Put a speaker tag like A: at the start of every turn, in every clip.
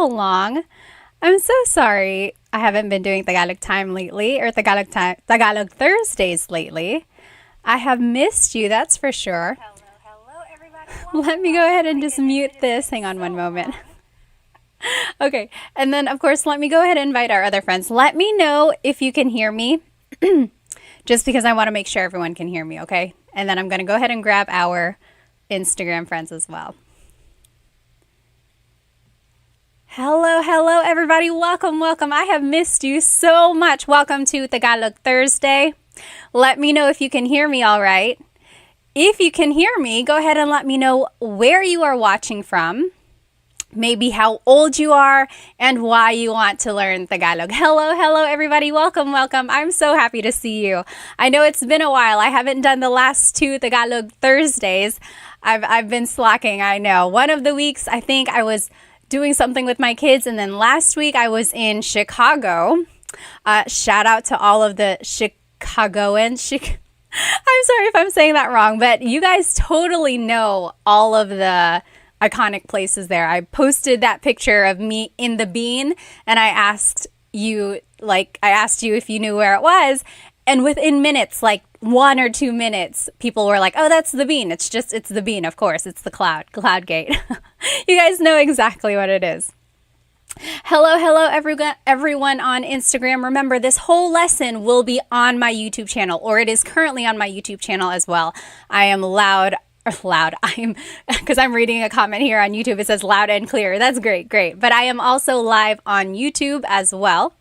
A: so long. I'm so sorry I haven't been doing Tagalog Time lately, or Tagalog Thursdays lately. I have missed you, that's for sure.
B: Hello, everybody.
A: Let me go ahead and just mute this. Hang on one moment. Okay, and then of course, let me go ahead and invite our other friends. Let me know if you can hear me, just because I want to make sure everyone can hear me, okay? And then I'm going to go ahead and grab our Instagram friends as well. Hello, everybody. Welcome. I have missed you so much. Welcome to Tagalog Thursday. Let me know if you can hear me all right. If you can hear me, go ahead and let me know where you are watching from, maybe how old you are, and why you want to learn Tagalog. Hello, everybody. Welcome. I'm so happy to see you. I know it's been a while. I haven't done the last 2 Tagalog Thursdays. I've been slacking, I know. One of the weeks, I think I was doing something with my kids, and then last week I was in Chicago. Shout out to all of the Chicagoans. I'm sorry if I'm saying that wrong, but you guys totally know all of the iconic places there. I posted that picture of me in the Bean, and I asked you if you knew where it was, and within minutes, like 1 or 2 minutes, people were like, "Oh, that's the Bean. It's the Bean, of course. It's the Cloud Gate." You guys know exactly what it is. Hello, everyone on Instagram. Remember, this whole lesson will be on my YouTube channel, or it is currently on my YouTube channel as well. I am loud. Because I'm reading a comment here on YouTube. It says loud and clear. That's great. But I am also live on YouTube as well.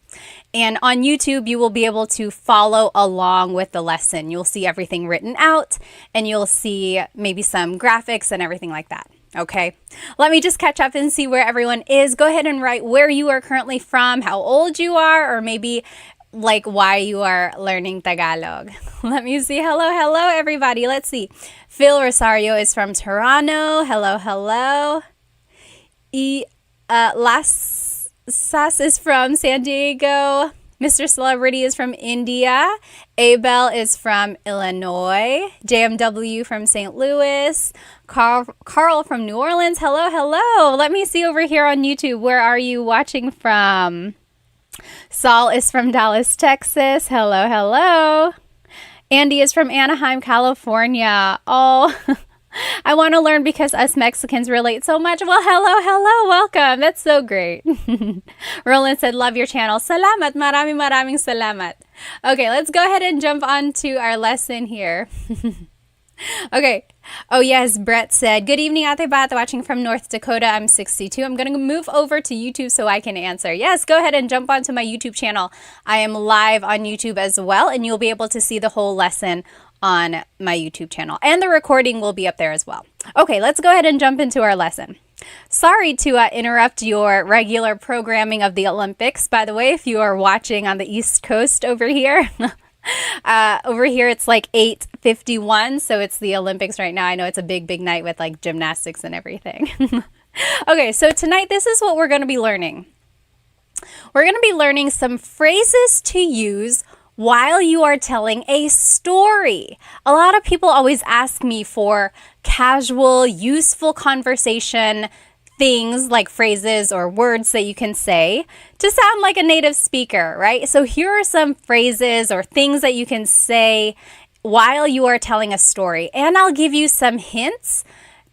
A: And on YouTube, you will be able to follow along with the lesson. You'll see everything written out, and you'll see maybe some graphics and everything like that. Okay, let me just catch up and see where everyone is. Go ahead and write where you are currently from, how old you are, or maybe like why you are learning Tagalog. Let me see. Hello, everybody. Let's see. Phil Rosario is from Toronto. Hello. Las Sas is from San Diego. Mr. Celebrity is from India. Abel is from Illinois. JMW from St. Louis. Carl from New Orleans. Hello. Let me see over here on YouTube. Where are you watching from? Saul is from Dallas, Texas. Hello. Andy is from Anaheim, California. Oh, I want to learn because us Mexicans relate so much. Well, hello. Welcome. That's so great. Roland said, love your channel. Salamat. Maraming salamat. Okay, let's go ahead and jump on to our lesson here. Okay. Oh, yes. Brett said, good evening, Ate Bat, watching from North Dakota. I'm 62. I'm going to move over to YouTube so I can answer. Yes, go ahead and jump onto my YouTube channel. I am live on YouTube as well, and you'll be able to see the whole lesson on my YouTube channel. And the recording will be up there as well. Okay, let's go ahead and jump into our lesson. Sorry to interrupt your regular programming of the Olympics. By the way, if you are watching on the East Coast over here, over here it's like 8:51, so it's the Olympics right now. I know it's a big night with like gymnastics and everything. Okay, so tonight this is what we're going to be learning. We're going to be learning some phrases to use while you are telling a story. A lot of people always ask me for casual, useful conversation things like phrases or words that you can say to sound like a native speaker, right? So here are some phrases or things that you can say while you are telling a story. And I'll give you some hints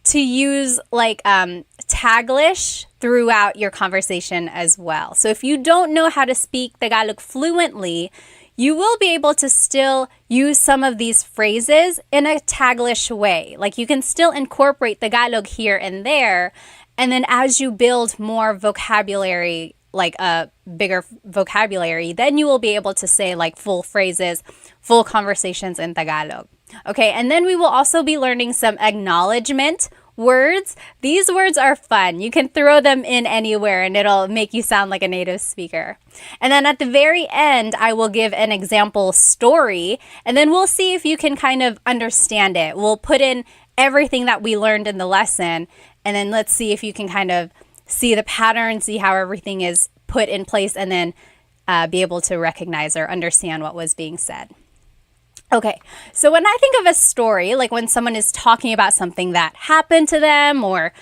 A: to use like Taglish throughout your conversation as well. So if you don't know how to speak Tagalog fluently, you will be able to still use some of these phrases in a Taglish way. Like you can still incorporate Tagalog here and there. And then as you build more vocabulary, like a bigger vocabulary, then you will be able to say like full phrases, full conversations in Tagalog. Okay, and then we will also be learning some acknowledgement words. These words are fun. You can throw them in anywhere and it'll make you sound like a native speaker. And then at the very end, I will give an example story, and then we'll see if you can kind of understand it. We'll put in everything that we learned in the lesson, and then let's see if you can kind of see the pattern, see how everything is put in place, and then be able to recognize or understand what was being said. Okay, so when I think of a story, like when someone is talking about something that happened to them or,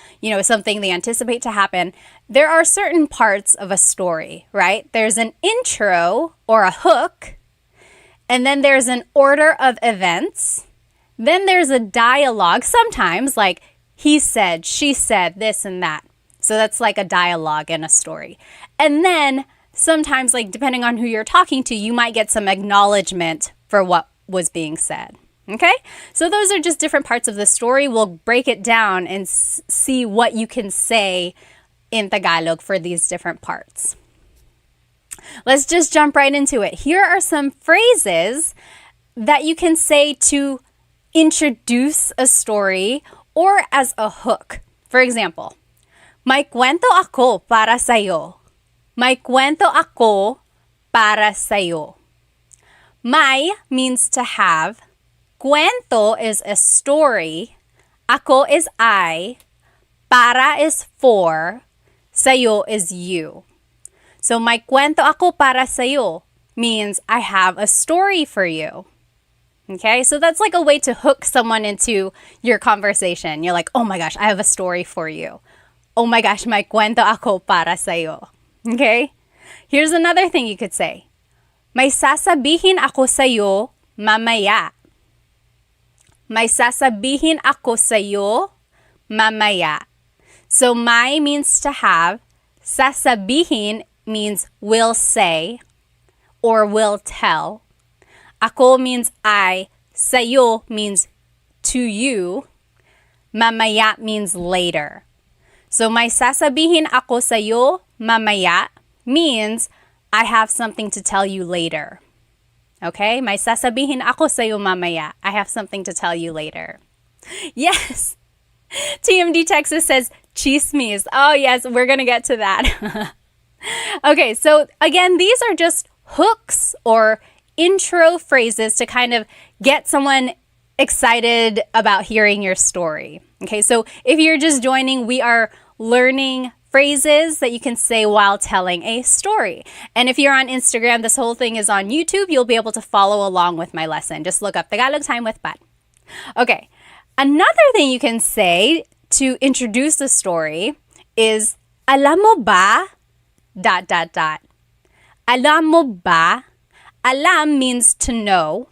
A: something they anticipate to happen, there are certain parts of a story, right? There's an intro or a hook, and then there's an order of events. Then there's a dialogue, sometimes like he said, she said, this and that. So that's like a dialogue in a story. And then sometimes, like depending on who you're talking to, you might get some acknowledgement for what was being said. Okay? So those are just different parts of the story. We'll break it down and see what you can say in Tagalog for these different parts. Let's just jump right into it. Here are some phrases that you can say to introduce a story or as a hook. For example, may kwento ako para sa'yo. May kwento ako para sa'yo. May means to have. Cuento is a story. Ako is I. Para is for. Sayo is you. So may kwento ako para sayo means I have a story for you. Okay, so that's like a way to hook someone into your conversation. You're like, oh my gosh, I have a story for you. Oh my gosh, may kwento ako para sayo. Okay, here's another thing you could say. May sasabihin ako sa'yo mamaya. May sasabihin ako sa'yo mamaya. So may means to have. Sasabihin means will say or will tell. Ako means I. Sa'yo means to you. Mamaya means later. So may sasabihin ako sa'yo mamaya means I have something to tell you later. Okay? May sasabihin ako sa'yo mamaya. I have something to tell you later. Yes! TMD Texas says chismis. Oh yes, we're gonna get to that. Okay, so again, these are just hooks or intro phrases to kind of get someone excited about hearing your story. Okay, so if you're just joining, we are learning phrases that you can say while telling a story. And if you're on Instagram, this whole thing is on YouTube. You'll be able to follow along with my lesson. Just look up Tagalog Time with Pat. Okay, another thing you can say to introduce the story is, alam mo ba, ... Alam mo ba? Alam means to know.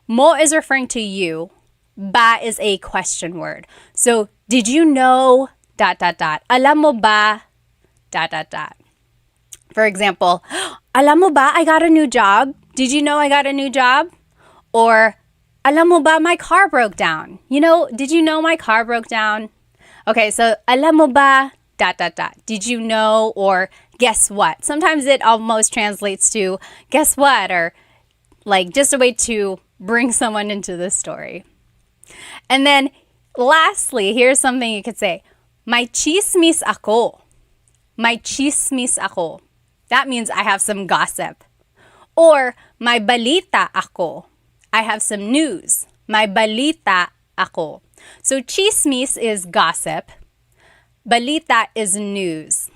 A: Mo is referring to you. Ba is a question word. So, did you know ... Alam mo ba ... For example, alam mo ba I got a new job? Did you know I got a new job? Or, alam mo ba my car broke down? Did you know my car broke down? Okay, so alam mo ba ... Did you know, or guess what? Sometimes it almost translates to guess what, or like just a way to bring someone into the story. And then lastly, here's something you could say. May chismis ako. May chismis ako. That means I have some gossip. Or may balita ako. I have some news. May balita ako. So chismis is gossip. Balita is news.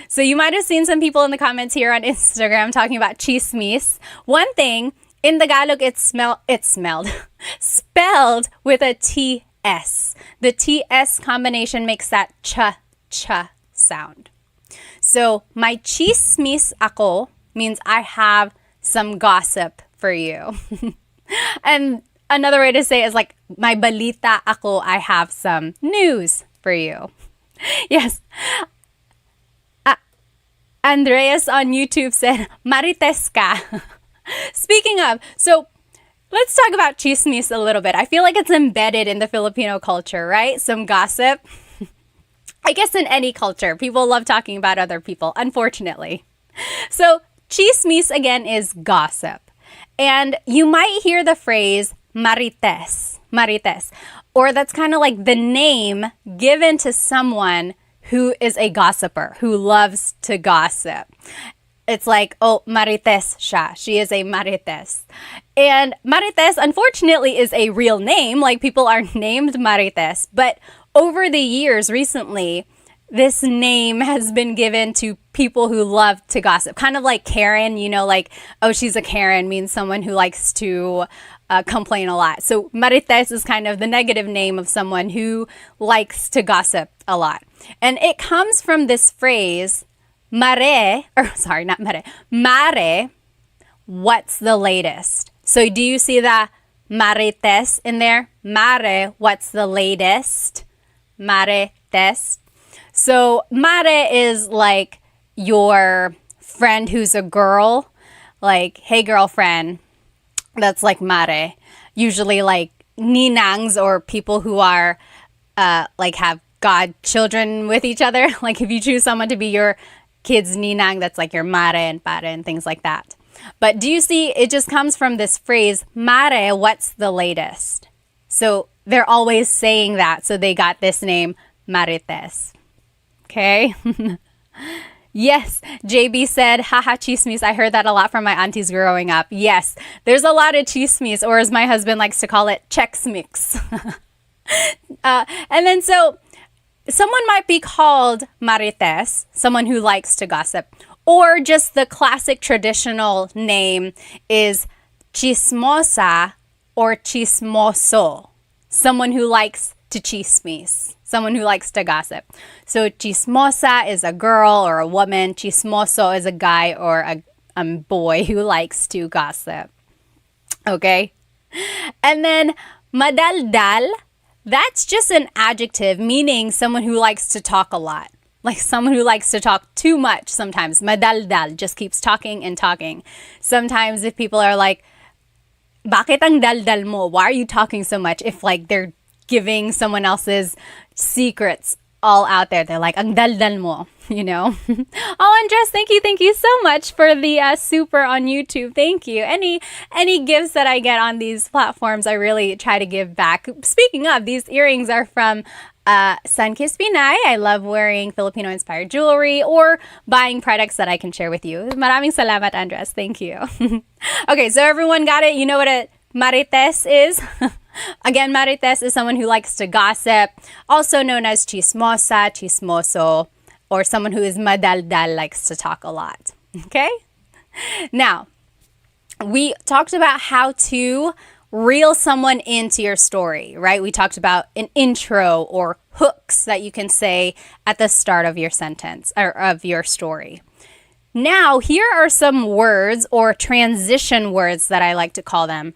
A: So you might have seen some people in the comments here on Instagram talking about chismis. One thing, in Tagalog, it's spelled with a TS. The TS combination makes that ch sound. So, may chismis ako means I have some gossip for you. And another way to say it is like, may balita ako, I have some news for you. Yes. Andreas on YouTube said, marites ka. Speaking of, so let's talk about chismis a little bit. I feel like it's embedded in the Filipino culture, right? Some gossip. I guess in any culture, people love talking about other people, unfortunately. So chismis, again, is gossip. And you might hear the phrase marites, or that's kind of like the name given to someone who is a gossiper, who loves to gossip. It's like, oh, marites siya. She is a marites. And marites, unfortunately, is a real name. Like, people are named marites. But over the years, recently, this name has been given to people who love to gossip. Kind of like Karen, like, oh, she's a Karen means someone who likes to complain a lot. So Marites is kind of the negative name of someone who likes to gossip a lot. And it comes from this phrase, mare, what's the latest? So do you see the Marites in there? Mare, what's the latest? Marites. So mare is like your friend who's a girl, like, hey girlfriend. That's like mare. Usually like ninangs or people who are like have godchildren with each other. Like if you choose someone to be your kid's ninang, that's like your mare and pare and things like that. But do you see, it just comes from this phrase, mare, what's the latest? So they're always saying that. So they got this name, Marites. Okay? Yes, JB said, haha, chismis. I heard that a lot from my aunties growing up. Yes, there's a lot of chismis, or as my husband likes to call it, Chex Mix. And then so someone might be called Marites, someone who likes to gossip, or just the classic traditional name is chismosa or chismoso, someone who likes to chismis, someone who likes to gossip. So chismosa is a girl or a woman. Chismoso is a guy or a boy who likes to gossip. Okay? And then madaldal, that's just an adjective meaning someone who likes to talk a lot. Like someone who likes to talk too much sometimes. Madaldal, just keeps talking and talking. Sometimes if people are like, bakit ang daldal mo? Why are you talking so much? If like they're giving someone else's secrets all out there. They're like, ang daldal mo, Oh, Andres, thank you so much for the super on YouTube. Thank you. Any gifts that I get on these platforms, I really try to give back. Speaking of, these earrings are from Sunkissed Pinay. I love wearing Filipino-inspired jewelry or buying products that I can share with you. Maraming salamat, Andres. Thank you. Okay, so everyone got it? You know what a marites is? Again, marites is someone who likes to gossip, also known as chismosa, chismoso, or someone who is madaldal, likes to talk a lot. Okay? Now, we talked about how to reel someone into your story, right? We talked about an intro or hooks that you can say at the start of your sentence or of your story. Now, here are some words or transition words that I like to call them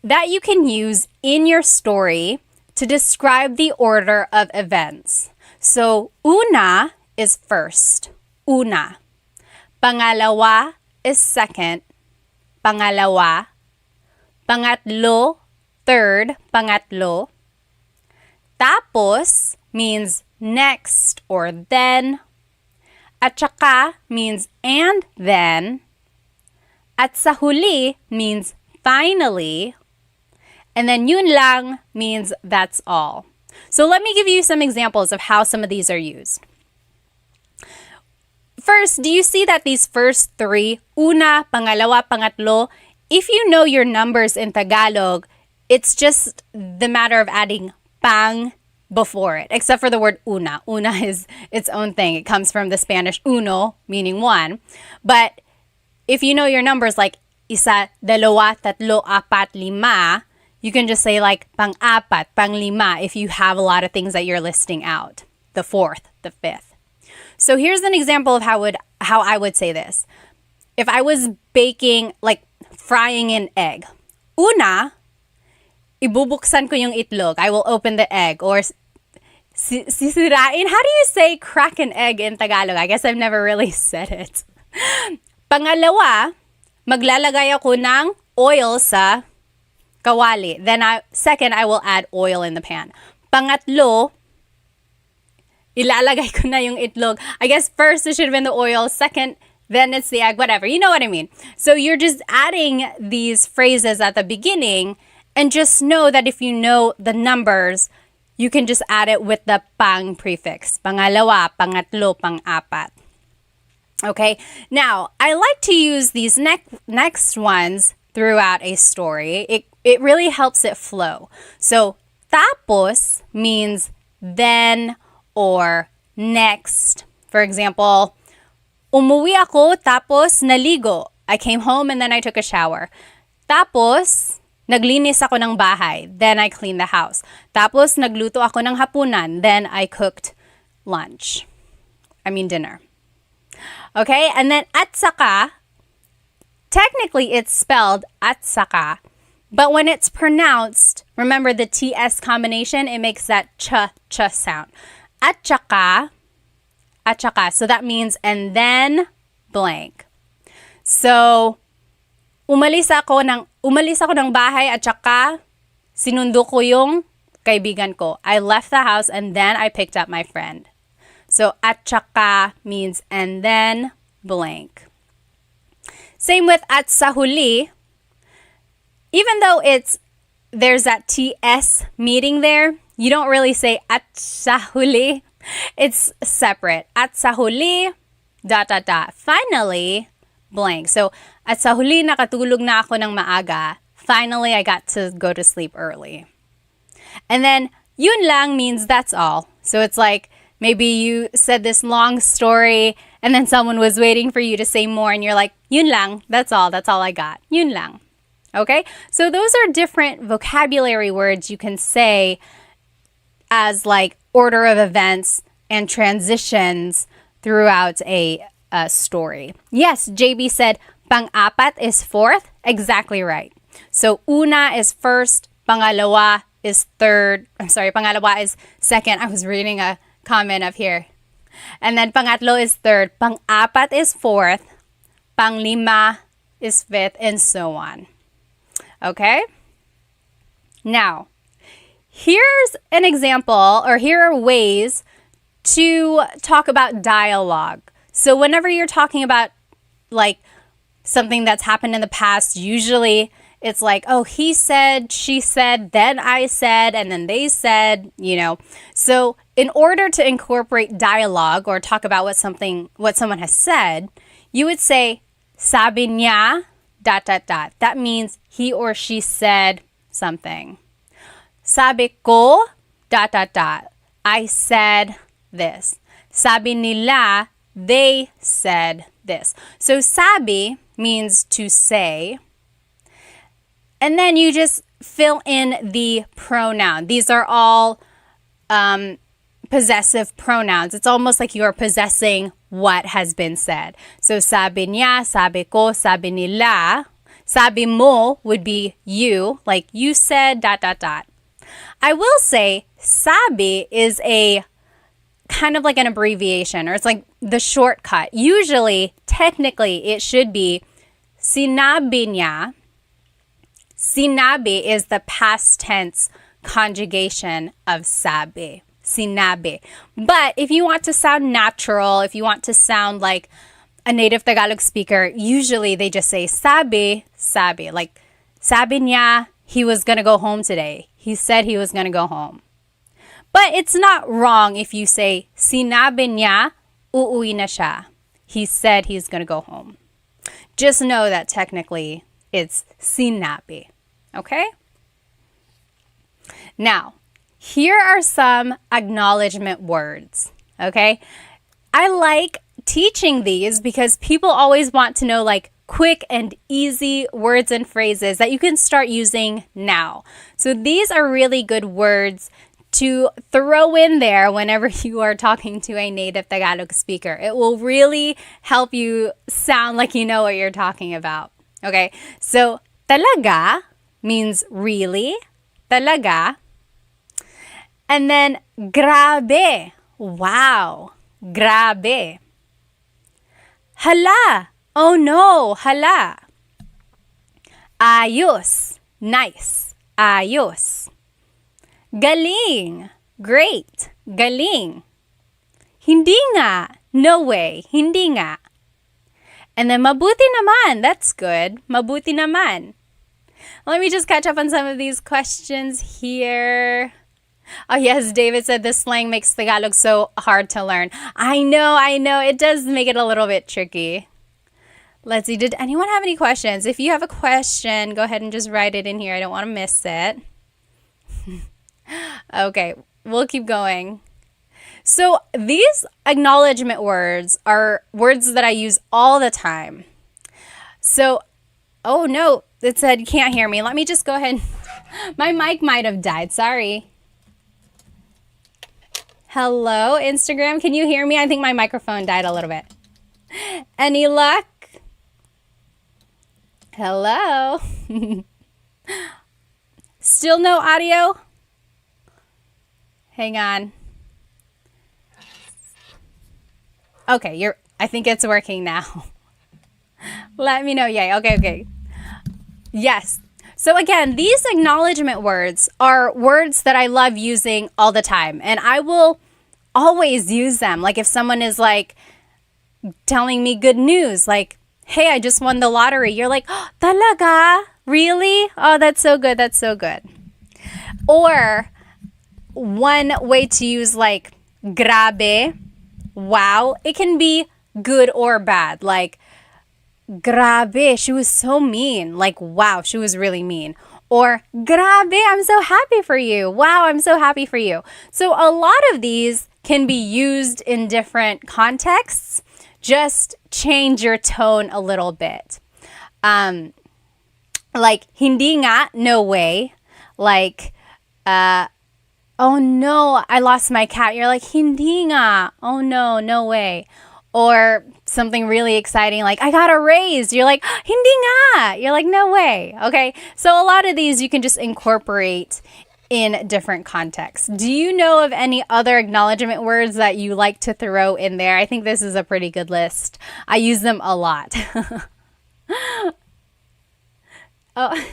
A: that you can use in your story to describe the order of events. So, una is first. Una. Pangalawa is second. Pangalawa. Pangatlo, third. Pangatlo. Tapos means next or then. At saka means and then. At sa huli means finally. And then yun lang means that's all. So let me give you some examples of how some of these are used. First, do you see that these first three, una, pangalawa, pangatlo, if you know your numbers in Tagalog, it's just the matter of adding pang before it, except for the word una. Una is its own thing. It comes from the Spanish uno, meaning one. But if you know your numbers like isa, dalawa, tatlo, apat, lima, you can just say like pang-apat, pang-lima if you have a lot of things that you're listing out. The fourth, the fifth. So here's an example of how I would say this. If I was baking, like frying an egg. Una, ibubuksan ko yung itlog. I will open the egg. Or sisirain. How do you say crack an egg in Tagalog? I guess I've never really said it. Pangalawa, maglalagay ako ng oil sa kawali. Then second, I will add oil in the pan. Pangatlo, ilalagay ko na yung itlog. I guess first it should have been the oil. Second, then it's the egg, whatever. You know what I mean. So you're just adding these phrases at the beginning and just know that if you know the numbers, you can just add it with the pang prefix. Pangalawa, pangatlo, pang-apat. Okay? Now, I like to use these next ones throughout a story. It really helps it flow. So, tapos means then or Next, for example, umuwi ako tapos naligo. I came home and then I took a shower. Tapos, naglinis ako ng bahay. Then I cleaned the house. Tapos, nagluto ako ng hapunan. Then I cooked dinner. Okay, and then at saka, technically it's spelled at saka. But when it's pronounced, remember the TS combination, it makes that ch sound. At saka. So that means and then blank. So, umalis ako ng bahay at saka sinundo ko yung kaibigan ko. I left the house and then I picked up my friend. So, at saka means and then blank. Same with at sa huli. Even though there's that TS meeting there, you don't really say at sa huli. It's separate. At sa huli, ... Finally, blank. So, at sa huli, nakatulog na ako ng maaga. Finally, I got to go to sleep early. And then, yun lang means that's all. So it's like, maybe you said this long story and then someone was waiting for you to say more and you're like, yun lang, that's all I got. Yun lang. Okay? So those are different vocabulary words you can say as like order of events and transitions throughout a story. Yes, JB said, pang-apat is fourth. Exactly right. So una is first, pangalawa is third. Pangalawa is second. I was reading a comment up here. And then pangatlo is third. Pang-apat is fourth. Panglima is fifth, and so on. Okay? Now, here's an example, or here are ways to talk about dialogue. So whenever you're talking about like something that's happened in the past, usually it's like, oh, he said, she said, then I said, and then they said, So in order to incorporate dialogue or talk about what someone has said, you would say, sabi niya, ... That means he or she said something. Sabi ko, ... I said this. Sabi nila, they said this. So sabi means to say. And then you just fill in the pronoun. These are all possessive pronouns. It's almost like you are possessing what has been said. So sabi niya, sabi ko, sabi nila. Sabi mo would be you, like you said, ... I will say sabi is a kind of like an abbreviation, or it's like the shortcut. Usually, technically, it should be sinabi niya. Sinabi is the past tense conjugation of sabi. Sinabi. But if you want to sound natural, if you want to sound like a native Tagalog speaker, usually they just say sabi, sabi. Like, sabi niya, he was going to go home today. He said he was going to go home. But it's not wrong if you say, sinabi niya, uuwi na siya. He said he's going to go home. Just know that technically it's sinabi. Okay? Now, here are some acknowledgement words. Okay? I like teaching these because people always want to know like quick and easy words and phrases that you can start using now. So these are really good words to throw in there whenever you are talking to a native Tagalog speaker. It will really help you sound like you know what you're talking about. Okay, so talaga means really, talaga. And then grabe, wow, grabe. Hala, oh no, hala. Ayos, nice, ayos. Galing, great, galing. Hindi nga, no way, hindi nga. And then mabuti naman, that's good, mabuti naman. Let me just catch up on some of these questions here. Oh yes, David said this slang makes Tagalog so hard to learn. I know, it does make it a little bit tricky. Let's see, did anyone have any questions? If you have a question, go ahead and just write it in here. I don't want to miss it. Okay, we'll keep going. So these acknowledgement words are words that I use all the time. So, oh no, it said you can't hear me. Let me just go ahead. My mic might have died. Sorry. Hello, Instagram. Can you hear me? I think my microphone died a little bit. Any luck? Hello. Still no audio? Hang on. Okay, I think it's working now. Let me know. Yay. Okay. Yes. So again, these acknowledgement words are words that I love using all the time, and I will always use them. Like if someone is like telling me good news, like, hey, I just won the lottery. You're like, oh, talaga? Really? Oh, that's so good. That's so good. Or one way to use like grabe, wow, it can be good or bad. Like, grabe, she was so mean. Like, wow, she was really mean. Or, grabe, I'm so happy for you. Wow, I'm so happy for you. So a lot of these can be used in different contexts. Just change your tone a little bit. Like, hindi nga, no way. Like, oh no, I lost my cat. You're like, hindi nga. Oh no, no way. Or something really exciting like, I got a raise. You're like, hindi nga. You're like, no way. Okay, so a lot of these you can just incorporate in different contexts. Do you know of any other acknowledgement words that you like to throw in there? I think this is a pretty good list. I use them a lot. Oh,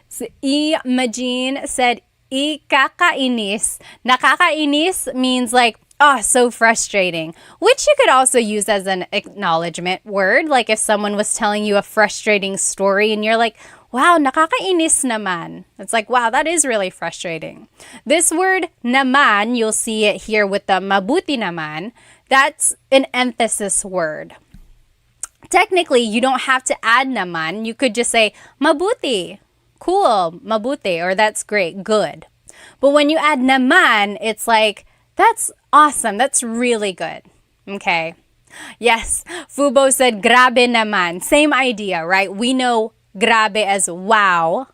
A: so Imagine said, ikakainis. Nakakainis means like, oh, so frustrating, which you could also use as an acknowledgement word. Like if someone was telling you a frustrating story and you're like, wow, nakakainis naman. It's like, wow, that is really frustrating. This word naman, you'll see it here with the mabuti naman. That's an emphasis word. Technically, you don't have to add naman. You could just say mabuti, cool, mabuti, or that's great, good. But when you add naman, it's like, that's awesome. That's really good. Okay. Yes. Fubo said, grabe naman. Same idea, right? We know grabe as wow.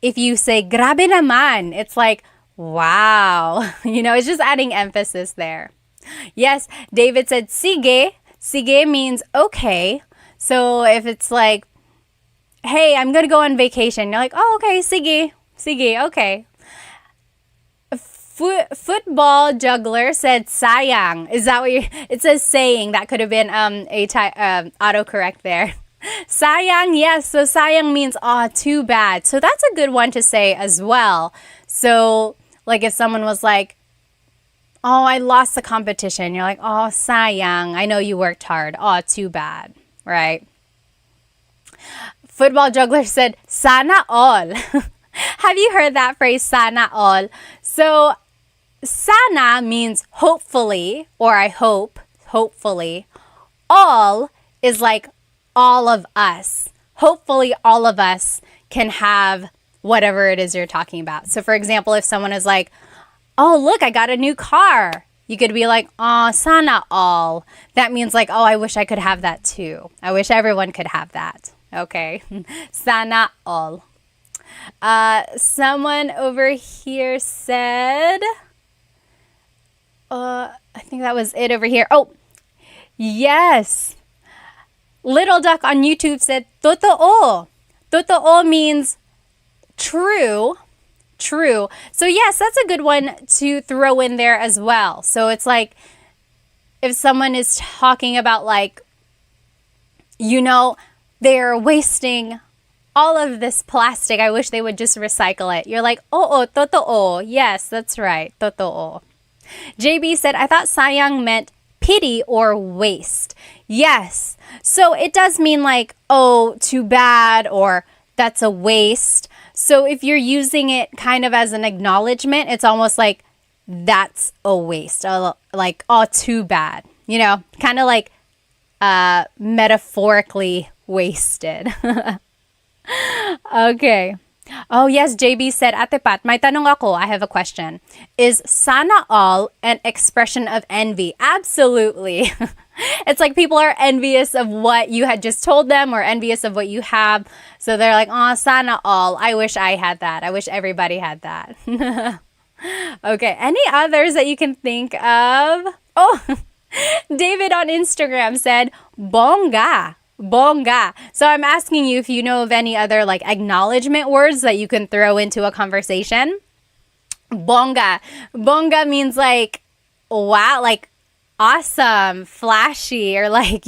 A: If you say grabe naman, it's like, wow. You know, it's just adding emphasis there. Yes. David said, sige. Sige means okay. So if it's like, hey, I'm going to go on vacation. You're like, oh, okay, sige. Sige, okay. Football juggler said sayang. Is that what you? It says saying. That could have been autocorrect there. Sayang, yes. So sayang means too bad. So that's a good one to say as well. So like if someone was like, oh, I lost the competition. You're like, oh, sayang. I know you worked hard. Oh, too bad. Right? Football juggler said sana all. Have you heard that phrase, sana all? So sana means hopefully, or I hope, hopefully. All is like all of us. Hopefully all of us can have whatever it is you're talking about. So for example, if someone is like, oh, look, I got a new car. You could be like, oh, sana all. That means like, oh, I wish I could have that too. I wish everyone could have that. Okay. Sana all. Someone over here said, I think that was it over here. Oh, yes. Little Duck on YouTube said, totoo. Totoo means true. True. So yes, that's a good one to throw in there as well. So it's like, if someone is talking about like, you know, they're wasting all of this plastic. I wish they would just recycle it. You're like, oo, totoo. Yes, that's right. Totoo. JB said, I thought sayang meant pity or waste. Yes. So it does mean like, oh, too bad, or that's a waste. So if you're using it kind of as an acknowledgement, it's almost like that's a waste. Like, oh, too bad. You know, kind of like metaphorically wasted. Okay. Oh, yes, JB said, Ate Pat, may tanong ako. I have a question. Is sana all an expression of envy? Absolutely. It's like people are envious of what you had just told them or envious of what you have. So they're like, oh, sana all. I wish I had that. I wish everybody had that. Okay, any others that you can think of? Oh, David on Instagram said, bongga. Bongga. So I'm asking you if you know of any other like acknowledgement words that you can throw into a conversation. Bongga. Bongga means like, wow, like awesome, flashy, or like,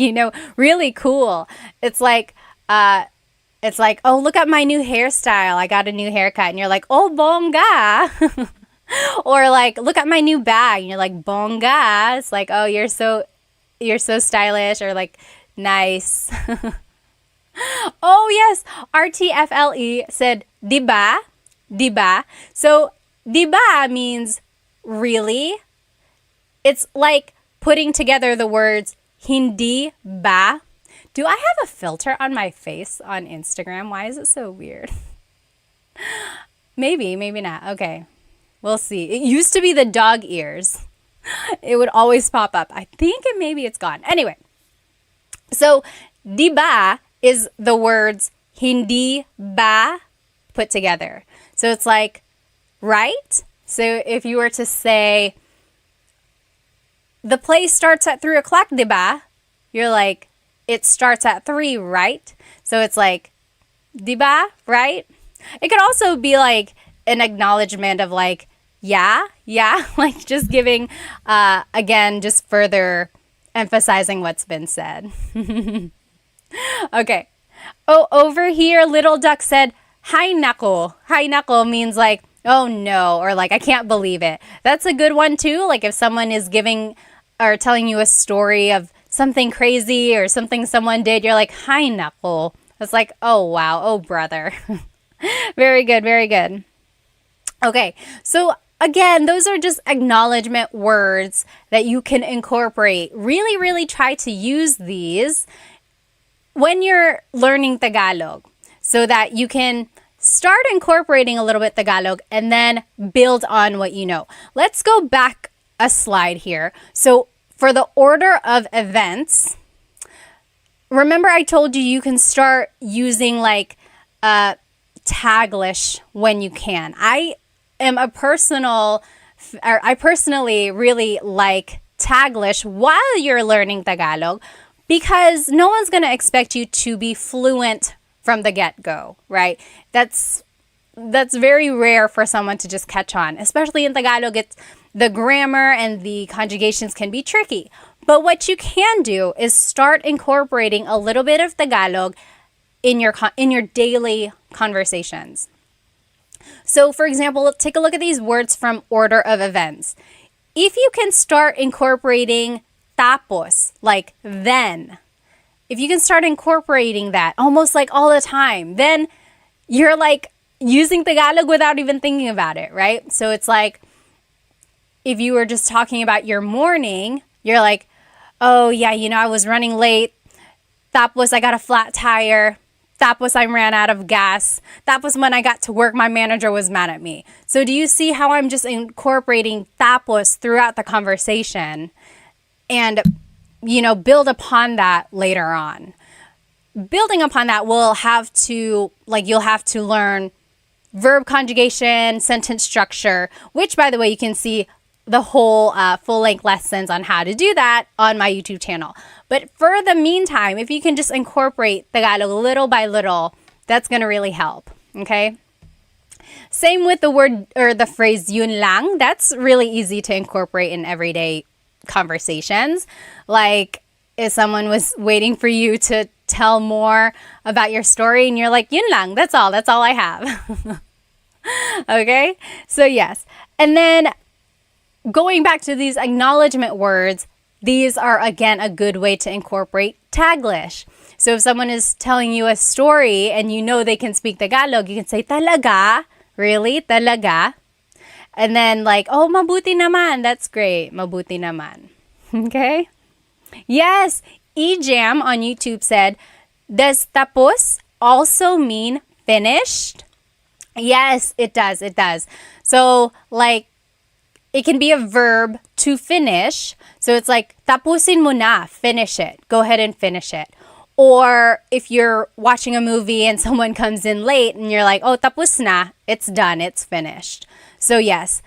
A: really cool. It's like, oh, look at my new hairstyle. I got a new haircut. And you're like, oh, bongga. Or like, look at my new bag. And you're like, bongga. It's like, oh, you're so stylish, or like, nice. Oh, yes. RTFLE said, diba? Diba? So, diba means really. It's like putting together the words hindi ba. Do I have a filter on my face on Instagram? Why is it so weird? Maybe not. Okay. We'll see. It used to be the dog ears. It would always pop up. I think maybe it's gone. Anyway. So, di ba is the words hindi ba put together. So it's like, right? So if you were to say, the play starts at 3 o'clock, di ba? You're like, it starts at 3, right? So it's like, di ba, right? It could also be like an acknowledgement of like, yeah, like just giving, again, just further emphasizing what's been said. Okay. Oh, over here, Little Duck said, hi nako. Hi nako means like, oh no, or like, I can't believe it. That's a good one too. Like if someone is giving or telling you a story of something crazy or something someone did, you're like, hi nako. It's like, oh wow, oh brother. Very good, very good. Okay, so again, those are just acknowledgement words that you can incorporate. Really, really try to use these when you're learning Tagalog so that you can start incorporating a little bit Tagalog and then build on what you know. Let's go back a slide here. So for the order of events, remember I told you you can start using like Taglish when you can. I personally really like Taglish while you're learning Tagalog because no one's going to expect you to be fluent from the get-go, right? That's very rare for someone to just catch on. Especially in Tagalog, it's the grammar and the conjugations can be tricky. But what you can do is start incorporating a little bit of Tagalog in your daily conversations. So, for example, take a look at these words from order of events. If you can start incorporating tapos, like then, if you can start incorporating that almost like all the time, then you're like using Tagalog without even thinking about it, right? So it's like if you were just talking about your morning, you're like, oh yeah, I was running late. Tapos I got a flat tire. Tapos I ran out of gas. Tapos when I got to work, my manager was mad at me. So do you see how I'm just incorporating tapos throughout the conversation and, build upon that later on. Building upon that, you'll have to learn verb conjugation, sentence structure, which, by the way, you can see the whole full-length lessons on how to do that on my YouTube channel. But for the meantime, if you can just incorporate Tagalog little by little, that's going to really help, okay? Same with the word or the phrase yun lang. That's really easy to incorporate in everyday conversations. Like if someone was waiting for you to tell more about your story and you're like, yun lang, that's all I have. Okay? So yes. And then going back to these acknowledgement words, these are, again, a good way to incorporate Taglish. So if someone is telling you a story and they can speak Tagalog, you can say, talaga? Really? Talaga? And then like, oh, mabuti naman. That's great. Mabuti naman. Okay? Yes. Ejam on YouTube said, does tapos also mean finished? Yes, it does. It does. So, like, it can be a verb to finish. So it's like, tapusin mo na, finish it. Go ahead and finish it. Or if you're watching a movie and someone comes in late and you're like, oh, tapos na, it's done, it's finished. So yes,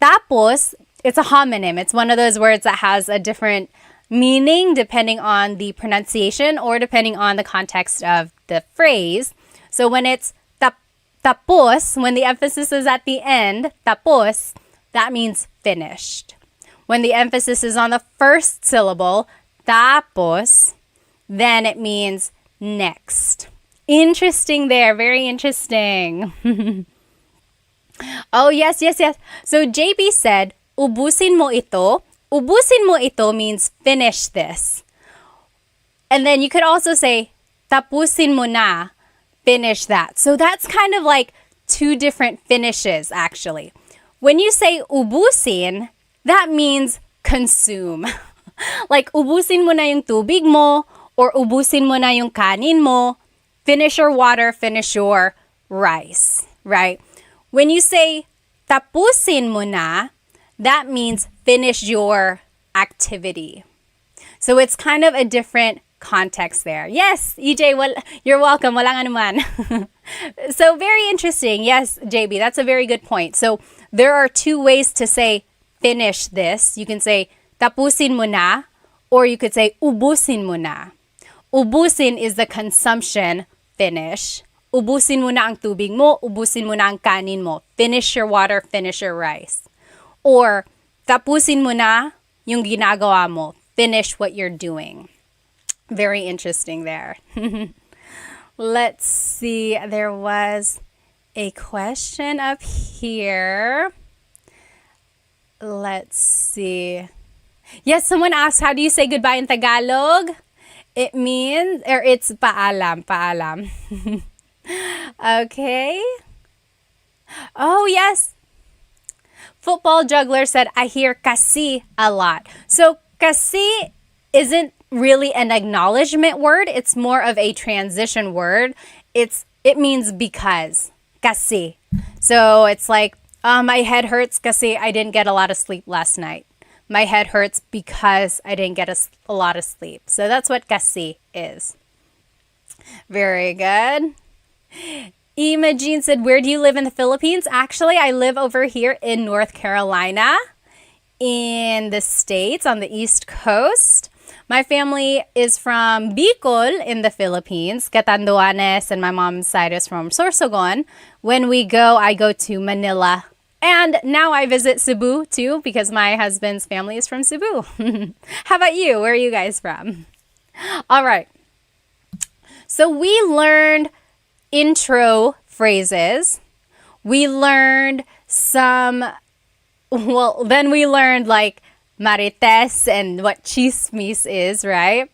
A: tapos, it's a homonym. It's one of those words that has a different meaning depending on the pronunciation or depending on the context of the phrase. So when it's tapos, when the emphasis is at the end, tapos, that means finished. When the emphasis is on the first syllable, tapos, then it means next. Interesting there. Very interesting. Oh, yes, yes, yes. So JB said, ubusin mo ito. Ubusin mo ito means finish this. And then you could also say, tapusin mo na, finish that. So that's kind of like two different finishes, actually. When you say ubusin, that means consume. Like, ubusin mo na yung tubig mo, or ubusin mo na yung kanin mo, finish your water, finish your rice, right? When you say tapusin mo na, that means finish your activity. So it's kind of a different context there. Yes, EJ, well, you're welcome. Walang anuman. So very interesting. Yes, JB, that's a very good point. So there are two ways to say finish this. You can say tapusin mo na, or you could say ubusin mo na. Ubusin is the consumption finish. Ubusin mo na ang tubig mo, ubusin mo na ang kanin mo. Finish your water, finish your rice. Or tapusin mo na yung ginagawa mo. Finish what you're doing. Very interesting there. Let's see. There was a question up here. Let's see. Yes, someone asked, how do you say goodbye in Tagalog? It means, or it's paalam, paalam. Okay. Oh, yes. Football Juggler said, I hear kasi a lot. So kasi isn't really an acknowledgement word. It's more of a transition word. It means because. Kasi. So it's like, my head hurts kasi I didn't get a lot of sleep last night. My head hurts because I didn't get a lot of sleep. So that's what kasi is. Very good. Imagine said, where do you live in the Philippines? Actually, I live over here in North Carolina, in the States, on the East Coast. My family is from Bicol in the Philippines, Catanduanes, and my mom's side is from Sorsogon. When we go, I go to Manila. And now I visit Cebu too, because my husband's family is from Cebu. How about you? Where are you guys from? All right. So we learned intro phrases. We learned then we learned like marites and what chismis is, right?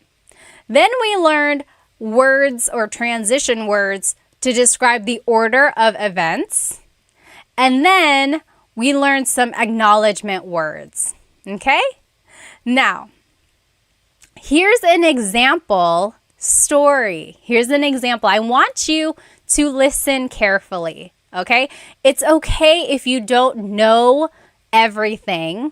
A: Then we learned words or transition words to describe the order of events. And then we learned some acknowledgement words. Okay? Now, here's an example story. Here's an example. I want you to listen carefully. Okay? It's okay if you don't know everything.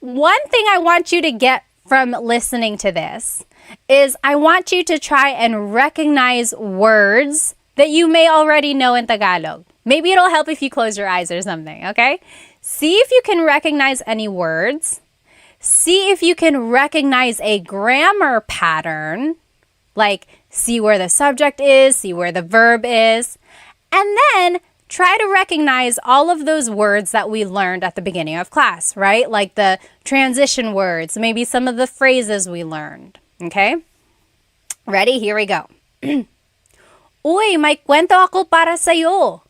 A: One thing I want you to get from listening to this is I want you to try and recognize words that you may already know in Tagalog. Maybe it'll help if you close your eyes or something, okay? See if you can recognize any words. See if you can recognize a grammar pattern, like see where the subject is, see where the verb is, and then try to recognize all of those words that we learned at the beginning of class, right? Like the transition words, maybe some of the phrases we learned, okay? Ready? Here we go. Uy, may kwento ako para sa'yo.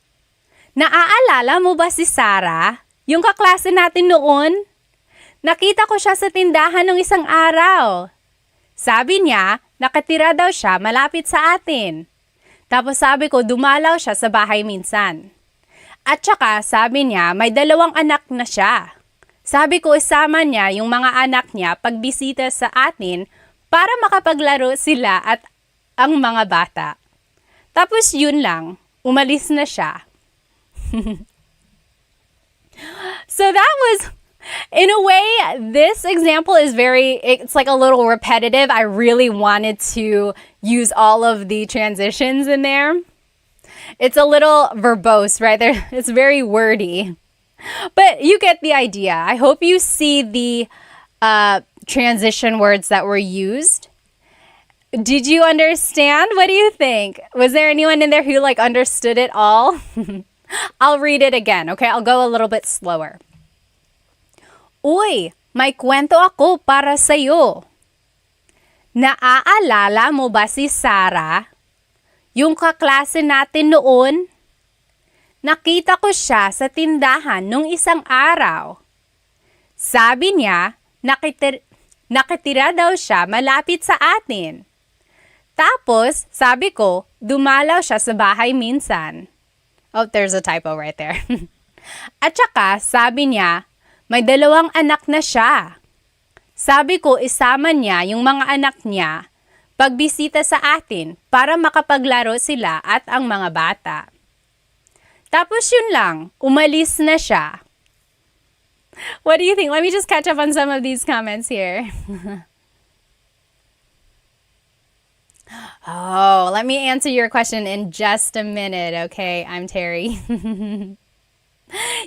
A: Naaalala mo ba si Sarah? Yung kaklase natin noon? Nakita ko siya sa tindahan ng isang araw. Sabi niya, nakatira daw siya malapit sa atin. Tapos sabi ko, dumalaw siya sa bahay minsan. At saka sabi niya, may 2 anak na siya. Sabi ko, isama niya yung mga anak niya pagbisita sa atin para makapaglaro sila at ang mga bata. Tapos yun lang, umalis na siya. So that was, in a way, this example is it's like a little repetitive. I really wanted to use all of the transitions in there. It's a little verbose, right? It's very wordy. But you get the idea. I hope you see the transition words that were used. Did you understand? What do you think? Was there anyone in there who understood it all? I'll read it again, okay? I'll go a little bit slower. Uy, may kwento ako para sa'yo. Naaalala mo ba si Sarah? Yung kaklase natin noon? Nakita ko siya sa tindahan nung isang araw. Sabi niya, nakitira daw siya malapit sa atin. Tapos, sabi ko, dumalaw siya sa bahay minsan. Oh, there's a typo right there. At saka, sabi niya, may 2 anak na siya. Sabi ko, isama niya yung mga anak niya pagbisita sa atin para makapaglaro sila at ang mga bata. Tapos yun lang, umalis na siya. What do you think? Let me just catch up on some of these comments here. Oh, let me answer your question in just a minute, okay? I'm Terry.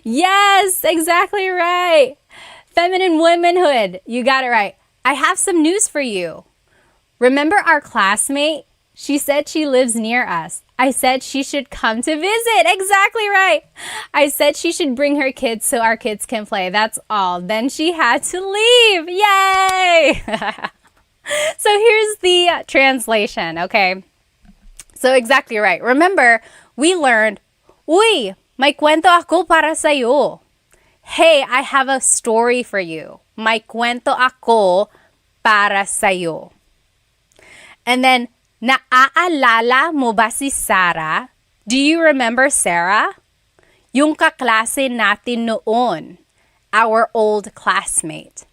A: Yes, exactly right. Feminine womanhood. You got it right. I have some news for you. Remember our classmate? She said she lives near us. I said she should come to visit. Exactly right. I said she should bring her kids so our kids can play. That's all. Then she had to leave. Yay! So here's the translation, okay? So exactly right. Remember, we learned, Uy, may kwento ako para sa'yo. Hey, I have a story for you. May kwento ako para sa'yo. And then, naaalala mo ba si Sarah? Do you remember Sarah? Yung kaklase natin noon. Our old classmate.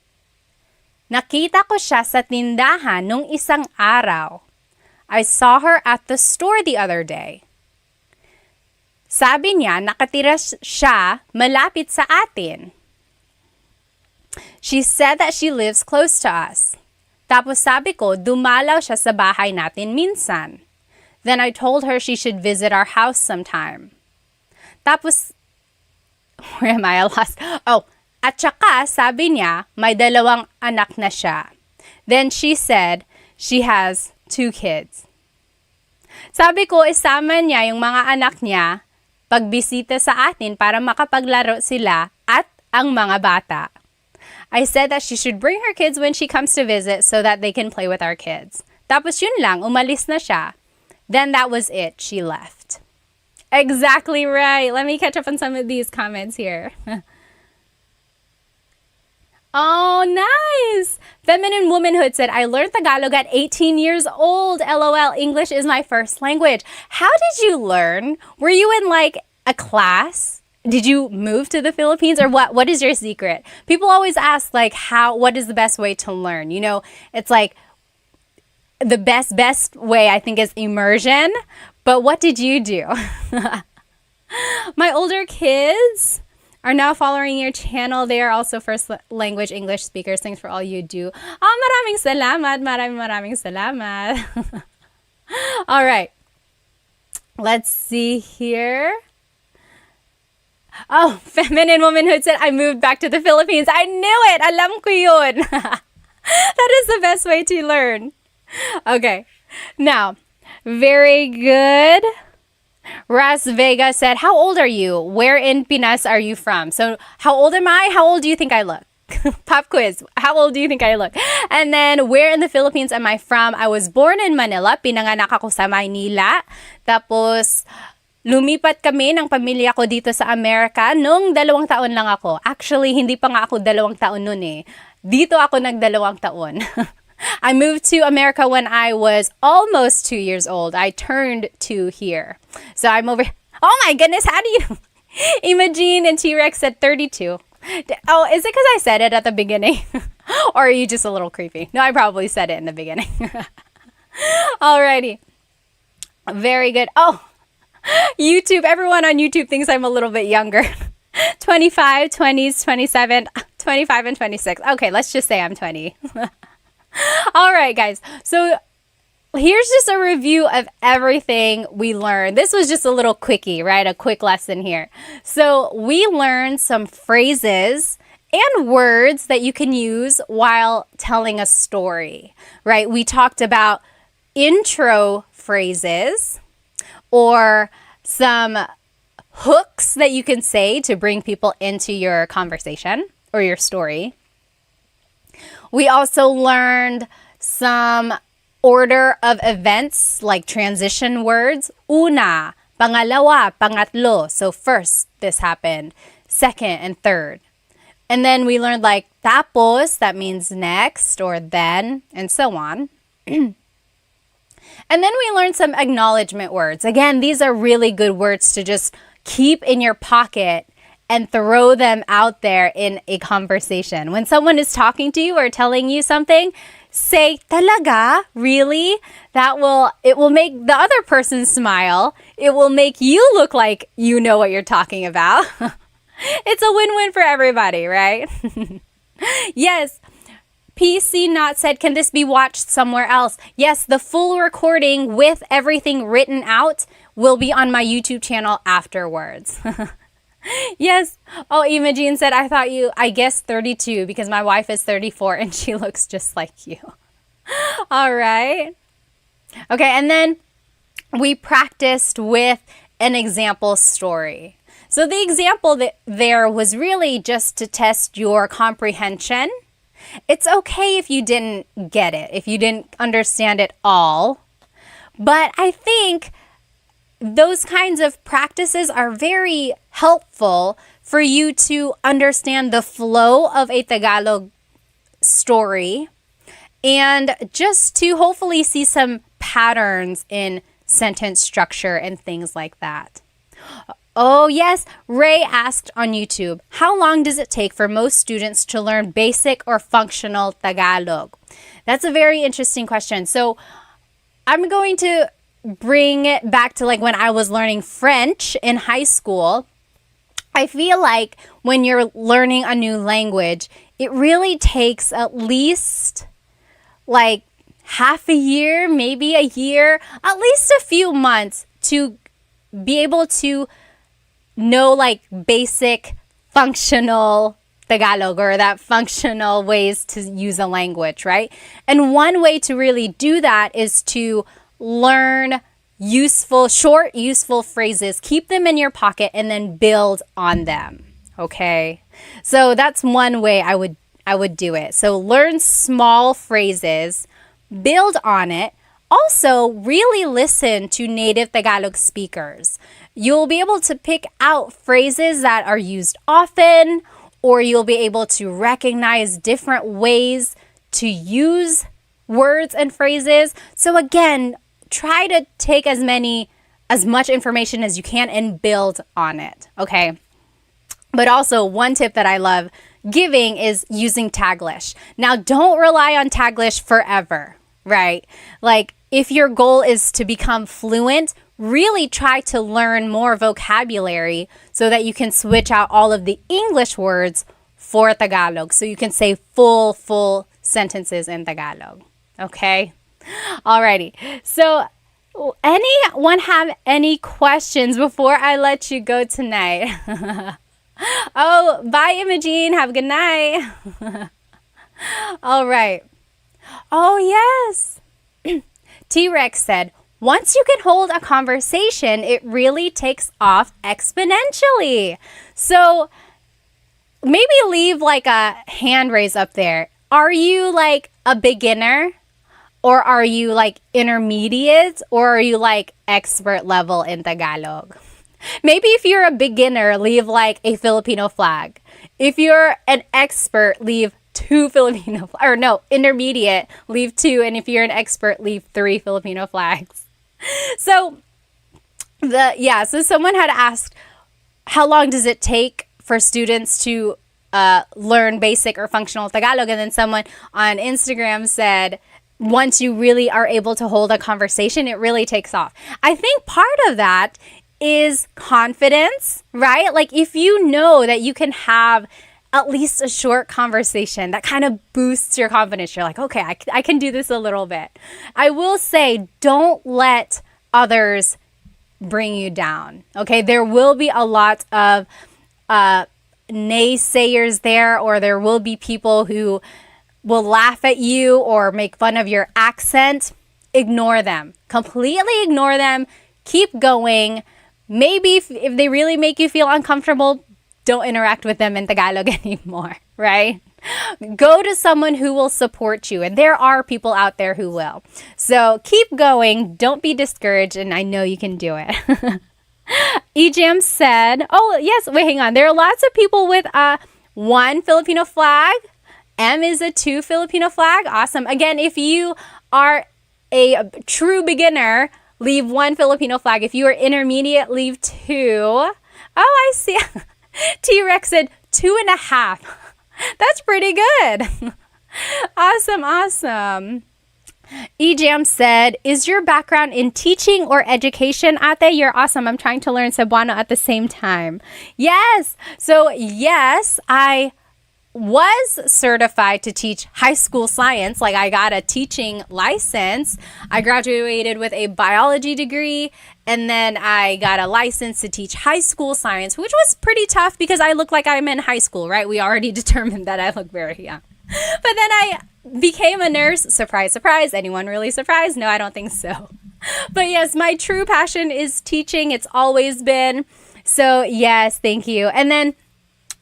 A: Nakita ko siya sa tindahan nung isang araw. I saw her at the store the other day. Sabi niya, nakatira siya malapit sa atin. She said that she lives close to us. Tapos sabi ko, dumalaw siya sa bahay natin minsan. Then I told her she should visit our house sometime. Tapos, where am I? I lost. Oh, at saka sabi niya, may 2 anak na siya. Then she said she has 2 kids. Sabi ko, isama niya yung mga anak niya pagbisita sa atin para makapaglaro sila at ang mga bata. I said that she should bring her kids when she comes to visit so that they can play with our kids. Tapos yun lang, umalis na siya. Then that was it. She left. Exactly right. Let me catch up on some of these comments here. Oh, nice! Feminine Womanhood said, I learned Tagalog at 18 years old. LOL, English is my first language. How did you learn? Were you in a class? Did you move to the Philippines or what? What is your secret? People always ask what is the best way to learn? You know, it's the best way I think is immersion. But what did you do? My older kids are now following your channel. They are also first language English speakers. Thanks for all you do. Maraming salamat. Maraming salamat. All right. Let's see here. Oh, Feminine Womanhood said, I moved back to the Philippines. I knew it. Alam ko yun. That is the best way to learn. Okay. Now, very good. Ras Vega said, how old are you? Where in Pinas are you from? So, how old am I? How old do you think I look? Pop quiz. How old do you think I look? And then, where in the Philippines am I from? I was born in Manila. Pinanganak ako sa Maynila. Tapos, lumipat kami ng pamilya ko dito sa Amerika nung 2 taon lang ako. Actually, hindi pa nga ako 2 taon nun eh. Dito ako nag-2 taon. I moved to America when I was almost 2 years old. I turned 2 here. So I'm over. Oh my goodness, how do you? Imogene and T-Rex said 32. Oh, is it because I said it at the beginning? Or are you just a little creepy? No, I probably said it in the beginning. Alrighty. Very good. Oh, YouTube, everyone on YouTube thinks I'm a little bit younger. 25, 20s, 27, 25, and 26. Okay, let's just say I'm 20. All right, guys. So here's just a review of everything we learned. This was just a little quickie, right? A quick lesson here. So we learned some phrases and words that you can use while telling a story, right? We talked about intro phrases or some hooks that you can say to bring people into your conversation or your story. We also learned some order of events like transition words. Una, pangalawa, pangatlo. So first, this happened. Second and third. And then we learned like tapos, that means next or then, and so on. And then we learned some acknowledgement words. Again, these are really good words to just keep in your pocket and throw them out there in a conversation. When someone is talking to you or telling you something, say, talaga? Really? It will make the other person smile. It will make you look like you know what you're talking about. It's a win-win for everybody, right? Yes. PC Not said, can this be watched somewhere else? Yes, the full recording with everything written out will be on my YouTube channel afterwards. Yes. Oh, Imogene said, I guessed 32 because my wife is 34 and she looks just like you. All right. Okay, and then we practiced with an example story. So the example there was really just to test your comprehension. It's okay if you didn't get it, if you didn't understand it all. But I think those kinds of practices are very helpful for you to understand the flow of a Tagalog story and just to hopefully see some patterns in sentence structure and things like that. Oh, yes. Ray asked on YouTube, how long does it take for most students to learn basic or functional Tagalog? That's a very interesting question. So I'm going to bring it back to like when I was learning French in high school. I feel like when you're learning a new language, it really takes at least like half a year, maybe a year, at least a few months to be able to know like basic functional Tagalog or that functional ways to use a language, right? And one way to really do that is to learn short, useful phrases, keep them in your pocket and then build on them. Okay. So that's one way I would do it. So learn small phrases, build on it. Also, really listen to native Tagalog speakers. You'll be able to pick out phrases that are used often, or you'll be able to recognize different ways to use words and phrases. So again, try to take as much information as you can and build on it, okay? But also, one tip that I love giving is using Taglish. Now, don't rely on Taglish forever, right? Like, if your goal is to become fluent, really try to learn more vocabulary so that you can switch out all of the English words for Tagalog. So you can say full sentences in Tagalog. Okay? Alrighty. So, anyone have any questions before I let you go tonight? Oh, bye, Imogene. Have a good night. All right. Oh, yes. T-Rex said, once you can hold a conversation, it really takes off exponentially. So maybe leave like a hand raise up there. Are you like a beginner? Or are you like intermediate? Or are you like expert level in Tagalog? Maybe if you're a beginner, leave like a Filipino flag. If you're an expert, leave 2 Filipino intermediate, leave 2. And if you're an expert, leave 3 Filipino flags. So someone had asked, how long does it take for students to learn basic or functional Tagalog? And then someone on Instagram said, once you really are able to hold a conversation, it really takes off. I think part of that is confidence, right? Like if you know that you can have at least a short conversation that kind of boosts your confidence, you're like, okay, I can do this a little bit. I will say, don't let others bring you down. Okay, there will be a lot of naysayers there, or there will be people who will laugh at you or make fun of your accent. Ignore them. Completely ignore them. Keep going. Maybe if they really make you feel uncomfortable, don't interact with them in Tagalog anymore, right? Go to someone who will support you, and there are people out there who will. So keep going. Don't be discouraged, and I know you can do it. Ejam said, oh, yes, wait, hang on. There are lots of people with 1 Filipino flag. M is a 2 Filipino flag. Awesome. Again, if you are a true beginner, leave 1 Filipino flag. If you are intermediate, leave 2. Oh, I see. T-Rex said 2.5. That's pretty good. Awesome. Ejam said, is your background in teaching or education, Ate? You're awesome. I'm trying to learn Cebuano at the same time. Yes. So yes, I was certified to teach high school science. Like I got a teaching license. I graduated with a biology degree, and then I got a license to teach high school science, which was pretty tough because I look like I'm in high school, right? We already determined that I look very young. But then I became a nurse. Surprise, surprise. Anyone really surprised? No, I don't think so. But yes, my true passion is teaching. It's always been. So yes, thank you. And then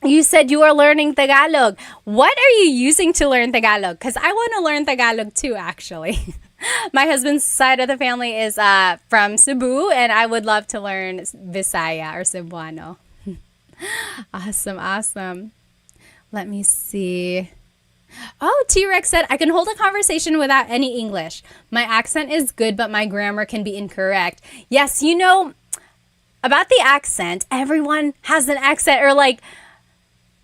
A: you said you are learning Tagalog. What are you using to learn Tagalog? Because I want to learn Tagalog too, actually. My husband's side of the family is from Cebu, and I would love to learn Visaya or Cebuano. Awesome. Let me see. Oh, T-Rex said, I can hold a conversation without any English. My accent is good, but my grammar can be incorrect. Yes, you know, about the accent, everyone has an accent, or like,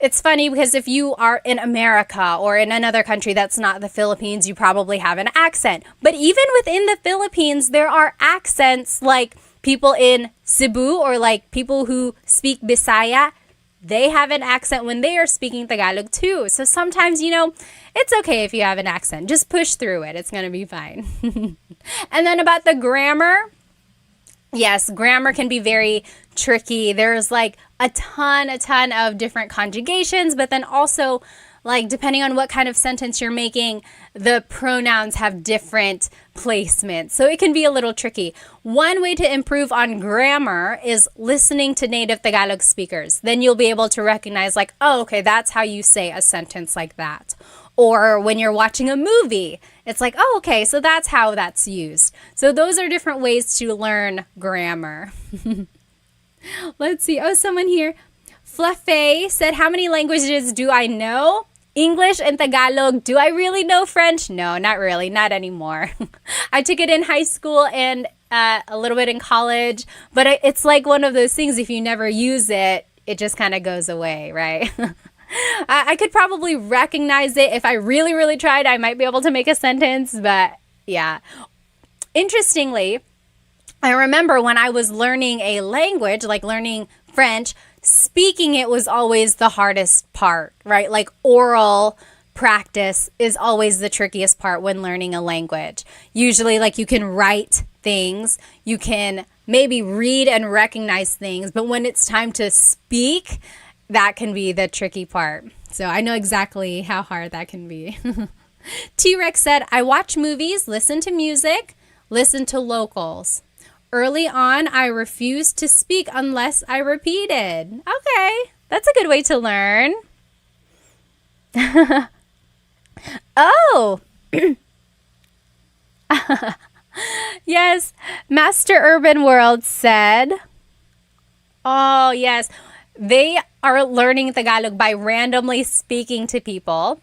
A: it's funny because if you are in America or in another country that's not the Philippines, you probably have an accent. But even within the Philippines, there are accents, like people in Cebu or like people who speak Bisaya. They have an accent when they are speaking Tagalog too. So sometimes, you know, it's okay if you have an accent. Just push through it. It's going to be fine. And then about the grammar. Yes, grammar can be very tricky. There's like a ton of different conjugations, but then also like depending on what kind of sentence you're making, the pronouns have different placements. So it can be a little tricky. One way to improve on grammar is listening to native Tagalog speakers. Then you'll be able to recognize like, oh, okay, that's how you say a sentence like that. Or when you're watching a movie, it's like, oh, okay, so that's how that's used. So those are different ways to learn grammar. Let's see. Oh, someone here. Fluffy said, how many languages do I know? English and Tagalog. Do I really know French? No, not really. Not anymore. I took it in high school and a little bit in college. But it's like one of those things, if you never use it, it just kind of goes away, right? I could probably recognize it. If I really tried, I might be able to make a sentence. But yeah. Interestingly, I remember when I was learning a language, like learning French, speaking it was always the hardest part, right? Like oral practice is always the trickiest part when learning a language. Usually, like you can write things, you can maybe read and recognize things, but when it's time to speak, that can be the tricky part. So I know exactly how hard that can be. T-Rex said, I watch movies, listen to music, listen to locals. Early on, I refused to speak unless I repeated. Okay, that's a good way to learn. Oh, yes, Master Urban World said, oh, yes, they are learning Tagalog by randomly speaking to people.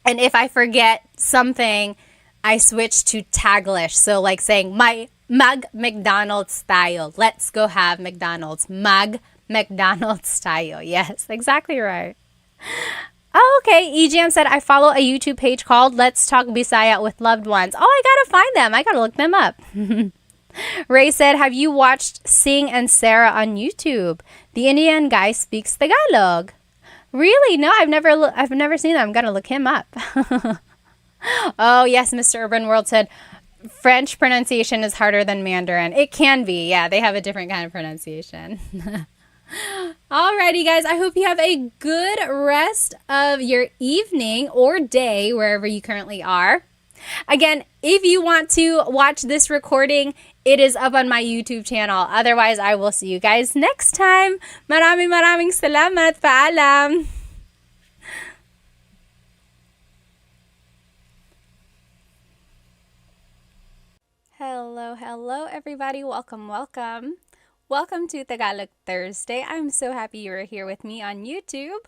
A: And if I forget something, I switch to Taglish. So like saying, mag-McDonald's tayo. Let's go have McDonald's. Mag-McDonald's tayo. Yes, exactly right. Oh, okay. EGM said, I follow a YouTube page called Let's Talk Bisaya with Loved Ones. Oh, I gotta find them. I gotta look them up. Ray said, have you watched Sing and Sarah on YouTube? The Indian guy speaks Tagalog. Really? No, I've never seen that. I'm gonna look him up. Oh yes, Mr. Urban World said French pronunciation is harder than Mandarin. It can be. Yeah, they have a different kind of pronunciation. Alrighty, guys. I hope you have a good rest of your evening or day, wherever you currently are. Again, if you want to watch this recording, it is up on my YouTube channel. Otherwise, I will see you guys next time. Maraming salamat. Paalam. Hello, everybody. Welcome. Welcome to Tagalog Thursday. I'm so happy you're here with me on YouTube.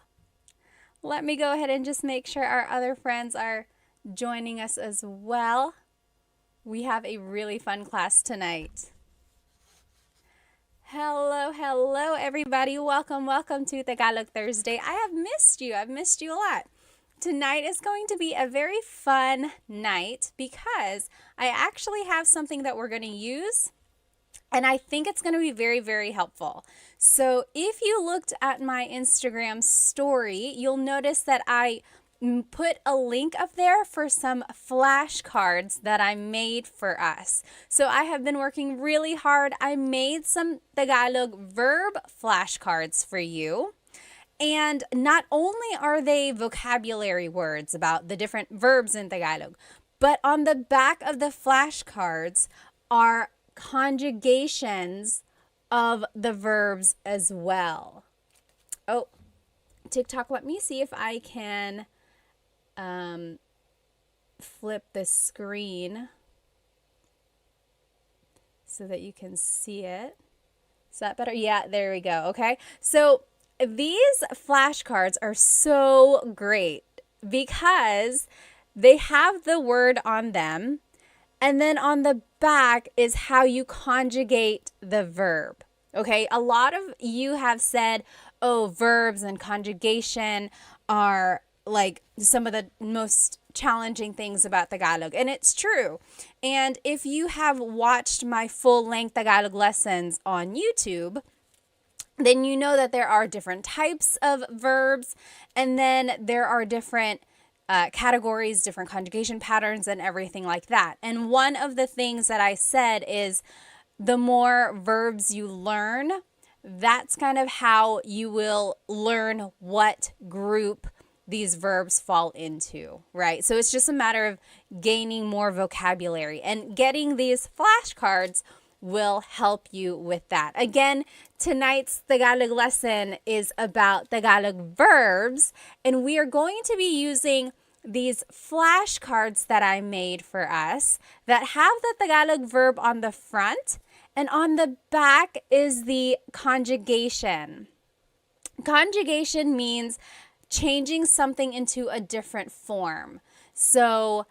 A: Let me go ahead and just make sure our other friends are joining us as well. We have a really fun class tonight. Hello, everybody. Welcome to Tagalog Thursday. I have missed you. I've missed you a lot. Tonight is going to be a very fun night because I actually have something that we're going to use, and I think it's going to be very, very helpful. So if you looked at my Instagram story, you'll notice that I put a link up there for some flashcards that I made for us. So I have been working really hard. I made some Tagalog verb flashcards for you. And not only are they vocabulary words about the different verbs in Tagalog, but on the back of the flashcards are conjugations of the verbs as well. Oh, TikTok, let me see if I can flip the screen so that you can see it. Is that better? Yeah, there we go. Okay. So these flashcards are so great because they have the word on them, and then on the back is how you conjugate the verb. Okay, a lot of you have said, oh, verbs and conjugation are like some of the most challenging things about Tagalog, and it's true. And if you have watched my full-length Tagalog lessons on YouTube, then you know that there are different types of verbs, and then there are different categories, different conjugation patterns, and everything like that. And one of the things that I said is the more verbs you learn, that's kind of how you will learn what group these verbs fall into, right? So it's just a matter of gaining more vocabulary, and getting these flashcards will help you with that. Again, tonight's Tagalog lesson is about Tagalog verbs, and we are going to be using these flashcards that I made for us that have the Tagalog verb on the front, and on the back is the conjugation. Conjugation means changing something into a different form. So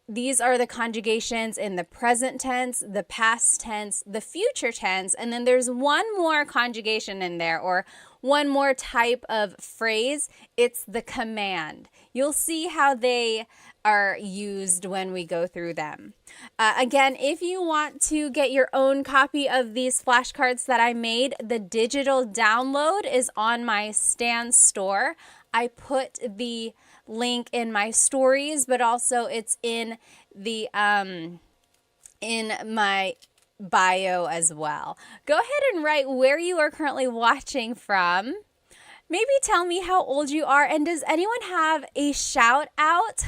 A: these are the conjugations in the present tense, the past tense, the future tense, and then there's one more conjugation in there, or one more type of phrase. It's the command. You'll see how they are used when we go through them. Again, if you want to get your own copy of these flashcards that I made, the digital download is on my Stan store. I put the link in my stories, but also it's in the in my bio as well. Go ahead and write where you are currently watching from. Maybe tell me how old you are, and does anyone have a shout out?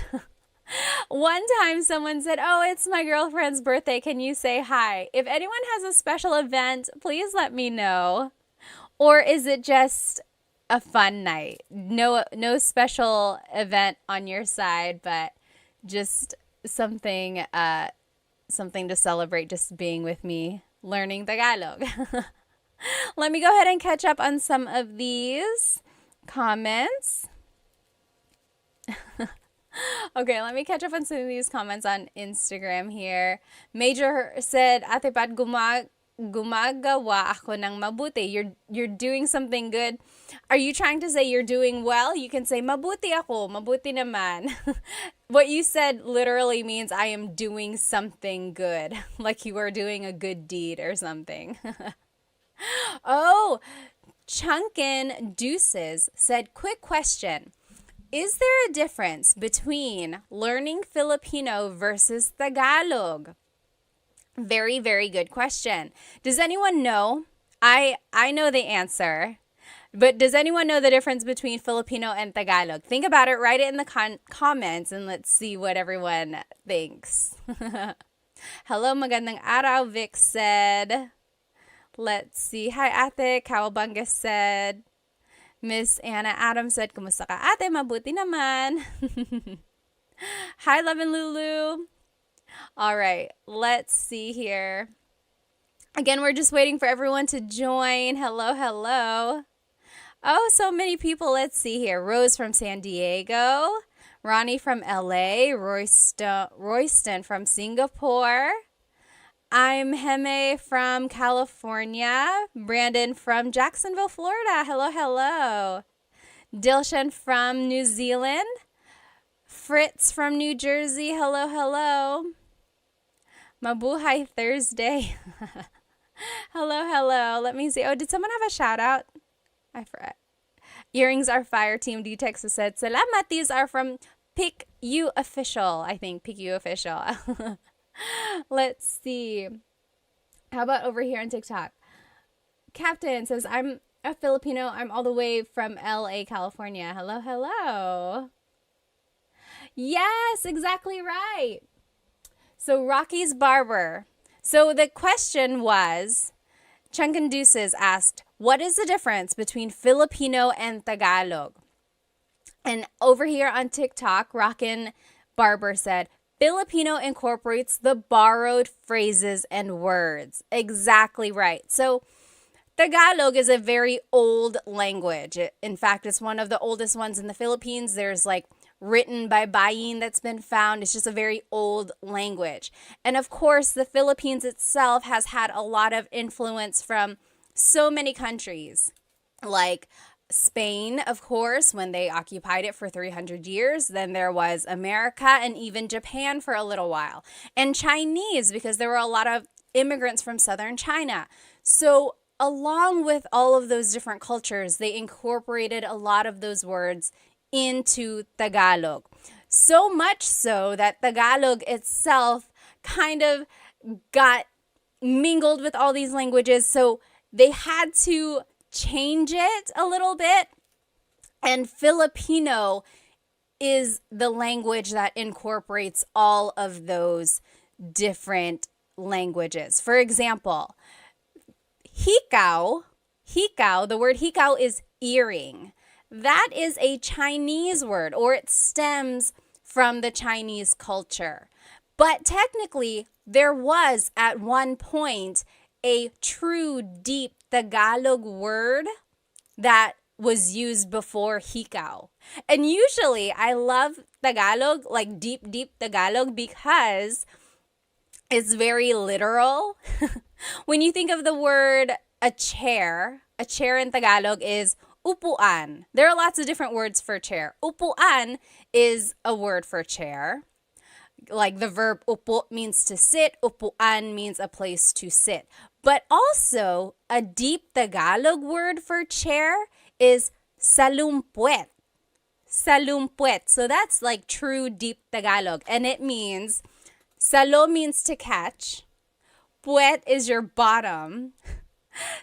A: One time someone said, oh, it's my girlfriend's birthday. Can you say hi? If anyone has a special event, please let me know. Or is it just a fun night? No special event on your side, but just something to celebrate, just being with me learning Tagalog. Let me go ahead and catch up on some of these comments. Okay, let me catch up on some of these comments on Instagram here. Major said, Ate Pat, gumagawa ako ng mabuti. You're doing something good. Are you trying to say you're doing well? You can say mabuti ako, mabuti naman. What you said literally means I am doing something good, like you are doing a good deed or something. Oh, Chunkin Deuces said, quick question. Is there a difference between learning Filipino versus Tagalog? Very, very good question. Does anyone know? I know the answer. But does anyone know the difference between Filipino and Tagalog? Think about it, write it in the comments, and let's see what everyone thinks. Hello, magandang araw, Vic said. Let's see. Hi, Ate. Kawabanga said. Miss Anna Adams said, kumusta ka, ate? Mabuti naman. Hi, Love and Lulu. All right, let's see here. Again, we're just waiting for everyone to join. Hello, hello. Oh, so many people. Let's see here. Rose from San Diego. Ronnie from LA. Royston from Singapore. I'm Heme from California. Brandon from Jacksonville, Florida. Hello, hello. Dilshan from New Zealand. Fritz from New Jersey. Hello, hello. Mabuhay Thursday. Hello, hello. Let me see. Oh, did someone have a shout out? I forgot. Earrings are fire. Team D Texas said, salamat. These are from Pick You Official. I think Pick You Official. Let's see. How about over here on TikTok? Captain says, I'm a Filipino. I'm all the way from LA, California. Hello, hello. Yes, exactly right. So Rocky's Barber. So the question was, Chunkin Deuces asked, what is the difference between Filipino and Tagalog? And over here on TikTok, Rockin' Barber said, Filipino incorporates the borrowed phrases and words. Exactly right. So Tagalog is a very old language. In fact, it's one of the oldest ones in the Philippines. There's like written by Bayin that's been found. It's just a very old language. And of course, the Philippines itself has had a lot of influence from so many countries, like Spain, of course, when they occupied it for 300 years. Then there was America and even Japan for a little while. And Chinese, because there were a lot of immigrants from southern China. So along with all of those different cultures, they incorporated a lot of those words into Tagalog. So much so that Tagalog itself kind of got mingled with all these languages. So they had to change it a little bit. And Filipino is the language that incorporates all of those different languages. For example, hikaw, the word hikaw is earring. That is a Chinese word, or it stems from the Chinese culture. But technically, there was at one point a true deep Tagalog word that was used before hikaw. And usually, I love Tagalog, like deep Tagalog, because it's very literal. When you think of the word a chair in Tagalog is upuan. There are lots of different words for chair. Upuan is a word for chair. Like the verb upo means to sit, upuan means a place to sit. But also, a deep Tagalog word for chair is salumpuet. Salumpuet. So that's like true deep Tagalog. And it means, salo means to catch. Puet is your bottom.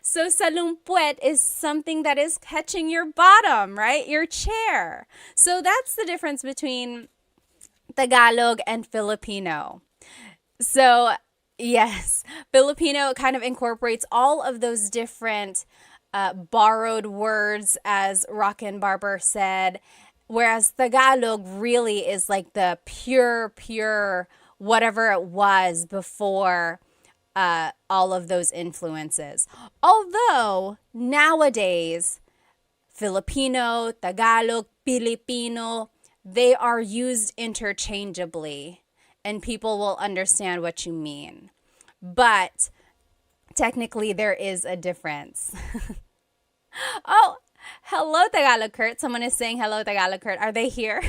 A: So salumpuet is something that is catching your bottom, right? Your chair. So that's the difference between Tagalog and Filipino. So yes, Filipino kind of incorporates all of those different borrowed words, as Rockin' Barber said, whereas Tagalog really is like the pure whatever it was before all of those influences. Although nowadays, Filipino, Tagalog, Filipino, they are used interchangeably and people will understand what you mean. But technically there is a difference. Oh, hello, Tagalog Kurt. Someone is saying hello, Tagalog Kurt. Are they here?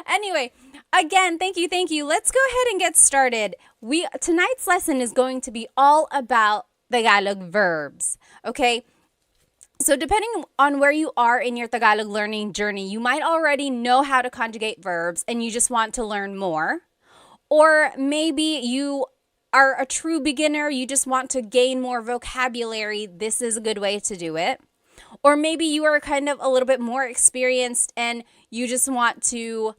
A: Anyway, again, thank you, thank you. Let's go ahead and get started. Tonight's lesson is going to be all about Tagalog verbs. Okay? So depending on where you are in your Tagalog learning journey, you might already know how to conjugate verbs and you just want to learn more. Or maybe you are a true beginner, you just want to gain more vocabulary. This is a good way to do it. Or maybe you are kind of a little bit more experienced and you just want to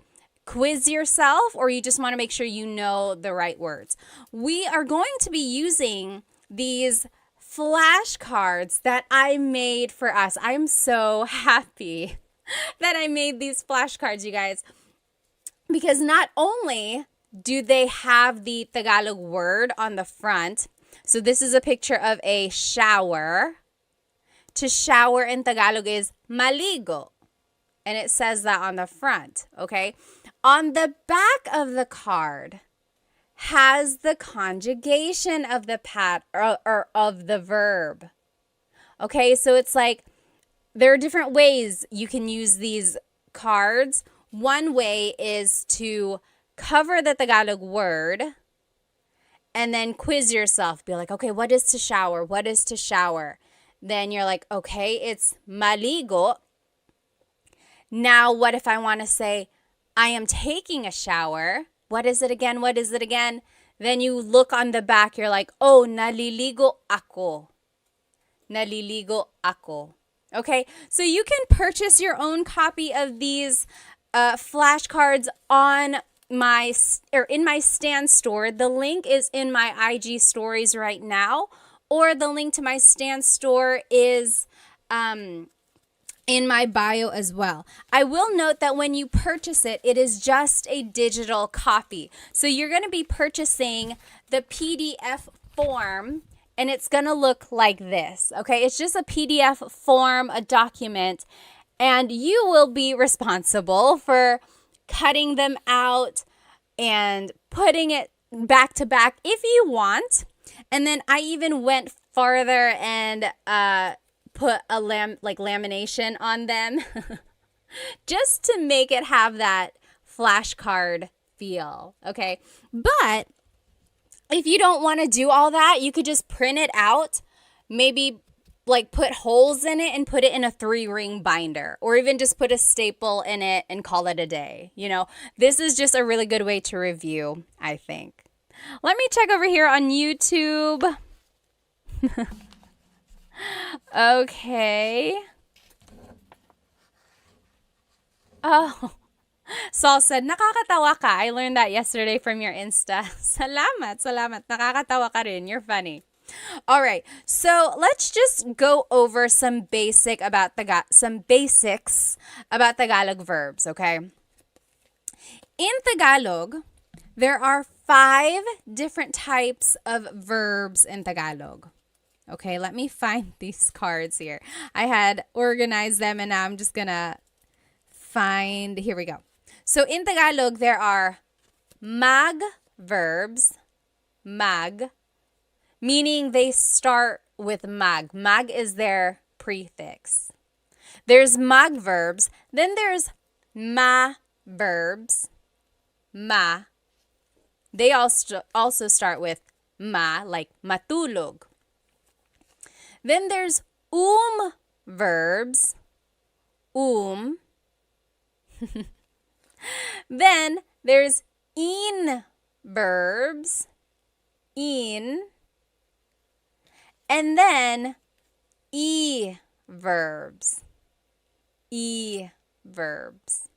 A: quiz yourself, or you just want to make sure you know the right words. We are going to be using these flashcards that I made for us. I'm so happy that I made these flashcards, you guys, because not only do they have the Tagalog word on the front, so this is a picture of a shower. To shower in Tagalog is maligo, and it says that on the front, okay? On the back of the card has the conjugation of the or of the verb. Okay, so it's like there are different ways you can use these cards. One way is to cover the Tagalog word and then quiz yourself. Be like, okay, what is to shower? What is to shower? Then you're like, okay, it's maligo. Now, what if I want to say, I am taking a shower? What is it again? What is it again? Then you look on the back, you're like, oh, naliligo ako. Naliligo ako. Okay, so you can purchase your own copy of these flashcards in my Stan store. The link is in my IG stories right now, or the link to my Stan store is in my bio as well. I will note that when you purchase it, it is just a digital copy. So you're going to be purchasing the PDF form, and it's going to look like this. Okay, it's just a PDF form, a document, and you will be responsible for cutting them out and putting it back to back if you want. And then I even went farther and put a lamination on them just to make it have that flashcard feel. Okay, but if you don't want to do all that, you could just print it out, maybe like put holes in it and put it in a 3-ring binder, or even just put a staple in it and call it a day. You know, this is just a really good way to review, I think. Let me check over here on YouTube. Okay. Oh, Saul said, nakakatawa ka. I learned that yesterday from your Insta. Salamat, salamat. Nakakatawa ka rin. You're funny. All right, so let's just go over some basics about Tagalog verbs, okay? In Tagalog, there are 5 different types of verbs in Tagalog. Okay, let me find these cards here. I had organized them and now I'm just gonna find, here we go. So in Tagalog, there are mag verbs, mag, meaning they start with mag. Mag is their prefix. There's mag verbs, then there's ma verbs, ma. They also start with ma, like matulog. Then there's verbs, Then there's in verbs, in. And then verbs, verbs.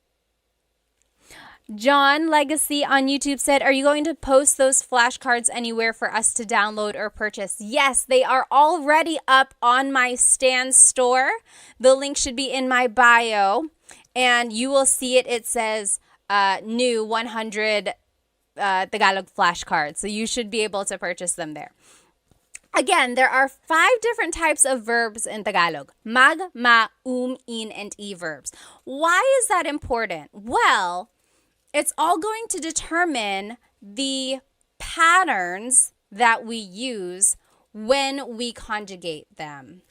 A: John Legacy on YouTube said, are you going to post those flashcards anywhere for us to download or purchase? Yes, they are already up on my Stan store. The link should be in my bio, and you will see it. It says new 100 Tagalog flashcards, so you should be able to purchase them there. Again, there are 5 different types of verbs in Tagalog. Mag, ma, in, and e verbs. Why is that important? Well, it's all going to determine the patterns that we use when we conjugate them.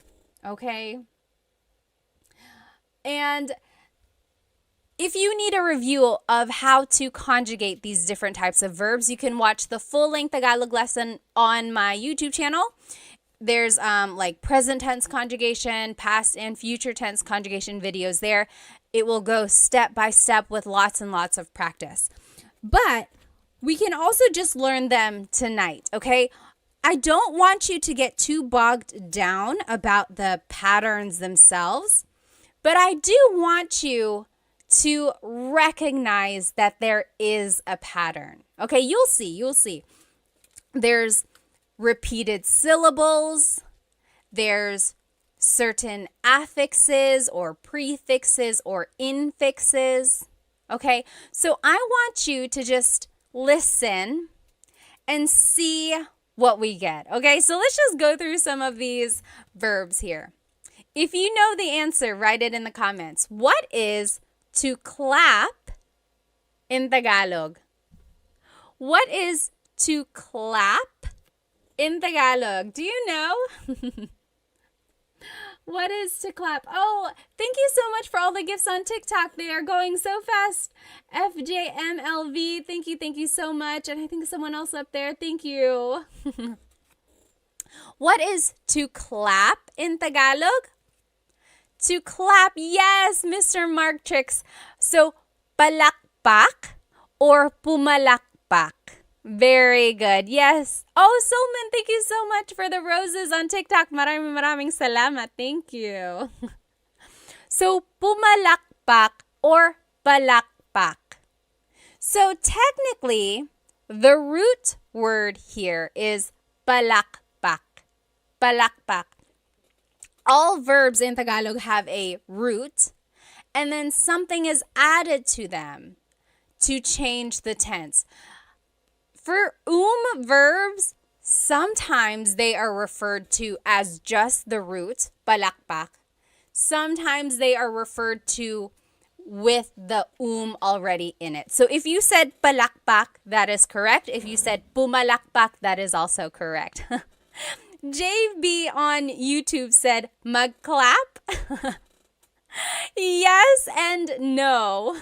A: Okay? And if you need a review of how to conjugate these different types of verbs, you can watch the full-length Tagalog lesson on my YouTube channel. There's like present tense conjugation, past and future tense conjugation videos there. It will go step by step with lots and lots of practice. But we can also just learn them tonight, okay? I don't want you to get too bogged down about the patterns themselves, but I do want you to recognize that there is a pattern. Okay, you'll see. There's repeated syllables. There's certain affixes or prefixes or infixes. Okay, so I want you to just listen and see what we get. Okay, so let's just go through some of these verbs here. If you know the answer, write it in the comments. What is to clap in Tagalog? What is to clap in Tagalog? Do you know? What is to clap? Oh, thank you so much for all the gifts on TikTok. They are going so fast. FJMLV, thank you so much. And I think someone else up there, thank you. What is to clap in Tagalog? To clap, yes, Mr. Mark Tricks. So, palakpak or pumalakpak. Very good. Yes. Oh, Solman, thank you so much for the roses on TikTok. Maraming salamat. Thank you. So, pumalakpak or palakpak. So, technically, the root word here is palakpak. Palakpak. All verbs in Tagalog have a root, and then something is added to them to change the tense. For verbs, sometimes they are referred to as just the root, palakpak. Sometimes they are referred to with the already in it. So if you said palakpak, that is correct. If you said pumalakpak, that is also correct. JB on YouTube said magclap. Yes and no.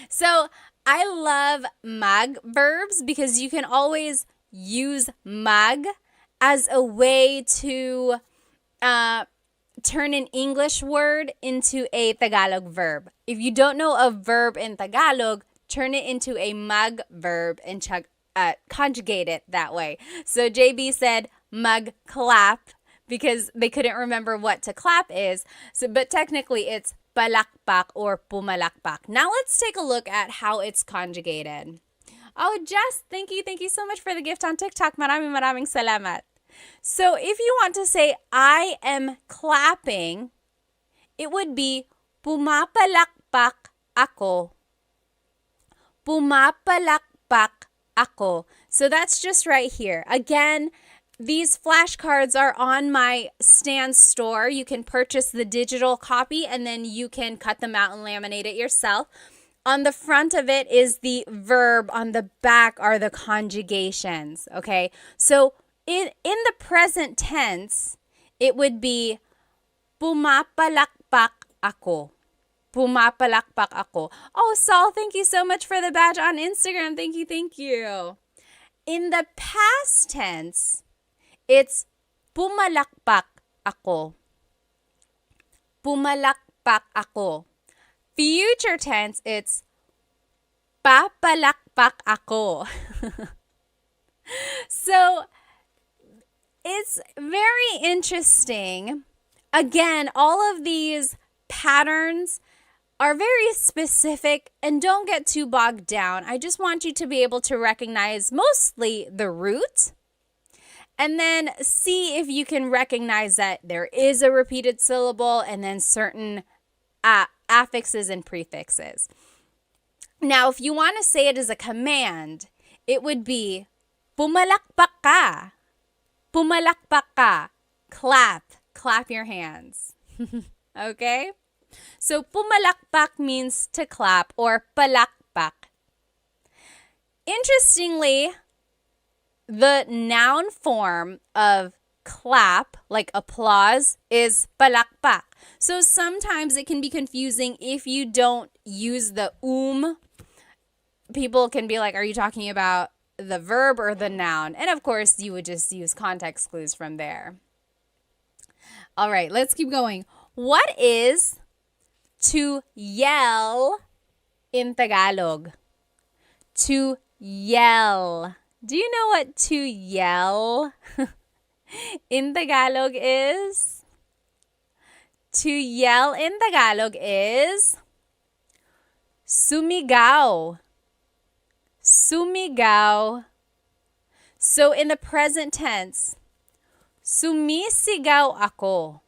A: So I love mag verbs because you can always use mag as a way to turn an English word into a Tagalog verb. If you don't know a verb in Tagalog, turn it into a mag verb and conjugate it that way. So JB said magclap because they couldn't remember what to clap is. So, but technically it's palakpak or pumalakpak. Now let's take a look at how it's conjugated. Oh, Jess, thank you so much for the gift on TikTok. Maraming salamat. So if you want to say I am clapping, it would be pumapalakpak ako. Pumapalakpak ako. So that's just right here. Again, these flashcards are on my Stan store. You can purchase the digital copy and then you can cut them out and laminate it yourself. On the front of it is the verb. On the back are the conjugations. Okay, so in the present tense, it would be pumapalakpak ako. Pumapalakpak ako. Oh, Saul, thank you so much for the badge on Instagram. Thank you. In the past tense, it's pumalakpak ako. Pumalakpak ako. Future tense, it's papalakpak ako. So, it's very interesting. Again, all of these patterns are very specific and don't get too bogged down. I just want you to be able to recognize mostly the root and then see if you can recognize that there is a repeated syllable and then certain affixes and prefixes. Now, if you want to say it as a command, it would be pumalakpak ka. Pumalakpak ka. Clap your hands. Okay? So pumalakpak means to clap or palakpak. Interestingly, the noun form of clap, like applause, is palakpak. So sometimes it can be confusing if you don't use the People can be like, are you talking about the verb or the noun? And of course, you would just use context clues from there. All right, let's keep going. What is to yell in Tagalog? To yell. Do you know what to yell in Tagalog is? To yell in Tagalog is sumigaw. Sumigaw. So in the present tense, sumisigaw ako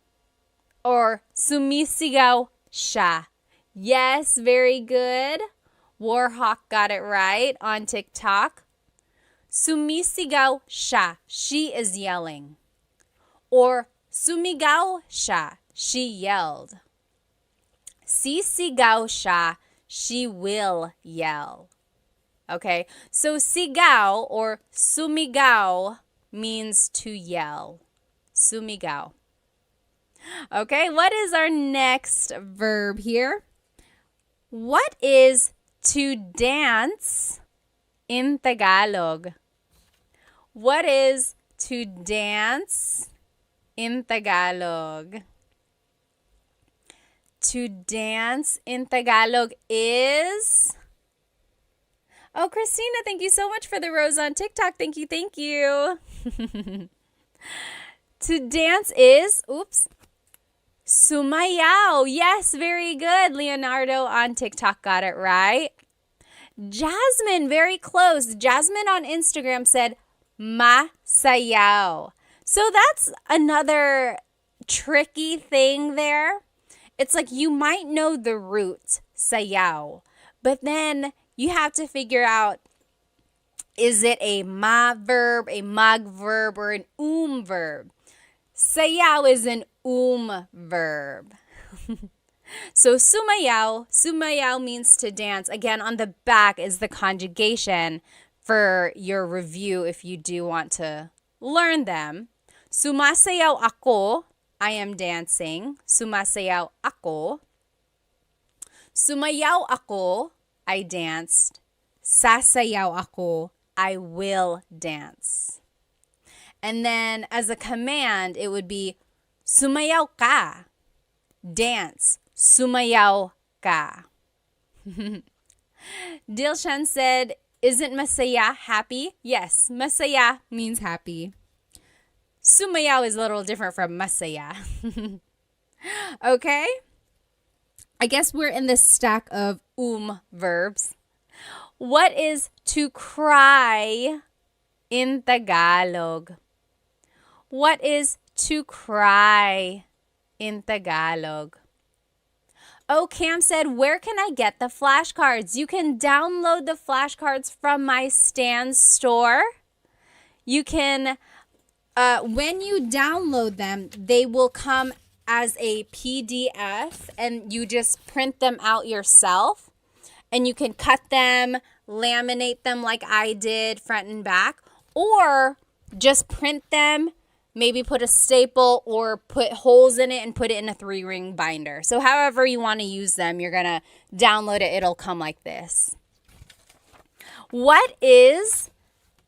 A: or sumisigaw siya. Yes, very good. Warhawk got it right on TikTok. Sumisigaw siya. She is yelling. Or sumigaw siya. She yelled. Sisigaw siya. She will yell. Okay, so sigaw or sumigaw means to yell. Sumigaw. Okay, what is our next verb here? What is to dance in Tagalog? What is to dance in Tagalog? To dance in Tagalog is... Oh, Christina, thank you so much for the rose on TikTok. Thank you, thank you. To dance is, sumayaw. Yes, very good. Leonardo on TikTok got it right. Jasmine, very close. Jasmine on Instagram said, masayaw. So that's another tricky thing there. It's like you might know the root, sayaw, but then you have to figure out, is it a ma verb, a mag verb, or an verb? Sayaw is an verb. So sumayaw means to dance. Again, on the back is the conjugation for your review if you do want to learn them. Sumasayaw ako, I am dancing. Sumasayaw ako. Sumayaw ako, I danced. Sasayaw ako, I will dance. And then as a command, it would be sumayaw ka. Dance. Sumayaw ka. Dilshan said, isn't masaya happy? Yes, masaya means happy. Sumayaw is a little different from masaya. Okay? I guess we're in this stack of verbs. What is to cry in Tagalog? What is to cry in Tagalog? Oh, Cam said, where can I get the flashcards? You can download the flashcards from my Stan store. You can, when you download them, they will come as a PDF and you just print them out yourself. And you can cut them, laminate them like I did, front and back, or just print them, maybe put a staple or put holes in it and put it in a 3-ring binder. So however you want to use them, you're going to download it. It'll come like this. What is,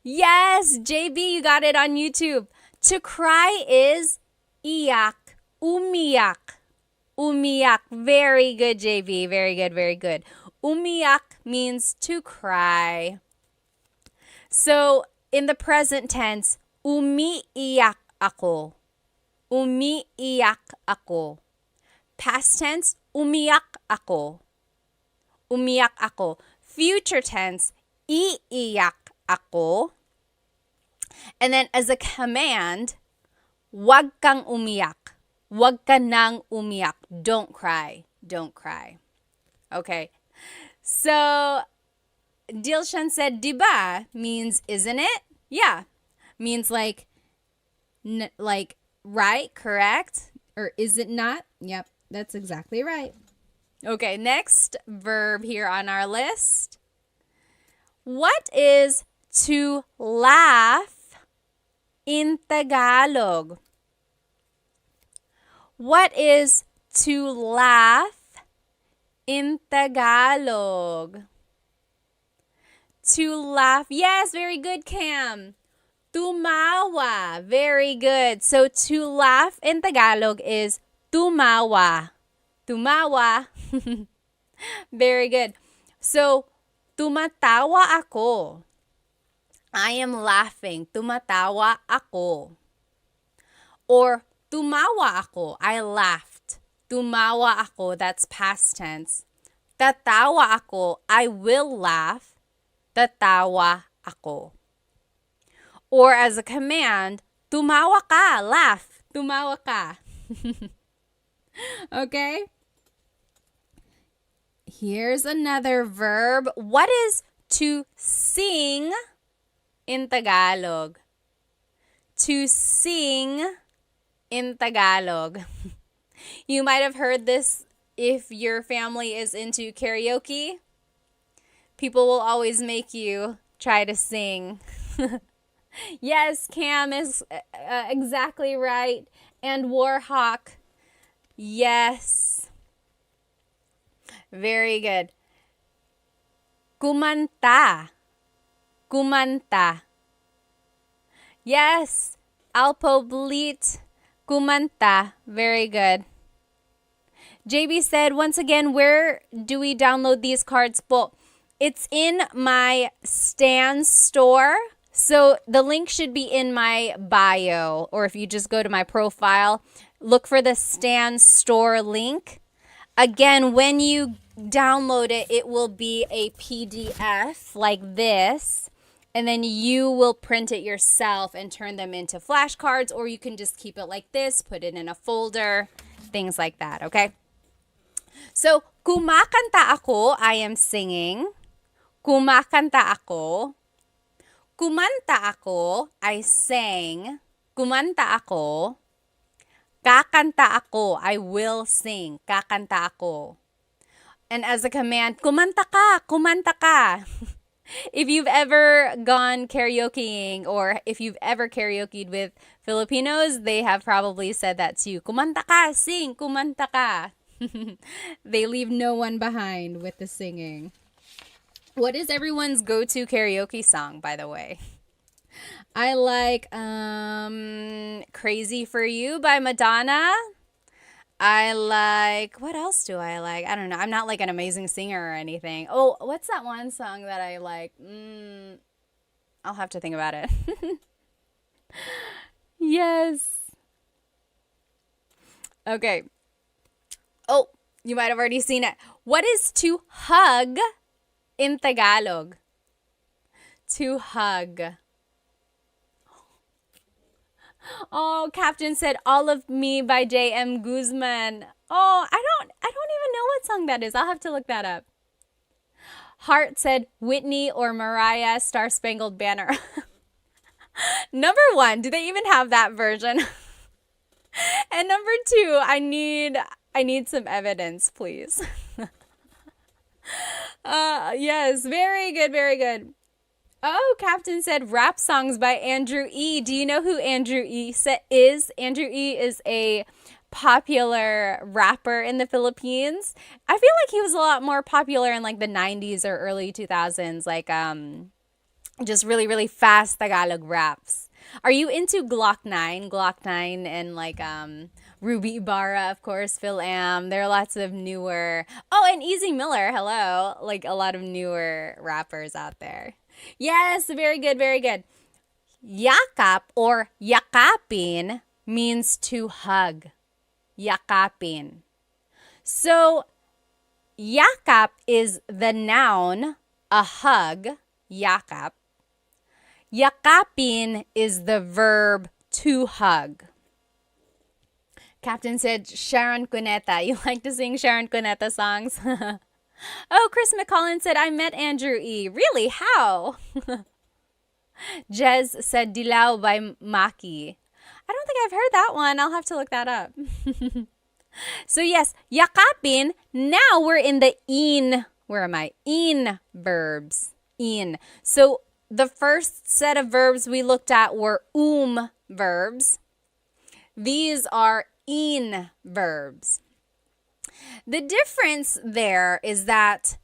A: yes, JB, you got it on YouTube. To cry is iyak, umiyak, umiyak. Very good, JB. Very good, very good. Umiyak means to cry. So in the present tense, umiiyak ako. Umiiyak ako. Past tense, umiyak ako. Umiyak ako. Future tense, iiyak ako. And then as a command, wag kang umiyak. Wag ka nang umiyak. Don't cry. Don't cry. Okay. So Dilshan said, diba means isn't it? Yeah. Means like right, correct? Or is it not? Yep, that's exactly right. Okay, next verb here on our list. What is to laugh in Tagalog? What is to laugh in Tagalog? To laugh. Yes, very good, Cam. Tumawa. Very good. So to laugh in Tagalog is tumawa. Tumawa. Very good. So, tumatawa ako. I am laughing. Tumatawa ako. Or tumawa ako. I laughed. Tumawa ako. That's past tense. Tatawa ako. I will laugh. Tatawa ako. Or as a command, tumawa ka. Laugh. Tumawa ka. Okay? Here's another verb. What is to sing in Tagalog? To sing in Tagalog. You might have heard this if your family is into karaoke. People will always make you try to sing. Yes, Cam is exactly right. And Warhawk. Yes. Very good. Kumanta. Kumanta. Yes. Alpoblit. Kumanta. Very good. JB said, once again, where do we download these cards po? It's in my Stan store. So the link should be in my bio, or if you just go to my profile, look for the Stan store link. Again, when you download it, it will be a PDF like this, and then you will print it yourself and turn them into flashcards, or you can just keep it like this, put it in a folder, things like that, okay? So, kumakanta ako, I am singing. Kumakanta ako. Kumanta ako, I sang. Kumanta ako. Kakanta ako, I will sing. Kakanta ako. And as a command, kumanta ka, kumanta ka. If you've ever gone karaokeing, or if you've ever karaokeed with Filipinos, they have probably said that to you. Kumanta ka, sing, kumanta ka. They leave no one behind with the singing. What is everyone's go-to karaoke song, by the way? I like Crazy for You by Madonna. I like, what else do I like? I don't know. I'm not like an amazing singer or anything. Oh, what's that one song that I like? I'll have to think about it. Yes. Okay. Oh, you might have already seen it. What is to hug in Tagalog? To hug. Oh, Captain said All of Me by J.M. Guzman. Oh, I don't even know what song that is. I'll have to look that up. Hart said Whitney or Mariah Star Spangled Banner. Number 1, do they even have that version? And number 2, I need some evidence, please. Yes, very good, very good. Oh, Captain said rap songs by Andrew E. Do you know who Andrew E. is? Andrew E. is a popular rapper in the Philippines. I feel like he was a lot more popular in like the 90s or early 2000s, like just really, really fast Tagalog raps. Are you into Glock 9? Glock 9 and like Ruby Ibarra, of course, Phil Am. There are lots of newer. Oh, and Easy Miller, hello. Like a lot of newer rappers out there. Yes, very good, very good. Yakap or yakapin means to hug. Yakapin. So, yakap is the noun, a hug, yakap. Yakapin is the verb to hug. Captain said Sharon Cuneta. You like to sing Sharon Cuneta songs? Oh, Chris McCollin said, I met Andrew E. Really? How? Jez said Dilaw by Maki. I don't think I've heard that one. I'll have to look that up. So yes, yakapin. Now we're in the in. Where am I? In verbs. In. So the first set of verbs we looked at were verbs. These are in verbs. The difference there is that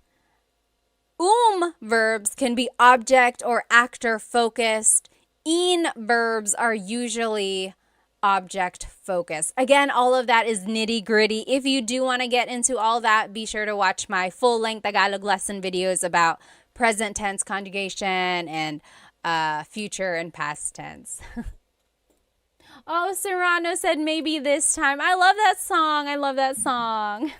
A: verbs can be object or actor focused. In verbs are usually object focused. Again, all of that is nitty gritty. If you do want to get into all that, be sure to watch my full length Tagalog lesson videos about present tense conjugation and future and past tense. Oh, Serrano said maybe this time. I love that song. I love that song.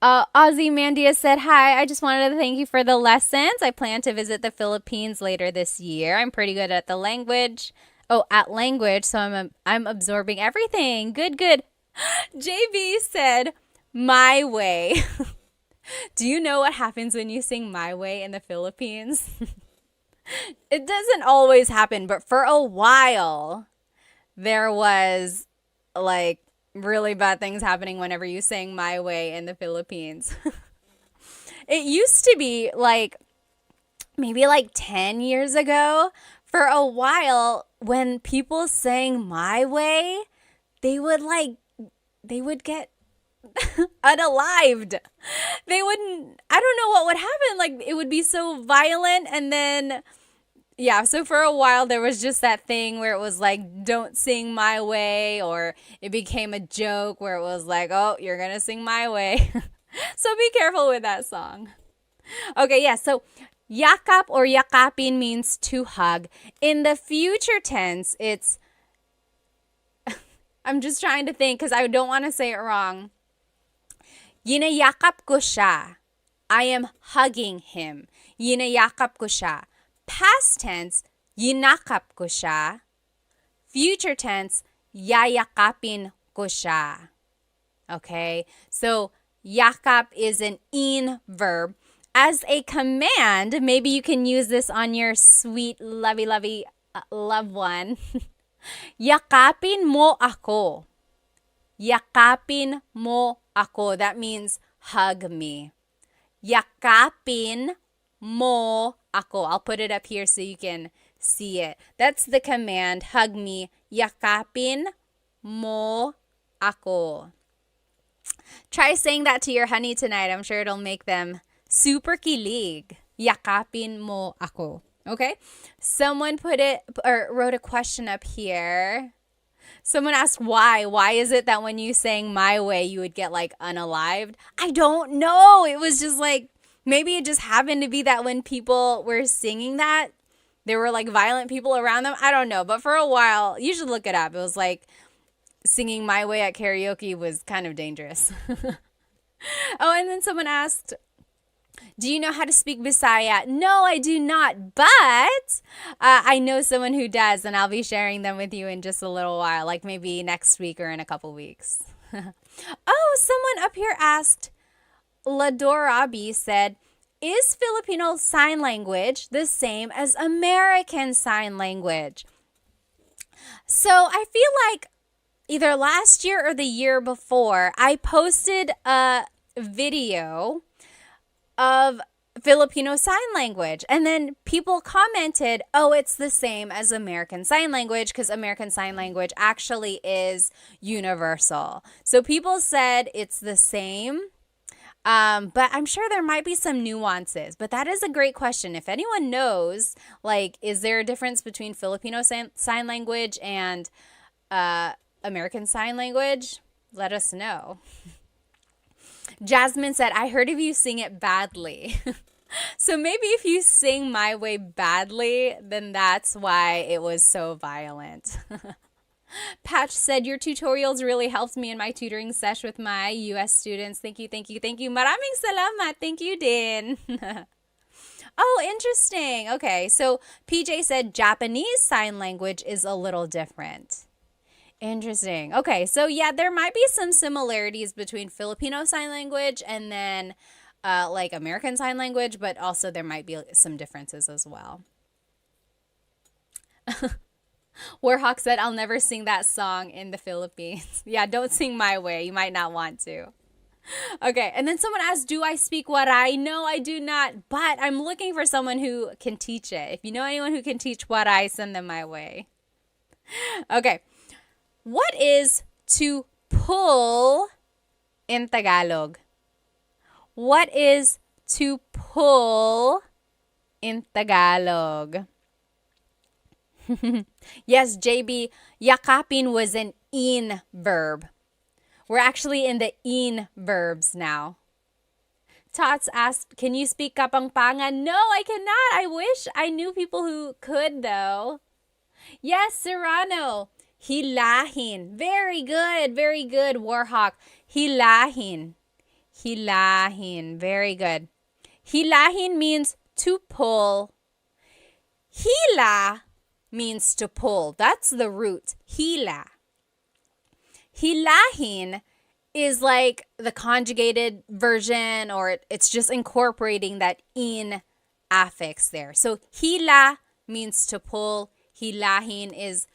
A: Ozzy Mandia said, hi, I just wanted to thank you for the lessons. I plan to visit the Philippines later this year. I'm pretty good at the language. Oh, at language, so I'm absorbing everything. Good, good. JB said, my way. Do you know what happens when you sing My Way in the Philippines? It doesn't always happen, but for a while, there was like really bad things happening whenever you sang My Way in the Philippines. It used to be like maybe like 10 years ago, for a while, when people sang My Way, they would get unalived. They wouldn't, I don't know what would happen. Like it would be so violent. And then, yeah, so for a while there was just that thing where it was like, don't sing My Way, or it became a joke where it was like, oh, you're going to sing My Way. So be careful with that song. Okay, yeah, so yakap or yakapin means to hug. In the future tense, it's, I'm just trying to think because I don't want to say it wrong. Yinayakap ko siya. I am hugging him. Yinayakap ko siya. Past tense, yinakap ko siya. Future tense, yayakapin ko siya. Okay, so yakap is an in verb. As a command, maybe you can use this on your sweet, lovey loved one. Yakapin mo ako. Yakapin mo ako. That means hug me. Yakapin mo ako. I'll put it up here so you can see it. That's the command, hug me. Yakapin mo ako. Try saying that to your honey tonight. I'm sure it'll make them super kilig. Yakapin mo ako. Okay? Someone put it or wrote a question up here. Someone asked why. Why is it that when you sang My Way, you would get like unalived? I don't know. It was just like, maybe it just happened to be that when people were singing that, there were like violent people around them. I don't know. But for a while, you should look it up. It was like singing My Way at karaoke was kind of dangerous. Oh, and then someone asked, do you know how to speak Bisaya? No, I do not, but I know someone who does, and I'll be sharing them with you in just a little while, like maybe next week or in a couple weeks. Oh, someone up here asked, Ladorabi said, is Filipino Sign Language the same as American Sign Language? So I feel like either last year or the year before, I posted a video of Filipino Sign Language. And then people commented, oh, it's the same as American Sign Language because American Sign Language actually is universal. So people said it's the same, but I'm sure there might be some nuances. But that is a great question. If anyone knows, like, is there a difference between Filipino Sign Language and American Sign Language? Let us know. Jasmine said, I heard of you sing it badly. So maybe if you sing My Way badly, then that's why it was so violent. Patch said, your tutorials really helped me in my tutoring sesh with my US students. Thank you, thank you, thank you. Maraming salamat. Thank you, din. Oh, interesting. Okay, so PJ said Japanese Sign Language is a little different. Interesting. Okay, so yeah, there might be some similarities between Filipino Sign Language and then like American Sign Language, but also there might be some differences as well. Warhawk said, I'll never sing that song in the Philippines. Yeah, don't sing My Way. You might not want to. Okay, and then someone asked, do I speak Waray? No, I do not, but I'm looking for someone who can teach it. If you know anyone who can teach Waray, send them my way. Okay, what is to pull in Tagalog? What is to pull in Tagalog? Yes, JB, yakapin was an in verb. We're actually in the in verbs now. Tots asked, can you speak Kapampangan? No, I cannot. I wish I knew people who could, though. Yes, Serrano. Hilahin. Very good, Warhawk. Hilahin. Hilahin. Very good. Hilahin means to pull. Hila means to pull. That's the root. Hila. Hilahin is like the conjugated version, or it's just incorporating that in affix there. So hila means to pull. Hilahin is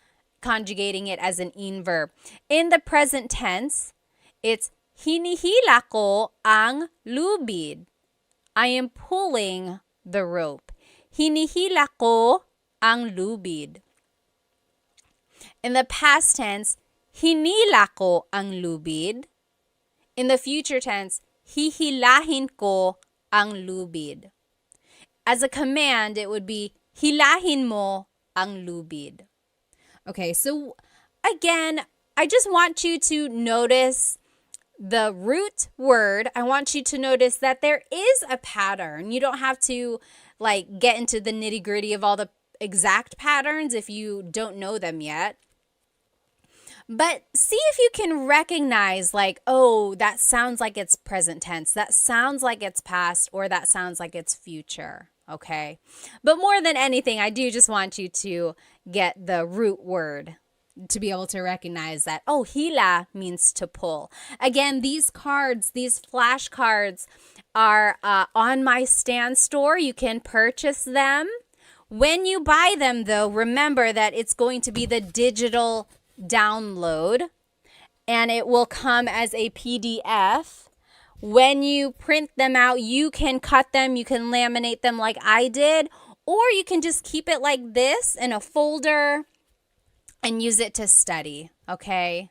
A: conjugating it as an in verb. In the present tense, it's hinihila ko ang lubid. I am pulling the rope. Hinihila ko ang lubid. In the past tense, hinila ko ang lubid. In the future tense, hihilahin ko ang lubid. As a command, it would be hilahin mo ang lubid. Okay, so again, I just want you to notice the root word. I want you to notice that there is a pattern. You don't have to get into the nitty-gritty of all the exact patterns if you don't know them yet. But see if you can recognize oh, that sounds like it's present tense. That sounds like it's past, or that sounds like it's future. Okay. But more than anything, I do just want you to get the root word to be able to recognize that, oh, hila means to pull. Again, these cards, these flashcards are on my Stan store. You can purchase them. When you buy them, though, remember that it's going to be the digital download, and it will come as a PDF. When you print them out, you can cut them, you can laminate them like I did, or you can just keep it like this in a folder and use it to study, okay?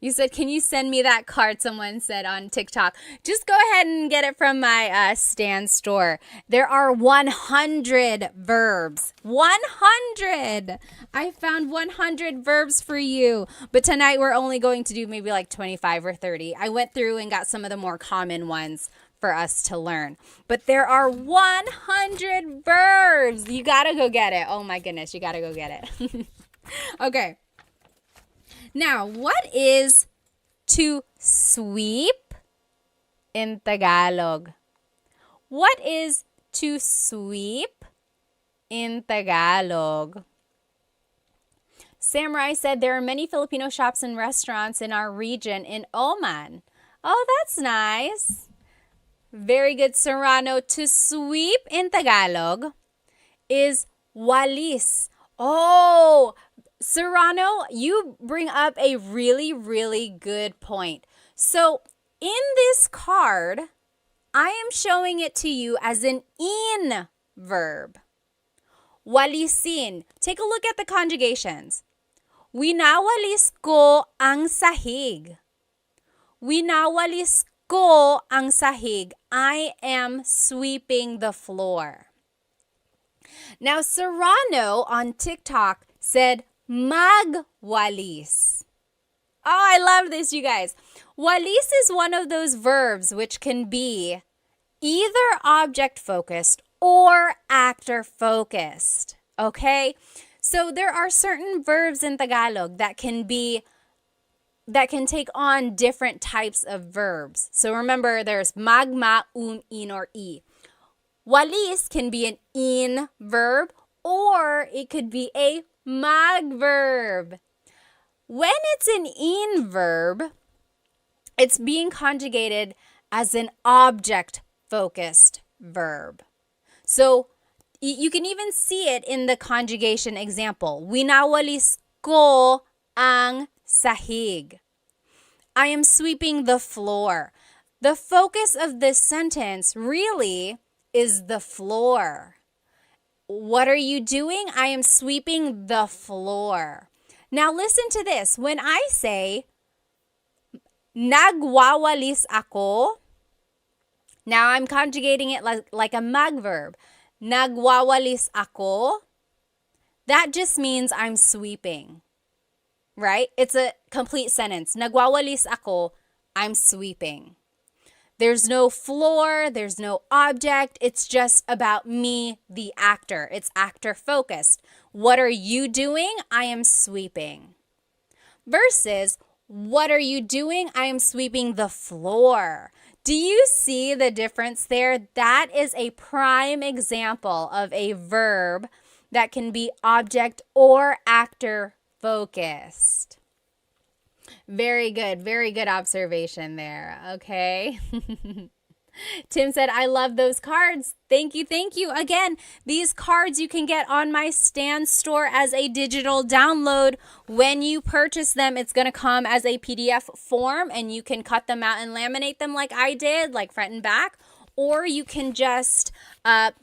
A: You said, can you send me that card? Someone said on TikTok. Just go ahead and get it from my Stan store. There are 100 verbs. 100! I found 100 verbs for you. But tonight we're only going to do maybe 25 or 30. I went through and got some of the more common ones for us to learn. But there are 100 verbs. You gotta go get it. Oh my goodness, you gotta go get it. Okay. Now, what is to sweep in Tagalog? What is to sweep in Tagalog? Samurai said there are many Filipino shops and restaurants in our region in Oman. Oh, that's nice. Very good, Serrano. To sweep in Tagalog is walis. Oh, Serrano, you bring up a really, really good point. So in this card, I am showing it to you as an in verb. Walisin. Take a look at the conjugations. Winawalis ko ang sahig. Winawalis ko ang sahig. I am sweeping the floor. Now, Serrano on TikTok said, magwalis. Oh, I love this, you guys. Walis is one of those verbs which can be either object-focused or actor-focused. Okay? So there are certain verbs in Tagalog that can take on different types of verbs. So remember, there's magma, in, or i. Walis can be an in verb, or it could be a mag verb. When it's an in verb, it's being conjugated as an object-focused verb. So you can even see it in the conjugation example. Winawalis ko ang sahig. I am sweeping the floor. The focus of this sentence really is the floor. What are you doing? I am sweeping the floor. Now listen to this. When I say, nagwawalis ako, now I'm conjugating it like a mag verb. Nagwawalis ako. That just means I'm sweeping, right? It's a complete sentence. Nagwawalis ako, I'm sweeping. There's no floor, there's no object. It's just about me, the actor. It's actor focused. What are you doing? I am sweeping. Versus, what are you doing? I am sweeping the floor. Do you see the difference there? That is a prime example of a verb that can be object or actor focused. Very good observation there, okay? Tim said, I love those cards. Thank you. Again, these cards you can get on my Stan store as a digital download. When you purchase them, it's going to come as a PDF form, and you can cut them out and laminate them like I did, like front and back. Or you can just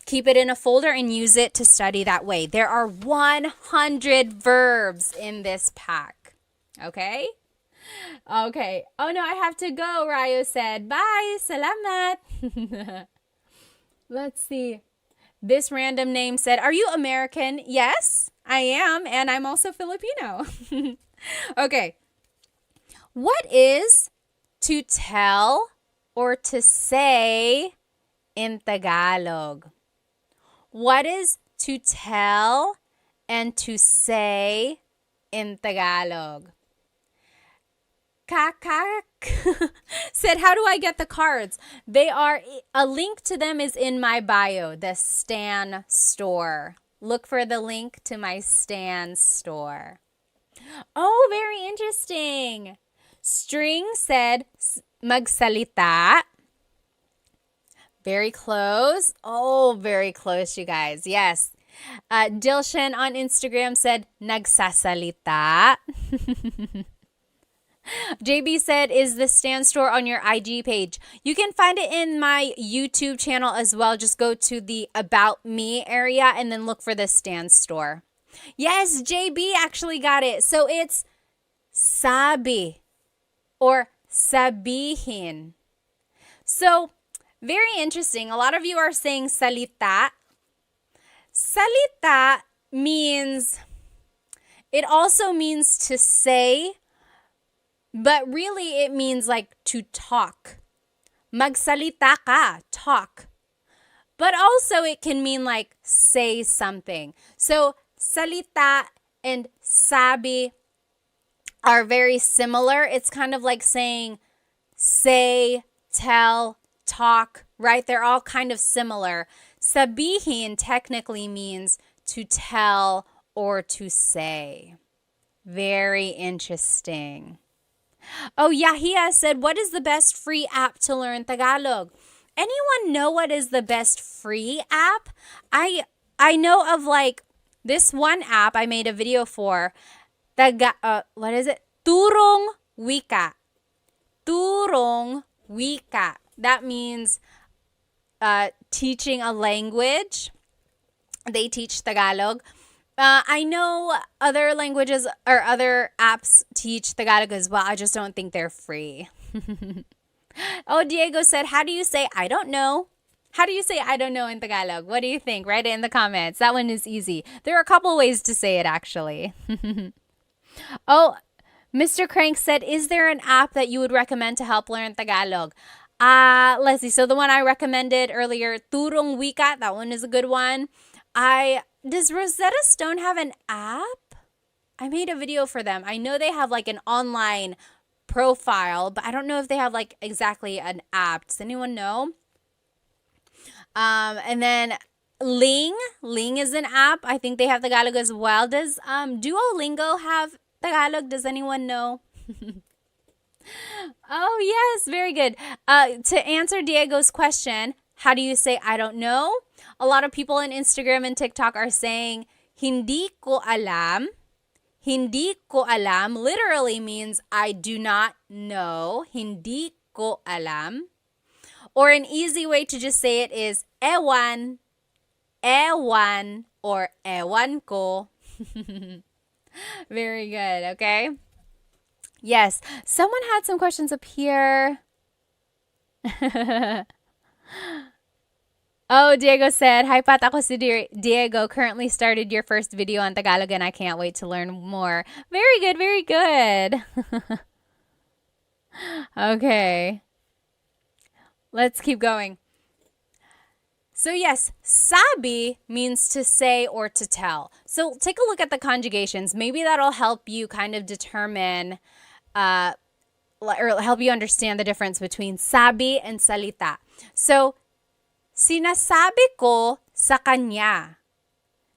A: keep it in a folder and use it to study that way. There are 100 verbs in this pack, okay? Okay. Oh no, I have to go, Rayo said. Bye. Salamat. Let's see. This random name said, are you American? Yes, I am. And I'm also Filipino. Okay. What is to tell or to say in Tagalog? What is to tell and to say in Tagalog? Kakak said, how do I get the cards? A link to them is in my bio, the Stan store. Look for the link to my Stan store. Oh, very interesting. String said, magsalita. Very close. Oh, very close, you guys. Yes. Dilshan on Instagram said, nagsasalita. JB said, is the Stan store on your IG page? You can find it in my YouTube channel as well. Just go to the About Me area and then look for the Stan store. Yes, JB actually got it. So it's sabi or sabihin. So very interesting. A lot of you are saying salita. Salita means, it also means to say, but really it means like to talk. Magsalita ka, talk. But also it can mean like say something. So salita and sabi are very similar. It's kind of like saying say, tell, talk, right? They're all kind of similar. Sabihin technically means to tell or to say. Very interesting. Oh, Yahia said, what is the best free app to learn Tagalog? Anyone know what is the best free app? I know of like this one app I made a video for. What is it? Turong Wika. Turong Wika. That means teaching a language. They teach Tagalog. I know other languages or other apps teach Tagalog as well. I just don't think they're free. Oh, Diego said, how do you say I don't know? How do you say I don't know in Tagalog? What do you think? Write it in the comments. That one is easy. There are a couple ways to say it actually. Oh, Mr. Crank said, is there an app that you would recommend to help learn Tagalog? Let's see. So the one I recommended earlier, Turong Wika, that one is a good one. Does Rosetta Stone have an app? I made a video for them. I know they have like an online profile, but I don't know if they have like exactly an app. Does anyone know? And then Ling is an app. I think they have Tagalog as well. Does Duolingo have Tagalog? Does anyone know? Oh, yes, very good. To answer Diego's question, how do you say I don't know? A lot of people on Instagram and TikTok are saying hindi ko alam. Hindi ko alam literally means I do not know. Hindi ko alam. Or an easy way to just say it is ewan, ewan, or ewan ko. Very good, okay? Yes, someone had some questions up here. Oh, Diego said, Hi Pat, ako si Diego. Currently started your first video on Tagalog and I can't wait to learn more. Very good, very good. Okay. Let's keep going. So yes, sabi means to say or to tell. So take a look at the conjugations. Maybe that'll help you kind of determine or help you understand the difference between sabi and salita. So, sinasabi ko sa kanya.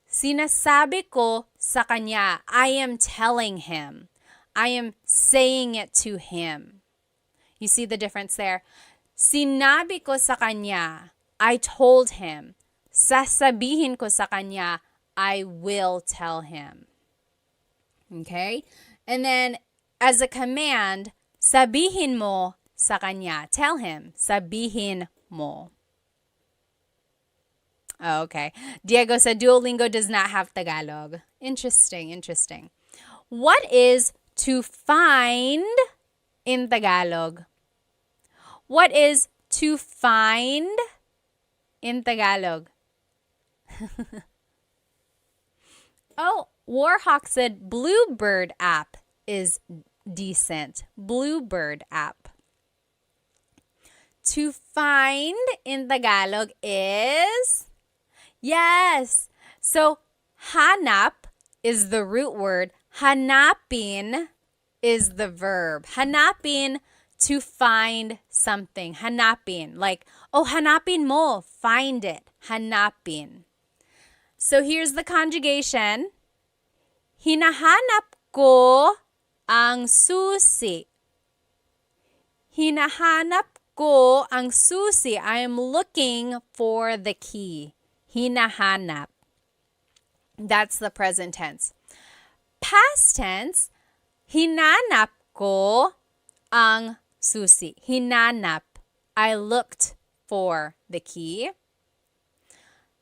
A: Sinasabi ko sa kanya. I am telling him. I am saying it to him. You see the difference there? Sinabi ko sa kanya. I told him. Sasabihin ko sa kanya. I will tell him. Okay? And then, as a command, sabihin mo sa kanya. Tell him. Sabihin mo. Oh, okay. Diego said Duolingo does not have Tagalog. Interesting, interesting. What is to find in Tagalog? What is to find in Tagalog? Oh, Warhawk said Bluebird app is decent. Bluebird app. To find in Tagalog is, yes. So, hanap is the root word. Hanapin is the verb. Hanapin, to find something. Hanapin. Like, oh, hanapin mo. Find it. Hanapin. So, here's the conjugation. Hinahanap ko ang susi. Hinahanap ko ang susi. I am looking for the key. Hinahanap. That's the present tense. Past tense, hinanap ko ang susi. Hinanap. I looked for the key.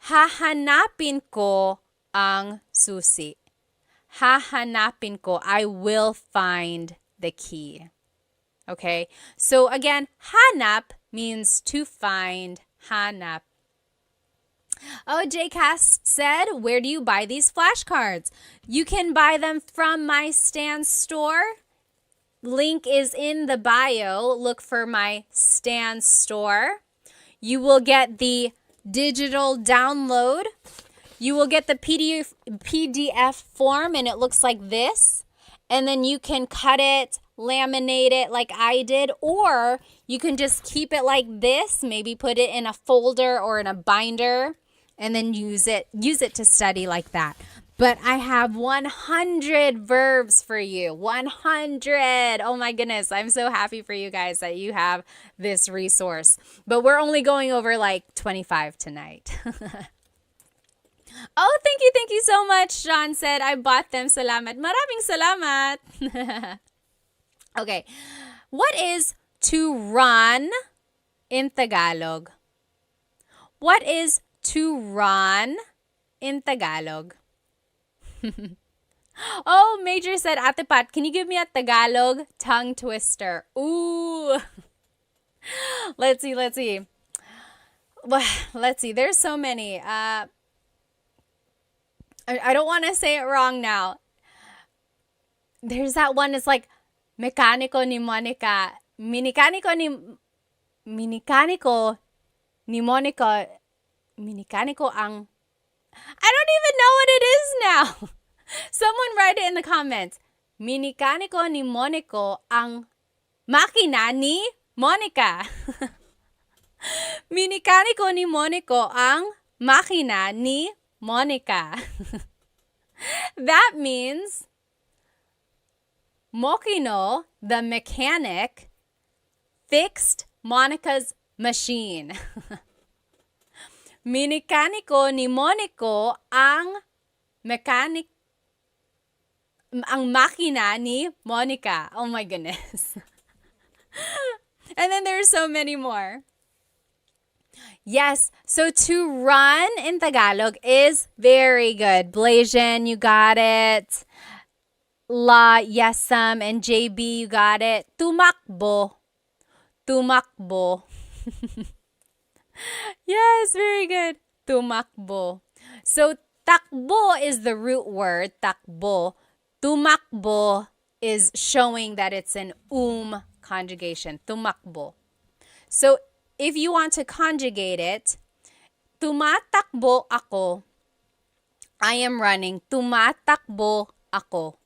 A: Hahanapin ko ang susi. Hahanapin ko. I will find the key. Okay? So again, hanap means to find. Hanap. Oh, JCast said, where do you buy these flashcards? You can buy them from my Stan store. Link is in the bio. Look for my Stan store. You will get the digital download. You will get the PDF form, and it looks like this. And then you can cut it, laminate it like I did, or you can just keep it like this, maybe put it in a folder or in a binder, and then use it to study like that. But I have 100 verbs for you. 100. Oh my goodness. I'm so happy for you guys that you have this resource. But we're only going over like 25 tonight. Oh, thank you so much. Sean said, I bought them. Salamat. Maraming salamat. Okay. What is to run in Tagalog? What is to run in Tagalog? Oh, Major said, Ate Pat, can you give me a Tagalog tongue twister? Ooh. Let's see. Well, let's see. There's so many. I don't want to say it wrong now. There's that one. It's like Mecánico ni Monica. Minicánico ni Monica. Minicánico ang... I don't even know what it is now. Someone write it in the comments. Minicánico ni Monico ang makina ni Monica. Minicánico ni Monico ang makina ni Monica. That means Mokino, the mechanic, fixed Monica's machine. Minicánico ni Monico ang makina ni Monica. Oh my goodness. And then there's so many more. Yes. So to run in Tagalog is very good. Blasian, you got it. La, Yesam, and JB, you got it. Tumakbo. Tumakbo. Yes, very good. Tumakbo. So takbo is the root word, takbo. Tumakbo is showing that it's an conjugation. Tumakbo. So if you want to conjugate it, tumatakbo ako. I am running. Tumatakbo ako.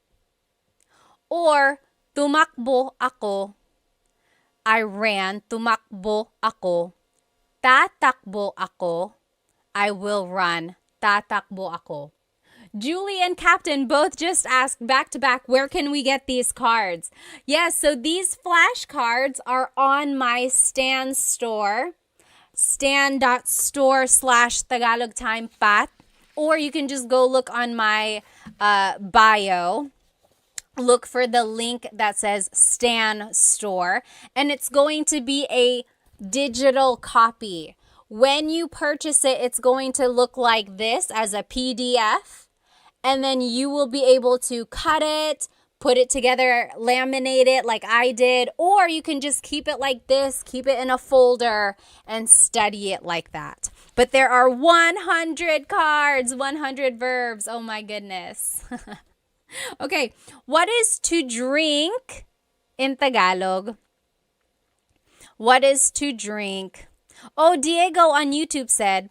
A: Or tumakbo ako. I ran. Tumakbo ako. Tatakbo ako. I will run. Tatakbo ako. Julie and Captain both just asked back to back, where can we get these cards? Yes, so these flashcards are on my Stan store, stan.store/Tagalog Time Pat, or you can just go look on my bio. Look for the link that says Stan Store, and it's going to be a digital copy. When you purchase it, it's going to look like this as a PDF, and then you will be able to cut it, put it together, laminate it like I did, or you can just keep it like this, keep it in a folder, and study it like that. But there are 100 cards, 100 verbs. Oh my goodness. Okay, what is to drink in Tagalog? What is to drink? Oh, Diego on YouTube said,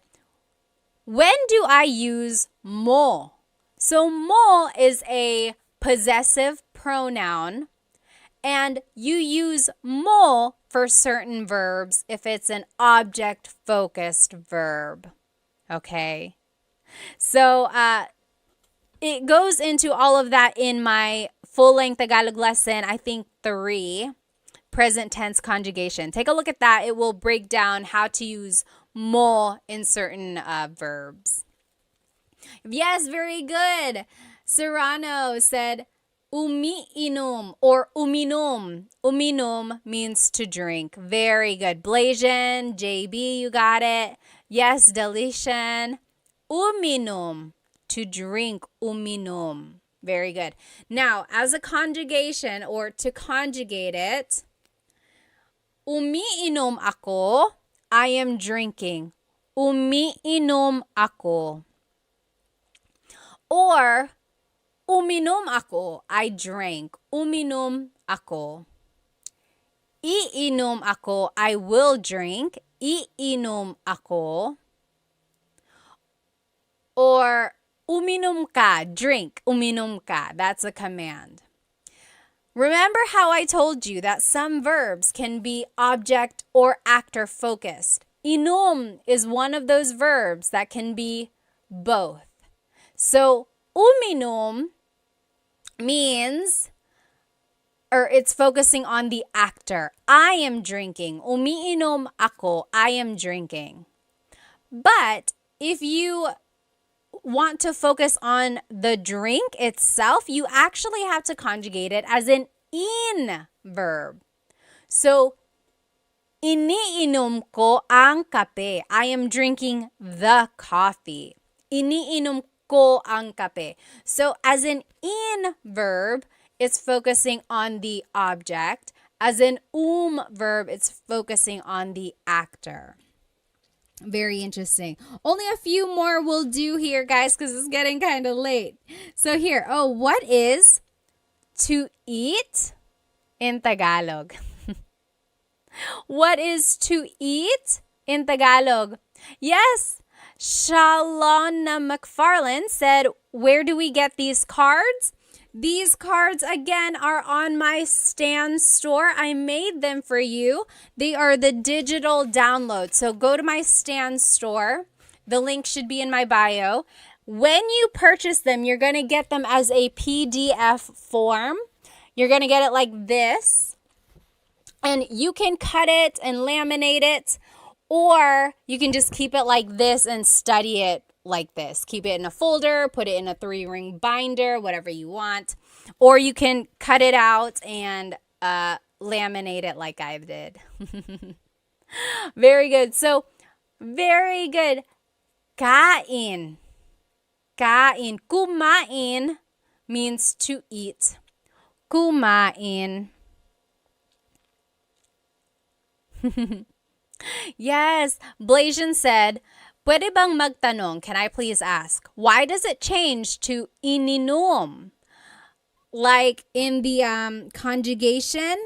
A: when do I use mo? So mo is a possessive pronoun, and you use mo for certain verbs if it's an object-focused verb. Okay? So, it goes into all of that in my full-length Tagalog lesson, I think 3, present tense conjugation. Take a look at that. It will break down how to use mo in certain verbs. Yes, very good. Serrano said, umiinom or uminom. Uminom means to drink. Very good. Blasian, JB, you got it. Yes, Delician. Uminom. To drink, uminom. Very good. Now, as a conjugation or to conjugate it, umiinom ako, I am drinking. Umiinom ako. Or, uminom ako, I drank. Uminom ako. Iinom ako, I will drink. Iinom ako. Or, uminom ka, drink, uminom ka. That's a command. Remember how I told you that some verbs can be object or actor focused. Inom is one of those verbs that can be both. So, uminom means, or it's focusing on the actor. I am drinking. Umiinom ako, I am drinking. But if you want to focus on the drink itself, you actually have to conjugate it as an in verb. So, iniinom ko ang kape. I am drinking the coffee. Iniinom ko ang kape. So, as an in verb, it's focusing on the object. As an verb, it's focusing on the actor. Very interesting. Only a few more will do here, guys, because it's getting kind of late. So here, what is to eat in Tagalog? What is to eat in Tagalog? Yes, Shalona McFarland said, where do we get these cards? These cards, again, are on my Stan store. I made them for you. They are the digital download. So go to my Stan store. The link should be in my bio. When you purchase them, you're going to get them as a PDF form. You're going to get it like this. And you can cut it and laminate it, or you can just keep it like this and study it like this. Keep it in a folder, put it in a 3-ring binder, whatever you want. Or you can cut it out and laminate it like I did. Very good. So Very good. Kain. Kain. Kumain means to eat. Kumain. Yes, Blasian said, pwede bang magtanong? Can I please ask? Why does it change to ininom? Like in the conjugation,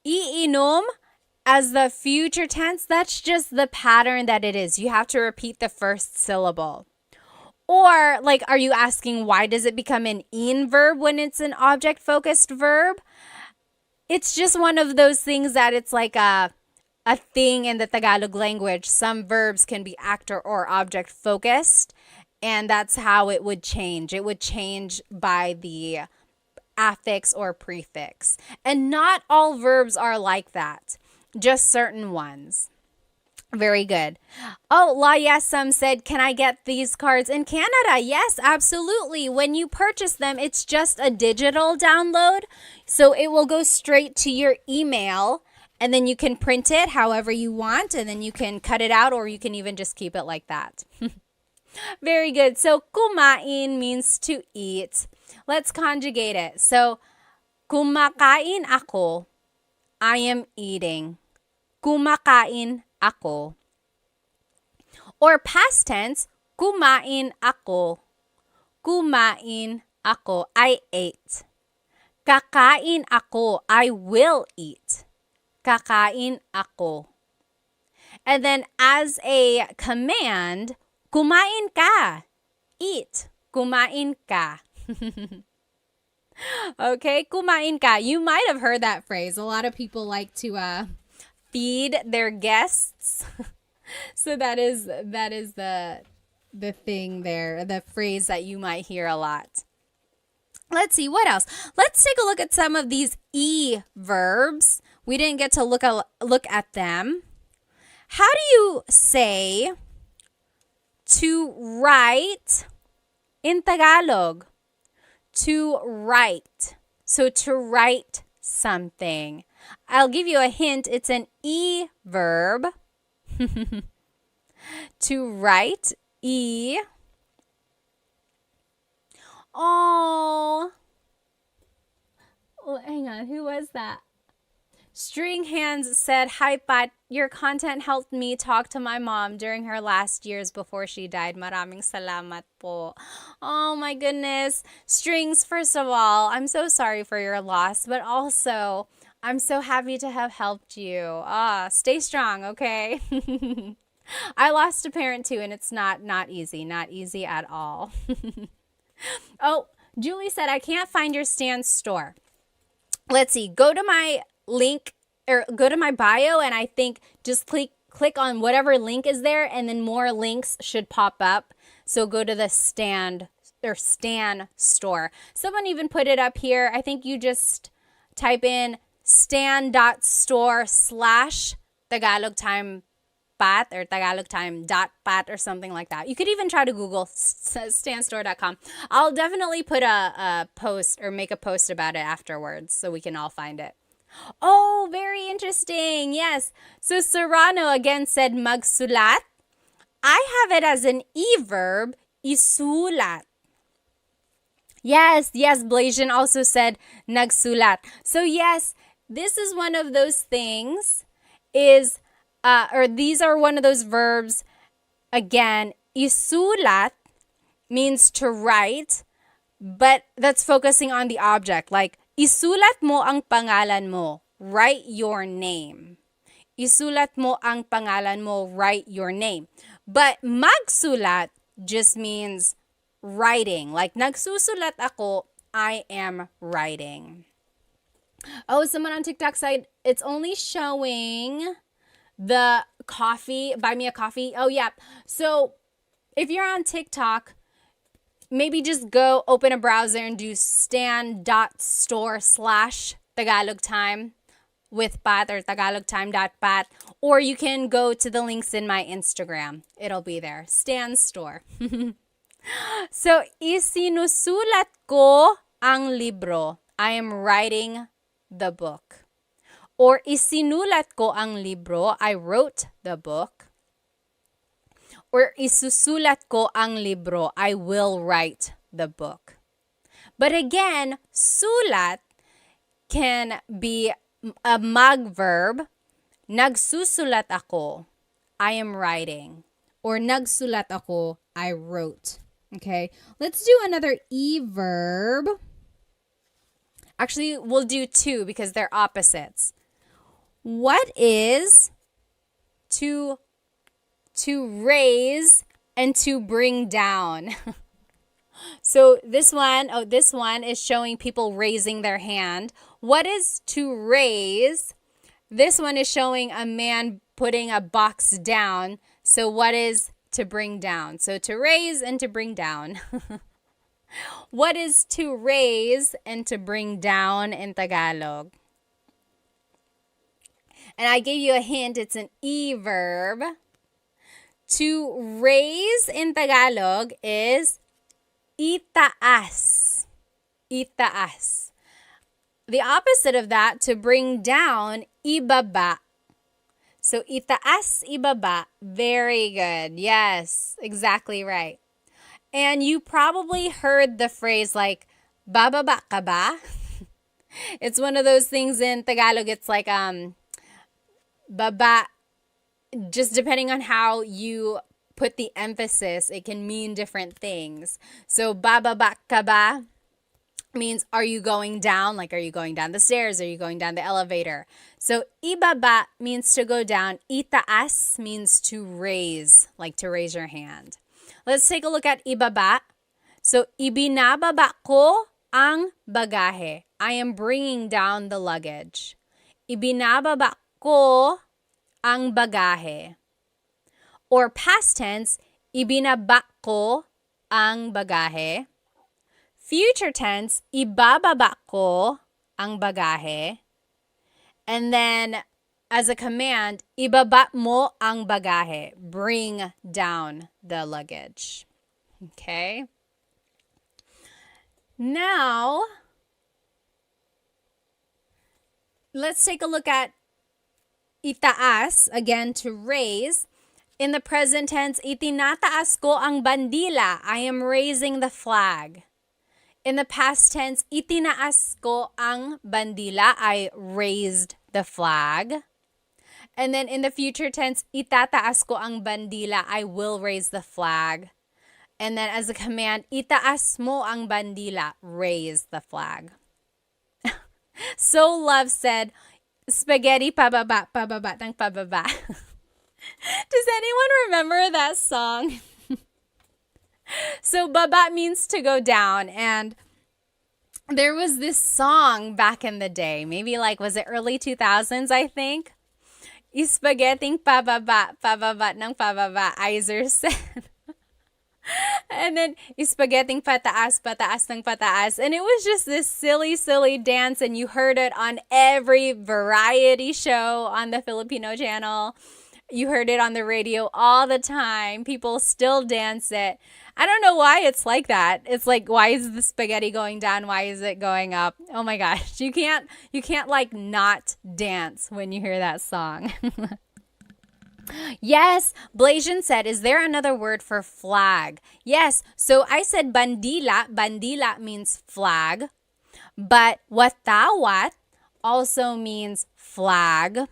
A: iinom as the future tense, that's just the pattern that it is. You have to repeat the first syllable. Or, like, are you asking why does it become an in verb when it's an object-focused verb? It's just one of those things that it's like a thing in the Tagalog language. Some verbs can be actor or object focused, and that's how it would change. It would change by the affix or prefix. And not all verbs are like that, just certain ones. Very good. Oh, La Yesam said, can I get these cards in Canada? Yes, absolutely. When you purchase them, it's just a digital download. So it will go straight to your email, and then you can print it however you want, and then you can cut it out, or you can even just keep it like that. Very good. So kumain means to eat. Let's conjugate it. So kumakain ako. I am eating. Kumakain ako. Or past tense, kumain ako. Kumain ako. I ate. Kakain ako. I will eat. Kakain ako. And then as a command, kumain ka. Eat. Kumain ka. Okay, kumain ka. You might have heard that phrase. A lot of people like to feed their guests. So that is the thing there, the phrase that you might hear a lot. Let's see, what else? Let's take a look at some of these E verbs. We didn't get to look at them. How do you say to write in Tagalog? To write. So to write something. I'll give you a hint. It's an E verb. To write, E. Oh, hang on. Who was that? String Hands said, hi, Pat. Your content helped me talk to my mom during her last years before she died. Maraming salamat po. Oh, my goodness. Strings, first of all, I'm so sorry for your loss, but also, I'm so happy to have helped you. Stay strong, okay? I lost a parent too, and it's not easy at all. Oh, Julie said, I can't find your Stan store. Let's see, go to my link or go to my bio, and I think just click on whatever link is there, and then more links should pop up. So go to the Stan store. Someone even put it up here. I think you just type in stan.store/Tagalog Time Pat or Tagalog Time.pat or something like that. You could even try to Google stanstore.com. I'll definitely put a post or make a post about it afterwards so we can all find it. Oh, very interesting. Yes. So Serrano again said magsulat. I have it as an E verb, isulat. Yes, Blasian also said nagsulat. So yes, this is one of those things these are one of those verbs. Again, isulat means to write, but that's focusing on the object. Like, isulat mo ang pangalan mo. Write your name. Isulat mo ang pangalan mo. Write your name. But magsulat just means writing. Like, nagsusulat ako, I am writing. Oh, someone on TikTok said it's only showing the coffee, buy me a coffee. Oh, yeah. So if you're on TikTok, maybe just go open a browser and do stan.store/Tagalog Time with Pat or tagalogtime.pat, or you can go to the links in my Instagram. It'll be there. Stan Store. So, isinusulat ko ang libro. I am writing the book. Or isinulat ko ang libro. I wrote the book. or isusulat ko ang libro. I will write the book. But again, sulat can be a mag verb. Nagsusulat ako. I am writing. Or nagsulat ako. I wrote. Okay, let's do another E verb. Actually, we'll do two because they're opposites. What is to raise and to bring down? So this one is showing people raising their hand. What is to raise? This one is showing a man putting a box down. So what is to bring down? So to raise and to bring down. What is to raise and to bring down in Tagalog? And I gave you a hint. It's an E verb. To raise in Tagalog is itaas. Itaas. The opposite of that, to bring down, ibaba. So itaas, ibaba. Very good. Yes, exactly right. And you probably heard the phrase like, bababa ka ba? It's one of those things in Tagalog. It's like, baba, just depending on how you put the emphasis, it can mean different things. So bababa ka ba means, are you going down? Like, are you going down the stairs? Are you going down the elevator? So ibaba means to go down. Itaas means to raise, like to raise your hand. Let's take a look at ibaba. So ibinababa ko ang bagahe. I am bringing down the luggage. Ibinababa ko ang bagahe. Or past tense, ibinaba ko ang bagahe. Future tense, ibababa ko ang bagahe. And then as a command, ibaba mo ang bagahe. Bring down the luggage. Okay? Now, let's take a look at itaas, again, to raise. In the present tense, itinataas ko ang bandila. I am raising the flag. In the past tense, itinaas ko ang bandila. I raised the flag. And then in the future tense, itataas ko ang bandila. I will raise the flag. And then as a command, itaas mo ang bandila. Raise the flag. So Love said, spaghetti pababa, pababa, ng pababa. Does anyone remember that song? So baba means to go down, and there was this song back in the day, maybe like, was it early 2000s, I think? Spaghetti pababa, pababa ng pababa, Iser said. And then spaghetti pataas, pataas ng pataas. And it was just this silly, silly dance, and you heard it on every variety show on the Filipino channel. You heard it on the radio all the time. People still dance it. I don't know why it's like that. It's like, why is the spaghetti going down? Why is it going up? Oh my gosh. You can't like not dance when you hear that song. Yes, Blasian said, is there another word for flag? Yes, so I said bandila. Bandila means flag. But watawat also means flag.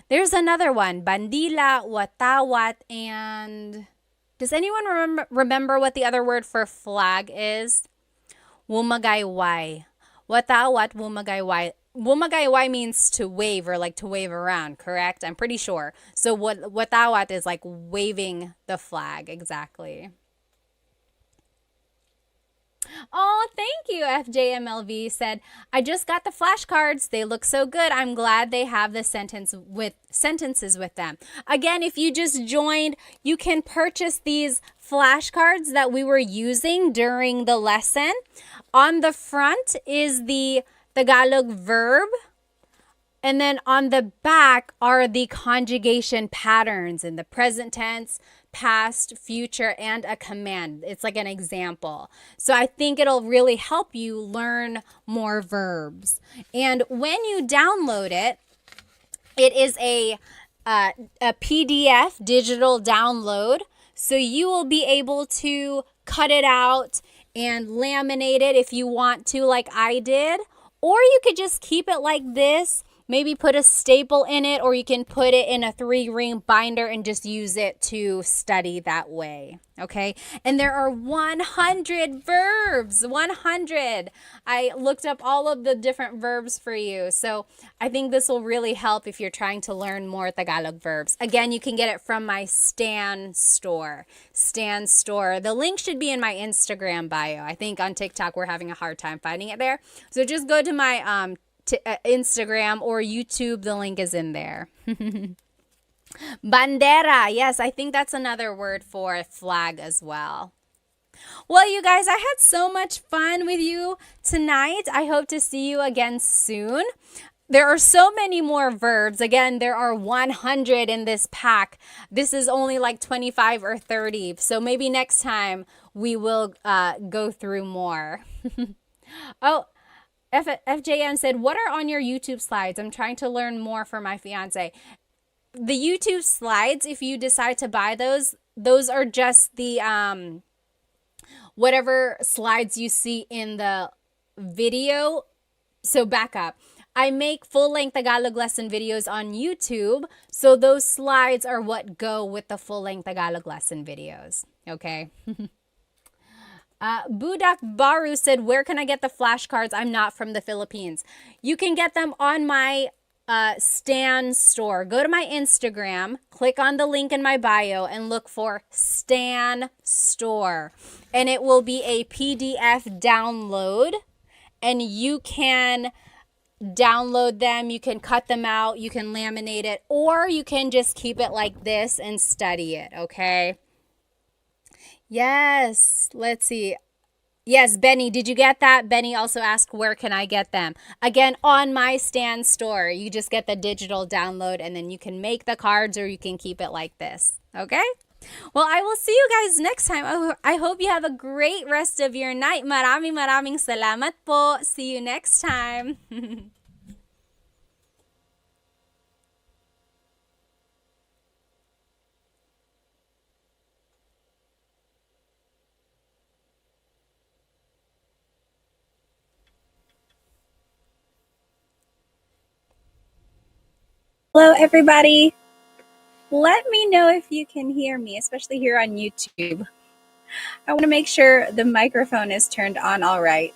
A: There's another one, bandila, watawat, and does anyone remember what the other word for flag is? Wumagayway. Watawat, wumagayway. Wumagayway means to wave, or like to wave around, correct? I'm pretty sure. So watawat is like waving the flag, exactly. Oh, thank you, FJMLV said, I just got the flashcards. They look so good. I'm glad they have the sentences with them. Again, if you just joined, you can purchase these flashcards that we were using during the lesson. On the front is the Tagalog verb, and then on the back are the conjugation patterns in the present tense, past, future, and a command. It's like an example. So I think it'll really help you learn more verbs. And when you download it, it is a PDF digital download. So you will be able to cut it out and laminate it if you want to, like I did. Or you could just keep it like this, maybe put a staple in it, or you can put it in a 3-ring binder and just use it to study that way. Okay, and there are 100 verbs. 100. I looked up all of the different verbs for you. So I think this will really help if you're trying to learn more Tagalog verbs. Again, you can get it from my Stan store. Stan store. The link should be in my Instagram bio. I think on TikTok we're having a hard time finding it there. So just go to my Instagram or YouTube. The link is in there. Bandera. Yes, I think that's another word for flag as well. Well, you guys, I had so much fun with you tonight. I hope to see you again soon. There are so many more verbs. Again, there are 100 in this pack. This is only like 25 or 30. So maybe next time we will go through more. Oh, FJN said, what are on your YouTube slides? I'm trying to learn more for my fiance. The YouTube slides, if you decide to buy those are just the whatever slides you see in the video. So back up. I make full-length Tagalog lesson videos on YouTube, so those slides are what go with the full-length Tagalog lesson videos. Okay. Budak Baru said, where can I get the flashcards? I'm not from the Philippines. You can get them on my Stan store. Go to my Instagram, click on the link in my bio, and look for Stan store. And it will be a PDF download, and you can download them, you can cut them out, you can laminate it, or you can just keep it like this and study it, okay? Yes, let's see. Yes, Benny, did you get that? Benny also asked, where can I get them? Again, on my Stan store. You just get the digital download, and then you can make the cards or you can keep it like this. Okay? Well, I will see you guys next time. I hope you have a great rest of your night. Maraming salamat po. See you next time. Hello, everybody. Let me know if you can hear me, especially here on YouTube. I want to make sure the microphone is turned on all right.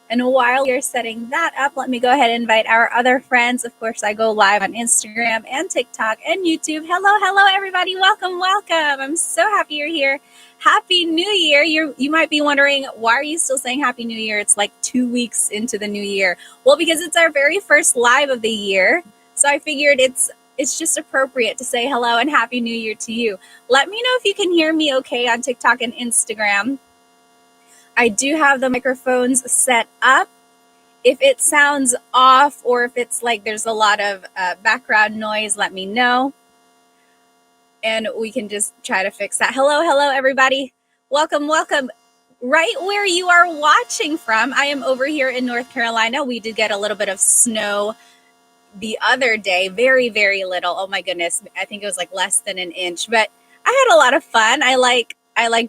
A: And while you're setting that up, let me go ahead and invite our other friends. Of course, I go live on Instagram and TikTok and YouTube. Hello, everybody. Welcome. I'm so happy you're here. Happy New Year. You might be wondering, why are you still saying Happy New Year? It's like 2 weeks into the new year. Well, because it's our very first live of the year. So I figured it's just appropriate to say hello and Happy New Year to you. Let me know if you can hear me okay on TikTok and Instagram. I do have the microphones set up. If it sounds off or if it's like there's a lot of background noise, let me know. And we can just try to fix that. Hello, everybody. Welcome. Right where you are watching from, I am over here in North Carolina. We did get a little bit of snow the other day, very, very little. Oh my goodness. I think it was like less than an inch, but I had a lot of fun. I like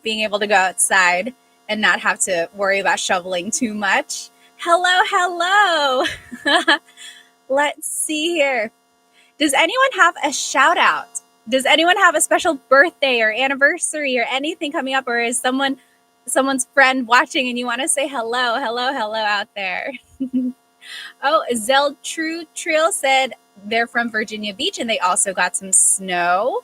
A: being able to go outside and not have to worry about shoveling too much. Hello. Let's see here. Does anyone have a shout out? Does anyone have a special birthday or anniversary or anything coming up, or is someone's friend watching and you want to say hello out there? Oh, Zell True Trill said they're from Virginia Beach and they also got some snow.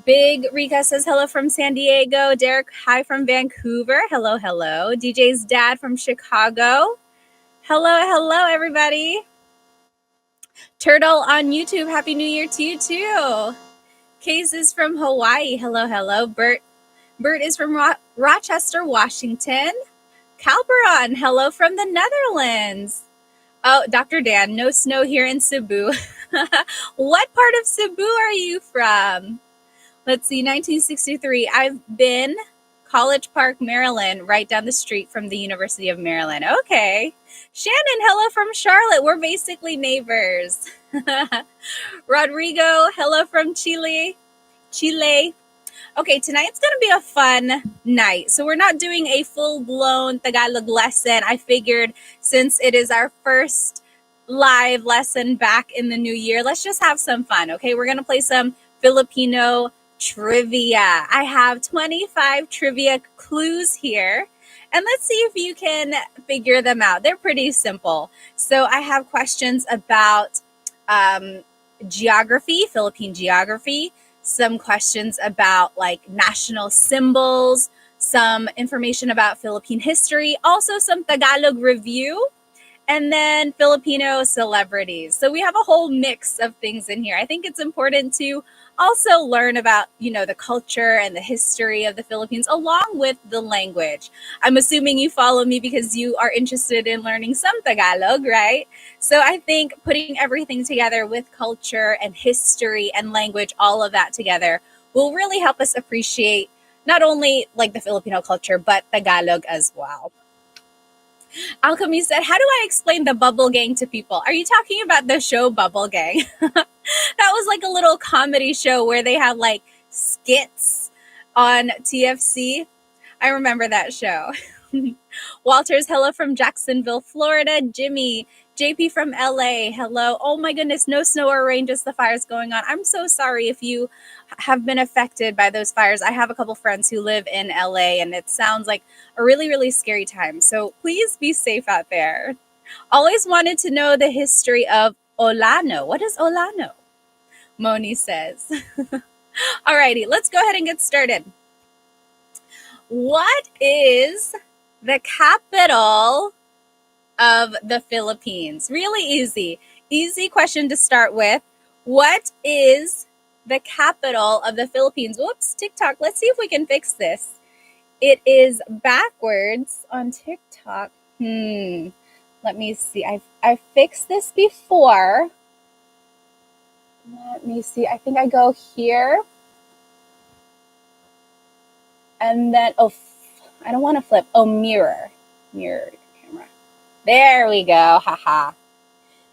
A: Big Rika says hello from San Diego. Derek, hi from Vancouver. Hello. DJ's dad from Chicago. Hello, everybody. Turtle on YouTube, Happy New Year to you too. Case is from Hawaii. Hello. Bert is from Rochester, Washington. Calperon, hello from the Netherlands. Oh, Dr. Dan, no snow here in Cebu. What part of Cebu are you from? Let's see, 1963. I've been College Park, Maryland, right down the street from the University of Maryland. Okay. Shannon, hello from Charlotte. We're basically neighbors. Rodrigo, hello from Chile. Okay, tonight's going to be a fun night. So we're not doing a full-blown Tagalog lesson. I figured since it is our first live lesson back in the new year, let's just have some fun, okay? We're going to play some Filipino trivia. I have 25 trivia clues here, and let's see if you can figure them out. They're pretty simple. So I have questions about geography, Philippine geography, some questions about like national symbols, some information about Philippine history, also some Tagalog review, and then Filipino celebrities. So we have a whole mix of things in here. I think it's important to also learn about, the culture and the history of the Philippines along with the language. I'm assuming you follow me because you are interested in learning some Tagalog, right? So I think putting everything together with culture and history and language, all of that together, will really help us appreciate not only like the Filipino culture, but Tagalog as well. Alchemy said, how do I explain the Bubble Gang to people? Are you talking about the show Bubble Gang? That was like a little comedy show where they had like skits on TFC. I remember that show. Walter's hello from Jacksonville, Florida. Jimmy, JP from LA, hello. Oh my goodness, no snow or rain, just the fires going on. I'm so sorry if you have been affected by those fires. I have a couple friends who live in LA and it sounds like a really, really scary time. So please be safe out there. Always wanted to know the history of Olano. What is Olano? Moni says. Alrighty, let's go ahead and get started. What is the capital of the Philippines? Really easy. Easy question to start with. What is the capital of the Philippines? Whoops, TikTok. Let's see if we can fix this. It is backwards on TikTok. Let me see. I've fixed this before. Let me see. I think I go here. And then, I don't want to flip. Mirror camera. There we go. Haha.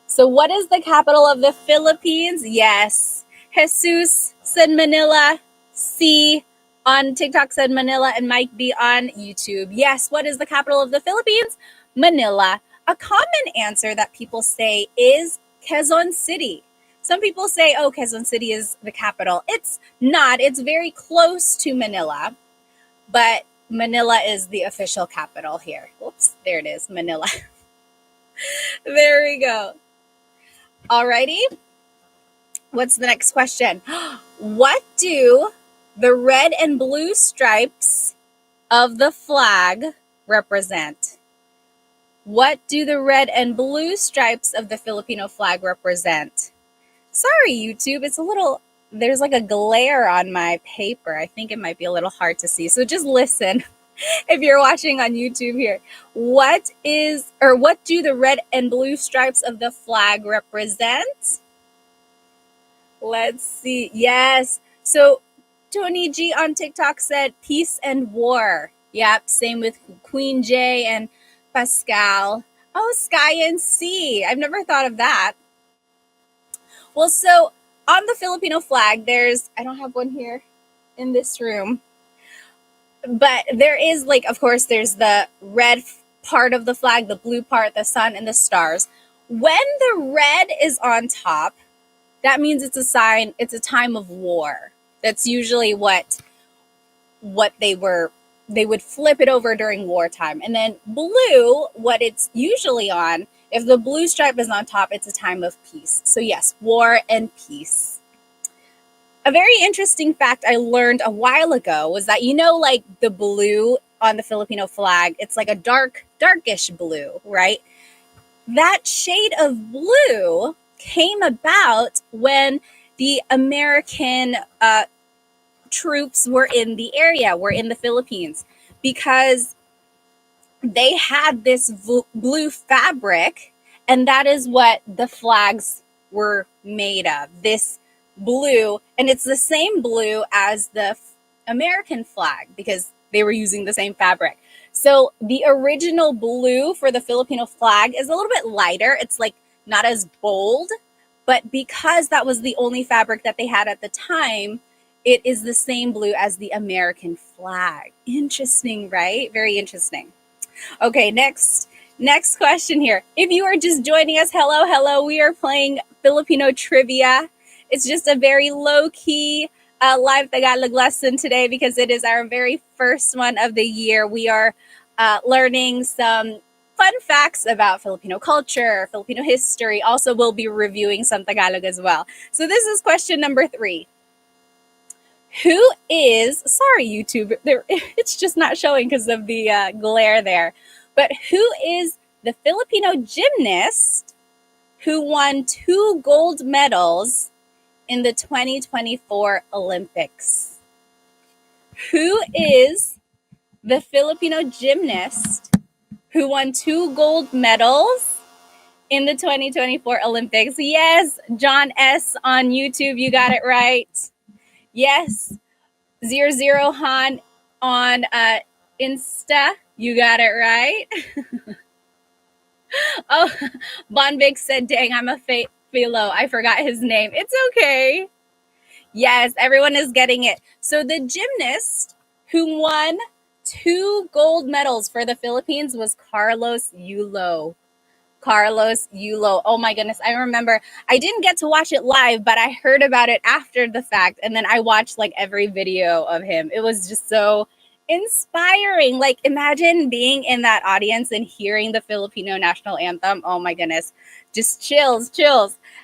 A: So what is the capital of the Philippines? Yes. Jesus said Manila. C on TikTok said Manila, and Mike B on YouTube. Yes. What is the capital of the Philippines? Manila. A common answer that people say is Quezon City. Some people say, Quezon City is the capital. It's not. It's very close to Manila. But Manila is the official capital here. Whoops, there it is, Manila. There we go. Alrighty. What's the next question? What do the red and blue stripes of the flag represent? What do the red and blue stripes of the Filipino flag represent? Sorry, YouTube, there's like a glare on my paper. I think it might be a little hard to see. So just listen if you're watching on YouTube here. What do the red and blue stripes of the flag represent? Let's see. Yes. So Tony G on TikTok said peace and war. Yep. Same with Queen J and Pascal. Oh, sky and sea. I've never thought of that. Well, so on the Filipino flag, I don't have one here in this room, but there is of course, there's the red part of the flag, the blue part, the sun and the stars. When the red is on top, that means it's a time of war. That's usually what they would flip it over during wartime. And then blue, what it's usually on, if the blue stripe is on top, it's a time of peace. So yes, war and peace. A very interesting fact I learned a while ago was that, the blue on the Filipino flag, it's like a darkish blue, right? That shade of blue came about when the American troops were in the area, were in the Philippines, because they had this blue fabric, and that is what the flags were made of, this blue. And it's the same blue as the American flag because they were using the same fabric. So the original blue for the Filipino flag is a little bit lighter. It's not as bold, but because that was the only fabric that they had at the time, it is the same blue as the American flag. Interesting, right? Very interesting. Okay, next question here. If you are just joining us, hello. We are playing Filipino trivia. It's just a very low key live Tagalog lesson today because it is our very first one of the year. We are learning some fun facts about Filipino culture, Filipino history. Also, we'll be reviewing some Tagalog as well. So this is question number 3. Who is, sorry, YouTube, it's just not showing because of the glare there. But who is the Filipino gymnast who won 2 gold medals in the 2024 Olympics? Who is the Filipino gymnast who won 2 gold medals in the 2024 Olympics? Yes, John S. on YouTube, you got it right. Yes, 00 Han on Insta, you got it right. Oh, Bonvic said, dang, I'm a philo. I forgot his name. It's okay. Yes, everyone is getting it. So the gymnast who won 2 gold medals for the Philippines was Carlos Yulo. Carlos Yulo. Oh my goodness. I remember I didn't get to watch it live, but I heard about it after the fact. And then I watched like every video of him. It was just so inspiring. Like imagine being in that audience and hearing the Filipino national anthem. Oh my goodness. Just chills.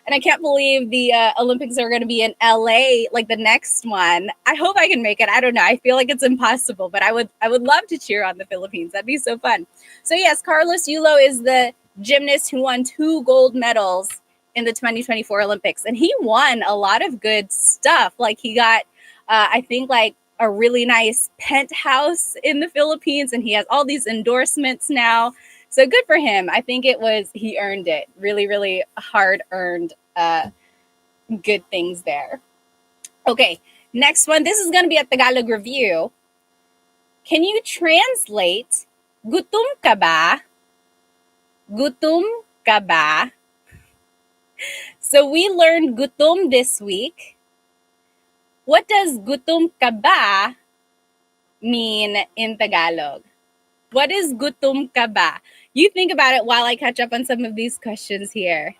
A: And I can't believe the Olympics are going to be in LA, like the next one. I hope I can make it. I don't know. I feel like it's impossible, but I would love to cheer on the Philippines. That'd be so fun. So yes, Carlos Yulo is the gymnast who won 2 gold medals in the 2024 Olympics. And he won a lot of good stuff. Like he got, I think like a really nice penthouse in the Philippines, and he has all these endorsements now. So good for him. I think he earned it. Really hard earned good things there. Okay, next one. This is going to be a Tagalog review. Can you translate gutom ka ba? Gutom ka ba? So we learned gutom this week. What does gutom ka ba mean in Tagalog? What is gutom ka ba? You think about it while I catch up on some of these questions here.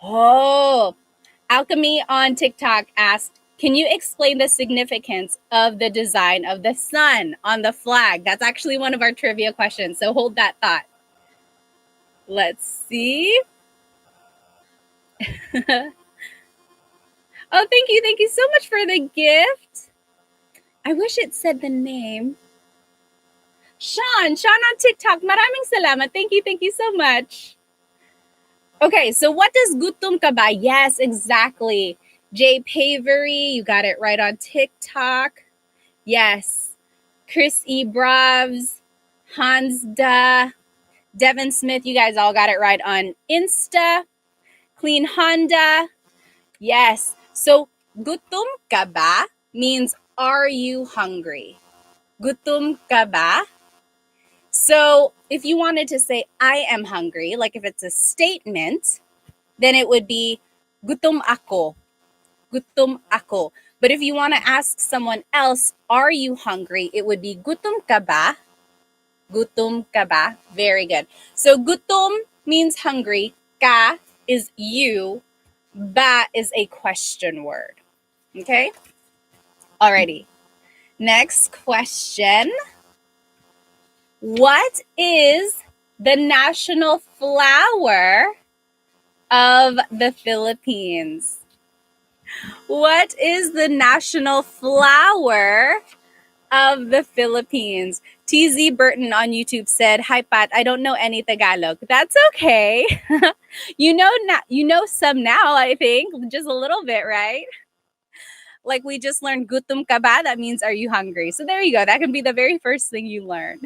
A: Oh, Alchemy on TikTok asked, can you explain the significance of the design of the sun on the flag? That's actually one of our trivia questions, so hold that thought. Let's see. Oh, thank you so much for the gift. I wish it said the name. Sean on TikTok, maraming salamat. Thank you so much. Okay, so what does gutom ka ba? Yes, exactly. Jay Pavery, you got it right on TikTok. Yes. Chris E. Bravs, Hans Da, Devin Smith, you guys all got it right on Insta. Clean Honda. Yes. So gutom ka ba means are you hungry? Gutom ka ba? So if you wanted to say I am hungry, like if it's a statement, then it would be gutom ako. Gutom ako. But if you want to ask someone else, are you hungry? It would be gutom ka ba? Gutom ka ba? Very good. So gutom means hungry. Ka is you. Ba is a question word. Okay? Alrighty. Next question. What is the national flower of the Philippines? What is the national flower of the Philippines? TZ Burton on YouTube said, "Hi Pat, I don't know any Tagalog." That's okay. You know some now, I think, just a little bit, right? Like we just learned gutom ka ba, that means are you hungry? So there you go. That can be the very first thing you learned.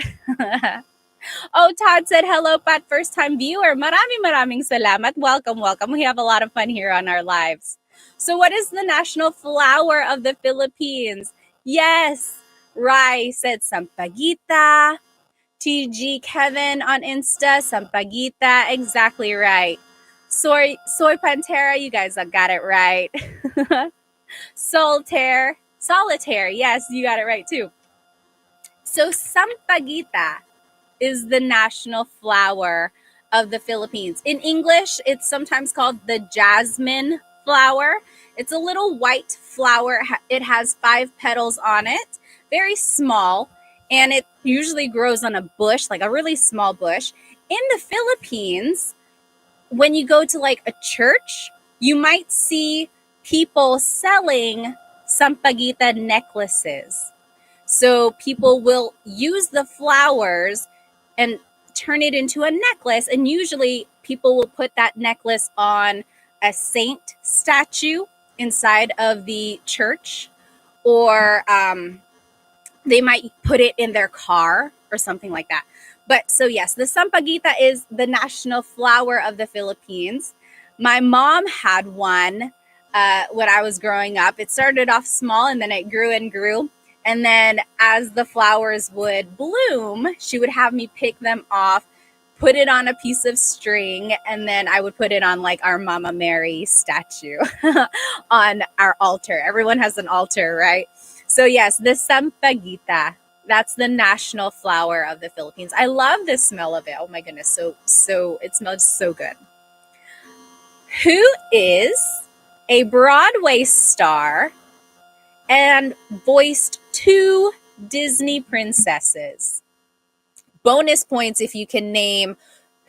A: Oh, Todd said, hello, Pat, first time viewer. Maraming salamat. Welcome. We have a lot of fun here on our lives. So what is the national flower of the Philippines? Yes, Rai said sampaguita. TG Kevin on Insta, sampaguita. Exactly right. Soy Pantera, you guys got it right. Solitaire. Solitaire. Yes, you got it right too. So sampaguita is the national flower of the Philippines. In English, it's sometimes called the jasmine flower. It's a little white flower. It has 5 petals on it, very small, and it usually grows on a bush, like a really small bush. In the Philippines, when you go to like a church, you might see people selling sampaguita necklaces. So people will use the flowers and turn it into a necklace. And usually people will put that necklace on a saint statue inside of the church, or they might put it in their car or something like that. But so yes, the sampaguita is the national flower of the Philippines. My mom had one when I was growing up. It started off small and then it grew and grew. And then as the flowers would bloom, she would have me pick them off, put it on a piece of string, and then I would put it on like our Mama Mary statue on our altar. Everyone has an altar, right? So yes, the sampaguita, that's the national flower of the Philippines. I love the smell of it. Oh my goodness, so it smells so good. Who is a Broadway star and voiced 2 Disney princesses? Bonus points if you can name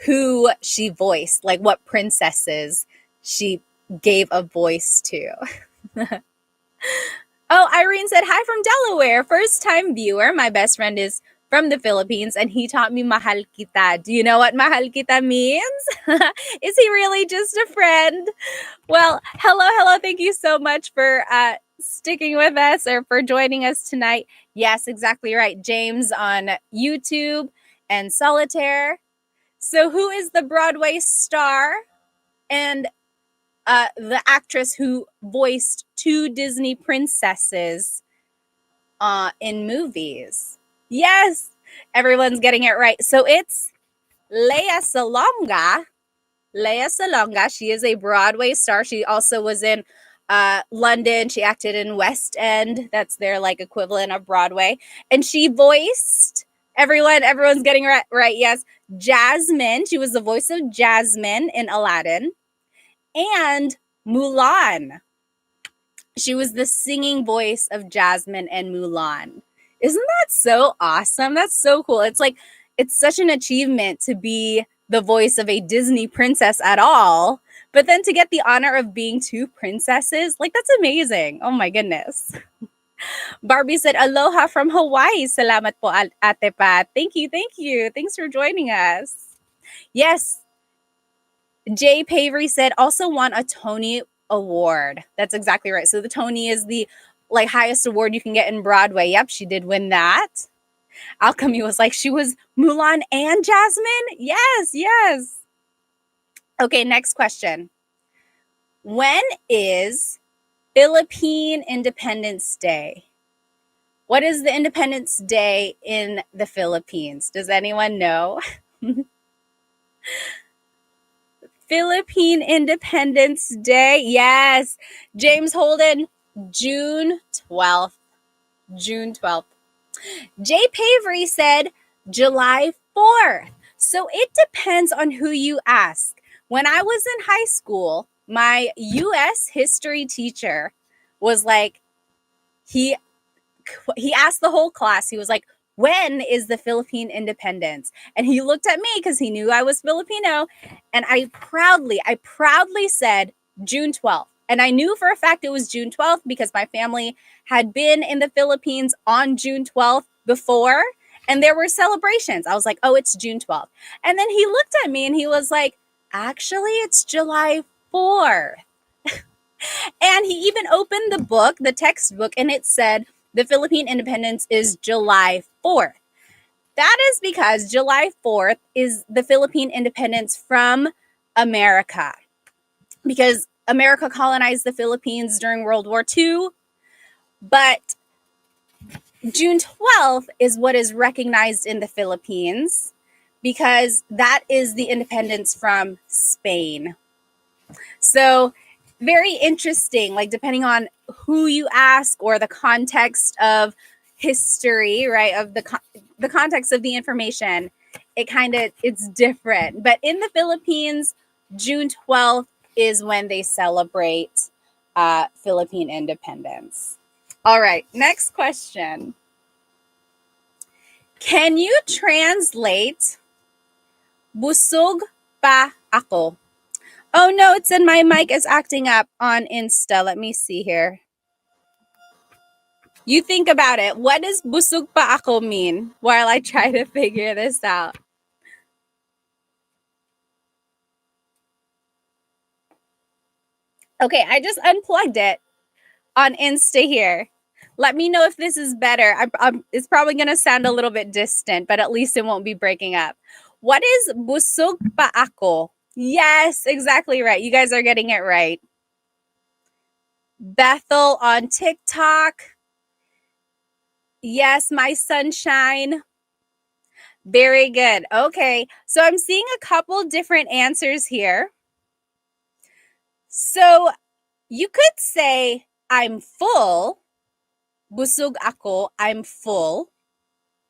A: who she voiced, like what princesses she gave a voice to. Oh, Irene said, hi from Delaware. First time viewer. My best friend is from the Philippines and he taught me mahal kita. Do you know what mahal kita means? Is he really just a friend? Well, hello. Thank you so much for sticking with us or for joining us tonight. Yes, exactly right. James on YouTube and Solitaire. So who is the Broadway star and the actress who voiced 2 Disney princesses in movies? Yes, everyone's getting it right. So it's Lea Salonga. Lea Salonga. She is a Broadway star. She also was in London. She acted in West End. That's their like equivalent of Broadway. And she voiced everyone's getting it right. Yes. Jasmine. She was the voice of Jasmine in Aladdin. And Mulan. She was the singing voice of Jasmine and Mulan. Isn't that so awesome? That's so cool. It's like, it's such an achievement to be the voice of a Disney princess at all, but then to get the honor of being 2 princesses, like that's amazing. Oh my goodness. Barbie said, aloha from Hawaii. Salamat po, Ate Pat. Thank you. Thanks for joining us. Yes. Jay Pavery said, also won a Tony Award. That's exactly right. So the Tony is the like highest award you can get in Broadway. Yep, she did win that. Alchemy was like, she was Mulan and Jasmine? Yes. Okay, next question. When is Philippine Independence Day? What is the Independence Day in the Philippines? Does anyone know? Philippine Independence Day. Yes. James Holden, June 12th. Jay Pavery said July 4th. So it depends on who you ask. When I was in high school, my U.S. history teacher was like, he asked the whole class, he was like, when is the Philippine independence? And he looked at me because he knew I was Filipino. And I proudly said June 12th. And I knew for a fact it was June 12th because my family had been in the Philippines on June 12th before. And there were celebrations. I was like, oh, it's June 12th. And then he looked at me and he was like, actually, it's July 4th. And he even opened the book, the textbook, and it said the Philippine independence is July 4th. That is because July 4th is the Philippine independence from America. Because America colonized the Philippines during World War II. But June 12th is what is recognized in the Philippines because that is the independence from Spain. So very interesting, like depending on who you ask or the context of history, right? Of the context of the information, it's different. But in the Philippines, June 12th is when they celebrate Philippine independence. All right, next question. Can you translate busog pa ako? Oh no, it said my mic is acting up on Insta. Let me see here. You think about it. What does busog pa ako mean while I try to figure this out? Okay, I just unplugged it on Insta here. Let me know if this is better. It's probably going to sound a little bit distant, but at least it won't be breaking up. What is busog pa ako? Yes, exactly right. You guys are getting it right. Bethel on TikTok. Yes, my sunshine. Very good. Okay, so I'm seeing a couple different answers here. So you could say, I'm full. Busog ako, I'm full.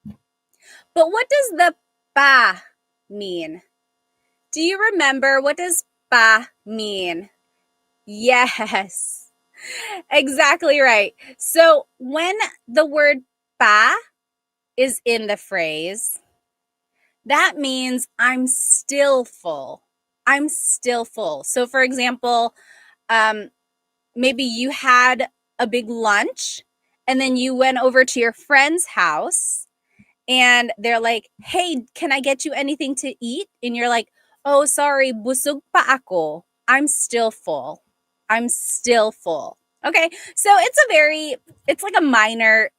A: But what does the pa mean? Do you remember what does pa mean? Yes, exactly right. So when the word pa is in the phrase, that means I'm still full. I'm still full. So for example, maybe you had a big lunch and then you went over to your friend's house and they're like, hey, can I get you anything to eat? And you're like, oh, sorry, busog pa ako. I'm still full. I'm still full. Okay, so it's like a minor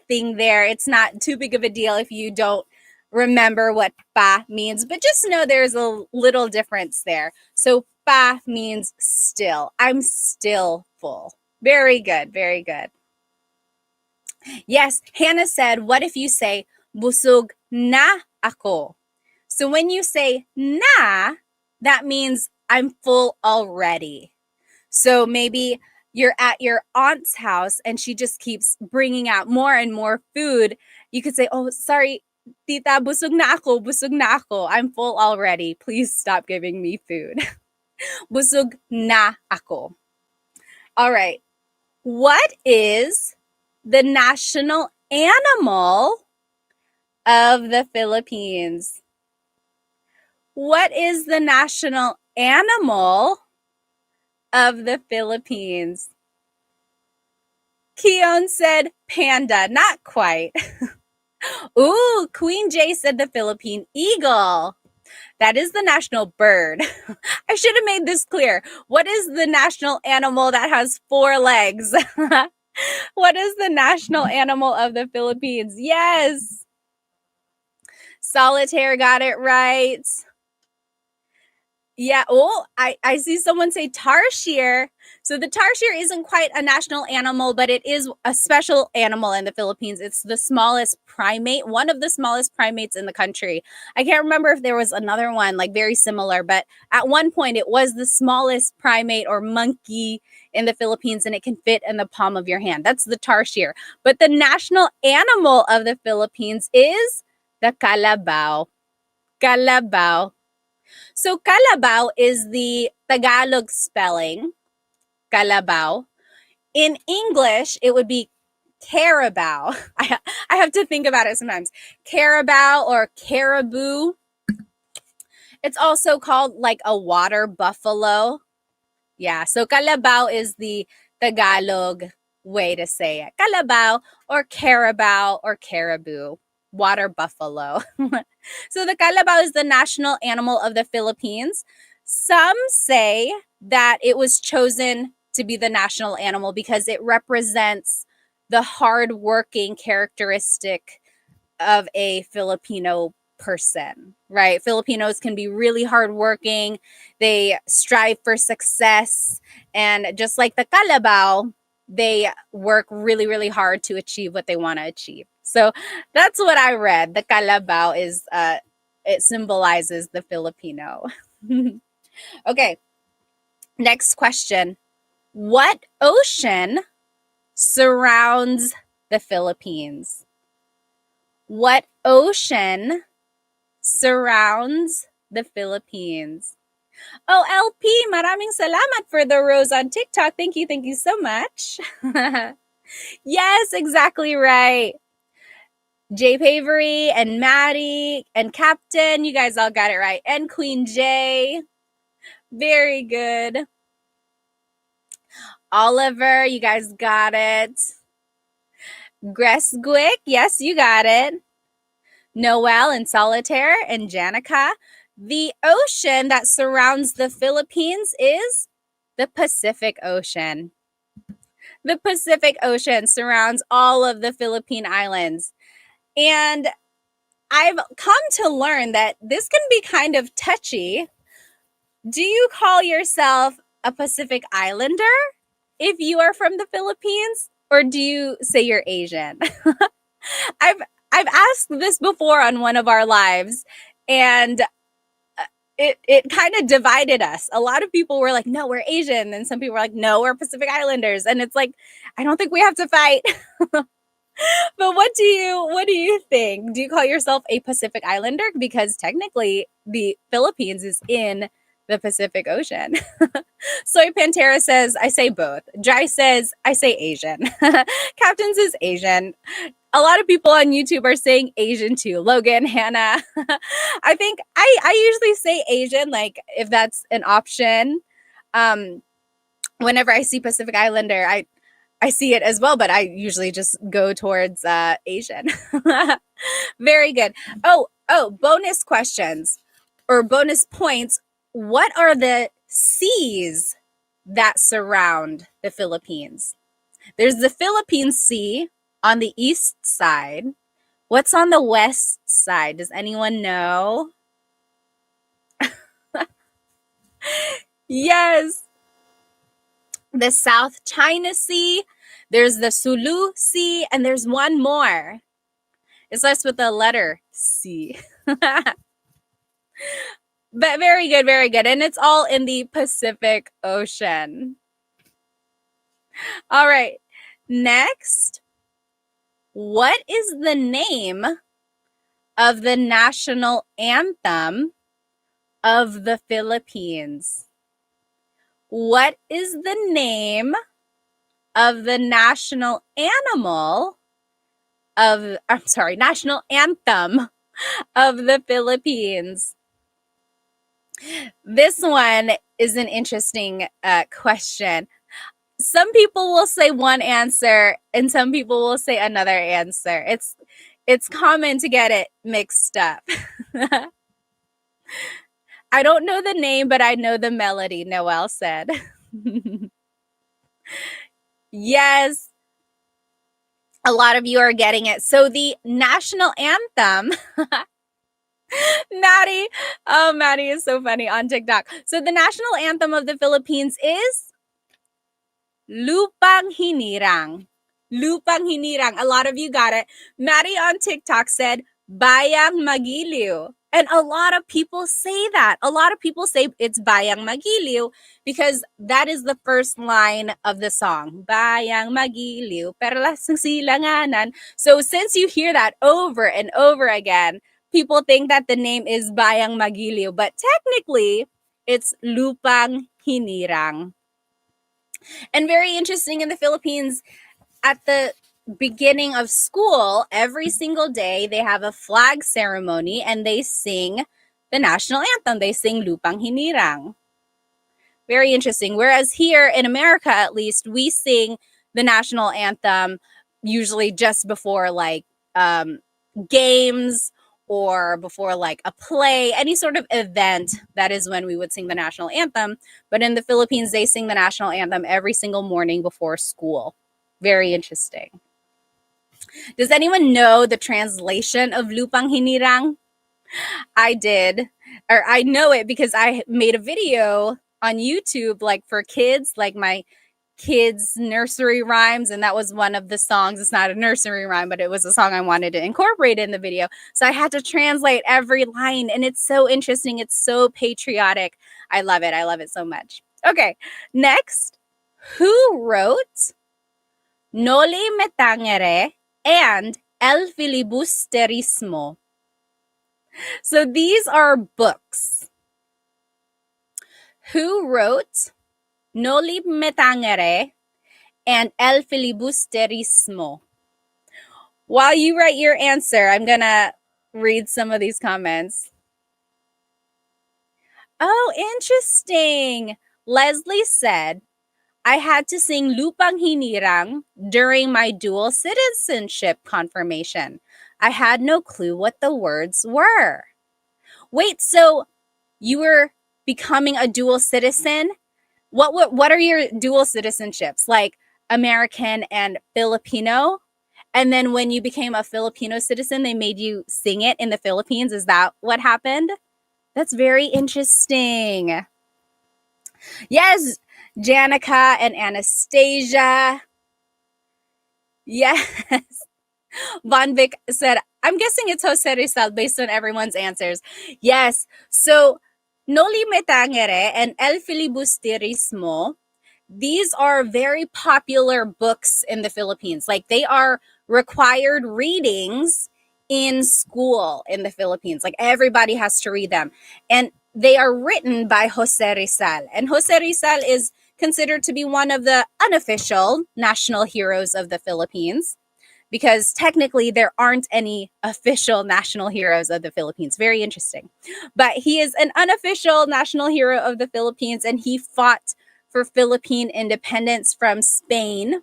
A: thing there. It's not too big of a deal if you don't remember what pa means, but just know there's a little difference there. So pa means still. I'm still full. Very good, very good. Yes, Hannah said, what if you say, busog na ako? So when you say na, that means I'm full already. So maybe you're at your aunt's house and she just keeps bringing out more and more food. You could say, oh, sorry, tita, busog na ako, busog na ako. I'm full already. Please stop giving me food. Busog na ako. All right. What is the national animal of the Philippines? What is the national animal of the Philippines? Keon said panda. Not quite. Ooh, Queen J said the Philippine eagle. That is the national bird. I should have made this clear. What is the national animal that has 4 legs? What is the national animal of the Philippines? Yes. Solitaire got it right. Yeah. Oh, I see someone say tarsier. So the tarsier isn't quite a national animal, but it is a special animal in the Philippines. It's the smallest primate, one of the smallest primates in the country. I can't remember if there was another one like very similar, but at one point it was the smallest primate or monkey in the Philippines, and it can fit in the palm of your hand. That's the tarsier. But the national animal of the Philippines is the kalabaw. Kalabaw. So kalabaw is the Tagalog spelling, kalabaw. In English, it would be carabao. I have to think about it sometimes. Carabao or caribou. It's also called like a water buffalo. Yeah, so kalabaw is the Tagalog way to say it. Kalabaw or carabao or caribou, water buffalo. So the kalabaw is the national animal of the Philippines. Some say that it was chosen to be the national animal because it represents the hardworking characteristic of a Filipino person, right? Filipinos can be really hardworking. They strive for success. And just like the kalabaw, they work really, really hard to achieve what they want to achieve. So that's what I read. The kalabaw is, it symbolizes the Filipino. Okay. Next question. What ocean surrounds the Philippines? What ocean surrounds the Philippines? Oh, LP, maraming salamat for the rose on TikTok. Thank you so much. Yes, exactly right. Jay Pavery and Maddie and Captain, you guys all got it right. And Queen Jay, very good. Oliver, you guys got it. Gresquick, yes, you got it. Noel and Solitaire and Janica. The ocean that surrounds the Philippines is the Pacific Ocean. The Pacific Ocean surrounds all of the Philippine islands. And I've come to learn that this can be kind of touchy. Do you call yourself a Pacific Islander if you are from the Philippines? Or do you say you're Asian? I've asked this before on one of our lives, and it kind of divided us. A lot of people were like, no, we're Asian. And some people were like, no, we're Pacific Islanders. And it's like, I don't think we have to fight. But what do you think? Do you call yourself a Pacific Islander? Because technically the Philippines is in the Pacific Ocean. Soy Pantera says, I say both. Jai says, I say Asian. Captain says Asian. A lot of people on YouTube are saying Asian too. Logan, Hannah. I think I usually say Asian, like if that's an option. Whenever I see Pacific Islander, I see it as well, but I usually just go towards Asian. Very good. Oh, bonus questions or bonus points. What are the seas that surround the Philippines? There's the Philippine Sea on the east side. What's on the west side? Does anyone know? Yes. The South China Sea. There's the Sulu Sea, and there's one more. It starts with the letter C. But very good, very good. And it's all in the Pacific Ocean. All right. Next, what is the name of the national anthem of the Philippines? What is the name of the national national anthem of the Philippines? This one is an interesting question. Some people will say one answer and some people will say another answer. It's common to get it mixed up. I don't know the name, but I know the melody, Noel said. Yes, a lot of you are getting it. So the national anthem, Maddie, oh, Maddie is so funny on TikTok. So the national anthem of the Philippines is Lupang Hinirang. Lupang Hinirang. A lot of you got it. Maddie on TikTok said, Bayang Magiliw. And a lot of people say that. A lot of people say it's Bayang Magiliw because that is the first line of the song. Bayang Magiliw, perlas ng silanganan. So since you hear that over and over again, people think that the name is Bayang Magiliw, but technically it's Lupang Hinirang. And very interesting, in the Philippines, at the beginning of school, every single day, they have a flag ceremony and they sing the national anthem. They sing Lupang Hinirang. Very interesting. Whereas here in America, at least, we sing the national anthem usually just before like games or before like a play, any sort of event. That is when we would sing the national anthem. But in the Philippines, they sing the national anthem every single morning before school. Very interesting. Does anyone know the translation of Lupang Hinirang? I did, or I know it because I made a video on YouTube, like for kids, like my kids' nursery rhymes, and that was one of the songs. It's not a nursery rhyme, but it was a song I wanted to incorporate in the video. So I had to translate every line, and it's so interesting. It's so patriotic. I love it. I love it so much. Okay, next. Who wrote Noli Me Tangere and El Filibusterismo? So these are books. Who wrote Noli Me Tangere and El Filibusterismo? While you write your answer, I'm going to read some of these comments. Oh, interesting. Leslie said, I had to sing Lupang Hinirang during my dual citizenship confirmation. I had no clue what the words were. Wait, so you were becoming a dual citizen? What are your dual citizenships? Like American and Filipino? And then when you became a Filipino citizen, they made you sing it in the Philippines. Is that what happened? That's very interesting. Yes, Janica and Anastasia. Yes. Von Vic said, I'm guessing it's Jose Rizal based on everyone's answers. Yes. So, Noli Me Tangere and El Filibusterismo, these are very popular books in the Philippines. Like they are required readings in school in the Philippines. Like everybody has to read them. And they are written by Jose Rizal. And Jose Rizal is considered to be one of the unofficial national heroes of the Philippines because technically there aren't any official national heroes of the Philippines. Very interesting. But he is an unofficial national hero of the Philippines, and he fought for Philippine independence from Spain.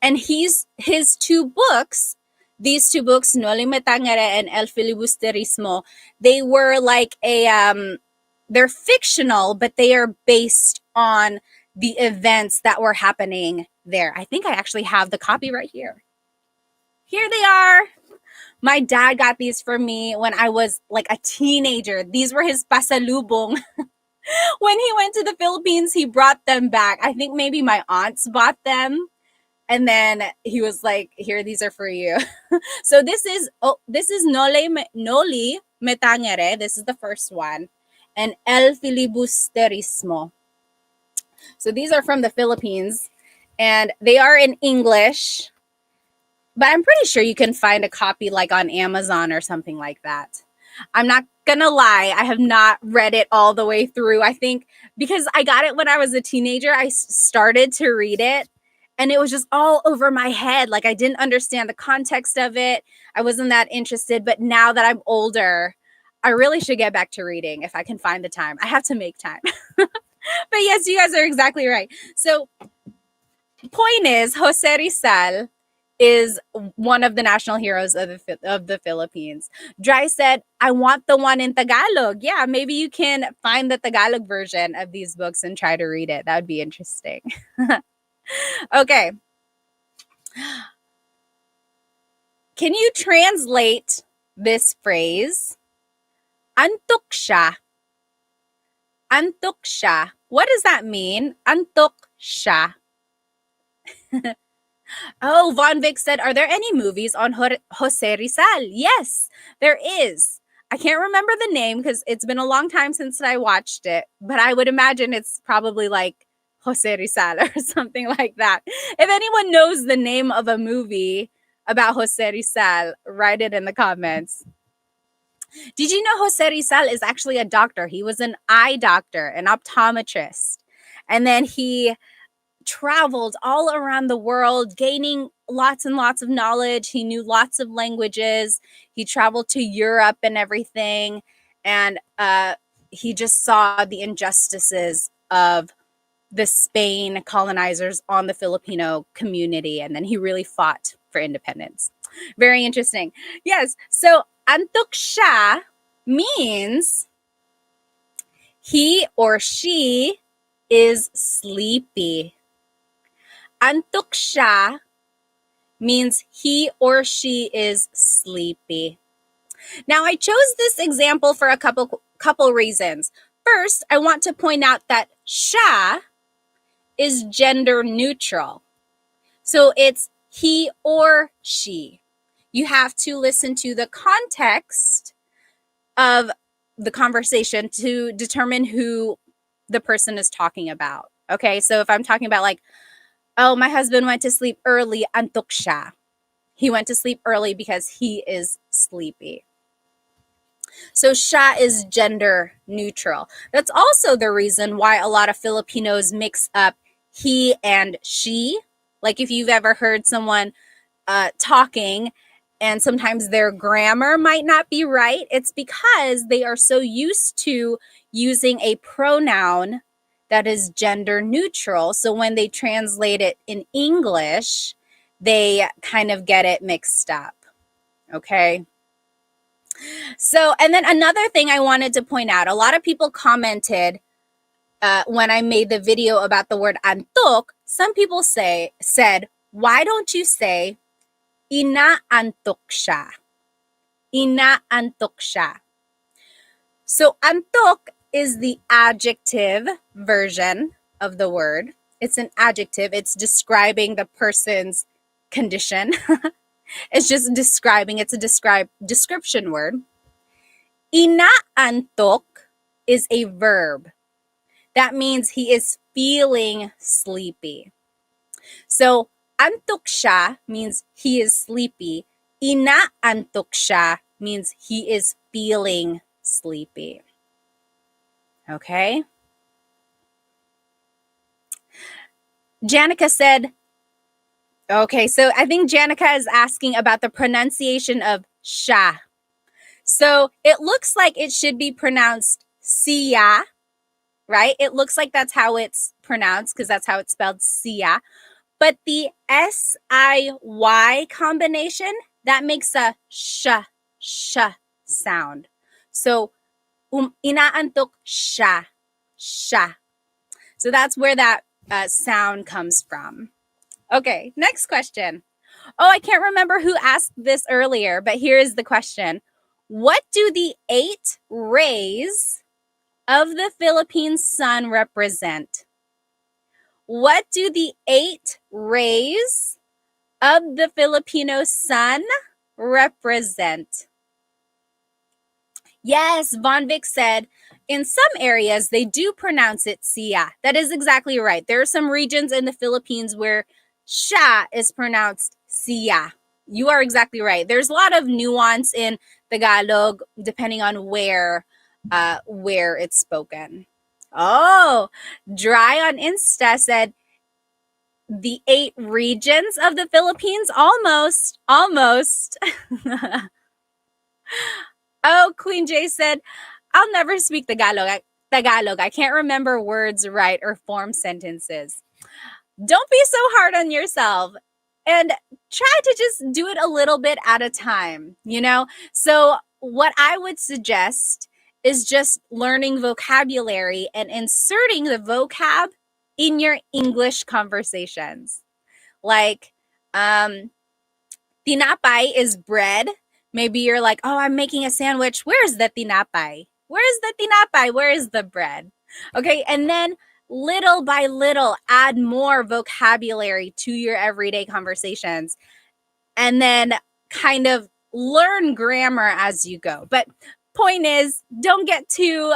A: And his two books, these two books, Noli Me Tangere and El Filibusterismo, they were like they're fictional, but they are based on the events that were happening there. I think I actually have the copy right here. Here they are. My dad got these for me when I was like a teenager. These were his pasalubong. When he went to the Philippines, he brought them back. I think maybe my aunts bought them. And then he was like, here, these are for you. So this is Noli Me Tangere. This is the first one. And El Filibusterismo. So these are from the Philippines. And they are in English. But I'm pretty sure you can find a copy like on Amazon or something like that. I'm not gonna lie, I have not read it all the way through. I think because I got it when I was a teenager, I started to read it and it was just all over my head. Like I didn't understand the context of it. I wasn't that interested. But now that I'm older, I really should get back to reading if I can find the time. I have to make time. But yes, you guys are exactly right. So point is, Jose Rizal is one of the national heroes of the Philippines. Dry said, I want the one in Tagalog. Yeah, maybe you can find the Tagalog version of these books and try to read it. That would be interesting. Okay. Can you translate this phrase? Antok siya. Antok siya. What does that mean? Antok siya. Oh, Von Vic said, are there any movies on Jose Rizal? Yes, there is. I can't remember the name because it's been a long time since I watched it, but I would imagine it's probably like Jose Rizal or something like that. If anyone knows the name of a movie about Jose Rizal, write it in the comments. Did you know Jose Rizal is actually a doctor? He was an eye doctor, an optometrist. And then he traveled all around the world, gaining lots and lots of knowledge. He knew lots of languages. He traveled to Europe and everything. And he just saw the injustices of the Spain colonizers on the Filipino community. And then he really fought for independence. Very interesting. Yes. So, antok siya means he or she is sleepy. Antok siya means he or she is sleepy. Now, I chose this example for a couple reasons. First, I want to point out that siya is gender neutral. So it's he or she. You have to listen to the context of the conversation to determine who the person is talking about. Okay, so if I'm talking about like, oh, my husband went to sleep early, antok siya. He went to sleep early because he is sleepy. So siya is gender neutral. That's also the reason why a lot of Filipinos mix up he and she. Like if you've ever heard someone talking and sometimes their grammar might not be right, it's because they are so used to using a pronoun that is gender neutral. So when they translate it in English, they kind of get it mixed up. Okay. So, and then another thing I wanted to point out, a lot of people commented when I made the video about the word antok. Some people said, why don't you say inaantok siya? Inaantok siya. So antok is the adjective version of the word. It's an adjective. It's describing the person's condition. It's just describing. It's a description word. Inaantok is a verb. That means he is feeling sleepy. So, antok siya means he is sleepy. Inaantok siya means he is feeling sleepy. Okay? Janica said, okay, so I think Janica is asking about the pronunciation of siya. So it looks like it should be pronounced siya, right? It looks like that's how it's pronounced because that's how it's spelled siya. But the S-I-Y combination, that makes a sh sound. So inaantok siya. So that's where that sound comes from. Okay, next question. Oh, I can't remember who asked this earlier, but here is the question. What do the 8 rays of the Philippine sun represent? What do the 8 rays of the Filipino sun represent? Yes, Von Vic said, in some areas, they do pronounce it siya. That is exactly right. There are some regions in the Philippines where siya is pronounced siya. You are exactly right. There's a lot of nuance in Tagalog depending on where it's spoken. Oh, Dry on Insta said the 8 regions of the Philippines. Almost. Oh, Queen J said, I'll never speak Tagalog. I can't remember words right or form sentences. Don't be so hard on yourself and try to just do it a little bit at a time, you know? So what I would suggest is just learning vocabulary and inserting the vocab in your English conversations. Like, tinapay is bread. Maybe you're like, oh, I'm making a sandwich. Where's the tinapay? Where's the tinapay? Where is the bread? Okay, and then little by little, add more vocabulary to your everyday conversations. And then kind of learn grammar as you go. But point is, don't get too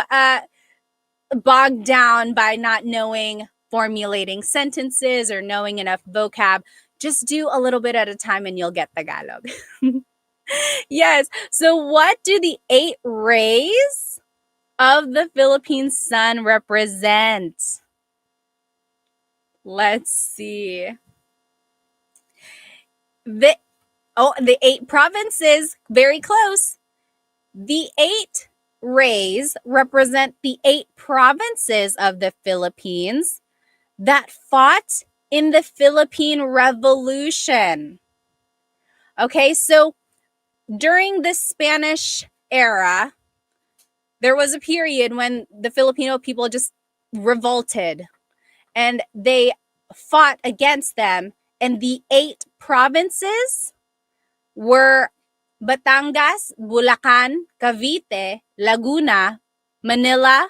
A: bogged down by not knowing formulating sentences or knowing enough vocab. Just do a little bit at a time and you'll get Tagalog. Yes. So what do the 8 rays of the Philippine sun represent? Let's see. The 8 provinces, very close. The 8 rays represent the 8 provinces of the Philippines that fought in the Philippine Revolution. Okay, so during the Spanish era, there was a period when the Filipino people just revolted and they fought against them. And the 8 provinces were Batangas, Bulacan, Cavite, Laguna, Manila,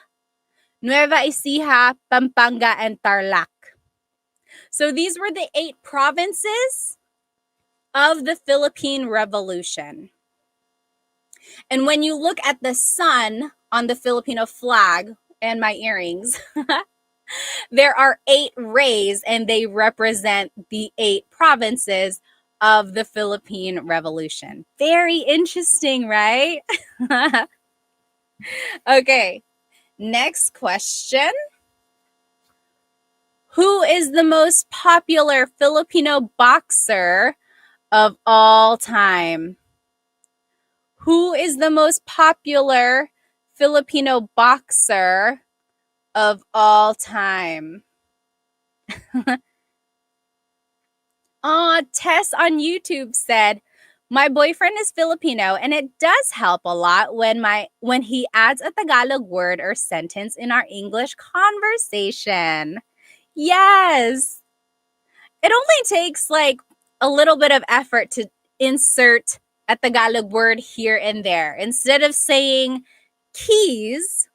A: Nueva Ecija, Pampanga, and Tarlac. So these were the 8 provinces of the Philippine Revolution. And when you look at the sun on the Filipino flag and my earrings, There are 8 rays, and they represent the 8 provinces of the Philippine Revolution. Very interesting, right? Okay, next question. Who is the most popular Filipino boxer of all time? Who is the most popular Filipino boxer of all time? Tess on YouTube said, my boyfriend is Filipino and it does help a lot when he adds a Tagalog word or sentence in our English conversation. Yes. It only takes like a little bit of effort to insert a Tagalog word here and there. Instead of saying keys,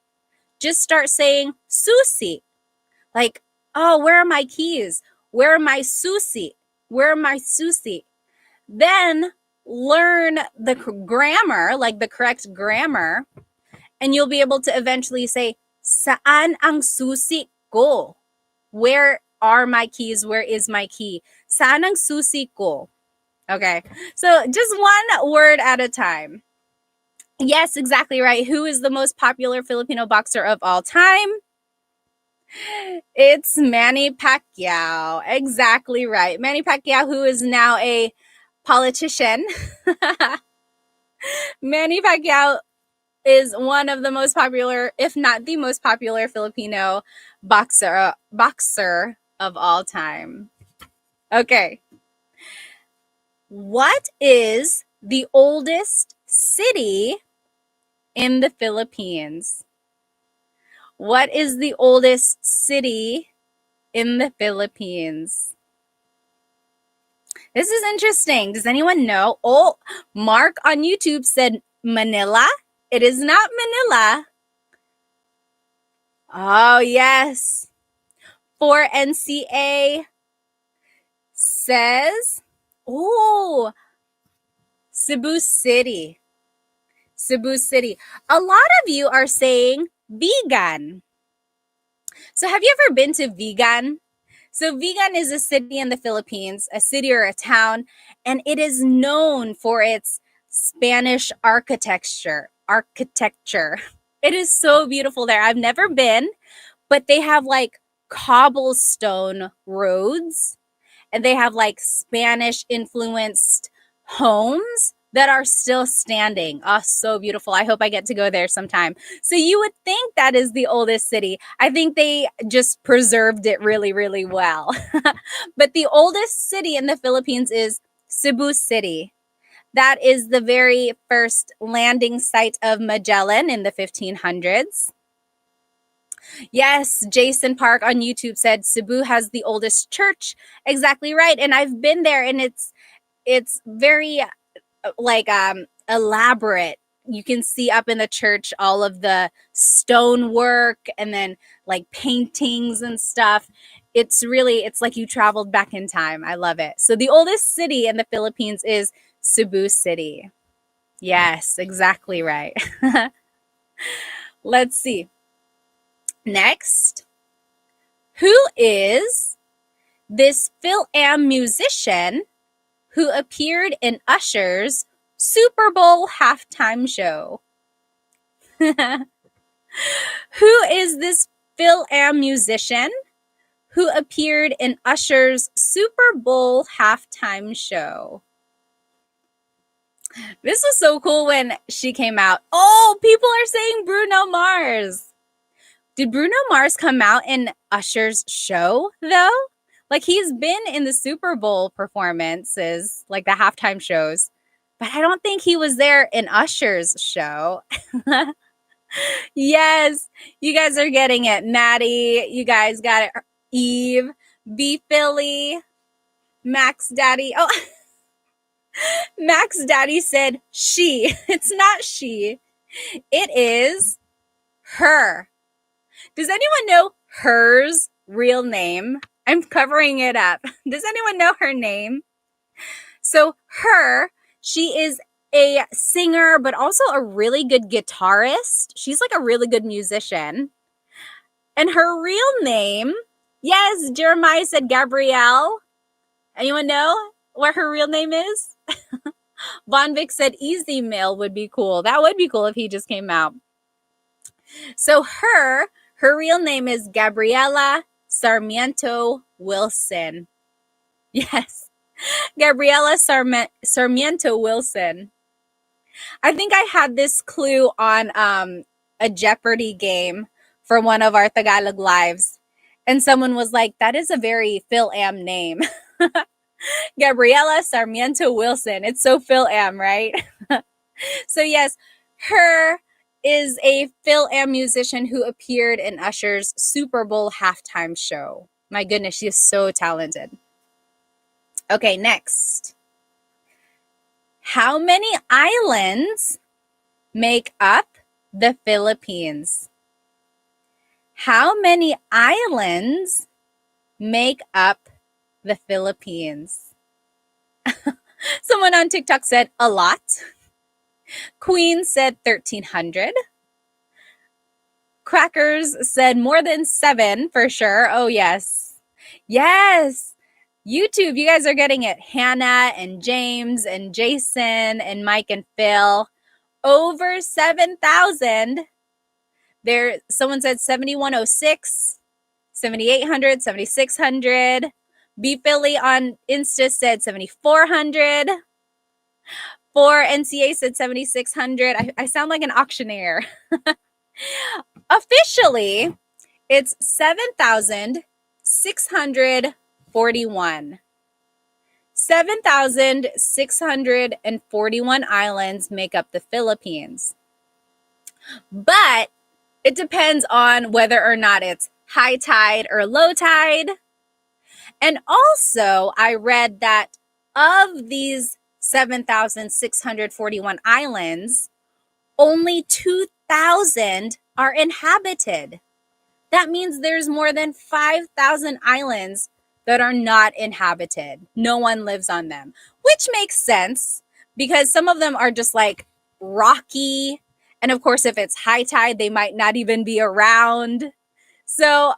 A: just start saying susi. Like, oh, where are my keys? Where are my susi? Where are my susi? Then learn the grammar, like the correct grammar, and you'll be able to eventually say, saan ang susi ko? Where are my keys? Where is my key? Saan ang susi ko? Okay, so just one word at a time. Yes, exactly right. Who is the most popular Filipino boxer of all time? It's Manny Pacquiao. Exactly right. Manny Pacquiao, who is now a politician. Manny Pacquiao is one of the most popular, if not the most popular, Filipino boxer of all time. Okay. What is the oldest city in the Philippines? What is the oldest city in the Philippines? This is interesting. Does anyone know? Oh, Mark on YouTube said Manila. It is not Manila. Oh, yes. 4NCA says, oh, Cebu City. Cebu City. A lot of you are saying Vigan. So have you ever been to Vigan? So Vigan is a city in the Philippines, a city or a town, and it is known for its Spanish architecture. It is so beautiful there. I've never been, but they have like cobblestone roads and they have like Spanish influenced homes that are still standing. Oh, so beautiful. I hope I get to go there sometime. So you would think that is the oldest city. I think they just preserved it really, really well. But the oldest city in the Philippines is Cebu City. That is the very first landing site of Magellan in the 1500s. Yes, Jason Park on YouTube said Cebu has the oldest church. Exactly right. And I've been there and it's very like elaborate. You can see up in the church all of the stonework and then like paintings and stuff. It's like you traveled back in time. I love it. So the oldest city in the Philippines is Cebu City. Yes, exactly right. Let's see. Next, who is this Phil-Am musician who appeared in Usher's Super Bowl halftime show? Who is this Phil-Am musician who appeared in Usher's Super Bowl halftime show? This was so cool when she came out. Oh, people are saying Bruno Mars. Did Bruno Mars come out in Usher's show, though? Like, he's been in the Super Bowl performances, like the halftime shows, but I don't think he was there in Usher's show. Yes, you guys are getting it. Maddie, you guys got it. Eve, B. Philly, Max Daddy. Oh, Max Daddy said she. It's not she. It is her. Does anyone know her's real name? I'm covering it up. Does anyone know her name? So she is a singer, but also a really good guitarist. She's like a really good musician. And her real name, yes, Jeremiah said Gabrielle. Anyone know what her real name is? Von Vic said Easy Mail would be cool. That would be cool if he just came out. So her real name is Gabriela Sarmiento Wilson. Yes, Gabriela Sarmiento Wilson. I think I had this clue on a Jeopardy game for one of our Tagalog lives. And someone was like, that is a very Phil-Am name. Gabriela Sarmiento Wilson. It's so Phil-Am, right? So yes, her is a Phil-Am musician who appeared in Usher's Super Bowl halftime show. My goodness, she is so talented. Okay, next. How many islands make up the Philippines? How many islands make up the Philippines? Someone on TikTok said a lot. Queen said 1,300. Crackers said more than 7 for sure. Oh, yes. Yes. YouTube, you guys are getting it. Hannah and James and Jason and Mike and Phil. Over 7,000. There, someone said 7,106, 7,800, 7,600. B Philly on Insta said 7,400. 4NCA said 7,600. I sound like an auctioneer. Officially, it's 7,641. 7,641 islands make up the Philippines. But it depends on whether or not it's high tide or low tide. And also, I read that of these 7,641 islands, only 2,000 are inhabited. That means there's more than 5,000 islands that are not inhabited. No one lives on them, which makes sense because some of them are just like rocky. And of course, if it's high tide, they might not even be around. So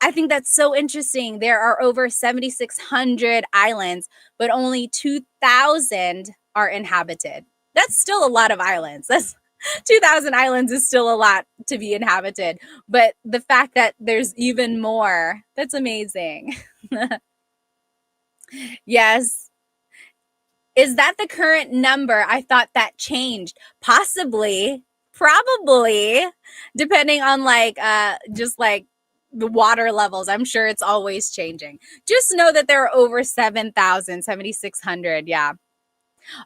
A: I think that's so interesting. There are over 7,600 islands, but only 2,000 are inhabited. That's still a lot of islands. That's 2,000 islands is still a lot to be inhabited. But the fact that there's even more, that's amazing. Yes. Is that the current number? I thought that changed. Possibly, probably, depending on just like the water levels. I'm sure it's always changing. Just know that there are over 7,000, 7,600. Yeah.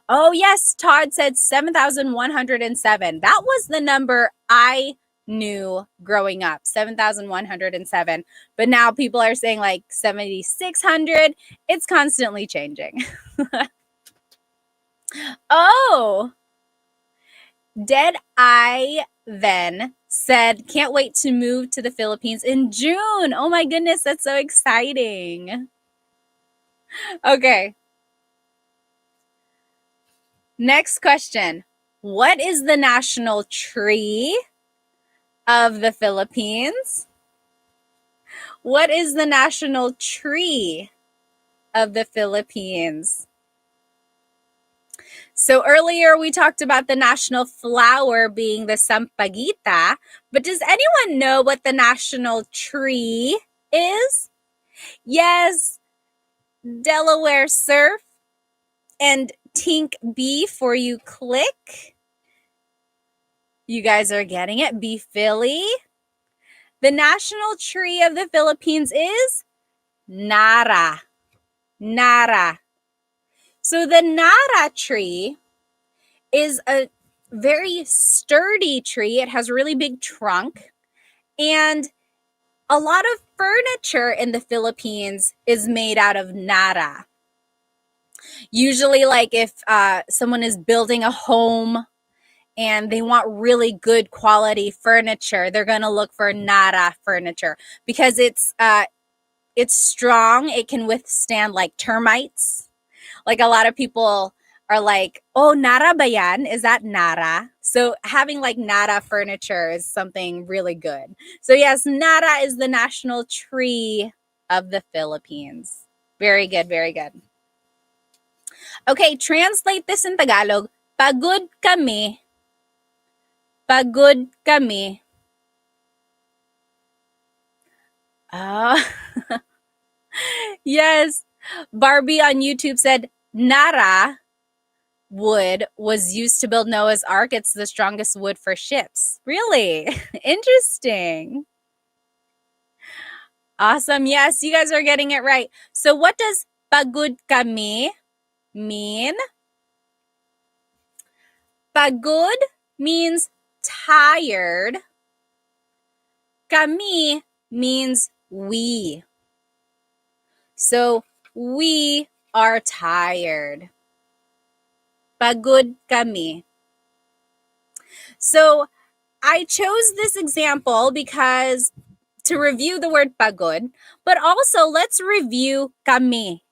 A: Oh, yes. Todd said 7,107. That was the number I knew growing up, 7,107. But now people are saying like 7,600. It's constantly changing. Oh, Dead Eye then said, can't wait to move to the Philippines in June. Oh my goodness, that's so exciting. Okay. Next question. What is the national tree of the Philippines? What is the national tree of the Philippines? So earlier we talked about the national flower being the sampaguita, but does anyone know what the national tree is? Yes, Delaware Surf and Tink B for you click. You guys are getting it. B Philly. The national tree of the Philippines is Nara. Nara. So the Nara tree is a very sturdy tree. It has a really big trunk. And a lot of furniture in the Philippines is made out of Nara. Usually, like if someone is building a home and they want really good quality furniture, they're going to look for Nara furniture because it's strong. It can withstand like termites. Like a lot of people are like, oh, Nara ba yan? Is that Nara? So having like Nara furniture is something really good. So yes, Nara is the national tree of the Philippines. Very good, very good. Okay, translate this in Tagalog. Pagod kami. Pagod kami. Oh, yes. Barbie on YouTube said, Nara wood was used to build Noah's Ark. It's the strongest wood for ships. Really? Interesting. Awesome. Yes, you guys are getting it right. So what does pagod kami mean? Pagod means tired. Kami means we. So we are tired. Pagod kami. So I chose this example because to review the word pagod, but also let's review kami.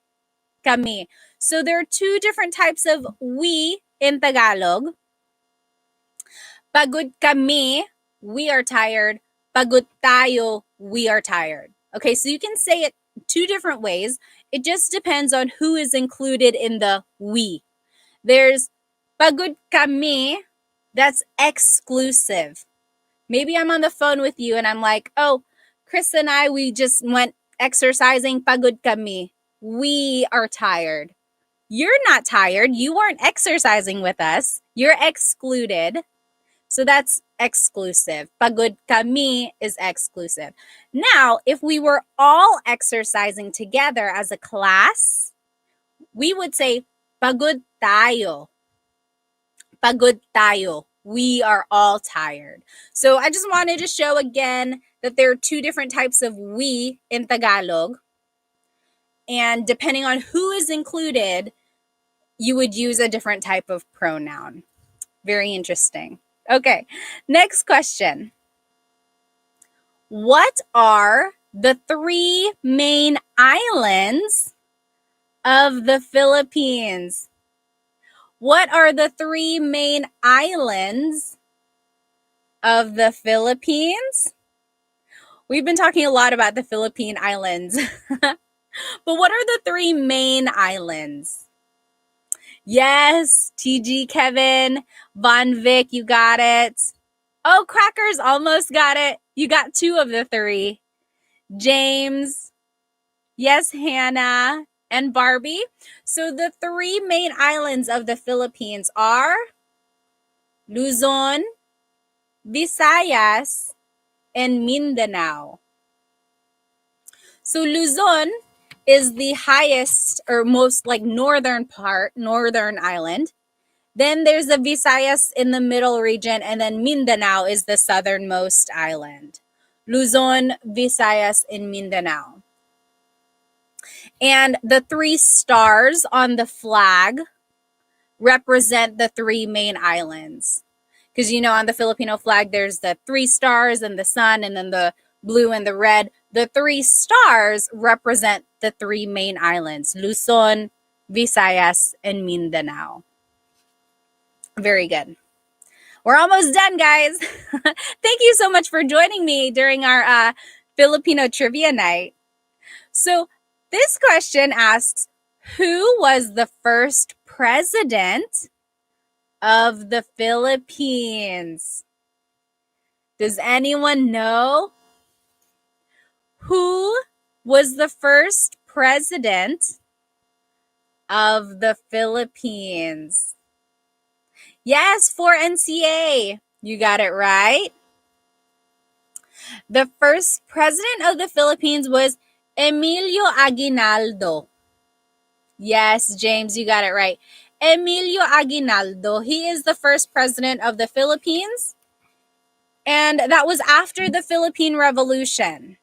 A: Kami. So there are two different types of we in Tagalog. Pagod kami, we are tired. Pagod tayo, we are tired. Okay, so you can say it two different ways. It just depends on who is included in the we. There's pagod kami, that's exclusive. Maybe I'm on the phone with you and I'm like, oh, Chris and I, we just went exercising. Pagod kami. We are tired. You're not tired. You weren't exercising with us. You're excluded. So that's exclusive. Pagod kami is exclusive. Now, if we were all exercising together as a class, we would say pagod tayo. Pagod tayo. We are all tired. So I just wanted to show again that there are two different types of we in Tagalog. And depending on who is included, you would use a different type of pronoun. Very interesting. Okay, next question. What are the three main islands of the Philippines? What are the three main islands of the Philippines? We've been talking a lot about the Philippine Islands. But what are the three main islands? Yes, TG Kevin, Von Vic, you got it. Oh, Crackers almost got it. You got two of the three. James, yes, Hannah, and Barbie. So the three main islands of the Philippines are Luzon, Visayas, and Mindanao. So Luzon is the highest or most like northern island. Then there's the Visayas in the middle region, and then Mindanao is the southernmost island. Luzon, Visayas, and Mindanao. And the three stars on the flag represent the three main islands. Because, you know, on the Filipino flag, there's the three stars and the sun, and then the blue and the red. The three stars represent the three main islands, Luzon, Visayas, and Mindanao. Very good. We're almost done, guys. Thank you so much for joining me during our Filipino trivia night. So this question asks, who was the first president of the Philippines? Does anyone know? Who was the first president of the Philippines? Yes, for NCA. You got it right. The first president of the Philippines was Emilio Aguinaldo. Yes, James, you got it right. Emilio Aguinaldo. He is the first president of the Philippines. And that was after the Philippine Revolution.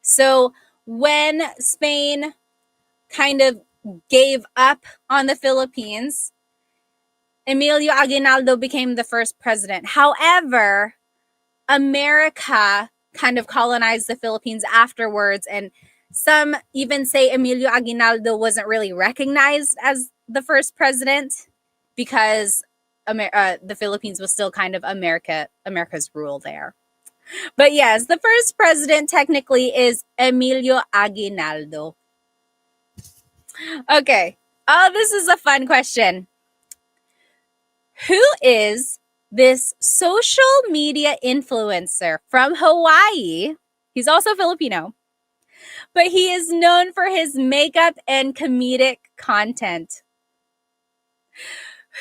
A: So when Spain kind of gave up on the Philippines, Emilio Aguinaldo became the first president. However, America kind of colonized the Philippines afterwards, and some even say Emilio Aguinaldo wasn't really recognized as the first president because the Philippines was still kind of America's rule there. But yes, the first president technically is Emilio Aguinaldo. Okay. Oh, this is a fun question. Who is this social media influencer from Hawaii? He's also Filipino, but he is known for his makeup and comedic content.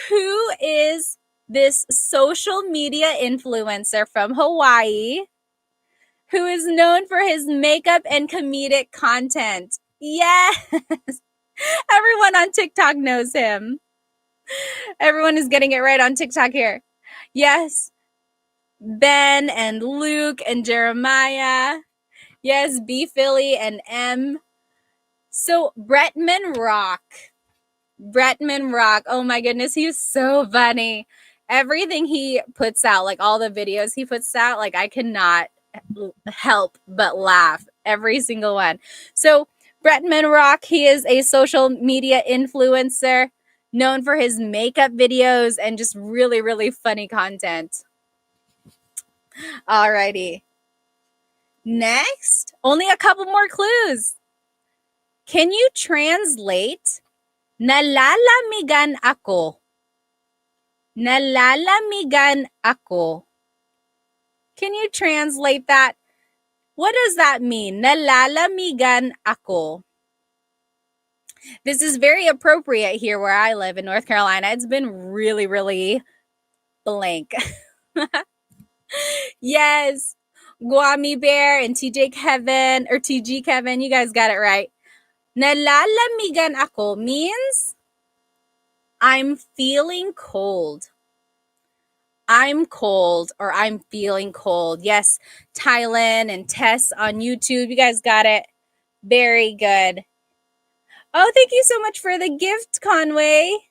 A: Who is this social media influencer from Hawaii who is known for his makeup and comedic content? Yes! Everyone on TikTok knows him. Everyone is getting it right on TikTok here. Yes. Ben and Luke and Jeremiah. Yes, B. Philly and M. So Bretman Rock. Oh my goodness, he's so funny. Everything he puts out, like all the videos he puts out, like I cannot help but laugh. Every single one. So Bretman Rock, he is a social media influencer known for his makeup videos and just really, really funny content. Alrighty. Next, only a couple more clues. Can you translate nalalamigan ako? Nalalamigan ako. Can you translate that? What does that mean? Nalalamigan ako. This is very appropriate here where I live in North Carolina. It's been really, really blank. Yes. Guami Bear and TG Kevin, you guys got it right. Nalalamigan ako means I'm feeling cold. I'm cold or I'm feeling cold. Yes, Tylen and Tess on YouTube, you guys got it. Very good. Oh, thank you so much for the gift, Conway.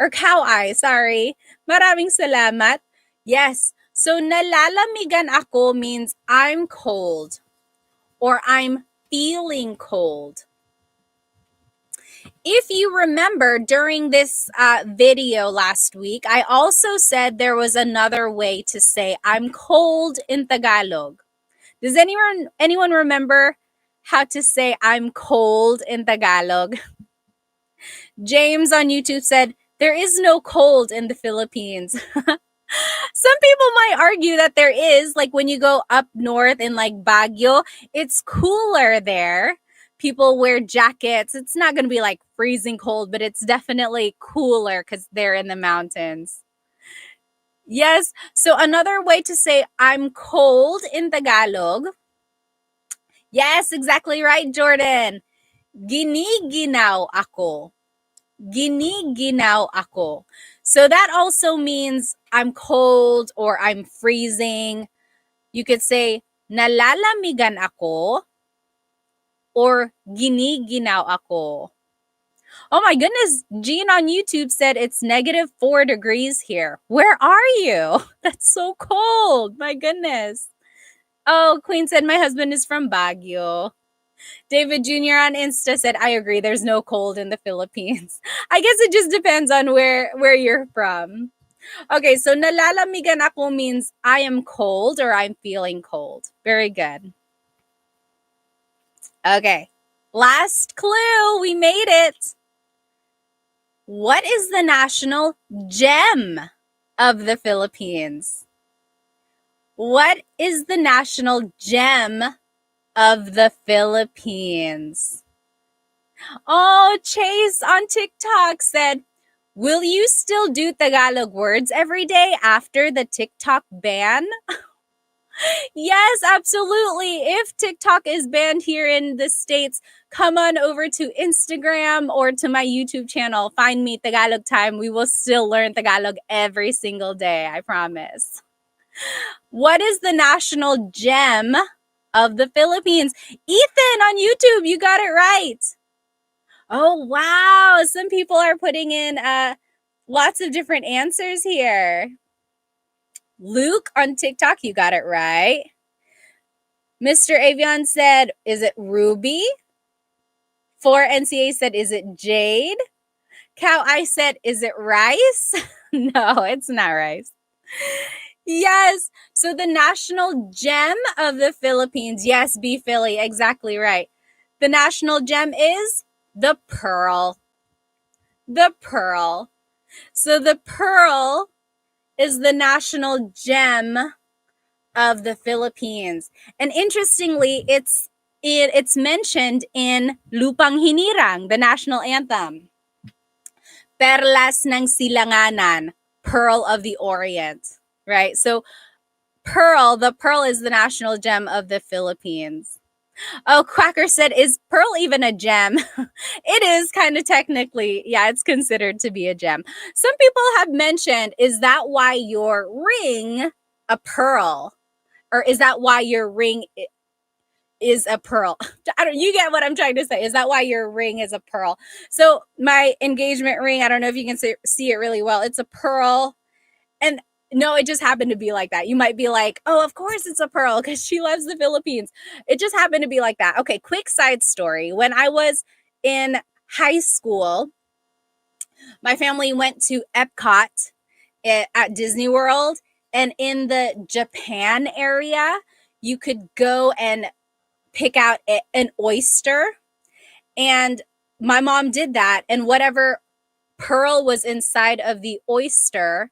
A: Or Cow Eye, sorry. Maraming salamat. Yes. So, nalalamigan ako means I'm cold or I'm feeling cold. If you remember during this video last week, I also said there was another way to say I'm cold in Tagalog. Does anyone remember how to say I'm cold in Tagalog? James on YouTube said, there is no cold in the Philippines. Some people might argue that there is, like when you go up north in like Baguio, it's cooler there. People wear jackets. It's not going to be like freezing cold, but it's definitely cooler because they're in the mountains. Yes. So another way to say I'm cold in Tagalog. Yes, exactly right, Jordan. Giniginaw ako. Giniginaw ako. So that also means I'm cold or I'm freezing. You could say nalalamigan ako or giniginaw ako. Oh my goodness, Jean on YouTube said it's -4 degrees here. Where are you? That's so cold. My goodness. Oh, Queen said my husband is from Baguio. David Jr. on Insta said, I agree, there's no cold in the Philippines. I guess it just depends on where you're from. Okay, so nalalamigan ako means I am cold or I'm feeling cold. Very good. Okay, last clue. We made it. What is the national gem of the Philippines? What is the national gem of the Philippines? Oh, Chase on TikTok said, will you still do Tagalog words every day after the TikTok ban? Yes, absolutely. If TikTok is banned here in the States, come on over to Instagram or to my YouTube channel. Find me, Tagalog Time. We will still learn Tagalog every single day, I promise. What is the national gem of the Philippines? Ethan on YouTube, you got it right. Oh, wow. Some people are putting in lots of different answers here. Luke on TikTok, you got it right. Mr. Avion said, is it Ruby? 4NCA said, is it Jade? Cow I said, is it rice? No, it's not rice. Yes. So the national gem of the Philippines. Yes, B Philly, exactly right. The national gem is the pearl. The pearl. So the pearl is the national gem of the Philippines. And interestingly, it's mentioned in Lupang Hinirang, the national anthem. Perlas ng Silanganan, Pearl of the Orient, right? So the pearl is the national gem of the Philippines. Oh, Quacker said, is pearl even a gem? It is kind of technically, yeah, it's considered to be a gem. Some people have mentioned, is that why your ring a pearl? Or is that why your ring is a pearl? You get what I'm trying to say. Is that why your ring is a pearl? So my engagement ring, I don't know if you can see it really well. It's a pearl. And no, it just happened to be like that. You might be like, oh, of course it's a pearl because she loves the Philippines. It just happened to be like that. Okay, quick side story. When I was in high school, my family went to Epcot at Disney World. And in the Japan area, you could go and pick out an oyster. And my mom did that. And whatever pearl was inside of the oyster,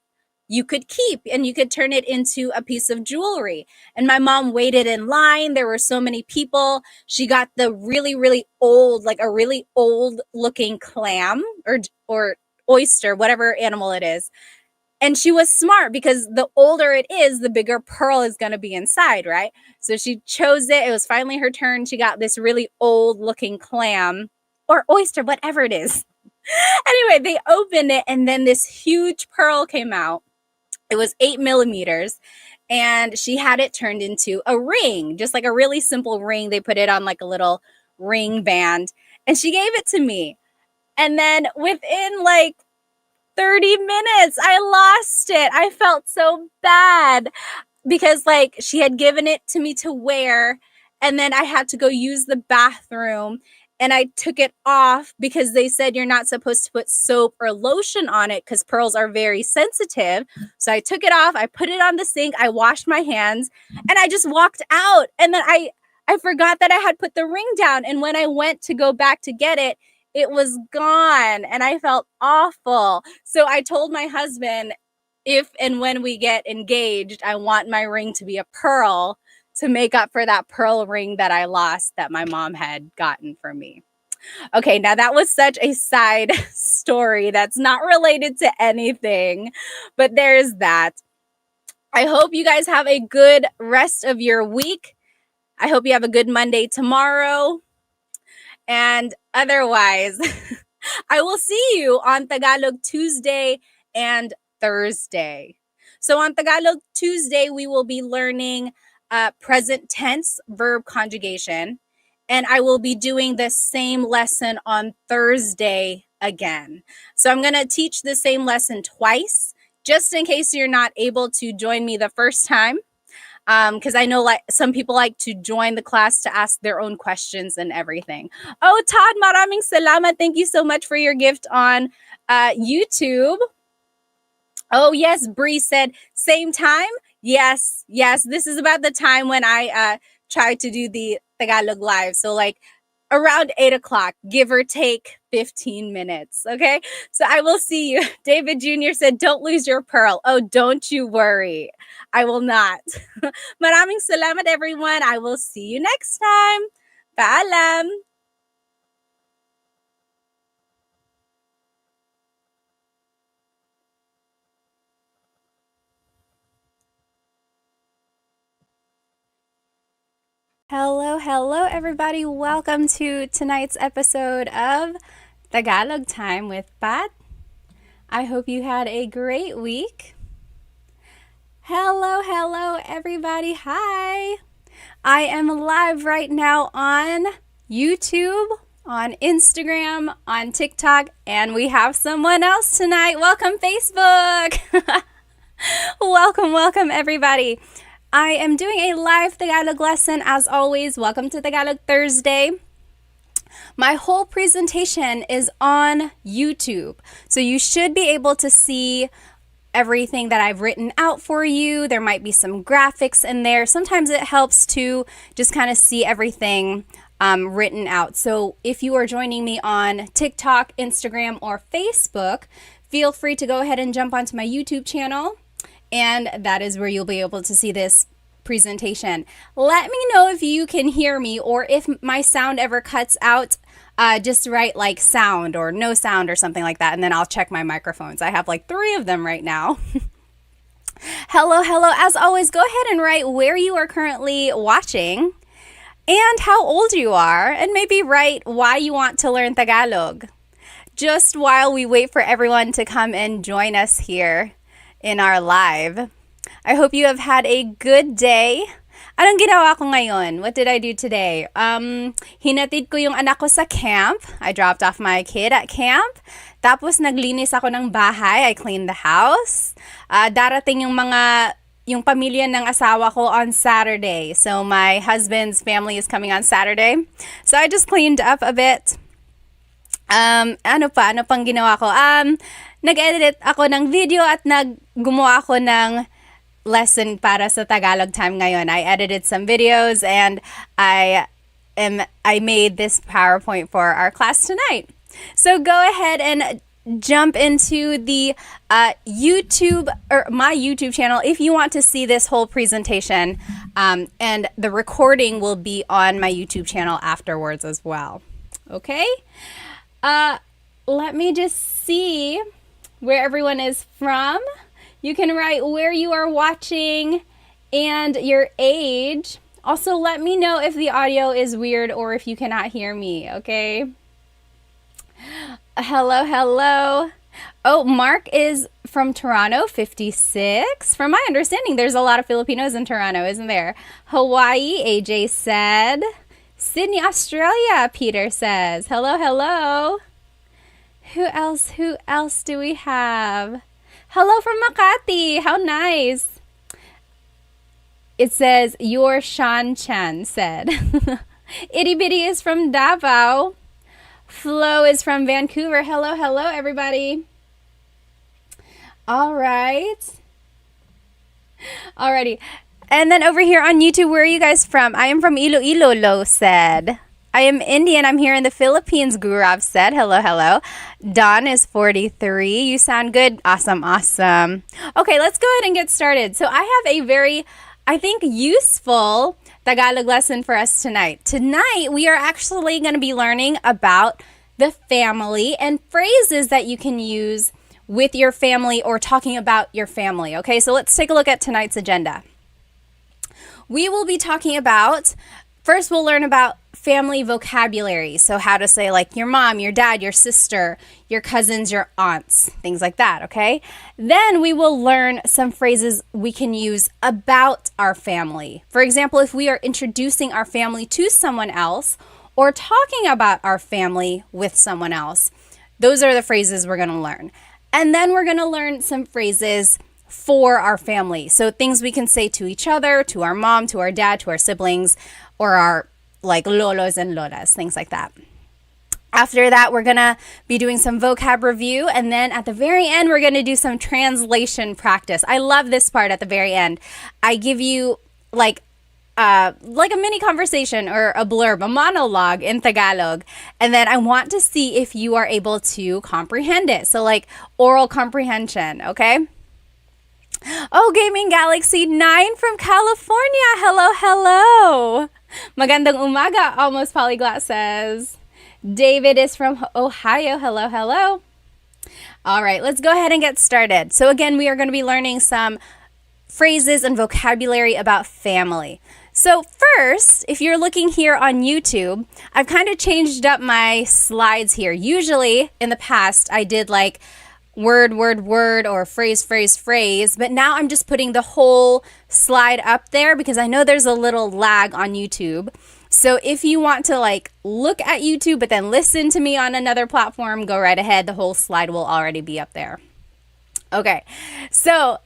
A: you could keep and you could turn it into a piece of jewelry. And my mom waited in line. There were so many people. She got the really, really old, like a really old looking clam or oyster, whatever animal it is. And she was smart because the older it is, the bigger pearl is going to be inside, right? So she chose it. It was finally her turn. She got this really old looking clam or oyster, whatever it is. Anyway, they opened it and then this huge pearl came out. It was 8 millimeters and she had it turned into a ring, just like a really simple ring. They put it on like a little ring band and she gave it to me. And then within like 30 minutes, I lost it. I felt so bad because like she had given it to me to wear and then I had to go use the bathroom and I took it off because they said you're not supposed to put soap or lotion on it because pearls are very sensitive. So I took it off, I put it on the sink, I washed my hands and I just walked out. And then I forgot that I had put the ring down. And when I went to go back to get it, it was gone and I felt awful. So I told my husband, if and when we get engaged, I want my ring to be a pearl to make up for that pearl ring that I lost that my mom had gotten for me. Okay, now that was such a side story that's not related to anything, but there's that. I hope you guys have a good rest of your week. I hope you have a good Monday tomorrow. And otherwise, I will see you on Tagalog Tuesday and Thursday. So on Tagalog Tuesday, we will be learning present tense verb conjugation. And I will be doing the same lesson on Thursday again. So I'm going to teach the same lesson twice, just in case you're not able to join me the first time. Because I know like some people like to join the class to ask their own questions and everything. Oh, Todd, maraming salamat. Thank you so much for your gift on YouTube. Oh, yes, Bree said, same time? Yes. This is about the time when I tried to do the Tagalog Live. So like around 8 o'clock, give or take 15 minutes. Okay. So I will see you. David Jr. said, don't lose your pearl. Oh, don't you worry. I will not. Maraming salamat, everyone. I will see you next time. Paalam. Hello, everybody. Welcome to tonight's episode of Tagalog Time with Pat. I hope you had a great week. Hello, everybody. Hi. I am live right now on YouTube, on Instagram, on TikTok, and we have someone else tonight. Welcome, Facebook. Welcome, everybody. I am doing a live Tagalog lesson as always. Welcome to Tagalog Thursday. My whole presentation is on YouTube, so you should be able to see everything that I've written out for you. There might be some graphics in there. Sometimes it helps to just kind of see everything written out. So if you are joining me on TikTok, Instagram, or Facebook, feel free to go ahead and jump onto my YouTube channel, and that is where you'll be able to see this presentation. Let me know if you can hear me or if my sound ever cuts out. Just write like sound or no sound or something like that, and then I'll check my microphones. I have like 3 of them right now. Hello. As always, go ahead and write where you are currently watching and how old you are, and maybe write why you want to learn Tagalog. Just while we wait for everyone to come and join us here in our live. I hope you have had a good day. Anong ginawa ko ngayon? What did I do today? Hinatid ko yung anak ko sa camp. I dropped off my kid at camp. Tapos naglinis ako ng bahay. I cleaned the house. Darating yung pamilya ng asawa ko on Saturday. So my husband's family is coming on Saturday. So I just cleaned up a bit. Ano pang ginawa ko? Nag-edit ako ng video at gumawa ako ng lesson para sa Tagalog Time ngayon. I edited some videos and I made this PowerPoint for our class tonight. So go ahead and jump into the YouTube or my YouTube channel if you want to see this whole presentation, and the recording will be on my YouTube channel afterwards as well. Okay? Let me just see where everyone is from. You can write where you are watching and your age. Also, let me know if the audio is weird or if you cannot hear me, okay? Hello. Oh, Mark is from Toronto, 56. From my understanding, there's a lot of Filipinos in Toronto, isn't there? Hawaii, AJ said. Sydney, Australia, Peter says. Hello. Who else do we have? Hello from Makati. How nice. It says, your Shan Chan said. Itty Bitty is from Davao. Flo is from Vancouver. Hello, everybody. Alrighty. And then over here on YouTube, where are you guys from? I am from Iloilo, Lo said. I am Indian. I'm here in the Philippines, Gurav said. Hello. Don is 43. You sound good. Awesome. Okay, let's go ahead and get started. So I have a very, I think, useful Tagalog lesson for us tonight. Tonight, we are actually going to be learning about the family and phrases that you can use with your family or talking about your family. Okay, so let's take a look at tonight's agenda. We will be talking about, first we'll learn about family vocabulary. So how to say like your mom, your dad, your sister, your cousins, your aunts, things like that, okay? Then we will learn some phrases we can use about our family. For example, if we are introducing our family to someone else or talking about our family with someone else, those are the phrases we're going to learn. And then we're going to learn some phrases for our family. So things we can say to each other, to our mom, to our dad, to our siblings, or our like lolos and lolas, things like that. After that, we're going to be doing some vocab review. And then at the very end, we're going to do some translation practice. I love this part at the very end. I give you like a mini conversation or a blurb, a monologue in Tagalog. And then I want to see if you are able to comprehend it. So like oral comprehension, okay? Oh, Gaming Galaxy 9 from California. Hello. Magandang umaga, Almost Polyglot says. David is from Ohio. Hello. All right, let's go ahead and get started. So again, we are going to be learning some phrases and vocabulary about family. So first, if you're looking here on YouTube, I've kind of changed up my slides here. Usually in the past, I did like word, or phrase, but now I'm just putting the whole slide up there because I know there's a little lag on YouTube. So if you want to like look at YouTube but then listen to me on another platform, go right ahead. The whole slide will already be up there. Okay, so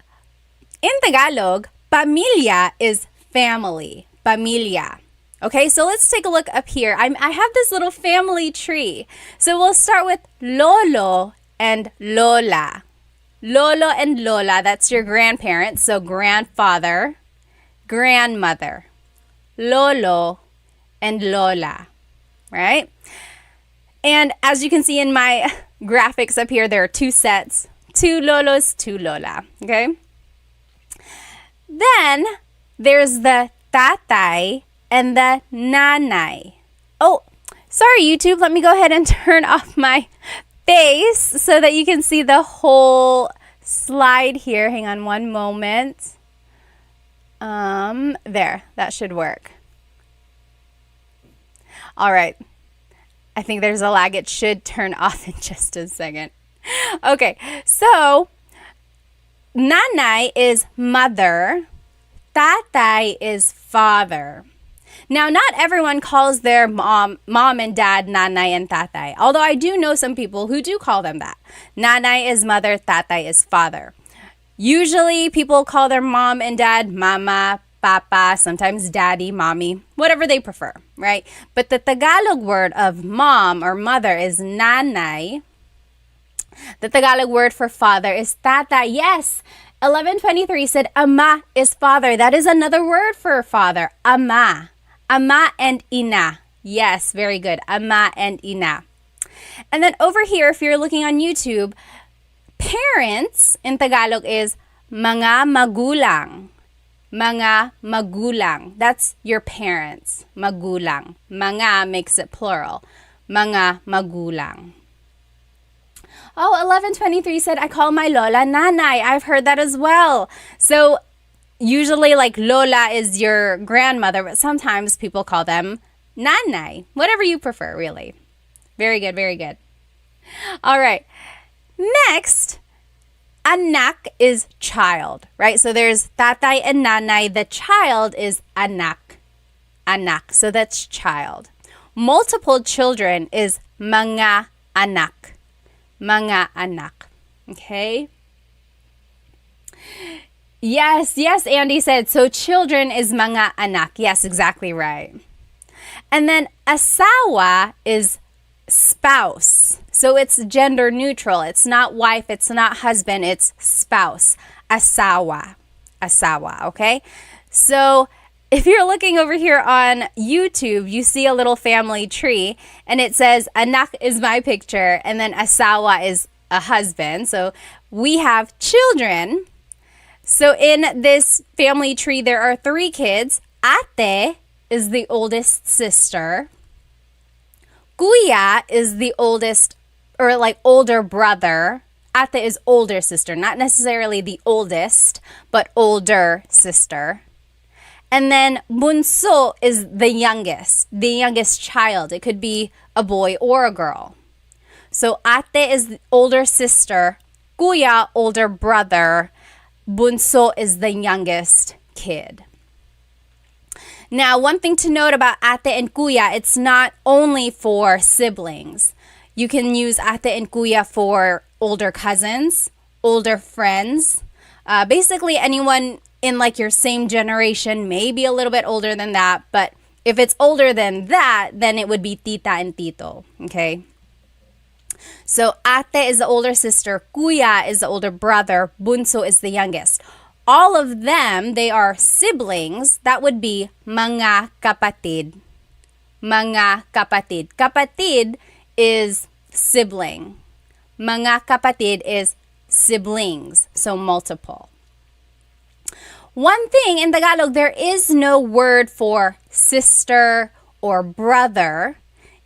A: in Tagalog, pamilya is family, pamilya. Okay, so let's take a look up here. I have this little family tree. So we'll start with lolo and lola. Lolo and lola, that's your grandparents. So grandfather, grandmother. Lolo and lola, right? And as you can see in my graphics up here, there are two sets. Two lolos, two lola, okay? Then there's the tatay and the nanay. Oh, sorry, YouTube. Let me go ahead and turn off my face so that you can see the whole slide here. Hang on one moment. There, that should work. All right. I think there's a lag. It should turn off in just a second. Okay, so nanay is mother, tatay is father. Now, not everyone calls their mom and dad nanay and tatay, although I do know some people who do call them that. Nanay is mother, tatay is father. Usually, people call their mom and dad mama, papa, sometimes daddy, mommy, whatever they prefer, right? But the Tagalog word of mom or mother is nanay. The Tagalog word for father is tata. Yes, 1123 said ama is father. That is another word for father, ama. Ama and ina. Yes, very good. Ama and ina. And then over here, if you're looking on YouTube, parents in Tagalog is mga magulang. Mga magulang. That's your parents. Magulang. Mga makes it plural. Mga magulang. Oh, 1123 said, I call my lola nanay. I've heard that as well. So usually like lola is your grandmother, but sometimes people call them nanay. Whatever you prefer, really. Very good, very good. All right. Next, anak is child, right? So there's tatay and nanay. The child is anak. Anak. So that's child. Multiple children is mga anak. Mga anak. Okay? Yes, Andy said, so children is mga anak. Yes, exactly right. And then asawa is spouse. So it's gender neutral. It's not wife, it's not husband, it's spouse. Asawa. Asawa, okay? So if you're looking over here on YouTube, you see a little family tree and it says anak is my picture and then asawa is a husband. So we have children. So in this family tree, there are 3 kids. Ate is the oldest sister. Kuya is the oldest or like older brother. Ate is older sister, not necessarily the oldest, but older sister. And then bunso is the youngest child. It could be a boy or a girl. So ate is the older sister, kuya, older brother, bunso is the youngest kid. Now, one thing to note about ate and kuya, it's not only for siblings. You can use ate and kuya for older cousins, older friends, basically anyone in like your same generation, maybe a little bit older than that, but if it's older than that, then it would be tita and tito, okay? So ate is the older sister, kuya is the older brother, bunso is the youngest. All of them, they are siblings. That would be mga kapatid. Mga kapatid. Kapatid is sibling. Mga kapatid is siblings, so multiple. One thing in Tagalog, there is no word for sister or brother.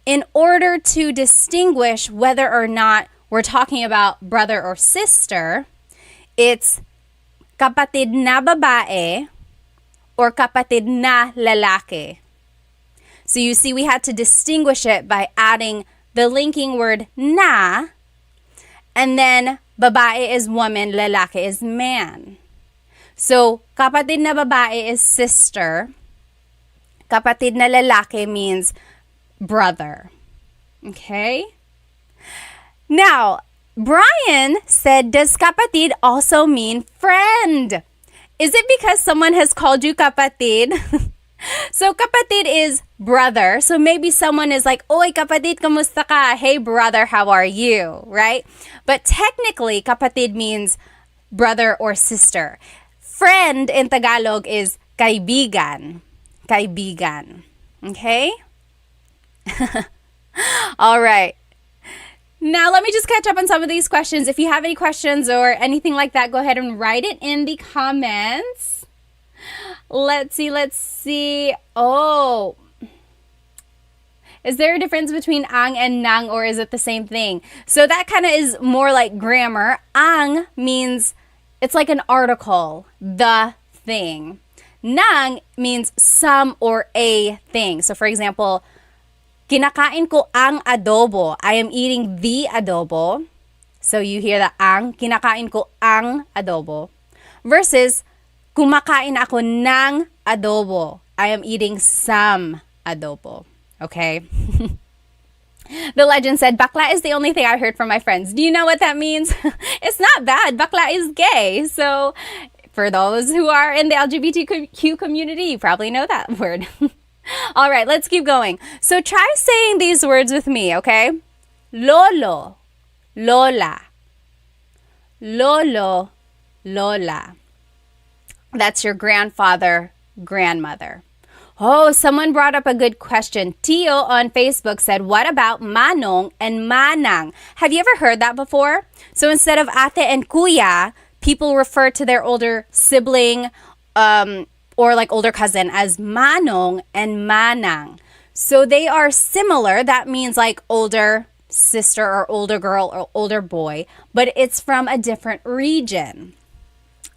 A: In order to distinguish whether or not we're talking about brother or sister, it's kapatid na babae or kapatid na lalaki. So you see, we had to distinguish it by adding the linking word na, and then babae is woman, lalaki is man. So kapatid na babae is sister. Kapatid na lalaki means brother. Okay? Now, Brian said, does kapatid also mean friend? Is it because someone has called you kapatid? So kapatid is brother. So maybe someone is like, Oy kapatid, kamusta ka? Hey brother, how are you? Right? But technically, kapatid means brother or sister. Friend in Tagalog is kaibigan. Kaibigan. Okay? All right. Now, let me just catch up on some of these questions. If you have any questions or anything like that, go ahead and write it in the comments. Let's see. Oh, is there a difference between ang and nang, or is it the same thing? So that kind of is more like grammar. Ang means it's like an article, the thing. Nang means some or a thing. So for example, kinakain ko ang adobo. I am eating the adobo. So you hear the ang. Kinakain ko ang adobo. Versus, kumakain ako ng adobo. I am eating some adobo. Okay? The legend said, bakla is the only thing I heard from my friends. Do you know what that means? It's not bad. Bakla is gay. So for those who are in the LGBTQ community, you probably know that word. All right, let's keep going. So try saying these words with me, okay? Lolo, lola. Lolo, lola. That's your grandfather, grandmother. Oh, someone brought up a good question. Tio on Facebook said, what about manong and manang? Have you ever heard that before? So instead of ate and kuya, people refer to their older sibling or like older cousin as manong and manang. So they are similar. That means like older sister or older girl or older boy, but it's from a different region.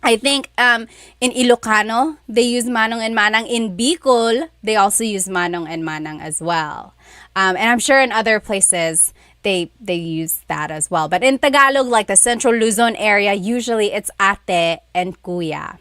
A: I think in Ilocano, they use manong and manang. In Bicol, they also use manong and manang as well. And I'm sure in other places, they use that as well. But in Tagalog, like the Central Luzon area, usually it's ate and kuya.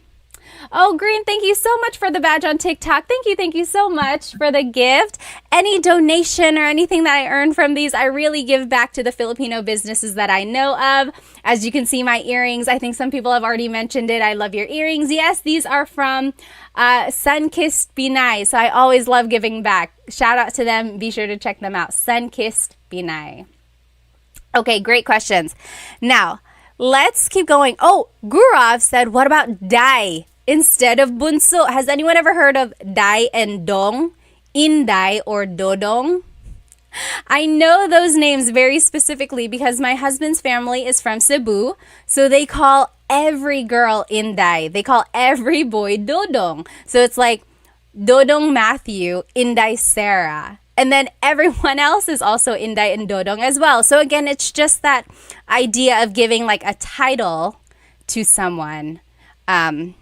A: Oh, Green, thank you so much for the badge on TikTok. Thank you so much for the gift. Any donation or anything that I earn from these, I really give back to the Filipino businesses that I know of. As you can see, my earrings, I think some people have already mentioned it. I love your earrings. Yes, these are from Sunkissed Pinay. So I always love giving back. Shout out to them. Be sure to check them out. Sunkissed Pinay. Okay, great questions. Now, let's keep going. Oh, Gurav said, what about Dai instead of bunso? Has anyone ever heard of Dai and Dong? Inday or Dodong? I know those names very specifically because my husband's family is from Cebu. So they call every girl Inday. They call every boy Dodong. So it's like Dodong Matthew, Inday Sarah. And then everyone else is also Inday and Dodong as well. So again, it's just that idea of giving like a title to someone. Kind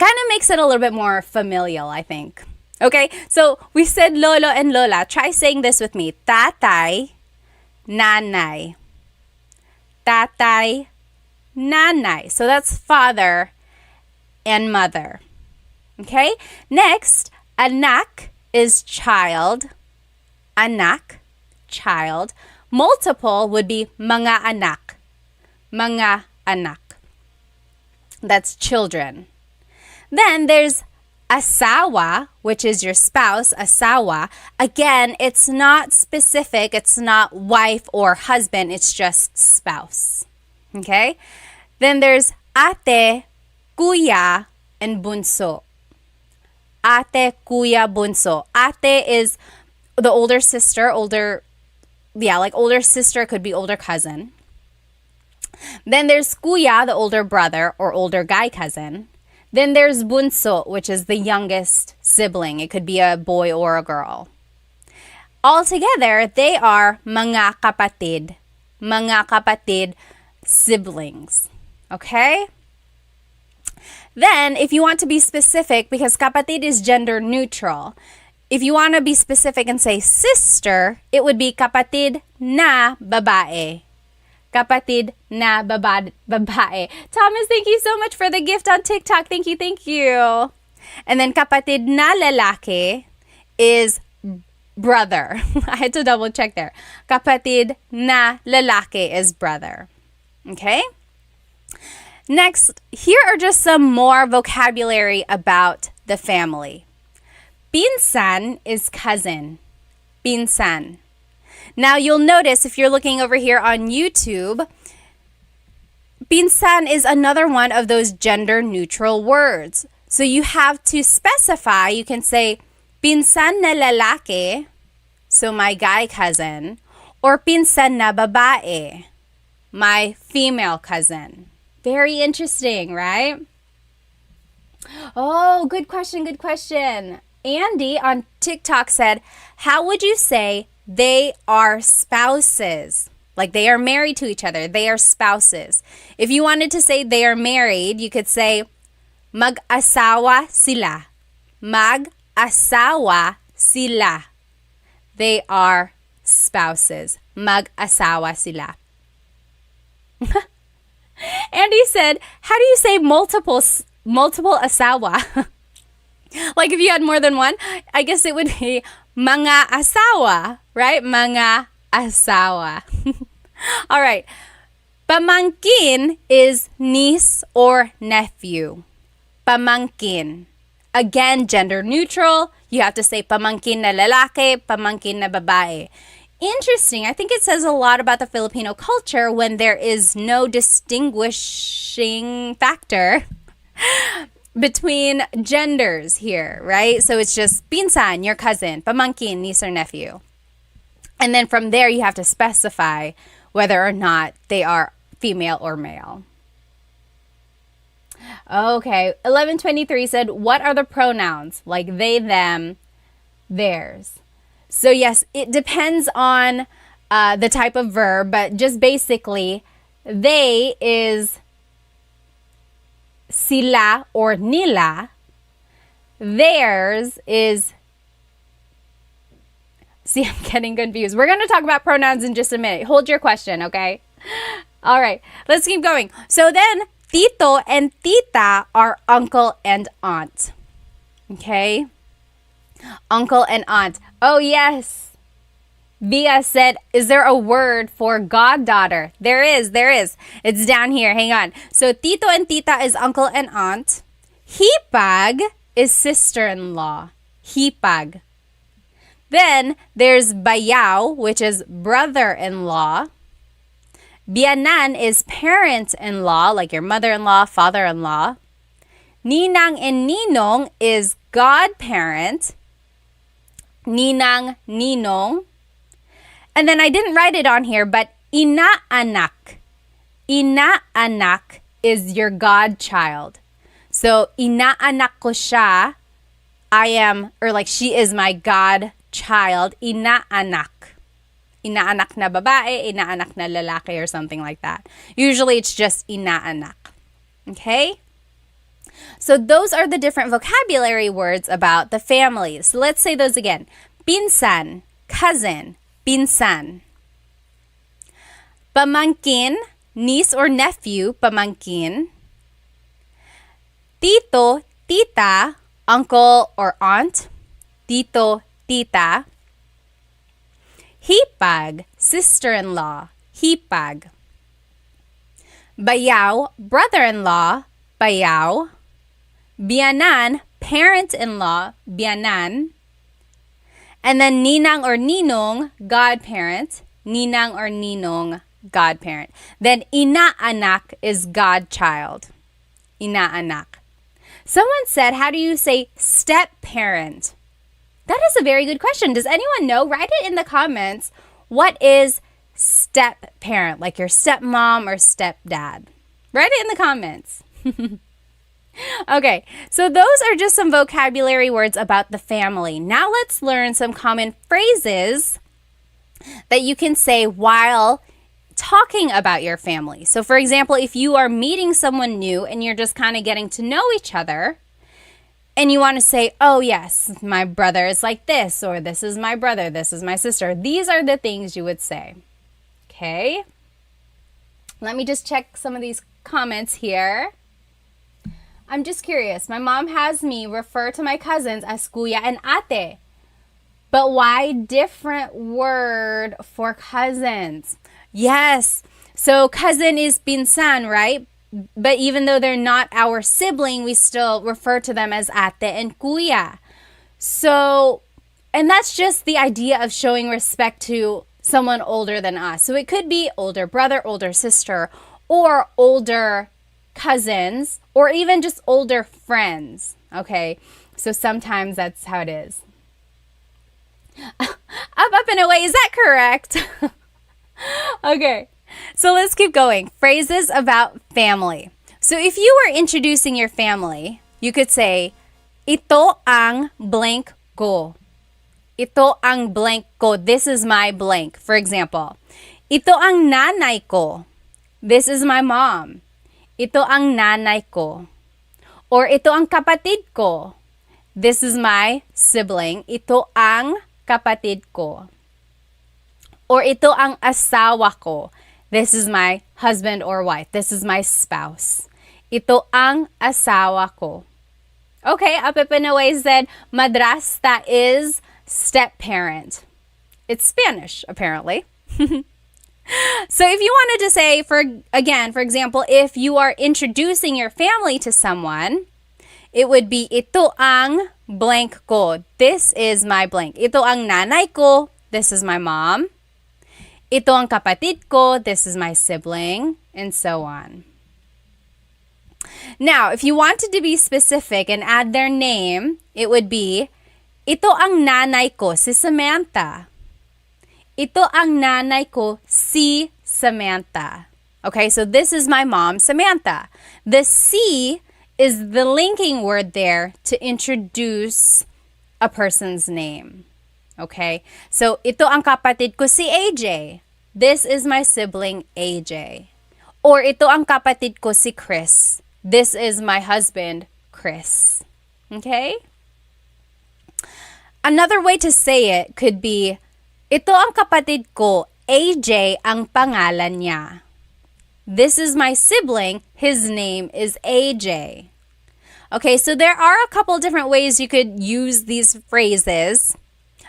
A: of makes it a little bit more familial, I think. Okay, so we said lolo and lola. Try saying this with me. Tatay, nanay. Tatay, nanay. So that's father and mother. Okay, next, anak is child. Anak, child. Multiple would be mga anak. Mga anak. That's children. Then there's asawa, which is your spouse, asawa. Again, it's not specific. It's not wife or husband. It's just spouse. Okay? Then there's ate, kuya, and bunso. Ate, kuya, bunso. Ate is the older sister, older sister, could be older cousin. Then there's kuya, the older brother or older guy cousin. Then there's bunso, which is the youngest sibling. It could be a boy or a girl. Altogether, they are mga kapatid. Mga kapatid siblings. Okay? Then, if you want to be specific, because kapatid is gender neutral, if you want to be specific and say sister, it would be kapatid na babae. Kapatid na babae. Thomas, thank you so much for the gift on TikTok. Thank you. And then kapatid na lalaki is brother. I had to double check there. Kapatid na lalaki is brother. Okay? Next, here are just some more vocabulary about the family. Pinsan is cousin. Pinsan. Now you'll notice if you're looking over here on YouTube, pinsan is another one of those gender neutral words. So you have to specify. You can say pinsan na lalaki, so my guy cousin, or pinsan na babae, my female cousin. Very interesting, right? Oh, good question, good question. Andy on TikTok said, how would you say they are spouses? Like they are married to each other. They are spouses. If you wanted to say they are married, you could say mag-asawa sila. Mag-asawa sila. They are spouses. Mag-asawa sila. Andy said, how do you say multiple asawa? Like if you had more than one, I guess it would be mga asawa, right? Mga asawa. All right. Pamangkin is niece or nephew. Pamangkin. Again, gender neutral. You have to say pamangkin na lalaki, pamangkin na babae. Interesting. I think it says a lot about the Filipino culture when there is no distinguishing factor between genders here, right? So it's just pinsan, your cousin, pamangkin, niece or nephew. And then from there, you have to specify whether or not they are female or male. Okay, 1123 said, what are the pronouns? Like they, them, theirs. So yes, it depends on the type of verb, but just basically, they is sila or nila. Theirs is... See, I'm getting confused. We're going to talk about pronouns in just a minute. Hold your question, okay? All right, let's keep going. So then, tito and tita are uncle and aunt. Okay? Uncle and aunt. Oh, yes. Via said, is there a word for goddaughter? There is. It's down here. Hang on. So, tito and tita is uncle and aunt. Hipag is sister-in-law. Hipag. Then, there's bayaw, which is brother-in-law. Biyanan is parent-in-law, like your mother-in-law, father-in-law. Ninang and ninong is godparent. Ninang, ninong. And then I didn't write it on here, but inaanak. Inaanak is your godchild. So, inaanak ko siya. She is my godchild. Inaanak. Inaanak na babae, inaanak na lalaki, or something like that. Usually it's just inaanak. Okay? So those are the different vocabulary words about the families. So let's say those again. Pinsan, cousin, pinsan. Pamangkin, niece or nephew, pamangkin. Tito, tita, uncle or aunt, tito, tita. Hipag, sister-in-law, hipag. Bayaw, brother-in-law, bayaw. Biyanan, parent-in-law, biyanan. And then ninang or ninong, godparent, ninang or ninong, godparent. Then inaanak is godchild, inaanak. Someone said, how do you say step-parent? That is a very good question. Does anyone know? Write it in the comments. What is step-parent? Like your stepmom or stepdad? Write it in the comments. Okay, so those are just some vocabulary words about the family. Now let's learn some common phrases that you can say while talking about your family. So for example, if you are meeting someone new and you're just kind of getting to know each other, and you want to say, oh yes, my brother is like this, or this is my brother, this is my sister. These are the things you would say. Okay? Let me just check some of these comments here. I'm just curious. My mom has me refer to my cousins as kuya and ate. But why different word for cousins? Yes. So cousin is pinsan, right? But even though they're not our sibling, we still refer to them as ate and kuya. So, and that's just the idea of showing respect to someone older than us. So it could be older brother, older sister, or older cousins, or even just older friends. Okay, so sometimes that's how it is. Up, and away. Is that correct? Okay, so let's keep going. Phrases about family. So if you were introducing your family, you could say, ito ang blank ko. Ito ang blank ko. This is my blank. For example, ito ang nanay ko. This is my mom. Ito ang nanay ko. Or ito ang kapatid ko. This is my sibling. Ito ang kapatid ko. Or ito ang asawa ko. This is my husband or wife. This is my spouse. Ito ang asawa ko. Okay, up and away said madrasta is step-parent. It's Spanish, apparently. So if you wanted to say, for example, if you are introducing your family to someone, it would be, ito ang blank ko. This is my blank. Ito ang nanay ko. This is my mom. Ito ang kapatid ko. This is my sibling, and so on. Now, if you wanted to be specific and add their name, it would be, ito ang nanay ko, si Samantha. Ito ang nanay ko, si Samantha. Okay, so this is my mom, Samantha. The si is the linking word there to introduce a person's name. Okay, so ito ang kapatid ko, si AJ. This is my sibling, AJ. Or ito ang kapatid ko, si Chris. This is my husband, Chris. Okay? Another way to say it could be, ito ang kapatid ko, AJ ang pangalan niya. This is my sibling, his name is AJ. Okay, so there are a couple different ways you could use these phrases.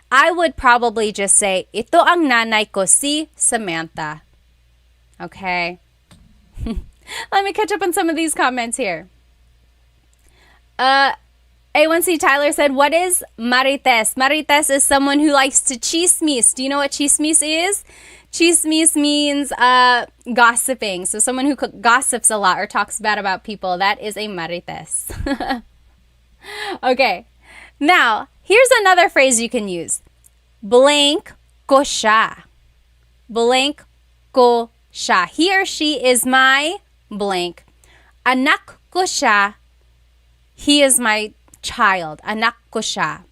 A: I would probably just say, ito ang nanay ko, si Samantha. Okay? Let me catch up on some of these comments here. A1C Tyler said, what is marites? Marites is someone who likes to chismis. Do you know what chismis is? Chismis means gossiping. So someone who gossips a lot or talks bad about people, that is a marites. Okay. Now, here's another phrase you can use. Blank ko siya. Blank ko siya. He or she is my blank. Anak ko siya. He is my child. Anak ko siya.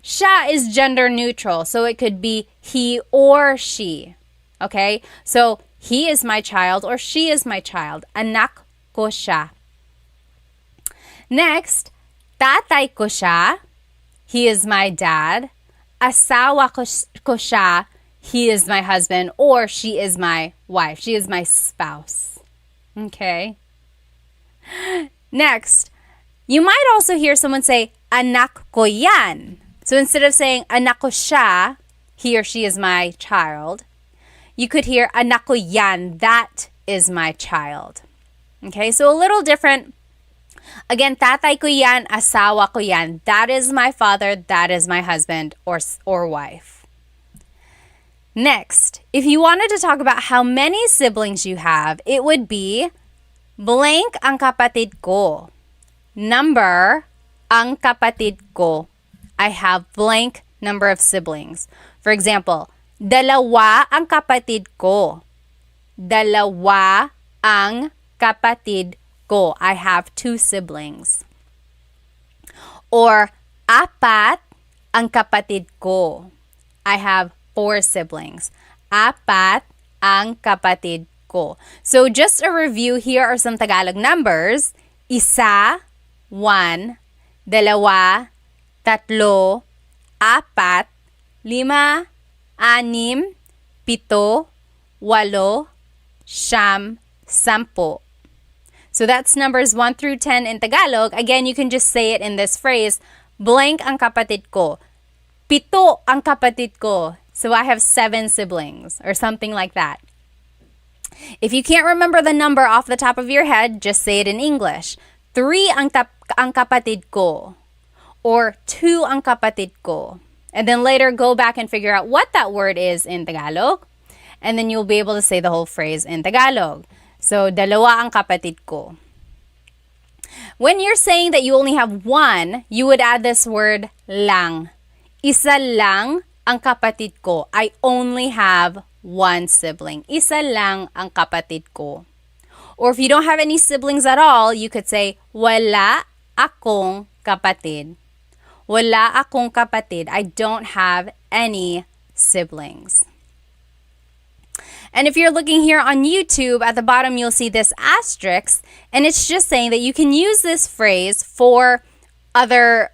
A: Siya is gender neutral, so it could be he or she. Okay? So, he is my child or she is my child. Anak ko siya. Next, tatay ko siya. He is my dad. Asawa ko siya. He is my husband or she is my wife. She is my spouse. Okay? Next, you might also hear someone say, anak ko yan. So instead of saying, anak ko siya, he or she is my child, you could hear, anak ko yan, that is my child. Okay, so a little different. Again, tatay ko yan, asawa ko yan. That is my father, that is my husband or wife. Next, if you wanted to talk about how many siblings you have, it would be blank ang kapatid ko. Number ang kapatid ko. I have blank number of siblings. For example, dalawa ang kapatid ko. Dalawa ang kapatid ko. I have 2 siblings. Or apat ang kapatid ko. I have 4 siblings. Apat ang kapatid ko. So just a review, here are some Tagalog numbers. Isa, 1, dalawa, tatlo, apat, 5, 6, 7, 8, 9, 10. So that's numbers 1 through 10 in Tagalog. Again, you can just say it in this phrase, blank ang kapatid ko. 7 ang kapatid ko. So I have 7 siblings or something like that. If you can't remember the number off the top of your head, just say it in English. 3 ang kapatid ko. or two ang kapatid ko. And then later go back and figure out what that word is in Tagalog. And then you'll be able to say the whole phrase in Tagalog. So, dalawa ang kapatid ko. When you're saying that you only have one, you would add this word lang. Isa lang ang kapatid ko. I only have one sibling. Isa lang ang kapatid ko. Or if you don't have any siblings at all, you could say, wala akong kapatid. Wala akong kapatid. I don't have any siblings. And if you're looking here on YouTube, at the bottom you'll see this asterisk, and it's just saying that you can use this phrase for other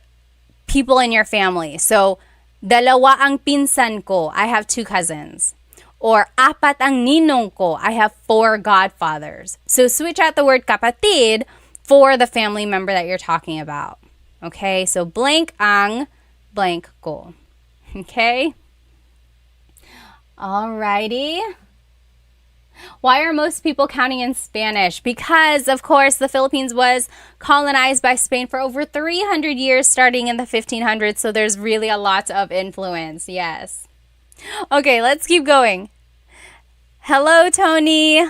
A: people in your family. So, dalawa ang pinsan ko. I have two cousins. Or apat ang ninong ko. I have four godfathers. So, switch out the word kapatid for the family member that you're talking about. Okay? So, blank ang blank ko. Okay? Alrighty. Why are most people counting in Spanish? Because, of course, the Philippines was colonized by Spain for over 300 years, starting in the 1500s. So there's really a lot of influence. Yes. Okay, let's keep going. Hello, Tony.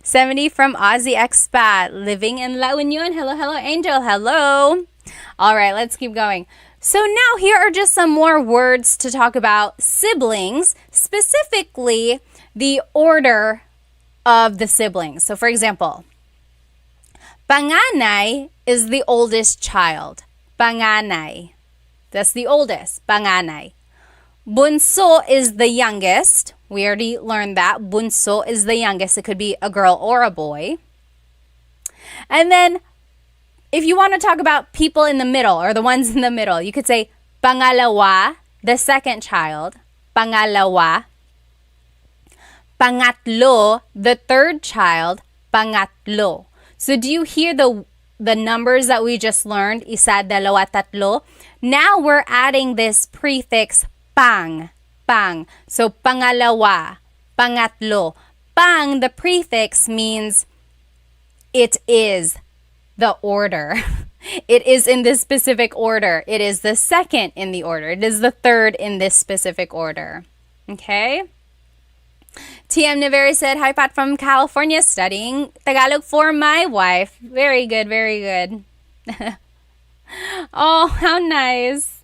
A: 70 from Aussie Expat, living in La Union. Hello, hello, Angel. Hello. All right, let's keep going. So now here are just some more words to talk about siblings, specifically the order of the siblings. So for example, panganay is the oldest child. Panganay. That's the oldest. Panganay. Bunso is the youngest. We already learned that. Bunso is the youngest. It could be a girl or a boy. And then if you want to talk about people in the middle or the ones in the middle, you could say pangalawa, the second child. Pangalawa. Pangatlo, the third child. Pangatlo. So do you hear the numbers that we just learned? Isa, dalawa, tatlo. Now we're adding this prefix pang. Pang. So pangalawa, pangatlo. Pang, the prefix means it is the order. It is in this specific order. It is the second in the order. It is the third in this specific order. Okay? TM Naveri said, hi Pat from California, studying Tagalog for my wife. Very good, very good. Oh, how nice.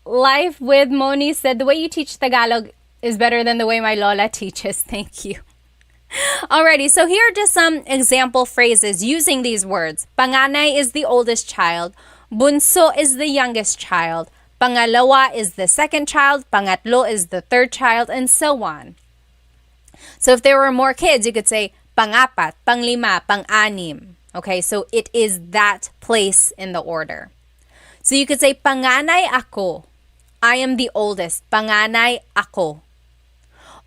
A: Life with Moni said, the way you teach Tagalog is better than the way my Lola teaches. Thank you. Alrighty, so here are just some example phrases using these words. Panganay is the oldest child. Bunso is the youngest child. Pangalawa is the second child. Pangatlo is the third child, and so on. So if there were more kids, you could say pangapat, panglima, panganim. Okay, so it is that place in the order. So you could say panganay ako. I am the oldest. Panganay ako.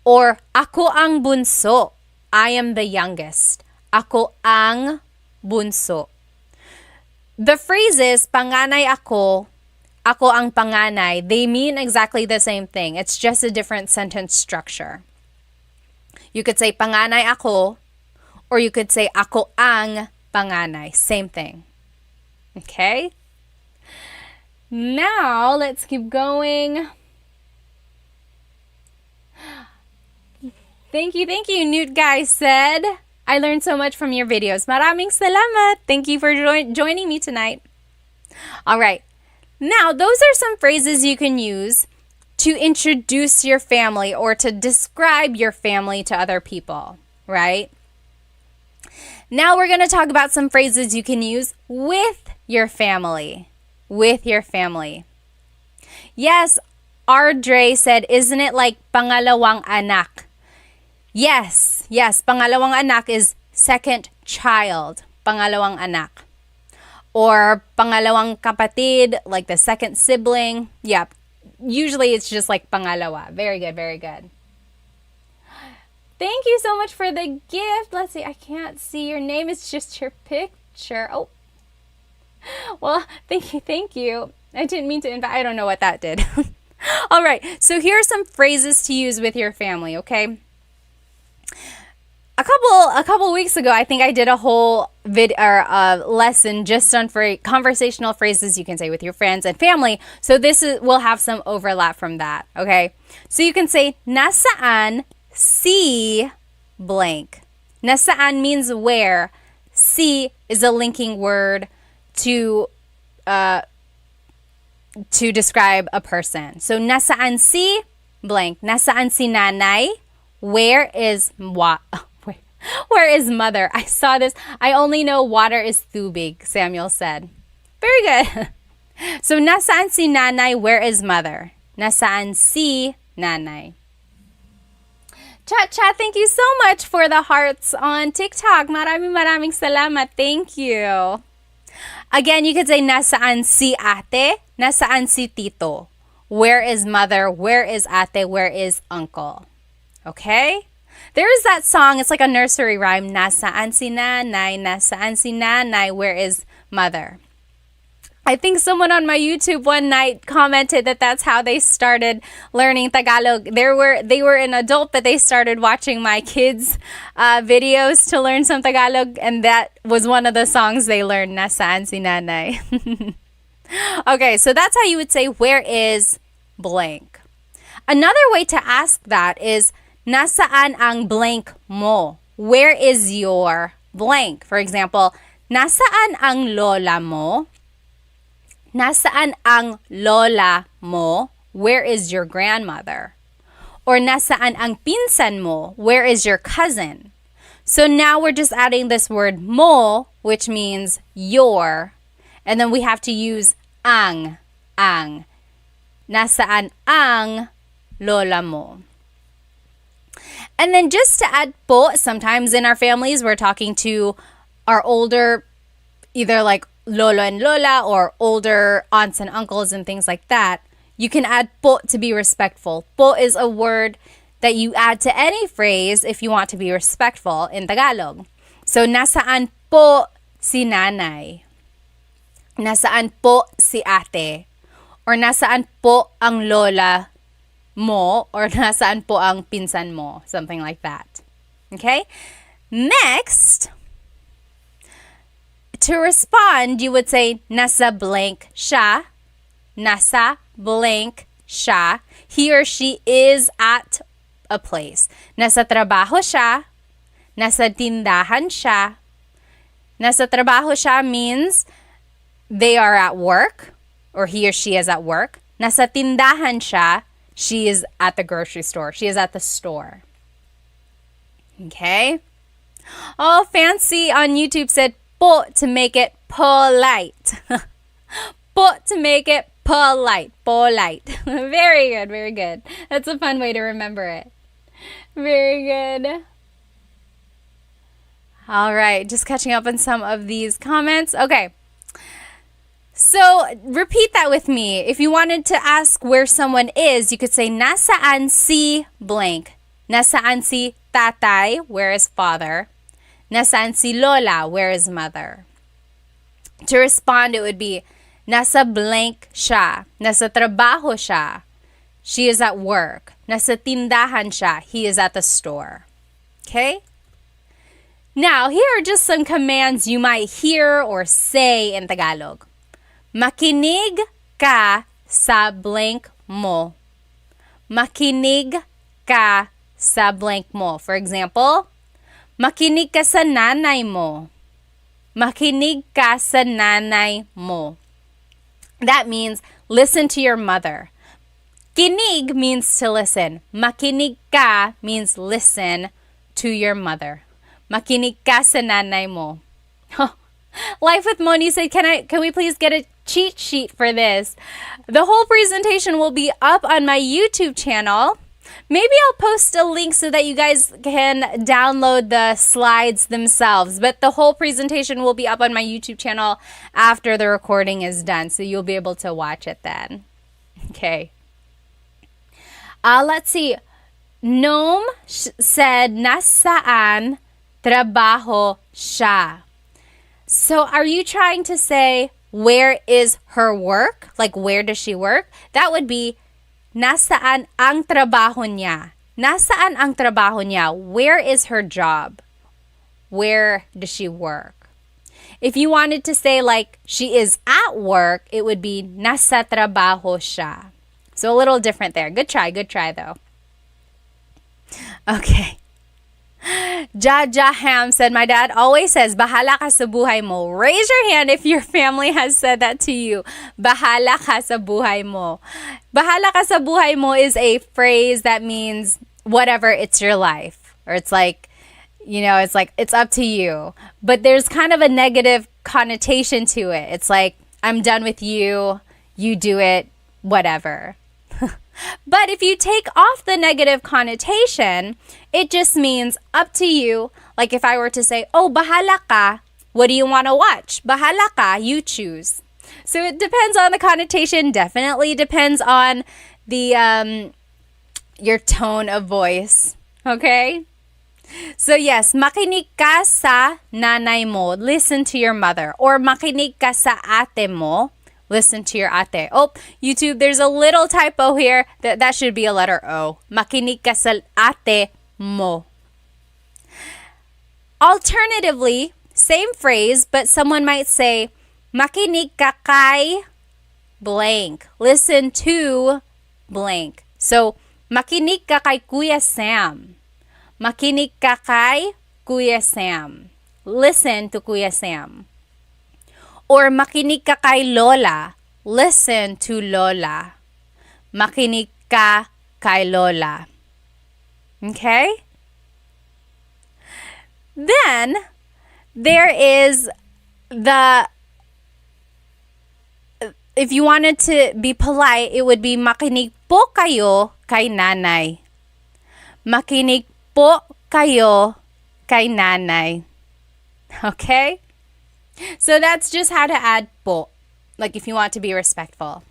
A: Or ako ang bunso. I am the youngest. Ako ang bunso. The phrases panganay ako ang panganay, they mean exactly the same thing. It's just a different sentence structure. You could say panganay ako, or you could say ako ang panganay. Same thing. Okay? Now, let's keep going. Thank you, Newt Guy said. I learned so much from your videos. Maraming salamat. Thank you for joining me tonight. All right. Now, those are some phrases you can use to introduce your family or to describe your family to other people, right? Now we're going to talk about some phrases you can use with your family. With your family. Yes, Ardre said, isn't it like pangalawang anak? Yes, pangalawang anak is second child. Pangalawang anak. Or pangalawang kapatid, like the second sibling. Yep. Usually it's just like pangalawa. Very good, very good. Thank you so much for the gift. Let's see, I can't see your name. It's just your picture. Oh. Well, thank you. I didn't mean to invite. I don't know what that did. All right. So here are some phrases to use with your family, okay? a couple weeks ago, I think I did a whole lesson just on conversational phrases you can say with your friends and family. So will have some overlap from that. Okay, so you can say nasaan si blank. Nasaan means where. Si is a linking word to describe a person. So nasaan si blank. Nasaan si nanay? Where is mother? I saw this. I only know water is tubig, Samuel said. Very good. So nasaan si nanay? Where is mother? Nasaan si nanay? Chat, thank you so much for the hearts on TikTok. Maraming salamat. Thank you. Again, you could say nasaan si ate? Nasaan si tito? Where is mother? Where is ate? Where is uncle? Okay? There is that song. It's like a nursery rhyme. Nasaan si nanay? Nasaan si nanay? Where is mother? I think someone on my YouTube one night commented that that's how they started learning Tagalog. They were an adult, but they started watching my kids' videos to learn some Tagalog, and that was one of the songs they learned. Nasaan si nanay? Okay, so that's how you would say, where is blank? Another way to ask that is, nasaan ang blank mo? Where is your blank? For example, nasaan ang lola mo? Nasaan ang lola mo? Where is your grandmother? Or nasaan ang pinsan mo? Where is your cousin? So now we're just adding this word mo, which means your, and then we have to use ang. Nasaan ang lola mo? And then just to add po, sometimes in our families we're talking to our older, either like lolo and lola or older aunts and uncles and things like that. You can add po to be respectful. Po is a word that you add to any phrase if you want to be respectful in Tagalog. So, nasaan po si nanay? Nasaan po si ate? Or nasaan po ang lola mo? Or nasaan po ang pinsan mo? Something like that. Okay? Next, to respond, you would say, nasa blank siya. Nasa blank siya. He or she is at a place. Nasa trabaho siya. Nasa tindahan siya. Nasa trabaho siya means they are at work, or he or she is at work. Nasa tindahan siya. She is at the grocery store. She is at the store. Okay? Oh, Fancy on YouTube said, po to make it polite. Po to make it polite. Polite. Very good, very good. That's a fun way to remember it. Very good. All right, just catching up on some of these comments. Okay. So, repeat that with me. If you wanted to ask where someone is, you could say, nasaan si blank. Nasaan si tatay? Where is father? Nasaan si lola? Where is mother? To respond, it would be, nasa blank siya. Nasa trabaho siya. She is at work. Nasa tindahan siya. He is at the store. Okay? Now, here are just some commands you might hear or say in Tagalog. Makinig ka sa blank mo. Makinig ka sa blank mo. For example, makinig ka sa nanay mo. Makinig ka sa nanay mo. That means listen to your mother. Kinig means to listen. Makinig ka means listen to your mother. Makinig ka sa nanay mo. Life with Moni said, can we please get a cheat sheet for this? The whole presentation will be up on my YouTube channel. Maybe I'll post a link so that you guys can download the slides themselves. But the whole presentation will be up on my YouTube channel after the recording is done. So you'll be able to watch it then. Okay. Let's see. Noam said, nasaan trabaho siya? So are you trying to say, where is her work? Like, where does she work? That would be, nasaan ang trabaho niya? Nasaan ang trabaho niya? Where is her job? where does she work? If you wanted to say like she is at work, it would be nasa trabaho siya. So a little different there. Good try though. Okay. Jaja Ham said, my dad always says, bahala ka sa buhay mo. Raise your hand if your family has said that to you. Bahala ka sa buhay mo. Bahala ka sa buhay mo is a phrase that means whatever, it's your life. Or it's like, it's like, it's up to you. But there's kind of a negative connotation to it. It's like, I'm done with you. You do it, whatever. But if you take off the negative connotation, it just means up to you. Like if I were to say, oh, bahala ka, what do you want to watch? Bahala ka, you choose. So it depends on the connotation, definitely depends on the your tone of voice. Okay? So yes, makinig ka sa nanay mo, listen to your mother. Or makinig ka sa ate mo, listen to your ate. Oh, YouTube, there's a little typo here. That should be a letter O. Makinig ka sa ate mo. Alternatively, same phrase, but someone might say, makinig ka kay blank. Listen to blank. So, makinig ka kay Kuya Sam. Makinig ka kay Kuya Sam. Listen to Kuya Sam. Or makinig ka kay Lola. Listen to Lola. Makinig ka kay Lola. Okay? Then, there is if you wanted to be polite, it would be makinig po kayo kay nanay. Makinig po kayo kay nanay. Okay? So that's just how to add po, like if you want to be respectful.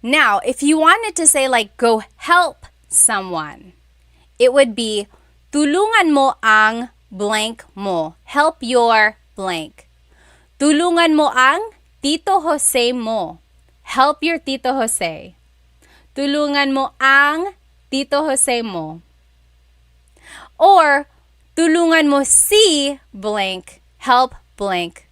A: Now, if you wanted to say like go help someone, it would be tulungan mo ang blank mo. Help your blank. Tulungan mo ang Tito Jose mo. Help your Tito Jose. Tulungan mo ang Tito Jose mo. Or tulungan mo si blank. Help blank.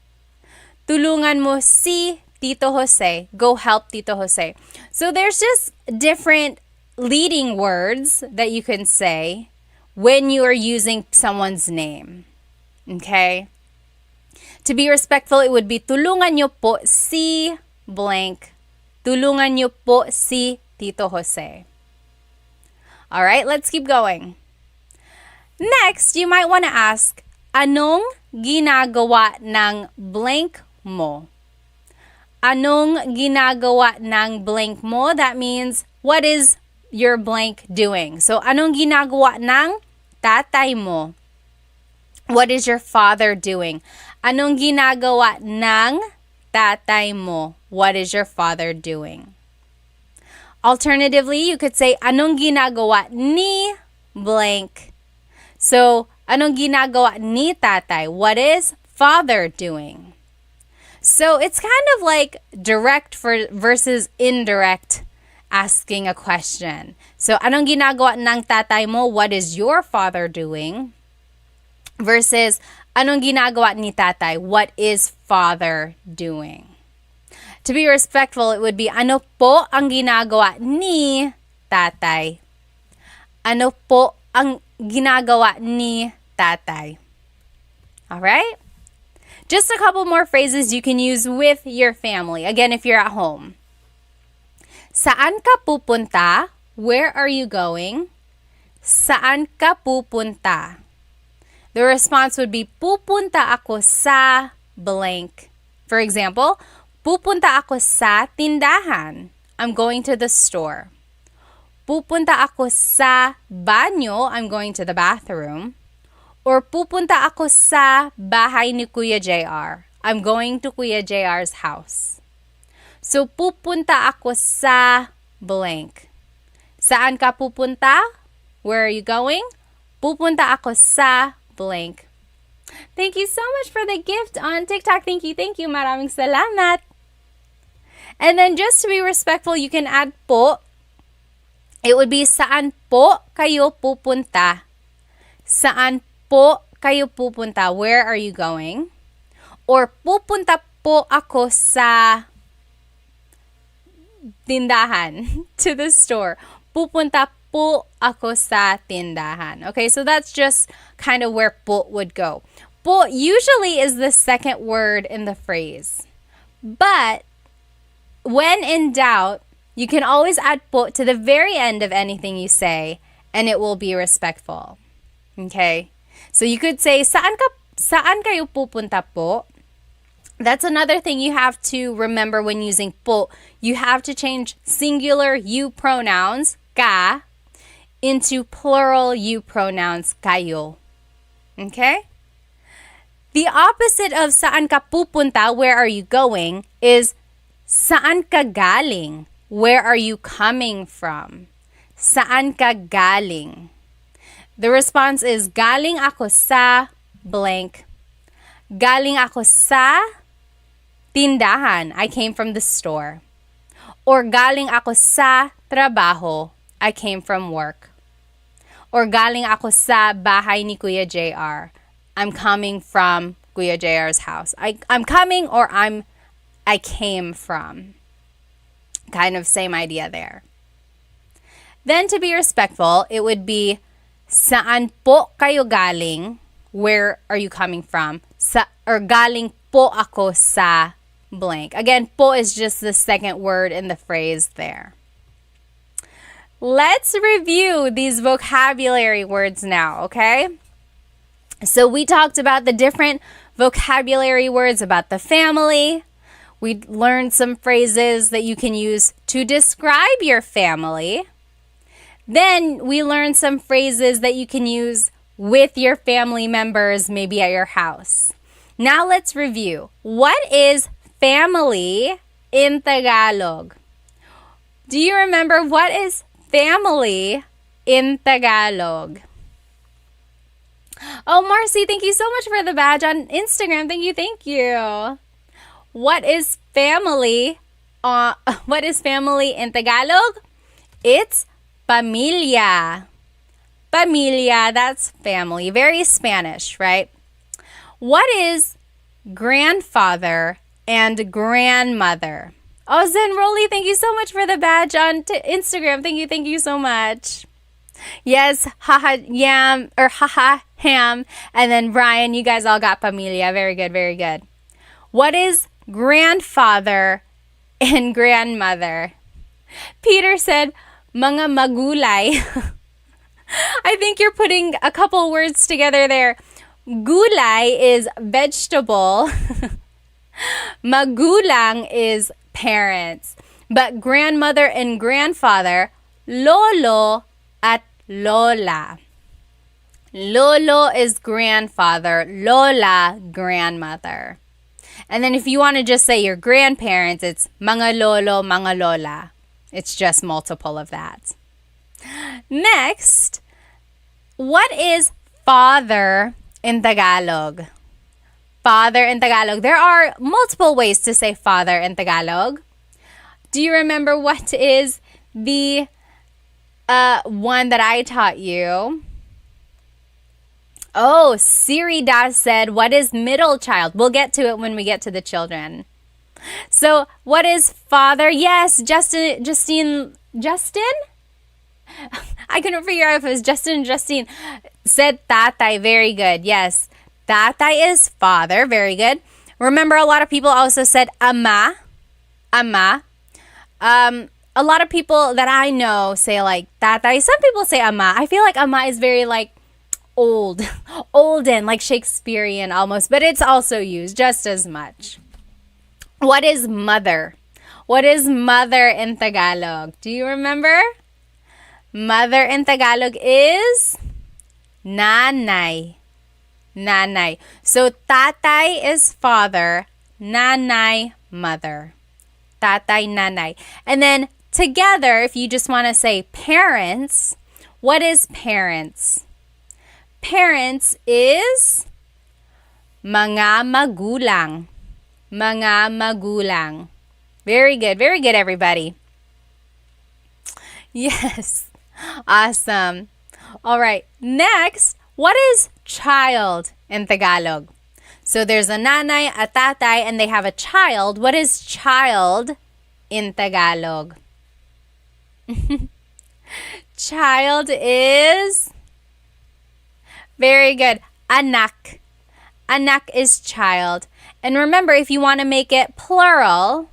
A: Tulungan mo si Tito Jose. Go help Tito Jose. So there's just different leading words that you can say when you are using someone's name. Okay? To be respectful, it would be tulungan niyo po si blank. Tulungan niyo po si Tito Jose. All right, let's keep going. Next, you might want to ask, anong ginagawa ng blank mo? Anong ginagawa ng blank mo? That means, what is your blank doing? So, anong ginagawa ng tatay mo? What is your father doing? Anong ginagawa ng tatay mo? What is your father doing? Alternatively, you could say, anong ginagawa ni blank? So, anong ginagawa ni tatay? What is father doing? So, it's kind of like direct versus indirect asking a question. So, anong ginagawa ng tatay mo? What is your father doing? Versus, anong ginagawa ni tatay? What is father doing? To be respectful, it would be, ano po ang ginagawa ni tatay? Ano po ang ginagawa ni tatay? Alright? Just a couple more phrases you can use with your family. Again, if you're at home. Saan ka pupunta? Where are you going? Saan ka pupunta? The response would be, pupunta ako sa blank. For example, pupunta ako sa tindahan. I'm going to the store. Pupunta ako sa banyo. I'm going to the bathroom. Or pupunta ako sa bahay ni Kuya JR. I'm going to Kuya JR's house. So, pupunta ako sa blank. Saan ka pupunta? Where are you going? Pupunta ako sa blank. Thank you so much for the gift on TikTok. Thank you. Maraming salamat. And then just to be respectful, you can add po. It would be, saan po kayo pupunta? Saan po kayo pupunta? Where are you going? Or pupunta po ako sa tindahan, to the store. Pupunta po ako sa tindahan. Okay, so that's just kind of where po would go. Po usually is the second word in the phrase. But when in doubt, you can always add po to the very end of anything you say, and it will be respectful. Okay? So you could say, saan kayo pupunta po? That's another thing you have to remember when using po. You have to change singular you pronouns, ka, into plural you pronouns, kayo. Okay? The opposite of saan ka pupunta, where are you going, is saan ka galing, where are you coming from? Saan ka galing? The response is galing ako sa blank. Galing ako sa tindahan. I came from the store. Or galing ako sa trabaho. I came from work. Or galing ako sa bahay ni Kuya JR. I'm coming from Kuya JR's house. I'm coming or I came from. Kind of same idea there. Then to be respectful, it would be saan po kayo galing? Where are you coming from? Or galing po ako sa blank. Again, po is just the second word in the phrase there. Let's review these vocabulary words now, okay? So we talked about the different vocabulary words about the family. We learned some phrases that you can use to describe your family. Then we learned some phrases that you can use with your family members, maybe at your house. Now let's review. What is family in Tagalog? Do you remember what is family in Tagalog? Oh, Marcy, thank you so much for the badge on Instagram. Thank you. What is family? What is family in Tagalog? It's pamilya. Pamilya, that's family. Very Spanish, right? What is grandfather and grandmother? Oh, Zenroli, thank you so much for the badge on Instagram. Thank you so much. Yes, haha yam or haha ham. And then Brian, you guys all got pamilya. Very good, very good. What is grandfather and grandmother? Peter said, mga magulay. I think you're putting a couple words together there. Gulay is vegetable. Magulang is parents. But grandmother and grandfather, lolo at lola. Lolo is grandfather, lola, grandmother. And then if you want to just say your grandparents, it's mga lolo, mga lola. It's just multiple of that. Next, what is father in Tagalog? Father in Tagalog. There are multiple ways to say father in Tagalog. Do you remember what is the one that I taught you? Oh, Siri Das said, what is middle child? We'll get to it when we get to the children. So, what is father? Yes, Justin? I couldn't figure out if it was Justin or Justine. Said tatay. Very good. Yes. Tatay is father. Very good. Remember, a lot of people also said ama. Ama. A lot of people that I know say like tatay. Some people say ama. I feel like ama is very like olden, like Shakespearean almost. But it's also used just as much. What is mother? What is mother in Tagalog? Do you remember? Mother in Tagalog is nanay. Nanay. So tatay is father, nanay, mother. Tatay, nanay. And then together, if you just want to say parents, what is parents? Parents is mga magulang. Mga magulang. Very good, everybody. Yes. Awesome. All right. Next, What is child in Tagalog? So there's a nanay, a tatay, and they have a child. What is child in Tagalog? Child is, very good, anak. Anak is child. And remember, if you want to make it plural,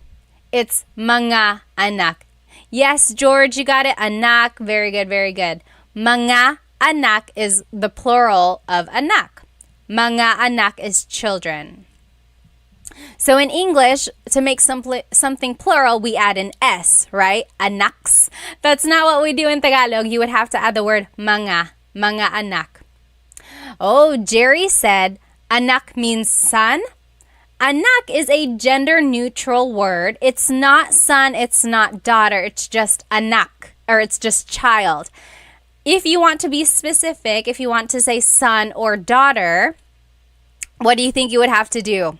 A: it's mga anak. Yes, George, you got it. Anak. Very good, very good. Mga anak is the plural of anak. Mga anak is children. So in English, to make something plural, we add an S, right? Anaks. That's not what we do in Tagalog. You would have to add the word mga anak. Oh, Jerry said, anak means son. Anak is a gender-neutral word. It's not son, it's not daughter, it's just anak, or it's just child. If you want to be specific, if you want to say son or daughter, what do you think you would have to do?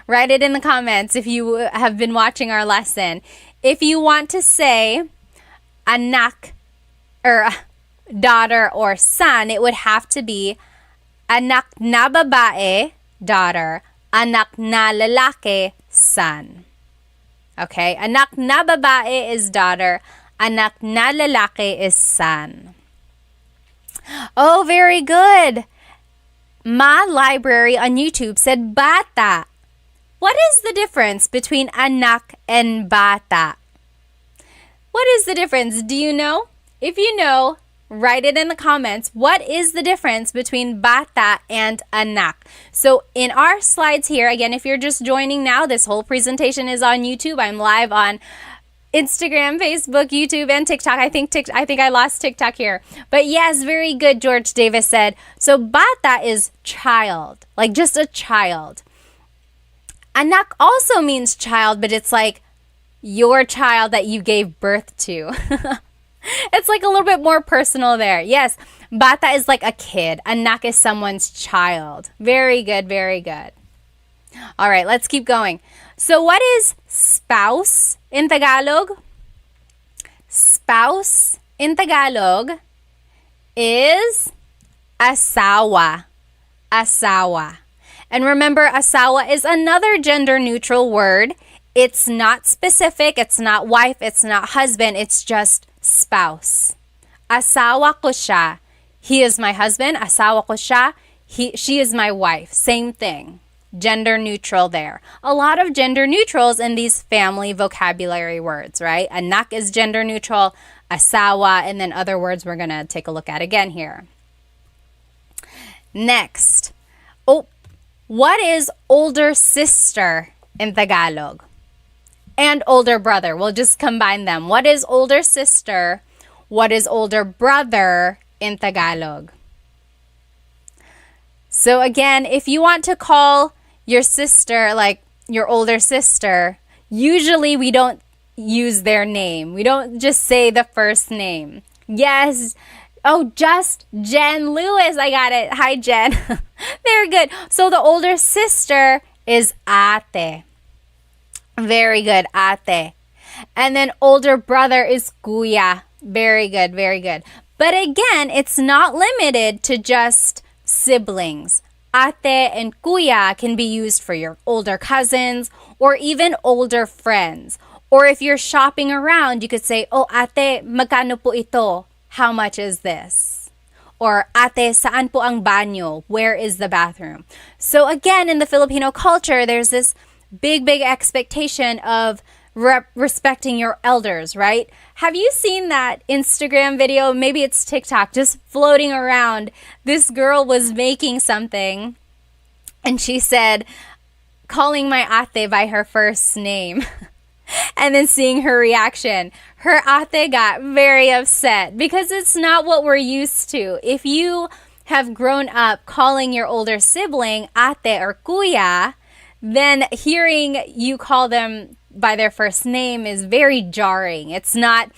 A: Write it in the comments if you have been watching our lesson. If you want to say anak, or daughter or son, it would have to be anak na babae, daughter, anak na lalaki, son. Okay, anak na babae is daughter, anak na lalaki is son. Oh, very good. Ma Library on YouTube said bata. What is the difference between anak and bata? What is the difference? Do you know? If you know, write it in the comments. What is the difference between bata and anak? So in our slides here, again, if you're just joining now, this whole presentation is on YouTube. I'm live on Instagram, Facebook, YouTube, and TikTok. I think I lost TikTok here. But yes, very good, George Davis said. So bata is child, like just a child. Anak also means child, but it's like your child that you gave birth to. It's like a little bit more personal there. Yes, bata is like a kid. Anak is someone's child. Very good, very good. All right, let's keep going. So what is spouse in Tagalog? Spouse in Tagalog is asawa. Asawa. And remember, asawa is another gender-neutral word. It's not specific. It's not wife. It's not husband. It's just spouse. Asawa ko siya. He is my husband. Asawa ko siya. She is my wife. Same thing. Gender neutral there. A lot of gender neutrals in these family vocabulary words, right? Anak is gender neutral. Asawa, and then other words we're going to take a look at again here. Next. Oh, what is older sister in Tagalog? And older brother. We'll just combine them. What is older sister? What is older brother in Tagalog? So again, if you want to call your sister, like your older sister, usually we don't use their name. We don't just say the first name. Yes. Oh, just Jen Lewis. I got it. Hi, Jen. Very good. So the older sister is ate. Very good, ate. And then older brother is kuya. Very good, very good. But again, it's not limited to just siblings. Ate and kuya can be used for your older cousins or even older friends. Or if you're shopping around, you could say, oh, ate, magkano po ito? How much is this? Or ate, saan po ang banyo? Where is the bathroom? So again, in the Filipino culture, there's this big expectation of respecting your elders, right? Have you seen that Instagram video? Maybe it's TikTok, just floating around. This girl was making something and she said, calling my ate by her first name and then seeing her reaction. Her ate got very upset because it's not what we're used to. If you have grown up calling your older sibling ate or kuya, then hearing you call them by their first name is very jarring. It's not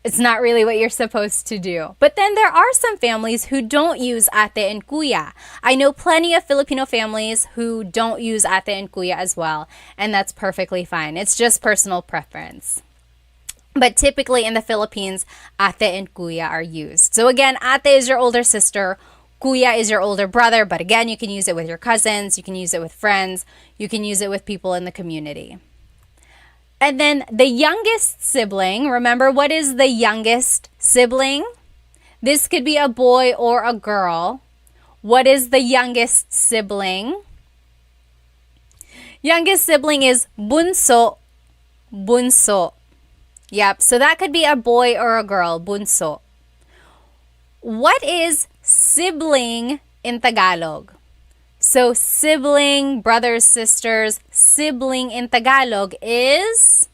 A: really what you're supposed to do. But then there are some families who don't use ate and kuya. I know plenty of Filipino families who don't use ate and kuya as well, and that's perfectly fine. It's just personal preference. But typically in the Philippines, ate and kuya are used. So again, ate is your older sister, Kuya is your older brother, but again, you can use it with your cousins, you can use it with friends, you can use it with people in the community. And then the youngest sibling, remember, what is the youngest sibling? This could be a boy or a girl. What is the youngest sibling? Youngest sibling is bunso, bunso. Yep, so that could be a boy or a girl, bunso. What is sibling in Tagalog? So sibling, brothers, sisters, sibling in Tagalog is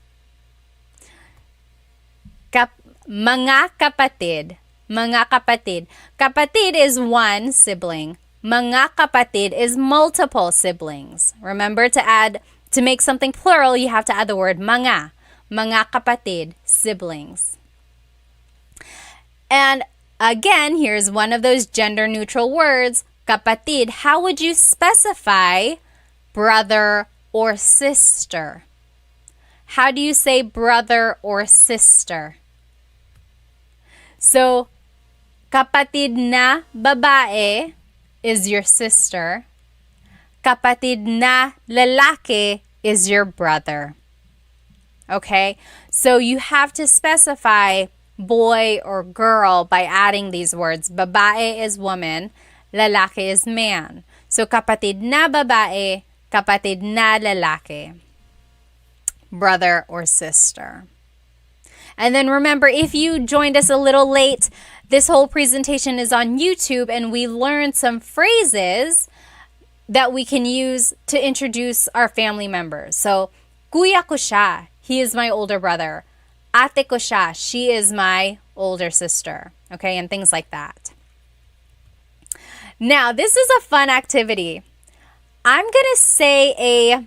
A: mga kapatid. Mga kapatid. Kapatid is one sibling. Mga kapatid is multiple siblings. Remember, to make something plural, you have to add the word mga. Mga kapatid, siblings. And again, here's one of those gender-neutral words, kapatid. How would you specify brother or sister? How do you say brother or sister? So, kapatid na babae is your sister. Kapatid na lalaki is your brother. Okay? So you have to specify boy or girl by adding these words. Babae is woman, lalaki is man. So kapatid na babae, kapatid na lalaki. Brother or sister. And then remember, if you joined us a little late, this whole presentation is on YouTube and we learned some phrases that we can use to introduce our family members. So, kuya ko siya, he is my older brother. Ate ko siya, she is my older sister. Okay, and things like that. Now, this is a fun activity. I'm going to say a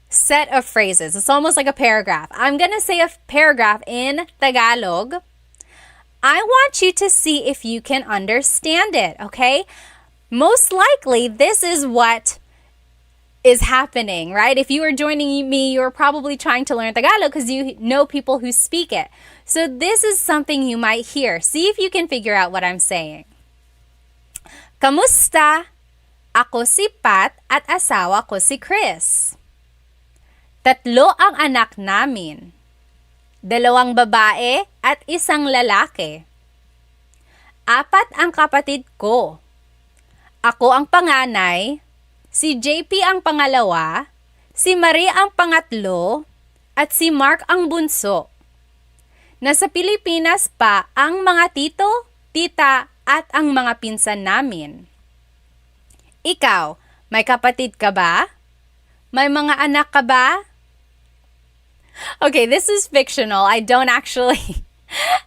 A: set of phrases. It's almost like a paragraph. I'm going to say a paragraph in Tagalog. I want you to see if you can understand it, okay? Most likely, this is what is happening, right? If you are joining me, you're probably trying to learn Tagalog because you know people who speak it. So this is something you might hear. See if you can figure out what I'm saying. Kamusta? Ako si Pat at asawa ko si Chris. 3 ang anak namin. 2 babae at 1 lalaki. 4 ang kapatid ko. Ako ang panganay, si JP ang pangalawa, si Marie ang pangatlo, at si Mark ang bunso. Nasa Pilipinas pa ang mga tito, tita, at ang mga pinsan namin. Ikaw, may kapatid ka ba? May mga anak ka ba? Okay, this is fictional. I don't actually,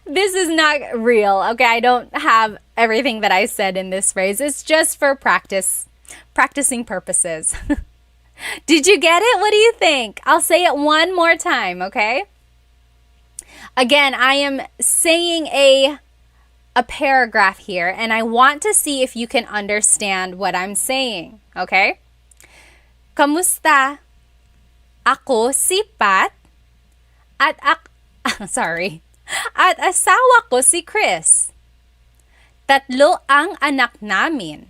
A: this is not real. Okay, I don't have everything that I said in this phrase. It's just for practicing purposes. Did you get it? What do you think? I'll say it one more time, okay? Again, I am saying a paragraph here, and I want to see if you can understand what I'm saying, okay? Kamusta? Ako si Pat at at asawa ko si Chris. 3 ang anak namin.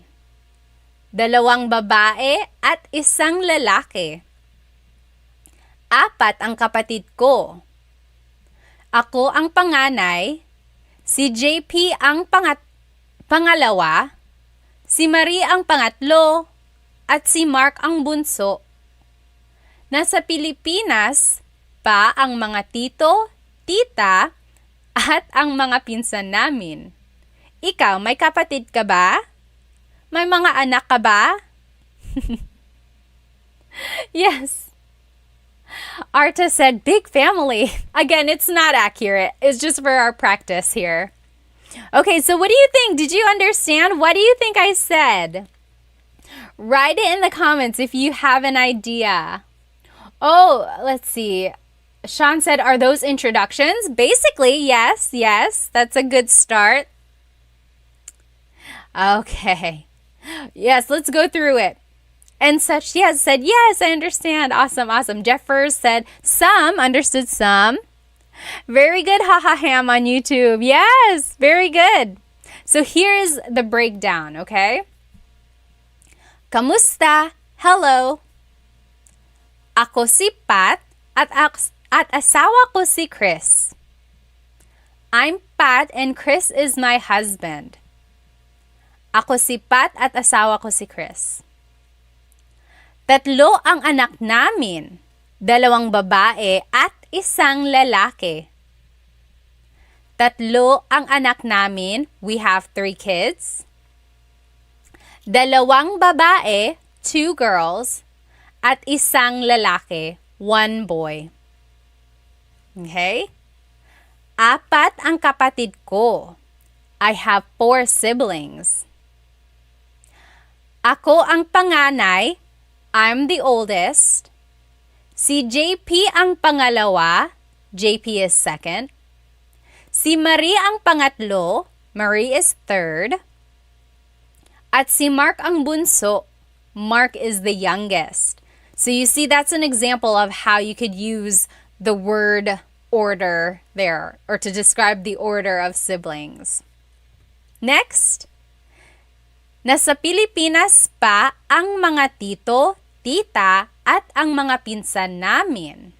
A: 2 babae at 1 lalaki. 4 ang kapatid ko. Ako ang panganay, si JP ang pangalawa, si Marie ang pangatlo, at si Mark ang bunso. Nasa Pilipinas pa ang mga tito, tita, at ang mga pinsan namin. Ikaw, may kapatid ka ba? May mga anak ka ba? Yes. Arta said, big family. Again, it's not accurate. It's just for our practice here. Okay, so what do you think? Did you understand? What do you think I said? Write it in the comments if you have an idea. Oh, let's see. Sean said, are those introductions? Basically, yes. That's a good start. Okay. Yes, let's go through it. And such, yes, said, yes, I understand. Awesome. Jeffers said, some, understood some. Very good, haha ham on YouTube. Yes, very good. So here is the breakdown, okay? Kamusta? Hello. Ako si Pat at asawa ko si Chris. I'm Pat and Chris is my husband. Ako si Pat at asawa ko si Chris. Tatlo ang anak namin, 2 babae at 1 lalaki. Tatlo ang anak namin, we have 3 kids. 2 babae, 2 girls, at 1 lalaki, 1 boy. Okay? 4 ang kapatid ko. I have 4 siblings. Ako ang panganay, I'm the oldest. Si JP ang pangalawa, JP is second. Si Marie ang pangatlo, Marie is third. At si Mark ang bunso, Mark is the youngest. So you see, that's an example of how you could use the word order there, or to describe the order of siblings. Next, nasa Pilipinas pa ang mga tito, tita, at ang mga pinsan namin.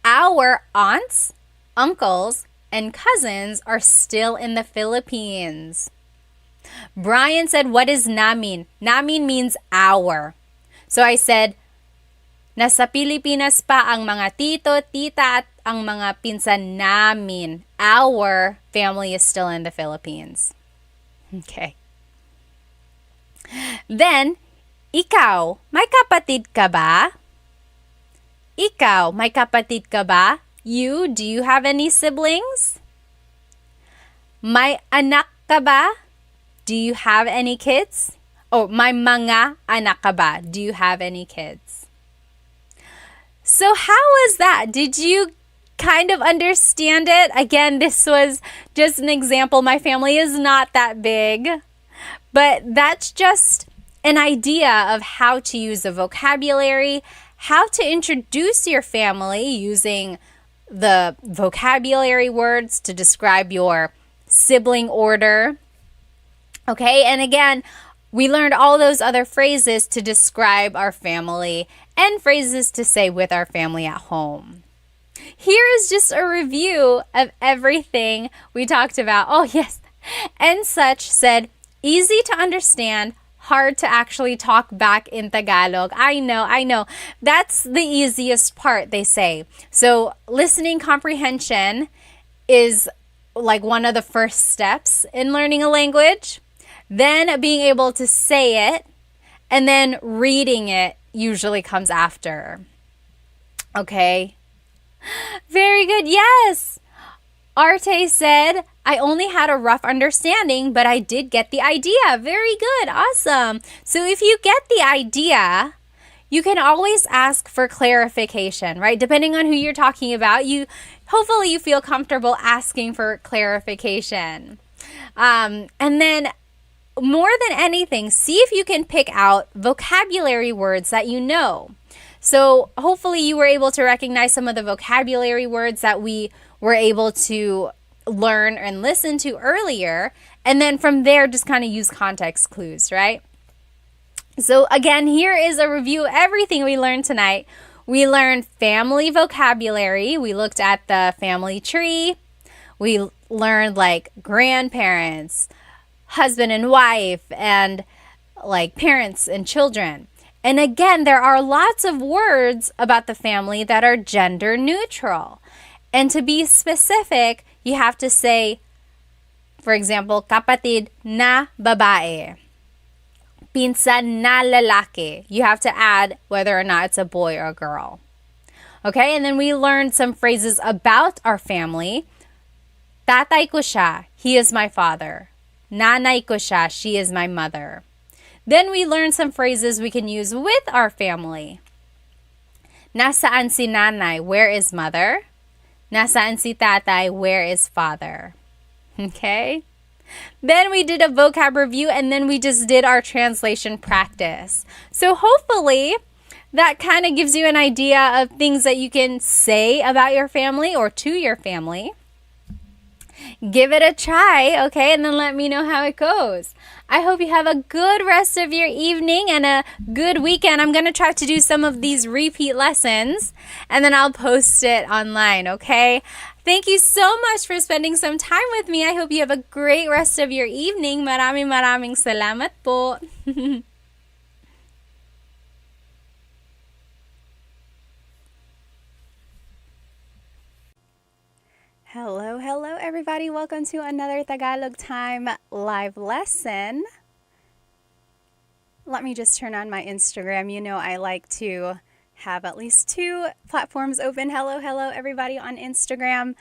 A: Our aunts, uncles, and cousins are still in the Philippines. Brian said, what is namin? Namin means our. So I said, nasa Pilipinas pa ang mga tito, tita, at ang mga pinsan namin. Our family is still in the Philippines. Okay. Then, ikaw, may kapatid ka ba? Ikaw, may kapatid ka ba? You, do you have any siblings? May anak ka ba? Do you have any kids? Oh, may mga anak ka ba? Do you have any kids? So how was that? Did you kind of understand it? Again, this was just an example. My family is not that big, but that's just an idea of how to use the vocabulary, how to introduce your family using the vocabulary words to describe your sibling order. Okay, and again, we learned all those other phrases to describe our family and phrases to say with our family at home. Here is just a review of everything we talked about. Oh, yes. And such said, easy to understand, hard to actually talk back in Tagalog. I know. That's the easiest part, they say. So listening comprehension is like one of the first steps in learning a language. Then being able to say it, and then reading it usually comes after. Okay? Very good. Yes. Arte said, I only had a rough understanding, but I did get the idea. Very good. Awesome. So if you get the idea, you can always ask for clarification, right? Depending on who you're talking about, hopefully you feel comfortable asking for clarification. And then more than anything, see if you can pick out vocabulary words that you know. So hopefully you were able to recognize some of the vocabulary words that we were able to learn and listen to earlier. And then from there, just kind of use context clues, right? So again, here is a review of everything we learned tonight. We learned family vocabulary. We looked at the family tree. We learned like grandparents, husband and wife, and like parents and children. And again, there are lots of words about the family that are gender neutral. And to be specific, you have to say, for example, kapatid na babae, pinsan na lalaki. You have to add whether or not it's a boy or a girl. Okay, and then we learned some phrases about our family. Tatay ko siya, he is my father. Nanay ko siya, she is my mother. Then we learned some phrases we can use with our family. Nasaan si nanay? Where is mother? Nasaan si tatay? Where is father? Okay? Then we did a vocab review, and then we just did our translation practice. So hopefully that kind of gives you an idea of things that you can say about your family or to your family. Give it a try, okay? And then let me know how it goes. I hope you have a good rest of your evening and a good weekend. I'm going to try to do some of these repeat lessons and then I'll post it online, okay? Thank you so much for spending some time with me. I hope you have a great rest of your evening. Maraming salamat po. Hello, everybody. Welcome to another Tagalog Time live lesson. Let me just turn on my Instagram. You know, I like to have at least two platforms open. Hello, everybody on Instagram.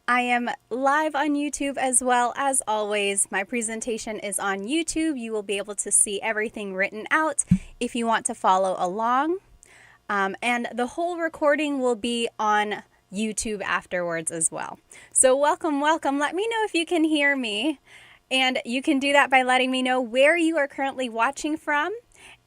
A: I am live on YouTube as well. As always, my presentation is on YouTube. You will be able to see everything written out if you want to follow along. And the whole recording will be on YouTube afterwards as well. So welcome. Let me know if you can hear me. And you can do that by letting me know where you are currently watching from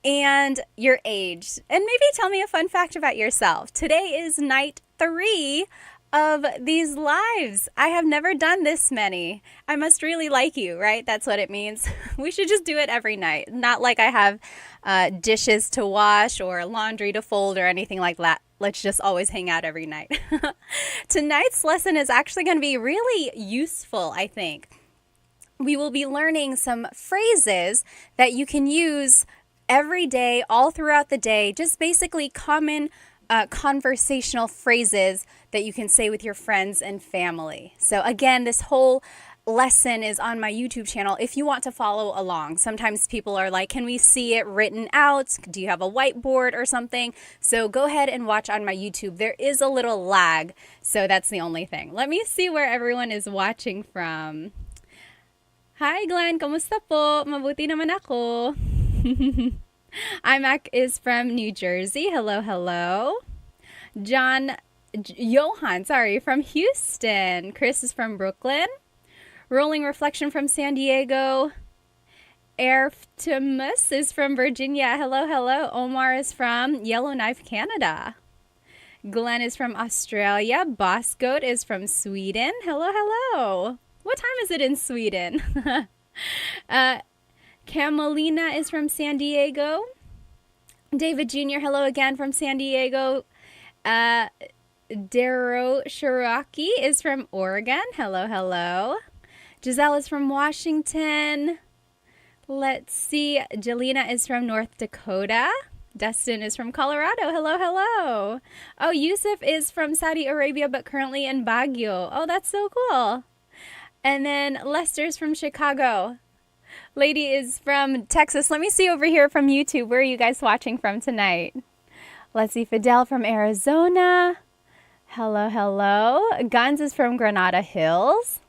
A: and your age. And maybe tell me a fun fact about yourself. Today is night 3 of these lives. I have never done this many. I must really like you, right? That's what it means. We should just do it every night. Not like I have dishes to wash or laundry to fold or anything like that. Let's just always hang out every night. Tonight's lesson is actually going to be really useful, I think. We will be learning some phrases that you can use every day, all throughout the day, just basically common conversational phrases that you can say with your friends and family. So again, this whole lesson is on my YouTube channel if you want to follow along. Sometimes people are like, can we see it written out? Do you have a whiteboard or something? So go ahead and watch on my YouTube. There is a little lag, so that's the only thing. Let me see where everyone is watching from. Hi Glenn, kamusta po? Mabuti naman ako. Imac is from New Jersey. Hello. Johan, from Houston. Chris is from Brooklyn. Rolling Reflection from San Diego. Erftimus is from Virginia. Hello. Omar is from Yellowknife, Canada. Glenn is from Australia. Boss Goat is from Sweden. Hello. What time is it in Sweden? Camelina is from San Diego. David Jr., hello again from San Diego. Daro Shiraki is from Oregon. Hello. Giselle is from Washington. Let's see. Jelena is from North Dakota. Dustin is from Colorado. Hello. Oh, Yusuf is from Saudi Arabia but currently in Baguio. Oh, that's so cool. And then Lester's from Chicago. Lady is from Texas. Let me see over here from YouTube. Where are you guys watching from tonight? Let's see. Fidel from Arizona. Hello. Guns is from Granada Hills.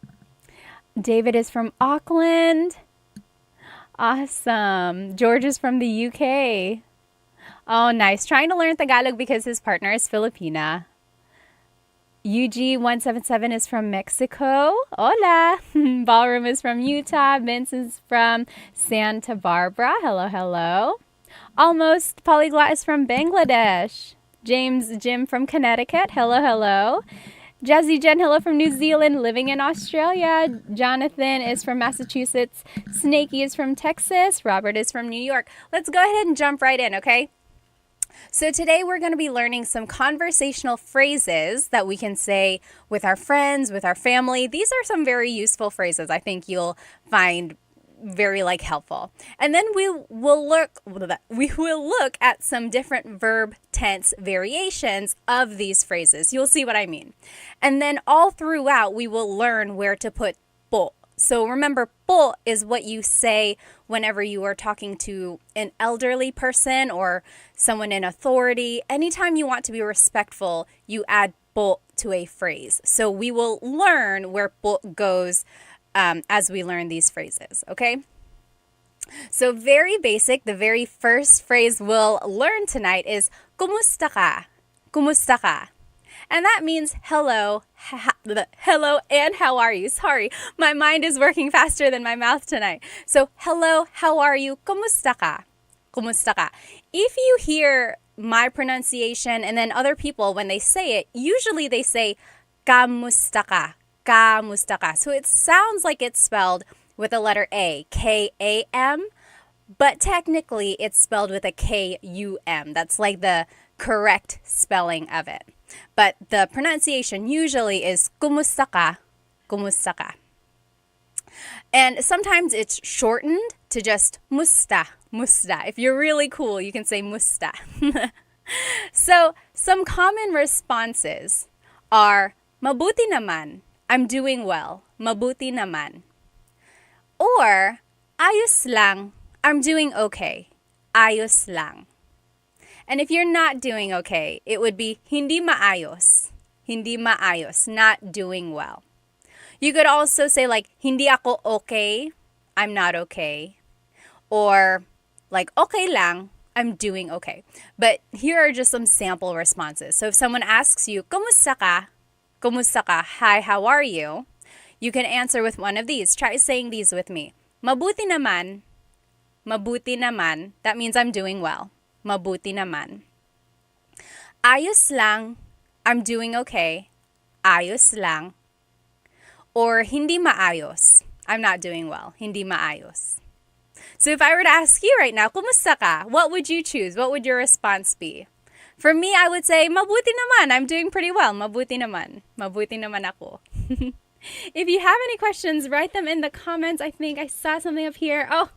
A: David is from Auckland. Awesome. George is from the UK. Oh, nice. Trying to learn Tagalog because his partner is Filipina. UG177 is from Mexico. Hola. Ballroom is from Utah. Vince is from Santa Barbara. Hello. Almost Polyglot is from Bangladesh. Jim from Connecticut. Hello. Jazzy Jen, hello from New Zealand, living in Australia. Jonathan is from Massachusetts. Snakey is from Texas. Robert is from New York. Let's go ahead and jump right in, okay? So today we're going to be learning some conversational phrases that we can say with our friends, with our family. These are some very useful phrases I think you'll find very helpful. And then we will look at some different verb tense variations of these phrases. You'll see what I mean. And then all throughout we will learn where to put po. So remember, po is what you say whenever you are talking to an elderly person or someone in authority. Anytime you want to be respectful, you add po to a phrase. So we will learn where po goes as we learn these phrases, okay? So very basic, the very first phrase we'll learn tonight is kumusta ka? Kumusta ka? And that means hello and how are you? Sorry, my mind is working faster than my mouth tonight. So hello, how are you? Kumusta ka? Kumusta ka? If you hear my pronunciation and then other people, when they say it, usually they say kamusta ka? Kamusta ka. So it sounds like it's spelled with a letter A, K-A-M, but technically it's spelled with a K-U-M. That's like the correct spelling of it. But the pronunciation usually is kumusta ka, kumusta ka. And sometimes it's shortened to just musta, musta. If you're really cool, you can say musta. So some common responses are mabuti naman, I'm doing well, mabuti naman. Or ayos lang, I'm doing okay, ayos lang. And if you're not doing okay, it would be hindi maayos, not doing well. You could also say like hindi ako okay, I'm not okay. Or like okay lang, I'm doing okay. But here are just some sample responses. So if someone asks you, kumusta ka? Kumusta ka? Hi, how are you? You can answer with one of these. Try saying these with me. Mabuti naman. Mabuti naman. That means I'm doing well. Mabuti naman. Ayos lang. I'm doing okay. Ayos lang. Or hindi maayos. I'm not doing well. Hindi maayos. So if I were to ask you right now, kumusta ka? What would you choose? What would your response be? For me, I would say, mabuti naman. I'm doing pretty well. Mabuti naman. Mabuti naman ako. If you have any questions, write them in the comments. I think I saw something up here. Oh,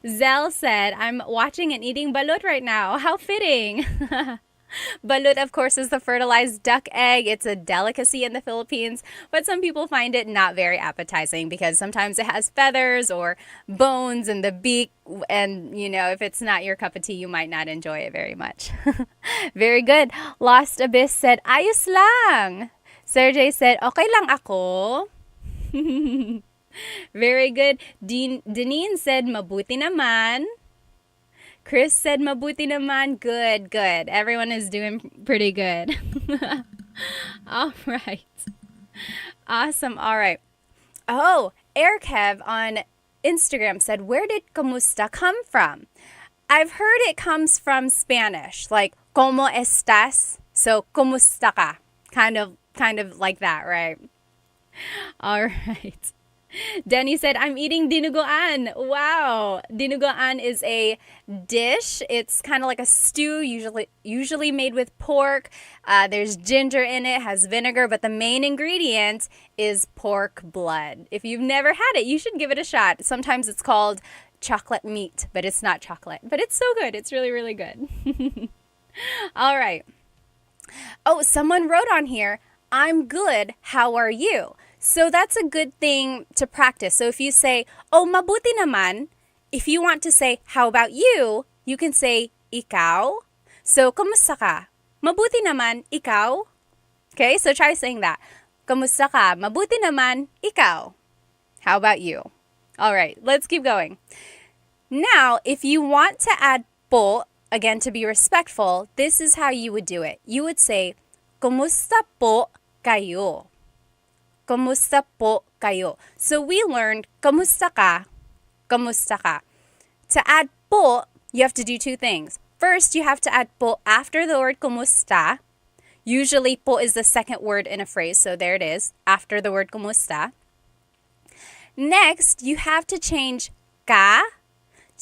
A: Zell said, I'm watching and eating balut right now. How fitting. Balut, of course, is the fertilized duck egg. It's a delicacy in the Philippines, but some people find it not very appetizing because sometimes it has feathers or bones in the beak. And, you know, if it's not your cup of tea, you might not enjoy it very much. Very good. Lost Abyss said, ayos lang. Sergey said, okay lang ako. Very good. Deneen said, mabuti naman. Chris said, mabuti naman. Good, good. Everyone is doing pretty good. All right. Awesome. All right. Oh, Airkev on Instagram said, where did kamusta come from? I've heard it comes from Spanish, like, ¿cómo estás? So, kumusta ka? Kind of like that, right? All right. Denny said, I'm eating dinuguan. Wow. Dinuguan is a dish. It's kind of like a stew, usually made with pork. There's ginger in it, has vinegar, but the main ingredient is pork blood. If you've never had it, you should give it a shot. Sometimes it's called chocolate meat, but it's not chocolate. But it's so good. It's really, really good. All right. Oh, someone wrote on here, I'm good. How are you? So that's a good thing to practice. So if you say, oh, mabuti naman, if you want to say, how about you? You can say, ikaw. So, kumusta ka? Mabuti naman, ikaw. Okay, so try saying that. Kumusta ka? Mabuti naman, ikaw. How about you? All right, let's keep going. Now, if you want to add po, again, to be respectful, this is how you would do it. You would say, kumusta po kayo? Kumusta po kayo? So we learned, kumusta ka? Kumusta ka? To add po, you have to do two things. First, you have to add po after the word kumusta. Usually, po is the second word in a phrase, so there it is, after the word kumusta. Next, you have to change ka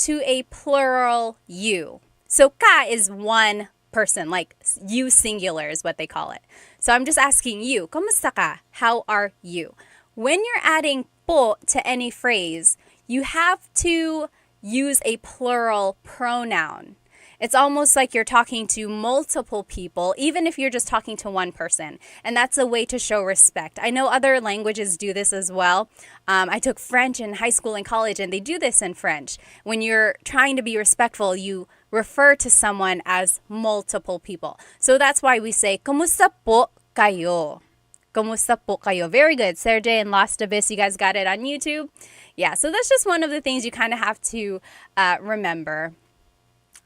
A: to a plural you. So ka is one person, like you singular is what they call it. So I'm just asking you, kumusta ka? How are you? When you're adding po to any phrase, you have to use a plural pronoun. It's almost like you're talking to multiple people, even if you're just talking to one person. And that's a way to show respect. I know other languages do this as well. I took French in high school and college, and they do this in French. When you're trying to be respectful, you refer to someone as multiple people. So that's why we say, kumusta po kayo? Kumusta po kayo? Very good. Sergey and Lost Abyss, you guys got it on YouTube? Yeah, so that's just one of the things you kind of have to remember.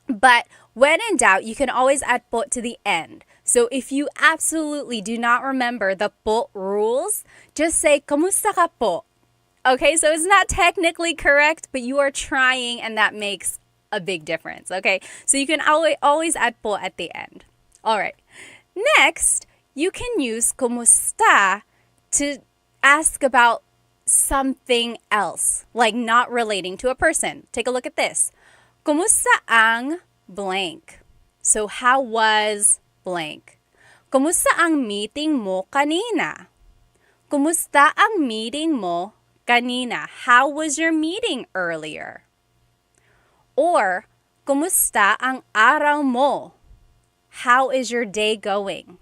A: But when in doubt, you can always add po to the end. So if you absolutely do not remember the po rules, just say, kumusta ka po? Okay, so it's not technically correct, but you are trying, and that makes a big difference. Okay, so you can always add po at the end. All right, next, you can use kumusta to ask about something else, like not relating to a person. Take a look at this. Kumusta ang blank? So how was blank? Kumusta ang meeting mo kanina? Kumusta ang meeting mo kanina? How was your meeting earlier? Or, kumusta ang araw mo? How is your day going?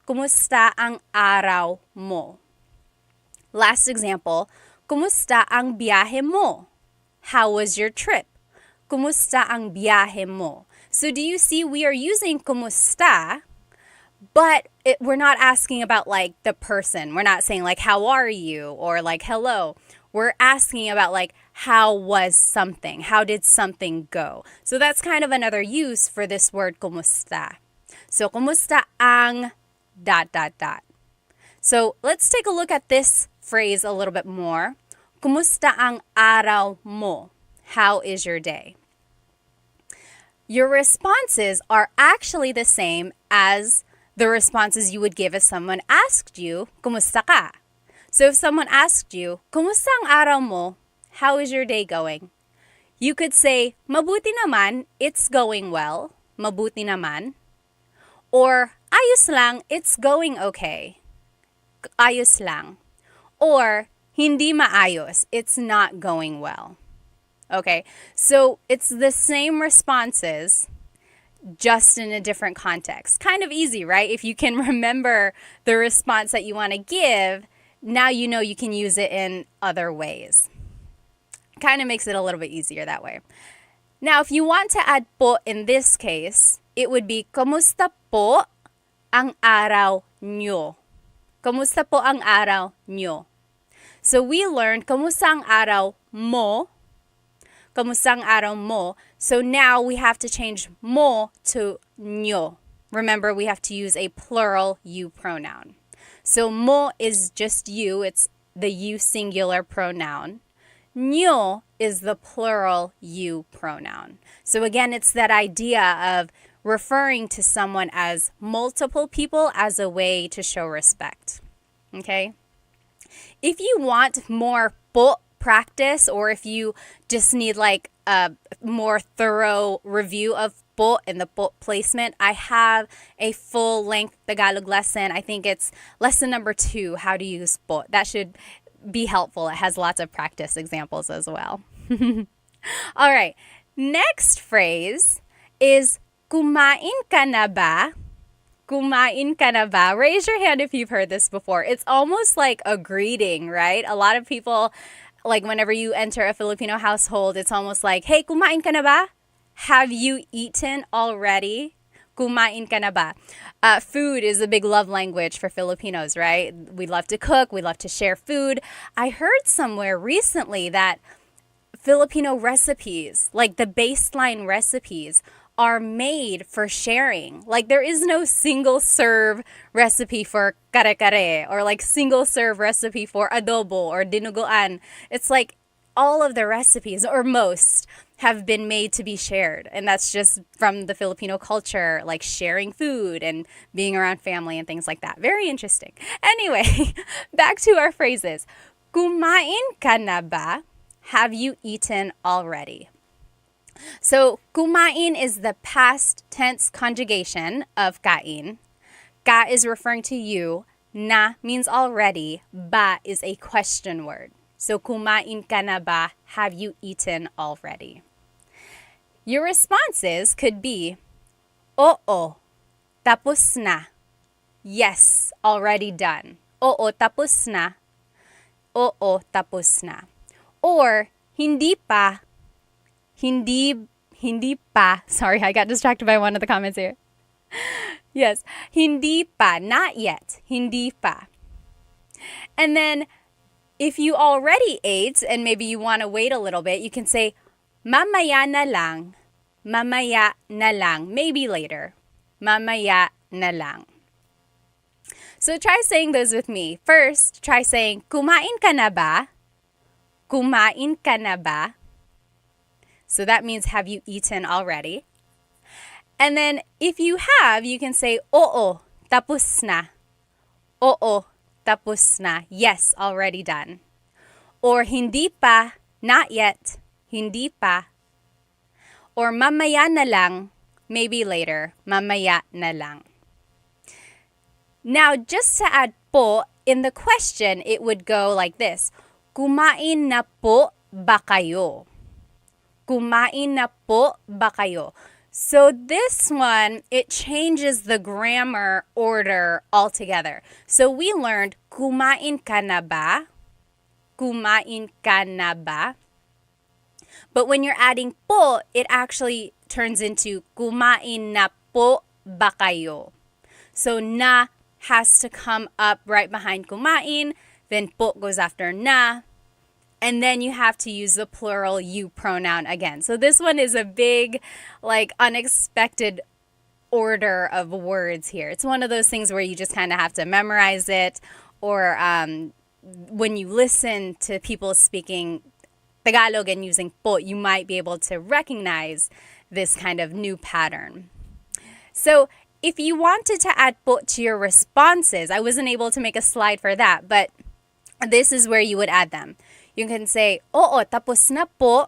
A: Kumusta ang araw mo? Last example, kumusta ang biyahe mo? How was your trip? Kumusta ang biyahe mo? So do you see we are using kumusta, but we're not asking about like the person. We're not saying like, how are you? Or like, hello. We're asking about like, how was something? How did something go? So that's kind of another use for this word kumusta. So kumusta ang ... So let's take a look at this phrase a little bit more. Kumusta ang araw mo? How is your day? Your responses are actually the same as the responses you would give if someone asked you, kumusta ka? So if someone asked you, kumusta ang araw mo? How is your day going? You could say, mabuti naman, it's going well. Mabuti naman. Or, ayos lang, it's going okay. Ayos lang. Or, hindi maayos, it's not going well. Okay, so it's the same responses, just in a different context. Kind of easy, right? If you can remember the response that you want to give, now you know you can use it in other ways. Kind of makes it a little bit easier that way. Now, if you want to add po in this case, it would be, kumusta po ang araw nyo? Kumusta po ang araw nyo? So we learned, kumusta ang araw mo? Kumusta ang araw mo? So now we have to change mo to nyo. Remember, we have to use a plural you pronoun. So mo is just you. It's the you singular pronoun. Nyo is the plural you pronoun. So again, it's that idea of referring to someone as multiple people as a way to show respect. Okay? If you want more po practice, or if you just need like a more thorough review of po and the po placement, I have a full-length Tagalog lesson. I think it's lesson number 2, how to use po. That should be helpful. It has lots of practice examples as well. All right. Next phrase is kumain ka na ba? Kumain ka na ba? Raise your hand if you've heard this before. It's almost like a greeting, right? A lot of people, like whenever you enter a Filipino household, it's almost like, hey, kumain ka na ba? Have you eaten already? Kumain ka na ba? Food is a big love language for Filipinos, right? We love to cook. We love to share food. I heard somewhere recently that Filipino recipes, like the baseline recipes, are made for sharing. Like there is no single serve recipe for kare-kare, or like single serve recipe for adobo or dinuguan. It's like all of the recipes, or most, have been made to be shared. And that's just from the Filipino culture, like sharing food and being around family and things like that. Very interesting. Anyway, back to our phrases. Kumain ka na ba? Have you eaten already? So, kumain is the past tense conjugation of kain. Ka is referring to you. Na means already. Ba is a question word. So, kumain ka na ba? Have you eaten already? Your responses could be, oo, tapos na. Yes, already done. Oo, tapos na. Oo, tapos na. Or, hindi pa. Hindi pa. Sorry, I got distracted by one of the comments here. Yes, hindi pa, not yet. Hindi pa. And then, if you already ate and maybe you want to wait a little bit, you can say, mamaya na lang. Mamaya na lang. Maybe later. Mamaya na lang. So try saying those with me. First, try saying, kumain ka na ba? Kumain ka na ba? So that means, have you eaten already? And then if you have, you can say, oo, tapos na. Oo, tapos na. Yes, already done. Or hindi pa, not yet. Hindi pa. Or mamaya na lang, maybe later. Mamaya na lang. Now, just to add po, in the question, it would go like this. Kumain na po ba kayo? Kumain na po ba kayo? So this one, it changes the grammar order altogether. So we learned, kumain ka na ba? Kumain ka na ba? But when you're adding po, it actually turns into kumain na po ba kayo? So na has to come up right behind kumain, then po goes after na, and then you have to use the plural you pronoun again. So this one is a big, unexpected order of words here. It's one of those things where you just kind of have to memorize it, or when you listen to people speaking Tagalog and using po, you might be able to recognize this kind of new pattern. So if you wanted to add po to your responses, I wasn't able to make a slide for that, but this is where you would add them. You can say, oo, tapos na po.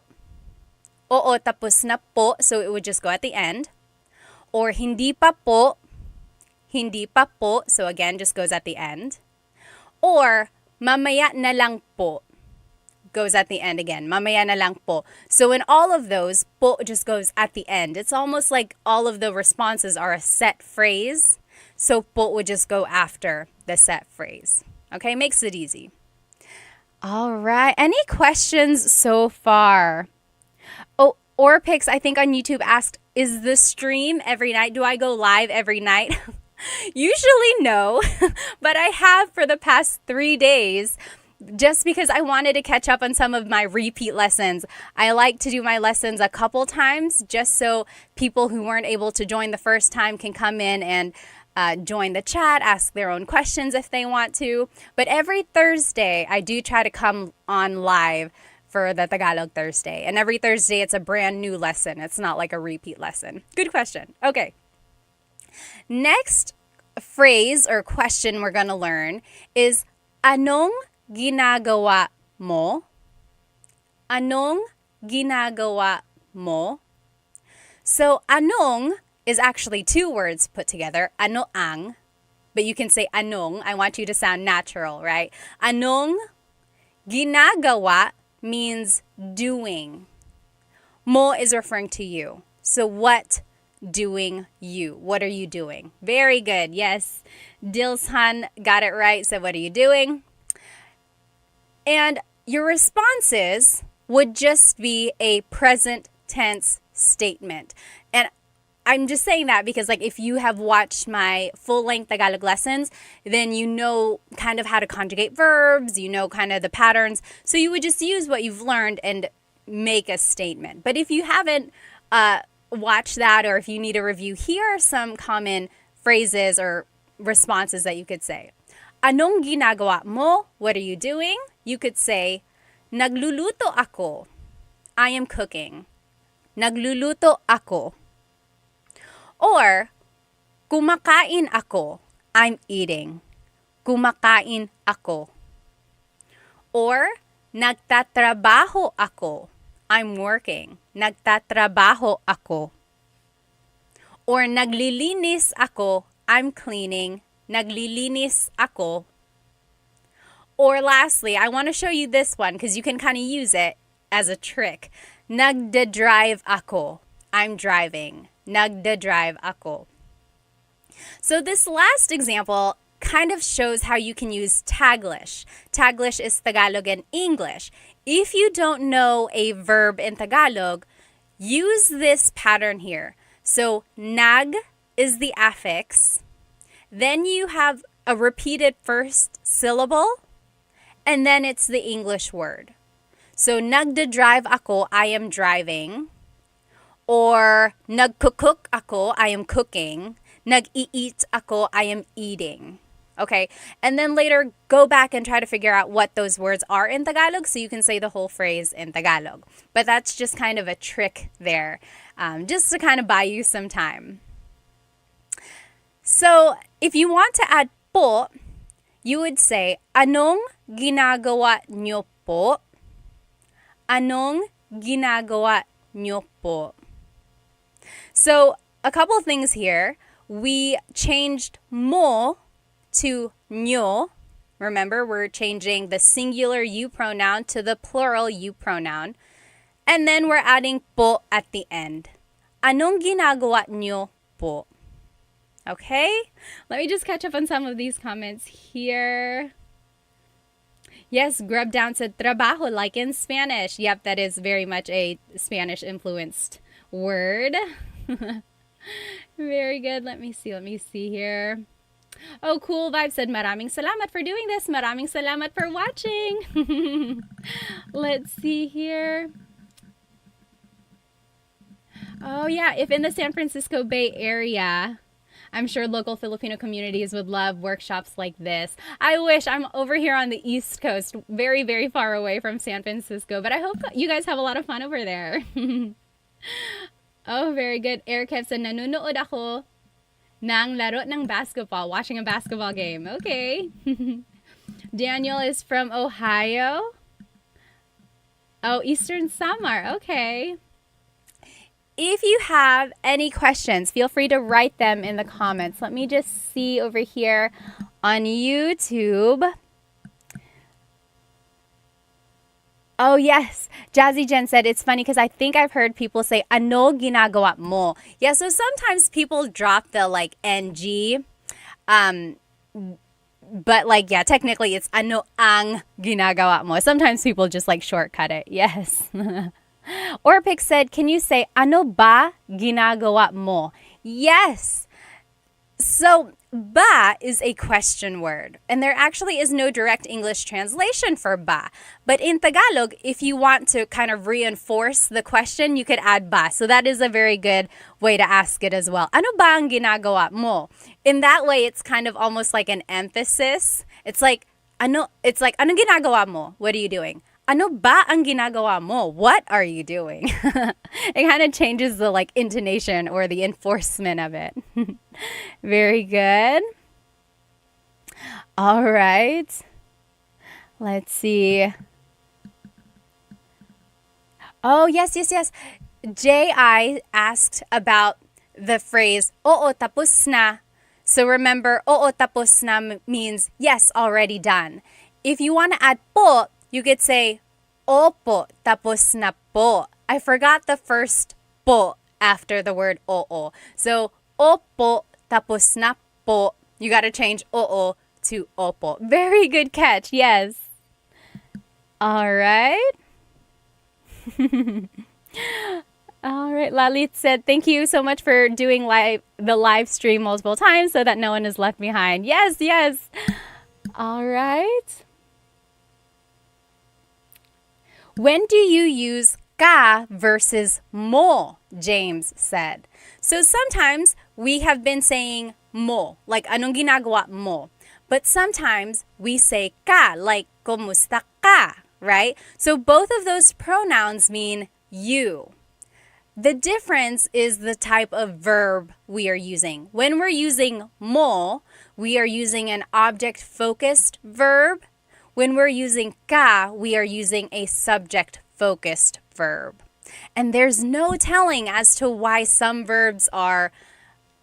A: Oo, tapos na po. So it would just go at the end. Or hindi pa po. Hindi pa po. So again, just goes at the end. Or mamaya na lang po. Goes at the end again. Mamaya na lang po. So in all of those, po just goes at the end. It's almost like all of the responses are a set phrase. So po would just go after the set phrase. Okay, makes it easy. All right. Any questions so far? Oh, Orpix, I think on YouTube asked, is the stream every night? Do I go live every night? Usually no, but I have for the past 3 days, just because I wanted to catch up on some of my repeat lessons. I like to do my lessons a couple times just so people who weren't able to join the first time can come in and join the chat, ask their own questions if they want to. But every Thursday, I do try to come on live for the Tagalog Thursday. And every Thursday, it's a brand new lesson. It's not like a repeat lesson. Good question. Okay. Next phrase or question we're going to learn is, anong ginagawa mo? Anong ginagawa mo? So, anong is actually 2 words put together, ano ang, but you can say anong. I want you to sound natural, right? Anong ginagawa means doing. Mo is referring to you. So what doing you? What are you doing? Very good. Yes. Dilshan got it right. So what are you doing? And your responses would just be a present tense statement. And I'm just saying that because if you have watched my full-length Tagalog lessons, then you know kind of how to conjugate verbs, you know kind of the patterns. So you would just use what you've learned and make a statement. But if you haven't watched that, or if you need a review, here are some common phrases or responses that you could say. Anong ginagawa mo? What are you doing? You could say, nagluluto ako. I am cooking. Nagluluto ako. Or, kumakain ako. I'm eating. Kumakain ako. Or, nagtatrabaho ako. I'm working. Nagtatrabaho ako. Or, naglilinis ako. I'm cleaning. Naglilinis ako. Or lastly, I want to show you this one because you can kind of use it as a trick. Nagda-drive ako. I'm driving. Nagda-drive ako. So this last example kind of shows how you can use Taglish. Taglish is Tagalog and English. If you don't know a verb in Tagalog, use this pattern here. So nag is the affix. Then you have a repeated first syllable, and then it's the English word. So nagda-drive ako, I am driving. Or nagkukuk ako, I am cooking. Nag-eat ako, I am eating. Okay? And then later, go back and try to figure out what those words are in Tagalog so you can say the whole phrase in Tagalog. But that's just kind of a trick there, just to kind of buy you some time. So if you want to add po, you would say, anong ginagawa nyo po? Anong ginagawa nyo po? So, a couple of things here. We changed mo to nyo. Remember, we're changing the singular you pronoun to the plural you pronoun. And then we're adding po at the end. Anong ginagawa nyo po? Okay? Let me just catch up on some of these comments here. Yes, grub down to trabajo, like in Spanish. Yep, that is very much a Spanish-influenced word. Very good. Let me see here. Oh, Cool Vibe said, Maraming salamat for doing this. Maraming salamat for watching. Let's see here. Oh, yeah. If in the San Francisco Bay Area, I'm sure local Filipino communities would love workshops like this. I wish I'm over here on the East Coast, very, very far away from San Francisco, but I hope you guys have a lot of fun over there. Oh, very good. Eric Kev said, nanunood ako ng laro ng basketball, watching a basketball game. Okay. Daniel is from Ohio. Oh, Eastern Samar. Okay. If you have any questions, feel free to write them in the comments. Let me just see over here on YouTube. Oh, yes. Jazzy Jen said, it's funny because I think I've heard people say, ano ginagawa mo? Yeah, so sometimes people drop the like NG. But like, yeah, technically it's ano ang ginagawa mo. Sometimes people just like shortcut it. Yes. Orpik said, can you say, ano ba ginagawa mo? Yes. So, ba is a question word, and there actually is no direct English translation for ba. But in Tagalog, if you want to kind of reinforce the question, you could add ba. So that is a very good way to ask it as well. Ano ba ang ginagawa mo? In that way, it's kind of almost like an emphasis. It's like, ano ginagawa mo? What are you doing? Ano ba ang ginagawa mo? What are you doing? It kind of changes the like intonation or the enforcement of it. Very good. All right. Let's see. Oh, yes. J.I. asked about the phrase, oo, tapos na. So remember, oo, tapos na means yes, already done. If you want to add po, you could say, opo, tapos na po. I forgot the first po after the word oo. So, opo, tapos na po. You got to change oo to opo. Very good catch, yes. All right. All right, Lalit said, thank you so much for doing the live stream multiple times so that no one is left behind. Yes. All right. When do you use ka versus mo? James said. So sometimes we have been saying mo, like anong ginagawa mo. But sometimes we say ka, like kumusta ka, right? So both of those pronouns mean you. The difference is the type of verb we are using. When we're using mo, we are using an object-focused verb. When we're using ka, we are using a subject-focused verb. And there's no telling as to why some verbs are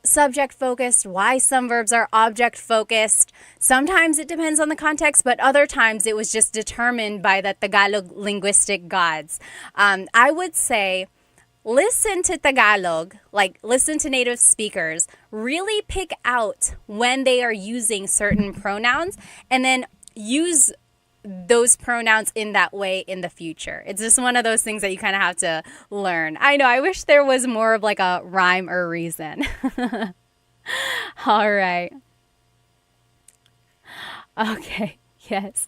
A: subject-focused, why some verbs are object-focused. Sometimes it depends on the context, but other times it was just determined by the Tagalog linguistic gods. I would say listen to Tagalog, like listen to native speakers, really pick out when they are using certain pronouns, and then use those pronouns in that way in the future. It's just one of those things that you kind of have to learn. I know, I wish there was more of like a rhyme or reason. All right. Okay, yes.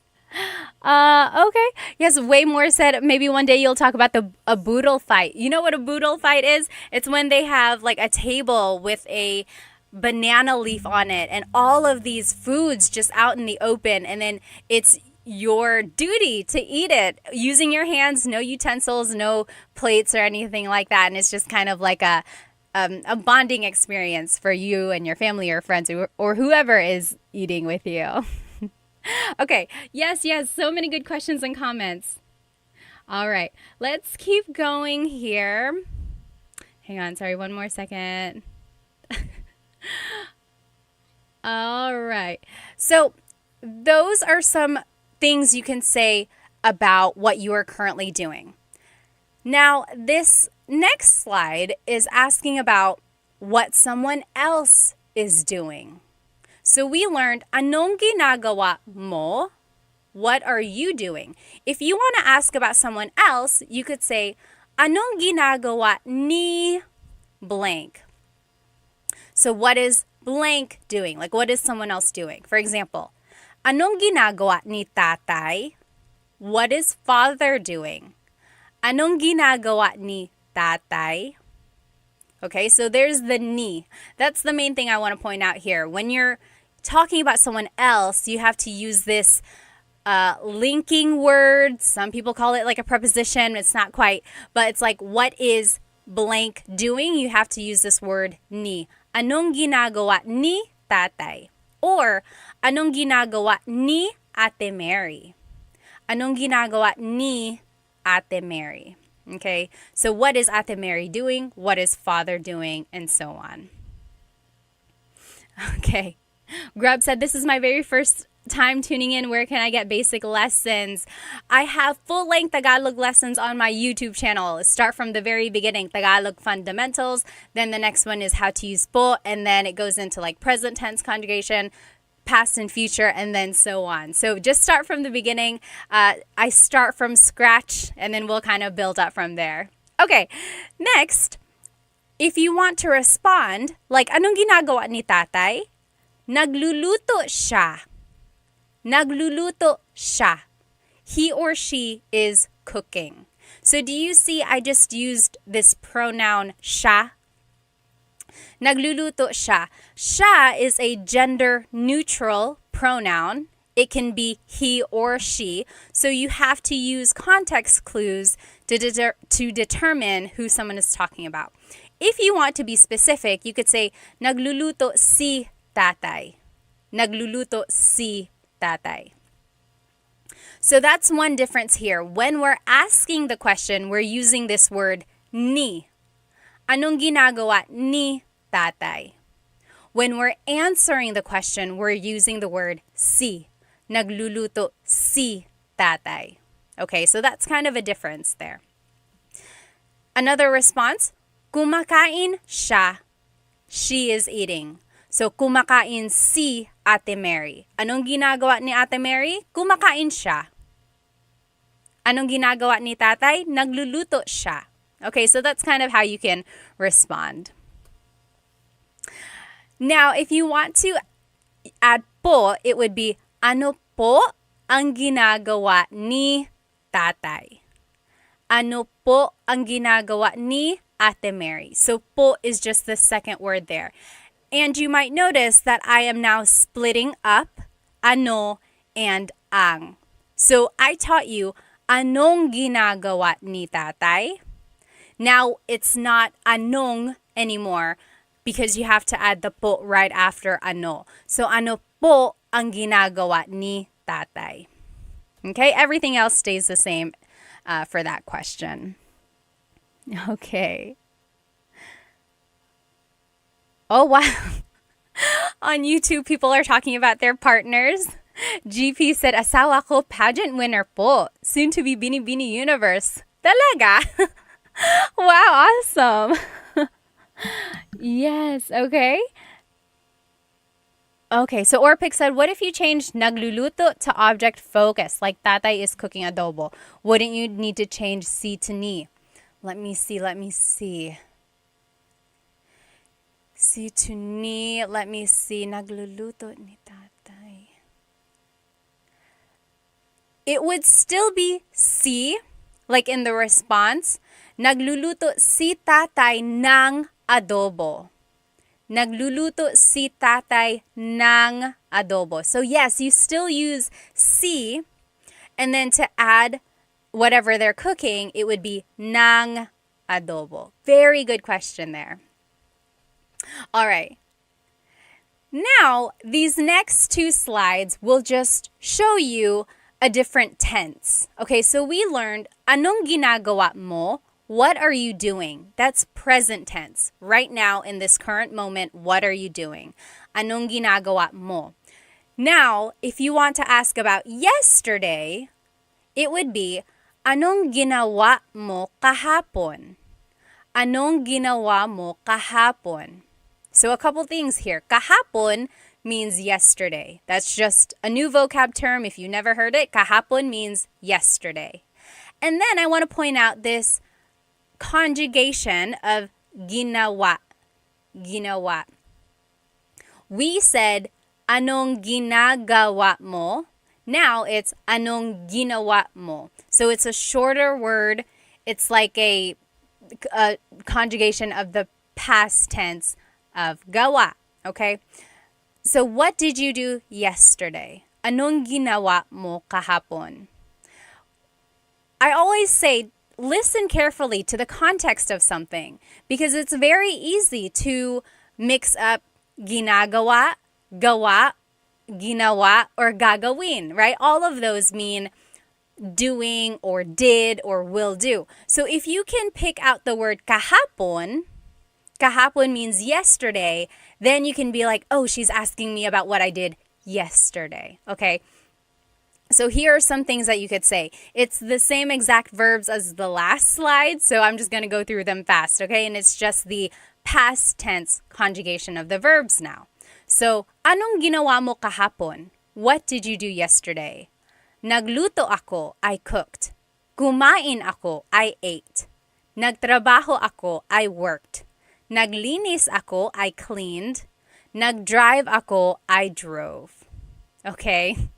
A: Okay. Yes, way more said maybe one day you'll talk about a boodle fight. You know what a boodle fight is? It's when they have like a table with a banana leaf on it and all of these foods just out in the open, and then it's your duty to eat it using your hands, no utensils, no plates or anything like that. And it's just kind of like a bonding experience for you and your family or friends or whoever is eating with you. Okay. Yes, yes. So many good questions and comments. All right. Let's keep going here. Hang on. Sorry. One more second. All right. So, those are some things you can say about what you are currently doing. Now, this next slide is asking about what someone else is doing. So we learned, anong ginagawa mo? What are you doing? If you want to ask about someone else, you could say, anong ginagawa ni blank? So what is blank doing? Like, what is someone else doing? For example, anong ginagawa ni tatay? What is father doing? Anong ginagawa ni tatay? Okay, so there's the ni. That's the main thing I want to point out here. When you're talking about someone else, you have to use this linking word. Some people call it like a preposition. It's not quite, but it's like, what is blank doing? You have to use this word ni. Anong ginagawa ni tatay? Or, anong ginagawa ni Ate Mary? Anong ginagawa ni Ate Mary? Okay, so what is Ate Mary doing? What is father doing? And so on. Okay, Grub said, this is my very first time tuning in. Where can I get basic lessons? I have full-length Tagalog lessons on my YouTube channel. Start from the very beginning, Tagalog fundamentals. Then the next one is how to use po, and then it goes into like present tense conjugation, past and future, and then so on. So just start from the beginning. I start from scratch, and then we'll kind of build up from there. Okay, next, if you want to respond, like, anong ginagawa ni tatay? Nagluluto siya. Nagluluto siya. He or she is cooking. So do you see I just used this pronoun siya? Nagluluto siya. Siya is a gender neutral pronoun. It can be he or she. So you have to use context clues to determine who someone is talking about. If you want to be specific, you could say, nagluluto si tatay. Nagluluto si tatay. So that's one difference here. When we're asking the question, we're using this word ni. Anong ginagawa ni tatay? When we're answering the question, we're using the word si. Nagluluto si tatay. Okay, so that's kind of a difference there. Another response, kumakain siya. She is eating. So, kumakain si Ate Mary. Anong ginagawa ni Ate Mary? Kumakain siya. Anong ginagawa ni tatay? Nagluluto siya. Okay, so that's kind of how you can respond. Now, if you want to add po, it would be, ano po ang ginagawa ni tatay? Ano po ang ginagawa ni Ate Mary? So, po is just the second word there. And you might notice that I am now splitting up ano and ang. So, I taught you, anong ginagawa ni tatay? Now, it's not anong anymore because you have to add the po right after ano. So, ano po ang ginagawa ni tatay? Okay, everything else stays the same for that question. Okay. Oh, wow. On YouTube, people are talking about their partners. GP said, asawa ko pageant winner po. Soon to be Binibini Universe. Talaga? Wow, awesome. Yes, okay. Okay, so Orpik said, what if you changed nagluluto to object focus, like tatay is cooking adobo? Wouldn't you need to change si to ni? Let me see. Si to ni, let me see. Nagluluto ni tatay. It would still be si, like in the response. Nagluluto si tatay ng adobo. Nagluluto si tatay ng adobo. So yes, you still use si, and then to add whatever they're cooking, it would be ng adobo. Very good question there. All right. Now, these next two slides will just show you a different tense. Okay, so we learned, anong ginagawa mo? What are you doing? That's present tense. Right now, in this current moment, what are you doing? Anong ginagawa mo? Now, if you want to ask about yesterday, it would be, anong ginawa mo kahapon? Anong ginawa mo kahapon? So a couple things here. Kahapon means yesterday. That's just a new vocab term. If you never heard it, kahapon means yesterday. And then I want to point out this conjugation of ginawa. Ginawa. We said, anong ginagawa mo? Now it's anong ginawa mo. So it's a shorter word. It's like a conjugation of the past tense of gawa. Okay? So what did you do yesterday? Anong ginawa mo kahapon? I always say, listen carefully to the context of something because it's very easy to mix up ginagawa, gawa, ginawa, or gagawin, right? All of those mean doing or did or will do. So if you can pick out the word kahapon, kahapon means yesterday, then you can be like, oh, she's asking me about what I did yesterday, okay? So here are some things that you could say. It's the same exact verbs as the last slide, so I'm just going to go through them fast, okay? And it's just the past tense conjugation of the verbs now. So, anong ginawa mo kahapon? What did you do yesterday? Nagluto ako, I cooked. Kumain ako, I ate. Nagtrabaho ako, I worked. Naglinis ako, I cleaned. Nagdrive ako, I drove. Okay?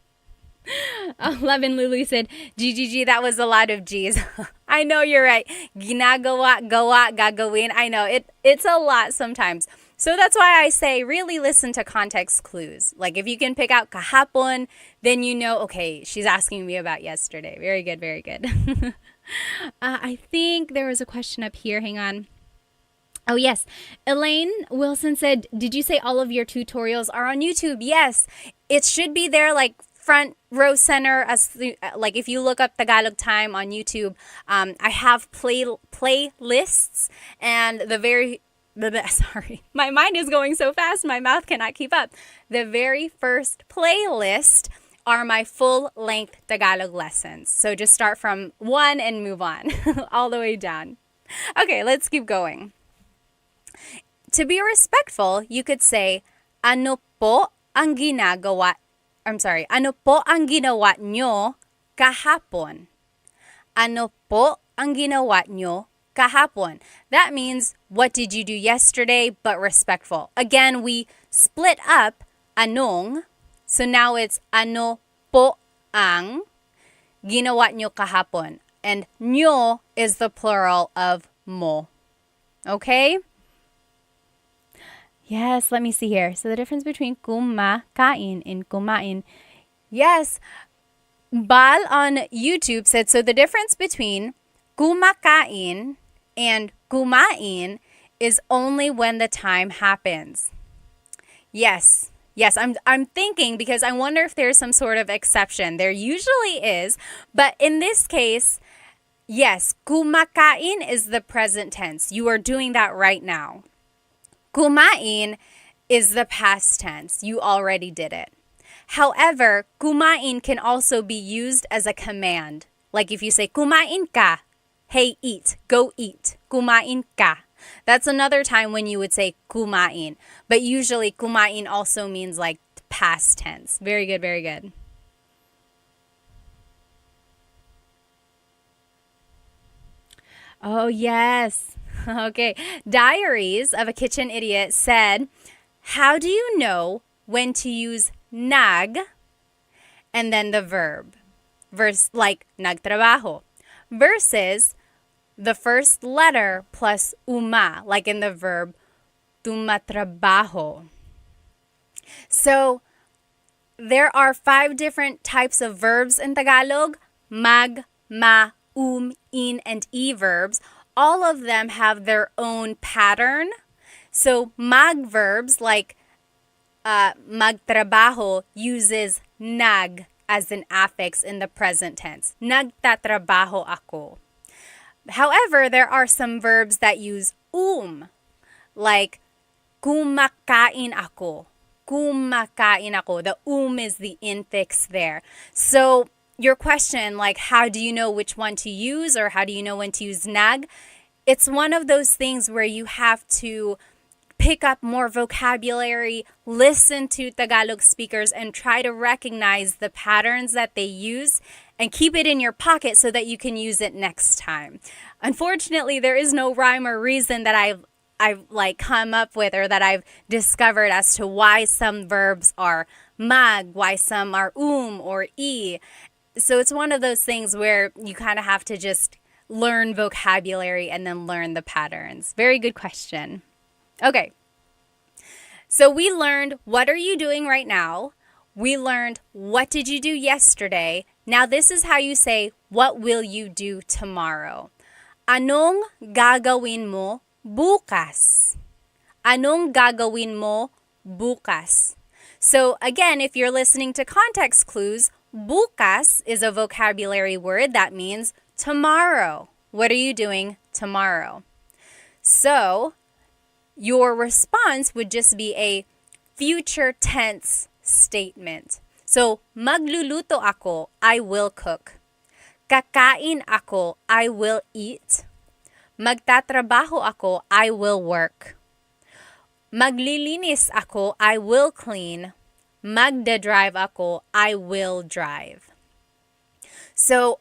A: 11 Lulu said, GGG, that was a lot of G's. I know you're right. Ginagawa, gawa, gagawin. I know, it's a lot sometimes. So that's why I say really listen to context clues. Like if you can pick out kahapon, then you know, okay, she's asking me about yesterday. Very good, very good. I think there was a question up here. Hang on. Oh, yes. Elaine Wilson said, did you say all of your tutorials are on YouTube? Yes. It should be there like front row center, as like if you look up Tagalog Time on YouTube. I have playlists, and sorry, my mind is going so fast my mouth cannot keep up. The very first playlist are my full-length Tagalog lessons. So just start from 1 and move on all the way down. Okay, let's keep going. To be respectful, you could say, ano po ang ginagawa? Ano po ang ginawa nyo kahapon? Ano po ang ginawa nyo kahapon? That means, what did you do yesterday, but respectful. Again, we split up anong, so now it's ano po ang ginawa nyo kahapon. And nyo is the plural of mo. Okay? Yes, let me see here. So the difference between kumakain and kumain. Yes, Bal on YouTube said, so the difference between kumakain and kumain is only when the time happens. Yes, I'm thinking because I wonder if there's some sort of exception. There usually is, but in this case, yes, kumakain is the present tense. You are doing that right now. Kumain is the past tense. You already did it. However, kumain can also be used as a command. Like if you say, kumain ka, hey, eat, go eat, kumain ka. That's another time when you would say kumain. But usually kumain also means like past tense. Very good, very good. Oh, yes. Okay. Diaries of a Kitchen Idiot said, how do you know when to use nag and then the verb? Like nagtrabaho. Versus the first letter plus uma, like in the verb tumatrabaho. So there are 5 different types of verbs in Tagalog: mag, ma, in, and e verbs. All of them have their own pattern. So mag verbs like magtrabaho uses nag as an affix in the present tense. Nagtatrabaho ako. However, there are some verbs that use like kumakain ako. Kumakain ako. The is the infix there. So your question, like, how do you know which one to use, or how do you know when to use nag? It's one of those things where you have to pick up more vocabulary, listen to Tagalog speakers, and try to recognize the patterns that they use and keep it in your pocket so that you can use it next time. Unfortunately, there is no rhyme or reason that I've like come up with or that I've discovered as to why some verbs are mag, why some are or e. So it's one of those things where you kind of have to just learn vocabulary and then learn the patterns. Very good question. Okay. So we learned what are you doing right now? We learned what did you do yesterday? Now this is how you say what will you do tomorrow? Anong gagawin mo bukas? Anong gagawin mo bukas? So again, if you're listening to context clues, bukas is a vocabulary word that means tomorrow. What are you doing tomorrow? So your response would just be a future tense statement. So, magluluto ako, I will cook. Kakain ako, I will eat. Magtatrabaho ako, I will work. Maglilinis ako, I will clean. Magdadrive ako, I will drive. So,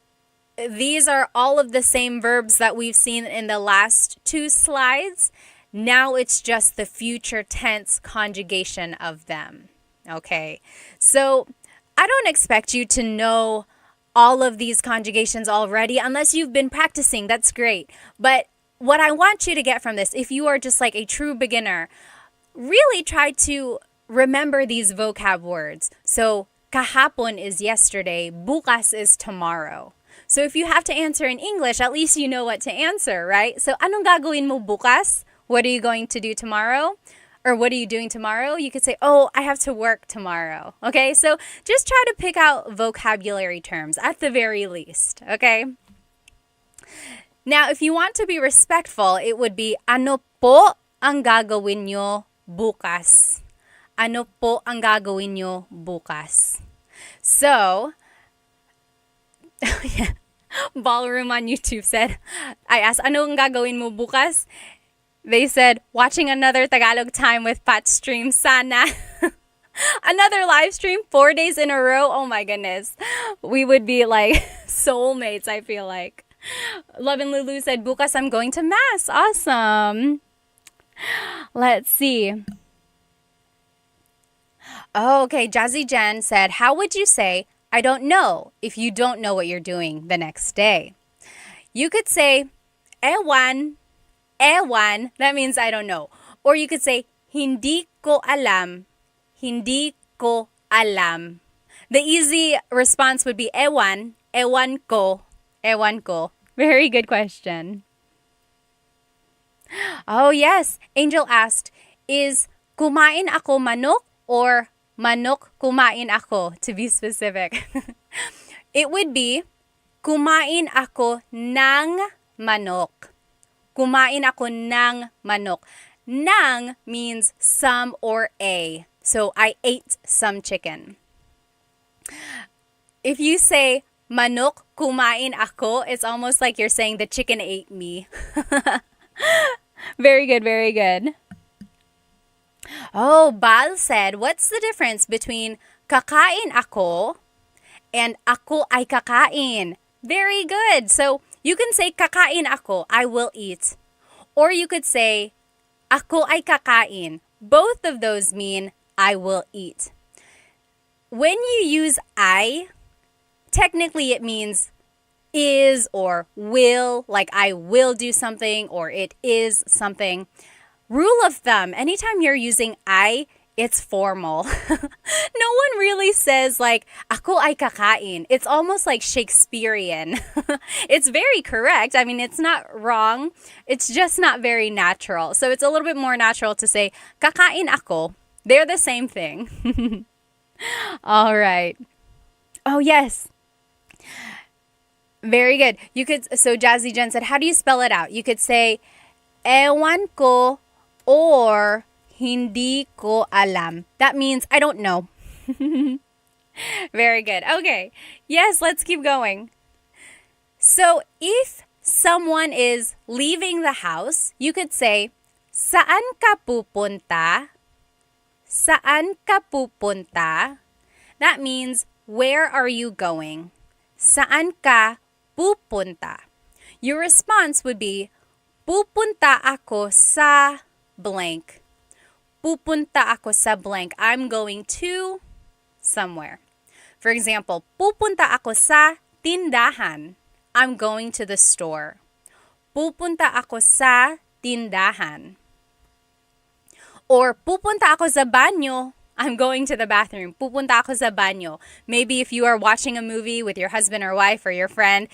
A: these are all of the same verbs that we've seen in the last two slides. Now it's just the future tense conjugation of them. Okay, so I don't expect you to know all of these conjugations already unless you've been practicing. That's great. But what I want you to get from this, if you are just like a true beginner, really try to remember these vocab words. So kahapon is yesterday, bukas is tomorrow. So if you have to answer in English, at least you know what to answer, right? So anong gagawin mo bukas? What are you going to do tomorrow? Or what are you doing tomorrow? You could say, oh, I have to work tomorrow. Okay, so just try to pick out vocabulary terms at the very least, okay? Now, if you want to be respectful, it would be, ano po ang gagawin nyo bukas? Ano po ang gagawin nyo bukas? So, yeah, Ballroom on YouTube said, I asked, ano ang gagawin mo bukas? They said, watching another Tagalog Time with Pat stream, sana. Another live stream 4 days in a row. Oh my goodness. We would be like soulmates, I feel like. Love and Lulu said, bukas I'm going to mass. Awesome. Let's see. Oh, okay. Jazzy Jen said, how would you say, I don't know, if you don't know what you're doing the next day? You could say, ewan. Ewan, that means I don't know. Or you could say, hindi ko alam. Hindi ko alam. The easy response would be ewan. Ewan ko. Ewan ko. Very good question. Oh, yes. Angel asked, is kumain ako manok or manok kumain ako, to be specific? It would be kumain ako ng manok. Kumain ako ng manok. Ng means some or a. So I ate some chicken. If you say manok kumain ako, it's almost like you're saying the chicken ate me. Very good, very good. Oh, Bal said, what's the difference between kakain ako and ako ay kakain? Very good. So you can say kakain ako, I will eat. Or you could say ako ay kakain. Both of those mean I will eat. When you use I, technically it means is or will, like I will do something or it is something. Rule of thumb, anytime you're using I, it's formal. No one really says like, ako ay kakain. It's almost like Shakespearean. It's very correct. I mean, it's not wrong. It's just not very natural. So it's a little bit more natural to say, kakain ako They're the same thing. All right. Oh, yes. Very good. So Jazzy Jen said, how do you spell it out? You could say, ewan ko or hindi ko alam. That means I don't know. Very good. Okay. Yes, let's keep going. So if someone is leaving the house, you could say, saan ka pupunta? Saan ka pupunta? That means, where are you going? Saan ka pupunta? Your response would be, pupunta ako sa blank. Pupunta ako sa blank. I'm going to somewhere. For example, pupunta ako sa tindahan. I'm going to the store. Pupunta ako sa tindahan. Or pupunta ako sa banyo. I'm going to the bathroom. Pupunta ako sa banyo. Maybe if you are watching a movie with your husband or wife or your friend,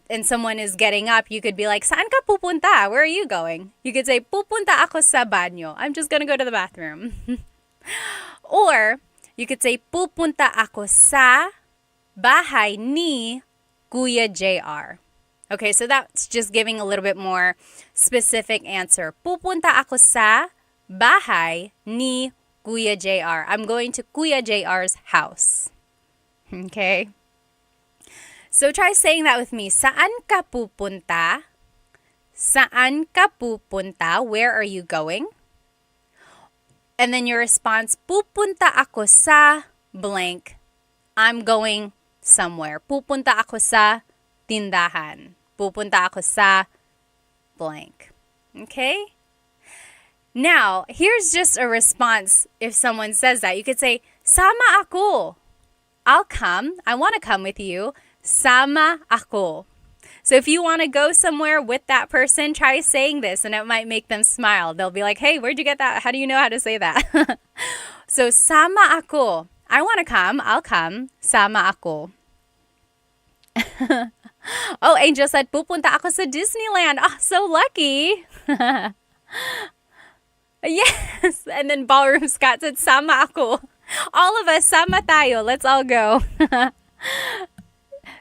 A: and someone is getting up, you could be like, saan ka pupunta? Where are you going? You could say, pupunta ako sa banyo. I'm just gonna go to the bathroom. Or you could say, pupunta ako sa bahay ni Kuya JR. Okay, so that's just giving a little bit more specific answer. Pupunta ako sa bahay ni Kuya JR. I'm going to Kuya JR's house. Okay? So try saying that with me. Saan ka pupunta? Saan ka pupunta? Where are you going? And then your response, pupunta ako sa blank. I'm going somewhere. Pupunta ako sa tindahan. Pupunta ako sa blank. Okay? Now, here's just a response if someone says that. You could say, sama ako. I'll come. I want to come with you. Sama ako. So if you want to go somewhere with that person, try saying this and it might make them smile. They'll be like, hey, where'd you get that? How do you know how to say that? So, sama ako. I want to come. I'll come. Sama ako. Oh, Angel said, pupunta ako sa Disneyland. Oh, so lucky. Yes. And then Ballroom Scott said, sama ako. All of us, sama tayo. Let's all go.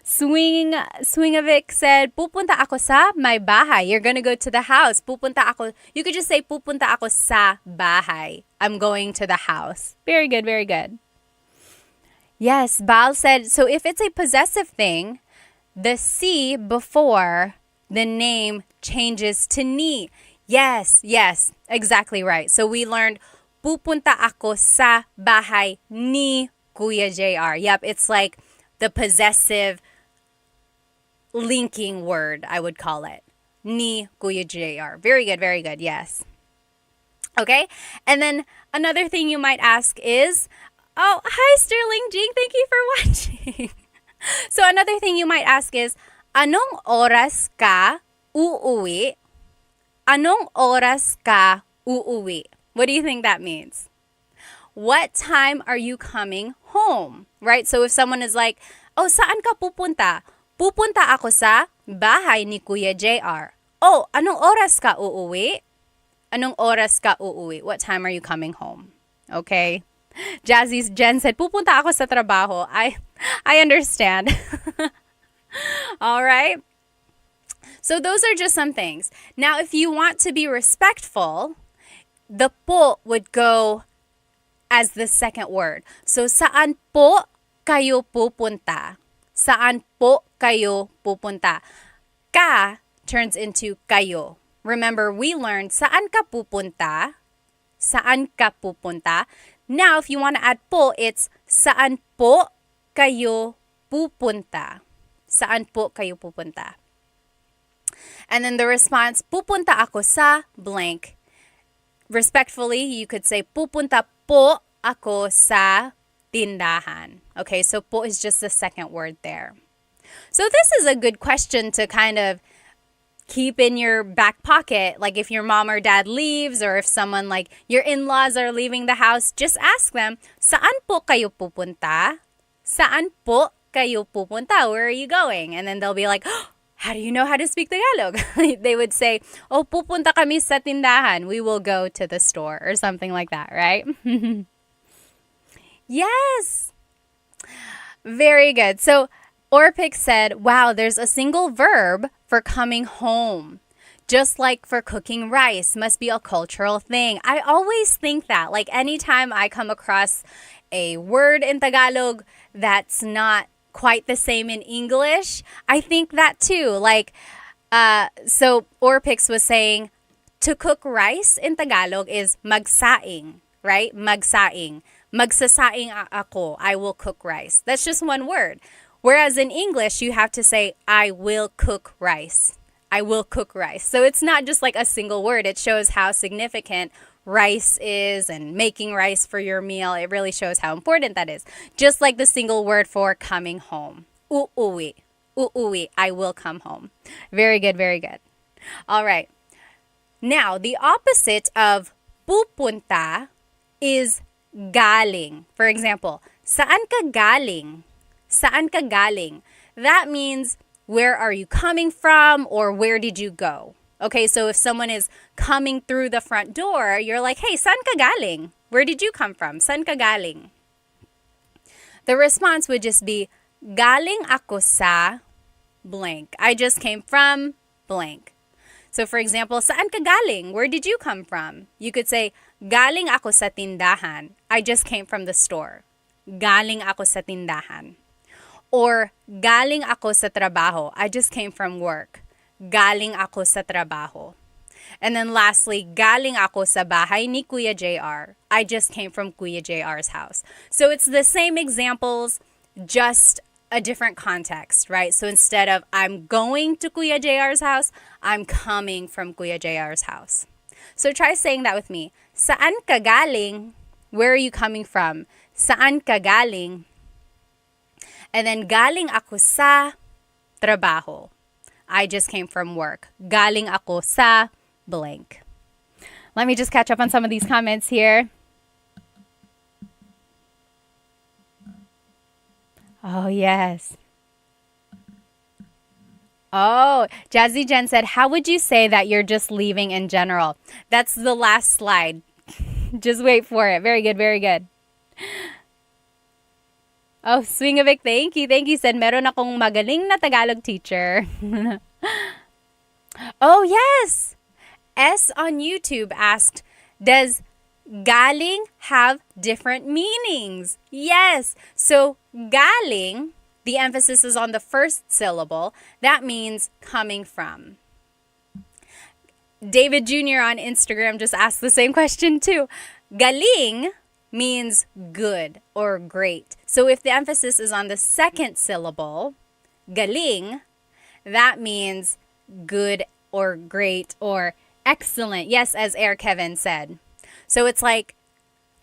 A: Swingovic said, pupunta ako sa may bahay. You're gonna go to the house. Pupunta ako. You could just say, pupunta ako sa bahay. I'm going to the house. Very good, very good. Yes, Bal said, so if it's a possessive thing, the C before the name changes to ni. Yes, exactly right. So we learned, pupunta ako sa bahay ni Kuya JR. Yep, it's like the possessive linking word, I would call it. Ni Kuya JR. Very good, yes. Okay, and then another thing you might ask is, oh, hi Sterling Jing, thank you for watching. So another thing you might ask is, anong oras ka uuwi? Anong oras ka uuwi? What do you think that means? What time are you coming home? Right? So if someone is like, oh, saan ka pupunta? Pupunta ako sa bahay ni Kuya JR. Oh, anong oras ka uuwi? Anong oras ka uuwi? What time are you coming home? Okay? Jazzy's Jen said, pupunta ako sa trabaho. I understand. All right? So those are just some things. Now, if you want to be respectful, the po would go as the second word. So, saan po kayo pupunta? Saan po kayo pupunta? Ka turns into kayo. Remember, we learned saan ka pupunta? Saan ka pupunta? Now, if you want to add po, it's saan po kayo pupunta? Saan po kayo pupunta? And then the response, pupunta ako sa blank. Respectfully, you could say, pupunta po ako sa tindahan. Okay, so po is just the second word there. So this is a good question to kind of keep in your back pocket. Like if your mom or dad leaves, or if someone like your in-laws are leaving the house, just ask them, saan po kayo pupunta? Saan po kayo pupunta? Where are you going? And then they'll be like, oh, how do you know how to speak Tagalog? They would say, oh, pupunta kami sa tindahan. We will go to the store or something like that, right? Yes. Very good. So Orpik said, wow, there's a single verb for coming home. Just like for cooking rice, must be a cultural thing. I always think that. Like anytime I come across a word in Tagalog that's not quite the same in English, I think that too. Like, so Orpix was saying, to cook rice in Tagalog is magsaing, right? Magsaing. Magsasaing ako. I will cook rice. That's just one word. Whereas in English, you have to say, I will cook rice. I will cook rice. So it's not just like a single word. It shows how significant rice is and making rice for your meal. It really shows how important that is. Just like the single word for coming home. Uuwi. Uuwi. I will come home. Very good, very good. All right. Now, the opposite of pupunta is galing. For example, saan ka galing? Saan ka galing? That means where are you coming from or where did you go? Okay, so if someone is coming through the front door, you're like, hey, saan ka galing? Where did you come from? Saan ka galing? The response would just be, galing ako sa blank. I just came from blank. So for example, saan ka galing? Where did you come from? You could say, galing ako sa tindahan. I just came from the store. Galing ako sa tindahan. Or, galing ako sa trabaho. I just came from work. Galing ako sa trabaho. And then lastly, galing ako sa bahay ni Kuya JR. I just came from Kuya JR's house. So it's the same examples, just a different context, right? So instead of I'm going to Kuya JR's house, I'm coming from Kuya JR's house. So try saying that with me. Saan ka galing? Where are you coming from? Saan ka galing? And then galing ako sa trabaho. I just came from work. Galing ako sa blank. Let me just catch up on some of these comments here. Oh, yes. Oh, Jazzy Jen said, how would you say that you're just leaving in general? That's the last slide. Just wait for it. Very good, very good. Oh, Swingavic, thank you. Thank you. Said, meron akong magaling na Tagalog teacher. Oh, yes. S on YouTube asked, does galing have different meanings? Yes. So galing, the emphasis is on the first syllable. That means coming from. David Jr. on Instagram just asked the same question too. Galing means good or great. So if the emphasis is on the second syllable, galing, that means good or great or excellent. Yes, as Air Kevin said. So it's like,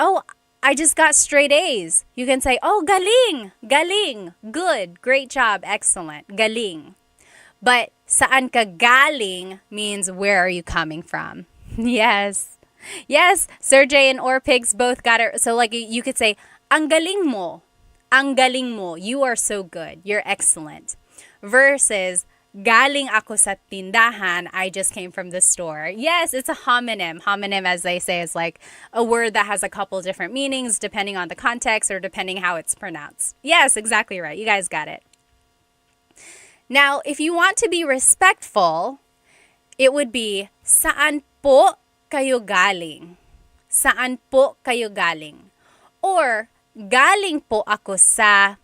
A: oh, I just got straight A's. You can say, oh, galing, galing, good, great job, excellent, galing. But saan ka galing means where are you coming from? Yes. Yes, Sergey and Orpigs both got it. So like you could say, ang galing mo. Ang galing mo. You are so good. You're excellent. Versus, galing ako sa tindahan. I just came from the store. Yes, it's a homonym. Homonym, as they say, is like a word that has a couple different meanings depending on the context or depending how it's pronounced. Yes, exactly right. You guys got it. Now, if you want to be respectful, it would be, saan po kayo galing? Saan po kayo galing? Or, galing po ako sa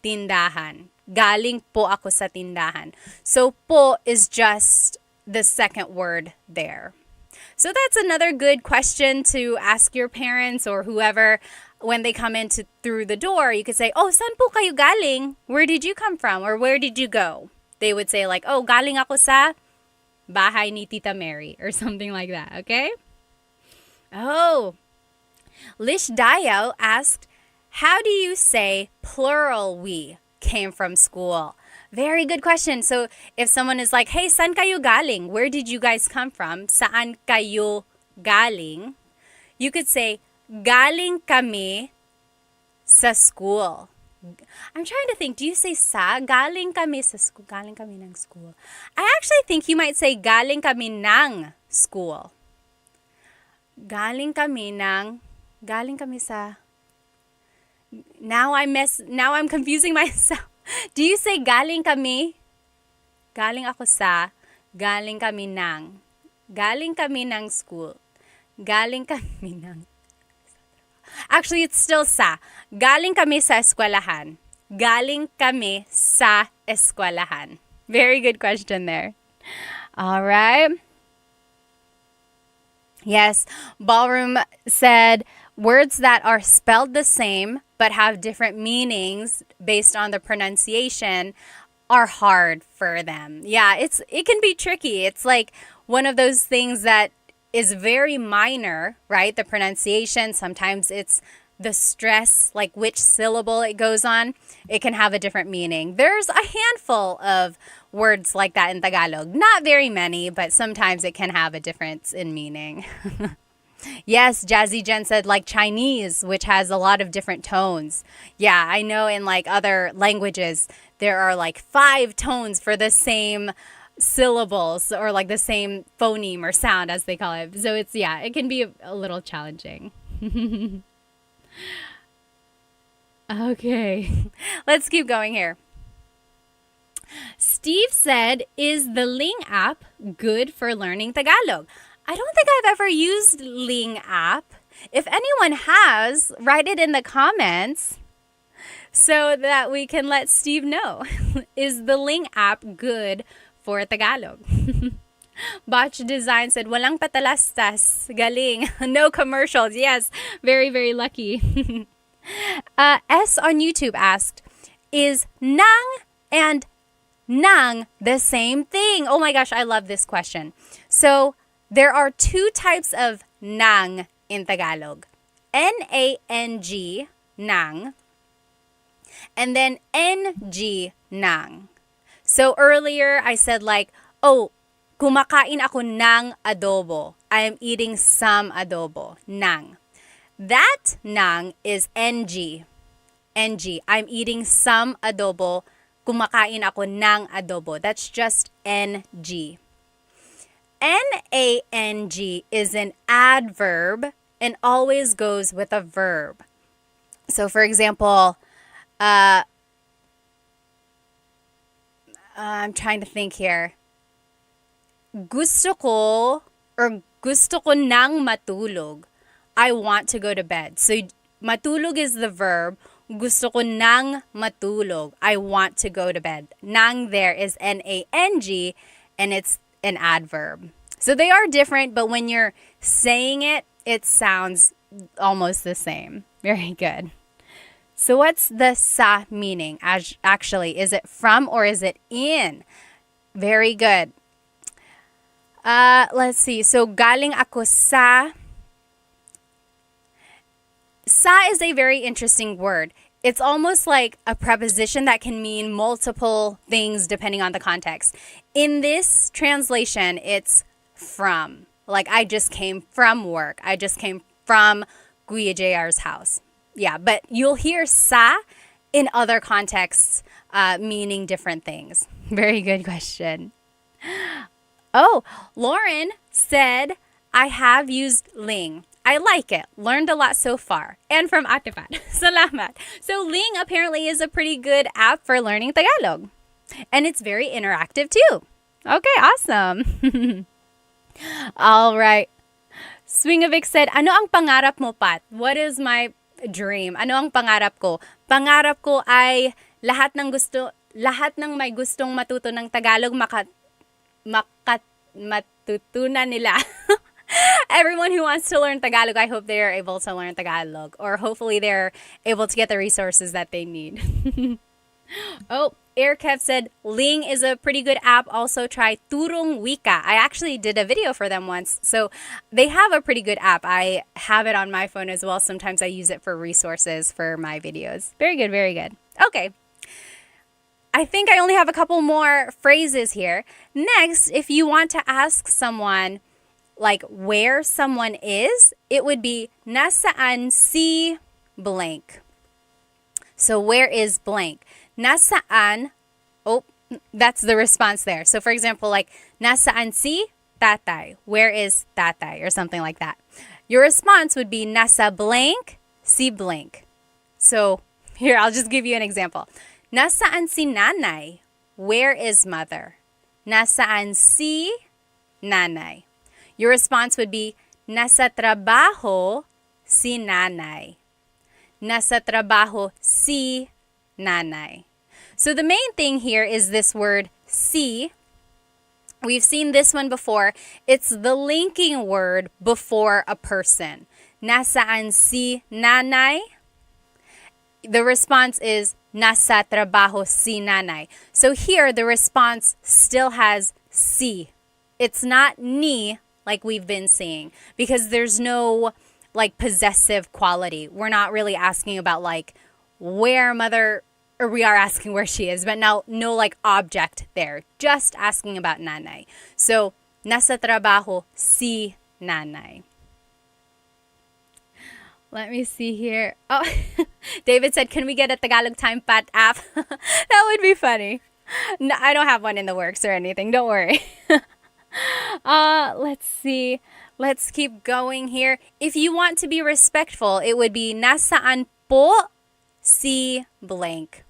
A: tindahan. Galing po ako sa tindahan. So, po is just the second word there. So, that's another good question to ask your parents or whoever when they come in through the door. You could say, oh, saan po kayo galing? Where did you come from? Or where did you go? They would say like, oh, galing ako sa bahay ni Tita Mary or something like that, okay? Oh, Lish Dayo asked, how do you say plural we came from school? Very good question. So if someone is like, hey, saan kayo galing? Where did you guys come from? Saan kayo galing? You could say, galing kami sa school. I'm trying to think, do you say sa? Galing kami sa school. Galing kami ng school. I actually think you might say galing kami ng school. Galing kami sa... Now I'm confusing myself. Do you say galing kami? Galing ako sa, galing kami ng school. Galing kami ng... Actually, it's still sa. Galing kami sa eskwelahan. Galing kami sa eskwelahan. Very good question there. All right. Yes, Ballroom said words that are spelled the same but have different meanings based on the pronunciation are hard for them. Yeah, it can be tricky. It's like one of those things that is very minor, right? The pronunciation, sometimes it's the stress, like which syllable it goes on. It can have a different meaning. There's a handful of words like that in Tagalog. Not very many, but sometimes it can have a difference in meaning. Yes, Jazzy Jen said like Chinese, which has a lot of different tones. Yeah, I know in like other languages, there are like 5 tones for the same syllables or like the same phoneme or sound as they call it. So it can be a little challenging. Okay, let's keep going here. Steve said, is the Ling app good for learning Tagalog? I don't think I've ever used Ling app. If anyone has, write it in the comments so that we can let Steve know. Is the Ling app good for Tagalog? Botch Design said, walang patalastas. Galing. No commercials. Yes, very, very lucky. S on YouTube asked, is nang and nang the same thing? Oh my gosh, I love this question. So, there are 2 types of nang in Tagalog. N-A-N-G, nang, and then N-G, nang. So earlier, I said like, oh, kumakain ako ng adobo. I am eating some adobo. Nang. That nang is NG. NG. I'm eating some adobo. Kumakain ako ng adobo. That's just NG. N-A-N-G is an adverb and always goes with a verb. So for example, I'm trying to think here. Gusto ko nang matulog. I want to go to bed. So matulog is the verb. Gusto ko nang matulog. I want to go to bed. Nang there is N-A-N-G and it's an adverb. So they are different, but when you're saying it, it sounds almost the same. Very good. So what's the sa meaning? Actually, is it from or is it in? Very good. Let's see. So galing ako sa. Sa is a very interesting word. It's almost like a preposition that can mean multiple things depending on the context. In this translation, it's from. Like, I just came from work. I just came from Kuya JR's house. Yeah, but you'll hear sa in other contexts meaning different things. Very good question. Oh, Lauren said, I have used Ling. I like it. Learned a lot so far. And from Atipat. Salamat. So Ling apparently is a pretty good app for learning Tagalog. And it's very interactive too. Okay, awesome. All right. Swingovic said, ano ang pangarap mo, Pat? What is my dream? Ano ang pangarap ko? Pangarap ko ay lahat ng may gustong matuto ng Tagalog matutunan nila. Everyone who wants to learn Tagalog, I hope they are able to learn Tagalog. Or hopefully they're able to get the resources that they need. Oh, Airkev said, Ling is a pretty good app. Also try Turong Wika. I actually did a video for them once. So they have a pretty good app. I have it on my phone as well. Sometimes I use it for resources for my videos. Very good, very good. Okay. I think I only have a couple more phrases here. Next, if you want to ask someone like where someone is, it would be nasaan si blank. So where is blank? Nasaan? Oh, that's the response there. So for example, like, nasaan si tatay? Where is tatay? Or something like that. Your response would be nasa blank, si blank. So here, I'll just give you an example. Nasaan si nanay? Where is mother? Nasaan si nanay? Your response would be nasa trabaho si nanay. Nasa trabaho si nanay. So the main thing here is this word si. We've seen this one before. It's the linking word before a person. Nasaan si nanay? The response is nasa trabaho si nanay. So here the response still has si. It's not ni like we've been seeing because there's no like possessive quality. We're not really asking about like where mother, or we are asking where she is, but now no like object there. Just asking about nanay. So nasa trabaho si nanay. Let me see here. Oh, David said, can we get a Tagalog Time Pat app? That would be funny. No, I don't have one in the works or anything. Don't worry. Let's see. Let's keep going here. If you want to be respectful, it would be nasaan po si blank.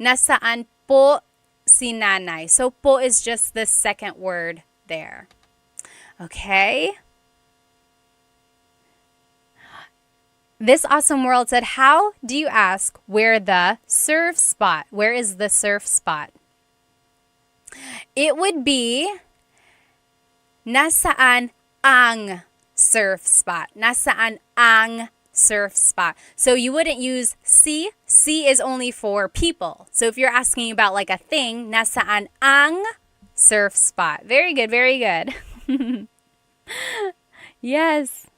A: Nasaan po si nanay. So po is just the second word there. Okay. This awesome world said, how do you ask where the surf spot? Where is the surf spot? It would be nasaan ang surf spot. Nasaan ang surf spot. So you wouldn't use si. Si is only for people. So if you're asking about like a thing, nasaan ang surf spot. Very good, very good. Yes.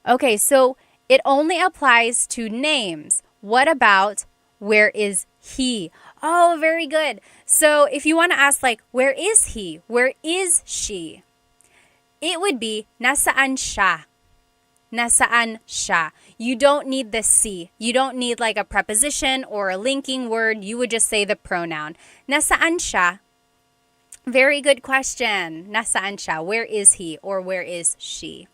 A: Okay, so it only applies to names. What about where is he? Oh, very good. So if you want to ask like, where is he? Where is she? It would be nasaan siya. Nasaan siya. You don't need the si. You don't need like a preposition or a linking word. You would just say the pronoun. Nasaan siya? Very good question. Nasaan siya? Where is he or where is she?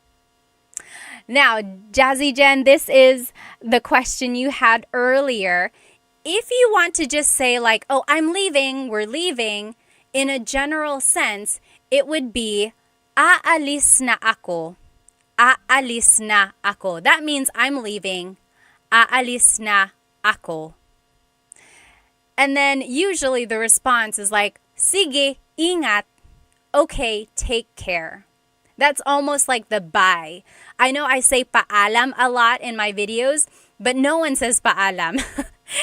A: Now, Jazzy Jen, this is the question you had earlier. If you want to just say like, oh, I'm leaving, we're leaving, in a general sense, it would be, aalis na ako. Aalis na ako. That means I'm leaving. Aalis na ako. And then usually the response is like, sige, ingat. Okay, take care. That's almost like the bye. I know I say paalam a lot in my videos, but no one says paalam.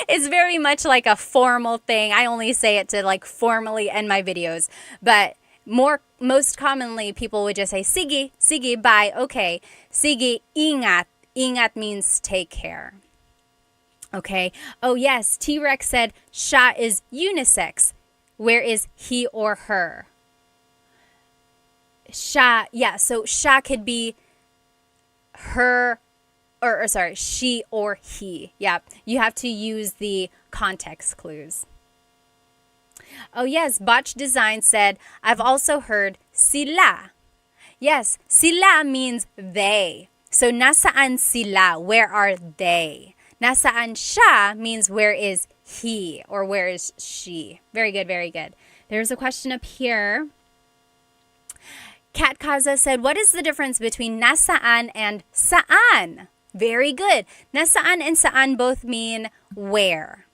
A: It's very much like a formal thing. I only say it to like formally end my videos. But most commonly, people would just say, sige, sige, bye, okay. Sige, ingat. Ingat means take care. Okay. Oh, yes. T-Rex said, siya is unisex. Where is he or her? Siya, yeah, so siya could be her, or sorry, she or he. Yeah, you have to use the context clues. Oh yes, Botch Design said, I've also heard sila. Yes, sila means they. So nasaan sila? Where are they? Nasaan siya means where is he or where is she? Very good, very good. There's a question up here. Kat Kaza said, what is the difference between nasaan and saan? Very good. Nasaan and saan both mean where.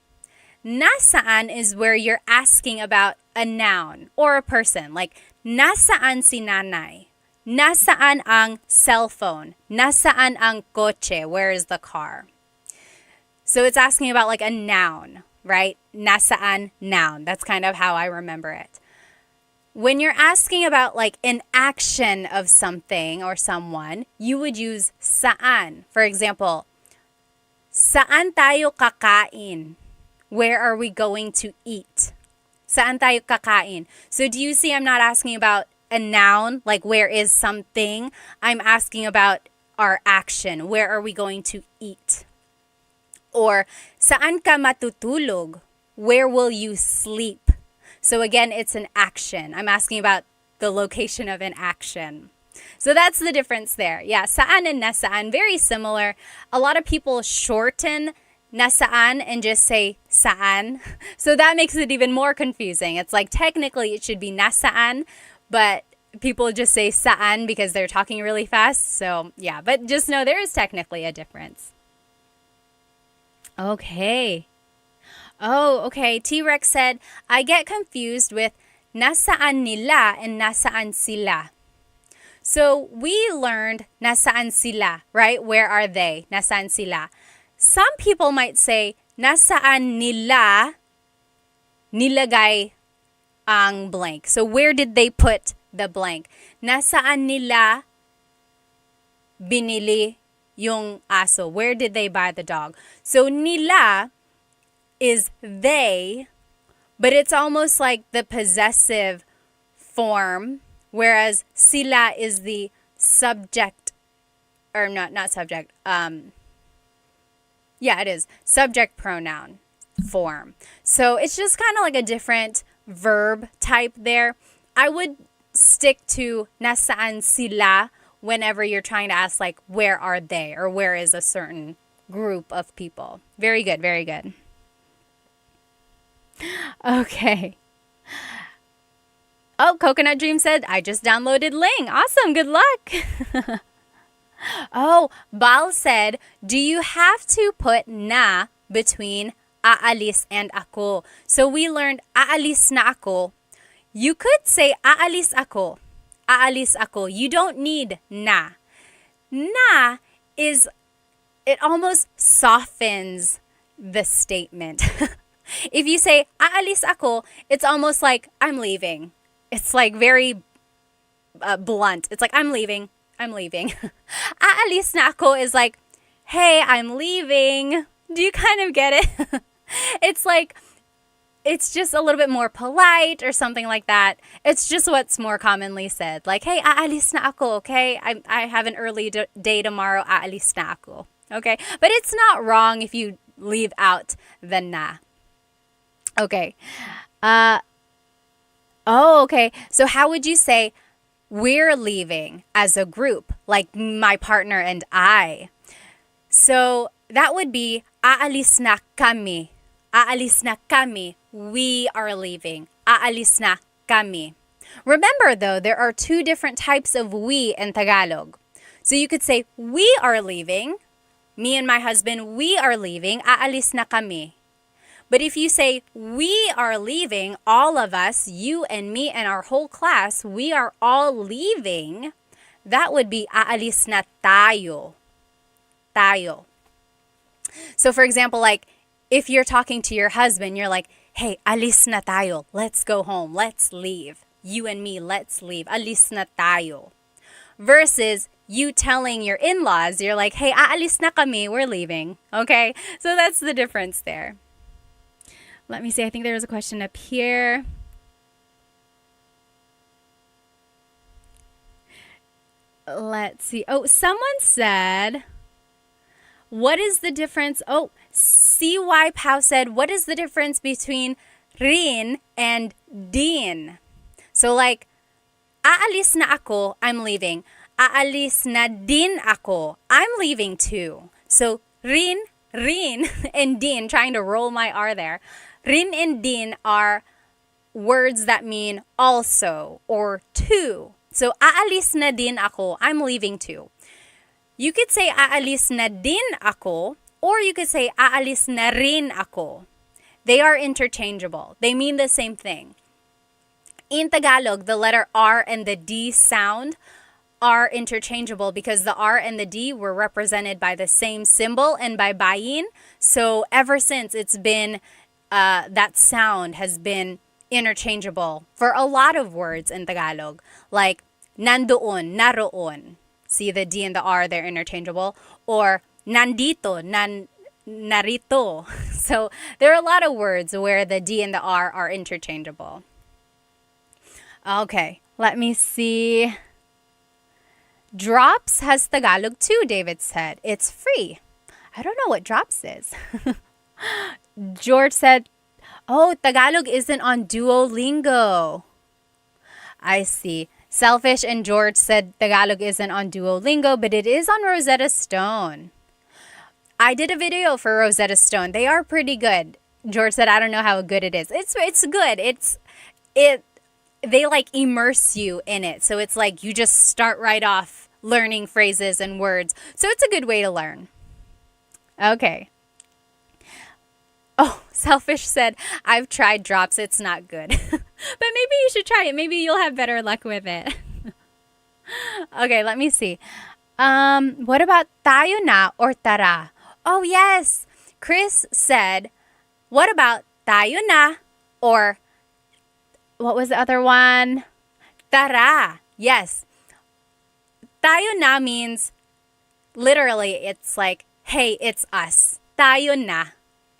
A: Nasaan is where you're asking about a noun or a person. Like, nasaan si nanay? Nasaan ang cell phone? Nasaan ang kotse? Where is the car? So it's asking about like a noun, right? Nasaan, noun. That's kind of how I remember it. When you're asking about like an action of something or someone, you would use saan. For example, saan tayo kakain? Where are we going to eat? Saan tayo kakain? So do you see I'm not asking about a noun, like where is something? I'm asking about our action. Where are we going to eat? Or saan ka matutulog? Where will you sleep? So again, it's an action. I'm asking about the location of an action. So that's the difference there. Yeah, saan and nasaan, very similar. A lot of people shorten nasaan and just say saan. So that makes it even more confusing. It's like technically it should be nasaan, but people just say saan because they're talking really fast. So yeah, but just know there is technically a difference. Okay. Oh, okay. T-Rex said, I get confused with nasaan nila and nasaan sila. So we learned nasaan sila, right? Where are they? Nasaan sila. Some people might say nasaan nila nilagay ang blank. So where did they put the blank? Nasaan nila binili yung aso? Where did they buy the dog? So nila is they, but it's almost like the possessive form, whereas sila is the subject, or not subject. Yeah, it is subject pronoun form. So it's just kind of like a different verb type there. I would stick to nasaan sila whenever you're trying to ask like where are they or where is a certain group of people. Very good, very good. Okay. Oh, Coconut Dream said, I just downloaded Ling. Awesome, good luck. Oh, Bal said, do you have to put na between aalis and ako? So we learned aalis na ako. You could say aalis ako. Aalis ako. You don't need na. Na is, it almost softens the statement. If you say aalis ako, it's almost like I'm leaving. It's like very blunt. It's like I'm leaving. Aalis na ako is like, hey, I'm leaving. Do you kind of get it? It's like, it's just a little bit more polite or something like that. It's just what's more commonly said. Like, hey, aalis na ako, okay? I have an early day tomorrow, aalis na ako. Okay? But it's not wrong if you leave out the na. Okay. Okay. So how would you say we're leaving as a group, like my partner and I? So that would be aalis na kami. Aalis na kami. We are leaving. Aalis na kami. Remember though, there are two different types of we in Tagalog. So you could say we are leaving. Me and my husband, we are leaving. Aalis na kami. But if you say, we are leaving, all of us, you and me and our whole class, we are all leaving, that would be aalis na tayo. Tayo. So for example, like, if you're talking to your husband, you're like, hey, alis na tayo. Let's go home. Let's leave. You and me, let's leave. Alis na tayo. Versus you telling your in-laws, you're like, hey, aalis na kami. We're leaving. Okay? So that's the difference there. Let me see. I think there was a question up here. Let's see. Oh, someone said, what is the difference? Oh, CY Pau said, what is the difference between rin and din? So like, aalis na ako, I'm leaving. Aalis na din ako, I'm leaving too. So rin, and din, trying to roll my R there. Rin and din are words that mean also or too. So aalis na din ako, I'm leaving too. You could say aalis na din ako, or you could say aalis na rin ako. They are interchangeable. They mean the same thing. In Tagalog, the letter R and the D sound are interchangeable because the R and the D were represented by the same symbol and by bayin. So ever since it's been, that sound has been interchangeable for a lot of words in Tagalog. Like nandoon, naroon. See the D and the R, they're interchangeable. Or nandito, narito. So there are a lot of words where the D and the R are interchangeable. Okay, let me see. Drops has Tagalog too, David said. It's free. I don't know what drops is. George said, oh, Tagalog isn't on Duolingo. I see. Selfish and George said Tagalog isn't on Duolingo, but it is on Rosetta Stone. I did a video for Rosetta Stone. They are pretty good. George said, I don't know how good it is. It's good. They like immerse you in it. So it's like you just start right off learning phrases and words. So it's a good way to learn. Okay. Oh, Selfish said, I've tried drops. It's not good. But maybe you should try it. Maybe you'll have better luck with it. Okay, let me see. What about tayo na or tara? Oh, yes. Chris said, what about tayo na or what was the other one? Tara. Yes. Tayo na means literally it's like, hey, it's us. Tayo na.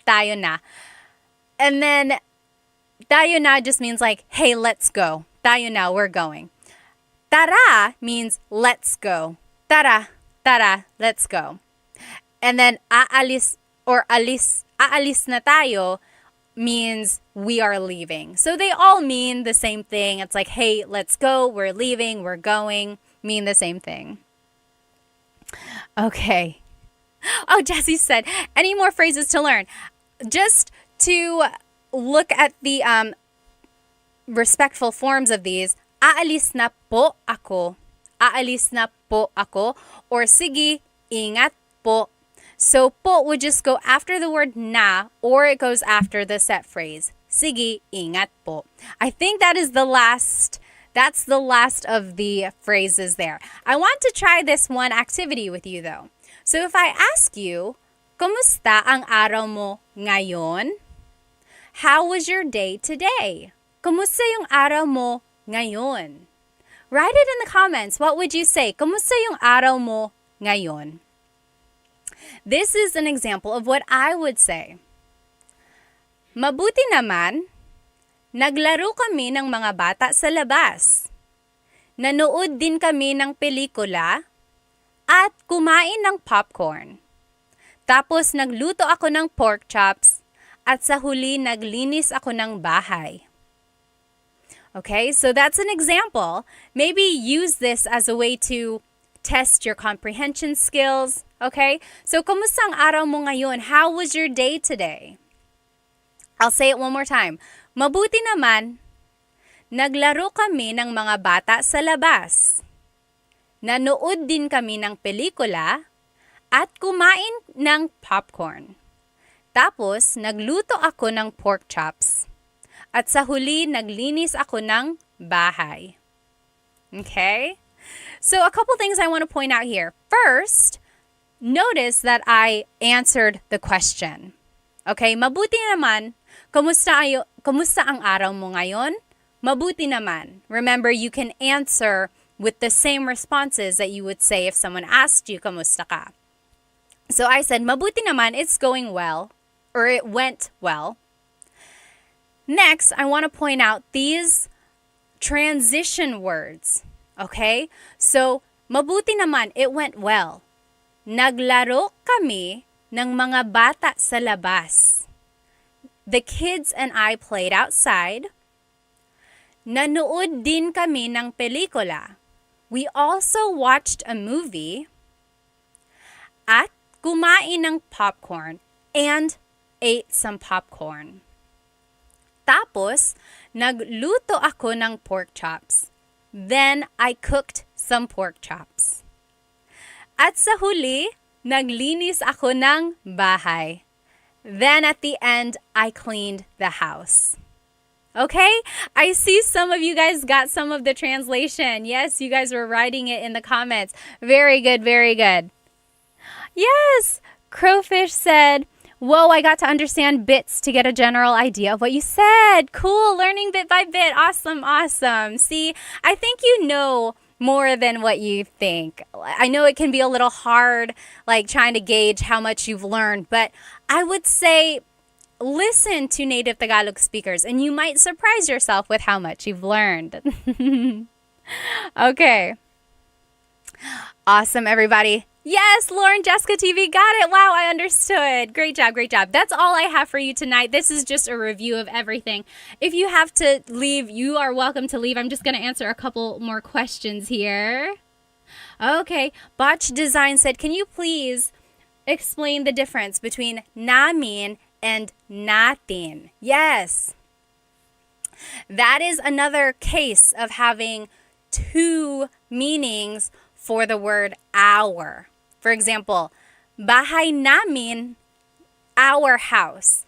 A: Tayo na. And then tayo na just means like, hey, let's go. Tayo na, we're going. Tara means let's go. Tara, tara, let's go. And then aalis or aalis na tayo means we are leaving. So they all mean the same thing. It's like, hey, let's go, we're leaving, we're going, mean the same thing. Okay. Oh, Jessie said, any more phrases to learn? Just to look at the respectful forms of these, aalis na po ako. Aalis na po ako. Or sige, ingat po. So po would just go after the word na, or it goes after the set phrase. Sige, ingat po. I think that's the last of the phrases there. I want to try this one activity with you though. So if I ask you, kumusta ang araw mo ngayon? How was your day today? Kumusta yung araw mo ngayon? Write it in the comments. What would you say? Kumusta yung araw mo ngayon? This is an example of what I would say. Mabuti naman, naglaro kami ng mga bata sa labas. Nanood din kami ng pelikula at kumain ng popcorn. Tapos nagluto ako ng pork chops at sa huli naglinis ako ng bahay. Okay, so that's an example. Maybe use this as a way to test your comprehension skills. Okay, so kumusta ang araw mo ngayon? How was your day today? I'll say it one more time. Mabuti naman, naglaro kami ng mga bata sa labas. Nanood din kami ng pelikula at kumain ng popcorn. Tapos, nagluto ako ng pork chops. At sa huli, naglinis ako ng bahay. Okay? So, a couple things I want to point out here. First, notice that I answered the question. Okay? Mabuti naman. Kumusta ang araw mo ngayon? Mabuti naman. Remember, you can answer with the same responses that you would say if someone asked you, kamusta ka? So I said, mabuti naman, it's going well, or it went well. Next, I want to point out these transition words, okay? So, mabuti naman, it went well. Naglaro kami ng mga bata sa labas. The kids and I played outside. Nanood din kami ng pelikula. We also watched a movie. At kumain ng popcorn and ate some popcorn. Tapos, nagluto ako ng pork chops. Then, I cooked some pork chops. At sa huli, naglinis ako ng bahay. Then, at the end, I cleaned the house. Okay? I see some of you guys got some of the translation. Yes, you guys were writing it in the comments. Very good, very good. Yes, Crowfish said, whoa, I got to understand bits to get a general idea of what you said. Cool, learning bit by bit. Awesome, awesome. See, I think you know more than what you think. I know it can be a little hard, like trying to gauge how much you've learned, but I would say listen to native Tagalog speakers and you might surprise yourself with how much you've learned. Okay. Awesome, everybody. Yes, Lauren Jessica TV got it. Wow, I understood. Great job, great job. That's all I have for you tonight. This is just a review of everything. If you have to leave, you are welcome to leave. I'm just going to answer a couple more questions here. Okay, Botch Design said, can you please explain the difference between namin and natin? Yes. That is another case of having two meanings for the word our. For example, bahay namin, our house.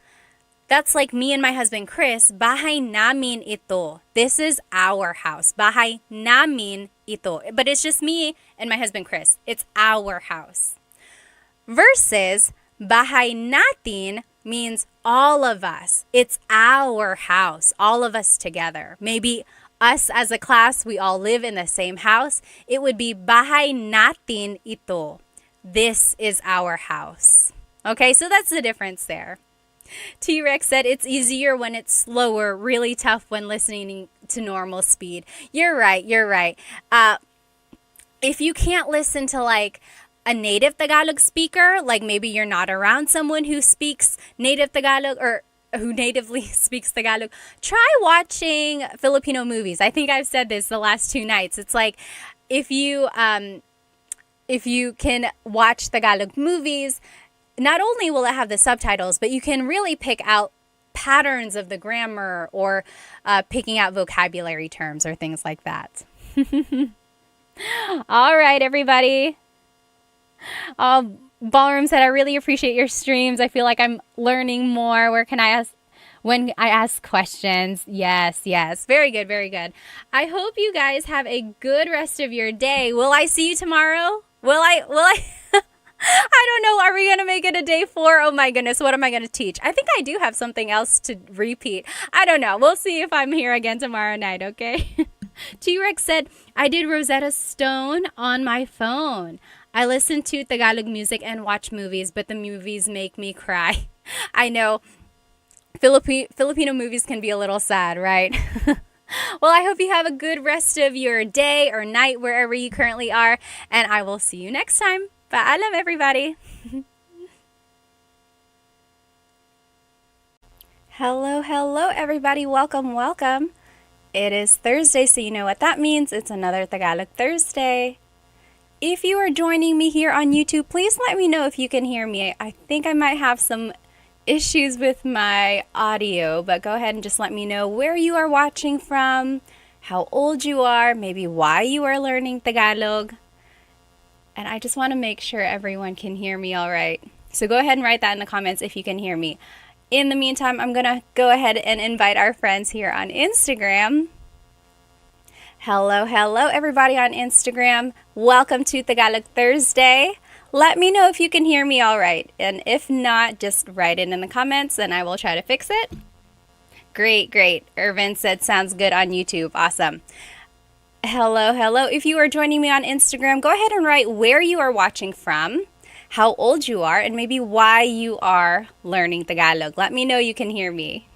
A: That's like me and my husband Chris. Bahay namin ito. This is our house. Bahay namin ito. But it's just me and my husband Chris. It's our house. Versus bahay natin means all of us. It's our house. All of us together. Maybe us as a class, we all live in the same house. It would be bahay natin ito. This is our house. Okay, so that's the difference there. T-Rex said it's easier when it's slower, really tough when listening to normal speed. You're right. If you can't listen to like a native Tagalog speaker, like maybe you're not around someone who speaks native Tagalog or who natively speaks Tagalog, try watching Filipino movies. I think I've said this the last 2 nights. It's like if you can watch Tagalog movies, not only will it have the subtitles, but you can really pick out patterns of the grammar or picking out vocabulary terms or things like that. All right, everybody. Ballroom said, I really appreciate your streams. I feel like I'm learning more. Where can I ask? When I ask questions. Yes. Very good. I hope you guys have a good rest of your day. Will I see you tomorrow? Will I? I don't know. Are we going to make it a day 4? Oh my goodness. What am I going to teach? I think I do have something else to repeat. I don't know. We'll see if I'm here again tomorrow night, okay? T-Rex said, I did Rosetta Stone on my phone. I listen to Tagalog music and watch movies, but the movies make me cry. I know Filipino movies can be a little sad, right? Well, I hope you have a good rest of your day or night wherever you currently are, and I will see you next time. Paalam, everybody. Hello, everybody. Welcome. It is Thursday, so you know what that means. It's another Tagalog Thursday. If you are joining me here on YouTube, please let me know if you can hear me. I think I might have some issues with my audio, but go ahead and just let me know where you are watching from, how old you are, maybe why you are learning Tagalog. And I just want to make sure everyone can hear me all right. So go ahead and write that in the comments if you can hear me. In the meantime, I'm going to go ahead and invite our friends here on Instagram. Hello, everybody on Instagram. Welcome to Tagalog Thursday. Let me know if you can hear me all right. And if not, just write it in the comments and I will try to fix it. Great. Irvin said, sounds good on YouTube. Awesome. Hello. If you are joining me on Instagram, go ahead and write where you are watching from, how old you are, and maybe why you are learning Tagalog. Let me know you can hear me.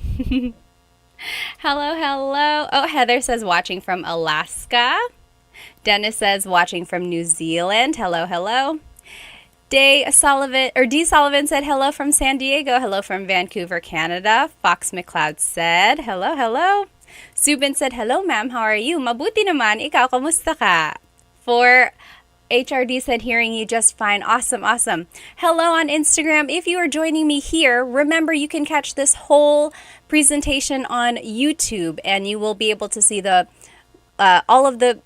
A: Hello. Oh, Heather says watching from Alaska. Dennis says watching from New Zealand. Hello. D. Sullivan said hello from San Diego. Hello from Vancouver, Canada. Fox McLeod said hello. Subin said, hello ma'am, how are you? Mabuti naman, ikaw, kamusta ka? For HRD said, hearing you just fine. Awesome. Hello on Instagram. If you are joining me here, remember you can catch this whole presentation on YouTube and you will be able to see the all of the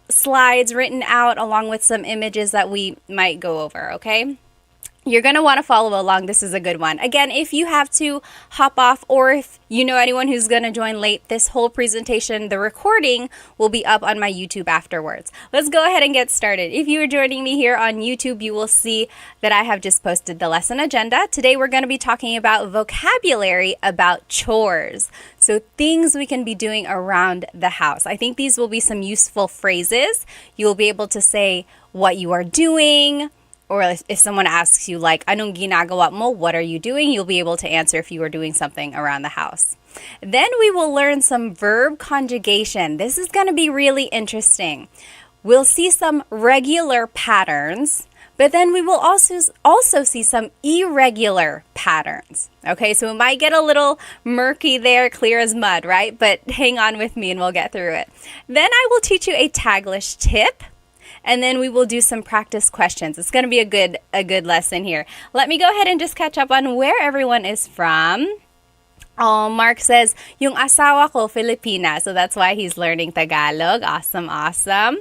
A: slides written out along with some images that we might go over, okay? You're going to want to follow along. This is a good one. Again, if you have to hop off or if you know anyone who's going to join late, this whole presentation, the recording will be up on my YouTube afterwards. Let's go ahead and get started. If you are joining me here on YouTube, you will see that I have just posted the lesson agenda. Today, we're going to be talking about vocabulary about chores. So things we can be doing around the house. I think these will be some useful phrases. You will be able to say what you are doing. Or if someone asks you like, anong ginagawa mo? What are you doing? You'll be able to answer if you are doing something around the house. Then we will learn some verb conjugation. This is going to be really interesting. We'll see some regular patterns, But then we will also see some irregular patterns. Okay, so it might get a little murky there, clear as mud, right? But hang on with me and we'll get through it. Then I will teach you a Taglish tip, and then we will do some practice questions. It's going to be a good lesson here. Let me go ahead and just catch up on where everyone is from. Oh, Mark says, yung asawa ko, Filipina. So that's why he's learning Tagalog. Awesome, awesome.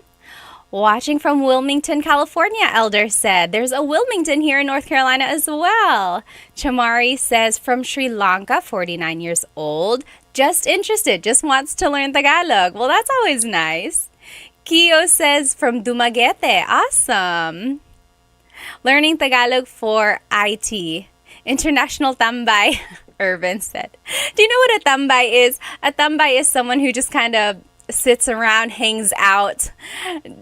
A: Watching from Wilmington, California, Elder said. There's a Wilmington here in North Carolina as well. Chamari says, from Sri Lanka, 49 years old. Just interested, just wants to learn Tagalog. Well, that's always nice. Kio says, from Dumaguete. Awesome. Learning Tagalog for IT. International tambay, Irvin said. Do you know what a tambay is? A tambay is someone who just kind of sits around, hangs out.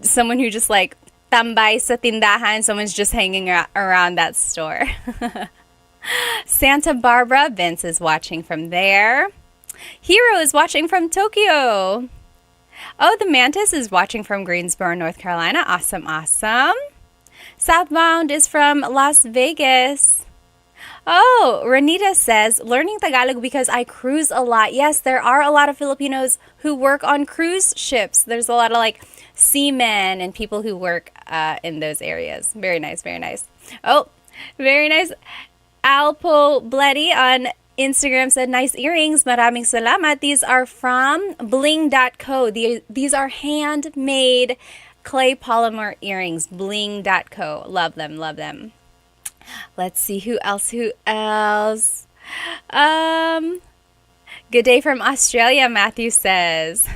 A: Someone who just like tambay sa tindahan. Someone's just hanging around that store. Santa Barbara, Vince is watching from there. Hero is watching from Tokyo. Oh, the Mantis is watching from Greensboro, North Carolina. Awesome, awesome. Southbound is from Las Vegas. Oh, Renita says, learning Tagalog because I cruise a lot. Yes, there are a lot of Filipinos who work on cruise ships. There's a lot of like seamen and people who work in those areas. Very nice, very nice. Oh, very nice. Alpo Bloody on Instagram said, nice earrings. Maraming salamat. These are from bling.co. These are handmade clay polymer earrings. Bling.co. Love them, love them. Let's see who else. Good day from Australia, Matthew says.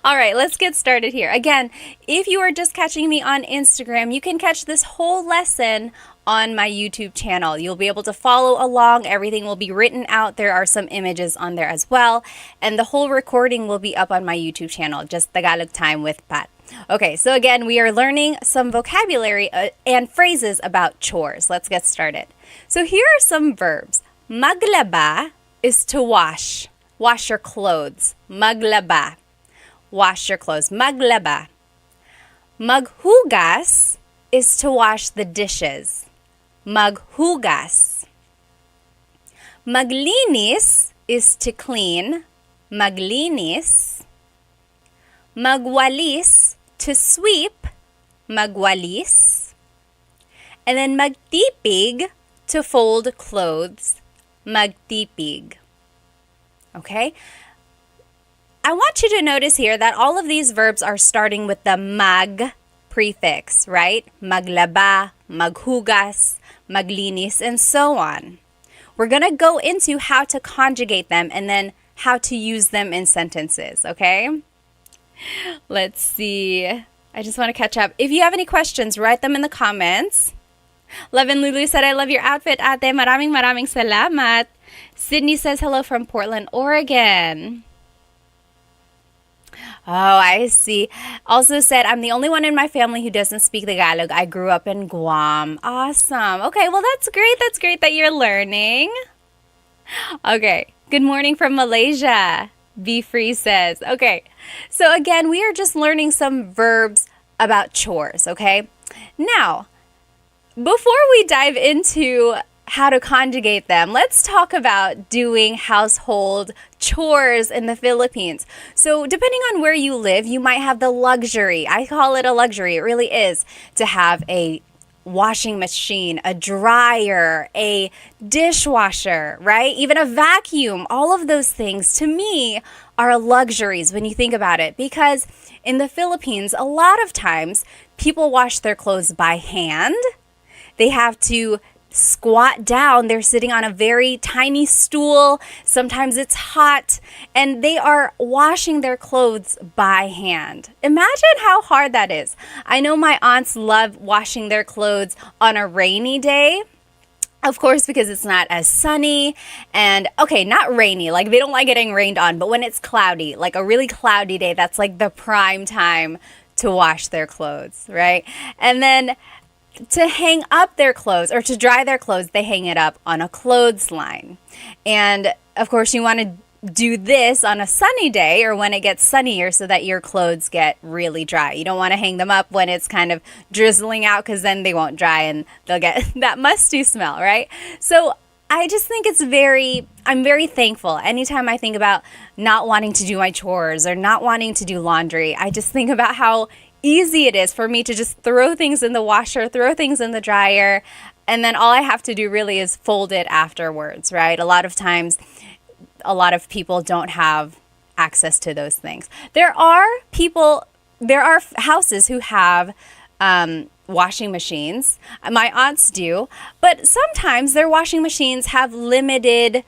A: All right, let's get started here. Again, if you are just catching me on Instagram, you can catch this whole lesson on my YouTube channel. You'll be able to follow along. Everything will be written out. There are some images on there as well. And the whole recording will be up on my YouTube channel, just Tagalog Time with Pat. Okay, so again, we are learning some vocabulary and phrases about chores. Let's get started. So here are some verbs. Maglaba is to wash. Wash your clothes. Maglaba. Wash your clothes. Maglaba. Maghugas is to wash the dishes. Maghugas. Maglinis is to clean. Maglinis. Magwalis, to sweep. Magwalis. And then magtipig, to fold clothes. Magtipig. Okay? I want you to notice here that all of these verbs are starting with the mag prefix, right? Maglaba, maghugas, maglinis, and so on. We're going to go into how to conjugate them and then how to use them in sentences, okay? Let's see. I just want to catch up. If you have any questions, write them in the comments. Levin Lulu said, I love your outfit, ate. Maraming salamat. Sydney says, hello from Portland, Oregon. Oh, I see. Also said, I'm the only one in my family who doesn't speak Tagalog. I grew up in Guam. Awesome. Okay, well, that's great. That's great that you're learning. Okay. Good morning from Malaysia. Be Free says. Okay. So again, we are just learning some verbs about chores, okay? Now, before we dive into how to conjugate them, let's talk about doing household chores in the Philippines. So depending on where you live, you might have the luxury, I call it a luxury, it really is, to have a washing machine, a dryer, a dishwasher, right? Even a vacuum. All of those things, to me, are luxuries when you think about it. Because in the Philippines, a lot of times, people wash their clothes by hand. They have to squat down. They're sitting on a very tiny stool. Sometimes it's hot. And they are washing their clothes by hand. Imagine how hard that is. I know my aunts love washing their clothes on a rainy day. Of course, because it's not as sunny and, okay, not rainy. Like, they don't like getting rained on. But when it's cloudy, like a really cloudy day, that's like the prime time to wash their clothes, right? And then to hang up their clothes or to dry their clothes, they hang it up on a clothesline. And of course, you want to do this on a sunny day or when it gets sunnier so that your clothes get really dry. You don't want to hang them up when it's kind of drizzling out because then they won't dry and they'll get that musty smell, right? So I just think I'm very thankful. Anytime I think about not wanting to do my chores or not wanting to do laundry, I just think about how easy it is for me to just throw things in the washer, throw things in the dryer, and then all I have to do really is fold it afterwards, right? A lot of times, a lot of people don't have access to those things. There are houses who have washing machines. My aunts do, but sometimes their washing machines have limited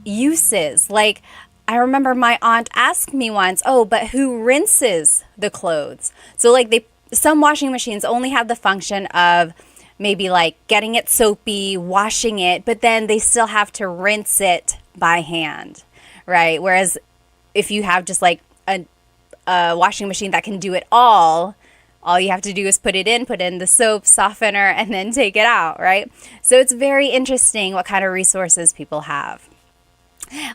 A: uses. Like, I remember my aunt asked me once, "Oh, but who rinses the clothes?" So like some washing machines only have the function of maybe like getting it soapy, washing it, but then they still have to rinse it by hand, right? Whereas if you have just like a washing machine that can do it all you have to do is put in the soap, softener, and then take it out, right? So it's very interesting what kind of resources people have.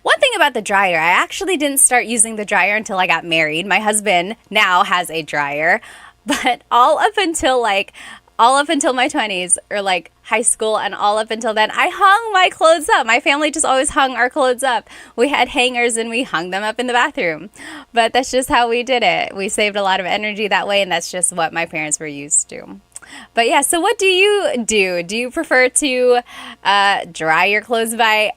A: One thing about the dryer, I actually didn't start using the dryer until I got married. My husband now has a dryer, but all up until my 20s or like high school and all up until then, I hung my clothes up. My family just always hung our clothes up. We had hangers and we hung them up in the bathroom. But that's just how we did it. We saved a lot of energy that way, and that's just what my parents were used to. But yeah, so what do you do? Do you prefer to dry your clothes by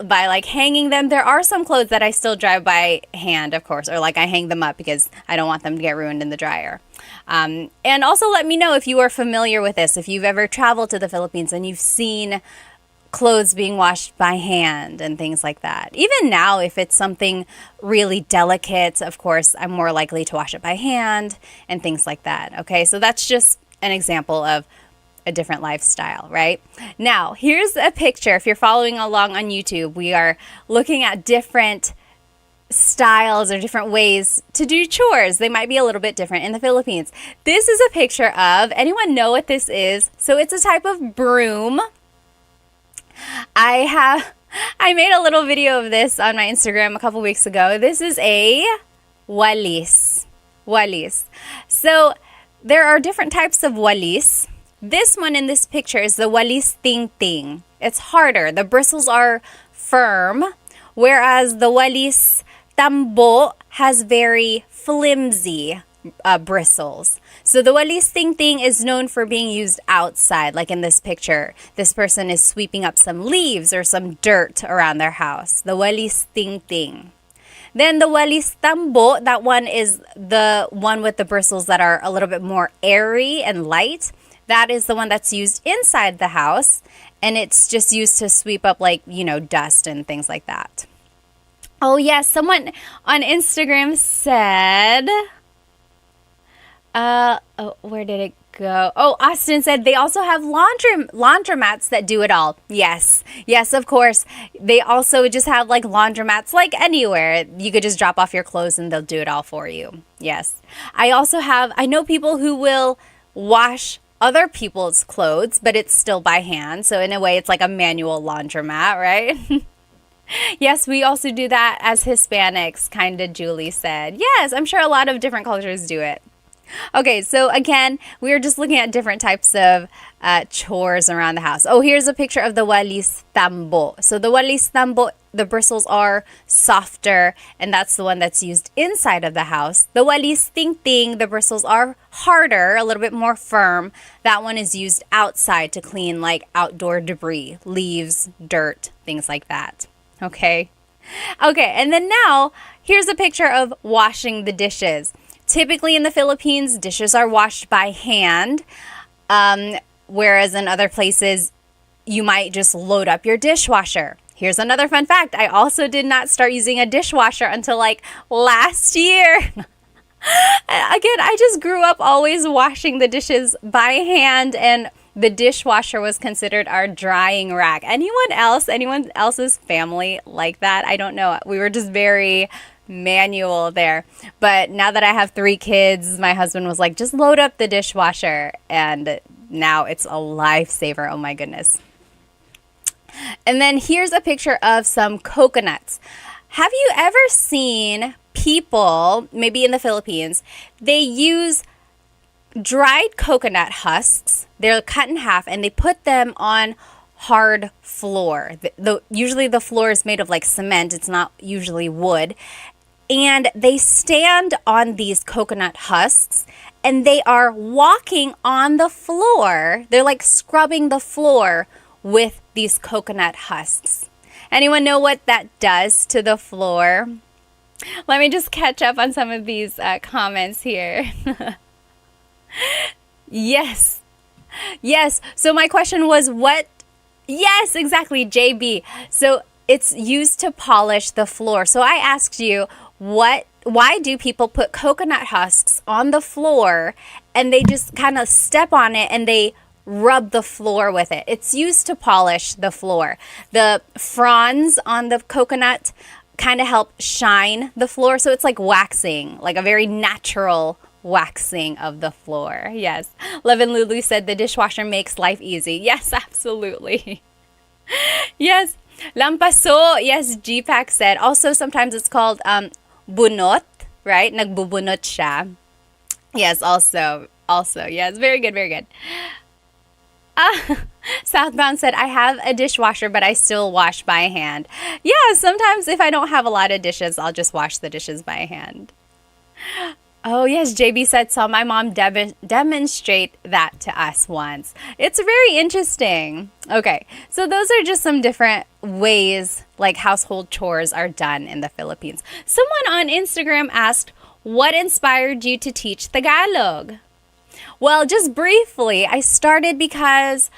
A: like hanging them? There are some clothes that I still dry by hand, of course, or like I hang them up because I don't want them to get ruined in the dryer. And also let me know if you are familiar with this, if you've ever traveled to the Philippines and you've seen clothes being washed by hand and things like that. Even now, if it's something really delicate, of course, I'm more likely to wash it by hand and things like that. Okay, so that's just an example of a different lifestyle, right? Now, here's a picture. If you're following along on YouTube, we are looking at different styles or different ways to do chores. They might be a little bit different in the Philippines. This is a picture of, anyone know what this is? So it's a type of broom. I made a little video of this on my Instagram a couple weeks ago. This is a walis. So there are different types of walis. This one in this picture is the walis ting-ting. It's harder. The bristles are firm, whereas the walis tambo has very flimsy bristles. So the walis ting-ting is known for being used outside, like in this picture. This person is sweeping up some leaves or some dirt around their house. The walis ting-ting. Then the walis tambo, that one is the one with the bristles that are a little bit more airy and light. That is the one that's used inside the house, and it's just used to sweep up like, dust and things like that. Oh yes, someone on Instagram said, where did it go? Oh, Austin said they also have laundromats that do it all. Yes, of course. They also just have like laundromats like anywhere. You could just drop off your clothes and they'll do it all for you. Yes. I know people who will wash other people's clothes, but it's still by hand. So in a way, it's like a manual laundromat, right? Yes, we also do that as Hispanics, kind of Julie said. Yes, I'm sure a lot of different cultures do it. Okay, so again, we are just looking at different types of chores around the house. Oh, here's a picture of the walis tambo. So the walis tambo, the bristles are softer, and that's the one that's used inside of the house. The walis ting-ting, the bristles are harder, a little bit more firm. That one is used outside to clean like outdoor debris, leaves, dirt, things like that. Okay, and then now, here's a picture of washing the dishes. Typically in the Philippines, dishes are washed by hand, whereas in other places, you might just load up your dishwasher. Here's another fun fact. I also did not start using a dishwasher until like last year. Again, I just grew up always washing the dishes by hand, and the dishwasher was considered our drying rack. Anyone else's family like that? I don't know. We were just very manual there. But now that I have 3 kids, my husband was like, just load up the dishwasher. And now it's a lifesaver. Oh my goodness. And then here's a picture of some coconuts. Have you ever seen people, maybe in the Philippines, they use dried coconut husks, they're cut in half, and they put them on hard floor. Usually the floor is made of like cement, it's not usually wood. And they stand on these coconut husks and they are walking on the floor. They're like scrubbing the floor with these coconut husks. Anyone know what that does to the floor? Let me just catch up on some of these comments here. Yes. Yes. So my question was what? Yes, exactly, JB. So it's used to polish the floor. So I asked you, why do people put coconut husks on the floor and they just kind of step on it and they rub the floor with it? It's used to polish the floor. The fronds on the coconut kind of help shine the floor. So it's like waxing, like a very natural waxing of the floor. Yes. Levin Lulu said the dishwasher makes life easy. Yes, absolutely. Yes. Lampaso. Yes, GPAC said. Also, sometimes it's called bunot, right? Nagbubunot siya. Yes, also. Yes, very good, very good. Southbound said, I have a dishwasher, but I still wash by hand. Yeah, sometimes if I don't have a lot of dishes, I'll just wash the dishes by hand. Oh, yes, JB said, saw my mom demonstrate that to us once. It's very interesting. Okay, so those are just some different ways like household chores are done in the Philippines. Someone on Instagram asked, what inspired you to teach Tagalog? Well, just briefly, I started because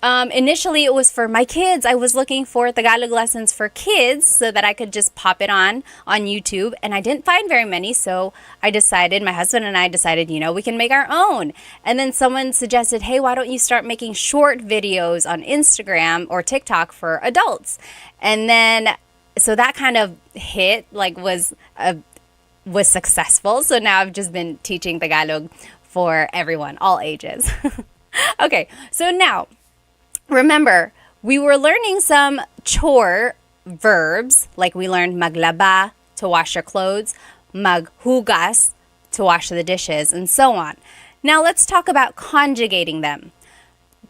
A: initially it was for my kids. I was looking for Tagalog lessons for kids so that I could just pop it on YouTube, and I didn't find very many, so my husband and I decided, we can make our own. And then someone suggested, hey, why don't you start making short videos on Instagram or TikTok for adults? And then, so that kind of hit, was successful. So now I've just been teaching Tagalog for everyone, all ages. Okay, so now, remember, we were learning some chore verbs, like we learned maglaba, to wash your clothes, maghugas, to wash the dishes, and so on. Now let's talk about conjugating them.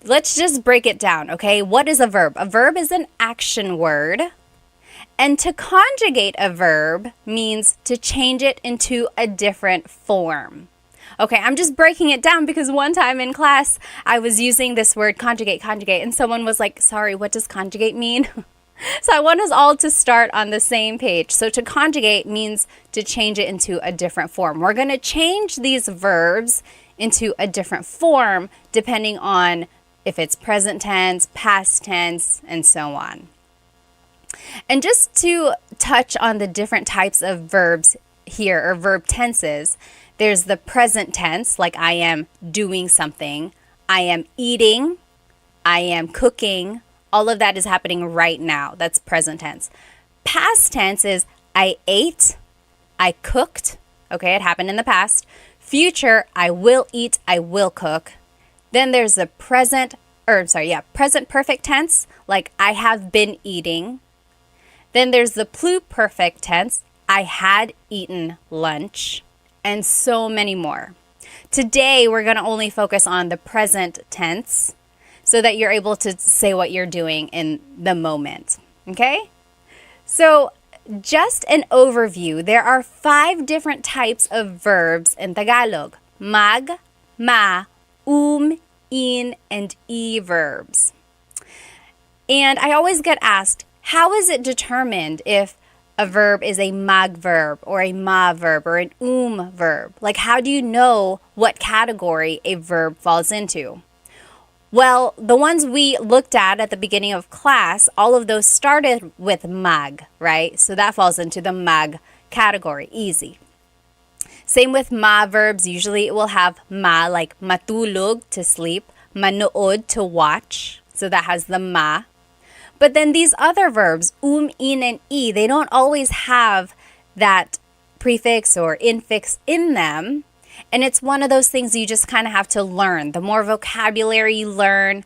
A: Let's just break it down, okay? What is a verb? A verb is an action word. And to conjugate a verb means to change it into a different form. Okay, I'm just breaking it down because one time in class, I was using this word conjugate, and someone was like, sorry, what does conjugate mean? So I want us all to start on the same page. So to conjugate means to change it into a different form. We're going to change these verbs into a different form depending on if it's present tense, past tense, and so on. And just to touch on the different types of verbs here, or verb tenses, there's the present tense, like I am doing something, I am eating, I am cooking. All of that is happening right now. That's present tense. Past tense is I ate, I cooked. Okay, it happened in the past. Future, I will eat, I will cook. Then there's the present perfect tense, like I have been eating. Then there's the pluperfect tense, I had eaten lunch. And so many more. Today, we're going to only focus on the present tense so that you're able to say what you're doing in the moment. Okay? So, just an overview. There are 5 different types of verbs in Tagalog. Mag, ma, in, and e verbs. And I always get asked, how is it determined if a verb is a mag verb or a ma verb or an verb? Like, how do you know what category a verb falls into? Well, the ones we looked at the beginning of class, all of those started with mag, right? So that falls into the mag category, easy. Same with ma verbs. Usually it will have ma, like matulog, to sleep, manood, to watch. So that has the ma. But then these other verbs, in, and e, they don't always have that prefix or infix in them. And it's one of those things you just kind of have to learn. The more vocabulary you learn,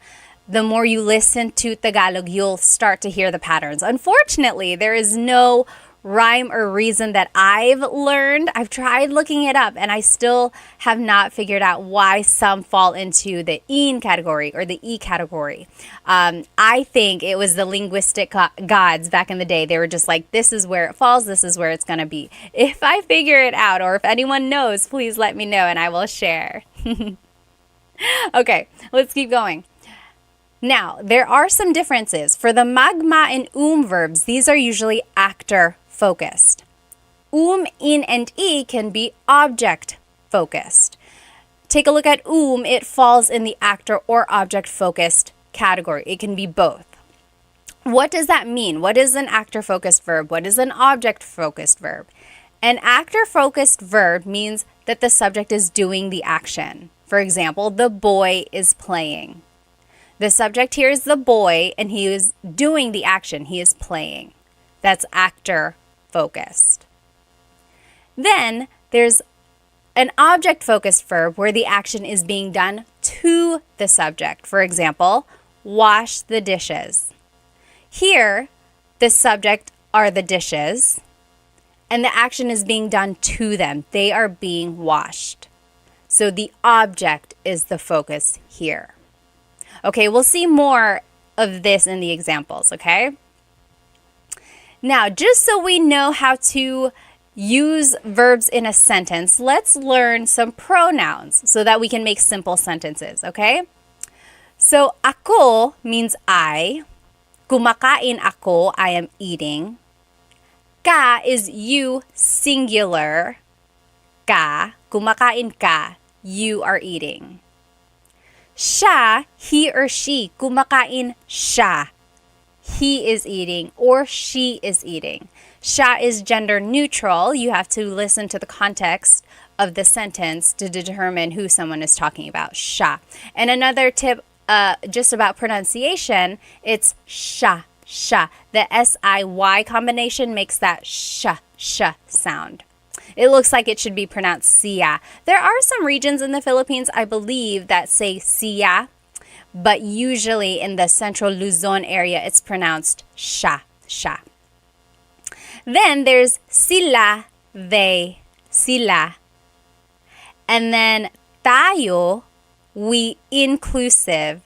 A: the more you listen to Tagalog, you'll start to hear the patterns. Unfortunately, there is no rhyme or reason that I've learned. I've tried looking it up and I still have not figured out why some fall into the in category or the e category. I think it was the linguistic gods back in the day. They were just like, this is where it falls, this is where it's going to be. If I figure it out or if anyone knows, please let me know and I will share. Okay, let's keep going. Now, there are some differences. For the magma and verbs, these are usually actor focused. In, and e can be object focused. Take a look at it falls in the actor or object focused category. It can be both. What does that mean? What is an actor focused verb? What is an object focused verb? An actor focused verb means that the subject is doing the action. For example, the boy is playing. The subject here is the boy, and he is doing the action. He is playing. That's actor focused. Then there's an object focused verb where the action is being done to the subject. For example, wash the dishes. Here, the subject are the dishes, and the action is being done to them. They are being washed. So the object is the focus here. Okay, we'll see more of this in the examples, okay? Now, just so we know how to use verbs in a sentence, let's learn some pronouns so that we can make simple sentences, okay? So, ako means I. Kumakain ako, I am eating. Ka is you, singular. Ka, kumakain ka, you are eating. Siya, he or she, kumakain siya. He is eating or she is eating. Siya is gender neutral. You have to listen to the context of the sentence to determine who someone is talking about. Siya. And another tip just about pronunciation, it's sha, sha. The S-I-Y combination makes that sha, sha sound. It looks like it should be pronounced siya. There are some regions in the Philippines, I believe, that say siya, but usually in the central Luzon area, it's pronounced sha, sha. Then there's sila, they, sila. And then tayo, we inclusive.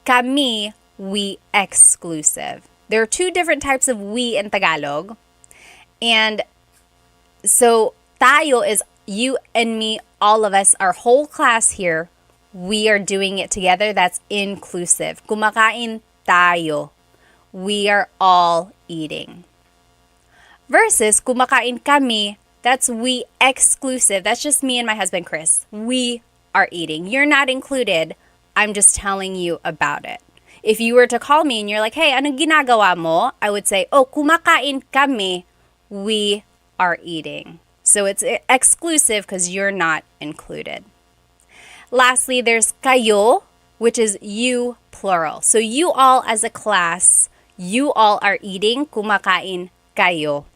A: Kami, we exclusive. There are two different types of we in Tagalog. And so tayo is you and me, all of us, our whole class here. We are doing it together. That's inclusive. Kumakain tayo. We are all eating. Versus kumakain kami, that's we exclusive. That's just me and my husband Chris. We are eating. You're not included. I'm just telling you about it. If you were to call me and you're like, hey, anong ginagawa mo? I would say, oh, kumakain kami. We are eating. So it's exclusive because you're not included. Lastly, there's kayo, which is you plural. So you all as a class, you all are eating, kumakain kayo.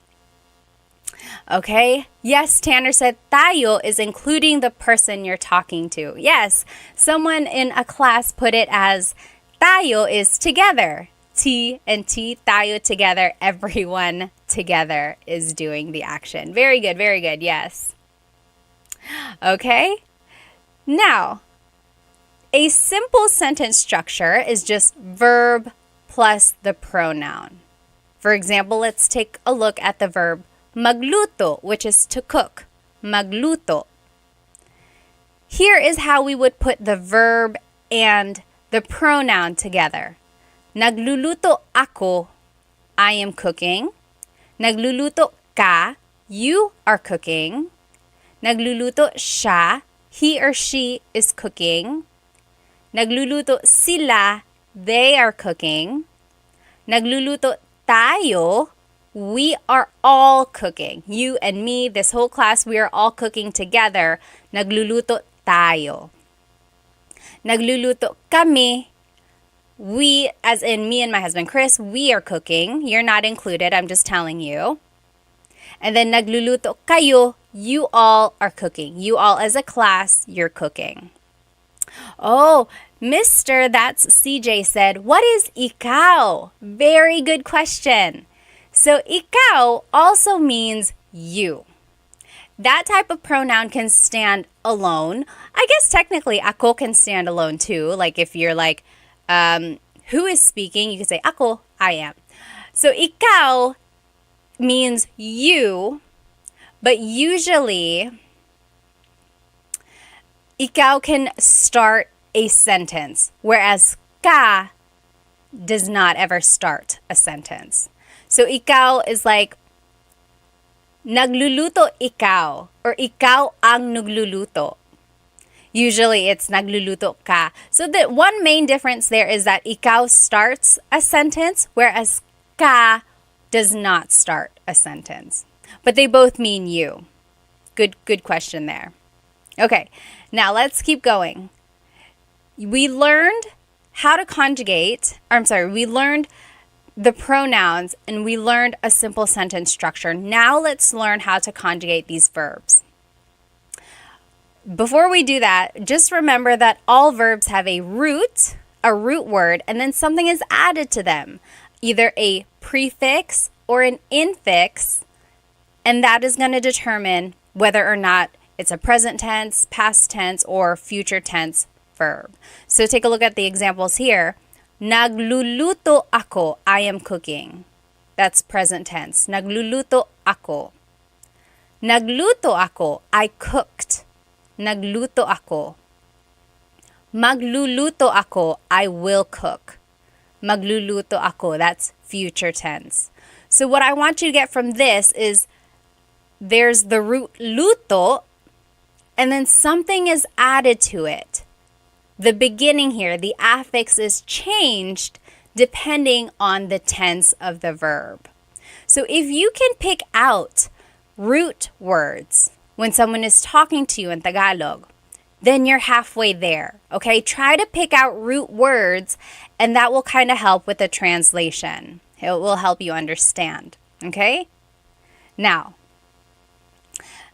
A: Okay? Yes, Tanner said tayo is including the person you're talking to. Yes, someone in a class put it as tayo is together. T and T, tayo together, everyone together is doing the action. Very good, yes. Okay? Now, a simple sentence structure is just verb plus the pronoun. For example, let's take a look at the verb magluto, which is to cook. Magluto. Here is how we would put the verb and the pronoun together. Nagluluto ako, I am cooking. Nagluluto ka, you are cooking. Nagluluto siya, he or she is cooking. Nagluluto sila, they are cooking. Nagluluto tayo, we are all cooking. You and me, this whole class, we are all cooking together. Nagluluto tayo. Nagluluto kami, we, as in me and my husband Chris, we are cooking. You're not included, I'm just telling you. And then nagluluto kayo, you all are cooking. You all as a class, you're cooking. Oh, Mr. That's CJ said, what is ikaw? Very good question. So ikaw also means you. That type of pronoun can stand alone. I guess technically ako can stand alone too. Like if you're like, who is speaking, you can say ako, I am. So ikaw means you, but usually ikaw can start a sentence, whereas ka does not ever start a sentence. So ikaw is like, nagluluto ikaw, or ikaw ang nagluluto. Usually it's nagluluto ka. So the one main difference there is that ikaw starts a sentence, whereas ka does not start a sentence. But they both mean you. Good question there. Okay, now let's keep going. We learned how to conjugate, we learned the pronouns and we learned a simple sentence structure. Now let's learn how to conjugate these verbs. Before we do that, just remember that all verbs have a root word, and then something is added to them, either a prefix or an infix, and that is going to determine whether or not it's a present tense, past tense, or future tense verb. So take a look at the examples here. Nagluluto ako, I am cooking. That's present tense. Nagluluto ako. Nagluto ako, I cooked. Nagluto ako. Magluluto ako, I will cook. Magluluto ako, that's future tense. So what I want you to get from this is there's the root luto, and then something is added to it. The beginning here, the affix is changed depending on the tense of the verb. So if you can pick out root words when someone is talking to you in Tagalog, then you're halfway there, okay? Try to pick out root words, and that will kind of help with the translation. It will help you understand, okay? Now,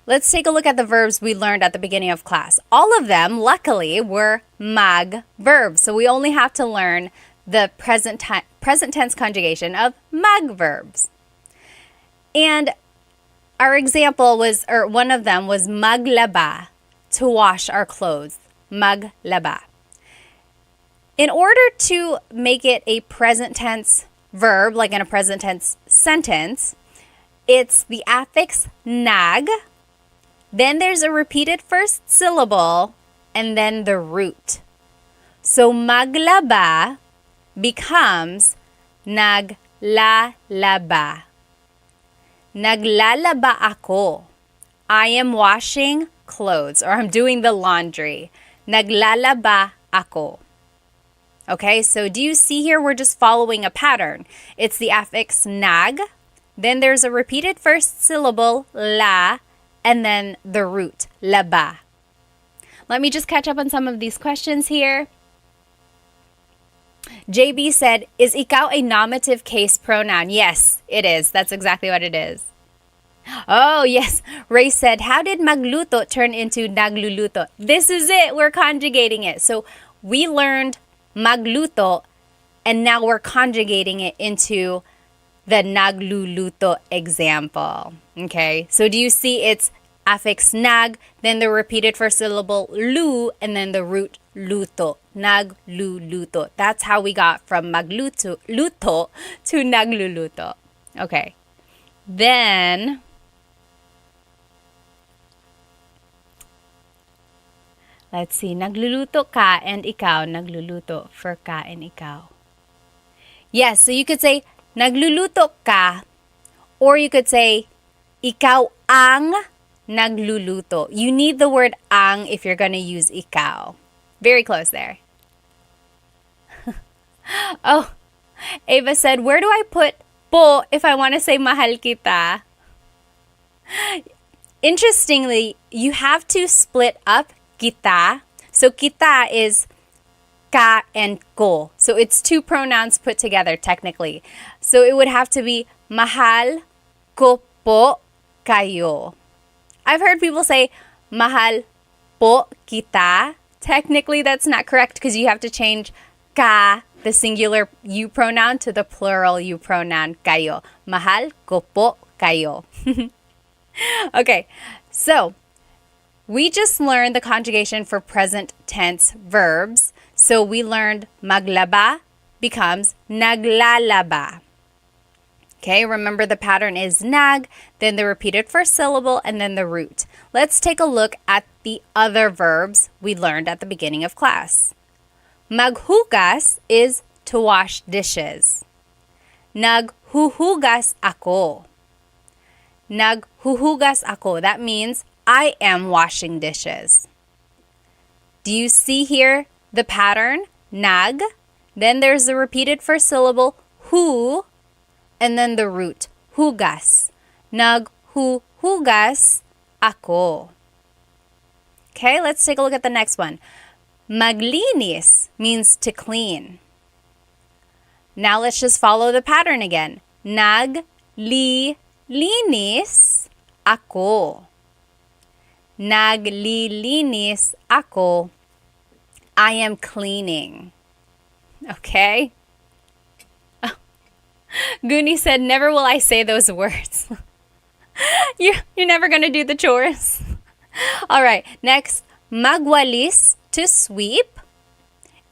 A: let's take a look at the verbs we learned at the beginning of class. All of them, luckily, were mag verbs. So we only have to learn the present tense conjugation of mag verbs. And our example was, or one of them was maglaba, to wash our clothes. Maglaba. In order to make it a present tense verb, like in a present tense sentence, it's the affix nag. Then there's a repeated first syllable, and then the root. So maglaba becomes naglalaba. Naglalaba ako. I am washing clothes, or I'm doing the laundry. Naglalaba ako. Okay, so do you see here we're just following a pattern? It's the affix nag, then there's a repeated first syllable, la, and then the root, laba. Let me just catch up on some of these questions here. JB said, is ikaw a nominative case pronoun? Yes, it is. That's exactly what it is. Oh, yes. Ray said, how did magluto turn into nagluluto? This is it. We're conjugating it. So we learned magluto, and now we're conjugating it into the nagluluto example. Okay, so do you see it's affix nag, then the repeated first syllable lu, and then the root luto. Nagluluto. That's how we got from magluto luto to nagluluto. Okay, then let's see. Nagluluto ka and ikaw nagluluto for ka and ikaw. Yes, so you could say nagluluto ka, or you could say ikaw ang nagluluto. You need the word ang if you're gonna use ikaw. Very close there. Oh, Ava said, where do I put po if I want to say mahal kita? Interestingly, you have to split up kita. So kita is ka and ko. So it's two pronouns put together technically. So it would have to be mahal ko po kayo. I've heard people say mahal po kita. Technically that's not correct because you have to change ka the singular you pronoun to the plural you pronoun kayo. Mahal ko po kayo. Okay, so we just learned the conjugation for present tense verbs. So we learned maglaba becomes naglalaba. Okay, remember the pattern is nag, then the repeated first syllable, and then the root. Let's take a look at the other verbs we learned at the beginning of class. Maghugas is to wash dishes. Naghuhugas ako. Naghuhugas ako. That means I am washing dishes. Do you see here the pattern? Nag, then there's the repeated first syllable, hu, and then the root, hugas. Naghuhugas ako. Okay, let's take a look at the next one. Maglinis means to clean. Now let's just follow the pattern again. Naglilinis ako. Naglilinis ako. I am cleaning. Okay? Oh. Goonie said, never will I say those words. You're never going to do the chores. All right, next, magwalis, to sweep.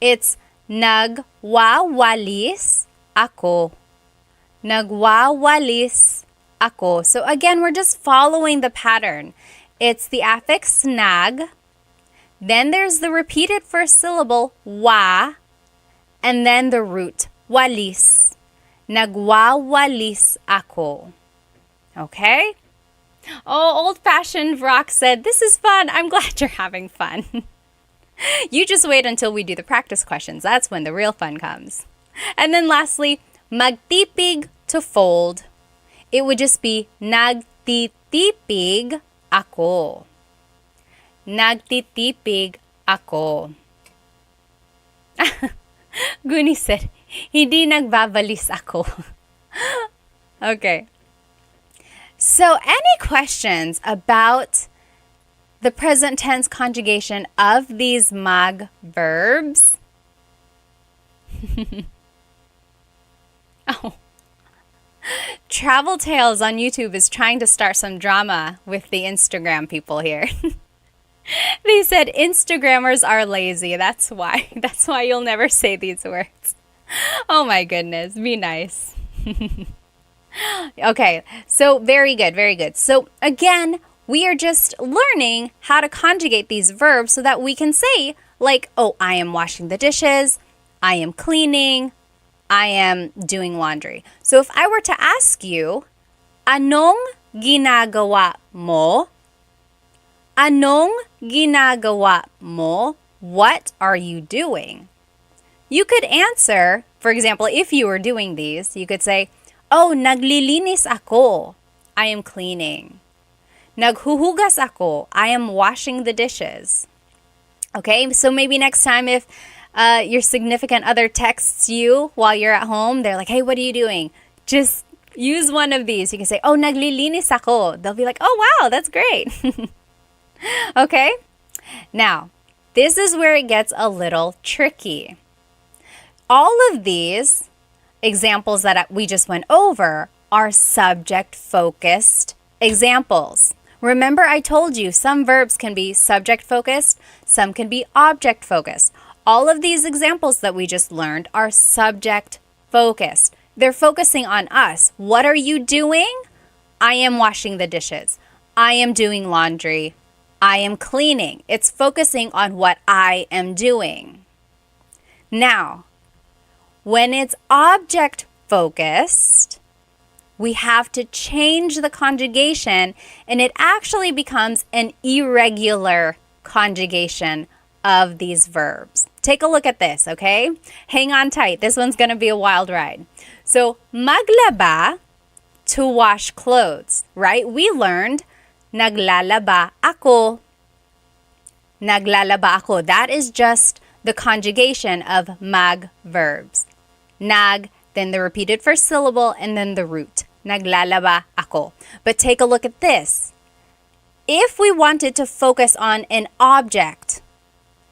A: It's nagwawalis ako. Nagwawalis ako. So again, we're just following the pattern. It's the affix nag, then there's the repeated first syllable wa, and then the root walis. Nagwawalis ako. Okay? Oh, old-fashioned Rock said, this is fun. I'm glad you're having fun. You just wait until we do the practice questions. That's when the real fun comes. And then lastly, magtipig, to fold. It would just be nagtitipig ako. Nagtitipig ako. Goonie said, hindi nagbabalis ako. Okay. So, any questions about the present tense conjugation of these mag verbs? Oh. Travel Tales on YouTube is trying to start some drama with the Instagram people here. They said Instagrammers are lazy. That's why. That's why you'll never say these words. Oh my goodness. Be nice. Okay, so very good, very good. So again, we are just learning how to conjugate these verbs so that we can say, like, oh, I am washing the dishes, I am cleaning, I am doing laundry. So if I were to ask you, anong ginagawa mo? Anong ginagawa mo? What are you doing? You could answer, for example, if you were doing these, you could say, oh, naglilinis ako. I am cleaning. Naghuhugas ako. I am washing the dishes. Okay, so maybe next time if your significant other texts you while you're at home, they're like, hey, what are you doing? Just use one of these. You can say, oh, naglilinis ako. They'll be like, oh, wow, that's great. Okay, now, this is where it gets a little tricky. All of these examples that we just went over are subject-focused examples. Remember, I told you some verbs can be subject-focused, some can be object-focused. All of these examples that we just learned are subject-focused. They're focusing on us. What are you doing? I am washing the dishes. I am doing laundry. I am cleaning. It's focusing on what I am doing. Now, when it's object-focused, we have to change the conjugation, and it actually becomes an irregular conjugation of these verbs. Take a look at this, okay? Hang on tight. This one's going to be a wild ride. So, maglaba, to wash clothes, right? We learned naglalaba ako. Naglalaba ako. That is just the conjugation of mag verbs. Nag, then the repeated first syllable, and then the root. Naglalaba ako. But take a look at this. If we wanted to focus on an object,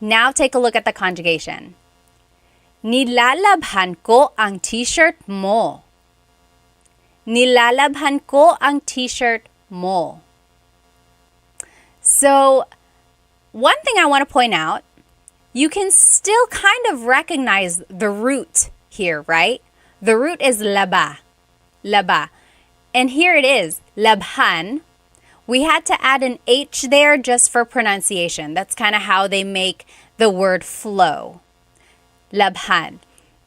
A: now take a look at the conjugation. Nilalabhan ko ang t-shirt mo. Nilalabhan ko ang t-shirt mo. So, one thing I want to point out, you can still kind of recognize the root here, right? The root is laba. Laba. And here it is, labhan. We had to add an H there just for pronunciation. That's kind of how they make the word flow. Labhan.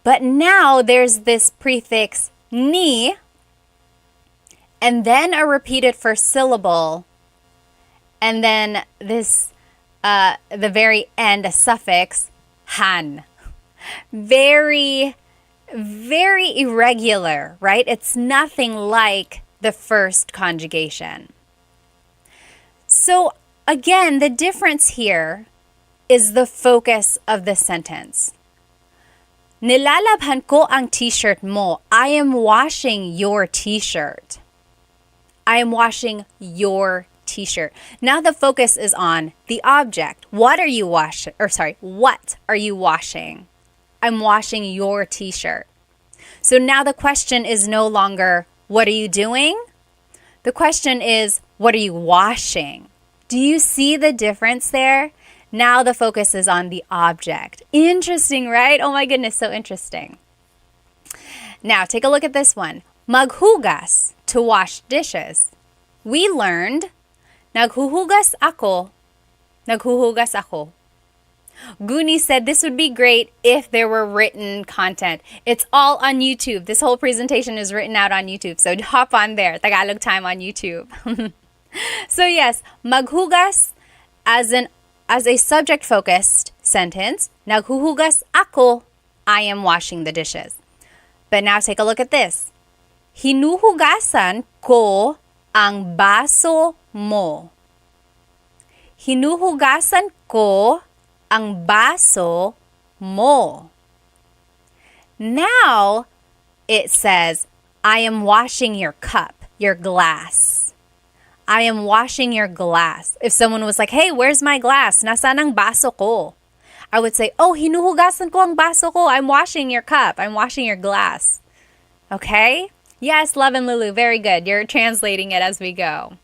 A: But now there's this prefix ni, and then a repeated first syllable, and then this, the very end, a suffix, han. Very, very irregular, right? It's nothing like the first conjugation. So again, the difference here is the focus of the sentence. Nilalabhan ko ang t-shirt mo. I am washing your t-shirt. I am washing your t-shirt. Now the focus is on the object. What are you washing? What are you washing? I'm washing your t-shirt. So now the question is no longer, what are you doing? The question is, what are you washing? Do you see the difference there? Now the focus is on the object. Interesting, right? Oh my goodness, so interesting. Now take a look at this one. Maghugas, to wash dishes. We learned, naghuhugas ako. Naghuhugas ako. Guni said this would be great if there were written content. It's all on YouTube. This whole presentation is written out on YouTube. So hop on there, Tagalog Time on YouTube. So yes, maghugas as a subject-focused sentence. Naghuhugas ako. I am washing the dishes. But now take a look at this. Hinuhugasan ko ang baso mo. Hinuhugasan ko ang baso mo. Now it says, I am washing your cup, your glass. I am washing your glass. If someone was like, hey, where's my glass? Nasaan ang baso ko? I would say, oh, hinuhugasan ko ang baso ko. I'm washing your cup. I'm washing your glass. Okay? Yes, Love and Lulu. Very good. You're translating it as we go.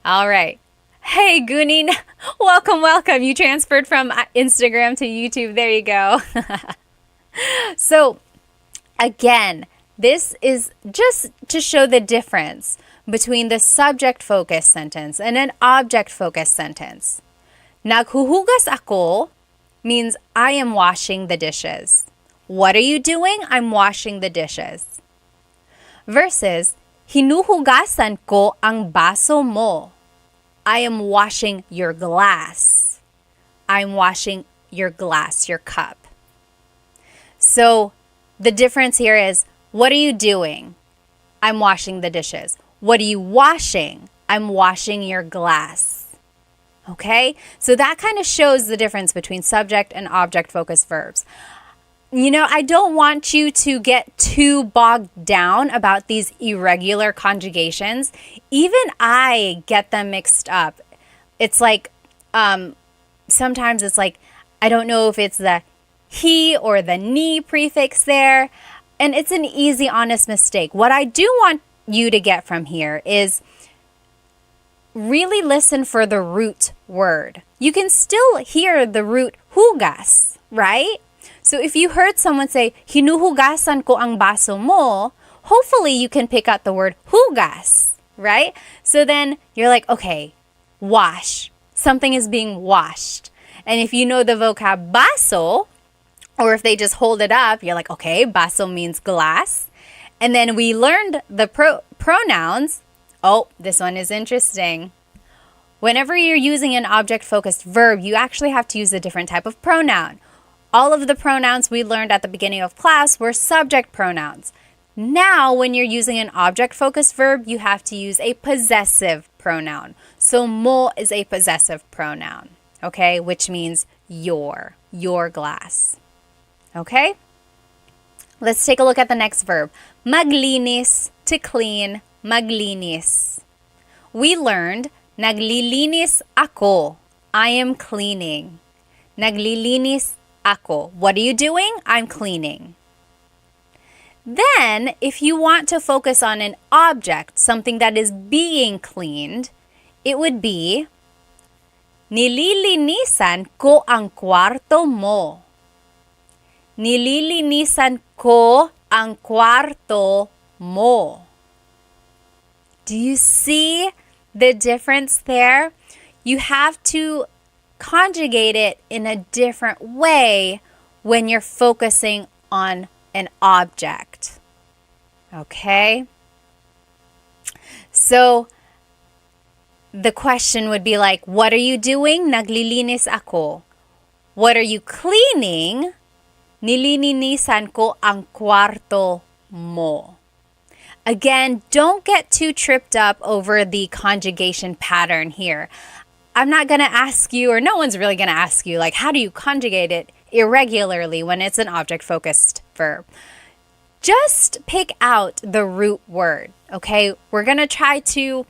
A: All right. Hey, Gunin. Welcome, welcome. You transferred from Instagram to YouTube. There you go. So, again, this is just to show the difference between the subject-focused sentence and an object-focused sentence. Naghuhugas ako means I am washing the dishes. What are you doing? I'm washing the dishes. Versus, hinuhugasan ko ang baso mo. I am washing your glass. I'm washing your glass, your cup. So the difference here is, what are you doing? I'm washing the dishes. What are you washing? I'm washing your glass. Okay? So that kind of shows the difference between subject and object-focused verbs. You know, I don't want you to get too bogged down about these irregular conjugations. Even I get them mixed up. It's like, sometimes it's like, I don't know if it's the he or the ni prefix there. And it's an easy, honest mistake. What I do want you to get from here is really listen for the root word. You can still hear the root hugas, right? So if you heard someone say, hinuhugasan ko ang baso mo, hopefully you can pick out the word hugas, right? So then you're like, okay, wash. Something is being washed. And if you know the vocab baso, or if they just hold it up, you're like, okay, baso means glass. And then we learned the pronouns. Oh, this one is interesting. Whenever you're using an object-focused verb, you actually have to use a different type of pronoun. All of the pronouns we learned at the beginning of class were subject pronouns. Now, when you're using an object-focused verb, you have to use a possessive pronoun. So, mo is a possessive pronoun, okay? Which means your glass. Okay? Let's take a look at the next verb. Maglinis, to clean, maglinis. We learned, naglilinis ako. I am cleaning. Naglilinis ako. What are you doing? I'm cleaning. Then, if you want to focus on an object, something that is being cleaned, it would be, nililinisan ko ang kwarto mo. Nililinisan ko ang kwarto mo. Do you see the difference there? You have to conjugate it in a different way when you're focusing on an object. Okay? So, the question would be like, what are you doing? Naglilinis ako. What are you cleaning? Nililinisan ko ang kwarto mo. Again, don't get too tripped up over the conjugation pattern here. I'm not going to ask you, or no one's really going to ask you, like, how do you conjugate it irregularly when it's an object-focused verb? Just pick out the root word, okay? We're going to try to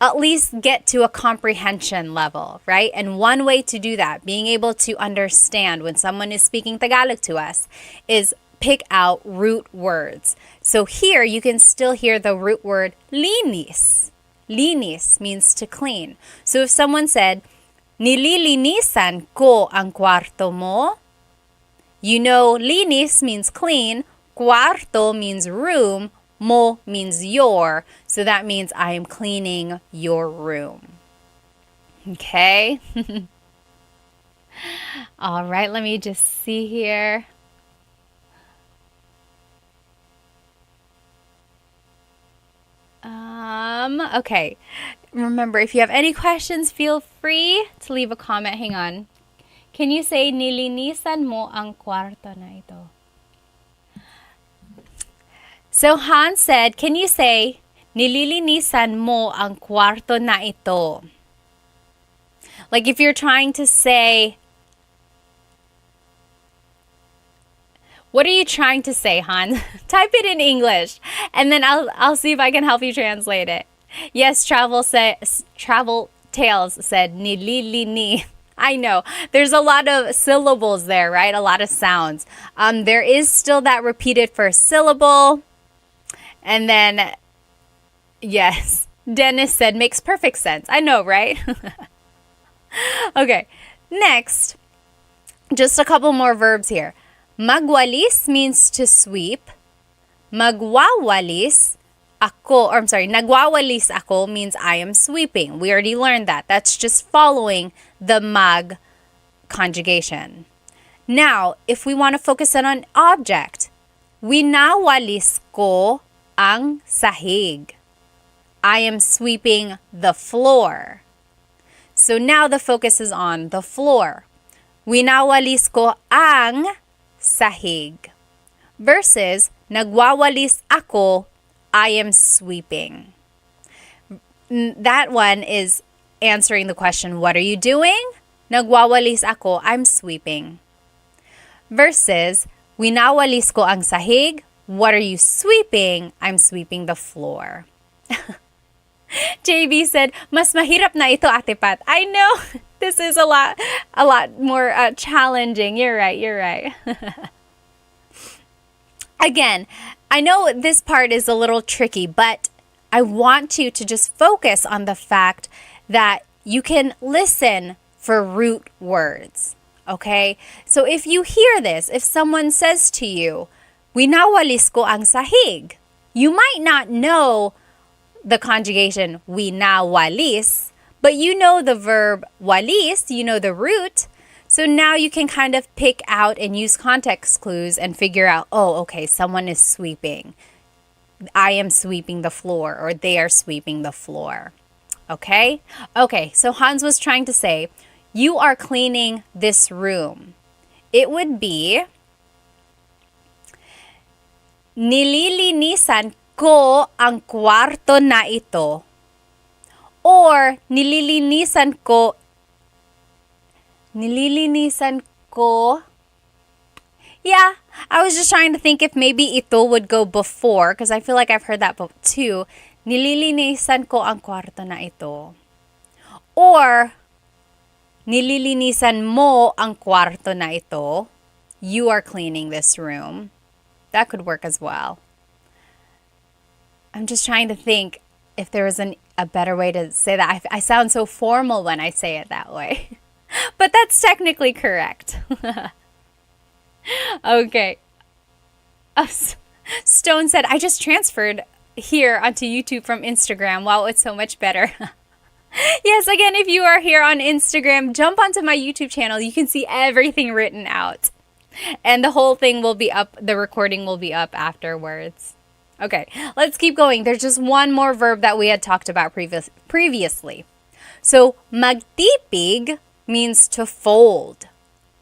A: at least get to a comprehension level, right? And one way to do that, being able to understand when someone is speaking Tagalog to us, is pick out root words. So here you can still hear the root word linis. Linis means to clean. So if someone said, nililinisan ko ang kwarto mo, you know linis means clean, kwarto means room, mo means your. So that means I am cleaning your room. Okay? All right, let me just see here. Okay. Remember, if you have any questions, feel free to leave a comment. Hang on. Can you say, nilinisan mo ang kwarto na ito? So Hans said, can you say, nililinisan mo ang kwarto na ito? Like if you're trying to say, what are you trying to say, Hans? Type it in English, and then I'll see if I can help you translate it. Yes, Travel Tales said, nililini. I know. There's a lot of syllables there, right? A lot of sounds. There is still that repeated first syllable. And then, yes, Dennis said, makes perfect sense. I know, right? Okay, next, just a couple more verbs here. Magwalis means to sweep. Nagwawalis ako means I am sweeping. We already learned that. That's just following the mag conjugation. Now, if we want to focus on an object, winawalis ko ang sahig. I am sweeping the floor. So now the focus is on the floor. Winawalis ko ang sahig. Versus, nagwawalis ako, I am sweeping. That one is answering the question, what are you doing? Nagwawalis ako, I'm sweeping. Versus, winawalis ko ang sahig, what are you sweeping? I'm sweeping the floor. JB said, mas mahirap na ito, Ate Pat. I know, this is a lot more challenging. You're right. Again, I know this part is a little tricky, but I want you to just focus on the fact that you can listen for root words, okay? So if you hear this, if someone says to you, winawalis ko ang sahig, you might not know the conjugation winawalis, but you know the verb walis, you know the root. So now you can kind of pick out and use context clues and figure out, oh, okay, someone is sweeping. I am sweeping the floor, or they are sweeping the floor. Okay? Okay, so Hans was trying to say, you are cleaning this room. It would be, nililinisan ko ang kwarto na ito. Or, nililinisan ko. Yeah, I was just trying to think if maybe ito would go before, because I feel like I've heard that too. Nililinisan ko ang kwarto na ito. Or, nililinisan mo ang kwarto na ito. you are cleaning this room. That could work as well. I'm just trying to think if there was a better way to say that. I sound so formal when I say it that way. But that's technically correct. Okay. Stone said, I just transferred here onto YouTube from Instagram. Wow, it's so much better. Yes, again, if you are here on Instagram, jump onto my YouTube channel. You can see everything written out. And the whole thing will be up, the recording will be up afterwards. Okay, let's keep going. There's just one more verb that we had talked about previously. So, magtipig means to fold.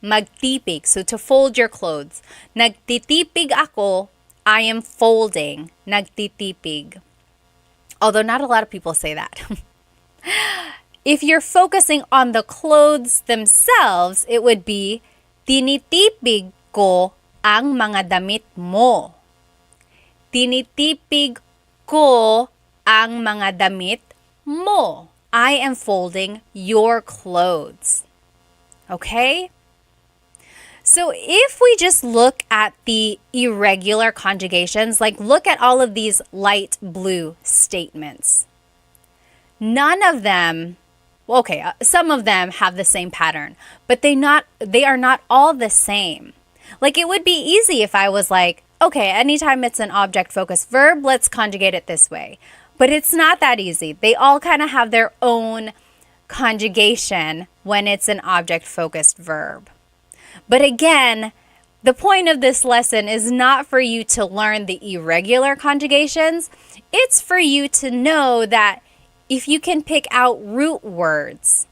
A: Magtipig, so to fold your clothes. Nagtitipig ako, I am folding. Nagtitipig. Although not a lot of people say that. If you're focusing on the clothes themselves, it would be, tinitipig ko ang mga damit mo. Tinitipig ko ang mga damit mo. I am folding your clothes. Okay? So if we just look at the irregular conjugations, like look at all of these light blue statements. None of them, okay, some of them have the same pattern, but they are not all the same. Like it would be easy if I was like, okay, anytime it's an object-focused verb, let's conjugate it this way. But it's not that easy. They all kind of have their own conjugation when it's an object-focused verb. But again, the point of this lesson is not for you to learn the irregular conjugations. It's for you to know that if you can pick out root words,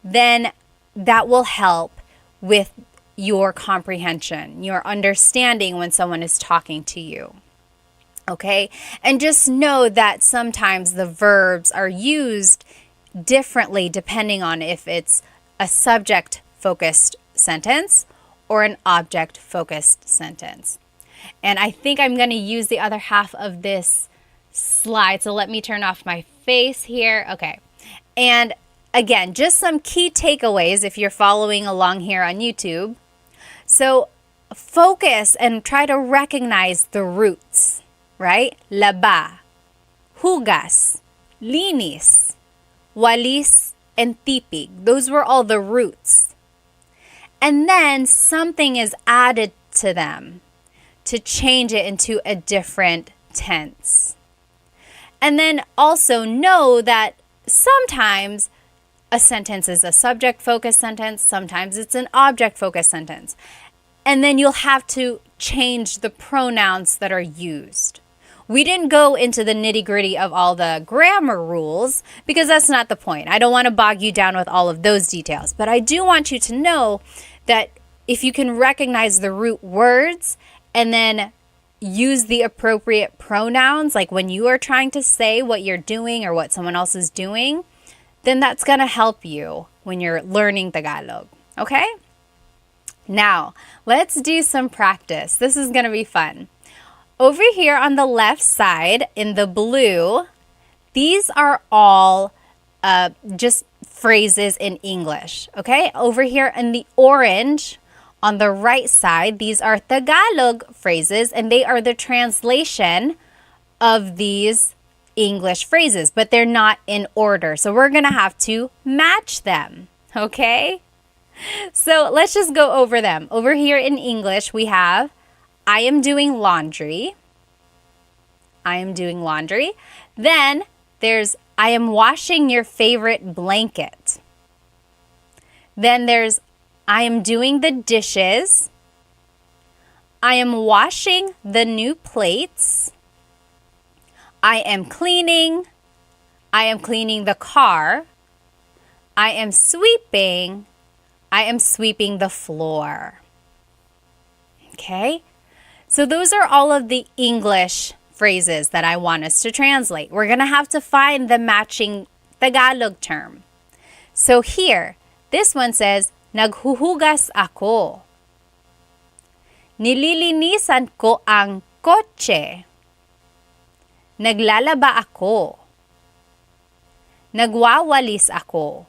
A: then that will help with your comprehension, your understanding when someone is talking to you. Okay? And just know that sometimes the verbs are used differently depending on if it's a subject-focused sentence or an object-focused sentence. And I think I'm going to use the other half of this slide. So let me turn off my face here. Okay. And again, just some key takeaways if you're following along here on YouTube. So focus and try to recognize the roots, right? Laba, hugas, linis, walis, and tipig. Those were all the roots. And then something is added to them to change it into a different tense. And then also know that sometimes a sentence is a subject-focused sentence, sometimes it's an object-focused sentence. And then you'll have to change the pronouns that are used. We didn't go into the nitty-gritty of all the grammar rules because that's not the point. I don't want to bog you down with all of those details. But I do want you to know that if you can recognize the root words and then use the appropriate pronouns, like when you are trying to say what you're doing or what someone else is doing, then that's going to help you when you're learning Tagalog. Okay? Now, let's do some practice. This is going to be fun. Over here on the left side in the blue, these are all just phrases in English. Okay? Over here in the orange, on the right side, these are Tagalog phrases, and they are the translation of these English phrases, but they're not in order. So we're going to have to match them, okay? So let's just go over them. Over here in English, we have, I am doing laundry. I am doing laundry. Then there's, I am washing your favorite blanket. Then there's, I am doing the dishes. I am washing the new plates. I am cleaning. I am cleaning the car. I am sweeping. I am sweeping the floor. Okay? So those are all of the English phrases that I want us to translate. We're going to have to find the matching Tagalog term. So here, this one says, naghuhugas ako. Nililinisan ko ang kotse. Naglalaba ako. Nagwawalis ako.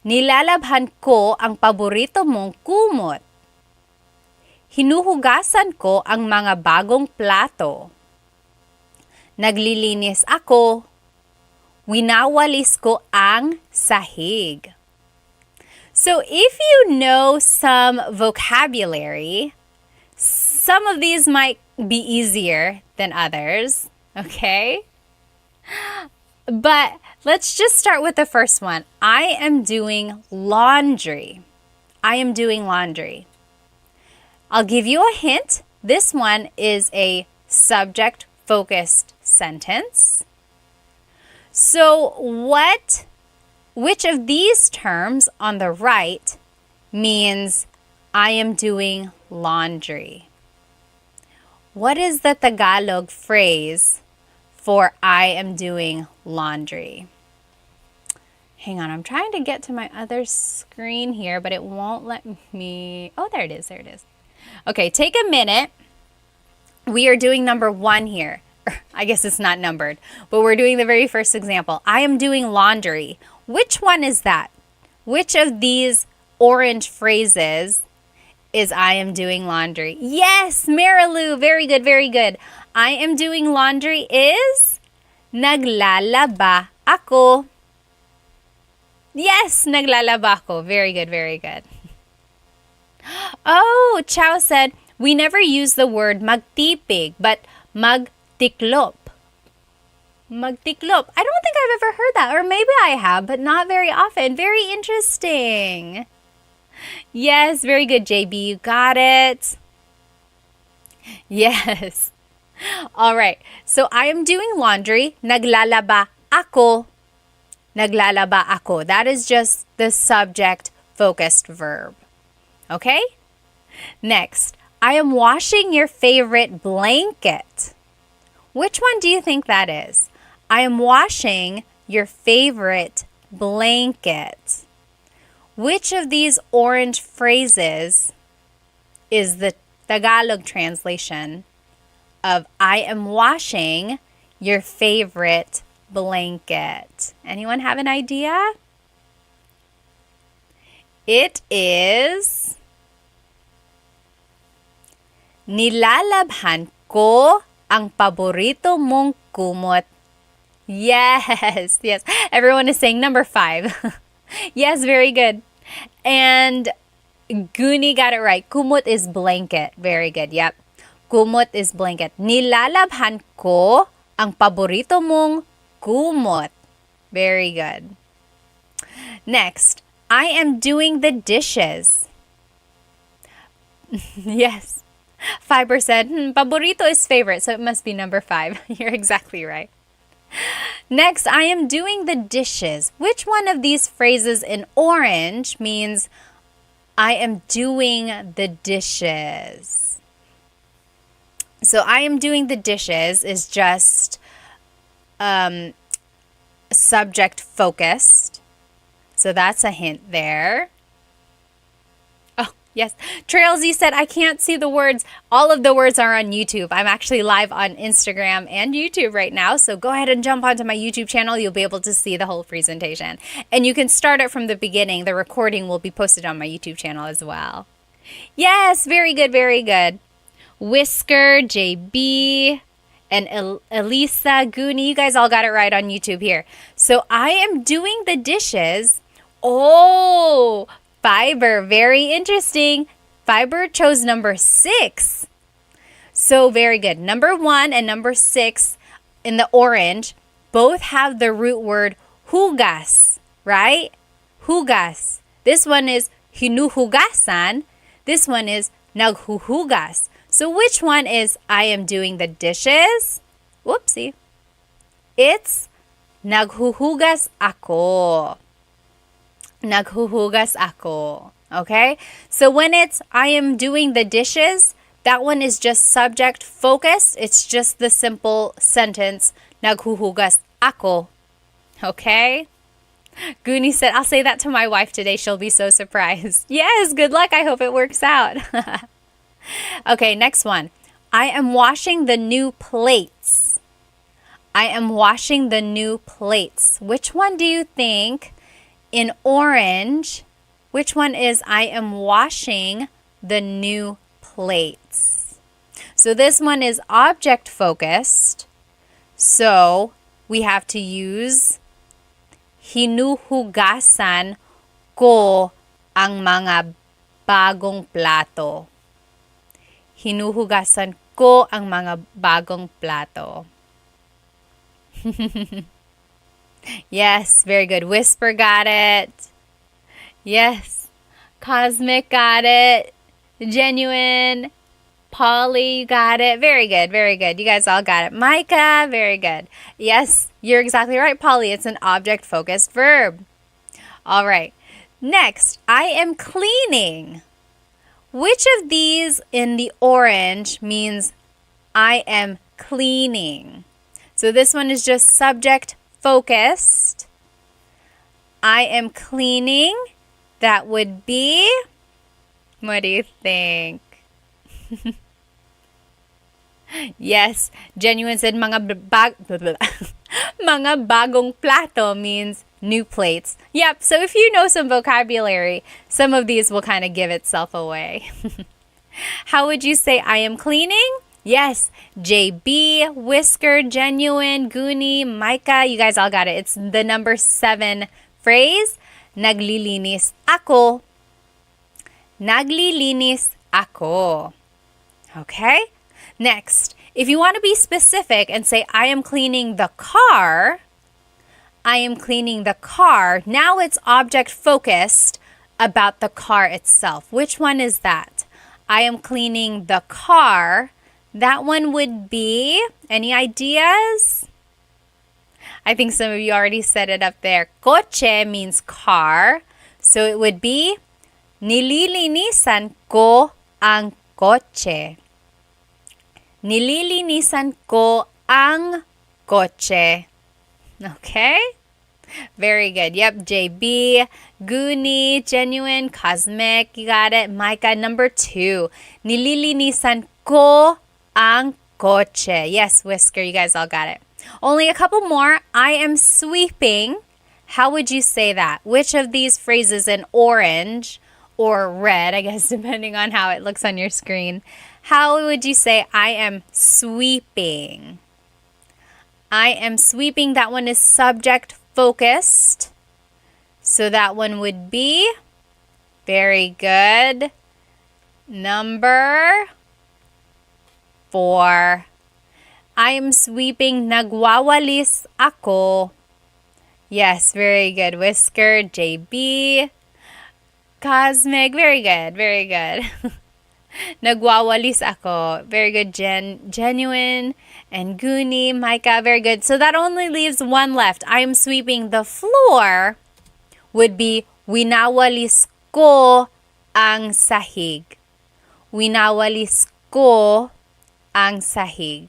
A: Nilalabhan ko ang paborito mong kumot. Hinuhugasan ko ang mga bagong plato. Naglilinis ako. Winawalis ko ang sahig. So if you know some vocabulary, some of these might be easier than others, okay? But let's just start with the first one. I am doing laundry. I am doing laundry. I'll give you a hint. This one is a subject-focused sentence. So which of these terms on the right means I am doing laundry? What is the Tagalog phrase for I am doing laundry? Hang on, I'm trying to get to my other screen here, but it won't let me. Oh, there it is, there it is. Okay, take a minute. We are doing number 1 here. I guess it's not numbered, but we're doing the very first example. I am doing laundry. Which one is that? Which of these orange phrases is I am doing laundry? Yes, Marilu, very good, very good. I am doing laundry is naglalaba ako. Yes, naglalaba ako. Very good, very good. Oh, Chow said, we never use the word magtipig, but magtiklop. Magtiklop. I don't think I've ever heard that, or maybe I have, but not very often. Very interesting. Yes, very good, JB. You got it. Yes. All right. So I am doing laundry. Naglalaba ako. Naglalaba ako. That is just the subject-focused verb. Okay? Next, I am washing your favorite blanket. Which one do you think that is? I am washing your favorite blanket. Which of these orange phrases is the Tagalog translation of I am washing your favorite blanket? Anyone have an idea? It is nilalabhan ko ang paborito mong kumot. Yes, yes. Everyone is saying number 5. Yes, very good. And Guni got it right. Kumot is blanket. Very good. Yep. Kumot is blanket. Nilalabhan ko ang paborito mong kumot. Very good. Next, I am doing the dishes. Yes. Fiber said, paborito is favorite, so it must be number 5. You're exactly right. Next, I am doing the dishes. Which one of these phrases in orange means I am doing the dishes? So I am doing the dishes is just subject focused. So that's a hint there. Yes. Trailsy said, I can't see the words. All of the words are on YouTube. I'm actually live on Instagram and YouTube right now. So go ahead and jump onto my YouTube channel. You'll be able to see the whole presentation. And you can start it from the beginning. The recording will be posted on my YouTube channel as well. Yes, very good, very good. Whisker, JB, and Elisa, Goonie, you guys all got it right on YouTube here. So I am doing the dishes. Oh, Fiber, very interesting. Fiber chose number 6. So very good. Number 1 and number 6 in the orange both have the root word hugas, right? Hugas. This one is hinuhugasan. This one is naghuhugas. So which one is I am doing the dishes? Whoopsie. It's naghuhugas ako. Naghuhugas ako. Okay? So when it's I am doing the dishes, that one is just subject focused. It's just the simple sentence, naghuhugas ako. Okay? Goonie said, I'll say that to my wife today. She'll be so surprised. Yes, good luck. I hope it works out. Okay, next one. I am washing the new plates. I am washing the new plates. Which one do you think in orange, which one is I am washing the new plates. So this one is object focused. So we have to use hinuhugasan ko ang mga bagong plato. Hinuhugasan ko ang mga bagong plato. Yes, very good. Whisper got it. Yes. Cosmic got it. Genuine. Polly, you got it. Very good, very good. You guys all got it. Micah, very good. Yes, you're exactly right, Polly. It's an object-focused verb. All right. Next, I am cleaning. Which of these in the orange means I am cleaning? So this one is just subject-focused. I am cleaning. That would be, what do you think? Yes, Genuine said mga bagong plato means new plates. Yep, so if you know some vocabulary, some of these will kind of give itself away. How would you say I am cleaning? Yes, JB, Whisker, Genuine, Goonie, Micah, you guys all got it. It's the number 7 phrase. Naglilinis ako. Naglilinis ako. Okay? Next, if you want to be specific and say, I am cleaning the car, I am cleaning the car. Now it's object focused about the car itself. Which one is that? I am cleaning the car. That one would be, any ideas? I think some of you already said it up there. Coche means car. So it would be, nililinisan ko ang coche. Nililinisan ko ang coche. Okay? Very good. Yep, JB, Goonie, Genuine, Cosmic, you got it. Micah, number 2. Nililinisan ko ang coche. Yes, Whisker, you guys all got it. Only a couple more. I am sweeping. How would you say that? Which of these phrases in orange or red, I guess depending on how it looks on your screen, how would you say I am sweeping? I am sweeping. That one is subject focused. So that one would be, very good, number 4. I am sweeping. Nagwawalis ako. Yes, very good. Whisker, JB, Cosmic, very good, very good. Nagwawalis ako. Very good, Genuine, and Goonie, Micah, very good. So that only leaves one left. I am sweeping the floor would be winawalis ko ang sahig. Winawalis ko ang sahig.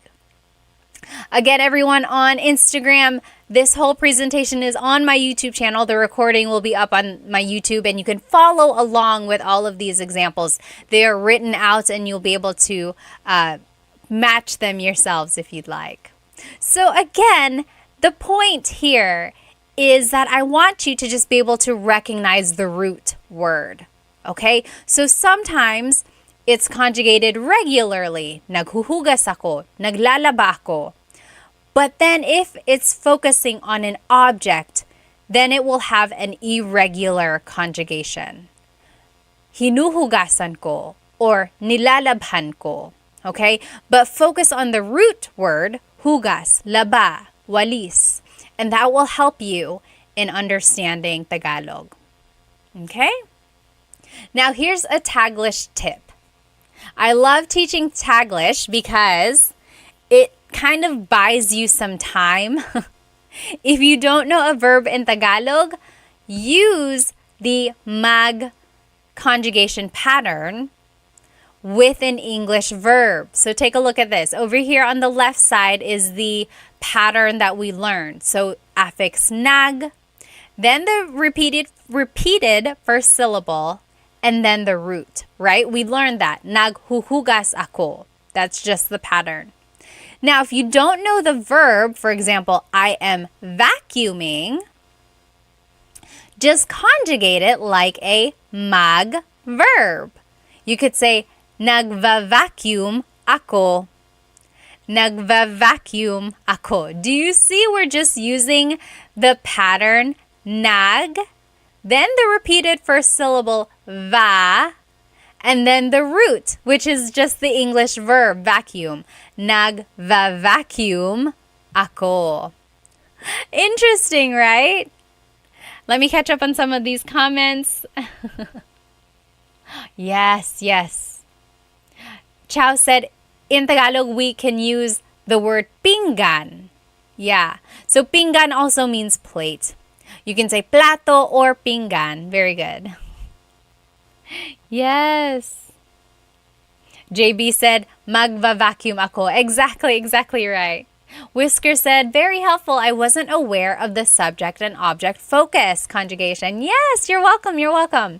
A: Again, everyone on Instagram, this whole presentation is on my YouTube channel. The recording will be up on my YouTube, and you can follow along with all of these examples. They are written out, and you'll be able to match them yourselves if you'd like. So again, the point here is that I want you to just be able to recognize the root word. Okay? So sometimes it's conjugated regularly. Naghuhugas ako, naglalaba ako. But then if it's focusing on an object, then it will have an irregular conjugation. Hinuhugasan ko or nilalabhan ko. Okay? But focus on the root word, hugas, laba, walis. And that will help you in understanding Tagalog. Okay? Now here's a Taglish tip. I love teaching Taglish because it kind of buys you some time. If you don't know a verb in Tagalog, use the mag conjugation pattern with an English verb. So take a look at this. Over here on the left side is the pattern that we learned. So affix nag, then the repeated first syllable, and then the root, right? We learned that. Naghuhugas ako. That's just the pattern. Now, if you don't know the verb, for example, I am vacuuming, just conjugate it like a mag verb. You could say, Nagva-vacuum ako. Nagva-vacuum ako. Do you see we're just using the pattern nag, then the repeated first syllable va, and then the root, which is just the English verb vacuum. Nagva-vacuum ako. Interesting, right? Let me catch up on some of these comments. Yes. Chow said, in Tagalog, we can use the word pinggan. Yeah. So pinggan also means plate. You can say plato or pinggan. Very good. Yes. JB said, magva-vacuum ako. Exactly right. Whisker said, very helpful. I wasn't aware of the subject and object focus conjugation. Yes, you're welcome.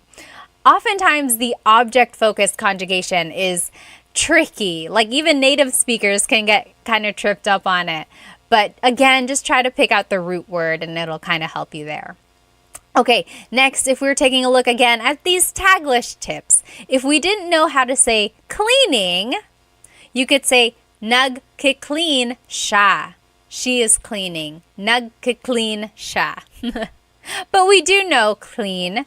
A: Oftentimes, the object focused conjugation is tricky. Like even native speakers can get kind of tripped up on it. But again, just try to pick out the root word and it'll kind of help you there. Okay, next, if we're taking a look again at these Taglish tips, if we didn't know how to say cleaning, you could say nagki-clean siya. She is cleaning. Nagki-clean siya. But we do know clean,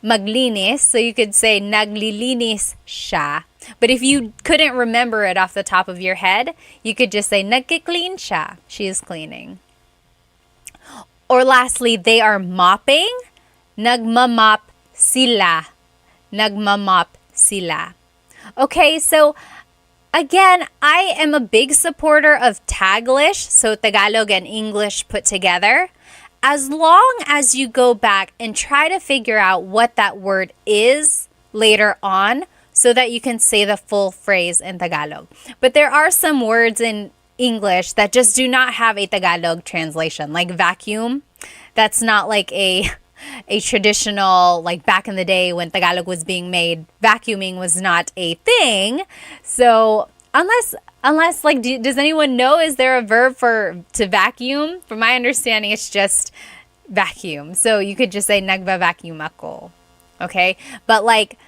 A: maglinis, so you could say naglilinis siya. But if you couldn't remember it off the top of your head, you could just say nagki-clean siya. She is cleaning. Or lastly, they are mopping. Nagmamop sila. Nagmamop sila. Okay, so again, I am a big supporter of Taglish, so Tagalog and English put together. As long as you go back and try to figure out what that word is later on so that you can say the full phrase in Tagalog. But there are some words in English that just do not have a Tagalog translation, like vacuum. That's not like a traditional, like back in the day when Tagalog was being made, vacuuming was not a thing. So unless like, does anyone know, is there a verb to vacuum? From my understanding, it's just vacuum. So you could just say nagva-vacuum ako. Okay? But like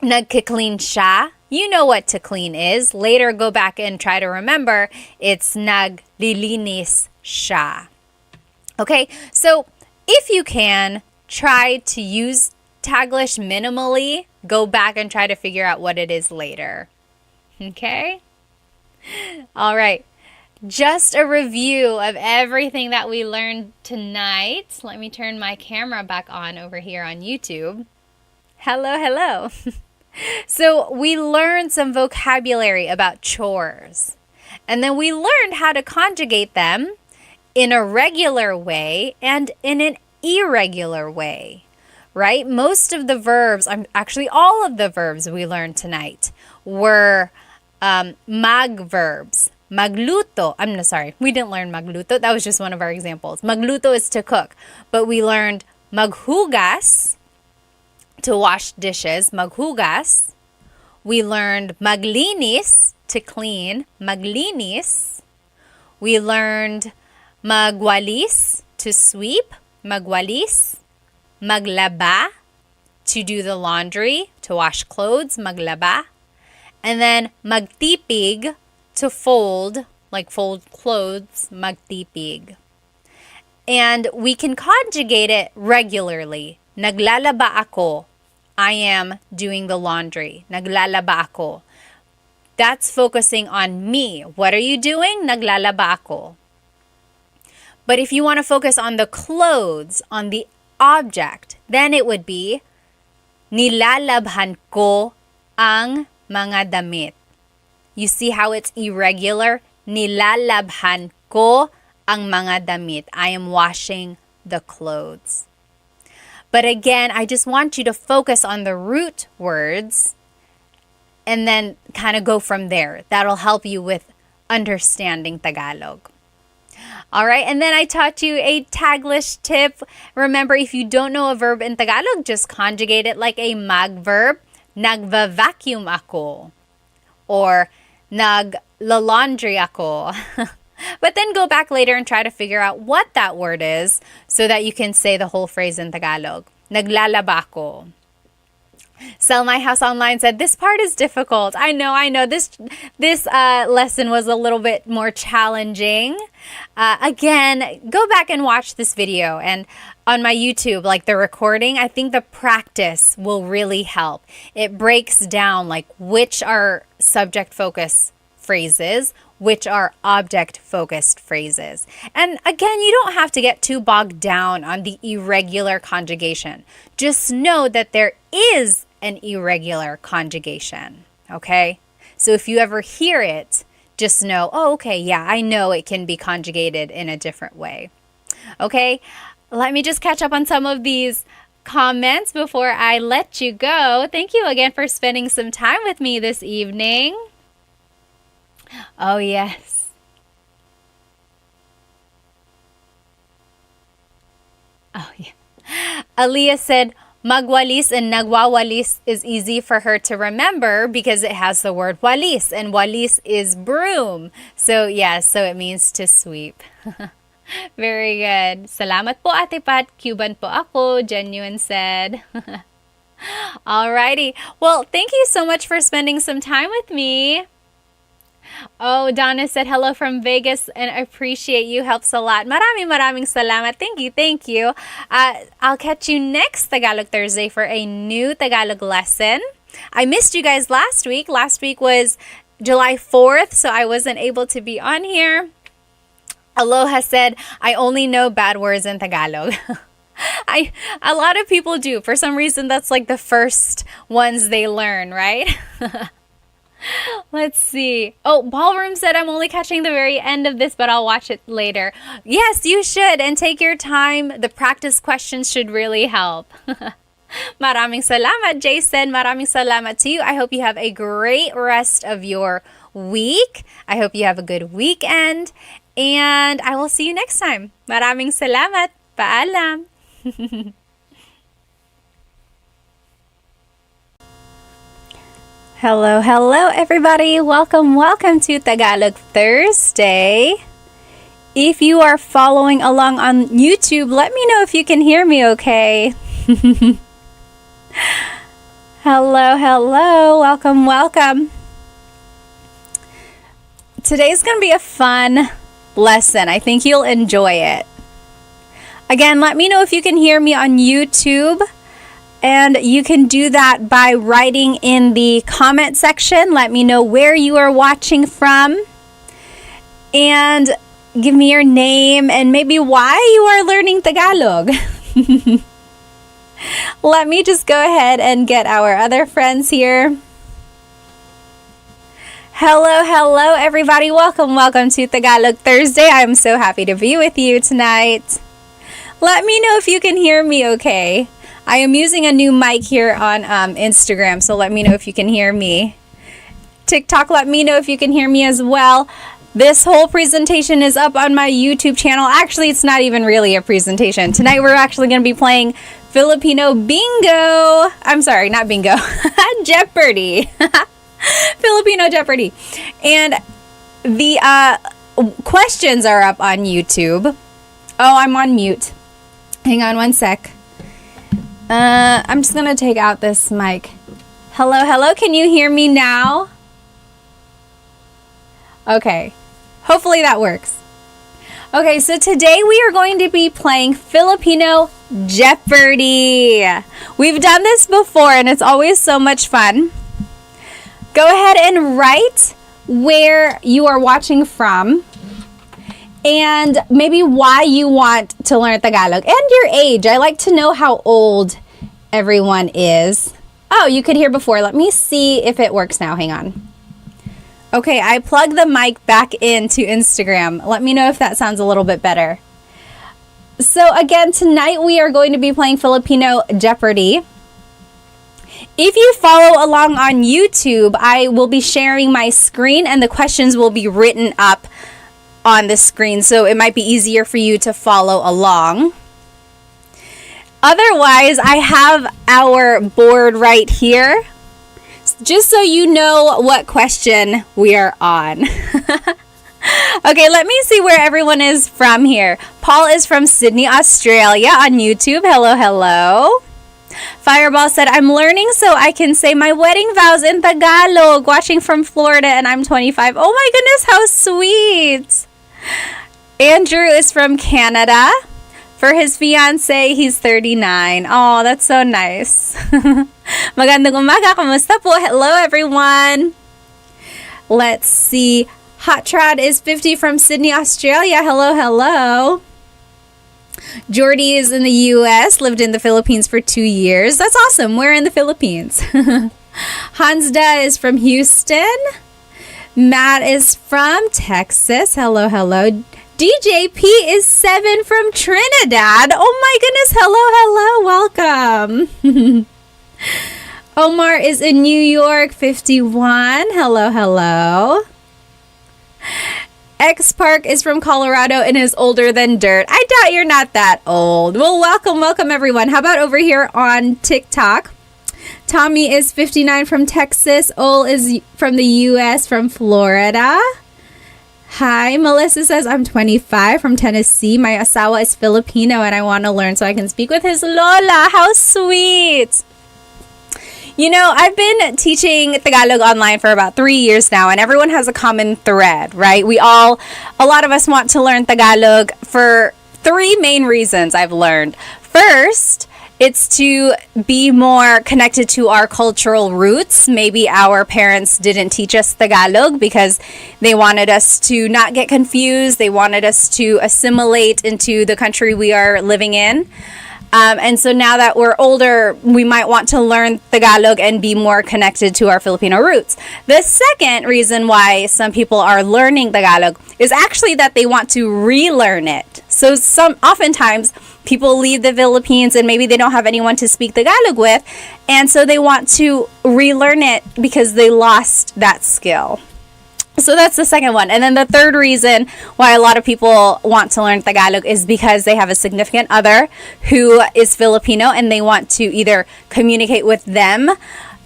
A: nagki-clean siya, you know what to clean is. Later, go back and try to remember. It's naglilinis siya. Okay, so if you can, try to use Taglish minimally. Go back and try to figure out what it is later. Okay? All right. Just a review of everything that we learned tonight. Let me turn my camera back on over here on YouTube. Hello. So we learned some vocabulary about chores. And then we learned how to conjugate them in a regular way and in an irregular way, right? Most of the verbs, actually all of the verbs we learned tonight were mag verbs. Magluto, we didn't learn magluto. That was just one of our examples. Magluto is to cook, but we learned maghugas, to wash dishes, maghugas. We learned maglinis, to clean, maglinis. We learned magwalis, to sweep, magwalis. Maglaba, to do the laundry, to wash clothes, maglaba. And then magtipig, to fold, like fold clothes, magtipig. And we can conjugate it regularly. Naglalaba ako. I am doing the laundry. Naglalaba ako. That's focusing on me. What are you doing? Naglalaba ako. But if you want to focus on the clothes, on the object, then it would be nilalabhan ko ang mga damit. You see how it's irregular? Nilalabhan ko ang mga damit. I am washing the clothes. But again, I just want you to focus on the root words and then kind of go from there. That'll help you with understanding Tagalog. All right, and then I taught you a Taglish tip. Remember, if you don't know a verb in Tagalog, just conjugate it like a mag verb. Nagva-vacuum ako. Or nagla-laundry ako. But then go back later and try to figure out what that word is so that you can say the whole phrase in Tagalog. Naglalaba ako. Sell My House Online said, this part is difficult. I know. This lesson was a little bit more challenging. Again, go back and watch this video. And on my YouTube, like the recording, I think the practice will really help. It breaks down like which are subject focus phrases, which are object-focused phrases. And again, you don't have to get too bogged down on the irregular conjugation. Just know that there is an irregular conjugation, okay? So if you ever hear it, just know, oh, okay, yeah, I know it can be conjugated in a different way. Okay, let me just catch up on some of these comments before I let you go. Thank you again for spending some time with me this evening. Oh, yes. Oh, yeah. Aaliyah said, magwalis and nagwawalis is easy for her to remember because it has the word walis, and walis is broom. So, yeah, so it means to sweep. Very good. Salamat po, Ate Pat. Cuban po ako, Genuine said. Alrighty. Well, thank you so much for spending some time with me. Oh, Donna said hello from Vegas and appreciate you. Helps a lot. Maraming salamat. Thank you. I'll catch you next Tagalog Thursday for a new Tagalog lesson. I missed you guys last week. Last week was July 4th, so I wasn't able to be on here. Aloha said, I only know bad words in Tagalog. A lot of people do. For some reason, that's like the first ones they learn, right? Let's see. Oh, Ballroom said, I'm only catching the very end of this, but I'll watch it later. Yes, you should. And take your time. The practice questions should really help. Maraming salamat. Jay said, maraming salamat to you. I hope you have a great rest of your week. I hope you have a good weekend. And I will see you next time. Maraming salamat. Paalam. Hello, everybody. Welcome to Tagalog Thursday. If you are following along on YouTube, let me know if you can hear me okay. Hello. Welcome. Today's going to be a fun lesson. I think you'll enjoy it. Again, let me know if you can hear me on YouTube. And you can do that by writing in the comment section. Let me know where you are watching from. And give me your name and maybe why you are learning Tagalog. Let me just go ahead and get our other friends here. Hello, everybody. Welcome to Tagalog Thursday. I'm so happy to be with you tonight. Let me know if you can hear me okay. I am using a new mic here on Instagram, so let me know if you can hear me. TikTok, let me know if you can hear me as well. This whole presentation is up on my YouTube channel. Actually, it's not even really a presentation. Tonight, we're actually going to be playing Filipino Bingo. I'm sorry, not Bingo. Jeopardy. Filipino Jeopardy. And the questions are up on YouTube. Oh, I'm on mute. Hang on one sec. I'm just going to take out this mic. Hello. Can you hear me now? Okay. Hopefully that works. Okay, so today we are going to be playing Filipino Jeopardy. We've done this before and it's always so much fun. Go ahead and write where you are watching from and maybe why you want to learn Tagalog and your age. I like to know how old everyone is. Oh, you could hear before. Let me see if it works now. Hang on. Okay, I plugged the mic back into Instagram. Let me know if that sounds a little bit better. So again, tonight we are going to be playing Filipino Jeopardy. If you follow along on YouTube, I will be sharing my screen and the questions will be written up on the screen, so it might be easier for you to follow along. Otherwise, I have our board right here, just so you know what question we are on. Okay, let me see where everyone is from here. Paul is from Sydney, Australia on YouTube. Hello. Fireball said, I'm learning so I can say my wedding vows in Tagalog, watching from Florida, and I'm 25. Oh my goodness, how sweet. Andrew is from Canada. For his fiance, he's 39. Oh, that's so nice. Magandang umaga. Kamusta po? Hello, everyone. Let's see. Hot Trad is 50 from Sydney, Australia. Hello, hello. Jordy is in the U.S., lived in the Philippines for 2 years. That's awesome. We're in the Philippines. Hansda is from Houston. Matt is from Texas. Hello, hello. DJP is 7 from Trinidad. Oh my goodness. Hello, hello. Welcome. Omar is in New York, 51. Hello, hello. X Park is from Colorado and is older than dirt. I doubt you're not that old. Well, welcome everyone. How about over here on TikTok? Tommy is 59 from Texas. Ol is from the U.S. from Florida. Hi, Melissa says, I'm 25 from Tennessee. My asawa is Filipino and I want to learn so I can speak with his lola. How sweet. You know, I've been teaching Tagalog online for about 3 years now, and everyone has a common thread, right? A lot of us want to learn Tagalog for 3 main reasons I've learned. First, it's to be more connected to our cultural roots. Maybe our parents didn't teach us Tagalog because they wanted us to not get confused. They wanted us to assimilate into the country we are living in. And so now that we're older, we might want to learn Tagalog and be more connected to our Filipino roots. The second reason why some people are learning Tagalog is actually that they want to relearn it. So oftentimes people leave the Philippines and maybe they don't have anyone to speak Tagalog with, and so they want to relearn it because they lost that skill. So that's the second one. And then the third reason why a lot of people want to learn Tagalog is because they have a significant other who is Filipino and they want to either communicate with them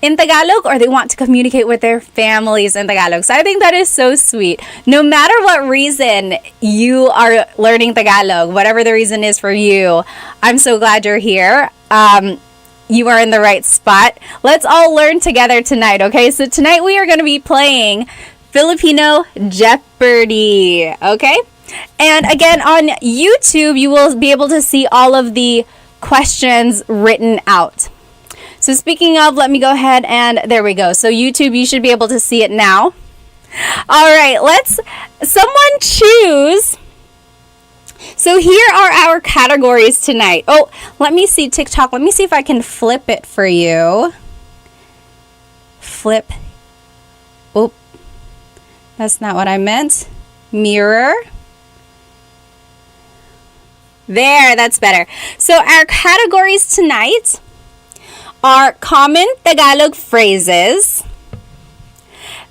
A: in Tagalog or they want to communicate with their families in Tagalog. So I think that is so sweet. No matter what reason you are learning Tagalog, whatever the reason is for you, I'm so glad you're here. You are in the right spot. Let's all learn together tonight, okay? So tonight we are going to be playing Filipino Jeopardy, okay? And again, on YouTube, you will be able to see all of the questions written out. So speaking of, let me go ahead and there we go. So YouTube, you should be able to see it now. All right, someone choose. So here are our categories tonight. Oh, let me see TikTok. Let me see if I can flip it for you. Flip. Oh, that's not what I meant. Mirror. There, that's better. So our categories tonight are common Tagalog phrases.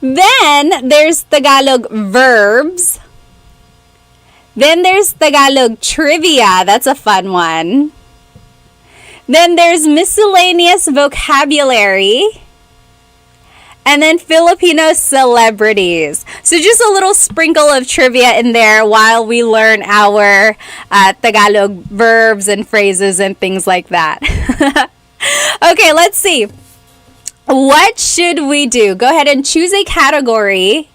A: Then there's Tagalog verbs. Then there's Tagalog trivia. That's a fun one. Then there's miscellaneous vocabulary. And then Filipino celebrities. So just a little sprinkle of trivia in there while we learn our Tagalog verbs and phrases and things like that. Okay, let's see. What should we do? Go ahead and choose a category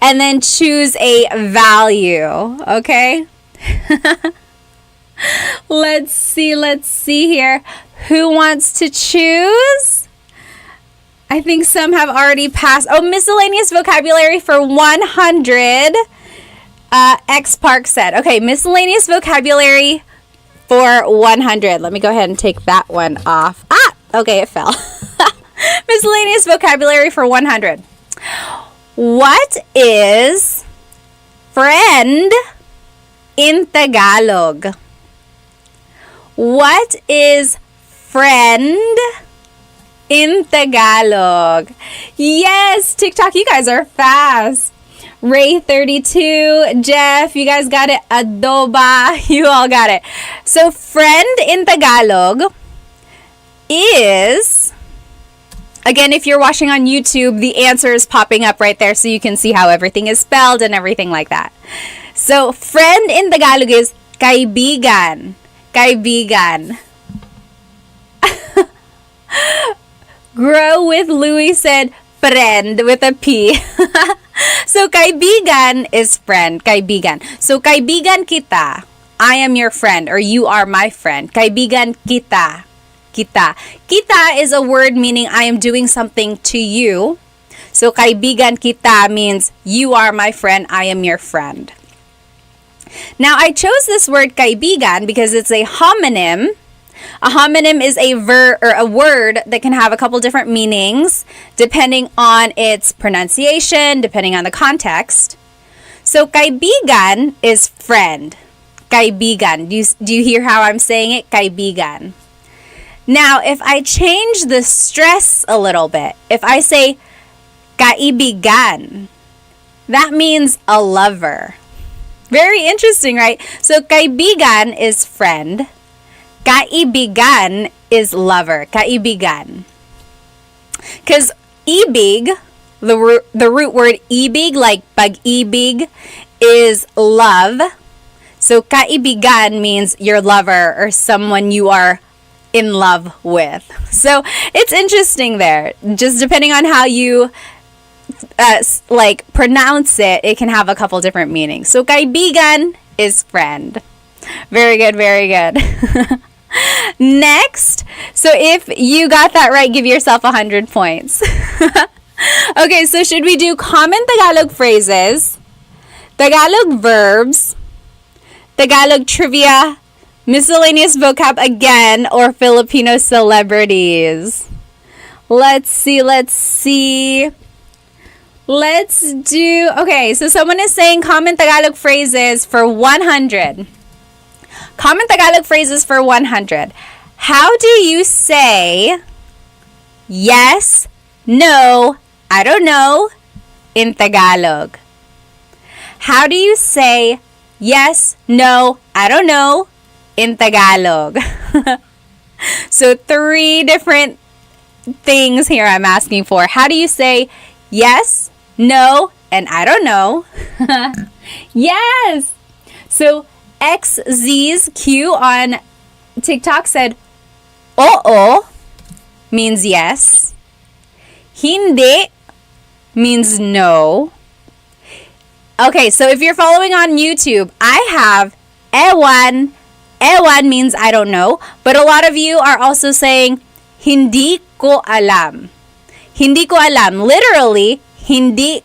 A: and then choose a value, okay? Let's see here. Who wants to choose? I think some have already passed. Oh, miscellaneous vocabulary for 100. X Park said. Okay, miscellaneous vocabulary for 100. Let me go ahead and take that one off. Okay, it fell. Miscellaneous vocabulary for 100. What is friend in Tagalog? What is friend in Tagalog? Yes, TikTok, you guys are fast. Ray32, Jeff, you guys got it. Adoba, you all got it. So friend in Tagalog is, again, if you're watching on YouTube, the answer is popping up right there so you can see how everything is spelled and everything like that. So friend in Tagalog is kaibigan. Kaibigan. Grow with Louie said friend with a P. So kaibigan is friend. Kaibigan. So kaibigan kita. I am your friend or you are my friend. Kaibigan kita. Kita. Kita is a word meaning I am doing something to you. So kaibigan kita means you are my friend, I am your friend. Now I chose this word kaibigan because it's a homonym. A homonym is a word that can have a couple different meanings depending on its pronunciation, depending on the context. So kaibigan is friend. Kaibigan. Do you hear how I'm saying it? Kaibigan. Now, if I change the stress a little bit, if I say kaibigan, that means a lover. Very interesting, right? So kaibigan is friend. Kaibigan is lover. Kaibigan. Because ibig, the root word ibig, like pag-ibig, is love. So kaibigan means your lover or someone you are in love with. So it's interesting there. Just depending on how you pronounce it, it can have a couple different meanings. So kaibigan is friend. Very good, very good. Next, so if you got that right, give yourself 100 points. Okay, so should we do common Tagalog phrases, Tagalog verbs, Tagalog trivia, miscellaneous vocab again, or Filipino celebrities? Let's see. Let's do, okay, so someone is saying common Tagalog phrases for 100. Common Tagalog phrases for 100. How do you say yes, no, I don't know in Tagalog? How do you say yes, no, I don't know in Tagalog? So 3 different things here I'm asking for. How do you say yes, no, and I don't know? Yes! So XZ's Q on TikTok said, oo means yes. Hindi means no. Okay, so if you're following on YouTube, I have ewan. Ewan means I don't know. But a lot of you are also saying, hindi ko alam. Hindi ko alam. Literally, hindi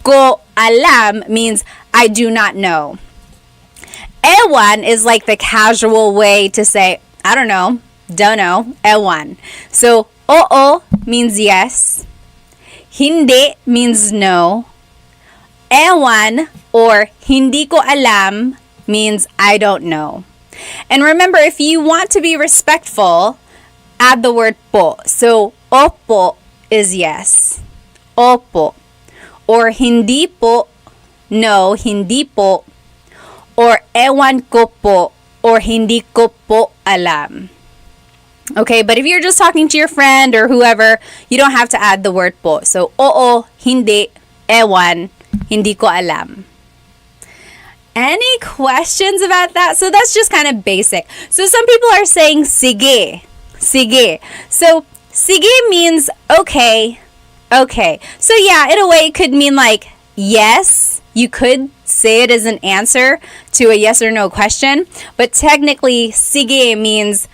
A: ko alam means I do not know. Ewan is like the casual way to say, I don't know, ewan. So, oo means yes. Hindi means no. Ewan or hindi ko alam means I don't know. And remember, if you want to be respectful, add the word po. So, opo is yes. Opo. Or hindi po, no, hindi po. Or ewan ko po, or hindi ko po alam. Okay, but if you're just talking to your friend or whoever, you don't have to add the word po. So, oo, hindi, ewan, hindi ko alam. Any questions about that? So that's just kind of basic. So some people are saying sige. Sige. So sige means okay. Okay. So yeah, in a way it could mean like yes. You could say it as an answer to a yes or no question. But technically sige means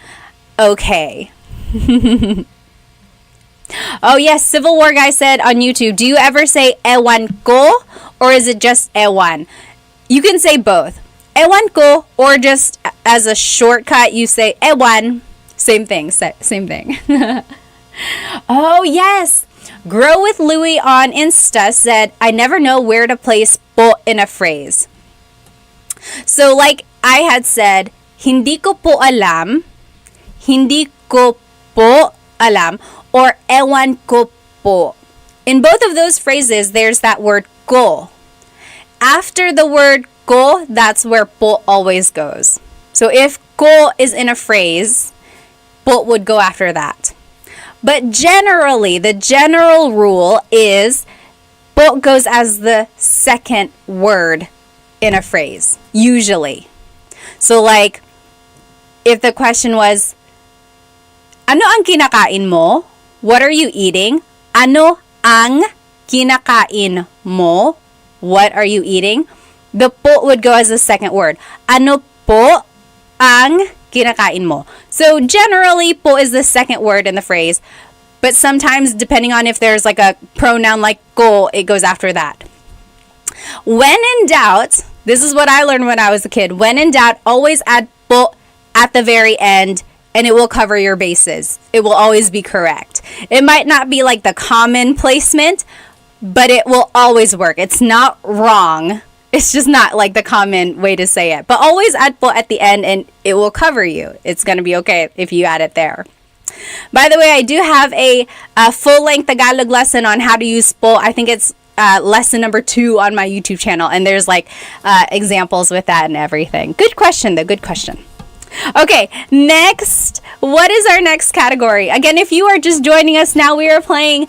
A: okay. Oh yes, Civil War guy said on YouTube, do you ever say ewan ko or is it just ewan? You can say both. Ewan ko, or just as a shortcut, you say ewan. Same thing. Same thing. Oh, yes. Grow with Louie on Insta said, I never know where to place po in a phrase. So like I had said, hindi ko po alam, hindi ko po alam, or ewan ko po. In both of those phrases, there's that word ko. After the word ko, that's where po always goes. So if ko is in a phrase, po would go after that. But generally, the general rule is po goes as the second word in a phrase, usually. So like, if the question was, ano ang kinakain mo? What are you eating? Ano ang kinakain mo? What are you eating? The po would go as the second word. Ano po ang kinakain mo? So generally, po is the second word in the phrase. But sometimes, depending on if there's like a pronoun like ko, it goes after that. When in doubt, this is what I learned when I was a kid. When in doubt, always add po at the very end, and it will cover your bases. It will always be correct. It might not be like the common placement, but it will always work. It's not wrong. It's just not like the common way to say it. But always add po at the end, and it will cover you. It's going to be okay if you add it there. By the way, I do have a full-length Tagalog lesson on how to use po. I think it's lesson number 2 on my YouTube channel, and there's like examples with that and everything. Good question, though. Good question. Okay, next. What is our next category? Again, if you are just joining us now, we are playing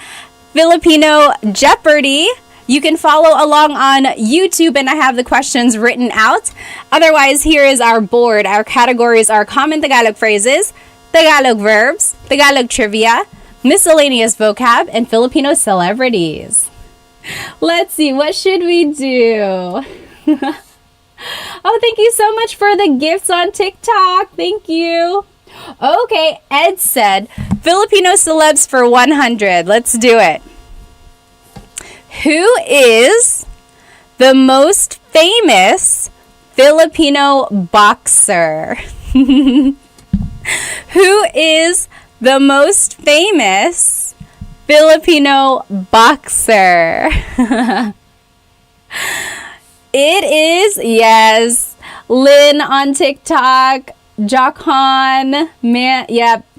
A: Filipino Jeopardy! You can follow along on YouTube, and I have the questions written out. Otherwise, here is our board. Our categories are common Tagalog phrases, Tagalog verbs, Tagalog trivia, miscellaneous vocab, and Filipino celebrities. Let's see, what should we do? Oh, thank you so much for the gifts on TikTok. Thank you. Okay, Ed said, Filipino celebs for 100. Let's do it. Who is the most famous Filipino boxer? Who is the most famous Filipino boxer? It is, yes, Lynn on TikTok, Jokhan,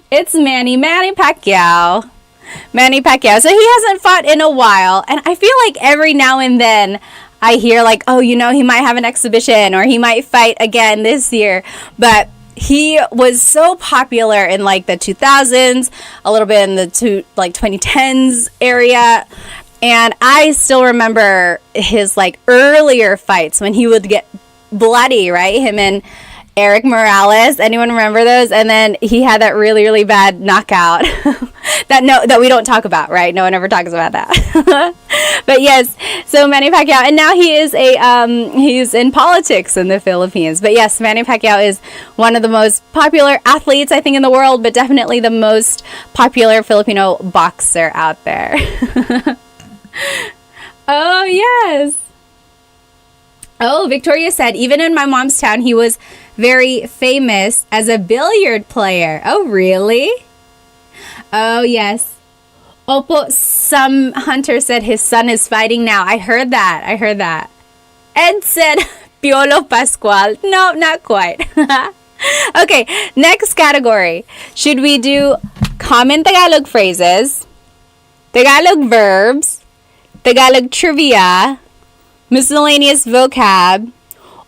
A: it's Manny Pacquiao. Manny Pacquiao. So he hasn't fought in a while, and I feel like every now and then I hear like, oh, you know, he might have an exhibition or he might fight again this year. But he was so popular in like the 2000s, a little bit in the 2010s area. And I still remember his like earlier fights when he would get bloody, right? Him and Eric Morales. Anyone remember those? And then he had that really, really bad knockout that we don't talk about, right? No one ever talks about that. But yes, so Manny Pacquiao, and now he is he's in politics in the Philippines. But yes, Manny Pacquiao is one of the most popular athletes, I think, in the world, but definitely the most popular Filipino boxer out there. Oh, yes. Oh, Victoria said, even in my mom's town, he was very famous as a billiard player. Oh, really? Oh, yes. Opo, some hunter said his son is fighting now. I heard that. Ed said, Piolo Pascual. No, not quite. Okay, next category. Should we do common Tagalog phrases, Tagalog verbs, Tagalog trivia, miscellaneous vocab,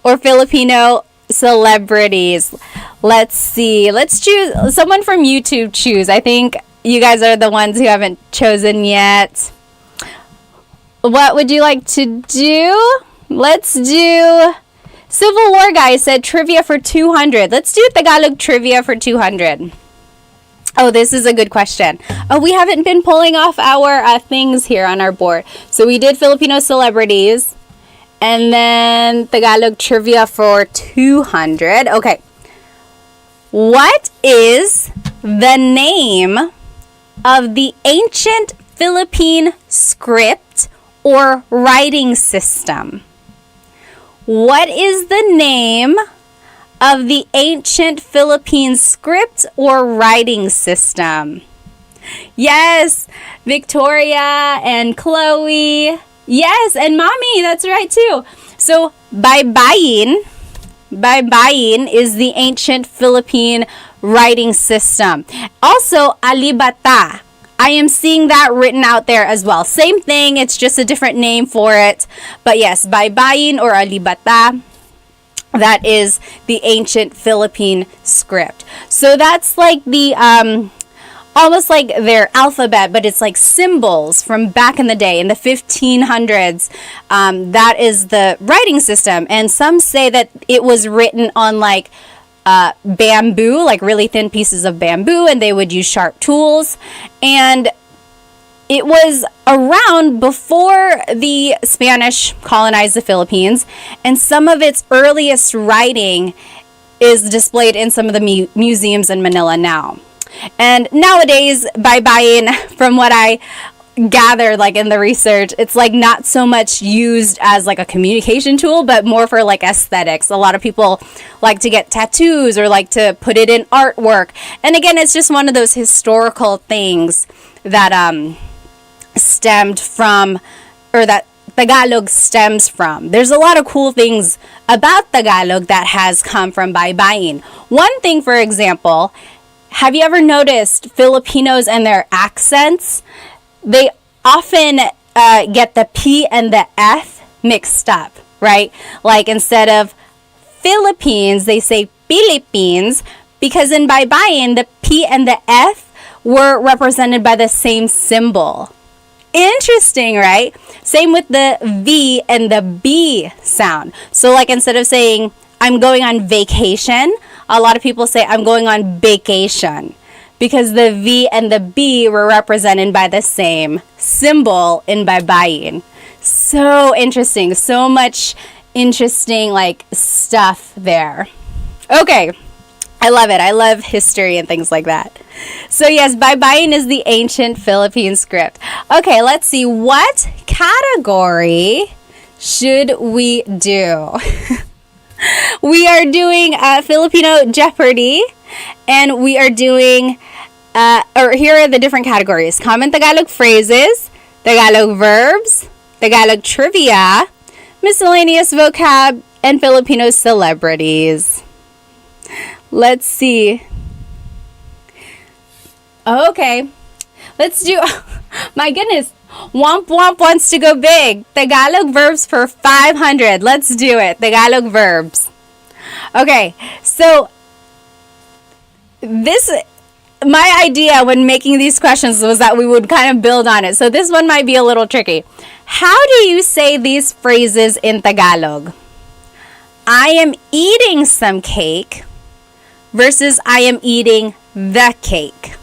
A: or Filipino celebrities? Let's see. Let's choose someone from YouTube. Choose. I think you guys are the ones who haven't chosen yet. What would you like to do? Let's do Civil War guy said trivia for 200. Let's do Tagalog trivia for 200. Oh, this is a good question. Oh, we haven't been pulling off our things here on our board. So we did Filipino celebrities. And then Tagalog trivia for 200. Okay. What is the name of the ancient Philippine script or writing system? What is the name of the ancient Philippine script or writing system? Yes, Victoria and Chloe. Yes, and Mommy, that's right too. So, baybayin is the ancient Philippine writing system. Also, alibata. I am seeing that written out there as well. Same thing, it's just a different name for it. But yes, baybayin or alibata, that is the ancient Philippine script. So that's like the almost like their alphabet, but it's like symbols from back in the day in the 1500s. That is the writing system, and some say that it was written on like bamboo, like really thin pieces of bamboo, and they would use sharp tools. And it was around before the Spanish colonized the Philippines, and some of its earliest writing is displayed in some of the museums in Manila now. And nowadays, baybayin, from what I gathered like in the research, it's like not so much used as like a communication tool, but more for like aesthetics. A lot of people like to get tattoos or like to put it in artwork. And again, it's just one of those historical things that stemmed from, or that Tagalog stems from. There's a lot of cool things about Tagalog that has come from baybayin. One thing, for example, have you ever noticed Filipinos and their accents? They often get the P and the F mixed up, right? Like instead of Philippines, they say Philippines, because in baybayin, the P and the F were represented by the same symbol. Interesting, right? Same with the V and the B sound. So like instead of saying, I'm going on vacation, a lot of people say, I'm going on vacation, because the V and the B were represented by the same symbol in baybayin. So interesting. So much interesting like stuff there. Okay. I love it. I love history and things like that. So yes, baybayin is the ancient Philippine script. Okay, let's see. What category should we do? We are doing Filipino Jeopardy, and we are doing, or here are the different categories: common Tagalog phrases, Tagalog verbs, Tagalog trivia, miscellaneous vocab, and Filipino celebrities. Let's see. Okay, let's do, my goodness, Womp Womp wants to go big. Tagalog verbs for 500. Let's do it. Tagalog verbs. Okay, so my idea when making these questions was that we would kind of build on it. So this one might be a little tricky. How do you say these phrases in Tagalog? I am eating some cake versus I am eating the cake.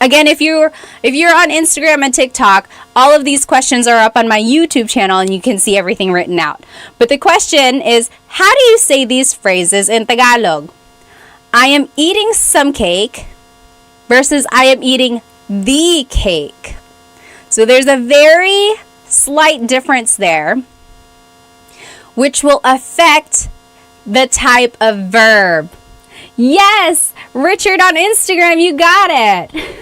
A: Again, if you're on Instagram and TikTok, all of these questions are up on my YouTube channel and you can see everything written out. But the question is, how do you say these phrases in Tagalog? I am eating some cake versus I am eating the cake. So there's a very slight difference there, which will affect the type of verb. Yes, Richard on Instagram, you got it.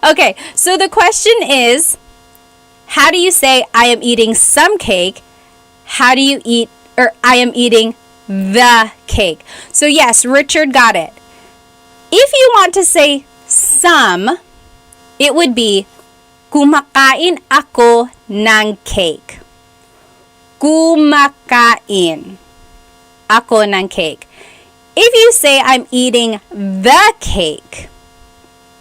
A: Okay, so the question is, how do you say I am eating some cake? How do you eat, or I am eating the cake? So yes, Richard got it. If you want to say some, it would be, kumakain ako ng cake. Kumakain ako ng cake. If you say I'm eating the cake,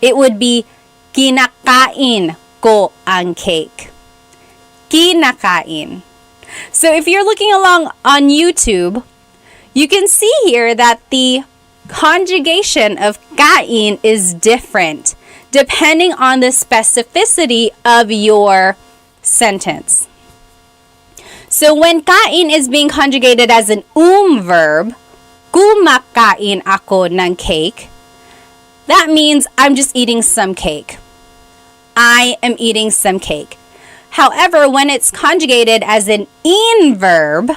A: it would be kinakain ko ang cake. Kinakain. So if you're looking along on YouTube, you can see here that the conjugation of kain is different depending on the specificity of your sentence. So when kain is being conjugated as an verb, kumakain ako ng cake, that means I'm just eating some cake. I am eating some cake. However, when it's conjugated as an verb,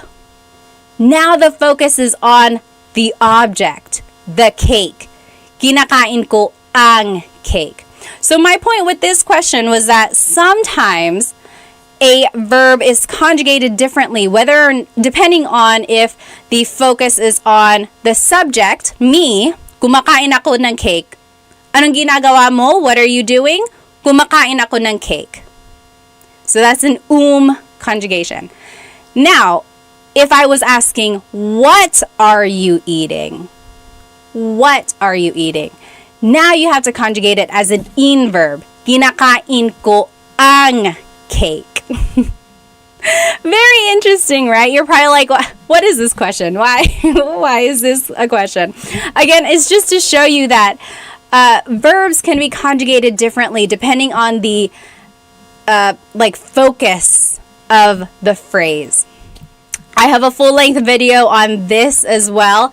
A: now the focus is on the object, the cake. Kinakain ko ang cake. So my point with this question was that sometimes a verb is conjugated differently, depending on if the focus is on the subject, me, kumakain ako ng cake. Anong ginagawa mo? What are you doing? Kumakain ako ng cake. So that's an conjugation. Now, if I was asking, what are you eating? What are you eating? Now you have to conjugate it as an verb. Kinakain ko ang cake. Very interesting, right? You're probably like, what is this question? Why is this a question? Again, it's just to show you that verbs can be conjugated differently depending on the like focus of the phrase. I have a full-length video on this as well.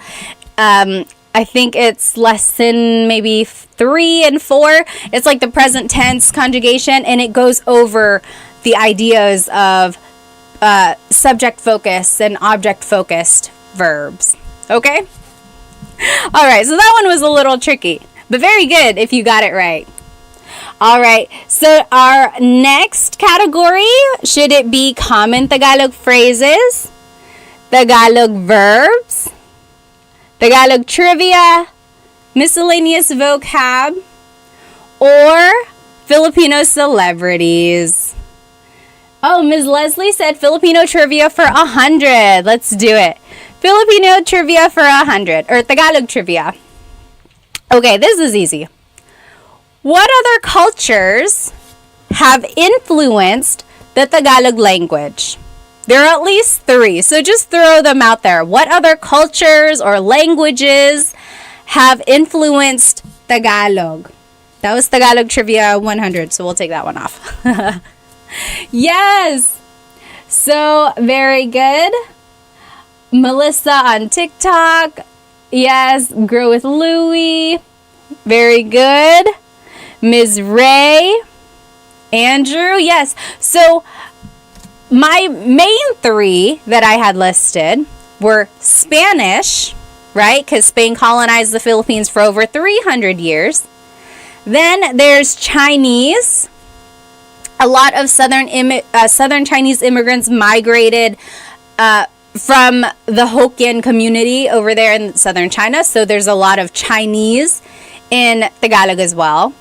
A: I think it's lesson maybe 3 and 4. It's like the present tense conjugation, and it goes over the ideas of subject focused and object focused verbs. Okay? All right, so that one was a little tricky, but very good if you got it right. All right, so our next category, should it be common Tagalog phrases, Tagalog verbs, Tagalog trivia, miscellaneous vocab, or Filipino celebrities? Oh, Ms. Leslie said Filipino trivia for 100. Let's do it. Filipino trivia for 100, or Tagalog trivia. Okay, this is easy. What other cultures have influenced the Tagalog language? There are at least 3, so just throw them out there. What other cultures or languages have influenced Tagalog? That was Tagalog Trivia 100, so we'll take that one off. Yes! So, very good. Melissa on TikTok. Yes, Grow with Louie. Very good. Ms. Ray. Andrew, yes. So, my main 3 that I had listed were Spanish, right? Because Spain colonized the Philippines for over 300 years. Then there's Chinese. A lot of southern Chinese immigrants migrated from the Hokkien community over there in southern China. So there's a lot of Chinese in Tagalog as well.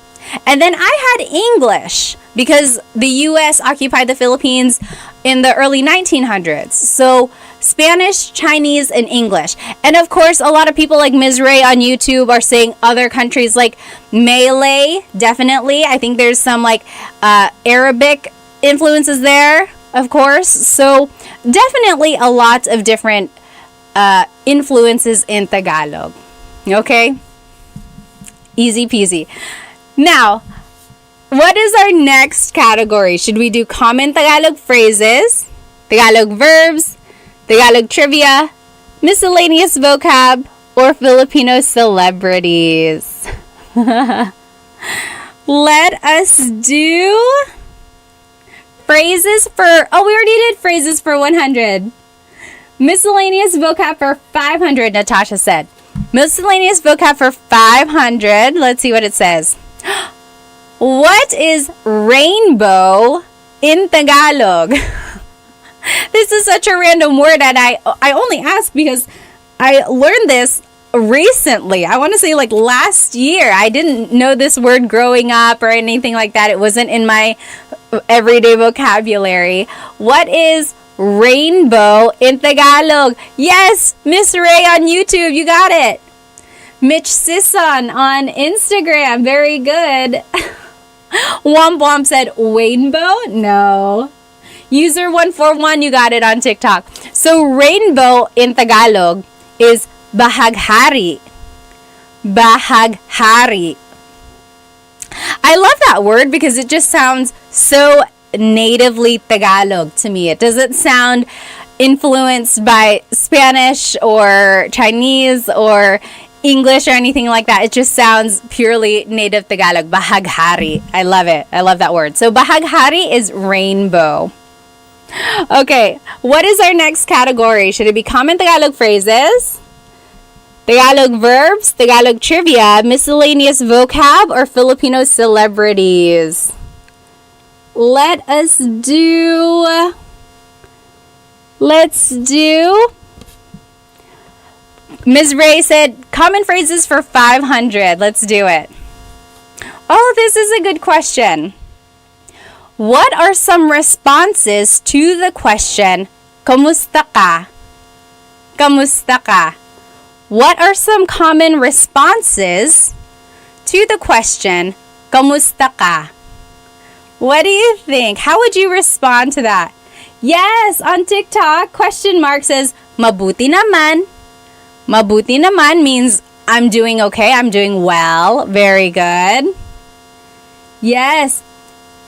A: And then I had English because the U.S. occupied the Philippines in the early 1900s. So Spanish, Chinese, and English. And of course, a lot of people like Ms. Ray on YouTube are saying other countries like Malay, definitely. I think there's some like Arabic influences there, of course. So definitely a lot of different influences in Tagalog. Okay? Easy peasy. Now, what is our next category? Should we do common Tagalog phrases, Tagalog verbs, Tagalog trivia, miscellaneous vocab, or Filipino celebrities? Let us do phrases for, we already did phrases for 100. Miscellaneous vocab for 500, Natasha said. Miscellaneous vocab for 500. Let's see what it says. What is rainbow in Tagalog? This is such a random word, and I only ask because I learned this recently. I want to say like last year. I didn't know this word growing up or anything like that. It wasn't in my everyday vocabulary. What is rainbow in Tagalog? Yes, Miss Ray on YouTube, you got it. Mitch Sisson on Instagram, very good. Womp Womp said rainbow? No. User 141, you got it on TikTok. So rainbow in Tagalog is bahaghari. Bahaghari. I love that word because it just sounds so natively Tagalog to me. It doesn't sound influenced by Spanish or Chinese or English or anything like that. It just sounds purely native Tagalog. Bahaghari. I love it. I love that word. So bahaghari is rainbow. Okay, what is our next category? Should it be common Tagalog phrases, Tagalog verbs, Tagalog trivia, miscellaneous vocab, or Filipino celebrities? Let's do Ms. Ray said common phrases for 500. Let's do it. Oh, this is a good question. What are some responses to the question, Kamusta ka? Kamusta ka? What are some common responses to the question, Kamusta ka? What do you think? How would you respond to that? Yes, on TikTok, question mark says, Mabuti naman. Mabuti naman means I'm doing okay, I'm doing well. Very good. Yes.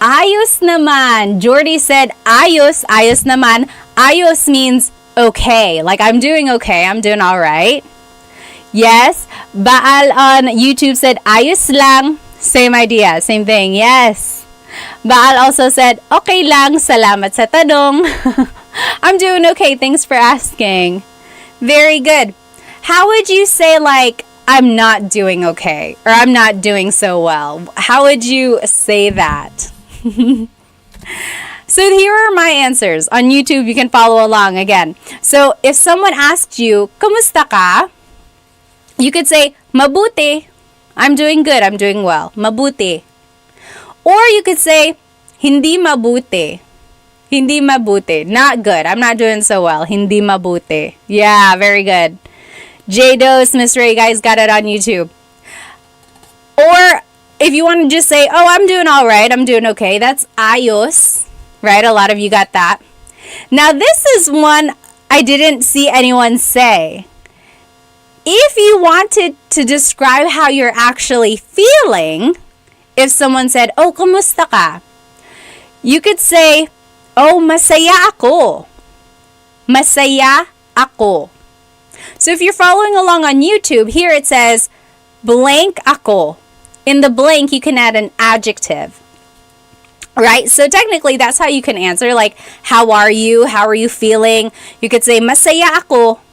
A: Ayos naman. Jordy said ayos, ayos naman. Ayos means okay. Like I'm doing okay. I'm doing all right. Yes. Baal on YouTube said ayos lang. Same idea. Same thing. Yes. Baal also said okay lang. Salamat sa tanong. I'm doing okay. Thanks for asking. Very good. How would you say like I'm not doing okay or I'm not doing so well? How would you say that? So here are my answers. On YouTube, you can follow along again. So if someone asked you, "Kumusta ka?" you could say, "Mabuti." I'm doing good. I'm doing well. Mabuti. Or you could say, "Hindi mabuti." Hindi mabuti. Not good. I'm not doing so well. Hindi mabuti. Yeah, very good. J-Dose, Miss Ray, guys got it on YouTube. Or if you want to just say, "Oh, I'm doing all right. I'm doing okay." That's ayos. Right? A lot of you got that. Now, this is one I didn't see anyone say. If you wanted to describe how you're actually feeling, if someone said, "Oh, kumusta ka?" you could say, "Oh, masaya ako." Masaya ako. So if you're following along on YouTube, here it says, "blank ako." In the blank, you can add an adjective. Right? So technically, that's how you can answer. Like, how are you? How are you feeling? You could say, "masaya ako."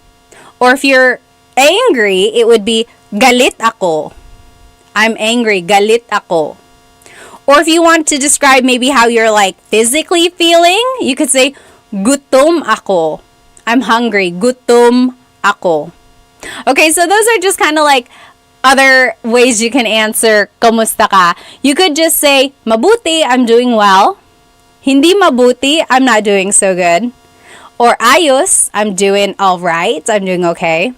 A: Or if you're angry, it would be, "galit ako." I'm angry. Galit ako. Or if you want to describe maybe how you're like physically feeling, you could say, "gutom ako." I'm hungry. Gutom ako. Okay, so those are just kind of like other ways you can answer "kumusta ka." You could just say, "Mabuti, I'm doing well." Hindi mabuti, I'm not doing so good. Or ayos, I'm doing all right. I'm doing okay.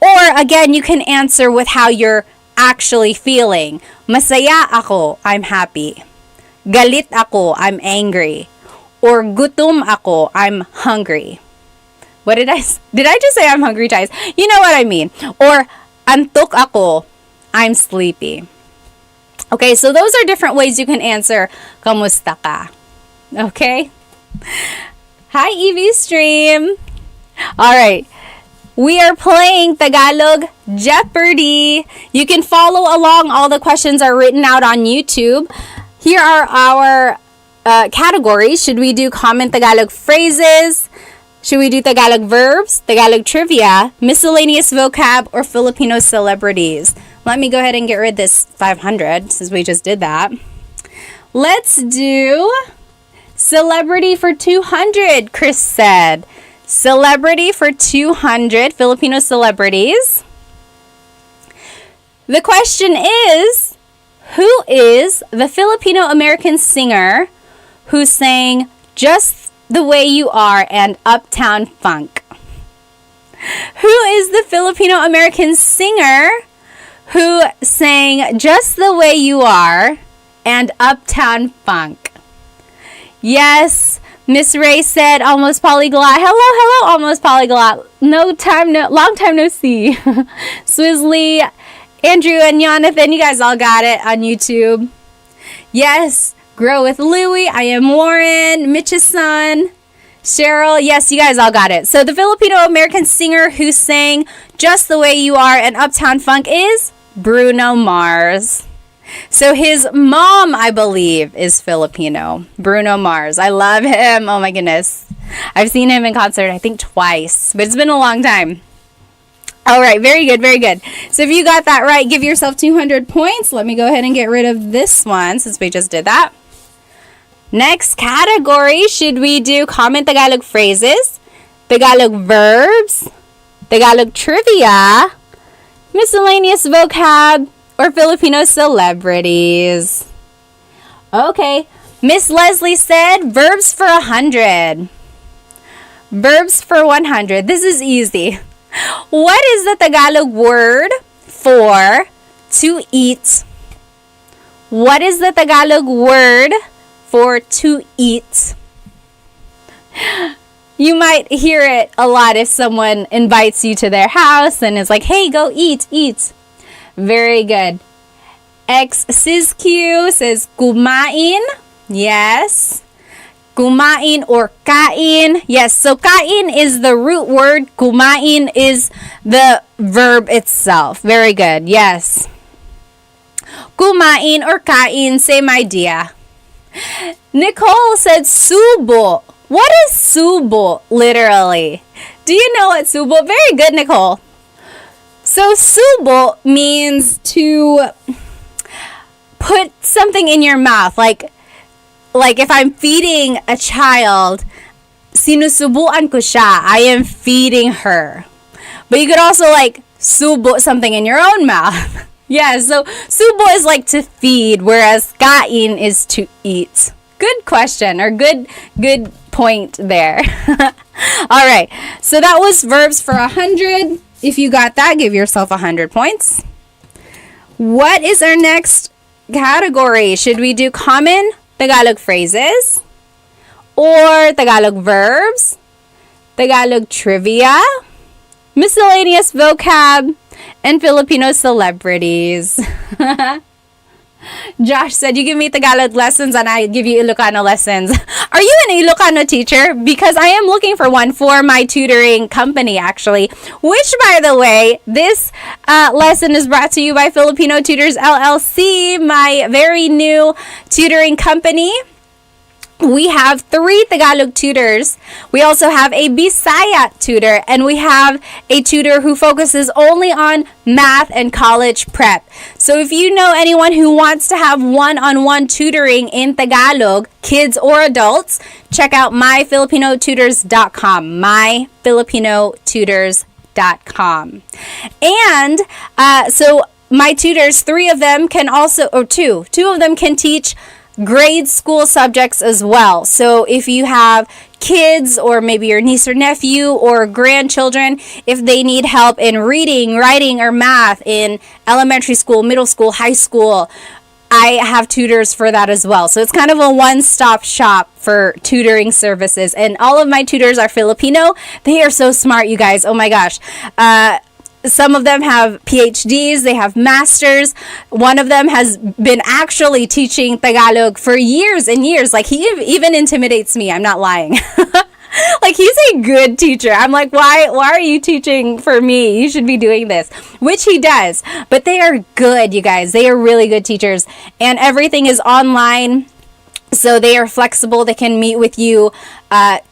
A: Or again, you can answer with how you're actually feeling. Masaya ako, I'm happy. Galit ako, I'm angry. Or gutom ako, I'm hungry. What did I just say I'm hungry, guys? You know what I mean. Or antok ako, I'm sleepy. Okay, so those are different ways you can answer kamusta ka. Okay? Hi, Evie Stream. All right. We are playing Tagalog Jeopardy. You can follow along. All the questions are written out on YouTube. Here are our categories. Should we do common Tagalog phrases? Should we do Tagalog verbs, Tagalog trivia, miscellaneous vocab, or Filipino celebrities? Let me go ahead and get rid of this 500 since we just did that. Let's do celebrity for 200, Chris said. Celebrity for 200, Filipino celebrities. The question is, who is the Filipino-American singer who sang "Just the Way You Are" and "Uptown Funk"? Who is the Filipino-American singer who sang "Just the Way You Are" and "Uptown Funk"? Yes, Miss Ray said almost polyglot. Hello, almost polyglot. Long time no see. Swizzly, Andrew, and Jonathan, you guys all got it on YouTube. Yes. Grow with Louie, I am Warren, Mitch's son, Cheryl. Yes, you guys all got it. So the Filipino-American singer who sang "Just the Way You Are" and "Uptown Funk" is Bruno Mars. So his mom, I believe, is Filipino. Bruno Mars. I love him. Oh my goodness. I've seen him in concert, I think twice, but it's been a long time. All right, very good, very good. So if you got that right, give yourself 200 points. Let me go ahead and get rid of this one since we just did that. Next category, should we do common Tagalog phrases, Tagalog verbs, Tagalog trivia, miscellaneous vocab, or Filipino celebrities? Okay, Miss Leslie said verbs for 100. Verbs for 100. This is easy. What is the Tagalog word for to eat? What is the Tagalog word for to eat? You might hear it a lot if someone invites you to their house and is like, "Hey, go eat, eat." Very good. X Sizq says kumain. Yes. Kumain or kain. Yes, so kain is the root word. Kumain is the verb itself. Very good. Yes. Kumain or kain, same idea. Nicole said subo. What is subo literally? Do you know what subo? Very good, Nicole. So subo means to put something in your mouth, like if I'm feeding a child, sinusubuan ko siya. I am feeding her. But you could also like subo something in your own mouth. Yeah, so subo is like to feed, whereas kain is to eat. Good question, or good point there. All right, so that was verbs for 100. If you got that, give yourself 100 points. What is our next category? Should we do common Tagalog phrases or Tagalog verbs, Tagalog trivia, miscellaneous vocab, and Filipino celebrities? Josh said, you give me Tagalog lessons and I give you Ilocano lessons. Are you an Ilocano teacher? Because I am looking for one for my tutoring company, actually. Which, by the way, this lesson is brought to you by Filipino Tutors LLC, my very new tutoring company. We have 3 Tagalog tutors. We also have a Bisaya tutor, and we have a tutor who focuses only on math and college prep. So if you know anyone who wants to have one-on-one tutoring in Tagalog, kids or adults, check out myfilipinotutors.com. myfilipinotutors.com. And so my tutors, 3 of them can also, or 2 of them can teach grade school subjects as well. So if you have kids or maybe your niece or nephew or grandchildren, if they need help in reading, writing, or math in elementary school, middle school, high school, I have tutors for that as well. So it's kind of a one-stop shop for tutoring services. And all of my tutors are Filipino. They are so smart, you guys. Oh my gosh. Some of them have PhDs, they have masters. One of them has been actually teaching Tagalog for years and years. Like, he even intimidates me. I'm not lying. Like, he's a good teacher. I'm like, why are you teaching for me? You should be doing this, which he does. But they are good, you guys. They are really good teachers. And everything is online. So they are flexible. They can meet with you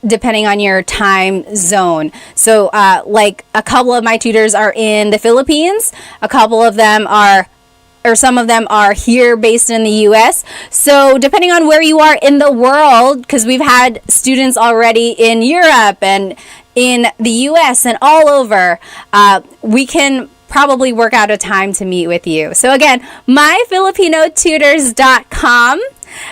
A: depending on your time zone. So like a couple of my tutors are in the Philippines. A couple of them are, or some of them are here based in the US. So depending on where you are in the world, because we've had students already in Europe and in the US and all over, we can probably work out a time to meet with you. So again, myfilipinotutors.com.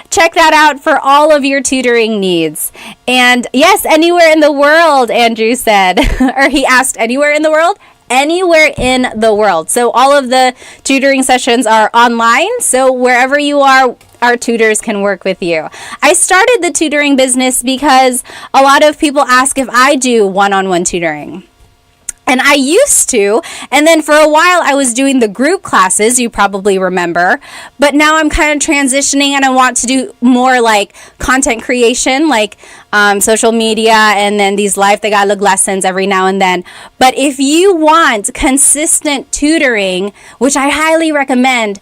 A: Check that out for all of your tutoring needs. And yes, anywhere in the world, Andrew said, or he asked, anywhere in the world? Anywhere in the world. So all of the tutoring sessions are online. So wherever you are, our tutors can work with you. I started the tutoring business because a lot of people ask if I do one-on-one tutoring. And I used to, and then for a while I was doing the group classes, you probably remember, but now I'm kind of transitioning and I want to do more like content creation, like social media, and then these live Tagalog lessons every now and then. But if you want consistent tutoring, which I highly recommend,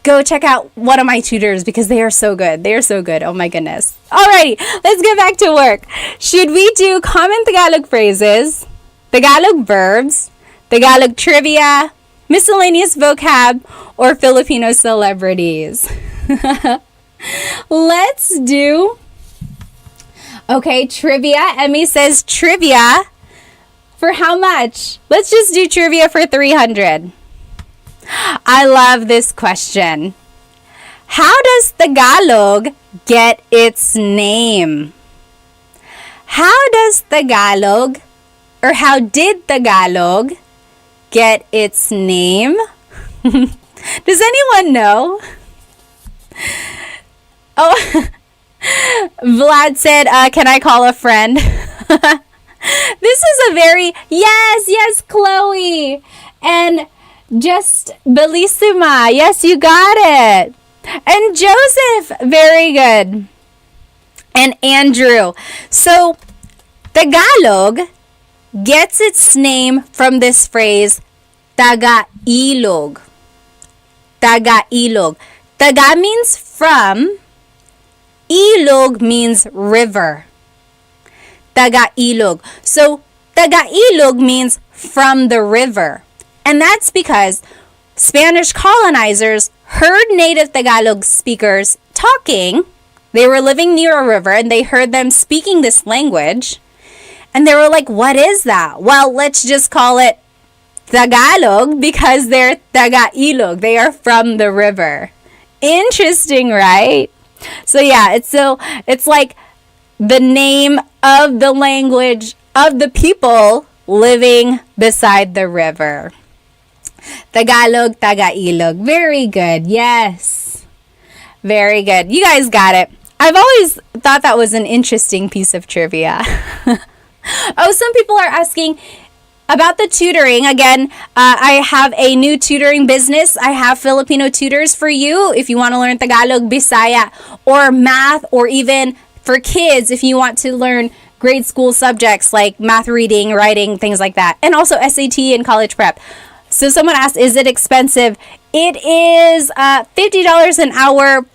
A: go check out one of my tutors because they are so good. They are so good. Oh my goodness. Alrighty, let's get back to work. Should we do common Tagalog phrases, Tagalog verbs, Tagalog trivia, miscellaneous vocab, or Filipino celebrities? Let's do, okay, trivia. Emmy says trivia. For how much? Let's just do trivia for 300. I love this question. How does Tagalog get its name? How does Tagalog, or how did Tagalog get its name? Does anyone know? Oh, Vlad said, can I call a friend? This is a very, yes, Chloe. And just Bellissima. Yes, you got it. And Joseph, very good. and Andrew. So Tagalog gets its name from this phrase, taga-ilog. Taga-ilog. Taga means from, ilog means river. Taga-ilog. So taga-ilog means from the river. And that's because Spanish colonizers heard native Tagalog speakers talking. They were living near a river and they heard them speaking this language. And they were like, what is that? Well, let's just call it Tagalog because they're taga-ilog. They are from the river. Interesting, right? So yeah, it's like the name of the language of the people living beside the river. Tagalog, taga-ilog. Very good. Yes. Very good. You guys got it. I've always thought that was an interesting piece of trivia. Oh, some people are asking about the tutoring. Again, I have a new tutoring business. I have Filipino tutors for you if you want to learn Tagalog, Bisaya, or math, or even for kids if you want to learn grade school subjects like math, reading, writing, things like that. And also SAT and college prep. So someone asked, is it expensive? It is $50 an hour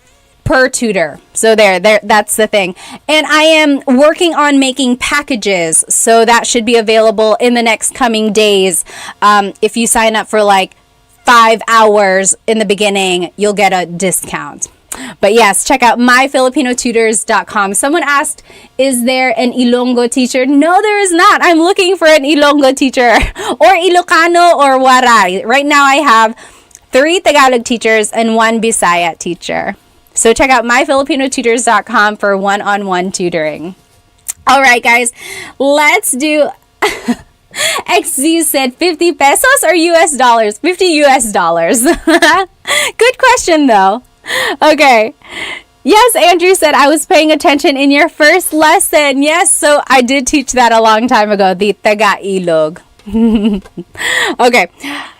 A: per tutor. So there, that's the thing. And I am working on making packages, so that should be available in the next coming days. If you sign up for like 5 hours in the beginning, you'll get a discount. But yes, check out myfilipinotutors.com. Someone asked, is there an Ilonggo teacher? No, there is not. I'm looking for an Ilonggo teacher or Ilocano or Waray. Right now I have 3 Tagalog teachers and 1 Bisaya teacher. So check out myfilipinotutors.com for one-on-one tutoring. All right, guys, let's do... XZ said 50 pesos or US dollars? 50 US dollars. Good question, though. Okay. Yes, Andrew said, I was paying attention in your first lesson. Yes, so I did teach that a long time ago, the taga-ilog. Okay.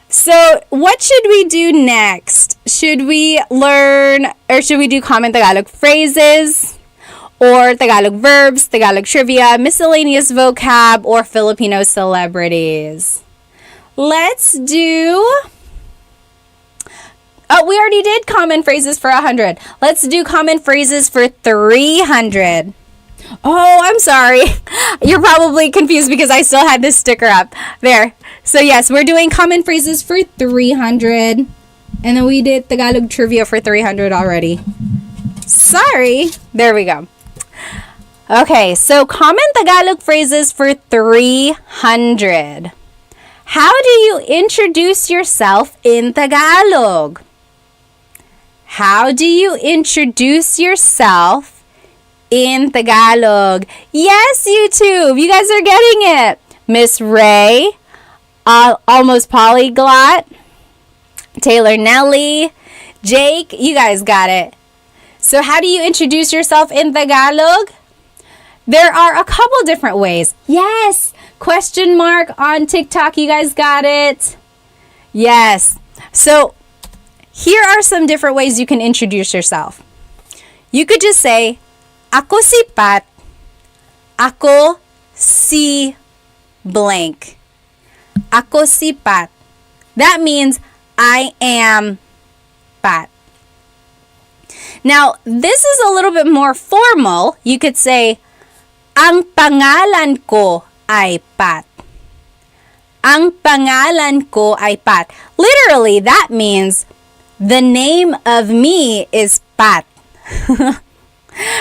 A: So, what should we do next? Should we learn, or should we do common Tagalog phrases, or Tagalog verbs, Tagalog trivia, miscellaneous vocab, or Filipino celebrities? Let's do... Oh, we already did common phrases for 100. Let's do common phrases for 300. Oh, I'm sorry. You're probably confused because I still had this sticker up. There. So yes, we're doing common phrases for 300. And then we did Tagalog trivia for 300 already. Sorry. There we go. Okay, so common Tagalog phrases for 300. How do you introduce yourself in Tagalog? How do you introduce yourself in Tagalog? Yes, YouTube, you guys are getting it. Miss Ray, Almost Polyglot, Taylor Nelly, Jake, you guys got it. So how do you introduce yourself in Tagalog? There are a couple different ways. Yes, question mark on TikTok, you guys got it. Yes. So here are some different ways you can introduce yourself. You could just say, Ako si Pat. Ako si blank. Ako si Pat. That means I am Pat. Now, this is a little bit more formal. You could say, Ang pangalan ko ay Pat. Ang pangalan ko ay Pat. Literally, that means the name of me is Pat.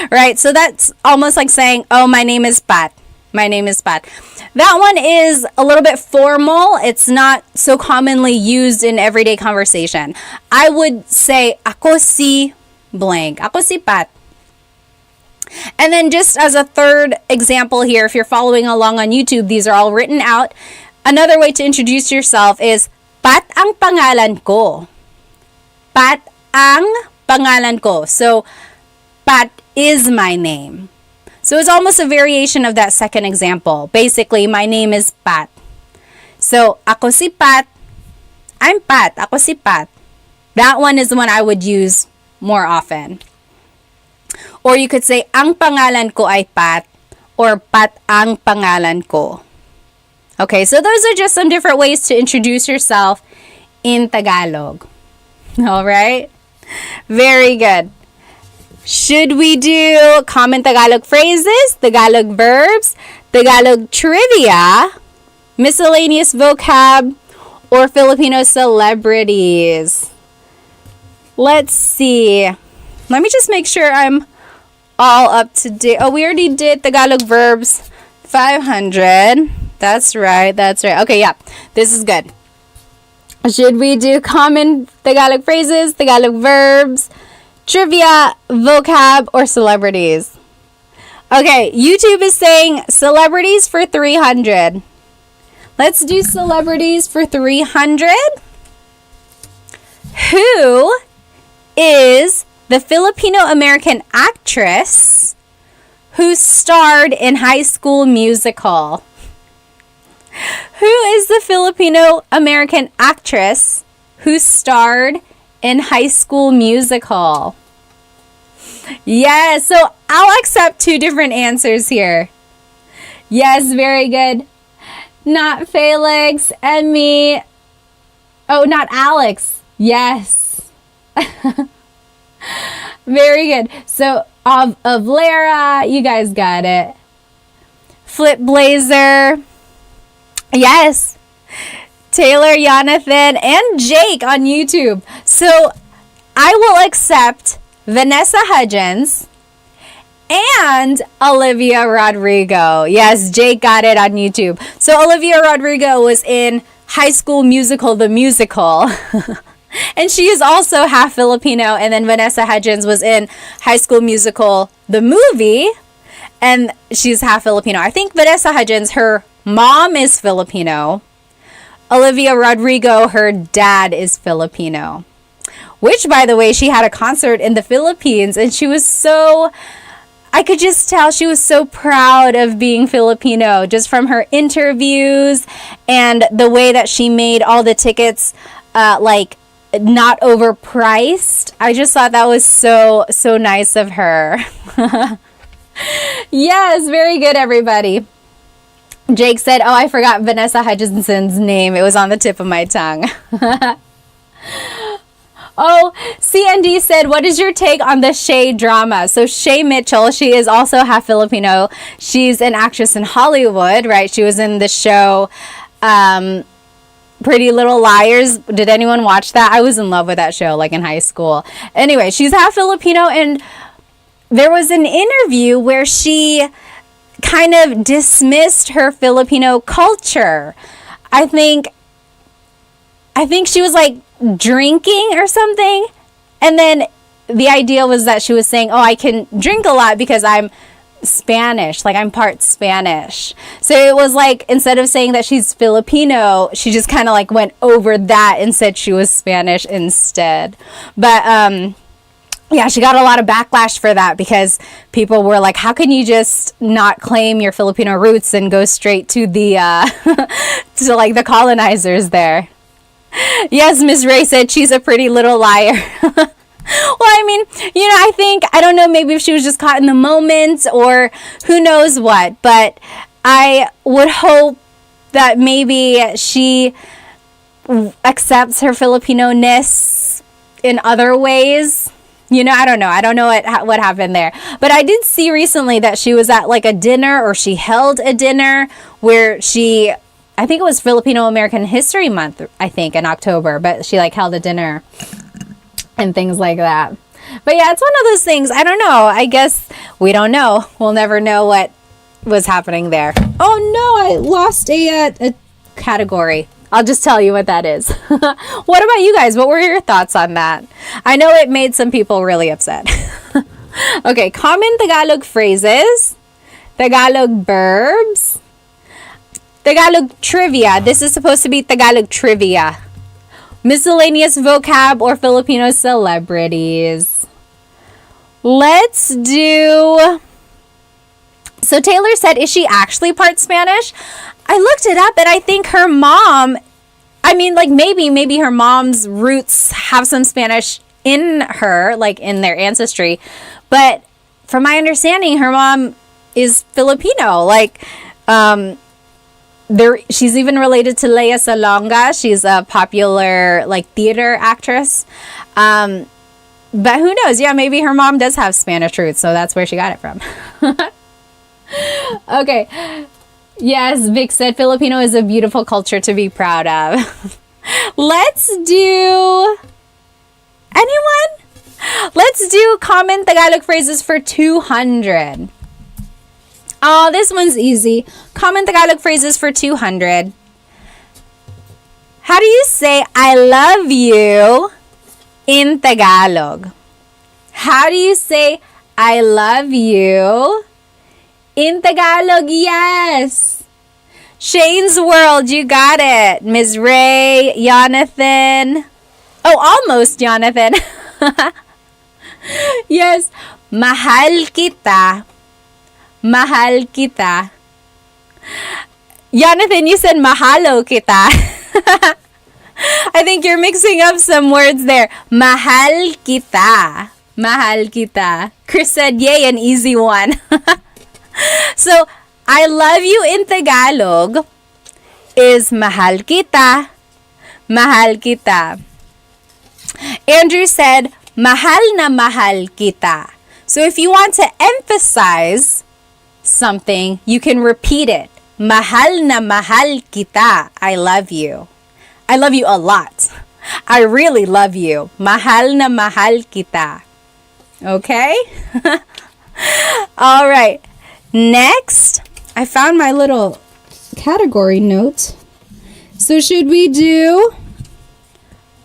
A: Right? So that's almost like saying, oh, my name is Pat. My name is Pat. That one is a little bit formal. It's not so commonly used in everyday conversation. I would say, Ako si blank. Ako si Pat. And then just as a third example here, if you're following along on YouTube, these are all written out. Another way to introduce yourself is, Pat ang pangalan ko. Pat ang pangalan ko. So, Pat is my name. So, it's almost a variation of that second example. Basically, my name is Pat. So, ako si Pat. I'm Pat. Ako si Pat. That one is the one I would use more often. Or you could say, ang pangalan ko ay Pat, or Pat ang pangalan ko. Okay, so those are just some different ways to introduce yourself in Tagalog. All right? Very good. Should we do common Tagalog phrases, Tagalog verbs, Tagalog trivia, miscellaneous vocab, or Filipino celebrities? Let's see. Let me just make sure I'm all up to date. Oh, we already did Tagalog verbs 500. That's right. Okay, yeah. This is good. Should we do common Tagalog phrases, Tagalog verbs, trivia, vocab, or celebrities? Okay, YouTube is saying celebrities for 300. Let's do celebrities for 300. Who is the Filipino-American actress who starred in High School Musical? Who is the Filipino-American actress who starred in High School Musical? Yes, so I'll accept two different answers here. Yes, very good. Not Felix and me. Oh, not Alex. Yes. Very good. So of Lara, you guys got it. Flip Blazer. Yes. Taylor, Jonathan, and Jake on YouTube. So I will accept Vanessa Hudgens and Olivia Rodrigo. Yes, Jake got it on YouTube. So Olivia Rodrigo was in High School Musical, the musical. And she is also half Filipino. And then Vanessa Hudgens was in High School Musical, the movie. And she's half Filipino. I think Vanessa Hudgens, her mom is Filipino. Olivia Rodrigo, her dad is Filipino. Which, by the way, she had a concert in the Philippines. And she was so... I could just tell she was so proud of being Filipino. Just from her interviews and the way that she made all the tickets, not overpriced. I just thought that was so nice of her. Yes, very good, everybody. Jake said, oh, I forgot Vanessa Hudgenson's name. It was on the tip of my tongue. Oh, CND said, what is your take on the Shay drama? So Shay Mitchell, she is also half Filipino. She's an actress in Hollywood, right? She was in the show Pretty Little Liars. Did anyone watch that? I was in love with that show, like in high school. Anyway, she's half Filipino, and there was an interview where she kind of dismissed her Filipino culture. I think she was like drinking or something, and then the idea was that she was saying, oh, I can drink a lot because I'm Spanish, like I'm part Spanish. So it was like, instead of saying that she's Filipino, she just kind of like went over that and said she was Spanish instead. But yeah, she got a lot of backlash for that because people were like, how can you just not claim your Filipino roots and go straight to the to like the colonizers there? Yes, Miss Ray said she's a pretty little liar. Well, I mean, I don't know, maybe if she was just caught in the moment or who knows what, but I would hope that maybe she accepts her Filipino-ness in other ways. I don't know. I don't know what happened there. But I did see recently that she was at like a dinner, or she held a dinner where I think it was Filipino American History Month, I think, in October, but she like held a dinner and things like that. But yeah, it's one of those things. I don't know. I guess we don't know. We'll never know what was happening there. Oh no, I lost a category. I'll just tell you what that is. What about you guys? What were your thoughts on that? I know it made some people really upset. Okay, common Tagalog phrases, Tagalog verbs, Tagalog trivia. This is supposed to be Tagalog trivia. Miscellaneous vocab or Filipino celebrities. Let's do... So Taylor said, is she actually part Spanish? I looked it up and I think her mom, maybe her mom's roots have some Spanish in her, like in their ancestry. But from my understanding, her mom is Filipino. Like, she's even related to Lea Salonga. She's a popular like theater actress. But who knows? Yeah, maybe her mom does have Spanish roots, so that's where she got it from. Okay. Yes, Vic said Filipino is a beautiful culture to be proud of. Let's do... Anyone? Let's do common Tagalog phrases for 200. Oh, this one's easy. Common Tagalog phrases for 200. How do you say I love you in Tagalog? How do you say I love you in Tagalog? Yes. Shane's World, you got it. Ms. Ray, Jonathan. Oh, almost Jonathan. Yes. Mahal kita. Mahal kita. Jonathan, you said mahalo kita. I think you're mixing up some words there. Mahal kita. Mahal kita. Chris said, yay, an easy one. So, I love you in Tagalog is mahal kita. Mahal kita. Andrew said, mahal na mahal kita. So if you want to emphasize something, you can repeat it. Mahal na mahal kita. I love you. I love you a lot. I really love you. Mahal na mahal kita. Okay? All right. Next, I found my little category note. So should we do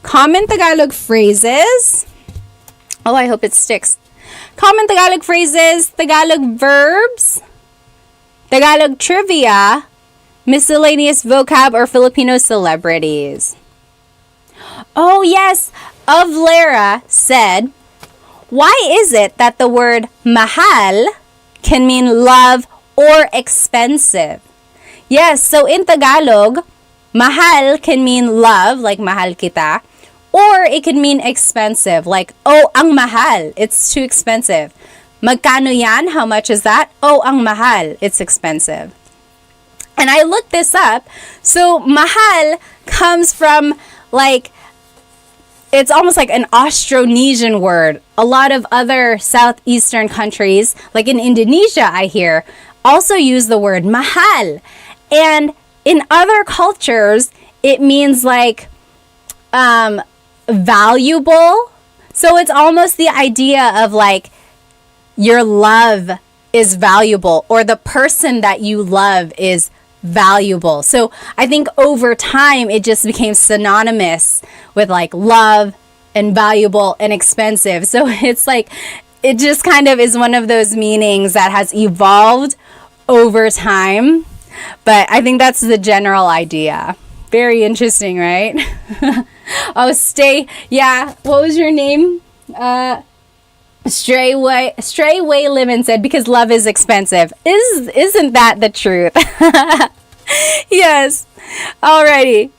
A: common Tagalog phrases? Oh, I hope it sticks. Common Tagalog phrases, Tagalog verbs, Tagalog trivia, miscellaneous vocab, or Filipino celebrities. Oh, yes. Of Lara said, why is it that the word mahal can mean love or expensive? Yes, so in Tagalog, mahal can mean love, like mahal kita, or it can mean expensive, like, oh, ang mahal, it's too expensive. Magkano yan? How much is that? Oh, ang mahal, it's expensive. And I looked this up. So mahal comes from like, it's almost like an Austronesian word. A lot of other southeastern countries, like in Indonesia, I hear, also use the word mahal. And in other cultures, it means like valuable. So it's almost the idea of like your love is valuable, or the person that you love is valuable. So I think over time it just became synonymous with like love and valuable and expensive. So it's like it just kind of is one of those meanings that has evolved over time. But I think that's the general idea. Very interesting, right? Oh, yeah, what was your name? Strayway Lemon said, because love is expensive. Isn't that the truth? Yes. Alrighty.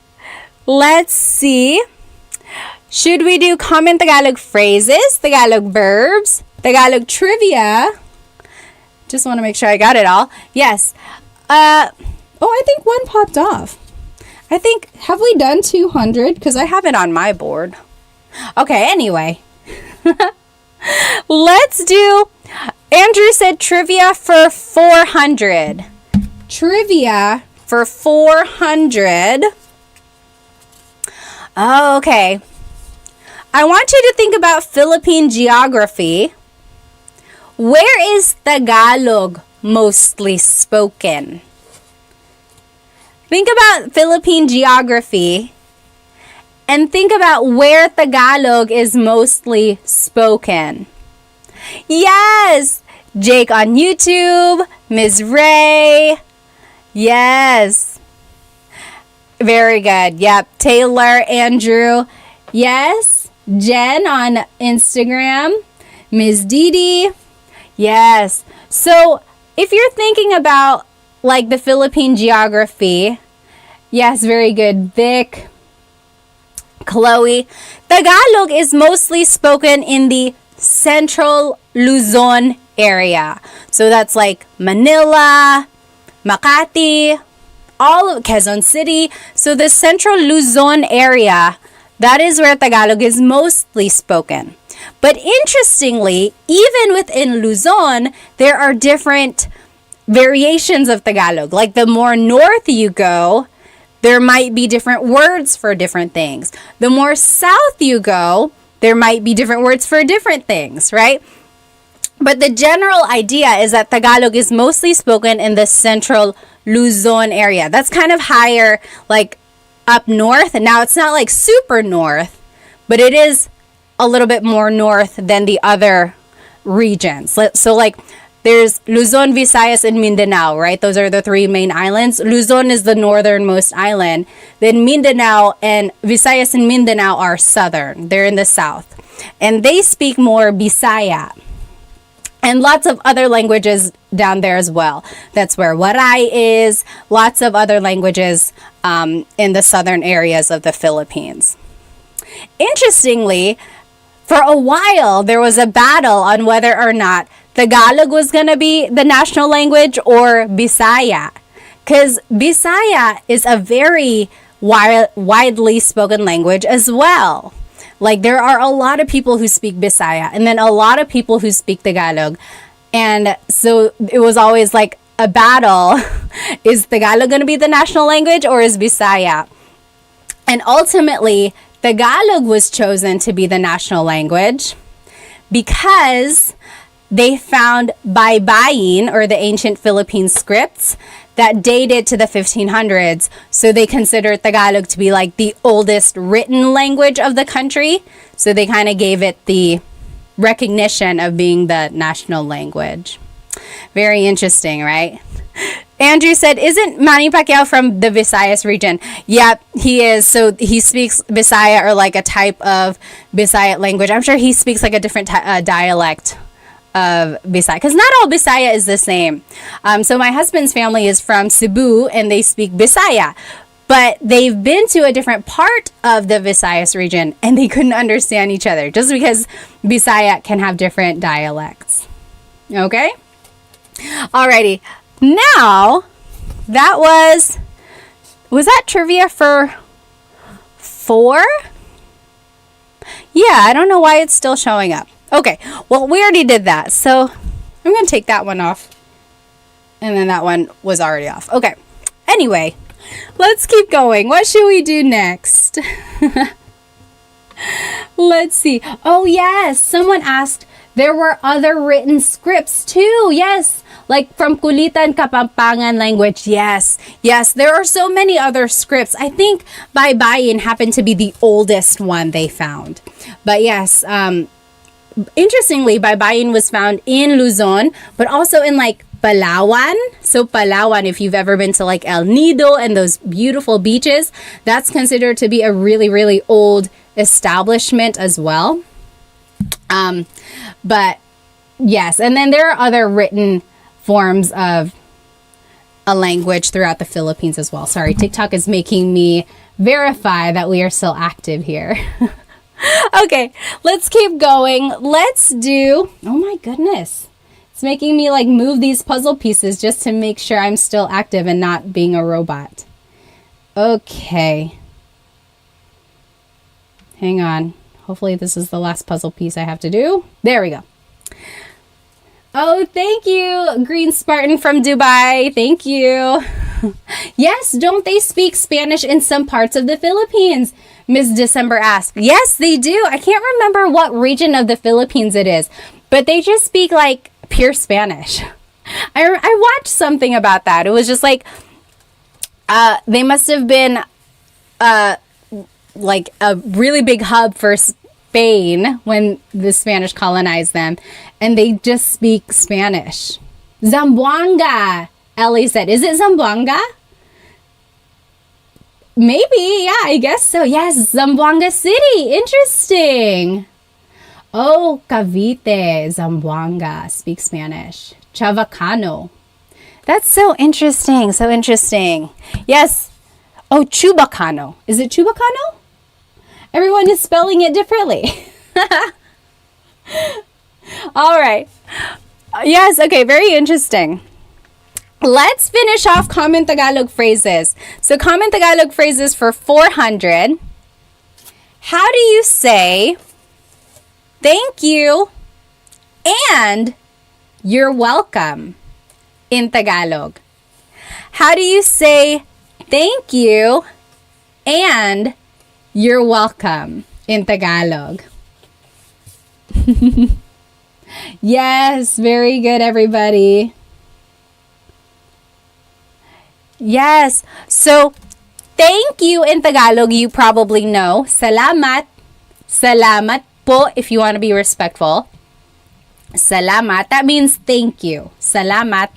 A: Let's see. Should we do common Tagalog phrases, Tagalog verbs, Tagalog trivia? Just want to make sure I got it all. Yes. I think one popped off. I think, have we done 200? Because I have it on my board. Okay, anyway. Let's do, Andrew said trivia for 400. Trivia for 400. Okay. I want you to think about Philippine geography. Where is Tagalog mostly spoken? Think about Philippine geography and think about where Tagalog is mostly spoken. Yes! Jake on YouTube, Ms. Ray. Yes. Very good. Yep. Taylor, Andrew. Yes. Jen on Instagram. Ms. Didi. Yes. So if you're thinking about like the Philippine geography, yes, very good. Vic, Chloe. Tagalog is mostly spoken in the Central Luzon area. So that's like Manila, Makati, all of Quezon City. So the central Luzon area, that is where Tagalog is mostly spoken. But interestingly, even within Luzon, there are different variations of Tagalog. Like the more north you go, there might be different words for different things. The more south you go, there might be different words for different things, right? But the general idea is that Tagalog is mostly spoken in the central Luzon area. That's kind of higher, like up north. And now it's not like super north, but it is a little bit more north than the other regions. So like there's Luzon, Visayas, and Mindanao, right? Those are the three main islands. Luzon is the northernmost island. Then Mindanao and Visayas and Mindanao are southern. They're in the south. And they speak more Bisaya. And lots of other languages down there as well. That's where Waray is. Lots of other languages in the southern areas of the Philippines. Interestingly, for a while, there was a battle on whether or not Tagalog was going to be the national language or Bisaya. Because Bisaya is a very widely spoken language as well. Like there are a lot of people who speak Bisaya and then a lot of people who speak Tagalog. And so it was always like a battle. Is Tagalog going to be the national language or is Bisaya? And ultimately, Tagalog was chosen to be the national language because they found baybayin, or the ancient Philippine scripts, that dated to the 1500s. So they considered Tagalog to be like the oldest written language of the country. So they kind of gave it the recognition of being the national language. Very interesting, right? Andrew said, isn't Manny Pacquiao from the Visayas region? Yep, he is. So he speaks Bisaya, or like a type of Bisaya language. I'm sure he speaks like a different dialect of Bisaya, because not all Bisaya is the same. So my husband's family is from Cebu and they speak Bisaya, but they've been to a different part of the Visayas region and they couldn't understand each other just because Bisaya can have different dialects. Okay? Alrighty. Now, that was that trivia for 4? Yeah, I don't know why it's still showing up. Okay, well, we already did that, so I'm going to take that one off. And then that one was already off. Okay, anyway, let's keep going. What should we do next? Let's see. Oh, yes, someone asked, there were other written scripts too. Yes, like from Kulitan Kapampangan language. Yes, there are so many other scripts. I think baybayin happened to be the oldest one they found. But yes, interestingly, baybayin was found in Luzon, but also in like Palawan. So Palawan, if you've ever been to like El Nido and those beautiful beaches, that's considered to be a really, really old establishment as well. But yes, and then there are other written forms of a language throughout the Philippines as well. Sorry, TikTok is making me verify that we are still active here. Okay, let's keep going. Let's do, oh my goodness. It's making me like move these puzzle pieces just to make sure I'm still active and not being a robot. Okay. Hang on. Hopefully this is the last puzzle piece I have to do. There we go. Oh, thank you, Green Spartan from Dubai. Thank you. Yes, don't they speak Spanish in some parts of the Philippines? Miss December asked. Yes, they do. I can't remember what region of the Philippines it is, but they just speak like pure Spanish. I watched something about that. It was just like they must have been like a really big hub for Spain when the Spanish colonized them, and they just speak Spanish. Zamboanga, Ellie said. Is it Zamboanga? Maybe, yeah, I guess so. Yes, Zamboanga City. Interesting. Oh, Cavite, Zamboanga, speak Spanish. Chavacano. That's so interesting, so interesting. Yes. Oh, Chubacano. Is it Chubacano? Everyone is spelling it differently. All right. Yes, okay, very interesting. Let's finish off common Tagalog phrases. So, common Tagalog phrases for 400. How do you say thank you and you're welcome in Tagalog? How do you say thank you and you're welcome in Tagalog? Yes, very good, everybody. Yes. So, thank you in Tagalog, you probably know. Salamat. Salamat po if you want to be respectful. Salamat. That means thank you. Salamat.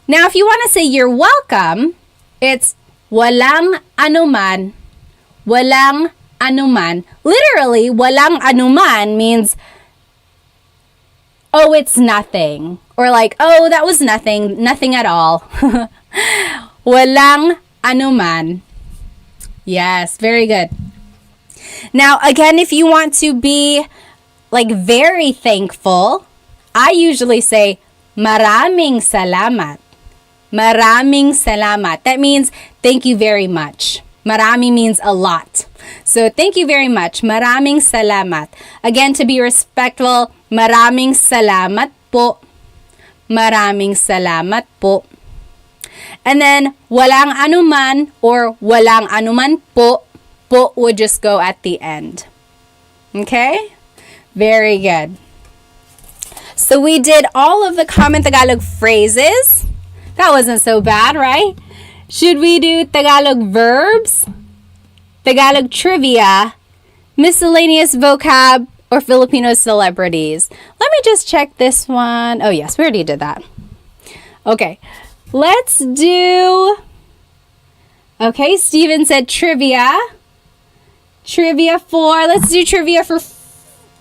A: Now, if you want to say you're welcome, it's walang anuman. Walang anuman. Literally, walang anuman means, oh, it's nothing. Or like, oh, that was nothing. Nothing at all. Walang anuman. Yes, very good. Now, again, if you want to be like very thankful, I usually say maraming salamat. Maraming salamat. That means thank you very much. Marami means a lot. So thank you very much. Maraming salamat. Again, to be respectful, maraming salamat po. Maraming salamat po. And then, walang anuman or walang anuman po. Po would just go at the end. Okay? Very good. So we did all of the common Tagalog phrases. That wasn't so bad, right? Should we do Tagalog verbs, Tagalog trivia, miscellaneous vocab, or Filipino celebrities? Let me just check this one. Oh yes, we already did that. Okay, let's do... Okay, Steven said trivia. Trivia for... Let's do trivia for...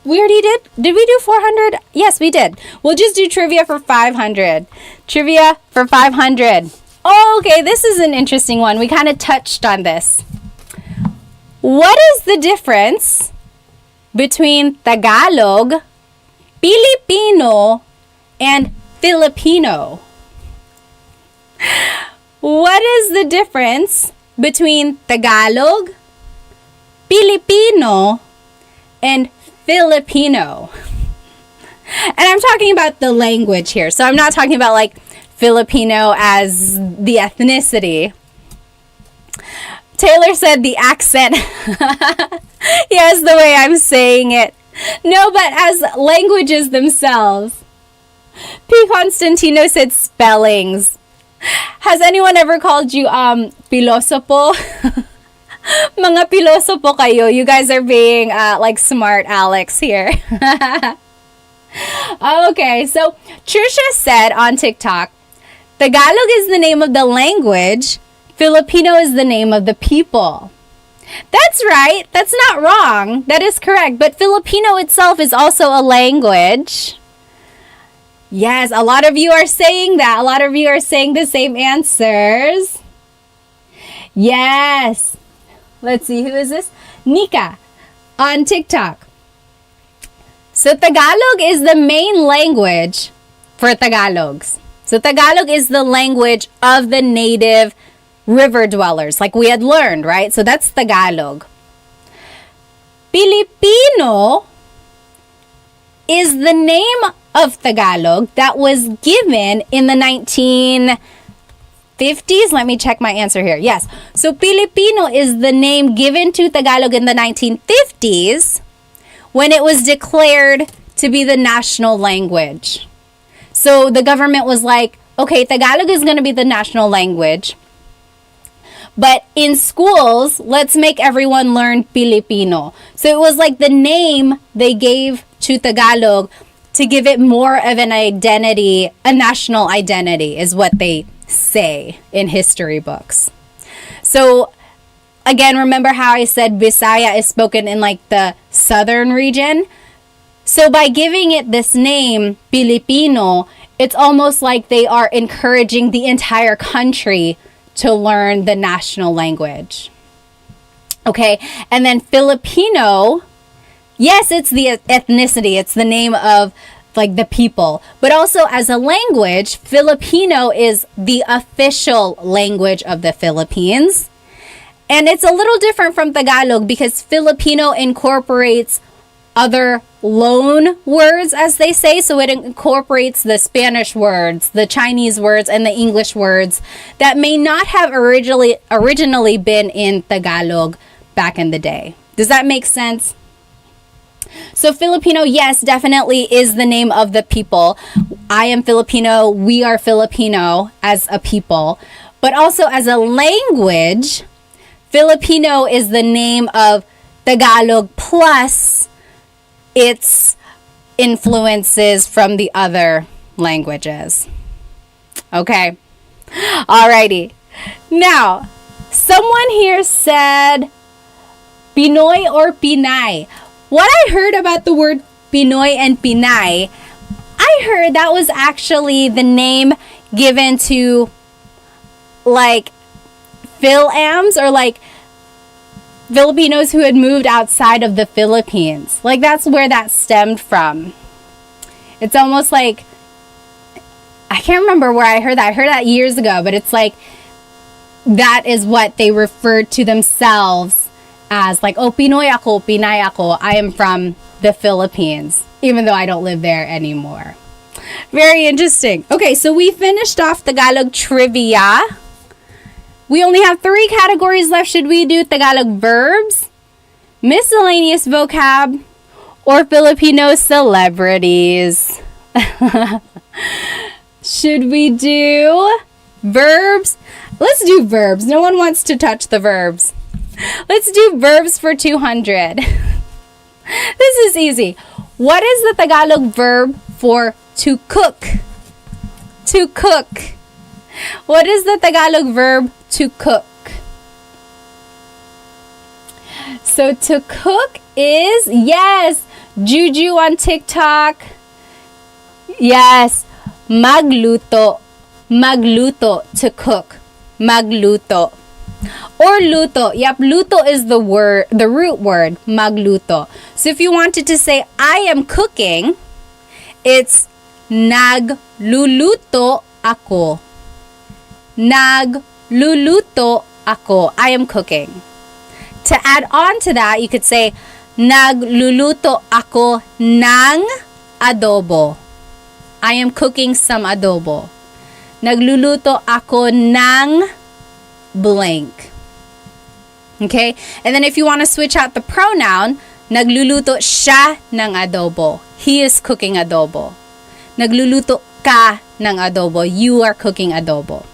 A: We already did? Did we do 400? Yes, we did. We'll just do trivia for 500. Trivia for 500. Oh, okay, this is an interesting one. We kind of touched on this. What is the difference between Tagalog, Filipino, and Filipino? What is the difference between Tagalog, Filipino, and Filipino? And I'm talking about the language here. So I'm not talking about like Filipino as the ethnicity. Taylor said the accent. Yes, the way I'm saying it. No, but as languages themselves. P. Constantino said spellings. Has anyone ever called you pilosopo? Mga pilosopo kayo. You guys are being like smart Alex here. Okay, so Trisha said on TikTok, Tagalog is the name of the language, Filipino is the name of the people. That's right. That's not wrong. That is correct. But Filipino itself is also a language. Yes, a lot of you are saying that. A lot of you are saying the same answers. Yes. Let's see, who is this? Nika on TikTok. So Tagalog is the main language for Tagalogs. So Tagalog is the language of the native river dwellers, like we had learned, right? So that's Tagalog. Filipino is the name of Tagalog that was given in the 1950s. Let me check my answer here. Yes. So Filipino is the name given to Tagalog in the 1950s when it was declared to be the national language. So the government was like, okay, Tagalog is going to be the national language. But in schools, let's make everyone learn Filipino. So it was like the name they gave to Tagalog to give it more of an identity, a national identity is what they say in history books. So again, remember how I said Bisaya is spoken in like the southern region? So by giving it this name, Filipino, it's almost like they are encouraging the entire country to learn the national language. Okay, and then Filipino, yes, it's the ethnicity. It's the name of like the people. But also as a language, Filipino is the official language of the Philippines. And it's a little different from Tagalog because Filipino incorporates other loan words, as they say. So it incorporates the Spanish words, the Chinese words, and the English words that may not have originally been in Tagalog back in the day. Does that make sense? So Filipino, yes, definitely is the name of the people. I am Filipino. We are Filipino as a people. But also as a language, Filipino is the name of Tagalog plus its influences from the other languages. Okay. Alrighty. Now, someone here said Pinoy or Pinay. What I heard about the word Pinoy and Pinay, I heard that was actually the name given to like Phil-Ams or like Filipinos who had moved outside of the Philippines. Like that's where that stemmed from. It's almost like, I can't remember where I heard that. I heard that years ago, but it's like that is what they referred to themselves as, like, oh, Pinoy ako, Pinay ako. I am from the Philippines, even though I don't live there anymore. Very interesting. Okay, so we finished off Tagalog trivia. We only have 3 categories left. Should we do Tagalog verbs, miscellaneous vocab, or Filipino celebrities? Should we do verbs? Let's do verbs. No one wants to touch the verbs. Let's do verbs for 200. This is easy. What is the Tagalog verb for to cook? To cook. What is the Tagalog verb to cook? So to cook is, yes, Juju on TikTok. Yes, magluto. Magluto, to cook. Magluto. Or luto. Yep, luto is the root word, magluto. So if you wanted to say, I am cooking, it's nagluluto ako. Nagluluto ako. I am cooking. To add on to that, you could say, nagluluto ako ng adobo. I am cooking some adobo. Nagluluto ako ng blank. Okay? And then if you want to switch out the pronoun, nagluluto siya ng adobo. He is cooking adobo. Nagluluto ka ng adobo. You are cooking adobo.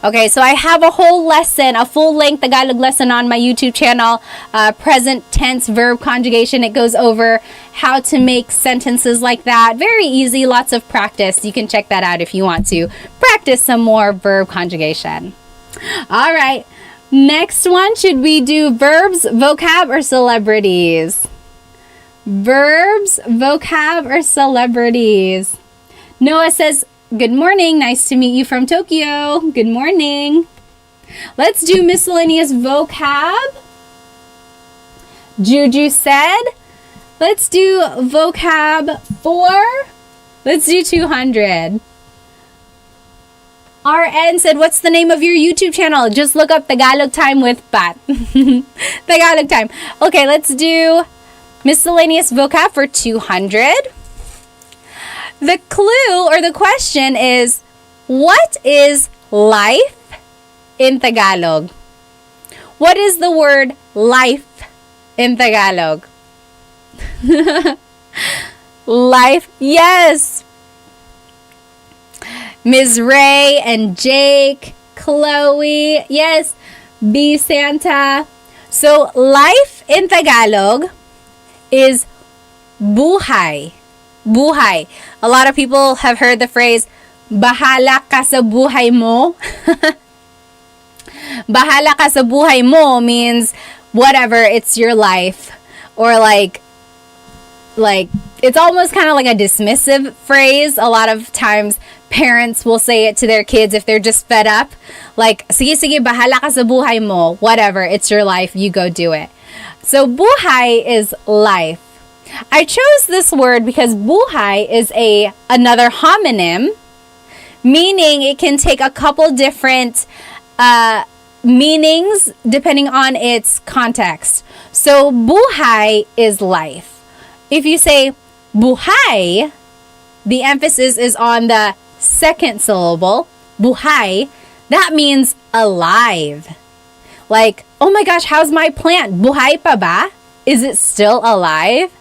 A: Okay, so I have a whole lesson, a full-length Tagalog lesson on my YouTube channel, present tense verb conjugation. It goes over how to make sentences like that. Very easy, lots of practice. You can check that out if you want to practice some more verb conjugation. All right, next one, should we do verbs, vocab, or celebrities? Verbs, vocab, or celebrities? Noah says, good morning. Nice to meet you from Tokyo. Good morning. Let's do miscellaneous vocab. Juju said, let's do vocab 4. Let's do 200. RN said, what's the name of your YouTube channel? Just look up Tagalog Time with Pat. Tagalog Time. Okay, let's do miscellaneous vocab for 200. The clue or the question is, what is life in Tagalog? What is the word life in Tagalog? Life, yes. Ms. Ray and Jake, Chloe, yes. B. Santa. So life in Tagalog is buhay. Buhay. A lot of people have heard the phrase, bahala ka sa buhay mo. Bahala ka sa buhay mo means whatever, it's your life. Or like it's almost kind of like a dismissive phrase. A lot of times parents will say it to their kids if they're just fed up. Like, sige, sige, bahala ka sa buhay mo. Whatever, it's your life, you go do it. So buhay is life. I chose this word because buhay is another homonym, meaning it can take a couple different meanings depending on its context. So buhay is life. If you say buhay, the emphasis is on the second syllable, buhay. That means alive. Like, oh my gosh, how's my plant? Buhay pa ba? Is it still alive?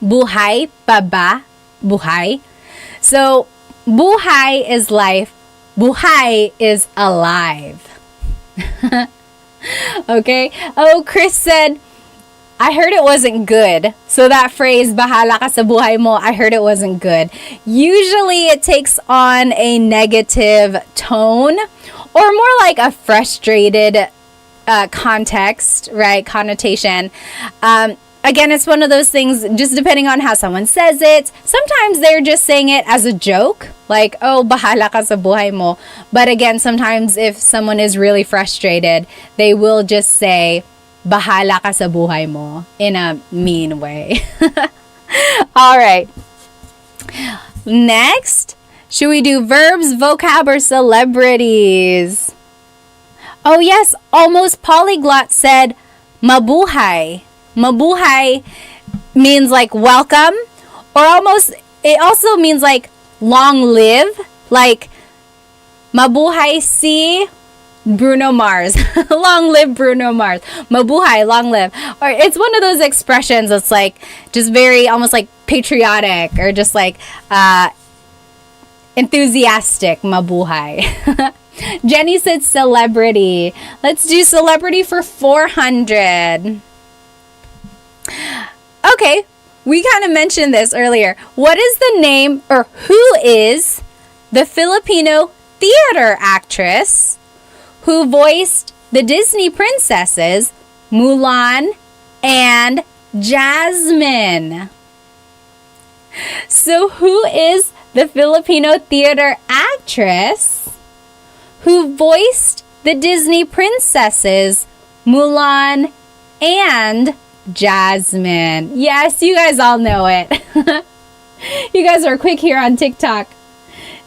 A: Buhay pa ba? Buhay. So, buhay is life. Buhay is alive. Okay? Oh, Chris said, I heard it wasn't good. So that phrase, bahala ka sa buhay mo, I heard it wasn't good. Usually it takes on a negative tone or more like a frustrated context, right? Connotation. Again, it's one of those things, just depending on how someone says it. Sometimes they're just saying it as a joke, like, oh, bahala ka sa buhay mo. But again, sometimes if someone is really frustrated, they will just say, bahala ka sa buhay mo, in a mean way. All right. Next, should we do verbs, vocab, or celebrities? Oh yes, Almost Polyglot said, mabuhay. Mabuhay means like welcome, or it also means like long live, like mabuhay si Bruno Mars. Long live Bruno Mars. Mabuhay, long live. Or it's one of those expressions that's like just very almost like patriotic or just like enthusiastic. Mabuhay. Jenny said celebrity. Let's do celebrity for 400. Okay, we kind of mentioned this earlier. What is the name, or who is the Filipino theater actress who voiced the Disney princesses Mulan and Jasmine? So who is the Filipino theater actress who voiced the Disney princesses Mulan and Jasmine? Yes, you guys all know it. You guys are quick here on TikTok.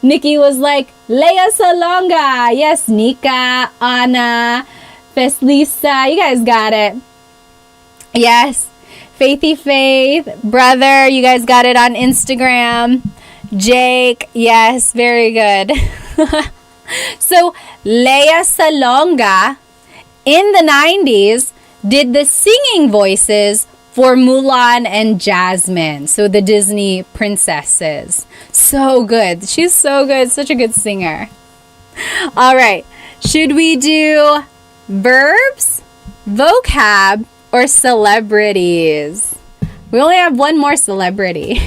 A: Nikki was like, Lea Salonga. Yes, Nika, Anna, Feslisa. You guys got it. Yes. Faithy Faith, brother. You guys got it on Instagram. Jake. Yes, very good. So, Lea Salonga in the 90s did the singing voices for Mulan and Jasmine, so the Disney princesses. So good. She's so good. Such a good singer. All right. Should we do verbs, vocab, or celebrities? We only have one more celebrity.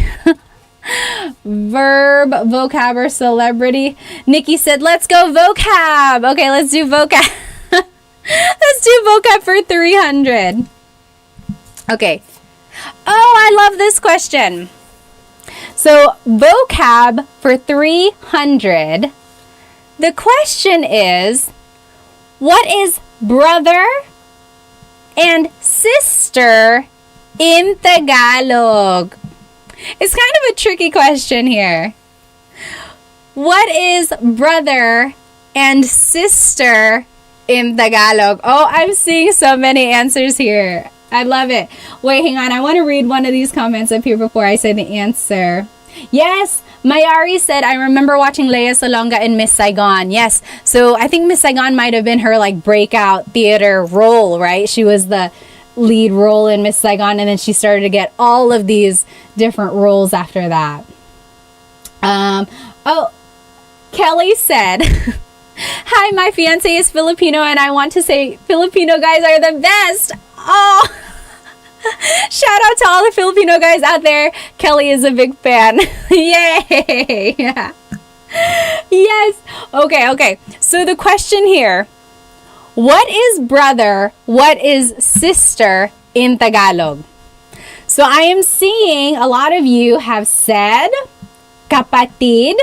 A: Verb, vocab, or celebrity? Nikki said, let's go vocab. Okay, let's do vocab. Let's do vocab for 300. Okay. Oh, I love this question. So, vocab for 300. The question is, what is brother and sister in Tagalog? It's kind of a tricky question here. What is brother and sister in Tagalog? Oh, I'm seeing so many answers here. I love it. Wait, hang on. I want to read one of these comments up here before I say the answer. Yes, Mayari said, I remember watching Lea Salonga in Miss Saigon. Yes, so I think Miss Saigon might have been her like breakout theater role, right? She was the lead role in Miss Saigon, and then she started to get all of these different roles after that. Oh, Kelly said, hi, my fiance is Filipino, and I want to say Filipino guys are the best. Oh, shout out to all the Filipino guys out there. Kelly is a big fan. Yay. Yes. Okay. So the question here, what is brother? What is sister in Tagalog? So I am seeing a lot of you have said kapatid.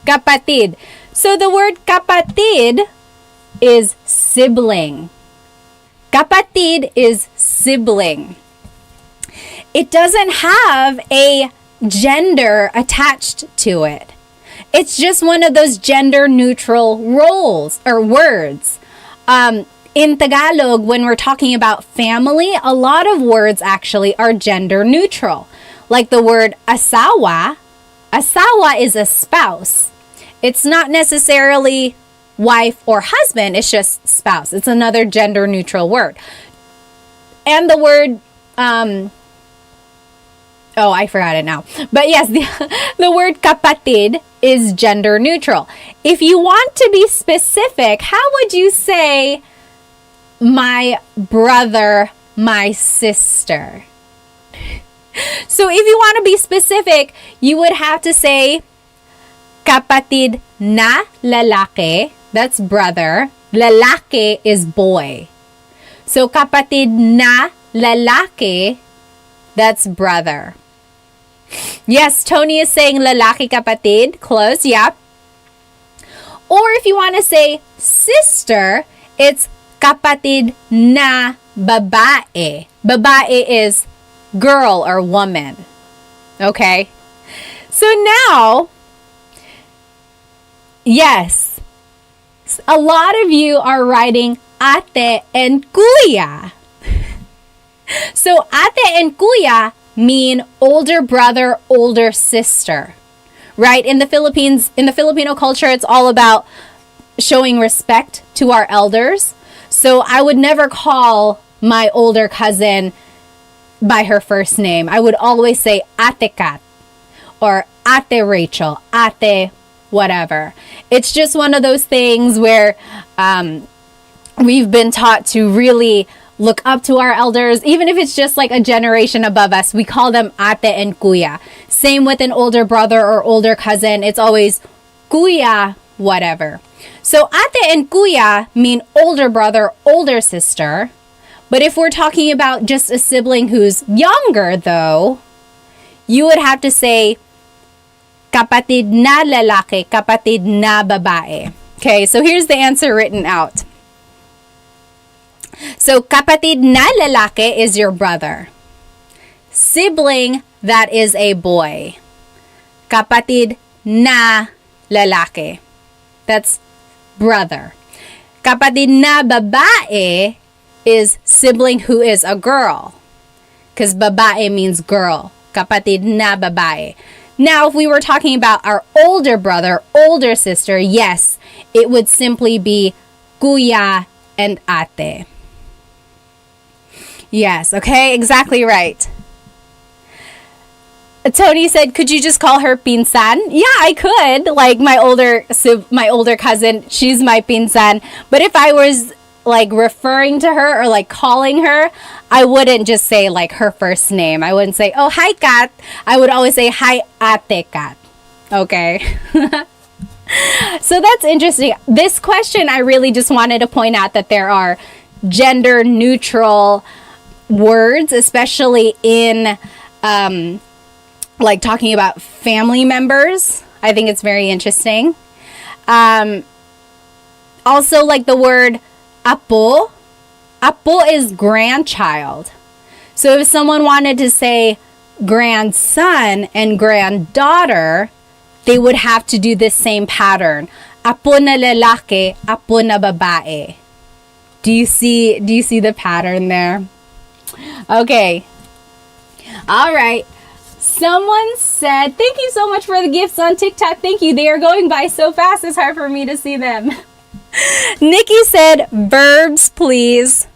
A: Kapatid. So the word kapatid is sibling. Kapatid is sibling. it doesn't have a gender attached to it. It's just one of those gender neutral roles or words. In Tagalog, when we're talking about family, a lot of words actually are gender neutral. Like the word asawa. Asawa is a spouse. It's not necessarily wife or husband, it's just spouse. It's another gender neutral word. And the word, I forgot it now. But yes, the word kapatid is gender neutral. If you want to be specific, how would you say my brother, my sister? So if you want to be specific, you would have to say kapatid na lalaki. That's brother. Lalaki is boy. So kapatid na lalaki, that's brother. Yes, Tony is saying lalaki kapatid. Close, yep. Or if you want to say sister, it's kapatid na babae. Babae is girl or woman. Okay? So now, yes, a lot of you are writing ate and kuya. So ate and kuya mean older brother, older sister. Right? In the Philippines, in the Filipino culture, it's all about showing respect to our elders. So I would never call my older cousin by her first name. I would always say Ate Kat or Ate Rachel, Ate whatever. It's just one of those things where we've been taught to really look up to our elders. Even if it's just like a generation above us, we call them Ate and Kuya. Same with an older brother or older cousin. It's always Kuya whatever. So Ate and Kuya mean older brother, older sister. But if we're talking about just a sibling who's younger though, you would have to say kapatid na lalaki, kapatid na babae. Okay, so here's the answer written out. So kapatid na lalaki is your brother. Sibling, that is a boy. Kapatid na lalaki. That's brother. Kapatid na babae is sibling who is a girl. Because babae means girl. Kapatid na babae. Now, if we were talking about our older brother, older sister, yes, it would simply be kuya and ate. Yes, okay, exactly right. Tony said, could you just call her pinsan? Yeah, I could. Like my older cousin, she's my pinsan. But if I was like referring to her or like calling her, I wouldn't just say like her first name. I wouldn't say, oh, hi, Kat. I would always say, hi, Ate Kat. Okay. So that's interesting. This question, I really just wanted to point out that there are gender neutral words, especially in like talking about family members. I think it's very interesting. Also, like the word apo. Apo is grandchild. So if someone wanted to say grandson and granddaughter, they would have to do this same pattern. Apo na lalaki, apo na babae. Do you see the pattern there? Okay. All right. Someone said, thank you so much for the gifts on TikTok. Thank you. They are going by so fast, it's hard for me to see them. Nikki said, verbs, please.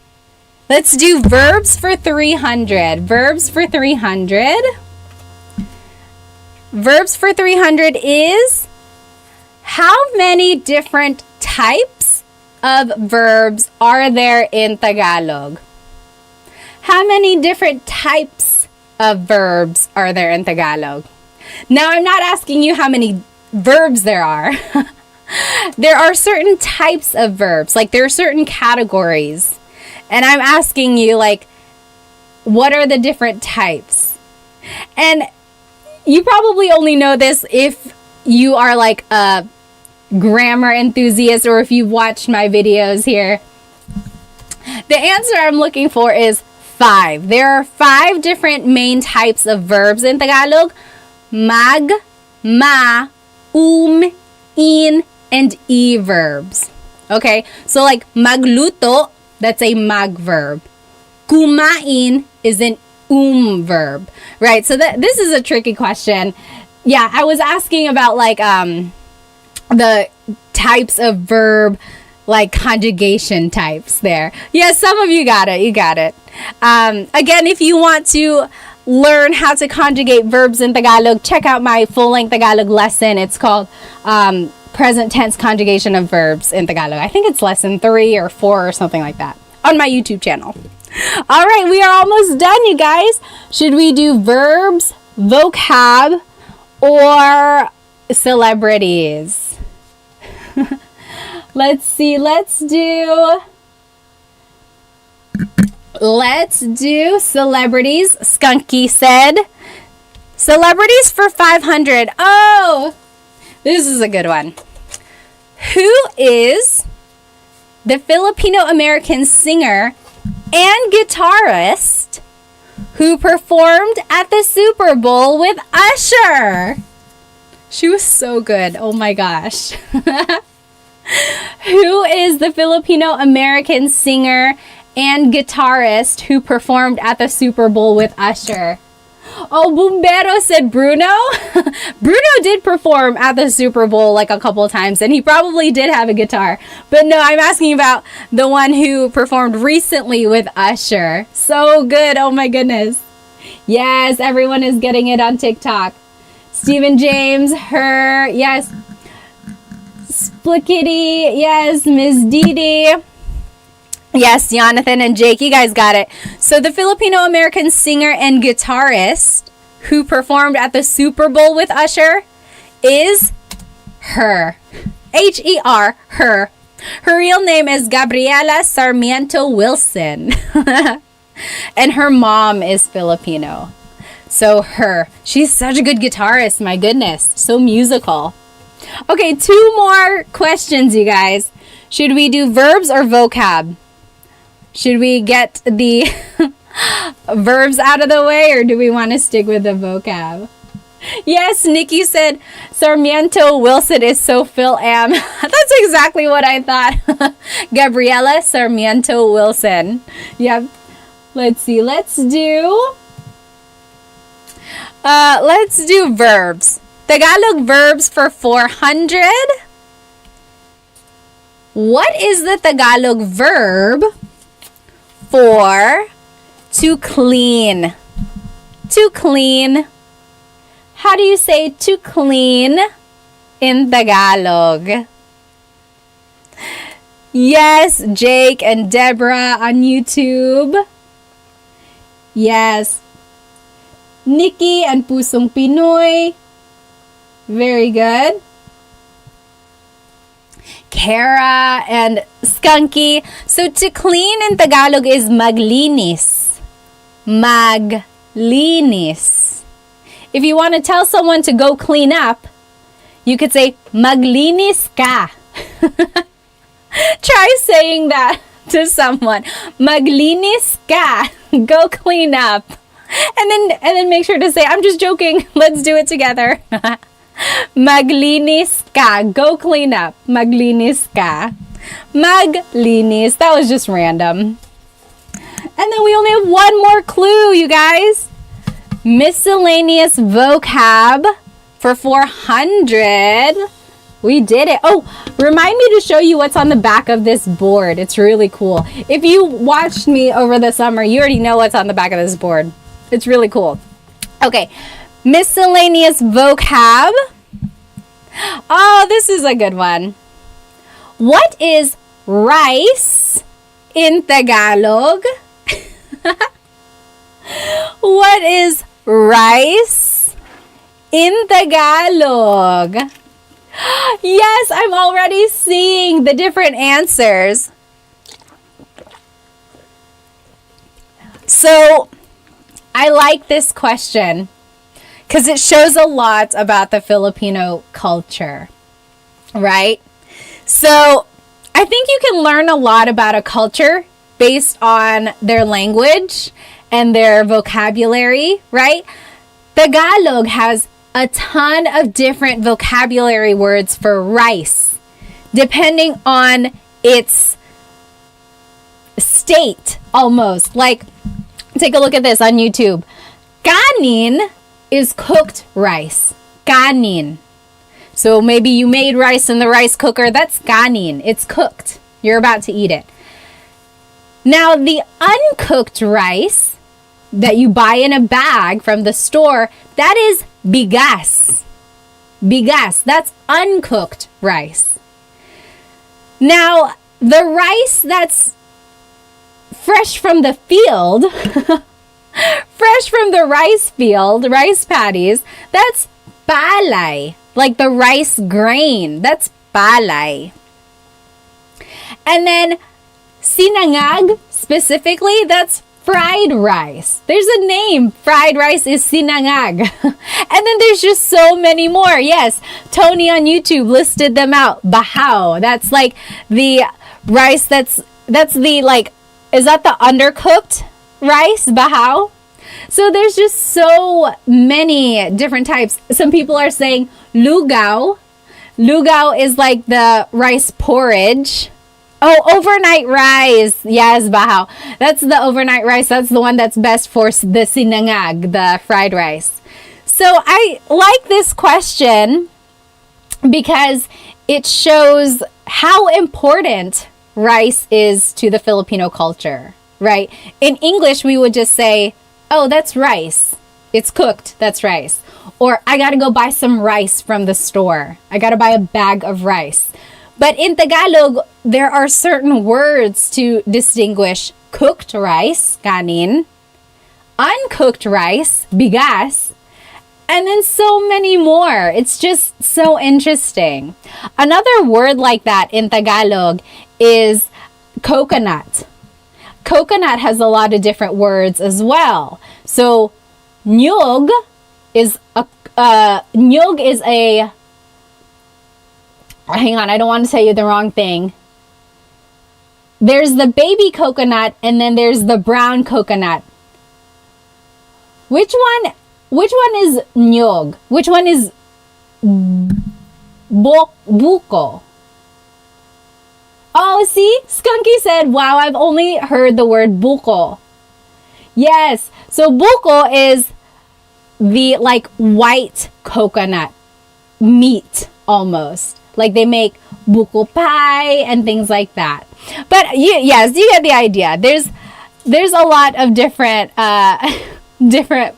A: Let's do verbs for 300. Verbs for 300. Verbs for 300 is, how many different types of verbs are there in Tagalog? How many different types of verbs are there in Tagalog? Now, I'm not asking you how many verbs there are. There are certain types of verbs, like there are certain categories. And I'm asking you, like, what are the different types? And you probably only know this if you are like a grammar enthusiast or if you've watched my videos here. The answer I'm looking for is 5. There are 5 different main types of verbs in Tagalog. Mag, ma, in, and e verbs. Okay, so like magluto, that's a mag verb. Kumain is an verb, right? So this is a tricky question. Yeah, I was asking about like the types of verb, like conjugation types there. Yeah, some of you got it. You got it. Again, if you want to learn how to conjugate verbs in Tagalog, check out my full-length Tagalog lesson. It's called Present Tense Conjugation of Verbs in Tagalog. I think it's lesson 3 or 4 or something like that on my YouTube channel. All right, we are almost done, you guys. Should we do verbs, vocab, or celebrities? Let's see. Let's do celebrities. Skunky said celebrities for 500. Oh, this is a good one. Who is the Filipino-American singer and guitarist who performed at the Super Bowl with Usher? She was so good. Oh my gosh. Who is the Filipino-American singer and guitarist who performed at the Super Bowl with Usher? Oh, Bumbero said Bruno. Bruno did perform at the Super Bowl like a couple of times, and he probably did have a guitar. But no, I'm asking about the one who performed recently with Usher. So good. Oh my goodness. Yes, everyone is getting it on TikTok. Stephen James, her, yes. Splickety, yes. Ms. Didi. Yes, Jonathan and Jake, you guys got it. So the Filipino-American singer and guitarist who performed at the Super Bowl with Usher is her. H-E-R, her. Her real name is Gabriela Sarmiento Wilson. And her mom is Filipino. So her. She's such a good guitarist, my goodness. So musical. Okay, 2 more questions, you guys. Should we do verbs or vocab? Should we get the verbs out of the way, or do we want to stick with the vocab? Yes, Nikki said Sarmiento Wilson is so Phil-Am. That's exactly what I thought. Gabriela Sarmiento Wilson. Yep. Let's see. Let's do verbs. Tagalog verbs for 400. What is the Tagalog verb for to clean? To clean. How do you say to clean in Tagalog? Yes, Jake and Deborah on YouTube. Yes. Nikki and Pusong Pinoy. Very good. Kara and Skunky. So to clean in Tagalog is maglinis. Maglinis. If you want to tell someone to go clean up, you could say maglinis ka. Try saying that to someone. Maglinis ka. Go clean up. And then make sure to say, I'm just joking. Let's do it together. Maglinis ka. Go clean up. Maglinis ka. Maglinis. That was just random. And then we only have one more clue, you guys. Miscellaneous vocab for 400. We did it. Oh, remind me to show you what's on the back of this board. It's really cool. If you watched me over the summer, you already know what's on the back of this board. It's really cool. Okay. Miscellaneous vocab. Oh, this is a good one. What is rice in Tagalog? What is rice in Tagalog? Yes, I'm already seeing the different answers. So, I like this question because it shows a lot about the Filipino culture, right? So, I think you can learn a lot about a culture based on their language and their vocabulary, right? Tagalog has a ton of different vocabulary words for rice, depending on its state almost. Like, take a look at this on YouTube. Kanin is cooked rice. Kanin. So maybe you made rice in the rice cooker. That's kanin. It's cooked. You're about to eat it. Now, the uncooked rice that you buy in a bag from the store, that is bigas. Bigas. That's uncooked rice. Now, the rice that's fresh from the field, fresh from the rice field, rice paddies, that's palay. Like the rice grain, that's palay. And then sinangag, specifically, that's fried rice. There's a name. Fried rice is sinangag. And then there's just so many more. Yes, Tony on YouTube listed them out. Bahaw. That's like the rice that's the, like, is that the undercooked rice? Bahaw? So there's just so many different types. Some people are saying lugaw. Lugaw is like the rice porridge. Oh, overnight rice. Yes, bahaw. That's the overnight rice. That's the one that's best for the sinangag, the fried rice. So I like this question because it shows how important rice is to the Filipino culture, right? In English, we would just say, oh, that's rice. It's cooked. That's rice. Or I got to go buy some rice from the store. I got to buy a bag of rice. But in Tagalog, there are certain words to distinguish cooked rice, kanin, uncooked rice, bigas, and then so many more. It's just so interesting. Another word like that in Tagalog is coconut. Coconut has a lot of different words as well. So nyug is a hang on, I don't want to tell you the wrong thing. There's the baby coconut and then there's the brown coconut. Which one is nyog? Which one is buko? Oh, see? Skunky said, wow, I've only heard the word buko. Yes. So buko is the like white coconut meat almost. Like they make buko pie and things like that. But yes, you get the idea. There's a lot of different different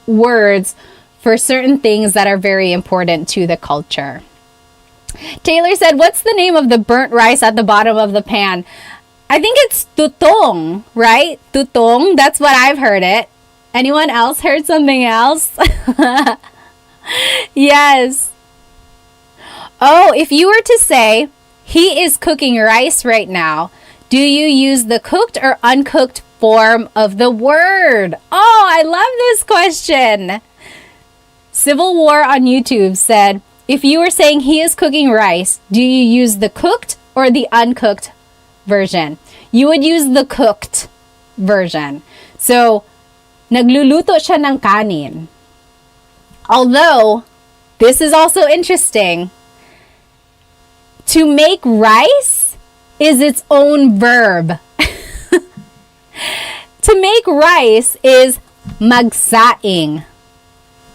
A: words for certain things that are very important to the culture. Taylor said, what's the name of the burnt rice at the bottom of the pan? I think it's tutong, right? Tutong. That's what I've heard it. Anyone else heard something else? Yes. Oh, if you were to say, he is cooking rice right now, do you use the cooked or uncooked form of the word? Oh, I love this question. Civil War on YouTube said, if you were saying he is cooking rice, do you use the cooked or the uncooked version? You would use the cooked version. So, nagluluto siya ng kanin. Although, this is also interesting. To make rice is its own verb. To make rice is magsaing.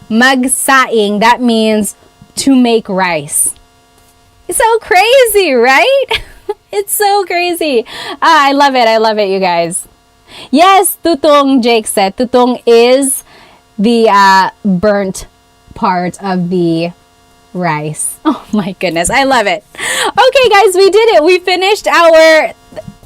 A: Magsaing, that means to make rice. It's so crazy, right? It's so crazy. I love it. I love it, you guys. Yes, tutong, Jake said. Tutong is the burnt part of the rice. Oh my goodness, I love it. Okay guys, we did it. We finished our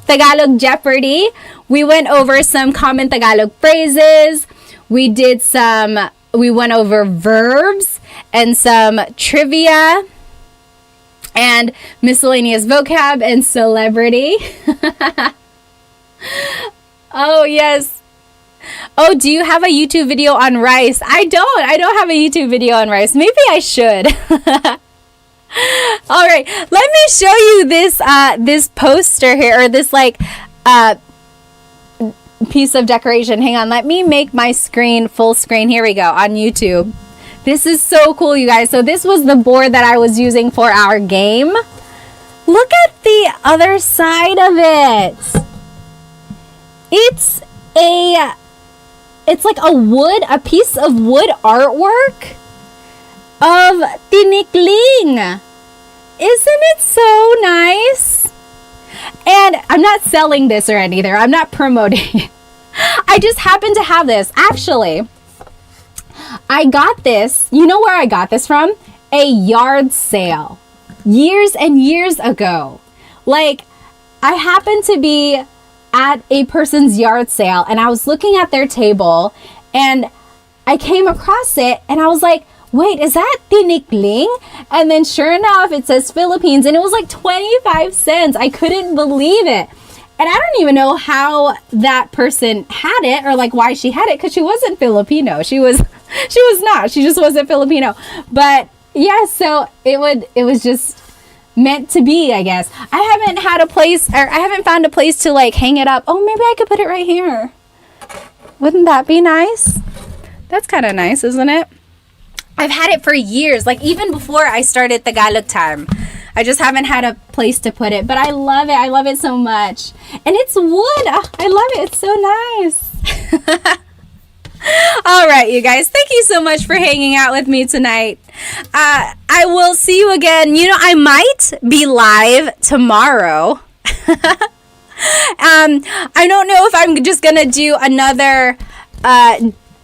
A: Tagalog Jeopardy. We went over some common Tagalog phrases. We went over verbs and some trivia and miscellaneous vocab and celebrity. Oh yes. Oh, do you have a YouTube video on rice? I don't have a YouTube video on rice. Maybe I should. All right, let me show you this poster here, or this like piece of decoration. Hang on, let me make my screen full screen. Here we go on YouTube. This is so cool, you guys. So this was the board that I was using for our game. Look at the other side of it. It's like a piece of wood artwork of tinikling. Isn't it so nice? And I'm not selling this or anything. I'm not promoting it. I just happen to have this. Actually, I got this. You know where I got this from? A yard sale. Years and years ago. Like, I happened to be at a person's yard sale and I was looking at their table and I came across it and I was like, wait, is that tinikling? And then sure enough, it says Philippines and it was like 25 cents. I couldn't believe it. And I don't even know how that person had it or like why she had it, because she wasn't Filipino. She was not. She just wasn't Filipino. But yeah, so it was just meant to be, I guess. I haven't found a place to like hang it up. Oh, maybe I could put it right here. Wouldn't that be nice? That's kind of nice, isn't it? I've had it for years, like even before I started Tagalog Time. I just haven't had a place to put it, but I love it. I love it so much. And it's wood. Oh, I love it. It's so nice. All right, you guys. Thank you so much for hanging out with me tonight. I will see you again. You know, I might be live tomorrow. I don't know if I'm just going to do another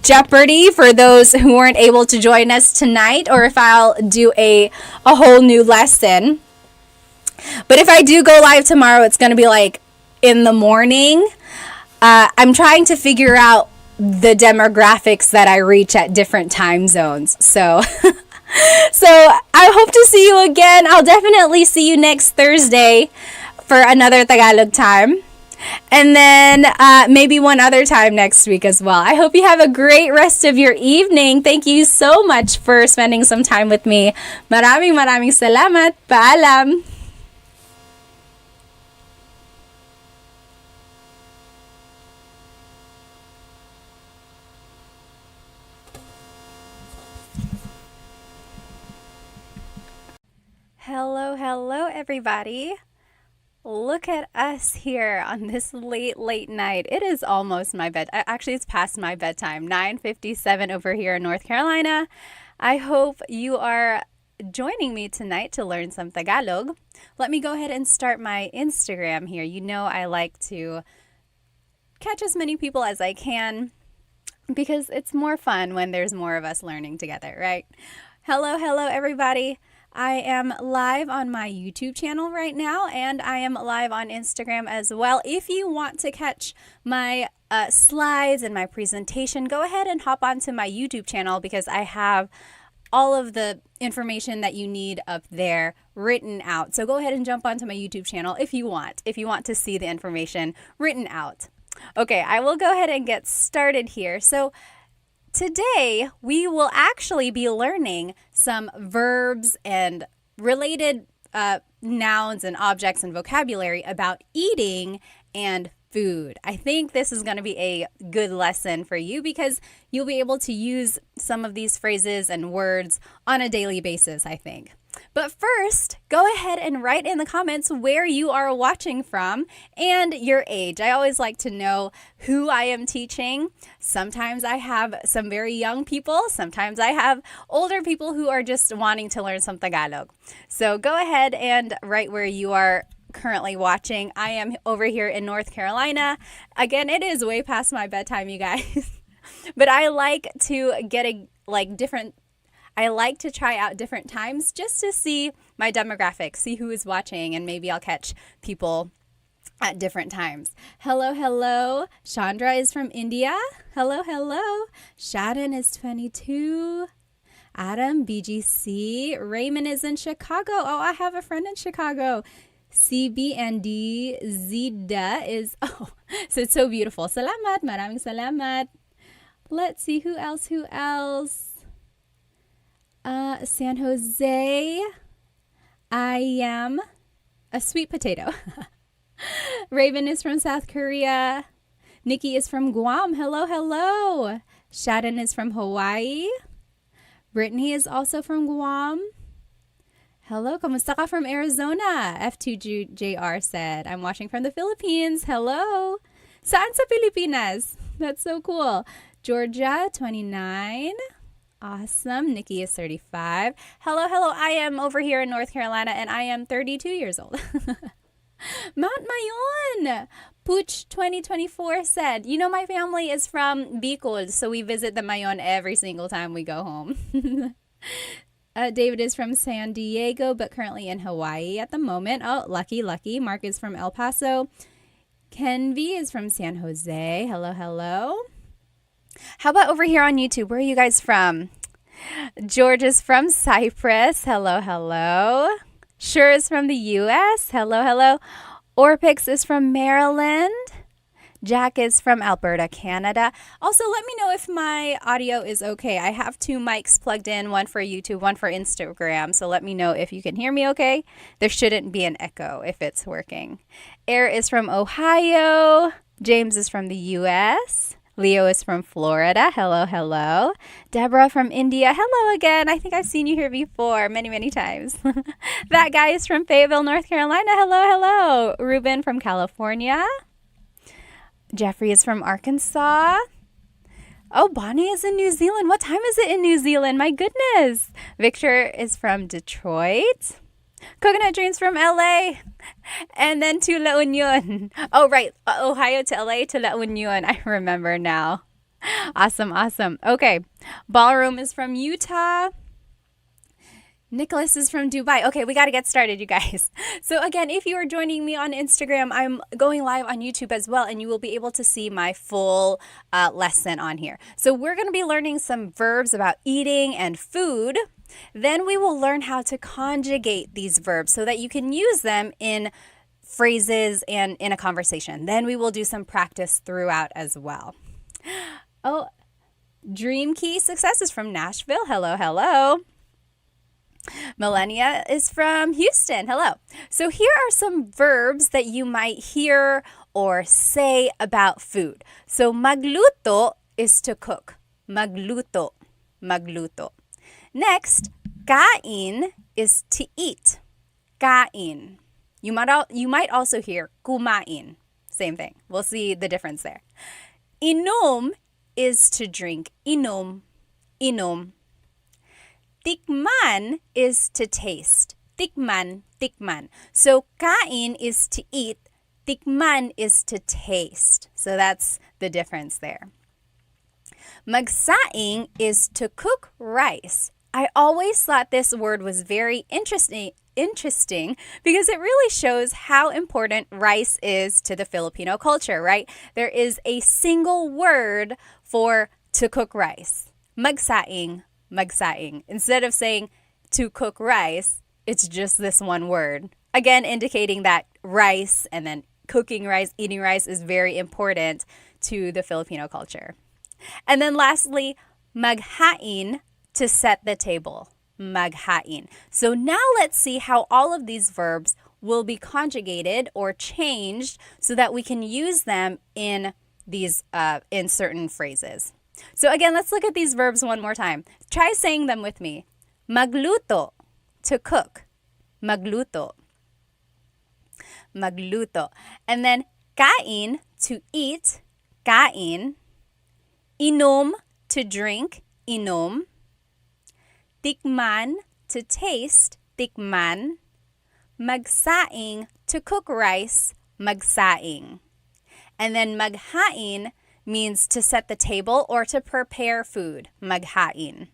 A: Jeopardy for those who weren't able to join us tonight, or if I'll do a whole new lesson. But if I do go live tomorrow, it's going to be like in the morning. I'm trying to figure out the demographics that I reach at different time zones. So I hope to see you again. I'll definitely see you next Thursday for another Tagalog Time. And then maybe one other time next week as well. I hope you have a great rest of your evening. Thank you so much for spending some time with me. Maraming salamat. Paalam. Hello, everybody. Look at us here on this late night. It is almost my bed. Actually, it's past my bedtime. 9:57 over here in North Carolina. I hope you are joining me tonight to learn some Tagalog. Let me go ahead and start my Instagram here. You know I like to catch as many people as I can because it's more fun when there's more of us learning together, right? Hello, everybody. I am live on my YouTube channel right now, and I am live on Instagram as well. If you want to catch my slides and my presentation, go ahead and hop onto my YouTube channel because I have all of the information that you need up there written out. So go ahead and jump onto my YouTube channel if you want to see the information written out. Okay, I will go ahead and get started here. So today, we will actually be learning some verbs and related nouns and objects and vocabulary about eating and food. I think this is going to be a good lesson for you because you'll be able to use some of these phrases and words on a daily basis, I think. But first, go ahead and write in the comments where you are watching from and your age. I always like to know who I am teaching. Sometimes I have some very young people. Sometimes I have older people who are just wanting to learn some Tagalog. So go ahead and write where you are currently watching. I am over here in North Carolina. Again, it is way past my bedtime, you guys. But I like to I like to try out different times just to see my demographics, see who is watching, and maybe I'll catch people at different times. Hello. Chandra is from India. Hello. Sharon is 22. Adam, BGC. Raymond is in Chicago. Oh, I have a friend in Chicago. CBND Zida is, so it's so beautiful. Salamat, maraming salamat. Let's see, who else? San Jose. I am a sweet potato. Raven is from South Korea. Nikki is from Guam. Hello, hello. Shaden is from Hawaii. Brittany is also from Guam. Hello, kamusta ka from Arizona? F2JR said, I'm watching from the Philippines. Hello. Saan sa Pilipinas? That's so cool. Georgia, 29. Awesome. Nikki is 35. Hello, hello. I am over here in North Carolina and I am 32 years old. Mount Mayon. Pooch 2024 said, you know, my family is from Bicol, so we visit the Mayon every single time we go home. David is from San Diego, but currently in Hawaii at the moment. Oh, lucky, lucky. Mark is from El Paso. Kenvi is from San Jose. Hello, hello. How about over here on YouTube? Where are you guys from? George is from Cyprus. Hello, hello. Sure is from the U.S. Hello, hello. Orpix is from Maryland. Jack is from Alberta, Canada. Also, let me know if my audio is okay. I have 2 mics plugged in, one for YouTube, one for Instagram. So let me know if you can hear me okay. There shouldn't be an echo if it's working. Air is from Ohio. James is from the U.S. Leo is from Florida. Hello, hello. Deborah from India. Hello again. I think I've seen you here before many, many times. That guy is from Fayetteville, North Carolina. Hello, hello. Ruben from California. Jeffrey is from Arkansas. Oh, Bonnie is in New Zealand. What time is it in New Zealand? My goodness. Victor is from Detroit. Coconut Dreams from LA. And then to La Union. Oh, right. Ohio to LA to La Union. I remember now. Awesome, awesome. Okay. Ballroom is from Utah. Nicholas is from Dubai. Okay, we got to get started, you guys. So again, if you are joining me on Instagram, I'm going live on YouTube as well, and you will be able to see my full lesson on here. So we're going to be learning some verbs about eating and food. Then we will learn how to conjugate these verbs so that you can use them in phrases and in a conversation. Then we will do some practice throughout as well. Oh, Dream Key Success is from Nashville. Hello, hello. Millennia is from Houston. Hello. So here are some verbs that you might hear or say about food. So magluto is to cook. Magluto. Magluto. Next, kain is to eat. Kain. You might also hear kumain. Same thing. We'll see the difference there. Inom is to drink. Inom. Inom. Tikman is to taste. Tikman, tikman. So kain is to eat. Tikman is to taste. So that's the difference there. Magsaing is to cook rice. I always thought this word was very interesting because it really shows how important rice is to the Filipino culture, right? There is a single word for to cook rice. Magsaing. Magsaing. Instead of saying to cook rice, it's just this one word. Again, indicating that rice and then cooking rice, eating rice is very important to the Filipino culture. And then lastly, maghain, to set the table. Maghain. So now let's see how all of these verbs will be conjugated or changed so that we can use them in these in certain phrases. So again, let's look at these verbs one more time. Try saying them with me. Magluto, to cook. Magluto. Magluto. And then kain, to eat. Kain. Inom, to drink. Inom. Tikman, to taste. Tikman. Magsaing, to cook rice. Magsaing. And then maghain means to set the table or to prepare food. Maghain.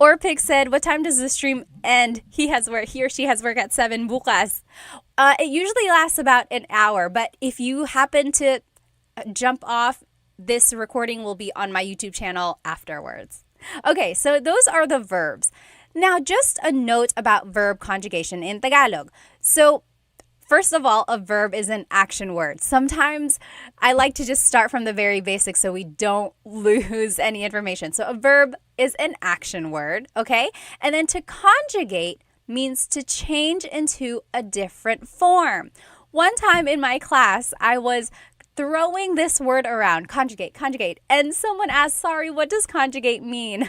A: Orpik said, what time does the stream end? He or she has work at 7 bukas. It usually lasts about an hour, but if you happen to jump off, this recording will be on my YouTube channel afterwards. Okay, so those are the verbs. Now, just a note about verb conjugation in Tagalog. So, first of all, a verb is an action word. Sometimes I like to just start from the very basics so we don't lose any information. So a verb is an action word, okay? And then to conjugate means to change into a different form. One time in my class, I was throwing this word around, conjugate. And someone asked, sorry, what does conjugate mean?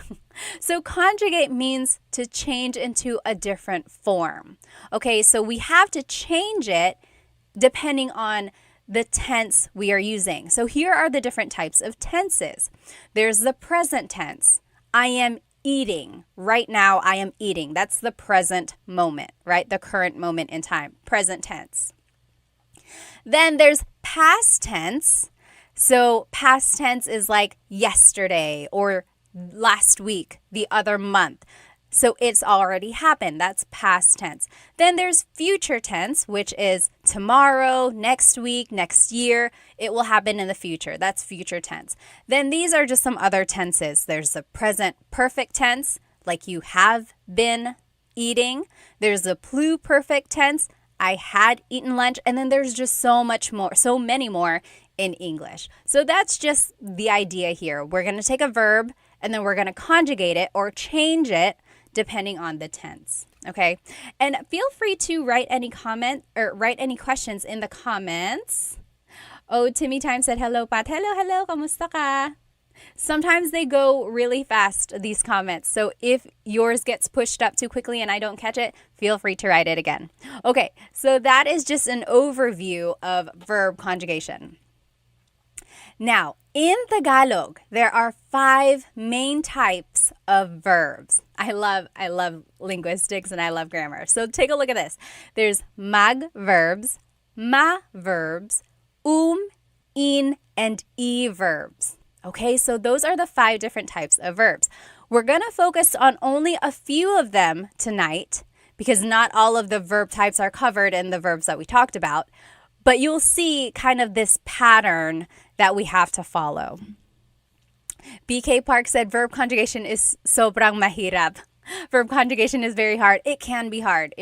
A: So conjugate means to change into a different form. Okay, so we have to change it depending on the tense we are using. So here are the different types of tenses. There's the present tense. I am eating. Right now, I am eating. That's the present moment, right? The current moment in time. Present tense. Then there's past tense. So past tense is like yesterday or last week, the other month. So it's already happened. That's past tense. Then there's future tense, which is tomorrow, next week, next year. It will happen in the future. That's future tense. Then these are just some other tenses. There's the present perfect tense, like you have been eating. There's the pluperfect tense, I had eaten lunch. And then there's just so many more in English. So that's just the idea here. We're going to take a verb and then we're going to conjugate it or change it depending on the tense. Okay. And feel free to write any comment or write any questions in the comments. Oh, Timmy Time said, hello, Pat. Hello. Kamusta ka? Sometimes they go really fast, these comments. So if yours gets pushed up too quickly and I don't catch it, feel free to write it again. Okay. So that is just an overview of verb conjugation. Now, in Tagalog, there are 5 main types of verbs. I love linguistics and I love grammar. So take a look at this. There's mag verbs, ma verbs, in, and e verbs. Okay, so those are the 5 different types of verbs. We're going to focus on only a few of them tonight because not all of the verb types are covered in the verbs that we talked about. But you'll see kind of this pattern that we have to follow. BK Park said verb conjugation is sobrang mahirap. Verb conjugation is very hard. It can be hard.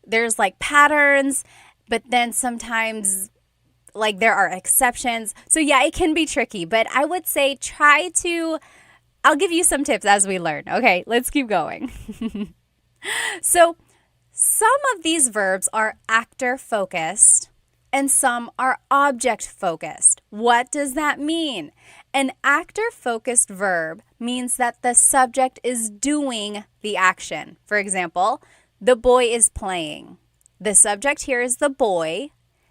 A: There's like patterns, but then sometimes like there are exceptions. So yeah, it can be tricky, but I would say I'll give you some tips as we learn. Okay, let's keep going. So some of these verbs are actor focused and some are object focused. What does that mean? An actor-focused verb means that the subject is doing the action. For example, the boy is playing. The subject here is the boy,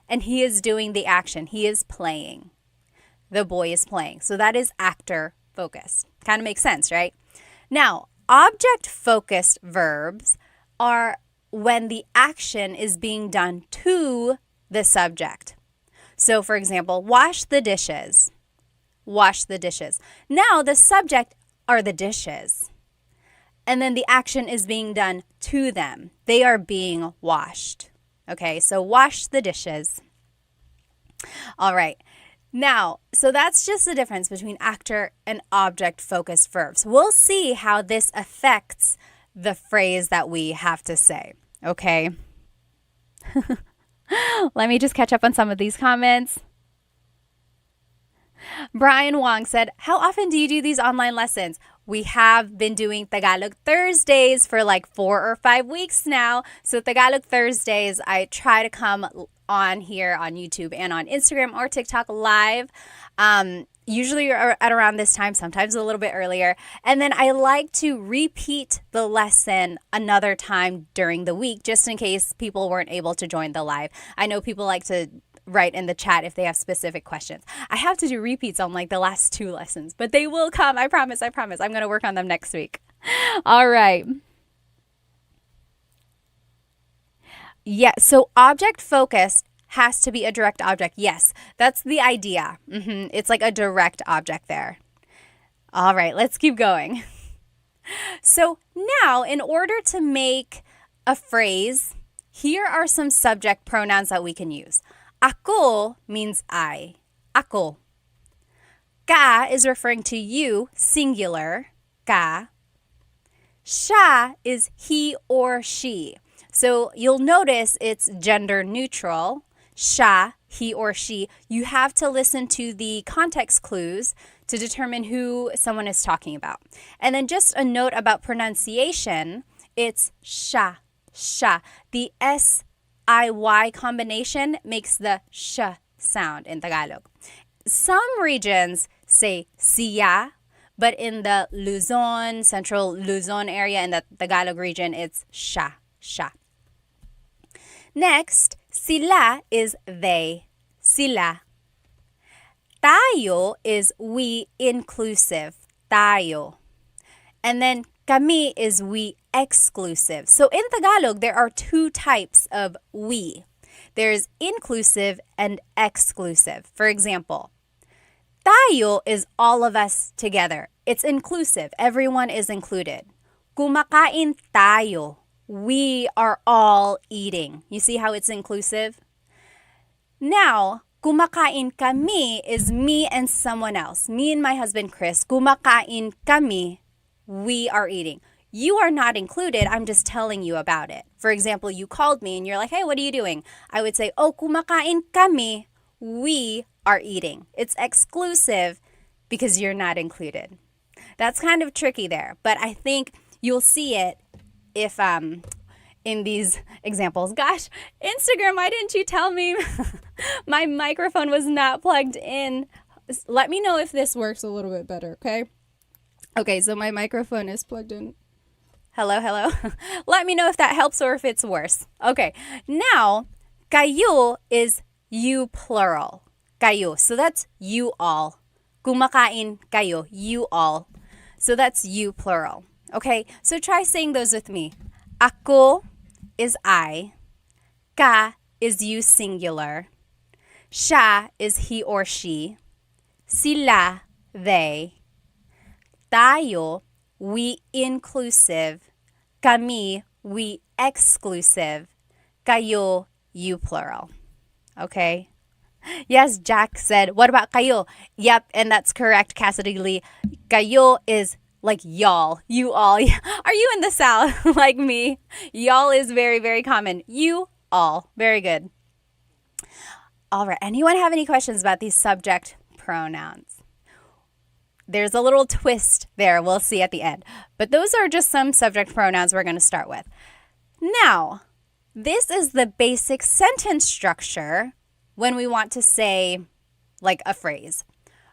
A: and he is doing the action. He is playing. The boy is playing. So that is actor-focused. Kind of makes sense, right? Now, object-focused verbs are when the action is being done to the subject. So, for example, wash the dishes. Wash the dishes. Now, the subject are the dishes. And then the action is being done to them. They are being washed. Okay, so wash the dishes. All right. Now, so that's just the difference between actor and object-focused verbs. We'll see how this affects the phrase that we have to say. Okay? Let me just catch up on some of these comments. Brian Wong said, how often do you do these online lessons? We have been doing Tagalog Thursdays for like 4 or 5 weeks now. So Tagalog Thursdays, I try to come on here on YouTube and on Instagram or TikTok live. Usually at around this time, sometimes a little bit earlier. And then I like to repeat the lesson another time during the week, just in case people weren't able to join the live. I know people like to write in the chat if they have specific questions. I have to do repeats on like the last 2 lessons, but they will come. I promise. I'm going to work on them next week. All right. Yeah, so object focused has to be a direct object. Yes, that's the idea. It's like a direct object there. All right, let's keep going. So now, in order to make a phrase, here are some subject pronouns that we can use. Ako means I. Ako. Ka is referring to you, singular. Ka. Siya is he or she. So you'll notice it's gender neutral. Siya, he or she. You have to listen to the context clues to determine who someone is talking about. And then just a note about pronunciation, it's siya. The S-I-Y combination makes the sh sound in Tagalog. Some regions say siya, but in the Luzon, central Luzon area, in the Tagalog region, it's siya, siya. Next, sila is they, sila. Tayo is we inclusive, tayo. And then kami is we exclusive. So in Tagalog, there are two types of we. There's inclusive and exclusive. For example, tayo is all of us together. It's inclusive. Everyone is included. Kumakain tayo. We are all eating. You see how it's inclusive? Now, kumakain kami is me and someone else. Me and my husband, Chris. Kumakain kami. We are eating. You are not included. I'm just telling you about it. For example, you called me and you're like, hey, what are you doing? I would say, oh, kumakain kami. We are eating. It's exclusive because you're not included. That's kind of tricky there, but I think you'll see it if in these examples. Gosh, Instagram, why didn't you tell me my microphone was not plugged in? Let me know if this works a little bit better, okay? Okay, so my microphone is plugged in. Hello, hello. Let me know if that helps or if it's worse. Okay, now, kayo is you plural. Kayo. So that's you all. Kumakain kayo. You all. So that's you plural. Okay, so try saying those with me. Ako is I. Ka is you singular. Siya is he or she. Sila, they. Tayo, we inclusive. Kami, we exclusive. Kayo, you plural. Okay? Yes, Jack said, what about kayo? Yep, and that's correct, Cassidy Lee. Kayo is like y'all, you all. Are you in the South like me? Y'all is very, very common. You all. Very good. All right. Anyone have any questions about these subject pronouns? There's a little twist there we'll see at the end. But those are just some subject pronouns we're going to start with. Now, this is the basic sentence structure when we want to say like a phrase.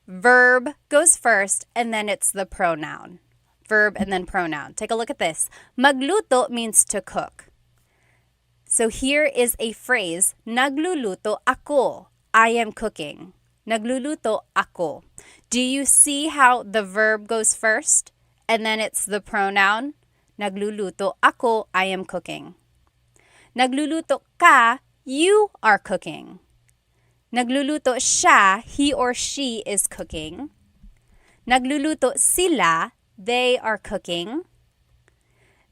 A: Verb goes first and then it's the pronoun. Verb and then pronoun. Take a look at this. Magluto means to cook. So here is a phrase. Nagluluto ako. I am cooking. Nagluluto ako. Do you see how the verb goes first and then it's the pronoun? Nagluluto ako. I am cooking. Nagluluto ka. You are cooking. Nagluluto siya, he or she is cooking. Nagluluto sila, they are cooking.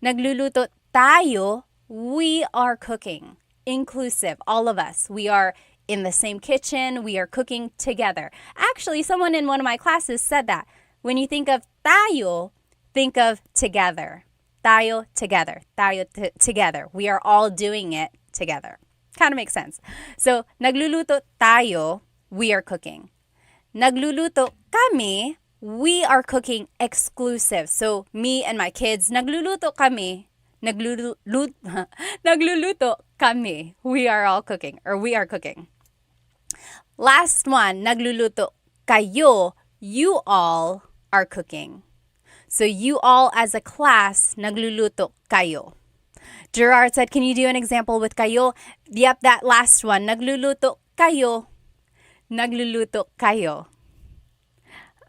A: Nagluluto tayo, we are cooking. Inclusive, all of us. We are in the same kitchen, we are cooking together. Actually, someone in one of my classes said that. When you think of tayo, think of together. Tayo, together. Tayo, together. We are all doing it together. Kind of makes sense. So, nagluluto tayo, we are cooking. Nagluluto kami, we are cooking exclusive. So, me and my kids, nagluluto kami, nagluluto kami. We are all cooking, or we are cooking. Last one, nagluluto kayo, you all are cooking. So, you all as a class, nagluluto kayo. Gerard said, can you do an example with kayo? Yep, that last one. Nagluluto kayo. Nagluluto kayo.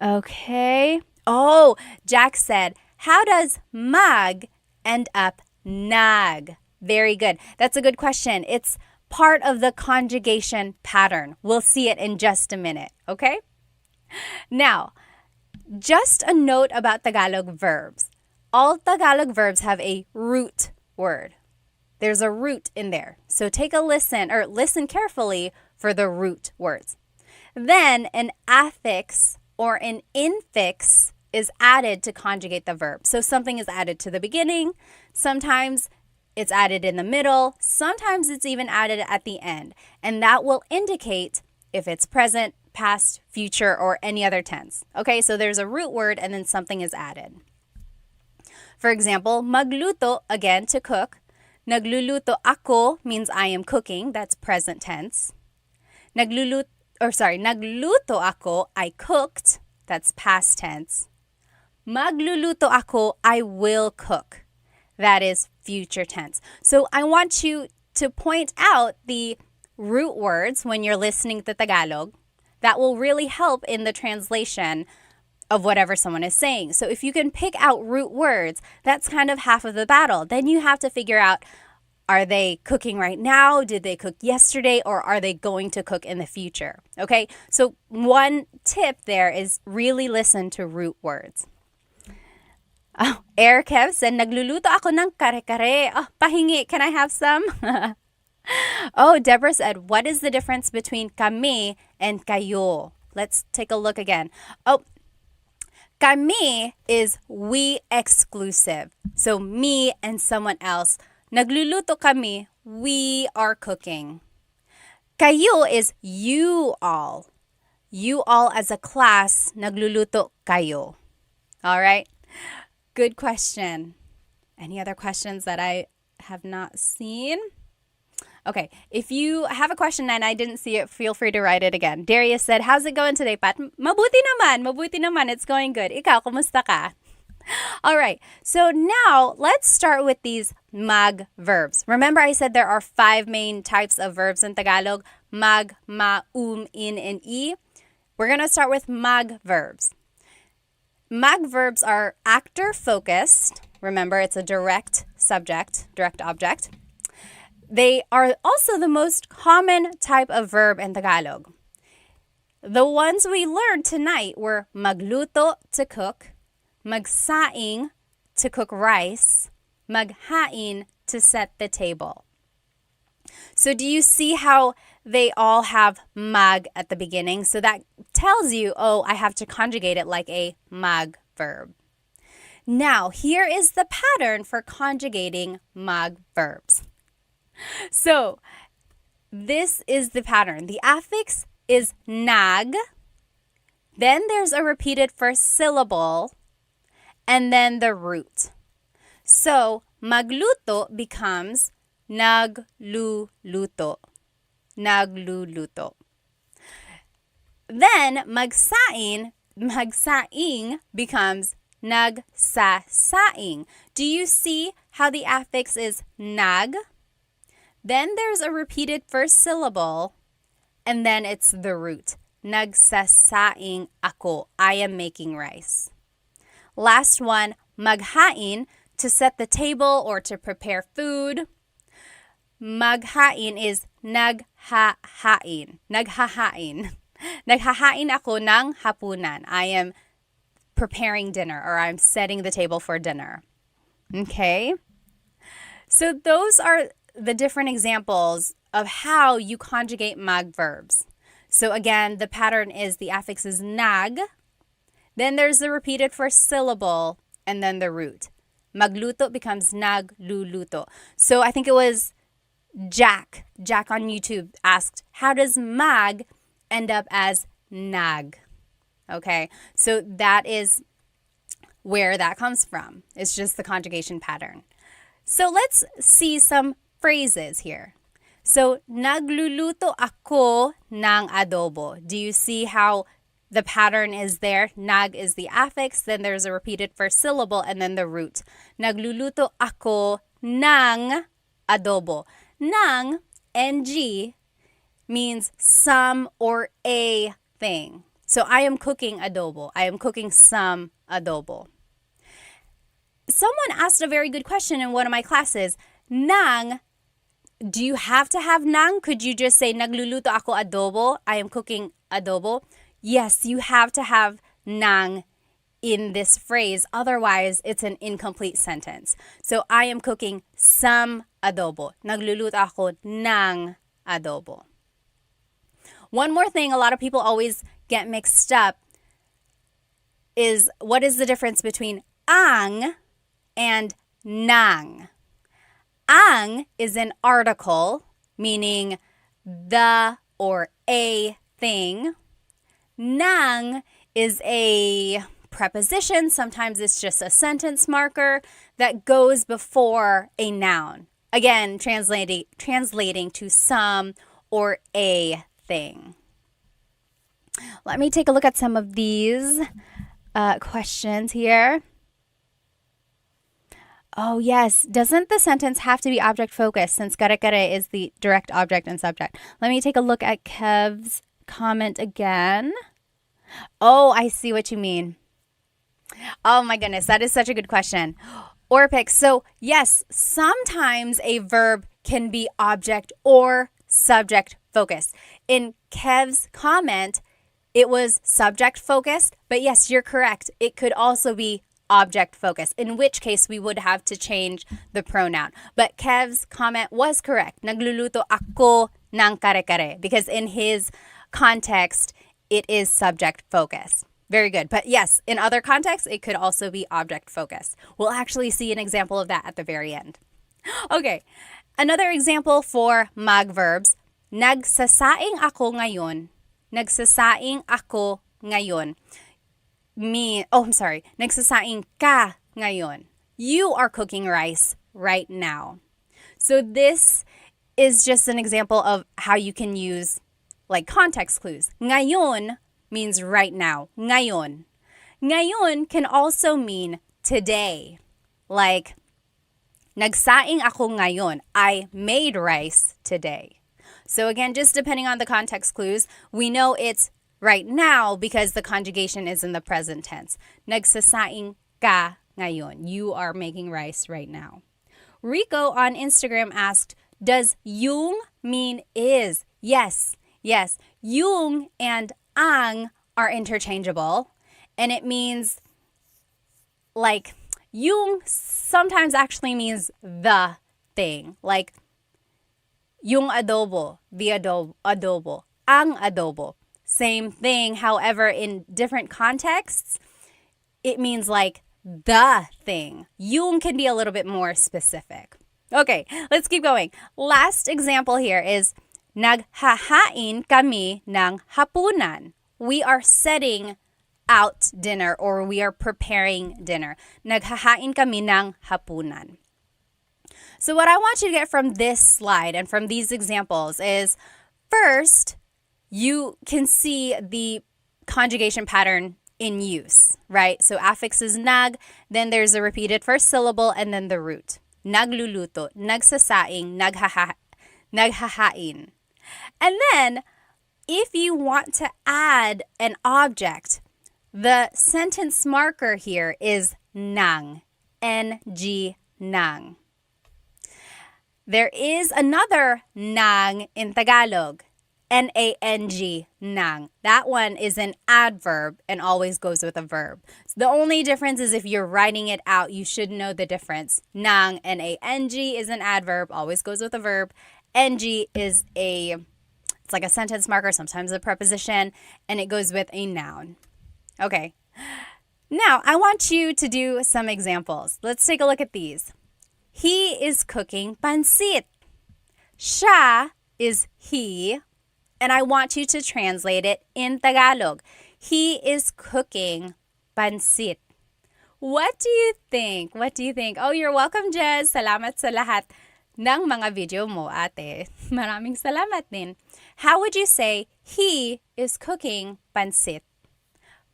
A: Okay. Oh, Jack said, how does mag end up nag? Very good. That's a good question. It's part of the conjugation pattern. We'll see it in just a minute. Okay? Now, just a note about Tagalog verbs. All Tagalog verbs have a root word. There's a root in there. So take a listen or listen carefully for the root words. Then an affix or an infix is added to conjugate the verb. So something is added to the beginning. Sometimes it's added in the middle. Sometimes it's even added at the end. And that will indicate if it's present, past, future, or any other tense. Okay, so there's a root word and then something is added. For example, magluto, again, to cook. Nagluluto ako means I am cooking. That's present tense. nagluto ako, I cooked. That's past tense. Magluluto ako, I will cook. That is future tense. So I want you to point out the root words when you're listening to Tagalog. That will really help in the translation of whatever someone is saying. So if you can pick out root words, that's kind of half of the battle. Then you have to figure out, are they cooking right now? Did they cook yesterday? Or are they going to cook in the future? Okay, so one tip there is really listen to root words. Oh, Air Kev said, nagluluto ako ng kare-kare. Oh, pahingi. Can I have some? Oh, Deborah said, what is the difference between kami and kayo? Let's take a look again. Oh, kami is we exclusive. So me and someone else. Nagluluto kami, we are cooking. Kayo is you all. You all as a class, nagluluto kayo. All right? Good question. Any other questions that I have not seen? Okay, if you have a question and I didn't see it, feel free to write it again. Darius said, how's it going today, Pat? Mabuti naman. It's going good. Ikaw, kumusta ka? All right, so now let's start with these mag verbs. Remember I said there are 5 main types of verbs in Tagalog. Mag, ma, in, and e. We're going to start with mag verbs. Mag verbs are actor-focused. Remember, it's a direct subject, direct object. They are also the most common type of verb in Tagalog. The ones we learned tonight were magluto, to cook, magsaing, to cook rice, maghain, to set the table. So do you see how they all have mag at the beginning? So that tells you, oh, I have to conjugate it like a mag verb. Now, here is the pattern for conjugating mag verbs. So, this is the pattern. The affix is nag, then there's a repeated first syllable, and then the root. So, magluto becomes nagluluto. Nagluluto. Then, magsaing becomes nagsasaing. Do you see how the affix is nag? Then there's a repeated first syllable, and then it's the root. Nagsasaing ako. I am making rice. Last one, maghain, to set the table or to prepare food. Maghain is naghahain. Naghahain. Naghahain ako ng hapunan. I am preparing dinner, or I'm setting the table for dinner. Okay? So those are the different examples of how you conjugate mag verbs. So again, the pattern is the affix is nag, then there's the repeated first syllable, and then the root. Magluto becomes nagluluto. So I think it was Jack on YouTube asked, how does mag end up as nag? Okay, so that is where that comes from. It's just the conjugation pattern. So let's see some phrases here. So, nagluluto ako ng adobo. Do you see how the pattern is there? Nag is the affix, then there's a repeated first syllable, and then the root. Nagluluto ako ng adobo. Ng, ng, means some or a thing. So, I am cooking adobo. I am cooking some adobo. Someone asked a very good question in one of my classes. Nang, do you have to have nang? Could you just say, nagluluto ako adobo? I am cooking adobo. Yes, you have to have nang in this phrase. Otherwise, it's an incomplete sentence. So, I am cooking some adobo. Nagluluto ako ng adobo. One more thing a lot of people always get mixed up is what is the difference between ang and nang? Ang is an article, meaning the or a thing. Nang is a preposition. Sometimes it's just a sentence marker that goes before a noun. Again, translating to some or a thing. Let me take a look at some of these questions here. Oh, yes. Doesn't the sentence have to be object focused since kare-kare is the direct object and subject? Let me take a look at Kev's comment again. Oh, I see what you mean. Oh my goodness, that is such a good question. Orpik, so yes, sometimes a verb can be object or subject focused. In Kev's comment, it was subject focused, but yes, you're correct. It could also be object focused, in which case we would have to change the pronoun. But Kev's comment was correct. Nagluluto ako ng kare-kare, because in his context, it is subject focused. Very good. But yes, in other contexts, it could also be object focused. We'll actually see an example of that at the very end. Okay, another example for mag-verbs. Nagsasaing ako ngayon. Nagsasaing ako ngayon. Nagsasaing ka ngayon. You are cooking rice right now. So this is just an example of how you can use like context clues. Ngayon means right now. Ngayon. Ngayon can also mean today. Like, nagsaing ako ngayon. I made rice today. So again, just depending on the context clues, we know it's right now because the conjugation is in the present tense. Nagsasaing ka ngayon. You are making rice right now. Rico on Instagram asked, does yung mean is? Yes. Yes. Yung and ang are interchangeable, and it means like yung sometimes actually means the thing, like yung adobo, the adobo, ang adobo. Same thing, however, in different contexts, it means like the thing. Yung can be a little bit more specific. Okay, let's keep going. Last example here is naghahain kami ng hapunan. We are setting out dinner or we are preparing dinner. Naghahain kami ng hapunan. So what I want you to get from this slide and from these examples is first, you can see the conjugation pattern in use, right? So affix is nag, then there's a repeated first syllable, and then the root. Nagluluto, nagsasaing, naghahain. And then, if you want to add an object, the sentence marker here is nang, N-G, nang. There is another nang in Tagalog, N-A-N-G, nang. That one is an adverb and always goes with a verb. So the only difference is if you're writing it out, you should know the difference. Nang, N-A-N-G, is an adverb, always goes with a verb. N-G is it's like a sentence marker, sometimes a preposition, and it goes with a noun. Okay. Now, I want you to do some examples. Let's take a look at these. He is cooking pansit. Siya is he, and I want you to translate it in Tagalog. He is cooking pansit. What do you think? What do you think? Oh, you're welcome, Jez. Salamat sa lahat ng mga video mo, ate. Maraming salamat din. How would you say he is cooking pansit?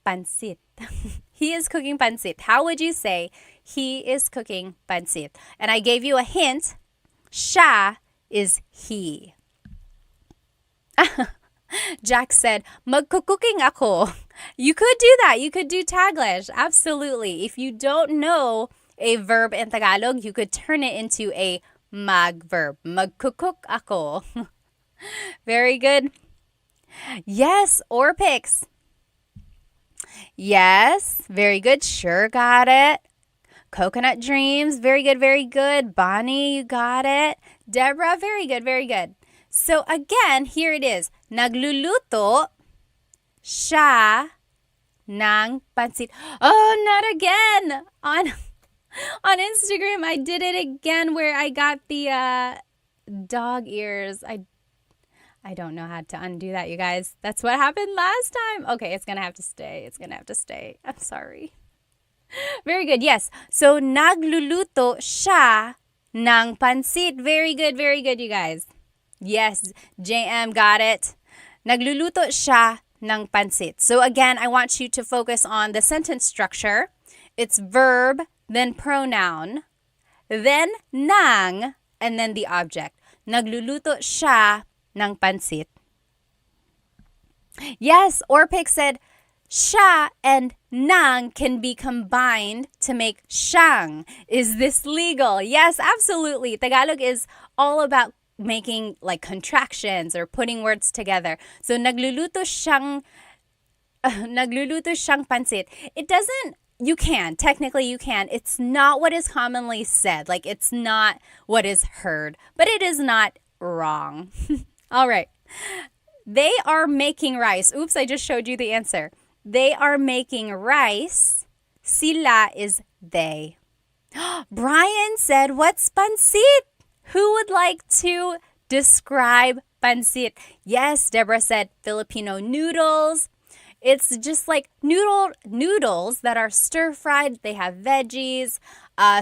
A: Pansit. He is cooking pansit. How would you say he is cooking pansit? And I gave you a hint. Siya is he. Jack said, magkukuking ako. You could do that. You could do Taglish. Absolutely. If you don't know a verb in Tagalog, you could turn it into a mag verb. Magkukuk ako. Very good. Yes, Orpix. Yes, very good. Sure got it. Coconut Dreams. Very good, very good. Bonnie, you got it. Deborah, very good, very good. So again, here it is. Nagluluto siya ng pansit. Oh, not again. On Instagram, I did it again where I got the dog ears. I don't know how to undo that, you guys. That's what happened last time. Okay, it's going to have to stay. It's going to have to stay. I'm sorry. Very good. Yes. So, nagluluto siya ng pansit. Very good, you guys. Yes, JM got it. Nagluluto siya ng pansit. So again, I want you to focus on the sentence structure. It's verb, then pronoun, then ng, and then the object. Nagluluto siya ng pansit. Yes, Orpik said, siya and nang can be combined to make siyang. Is this legal? Yes, absolutely. Tagalog is all about making like contractions or putting words together. So nagluluto siyang pansit. It doesn't, you can, technically you can. It's not what is commonly said. Like it's not what is heard, but it is not wrong. All right. They are making rice. Oops, I just showed you the answer. They are making rice. Sila is they. Brian said, what's pansit? Who would like to describe pansit? Yes, Deborah said Filipino noodles. It's just like noodles that are stir-fried. They have veggies,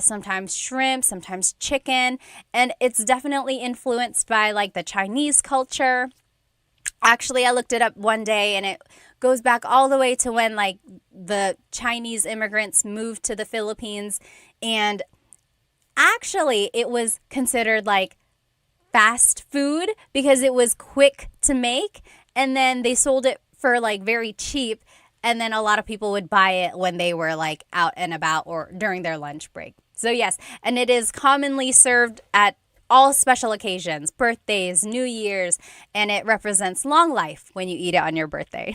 A: sometimes shrimp, sometimes chicken. And it's definitely influenced by like the Chinese culture. Actually, I looked it up one day and it goes back all the way to when like the Chinese immigrants moved to the Philippines. And actually, it was considered like fast food because it was quick to make. And then they sold it for like very cheap. And then a lot of people would buy it when they were like out and about or during their lunch break. So yes, and it is commonly served at all special occasions, birthdays, New Year's, and it represents long life when you eat it on your birthday.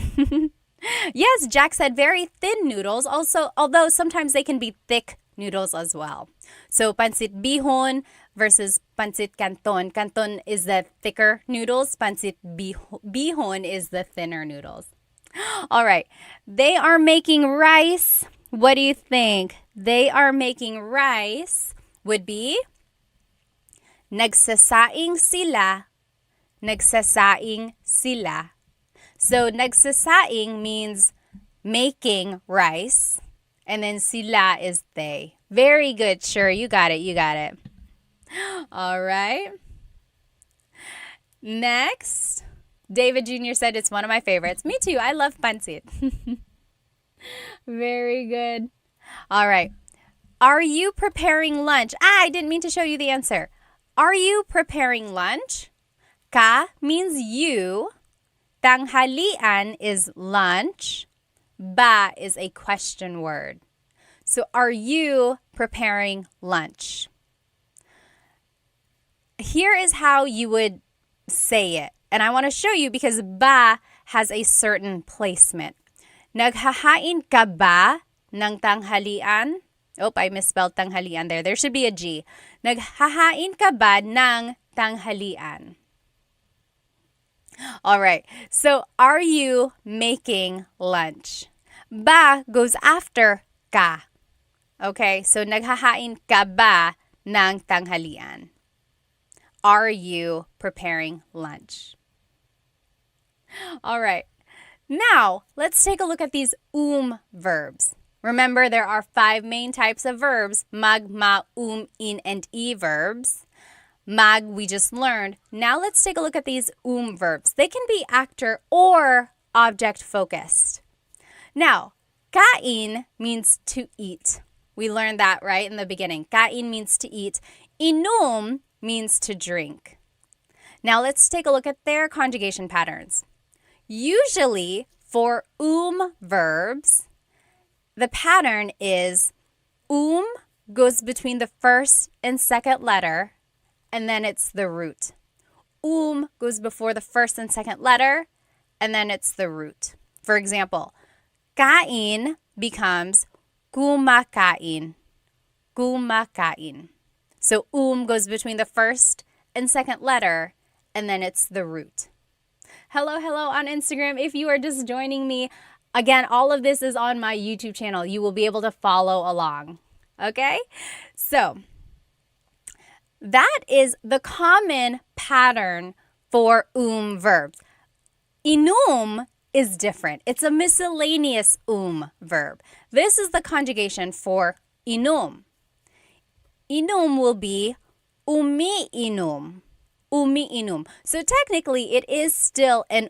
A: Yes, Jack said very thin noodles, also, although sometimes they can be thick noodles as well. So pancit bihon versus pancit canton. Canton is the thicker noodles. Pancit bihon is the thinner noodles. All right. They are making rice. What do you think? They are making rice would be nagsasaing sila. Nagsasaing sila. So nagsasaing means making rice. And then sila is they. Very good. Sure, you got it. You got it. All right. Next, David Jr. said it's one of my favorites. Me too. I love pancit. Very good. All right. Are you preparing lunch? I didn't mean to show you the answer. Are you preparing lunch? Ka means you. Tanghalian is lunch. Ba is a question word. So are you preparing lunch? Here is how you would say it. And I want to show you because ba has a certain placement. Naghahain ka ba ng tanghalian? Oh, I misspelled tanghalian there. There should be a G. Naghahain ka ba ng tanghalian? All right. So, are you making lunch? Ba goes after ka. Okay? So, naghahain ka ba ng tanghalian? Are you preparing lunch? All right. Now, let's take a look at these verbs. Remember, there are 5 main types of verbs. Mag, ma, in, and e verbs. Mag, we just learned. Now let's take a look at these verbs. They can be actor or object focused. Now, kain means to eat. We learned that right in the beginning. Kain means to eat. Inom means to drink. Now let's take a look at their conjugation patterns. Usually for verbs, the pattern is goes between the first and second letter, and then it's the root. Goes before the first and second letter, and then it's the root. For example, kain becomes kumakain. Kumakain. So goes between the first and second letter, and then it's the root. Hello on Instagram. If you are just joining me, again, all of this is on my YouTube channel. You will be able to follow along. Okay? So, that is the common pattern for verbs. Inum is different. It's a miscellaneous verb. This is the conjugation for inum. Inum will be umiinom. Umiinom. So technically, it is still an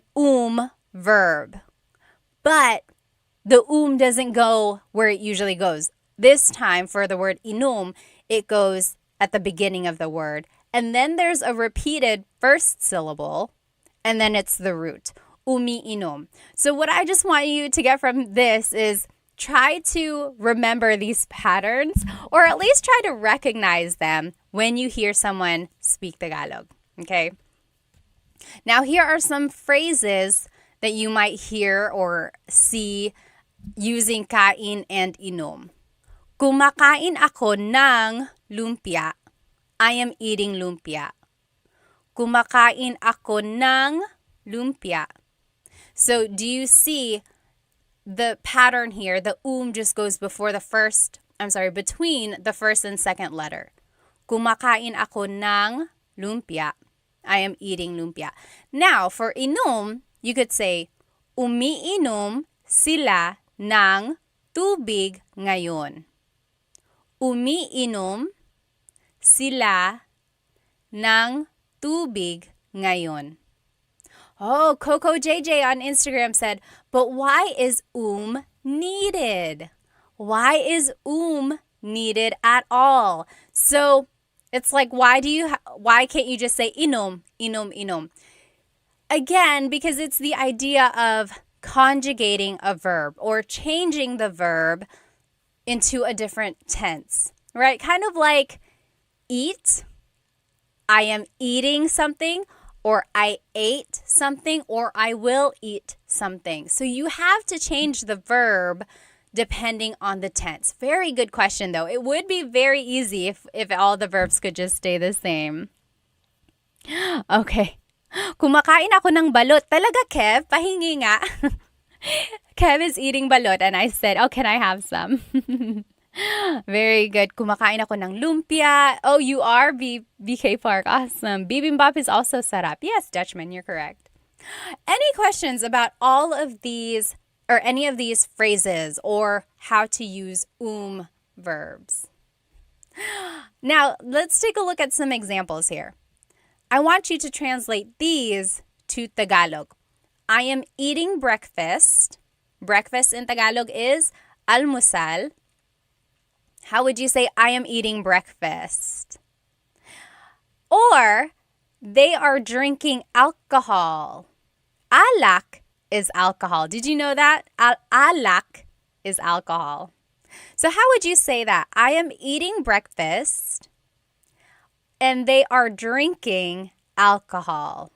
A: verb. but the doesn't go where it usually goes. This time for the word inom, it goes at the beginning of the word. And then there's a repeated first syllable, and then it's the root. Umiinom. So what I just want you to get from this is try to remember these patterns, or at least try to recognize them when you hear someone speak Tagalog. Okay? Now here are some phrases that you might hear or see using kain and inom. Kumakain ako ng lumpia. I am eating lumpia. Kumakain ako ng lumpia. So do you see the pattern here? The just goes between the first and second letter. Kumakain ako ng lumpia. I am eating lumpia. Now, for inom, you could say, umiinom sila ng tubig ngayon. Umiinom sila ng tubig ngayon. Oh, Coco JJ on Instagram said, but why is needed? Why is needed at all? So it's like, why can't you just say inom, inom, inom? Again, because it's the idea of conjugating a verb or changing the verb into a different tense, right? Kind of like eat, I am eating something, or I ate something, or I will eat something. So you have to change the verb depending on the tense. Very good question though. It would be very easy if all the verbs could just stay the same. Okay. Kumakain ako ng balot. Talaga, Kev? Pahingi nga. Kev is eating balot and I said, oh, can I have some? Very good. Kumakain ako ng lumpia. Oh, you are BK Park. Awesome. Bibimbap is also sarap. Yes, Dutchman, you're correct. Any questions about all of these or any of these phrases or how to use verbs? Now, let's take a look at some examples here. I want you to translate these to Tagalog. I am eating breakfast. Breakfast in Tagalog is almusal. How would you say, I am eating breakfast? Or, they are drinking alcohol. Alak is alcohol. Did you know that? Alak is alcohol. So how would you say that? I am eating breakfast and they are drinking alcohol.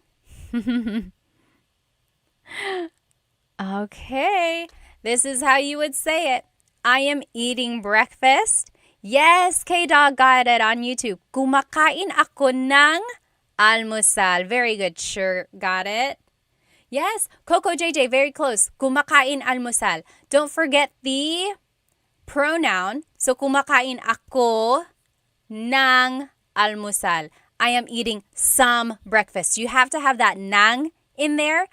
A: Okay, this is how you would say it. I am eating breakfast. Yes, K-Dog got it on YouTube. Kumakain ako ng almusal. Very good. Sure, got it. Yes, Coco JJ, very close. Kumakain almusal. Don't forget the pronoun. So, kumakain ako ng almusal. I am eating some breakfast. You have to have that nang in there.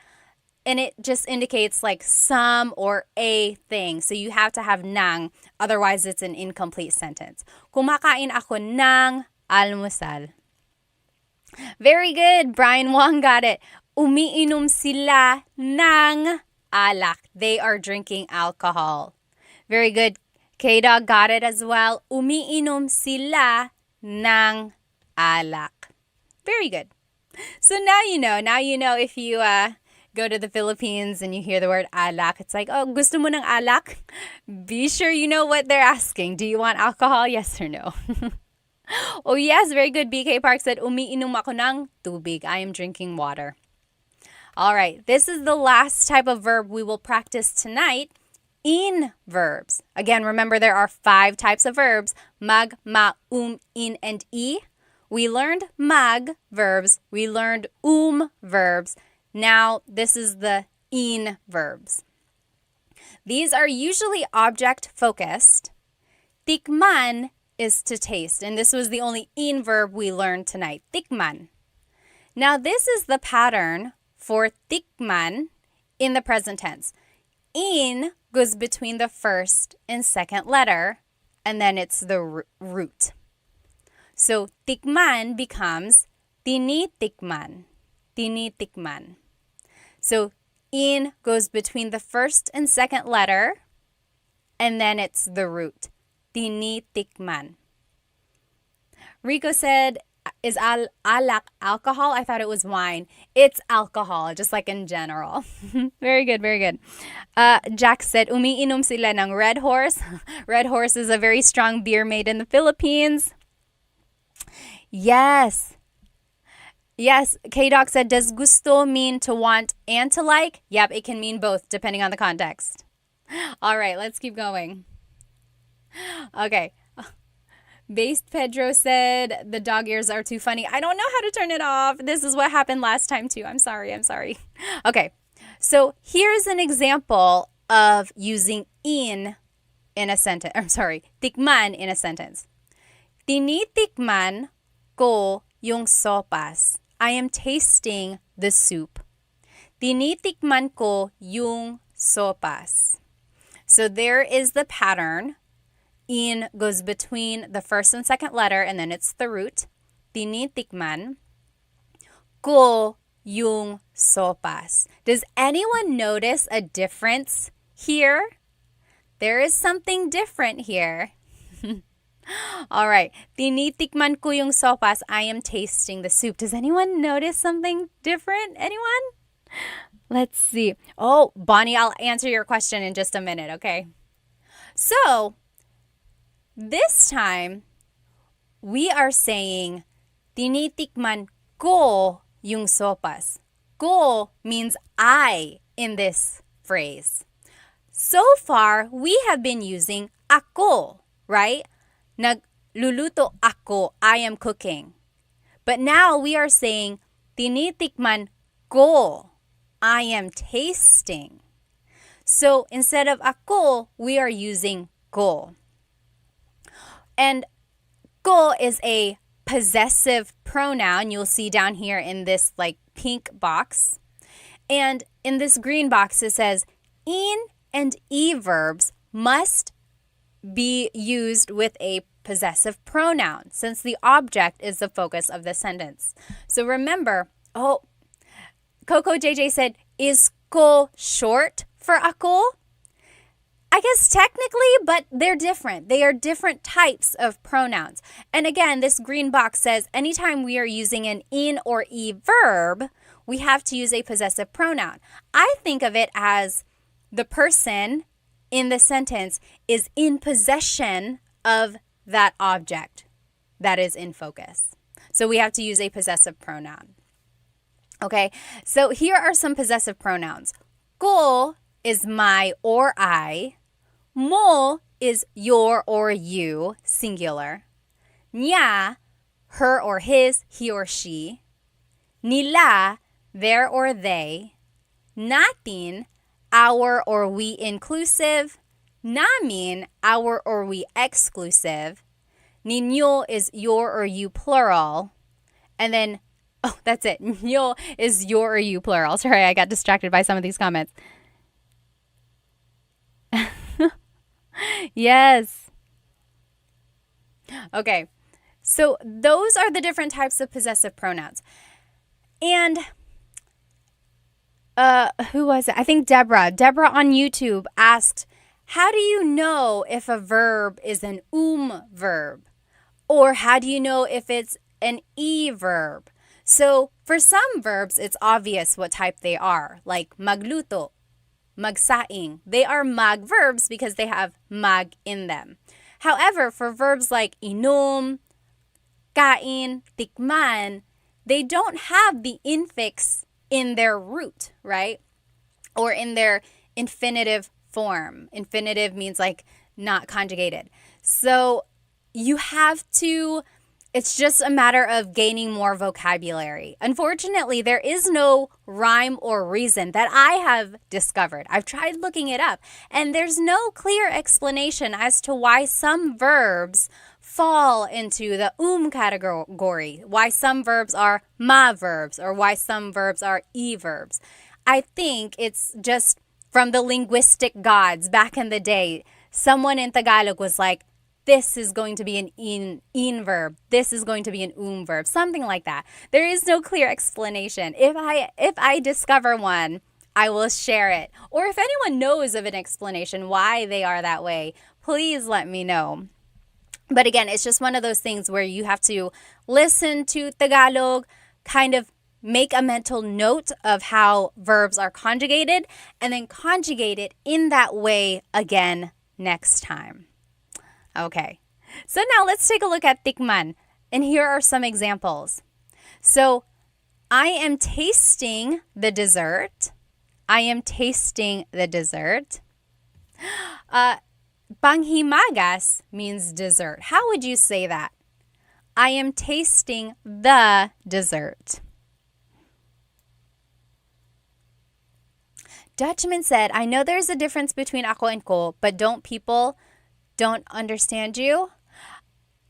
A: And it just indicates like some or a thing. So you have to have nang. Otherwise, it's an incomplete sentence. Kumakain ako ng almusal. Very good. Brian Wong got it. Umiinom sila ng alak. They are drinking alcohol. Very good. K-Dog got it as well. Umiinom sila ng alak. Very good. So now you know. Now you know if you go to the Philippines and you hear the word alak, it's like, oh, gusto mo ng alak? Be sure you know what they're asking. Do you want alcohol? Yes or no? Oh yes, very good. BK Park said, umiinom ako ng tubig. I am drinking water. All right, this is the last type of verb we will practice tonight. In verbs. Again, remember there are 5 types of verbs. Mag, ma, in, and I. We learned mag verbs. We learned verbs. Now, this is the in verbs. These are usually object-focused. Tikman is to taste, and this was the only in verb we learned tonight. Tikman. Now, this is the pattern for tikman in the present tense. In goes between the first and second letter, and then it's the root. So, tikman becomes tinitikman. Tinitikman. So, In goes between the first and second letter, and then it's the root. Tinitikman. Rico said, is alak alcohol? I thought it was wine. It's alcohol, just like in general. Very good, very good. Jack said, umiinom sila ng Red Horse. Red Horse is a very strong beer made in the Philippines. Yes. Yes, K-Doc said, does gusto mean to want and to like? Yep, it can mean both depending on the context. All right, let's keep going. Okay. Based Pedro said, the dog ears are too funny. I don't know how to turn it off. This is what happened last time too. I'm sorry. Okay, so here's an example of using in a sentence. I'm sorry, tikman in a sentence. Tinitikman ko yung sopas. I am tasting the soup. Tinitikman ko yung sopas. So there is the pattern. In goes between the first and second letter, and then it's the root. Tinitikman ko yung sopas. Does anyone notice a difference here? There is something different here. All right. Tinitikman ko yung sopas. I am tasting the soup. Does anyone notice something different? Anyone? Let's see. Oh, Bonnie, I'll answer your question in just a minute, okay? So, this time, we are saying, tinitikman ko yung sopas. Ko means I in this phrase. So far, we have been using ako, right? Nagluluto ako, I am cooking. But now we are saying, tinitikman ko, I am tasting. So instead of ako, we are using ko. And ko is a possessive pronoun. You'll see down here in this like pink box. And in this green box, it says in and e verbs must be used with a possessive pronoun since the object is the focus of the sentence. So remember, Coco JJ said, is ko short for ako? I guess technically, but they're different. They are different types of pronouns. And again, this green box says anytime we are using an in or e verb, we have to use a possessive pronoun. I think of it as the person in the sentence is in possession of that object that is in focus. So we have to use a possessive pronoun. Okay, so here are some possessive pronouns. Ko is my or I. Mo is your or you, singular. Niya, her or his, he or she. Nila, their or they. Natin, our or we inclusive. Namin, our or we exclusive. Ninyo is your or you plural. And then, that's it. Nyo is your or you plural. Sorry, I got distracted by some of these comments. Yes. Okay. So those are the different types of possessive pronouns. And who was it? I think Deborah. Deborah on YouTube asked, how do you know if a verb is an verb? Or how do you know if it's an e verb? So for some verbs, it's obvious what type they are, like magluto, magsaing. They are mag verbs because they have mag in them. However, for verbs like inom, kain, tikman, they don't have the infix in their root, right? Or in their infinitive form. Infinitive means like not conjugated. So you have to, it's just a matter of gaining more vocabulary. Unfortunately, there is no rhyme or reason that I have discovered. I've tried looking it up, and there's no clear explanation as to why some verbs fall into the category, why some verbs are ma verbs, or why some verbs are e verbs. I think it's just from the linguistic gods back in the day. Someone in Tagalog was like, this is going to be an in verb. This is going to be an verb. Something like that. There is no clear explanation. If I discover one, I will share it. Or if anyone knows of an explanation why they are that way, please let me know. But again, it's just one of those things where you have to listen to Tagalog, kind of make a mental note of how verbs are conjugated, and then conjugate it in that way again next time. Okay, so now let's take a look at tikman. And here are some examples. So, I am tasting the dessert. I am tasting the dessert. Panghimagas means dessert. How would you say that? I am tasting the dessert. Dutchman said, I know there's a difference between ako and ko, but people don't understand you?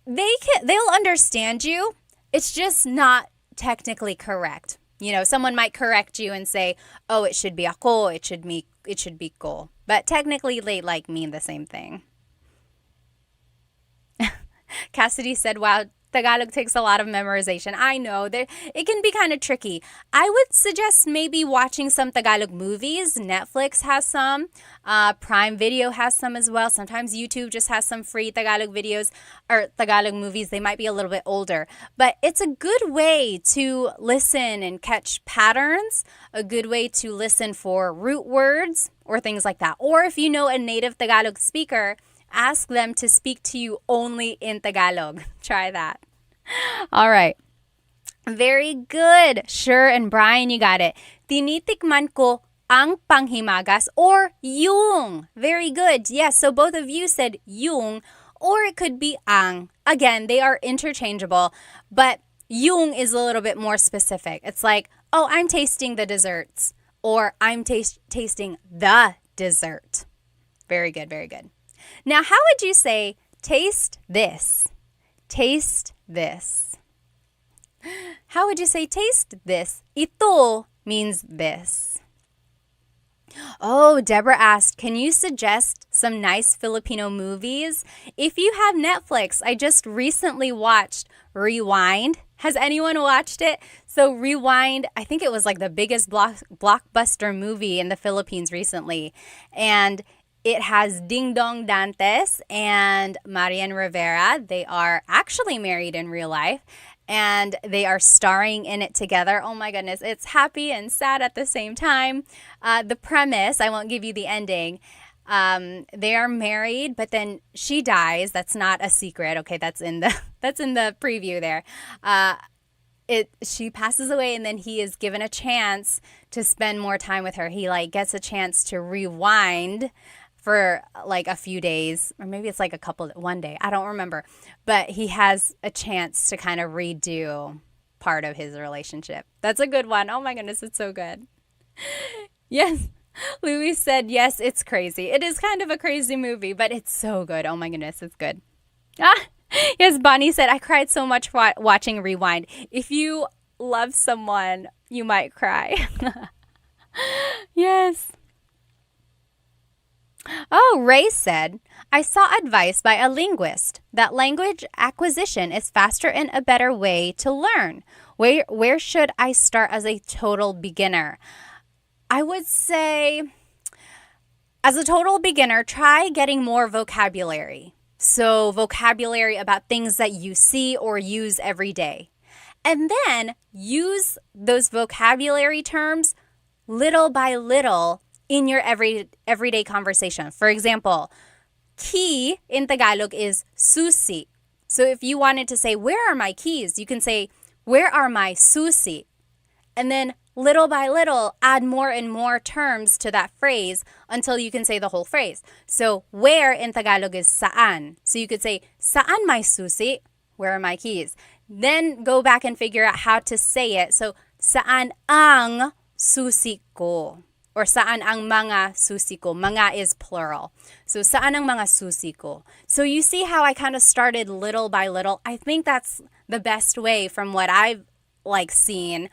A: They'll understand you. It's just not technically correct. You know, someone might correct you and say, oh, it should be ako, it should be ko. But technically they like mean the same thing. Cassidy said, wow, Tagalog takes a lot of memorization. I know, it can be kind of tricky. I would suggest maybe watching some Tagalog movies. Netflix has some. Prime Video has some as well. Sometimes YouTube just has some free Tagalog videos or Tagalog movies. They might be a little bit older. But it's a good way to listen and catch patterns, a good way to listen for root words or things like that. Or if you know a native Tagalog speaker, ask them to speak to you only in Tagalog. Try that. All right. Very good. Sure, and Brian, you got it. Tinitikman ko ang panghimagas or yung. Very good. Yes, so both of you said yung, or it could be ang. Again, they are interchangeable, but yung is a little bit more specific. It's like, oh, I'm tasting the desserts, or I'm tasting the dessert. Very good, very good. Now, how would you say, taste this? Taste this. How would you say, taste this? Ito means this. Oh, Deborah asked, can you suggest some nice Filipino movies? If you have Netflix, I just recently watched Rewind. Has anyone watched it? So Rewind, I think it was like the biggest blockbuster movie in the Philippines recently. And it has Ding Dong Dantes and Marian Rivera. They are actually married in real life, and they are starring in it together. Oh my goodness, it's happy and sad at the same time. The premise, I won't give you the ending. They are married, but then she dies. That's not a secret. Okay, that's in the preview there. She passes away, and then he is given a chance to spend more time with her. He gets a chance to rewind for like a few days, or maybe it's like one day. I don't remember. But he has a chance to kind of redo part of his relationship. That's a good one. Oh my goodness, it's so good. Yes. Louis said, yes, it's crazy. It is kind of a crazy movie, but it's so good. Oh my goodness, it's good. Yes, Bonnie said, I cried so much watching Rewind. If you love someone, you might cry. Yes. Oh, Ray said, I saw advice by a linguist that language acquisition is faster and a better way to learn. Where should I start as a total beginner? I would say, as a total beginner, try getting more vocabulary. So vocabulary about things that you see or use every day. And then use those vocabulary terms little by little in your everyday conversation. For example, key in Tagalog is susi. So if you wanted to say, where are my keys? You can say, where are my susi? And then little by little, add more and more terms to that phrase until you can say the whole phrase. So where in Tagalog is saan. So you could say, saan my susi? Where are my keys? Then go back and figure out how to say it. So saan ang susi ko? Or saan ang mga susi ko? Mga is plural. So saan ang mga susi ko? So you see how I kind of started little by little. I think that's the best way from what I've seen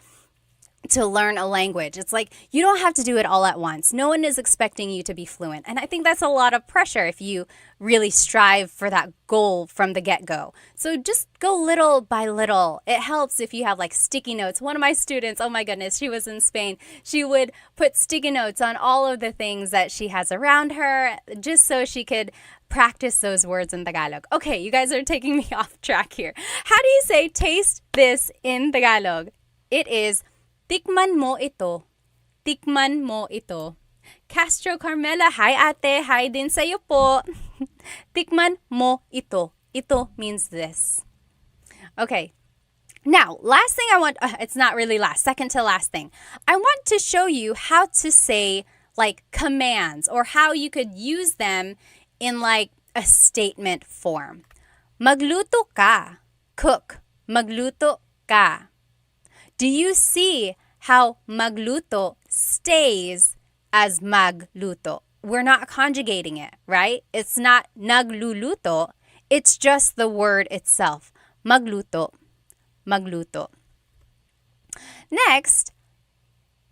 A: to learn a language. It's like you don't have to do it all at once. No one is expecting you to be fluent. And I think that's a lot of pressure if you really strive for that goal from the get-go. So just go little by little. It helps if you have like sticky notes. One of my students, oh my goodness, she was in Spain. She would put sticky notes on all of the things that she has around her just so she could practice those words in Tagalog. Okay, you guys are taking me off track here. How do you say taste this in Tagalog? It is tikman mo ito. Tikman mo ito. Castro Carmela, hi ate. Hi din sa'yo po. Tikman mo ito. Ito means this. Okay. Now, last thing I want, it's not really last, second to last thing. I want to show you how to say like commands or how you could use them in like a statement form. Magluto ka. Cook. Magluto ka. Do you see how magluto stays as magluto? We're not conjugating it, right? It's not nagluluto. It's just the word itself. Magluto. Magluto. Next,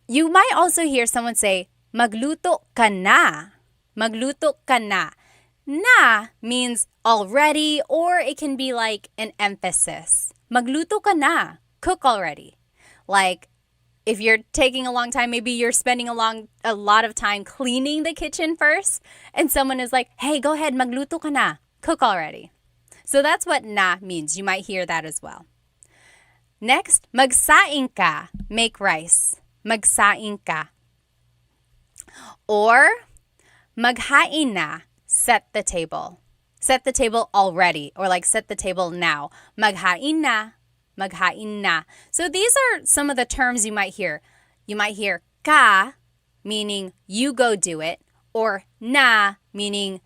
A: you might also hear someone say, magluto ka na. Magluto ka na. Na means already, or it can be like an emphasis. Magluto ka na. Cook already. Like, if you're taking a long time, maybe you're spending a lot of time cleaning the kitchen first, and someone is like, hey, go ahead, magluto ka na. Cook already. So that's what na means. You might hear that as well. Next, magsaing ka. Make rice. Magsaing ka. Or, maghain na. Set the table. Set the table already, or like set the table now. Maghain na. Maghain na. So these are some of the terms you might hear. You might hear ka, meaning you go do it, or na, meaning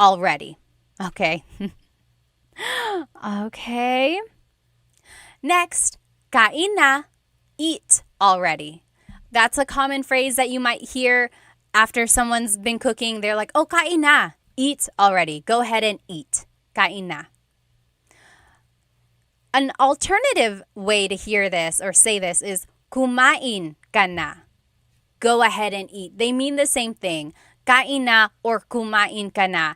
A: already. Okay. Okay. Next, kain na, eat already. That's a common phrase that you might hear after someone's been cooking. They're like, oh, kain na, eat already. Go ahead and eat. Kain na. An alternative way to hear this or say this is kumain ka na. Go ahead and eat. They mean the same thing. Kain na or kumain ka na.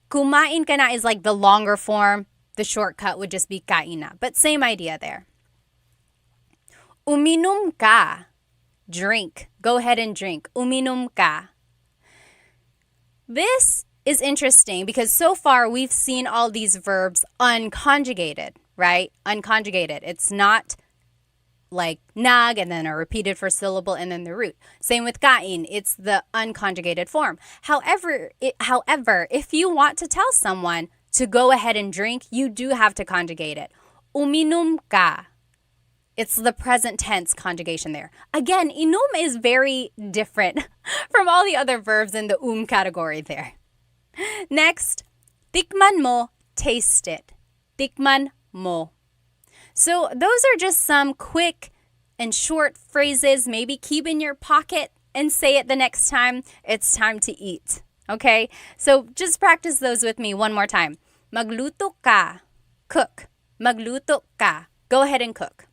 A: Kumain ka na is like the longer form. The shortcut would just be kain na. But same idea there. Uminom ka. Drink. Go ahead and drink. Uminom ka. This is interesting because so far we've seen all these verbs unconjugated, right? Unconjugated. It's not like nag and then a repeated first syllable and then the root. Same with kain. It's the unconjugated form. However, if you want to tell someone to go ahead and drink, you do have to conjugate it. Uminom ka. It's the present tense conjugation there. Again, inom is very different from all the other verbs in the category there. Next, tikman mo, taste it. Tikman mo. So those are just some quick and short phrases. Maybe keep in your pocket and say it the next time it's time to eat. Okay? So just practice those with me one more time. Magluto ka. Cook. Magluto ka. Go ahead and cook.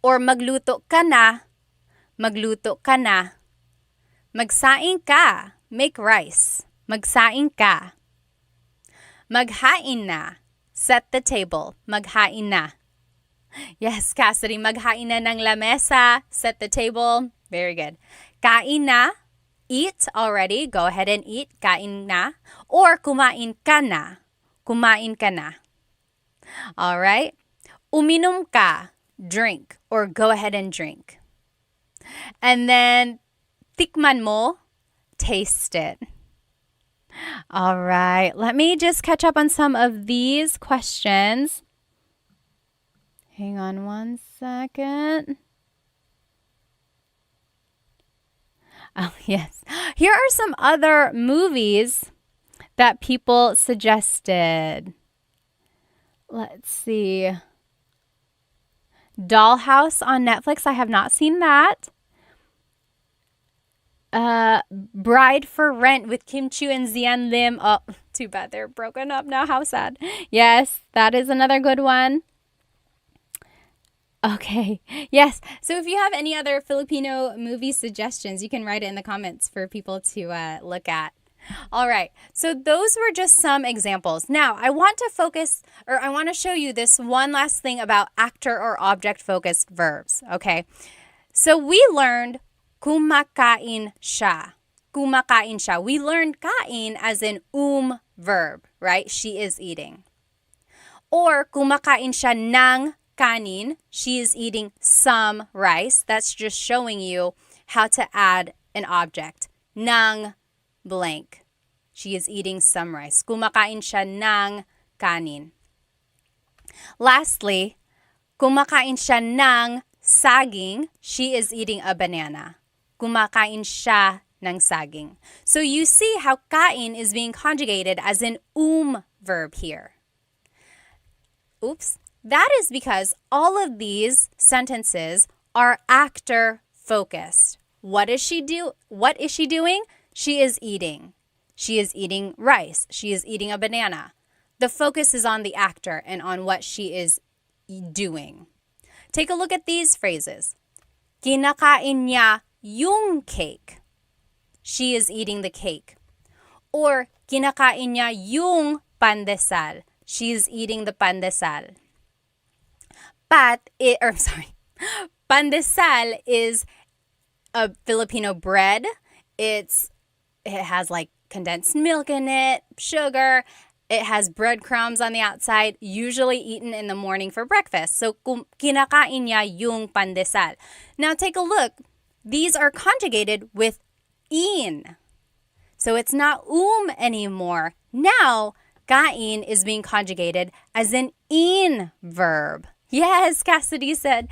A: Or magluto ka na. Magluto ka na. Magsaing ka. Make rice. Magsaing ka. Maghain na. Set the table. Maghain na. Yes, Cassidy. Maghain na ng lamesa. Set the table. Very good. Kain na. Eat already. Go ahead and eat. Kain na. Or kumain ka na. Kumain ka na. All right. Uminom ka. Drink. Or go ahead and drink. And then, tikman mo. Taste it. All right. Let me just catch up on some of these questions. Hang on one second. Oh, yes. Here are some other movies that people suggested. Let's see. Dollhouse on Netflix. I have not seen that. Bride for Rent with Kim Chiu and Zian Lim. Oh, too bad they're broken up now. How sad. Yes, that is another good one. Okay. Yes. So if you have any other Filipino movie suggestions, you can write it in the comments for people to look at. All right. So those were just some examples. Now, I want to focus or I want to show you this one last thing about actor or object focused verbs. Okay. So we learned kumakain siya. Kumakain siya. We learned kain as an verb, right? She is eating. Or kumakain siya ng kanin. She is eating some rice. That's just showing you how to add an object. Ng blank. She is eating some rice. Kumakain siya ng kanin. Lastly, kumakain siya ng saging. She is eating a banana. Kumakain siya ng saging. So you see how kain is being conjugated as an verb here. Oops. That is because all of these sentences are actor focused. What is she doing? She is eating. She is eating rice. She is eating a banana. The focus is on the actor and on what she is doing. Take a look at these phrases. Kinakain niya yung cake. She is eating the cake. Or kinakain niya yung pandesal. She is eating the pandesal. Pandesal is a Filipino bread. It has like condensed milk in it, sugar. It has breadcrumbs on the outside, usually eaten in the morning for breakfast. So, kinakain niya yung pandesal. Now, take a look. These are conjugated with in. So, it's not anymore. Now, kain is being conjugated as an in verb. Yes, Cassidy said,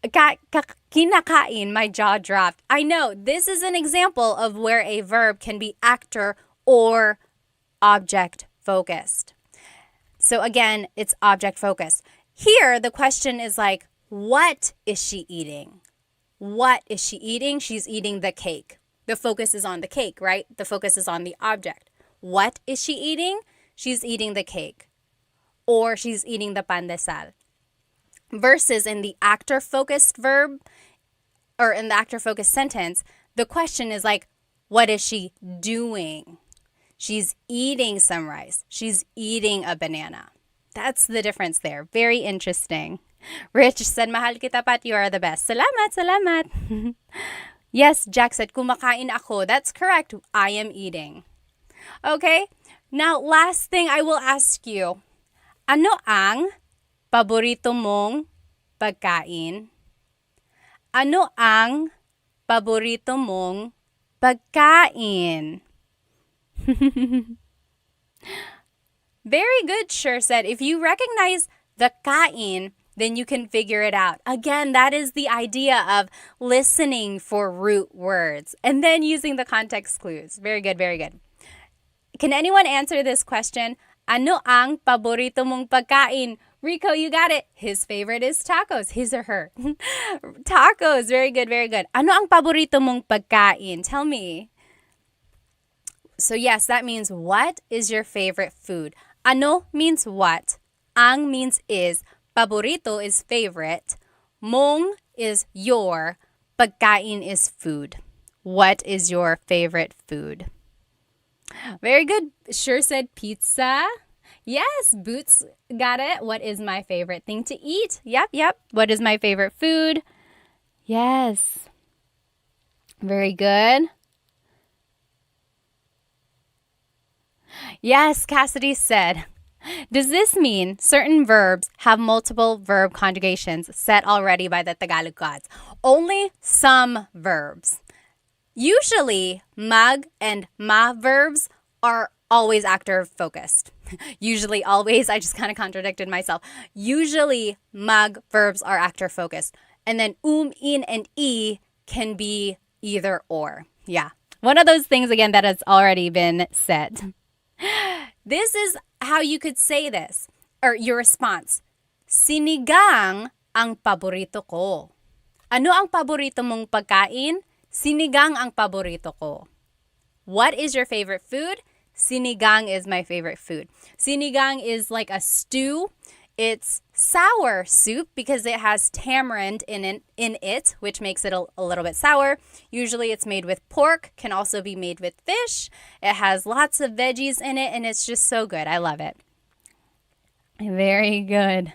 A: kinakain, my jaw dropped. I know, this is an example of where a verb can be actor or object focused. So again, it's object focused. Here, the question is like, what is she eating? What is she eating? She's eating the cake. The focus is on the cake, right? The focus is on the object. What is she eating? She's eating the cake. Or she's eating the pandesal. Versus in the actor-focused verb, or in the actor-focused sentence, the question is like, what is she doing? She's eating some rice. She's eating a banana. That's the difference there. Very interesting. Rich said, mahal kita Pat, you are the best. Salamat, salamat. Yes, Jack said, kumakain ako. That's correct. I am eating. Okay, now last thing I will ask you. Ano ang paborito mong pagkain? Ano ang paborito mong pagkain? Very good, Sure said. If you recognize the kain, then you can figure it out. Again, that is the idea of listening for root words and then using the context clues. Very good, very good. Can anyone answer this question? Ano ang paborito mong pagkain? Rico, you got it. His favorite is tacos. His or her. Tacos. Very good, very good. Ano ang paborito mong pagkain? Tell me. So yes, that means what is your favorite food? Ano means what. Ang means is. Paborito is favorite. Mong is your. Pagkain is food. What is your favorite food? Very good. Sure said pizza. Yes, Boots got it. What is my favorite thing to eat? Yep. What is my favorite food? Yes. Very good. Yes, Cassidy said, does this mean certain verbs have multiple verb conjugations set already by the Tagalog gods? Only some verbs. Usually, mag and ma verbs are always actor focused. Usually, always, I just kind of contradicted myself. Usually, mag verbs are actor focused. And then in, and e can be either or. Yeah. One of those things, again, that has already been said. This is how you could say this, or your response. Sinigang ang paborito ko. Ano ang paborito mong pagkain? Sinigang ang paborito ko. What is your favorite food? Sinigang is my favorite food. Sinigang is like a stew. It's sour soup because it has tamarind in it, which makes it a little bit sour. Usually it's made with pork, can also be made with fish. It has lots of veggies in it, and it's just so good. I love it. Very good.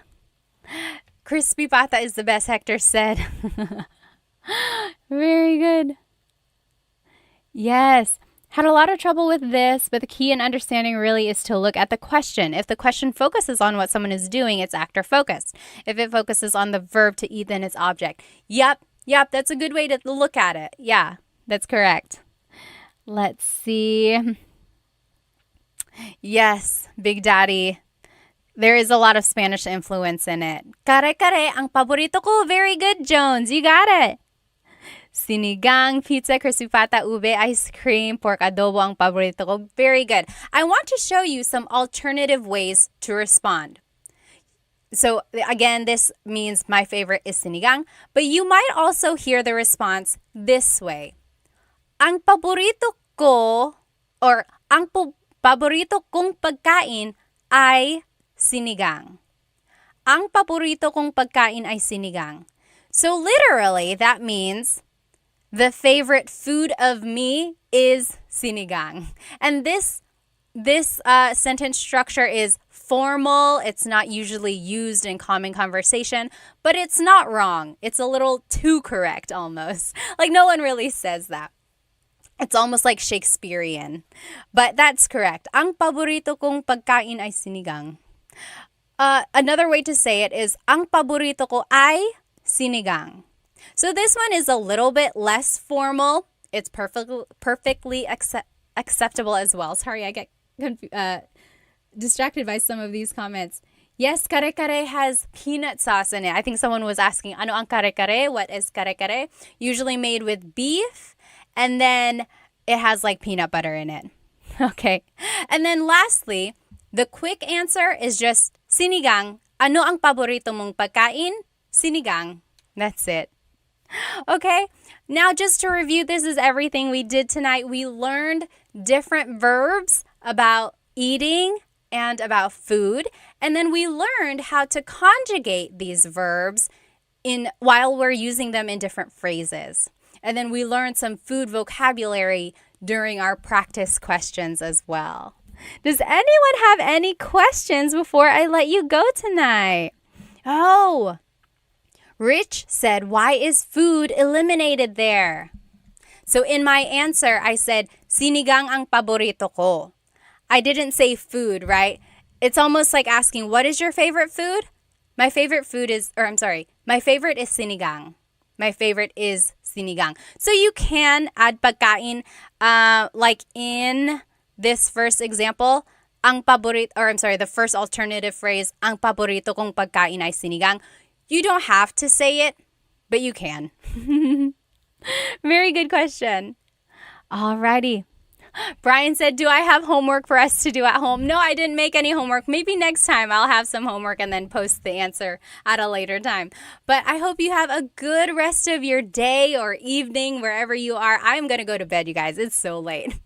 A: Crispy pata is the best, Hector said. Very good. Yes. Had a lot of trouble with this, but the key in understanding really is to look at the question. If the question focuses on what someone is doing, it's actor focused. If it focuses on the verb to eat, then it's object. Yep, that's a good way to look at it. Yeah, that's correct. Let's see. Yes, Big Daddy. There is a lot of Spanish influence in it. Kare-kare, ang paborito ko. Very good, Jones. You got it. Sinigang, pizza, crispy pata, ube, ice cream, pork adobo ang paborito ko. Very good. I want to show you some alternative ways to respond. So again, this means my favorite is sinigang, but you might also hear the response this way. Ang paborito ko or ang paborito kong pagkain ay sinigang. Ang paborito kong pagkain ay sinigang. So literally, that means the favorite food of me is sinigang. And this sentence structure is formal. It's not usually used in common conversation, but it's not wrong. It's a little too correct almost. Like no one really says that. It's almost like Shakespearean. But that's correct. Ang paborito kong pagkain ay sinigang. Another way to say it is ang paborito ko ay sinigang. So this one is a little bit less formal. It's perfectly acceptable as well. Sorry, I get distracted by some of these comments. Yes, kare-kare has peanut sauce in it. I think someone was asking, ano ang kare-kare? What is kare-kare? Usually made with beef, and then it has like peanut butter in it. Okay. And then lastly, the quick answer is just sinigang. Ano ang paborito mong pagkain? Sinigang. That's it. Okay, now just to review, this is everything we did tonight. We learned different verbs about eating and about food, and then we learned how to conjugate these verbs while we're using them in different phrases. And then we learned some food vocabulary during our practice questions as well. Does anyone have any questions before I let you go tonight? Oh, Rich said, why is food eliminated there? So in my answer, I said, sinigang ang paborito ko. I didn't say food, right? It's almost like asking, what is your favorite food? My favorite is sinigang. My favorite is sinigang. So you can add pagkain, like in this first example, the first alternative phrase, ang paborito kong pagkain ay sinigang. You don't have to say it, but you can. Very good question. Alrighty. Brian said, do I have homework for us to do at home? No, I didn't make any homework. Maybe next time I'll have some homework and then post the answer at a later time. But I hope you have a good rest of your day or evening, wherever you are. I'm going to go to bed, you guys. It's so late.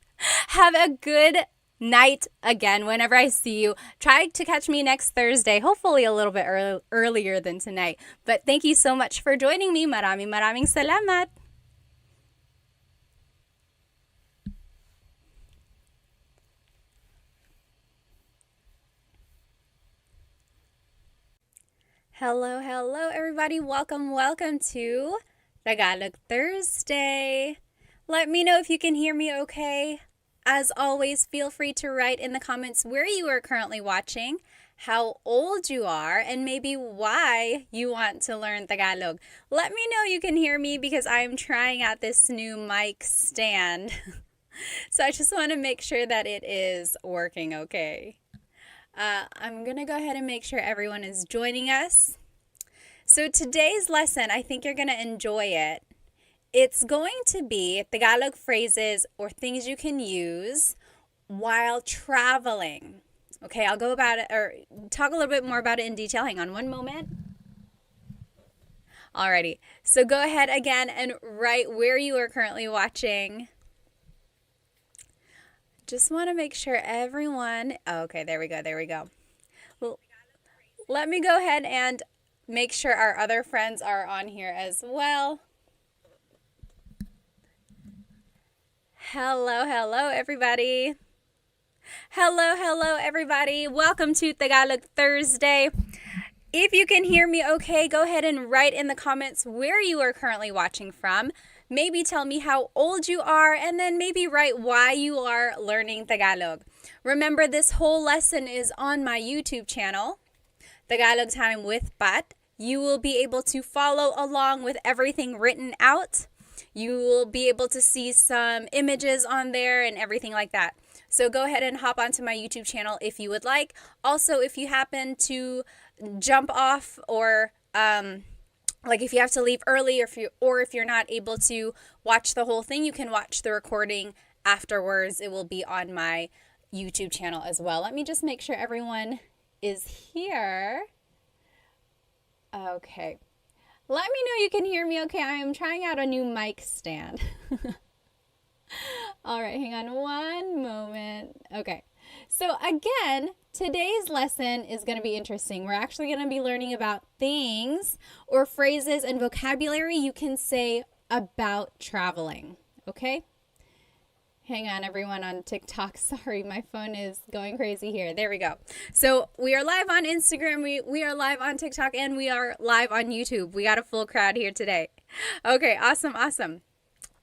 A: Have a good night again whenever I see you. Try to catch me next Thursday, hopefully a little bit earlier than tonight. But thank you so much for joining me. Maraming salamat. Hello, everybody. Welcome to Tagalog Thursday. Let me know if you can hear me okay. As always, feel free to write in the comments where you are currently watching, how old you are, and maybe why you want to learn Tagalog. Let me know you can hear me because I'm trying out this new mic stand. So I just want to make sure that it is working okay. I'm going to go ahead and make sure everyone is joining us. So today's lesson, I think you're going to enjoy it. It's going to be Tagalog phrases or things you can use while traveling. Okay, I'll go about it or talk a little bit more about it in detail. Hang on one moment. Alrighty, so go ahead again and write where you are currently watching. Just want to make sure everyone, okay, there we go. Let me go ahead and make sure our other friends are on here as well. Hello, hello, everybody. Hello, everybody. Welcome to Tagalog Thursday. If you can hear me okay, go ahead and write in the comments where you are currently watching from. Maybe tell me how old you are, and then maybe write why you are learning Tagalog. Remember, this whole lesson is on my YouTube channel, Tagalog Time with Pat. You will be able to follow along with everything written out. You will be able to see some images on there and everything like that. So go ahead and hop onto my YouTube channel if you would like. Also, if you happen to jump off or like if you have to leave early or if you're not able to watch the whole thing, you can watch the recording afterwards. It will be on my YouTube channel as well. Let me just make sure everyone is here. Okay. Let me know you can hear me okay. I am trying out a new mic stand. All right, hang on one moment. Okay. So again, today's lesson is going to be interesting. We're actually going to be learning about things or phrases and vocabulary you can say about traveling. Okay? Hang on, everyone on TikTok. Sorry, my phone is going crazy here. There we go. So we are live on Instagram, we are live on TikTok, and we are live on YouTube. We got a full crowd here today. Okay, awesome.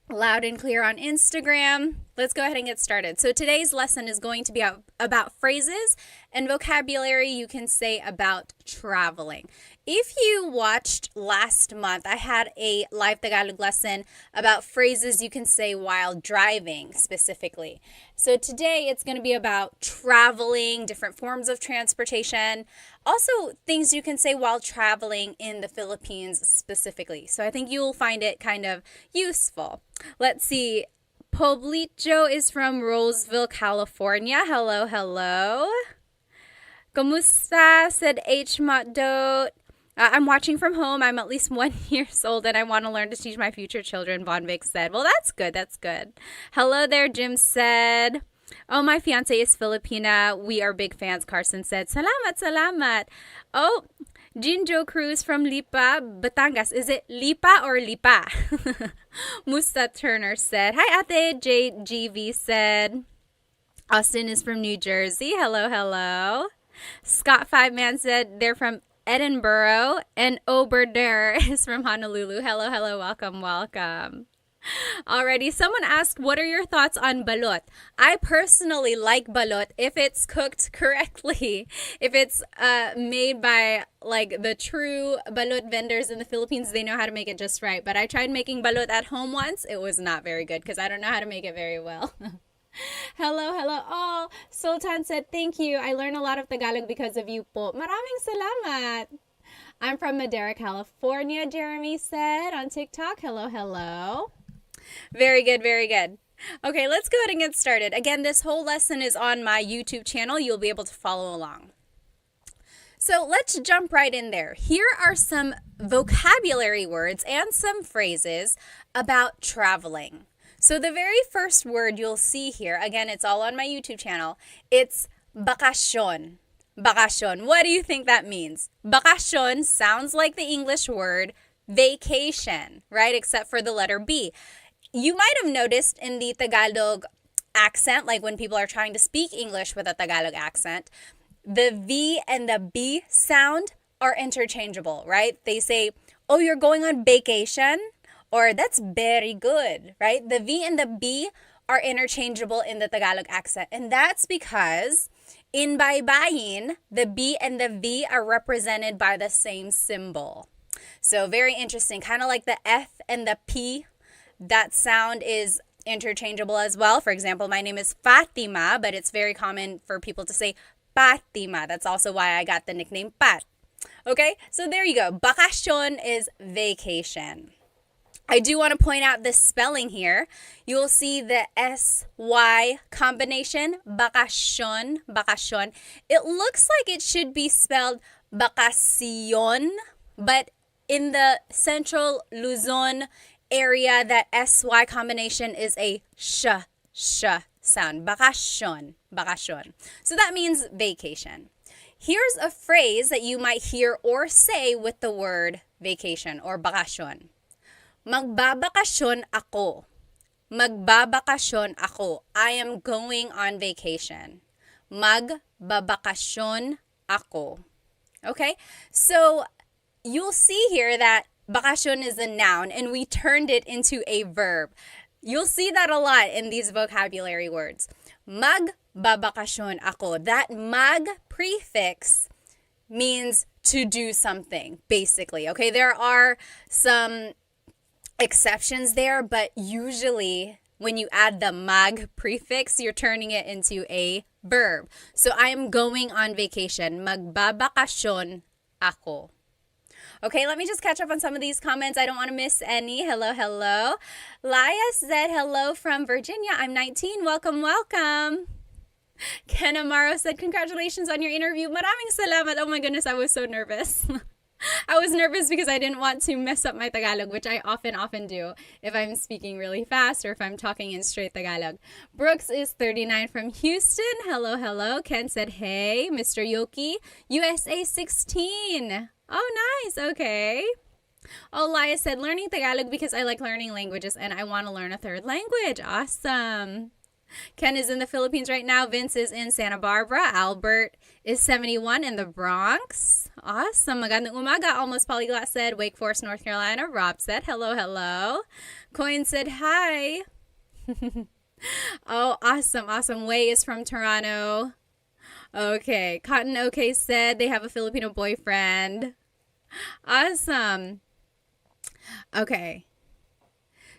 A: Loud and clear on Instagram. Let's go ahead and get started. So today's lesson is going to be about phrases and vocabulary you can say about traveling. If you watched last month, I had a live Tagalog lesson about phrases you can say while driving specifically. So today it's going to be about traveling, different forms of transportation, also things you can say while traveling in the Philippines specifically. So I think you will find it kind of useful. Let's see. Poblito is from Roseville, California. Hello. Kumusta? Said H. Matdot. I'm watching from home. I'm at least 1 year old and I want to learn to teach my future children, Bonvic said. Well, that's good. Hello there, Jim said. Oh, my fiance is Filipina. We are big fans, Carson said. Salamat. Oh, Jinjo Cruz from Lipa, Batangas. Is it Lipa or Lipa? Musta Turner said. Hi, Ate. JGV said. Austin is from New Jersey. Hello. Scott Five Man said they're from Edinburgh. And Oberder is from Honolulu. Hello. Welcome. Alrighty, someone asked, what are your thoughts on balot? I personally like balot if it's cooked correctly. If it's made by like the true balot vendors in the Philippines, they know how to make it just right. But I tried making balot at home once. It was not very good because I don't know how to make it very well. Hello. Oh, Sultan said, thank you. I learned a lot of Tagalog because of you po. Maraming salamat. I'm from Madera, California, Jeremy said on TikTok. Hello. Very good. Okay, let's go ahead and get started. Again, this whole lesson is on my YouTube channel. You'll be able to follow along. So let's jump right in there. Here are some vocabulary words and some phrases about traveling. So the very first word you'll see here, again, it's all on my YouTube channel, it's bakasyon. Bakasyon. What do you think that means? Bakasyon sounds like the English word vacation, right? Except for the letter B. You might have noticed in the Tagalog accent, like when people are trying to speak English with a Tagalog accent, the V and the B sound are interchangeable, right? They say, oh, you're going on vacation, or that's very good, right? The V and the B are interchangeable in the Tagalog accent. And that's because in baybayin, the B and the V are represented by the same symbol. So very interesting, kind of like the F and the P. That sound is interchangeable as well. For example, my name is Fatima, but it's very common for people to say Patima. That's also why I got the nickname Pat. Okay, so there you go. Bakasyon is vacation. I do want to point out the spelling here. You will see the SY combination, bakasyon. It looks like it should be spelled bakasyon, but in the central Luzon area, that SY combination is a sh sound. Bakasyon. So that means vacation. Here's a phrase that you might hear or say with the word vacation or bakasyon. Magbabakasyon ako. Magbabakasyon ako. I am going on vacation. Magbabakasyon ako. Okay? So, you'll see here that bakasyon is a noun and we turned it into a verb. You'll see that a lot in these vocabulary words. Magbabakasyon ako. That mag prefix means to do something, basically. Okay, there are some exceptions there, but usually when you add the mag prefix, you're turning it into a verb. So I am going on vacation. Magbabakasyon ako. Okay, let me just catch up on some of these comments. I don't want to miss any. Hello, hello. Laya said hello from Virginia. I'm 19. Welcome, welcome. Ken Amaro said, congratulations on your interview. Maraming salamat. Oh my goodness, I was so nervous. I was nervous because I didn't want to mess up my Tagalog, which I often do if I'm speaking really fast or if I'm talking in straight Tagalog. Brooks is 39 from Houston. Hello, hello. Ken said, hey. Mr. Yoki, USA 16. Oh, nice. Okay. Oh, Laya said, learning Tagalog because I like learning languages and I want to learn a third language. Awesome. Ken is in the Philippines right now. Vince is in Santa Barbara. Albert is 71 in the Bronx. Awesome. Magandang umaga. Almost Polyglot said, Wake Forest, North Carolina. Rob said, hello, hello. Coin said, hi. Oh, awesome, awesome. Wei is from Toronto. Okay. Cotton OK said they have a Filipino boyfriend. Awesome. Okay.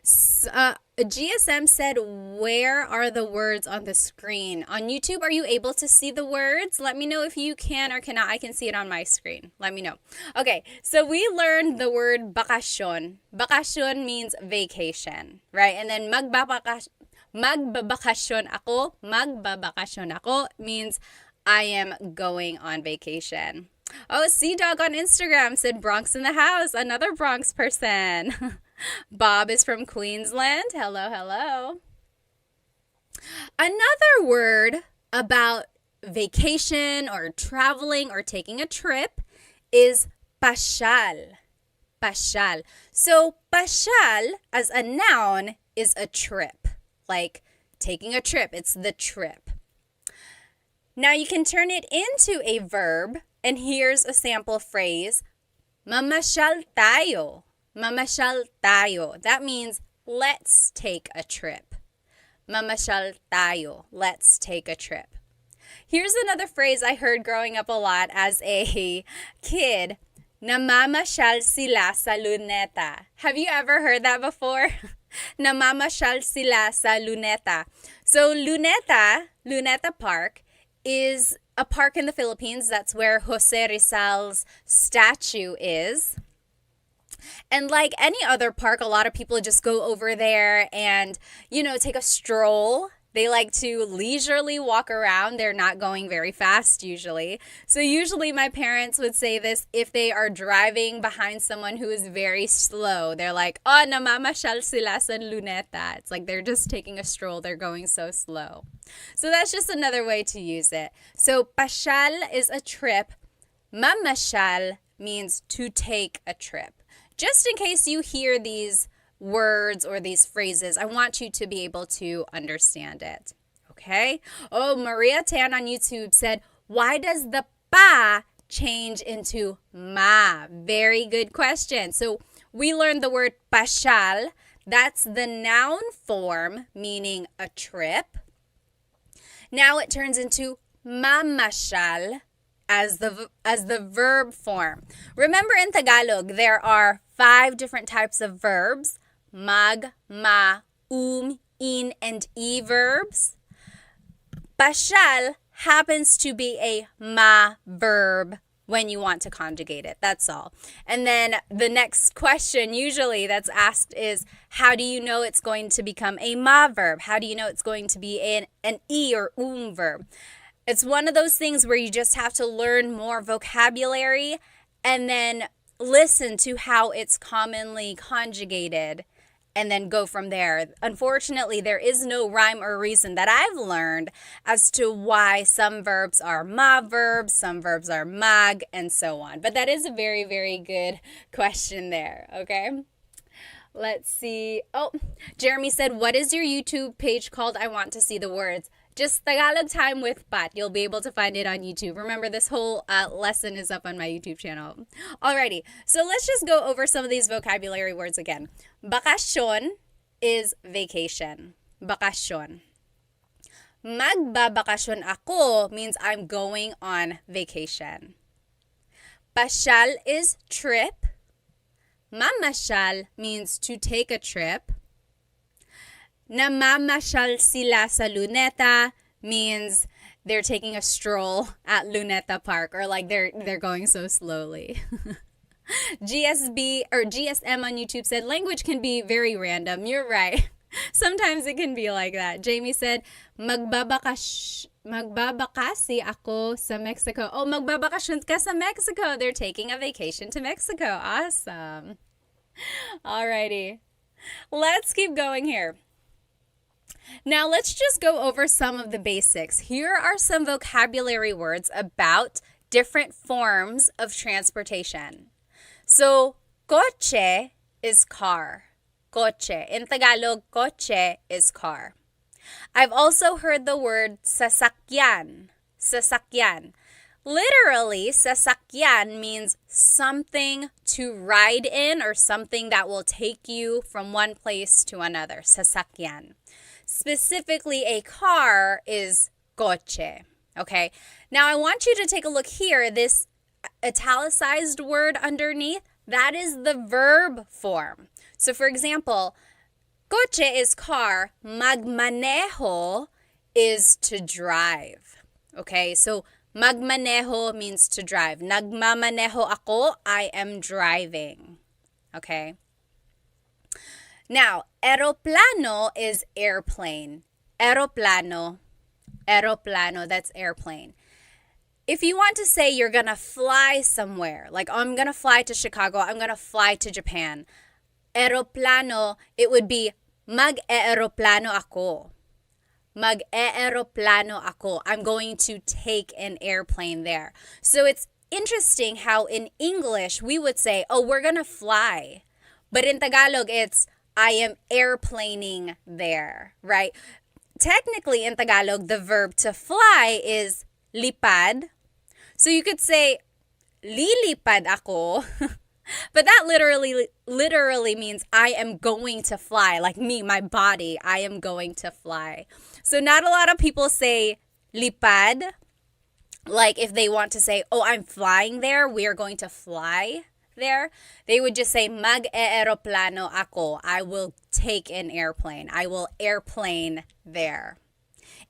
A: GSM said, where are the words on the screen? On YouTube, are you able to see the words? Let me know if you can or cannot. I can see it on my screen. Let me know. Okay, so we learned the word bakasyon. Bakasyon means vacation, right? And then magbabakasyon ako means I am going on vacation. Oh, Sea-Dog on Instagram said Bronx in the house. Another Bronx person. Bob is from Queensland. Hello, hello. Another word about vacation or traveling or taking a trip is pasyal. Pasyal. So pasyal as a noun is a trip. Like taking a trip. It's the trip. Now you can turn it into a verb. And here's a sample phrase. Mamasyal tayo. Mamasyal tayo. That means let's take a trip. Mamasyal tayo. Let's take a trip. Here's another phrase I heard growing up a lot as a kid. Namamasyal sila sa luneta. Have you ever heard that before? Namamasyal sila sa luneta. So Luneta Park is a park in the Philippines. That's where Jose Rizal's statue is. And like any other park, a lot of people just go over there and, take a stroll. They like to leisurely walk around. They're not going very fast usually. So usually my parents would say this if they are driving behind someone who is very slow. They're like, oh, namamasyal sila sa luneta. It's like they're just taking a stroll. They're going so slow. So that's just another way to use it. So pasyal is a trip. Mamasyal means to take a trip. Just in case you hear these words or these phrases, I want you to be able to understand it. Okay? Oh, Maria Tan on YouTube said, why does the pa change into ma? Very good question. So we learned the word pasyal. That's the noun form, meaning a trip. Now it turns into mamasyal as the verb form. Remember in Tagalog, there are 5 different types of verbs. Mag, ma, in, and e verbs. Pasyal happens to be a ma verb when you want to conjugate it. That's all. And then the next question usually that's asked is, how do you know it's going to become a ma verb? How do you know it's going to be an e or verb? It's one of those things where you just have to learn more vocabulary and then listen to how it's commonly conjugated and then go from there. Unfortunately, there is no rhyme or reason that I've learned as to why some verbs are ma verbs, some verbs are mag, and so on. But that is a very, very good question there, okay? Let's see. Oh, Jeremy said, what is your YouTube page called? I want to see the words. Just Tagalog Time with Pat. You'll be able to find it on YouTube. Remember, this whole lesson is up on my YouTube channel. Alrighty, so let's just go over some of these vocabulary words again. Bakasyon is vacation. Bakasyon. Magbabakasyon ako means I'm going on vacation. Pasyal is trip. Mamasyal means to take a trip. Namamasyal sila sa Luneta means they're taking a stroll at Luneta Park, or like they're going so slowly. GSB or GSM on YouTube said language can be very random. You're right. Sometimes it can be like that. Jamie said magbabakasi ako sa Mexico. Oh, magbabakasyon ka sa Mexico. They're taking a vacation to Mexico. Awesome. Alrighty. Let's keep going here. Now, let's just go over some of the basics. Here are some vocabulary words about different forms of transportation. So, coche is car. Coche. In Tagalog, coche is car. I've also heard the word sasakyan. Sasakyan. Literally, sasakyan means something to ride in or something that will take you from one place to another. Sasakyan. Specifically, a car is coche. Okay? Now, I want you to take a look here. This italicized word underneath, that is the verb form. So, for example, coche is car. Magmaneho is to drive. Okay? So, magmaneho means to drive. Nagmamaneho ako, I am driving. Okay? Now, aeroplano is airplane. Aeroplano, that's airplane. If you want to say you're going to fly somewhere, like I'm going to fly to Chicago, I'm going to fly to Japan. Aeroplano, it would be mag-aeroplano ako. Mag-aeroplano ako. I'm going to take an airplane there. So it's interesting how in English we would say, oh, we're going to fly. But in Tagalog, it's I am airplaning there, right? Technically, in Tagalog, the verb to fly is lipad. So you could say, lilipad ako. But that literally means I am going to fly. Like me, my body, I am going to fly. So not a lot of people say lipad. Like if they want to say, oh, I'm flying there, we are going to fly there, they would just say mag-aeroplano ako. I will take an airplane. I will airplane there.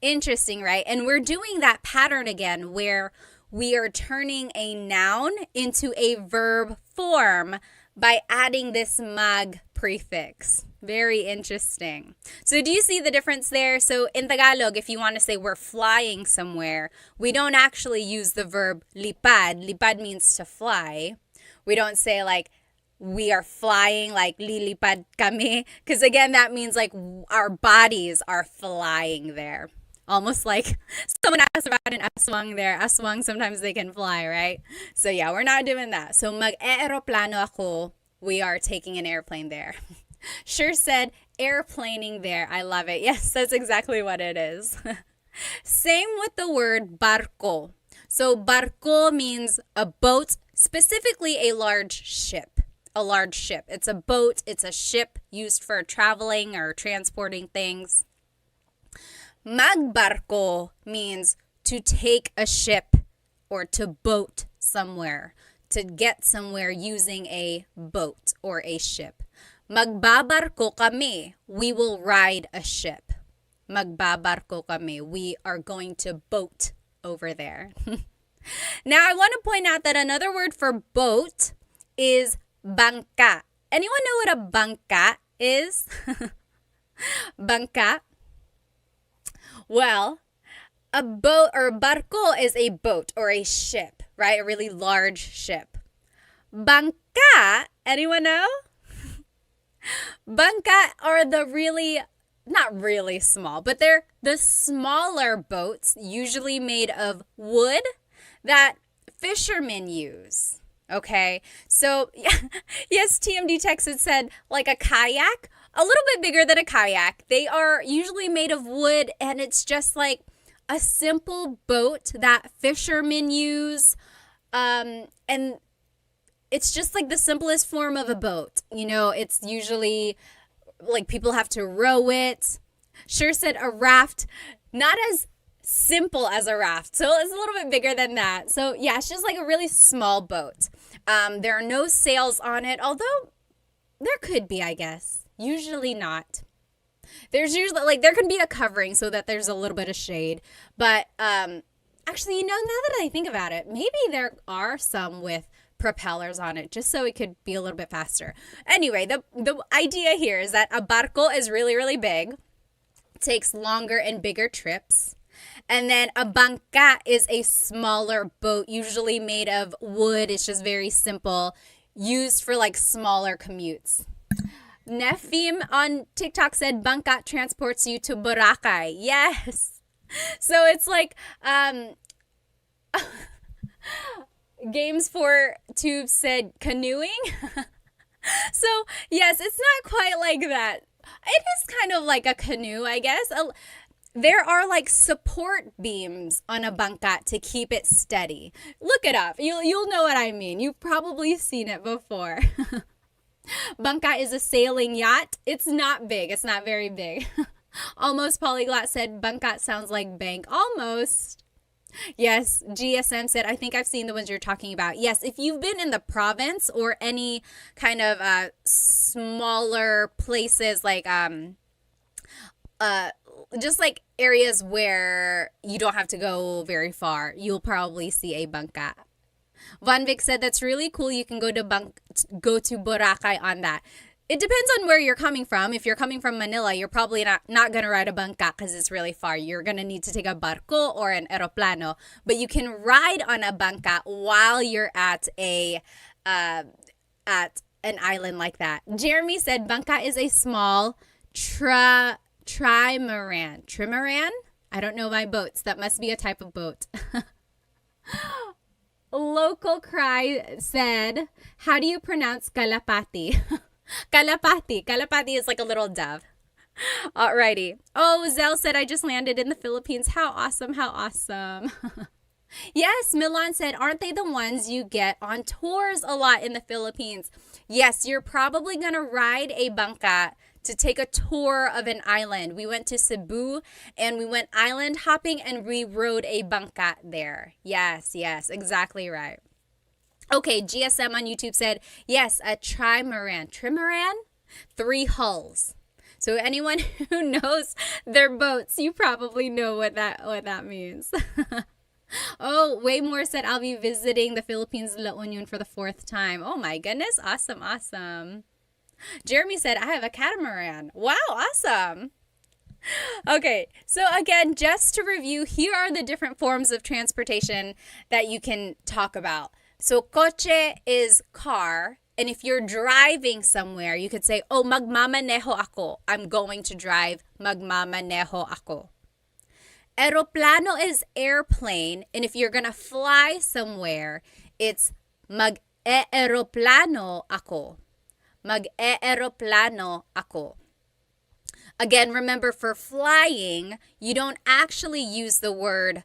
A: Interesting, right? And we're doing that pattern again where we are turning a noun into a verb form by adding this mag prefix. Very interesting. So do you see the difference there? So in Tagalog, if you want to say we're flying somewhere, we don't actually use the verb lipad. Lipad means to fly. We don't say like we are flying, like lilipad kami. Because again, that means like our bodies are flying there. Almost like someone asked about an aswang there. Aswang, sometimes they can fly, right? So yeah, we're not doing that. So mag-aeroplano ako. We are taking an airplane there. Sure said airplaning there. I love it. Yes, that's exactly what it is. Same with the word barco. So barco means a boat, specifically a large ship. A large ship. It's a boat. It's a ship used for traveling or transporting things. Magbarco means to take a ship or to boat somewhere, to get somewhere using a boat or a ship. Magbabarko kami, we will ride a ship. Magbabarko kami, we are going to boat over there. Now, I want to point out that another word for boat is bangka. Anyone know what a bangka is? Bangka? Well, a boat or barco is a boat or a ship, right? A really large ship. Bangka, anyone know? Bangka are the really, not really small, but they're the smaller boats, usually made of wood that fishermen use. Okay, so yes, TMD Texas said like a kayak, a little bit bigger than a kayak. They are usually made of wood, and it's just like a simple boat that fishermen use. And it's just like the simplest form of a boat. You know, it's usually like people have to row it. Sure said a raft, not as simple as a raft. So it's a little bit bigger than that. So yeah, it's just like a really small boat. There are no sails on it, although there could be, I guess. Usually not. There's usually like there can be a covering so that there's a little bit of shade. But actually, you know, now that I think about it, maybe there are some with propellers on it just so it could be a little bit faster. Anyway, the idea here is that a barco is really, really big, takes longer and bigger trips. And then a bangka is a smaller boat, usually made of wood. It's just very simple, used for like smaller commutes. Nefim on TikTok said bangka transports you to Boracay. Yes. So it's like Games for Tubes said canoeing. So yes, it's not quite like that. It is kind of like a canoe, I guess. There are like support beams on a bangka to keep it steady. Look it up. You'll know what I mean. You've probably seen it before. Bangka is a sailing yacht. It's not big. It's not very big. Almost Polyglot said bangka sounds like bank. Almost. Yes, GSM said, I think I've seen the ones you're talking about. Yes, if you've been in the province or any kind of smaller places like just like areas where you don't have to go very far, you'll probably see a bangka. Van Vic said that's really cool. You can go to Boracay on that. It depends on where you're coming from. If you're coming from Manila, you're probably not going to ride a bangka because it's really far. You're going to need to take a barco or an aeroplano. But you can ride on a bangka while you're at an island like that. Jeremy said bangka is a small trimaran. Trimaran? I don't know my boats. That must be a type of boat. Local Cry said, how do you pronounce kalapati? Kalapati. Kalapati is like a little dove. Alrighty. Oh, Zell said, I just landed in the Philippines. How awesome. How awesome. Yes, Milan said, aren't they the ones you get on tours a lot in the Philippines? Yes, you're probably going to ride a bangka to take a tour of an island. We went to Cebu and we went island hopping and we rode a bangka there. Yes, exactly right. Okay, GSM on YouTube said, yes, a trimaran. Trimaran? 3 hulls. So anyone who knows their boats, you probably know what that means. Oh, Waymore said, I'll be visiting the Philippines, La Union for the 4th time. Oh my goodness, awesome. Jeremy said, I have a catamaran. Wow, awesome. Okay, so again, just to review, here are the different forms of transportation that you can talk about. So, coche is car. And if you're driving somewhere, you could say, oh, magmamaneho ako. I'm going to drive. Magmamaneho ako. Aeroplano is airplane. And if you're going to fly somewhere, it's mag-e-aeroplano ako. Mag-e-aeroplano ako. Again, remember, for flying, you don't actually use the word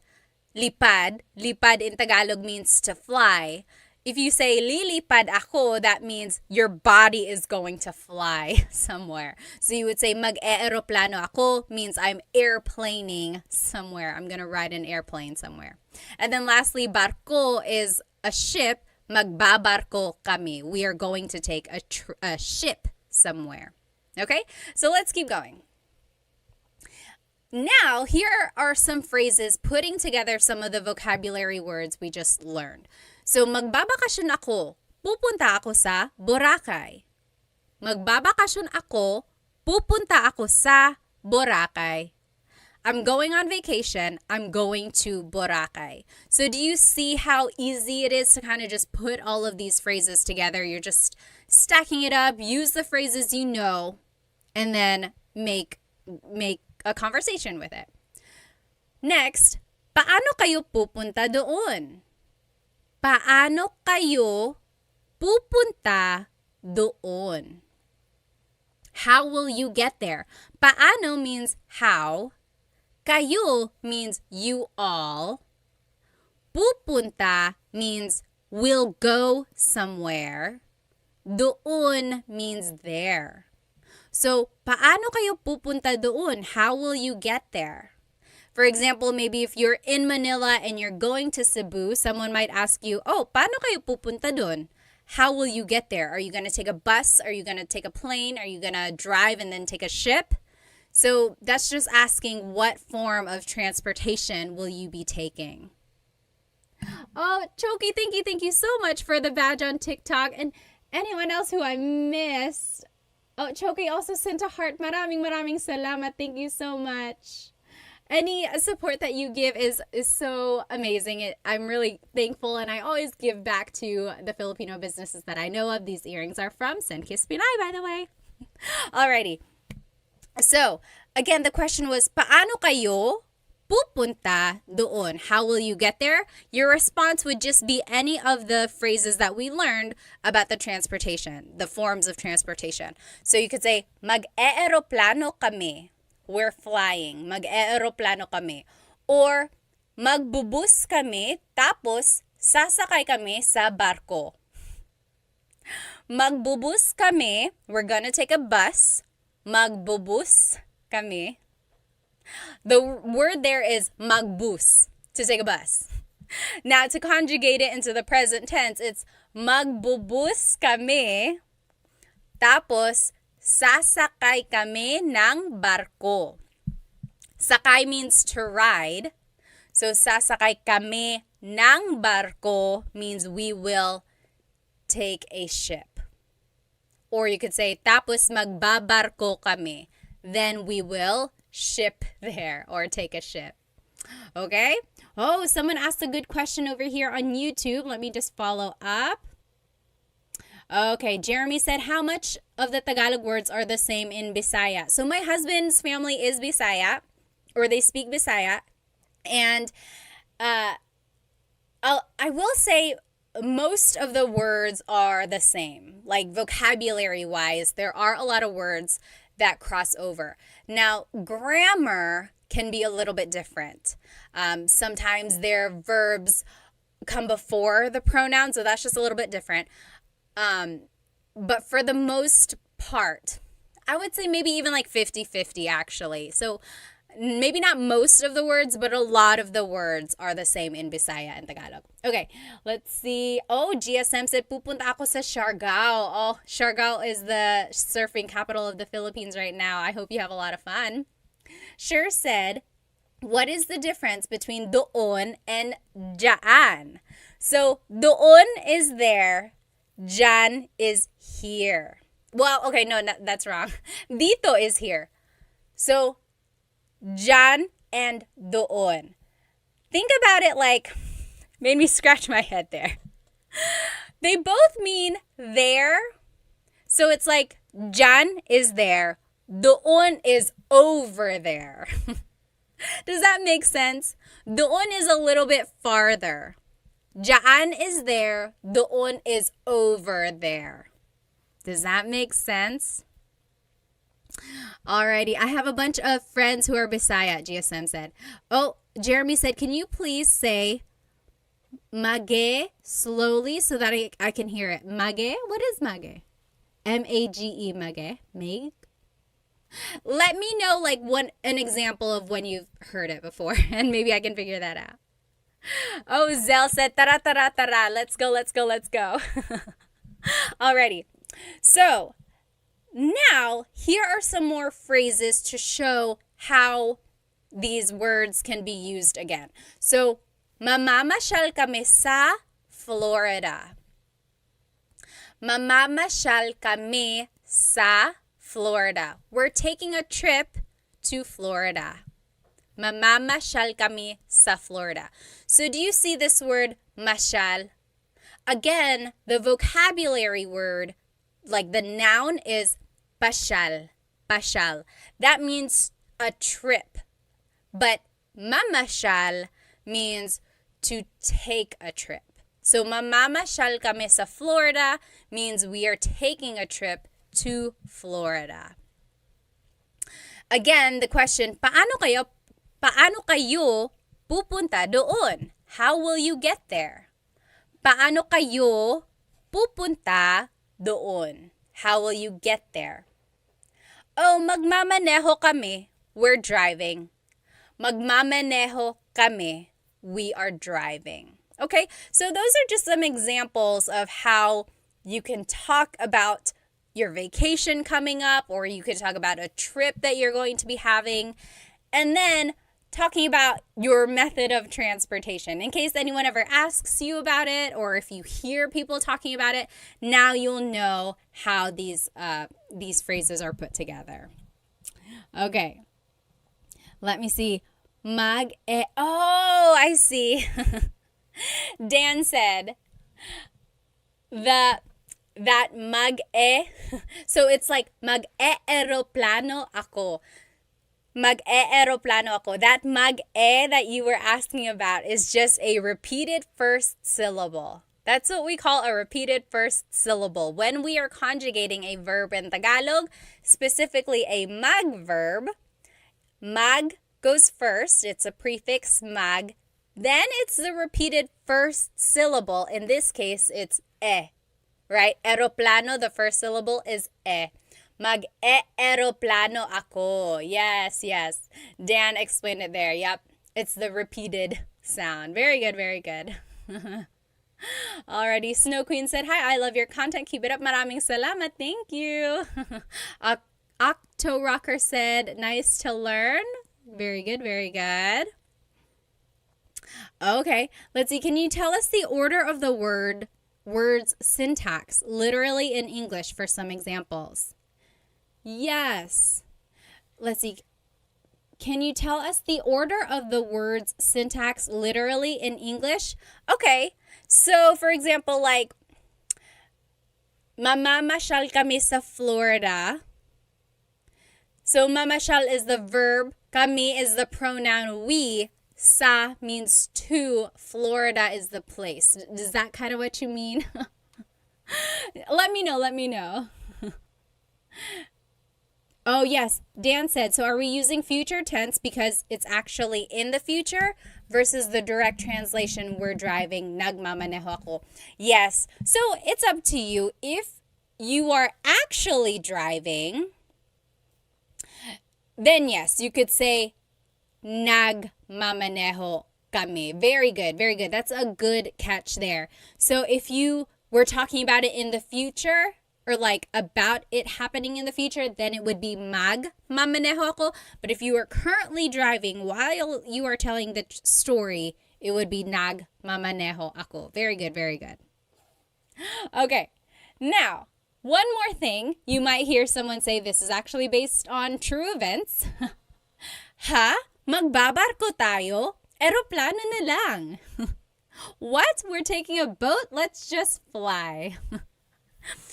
A: lipad. Lipad in Tagalog means to fly. If you say lilipad ako, that means your body is going to fly somewhere. So you would say mag-e-aeroplano ako means I'm airplaning somewhere. I'm going to ride an airplane somewhere. And then lastly, barko is a ship. Magbabarko kami. We are going to take a ship somewhere. Okay? So let's keep going. Now, here are some phrases putting together some of the vocabulary words we just learned. So, magbabakasyon ako. Pupunta ako sa Boracay. Magbabakasyon ako. Pupunta ako sa Boracay. I'm going on vacation. I'm going to Boracay. So do you see how easy it is to kind of just put all of these phrases together? You're just stacking it up, use the phrases you know, and then make a conversation with it. Next, paano kayo pupunta doon? Paano kayo pupunta doon? How will you get there? Paano means how. Kayo means you all. Pupunta means we'll go somewhere. Doon means there. So, paano kayo pupunta doon? How will you get there? For example, maybe if you're in Manila and you're going to Cebu, someone might ask you, oh, paano kayo pupunta doon? How will you get there? Are you going to take a bus? Are you going to take a plane? Are you going to drive and then take a ship? So that's just asking what form of transportation will you be taking? Oh, Choki, thank you so much for the badge on TikTok. And anyone else who I missed. Oh, Choki also sent a heart. Maraming salamat. Thank you so much. Any support that you give is so amazing. I'm really thankful, and I always give back to the Filipino businesses that I know of. These earrings are from Senkis Pinay, by the way. Alrighty. So, again, the question was, paano kayo pupunta doon? How will you get there? Your response would just be any of the phrases that we learned about the transportation, the forms of transportation. So you could say, mag-eeroplano kami. We're flying. Mag-eeroplano kami. Or, magbubus kami, tapos sasakay kami sa barko. Magbubus kami, we're gonna take a bus. Magbubus kami. The word there is magbus, to take a bus. Now, to conjugate it into the present tense, it's magbubus kami, tapos sasakay kami ng barko. Sakay means to ride. So, sasakay kami ng barko means we will take a ship. Or you could say, tapos magbabarko kami. Then we will ship there or take a ship. Okay? Oh, someone asked a good question over here on YouTube. Let me just follow up. Okay, Jeremy said, how much of the Tagalog words are the same in Bisaya? So my husband's family is Bisaya, or they speak Bisaya. And I will say most of the words are the same. Like vocabulary-wise, there are a lot of words that cross over. Now, grammar can be a little bit different. Sometimes their verbs come before the pronoun, so that's just a little bit different. But for the most part, I would say maybe even like 50-50 actually. So maybe not most of the words, but a lot of the words are the same in Bisaya and Tagalog. Okay, let's see. Oh, GSM said, pupunta ako sa Siargao. Oh, Siargao is the surfing capital of the Philippines right now. I hope you have a lot of fun. Sure said, what is the difference between doon and dyan? So, doon is there. Dyan is here. Well, okay, no, that's wrong. Dito is here. So, dyan and doon. Think about it like, made me scratch my head there. They both mean there. So it's like, dyan is there. Doon is over there. Does that make sense? Doon is a little bit farther. Dyan is there. Doon is over there. Does that make sense? Alrighty, I have a bunch of friends who are Bisaya, GSM said. Oh, Jeremy said, can you please say mage slowly so that I can hear it? Mage? What is mage? M-A-G-E, mage. Meg? Let me know like an example of when you've heard it before, and maybe I can figure that out. Oh, Zell said, tara, tara, tara. Let's go, let's go, let's go. Alrighty. So, now, here are some more phrases to show how these words can be used again. So, mamamasyal kami sa Florida. Mamamasyal kami sa Florida. We're taking a trip to Florida. Mamamasyal kami sa Florida. So do you see this word masyal? Again, the vocabulary word, like the noun, is pasyal. Pasyal. That means a trip. But mamasyal means to take a trip. So mamamasyal kami sa Florida means we are taking a trip to Florida. Again, the question, paano kayo pupunta doon? How will you get there? Paano kayo pupunta doon? How will you get there? Oh, magmamaneho kami. We're driving. Magmamaneho kami. We are driving. Okay, so those are just some examples of how you can talk about your vacation coming up, or you could talk about a trip that you're going to be having, and then talking about your method of transportation. In case anyone ever asks you about it, or if you hear people talking about it, now you'll know how these phrases are put together. Okay, let me see. Oh, I see. Dan said that so it's like mag-eroplano ako. Mag-eroplano ako. That that you were asking about is just a repeated first syllable. That's what we call a repeated first syllable. When we are conjugating a verb in Tagalog, specifically a mag verb, mag goes first. It's a prefix, mag. Then it's the repeated first syllable. In this case, it's right? Aeroplano, the first syllable is Mag-aeroplano ako. Yes. Dan explained it there. Yep. It's the repeated sound. Very good, very good. Alrighty, Snow Queen said, hi, I love your content. Keep it up. Maraming salamat. Thank you. Octo Rocker said, nice to learn. Very good, very good. Okay, let's see. Can you tell us the order of the words syntax, literally in English, for some examples? Yes. Let's see. Can you tell us the order of the words syntax, literally in English? Okay. So, for example, like, mamamasyal kami sa Florida. So, mamasyal is the verb. Kami is the pronoun we. Sa means to. Florida is the place. Is that kind of what you mean? Let me know. Oh, yes. Dan said, so are we using future tense because it's actually in the future versus the direct translation, we're driving, nagmamaneho ako? Yes. So it's up to you. If you are actually driving, then yes, you could say, nagmamaneho kami. Very good, very good. That's a good catch there. So if you were talking about it in the future, or like about it happening in the future, then it would be magmamaneho ako. But if you are currently driving while you are telling the story, it would be nagmamaneho ako. Very good, very good. Okay, now, one more thing. You might hear someone say this is actually based on true events. Ha? Magbabarko tayo? Eroplano na lang. What? We're taking a boat? Let's just fly.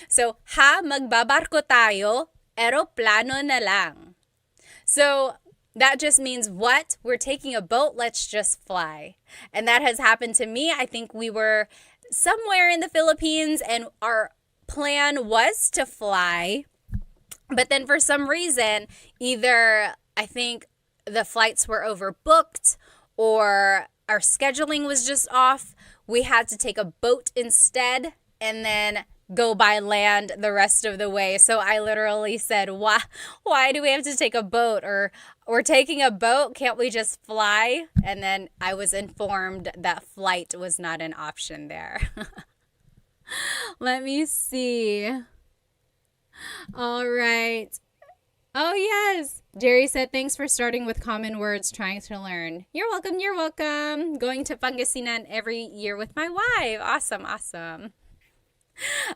A: So, ha, magbabarko tayo, eroplano na lang. So, that just means what? We're taking a boat, let's just fly. And that has happened to me. I think we were somewhere in the Philippines and our plan was to fly. But then for some reason, either I think the flights were overbooked or our scheduling was just off. We had to take a boat instead and then go by land the rest of the way. So I literally said, why do we have to take a boat? Or we're taking a boat, can't we just fly? And then I was informed that flight was not an option there. Let me see. All right. Oh, yes. Jerry said, thanks for starting with common words, trying to learn. You're welcome. You're welcome. Going to Pangasinan every year with my wife. Awesome. Awesome.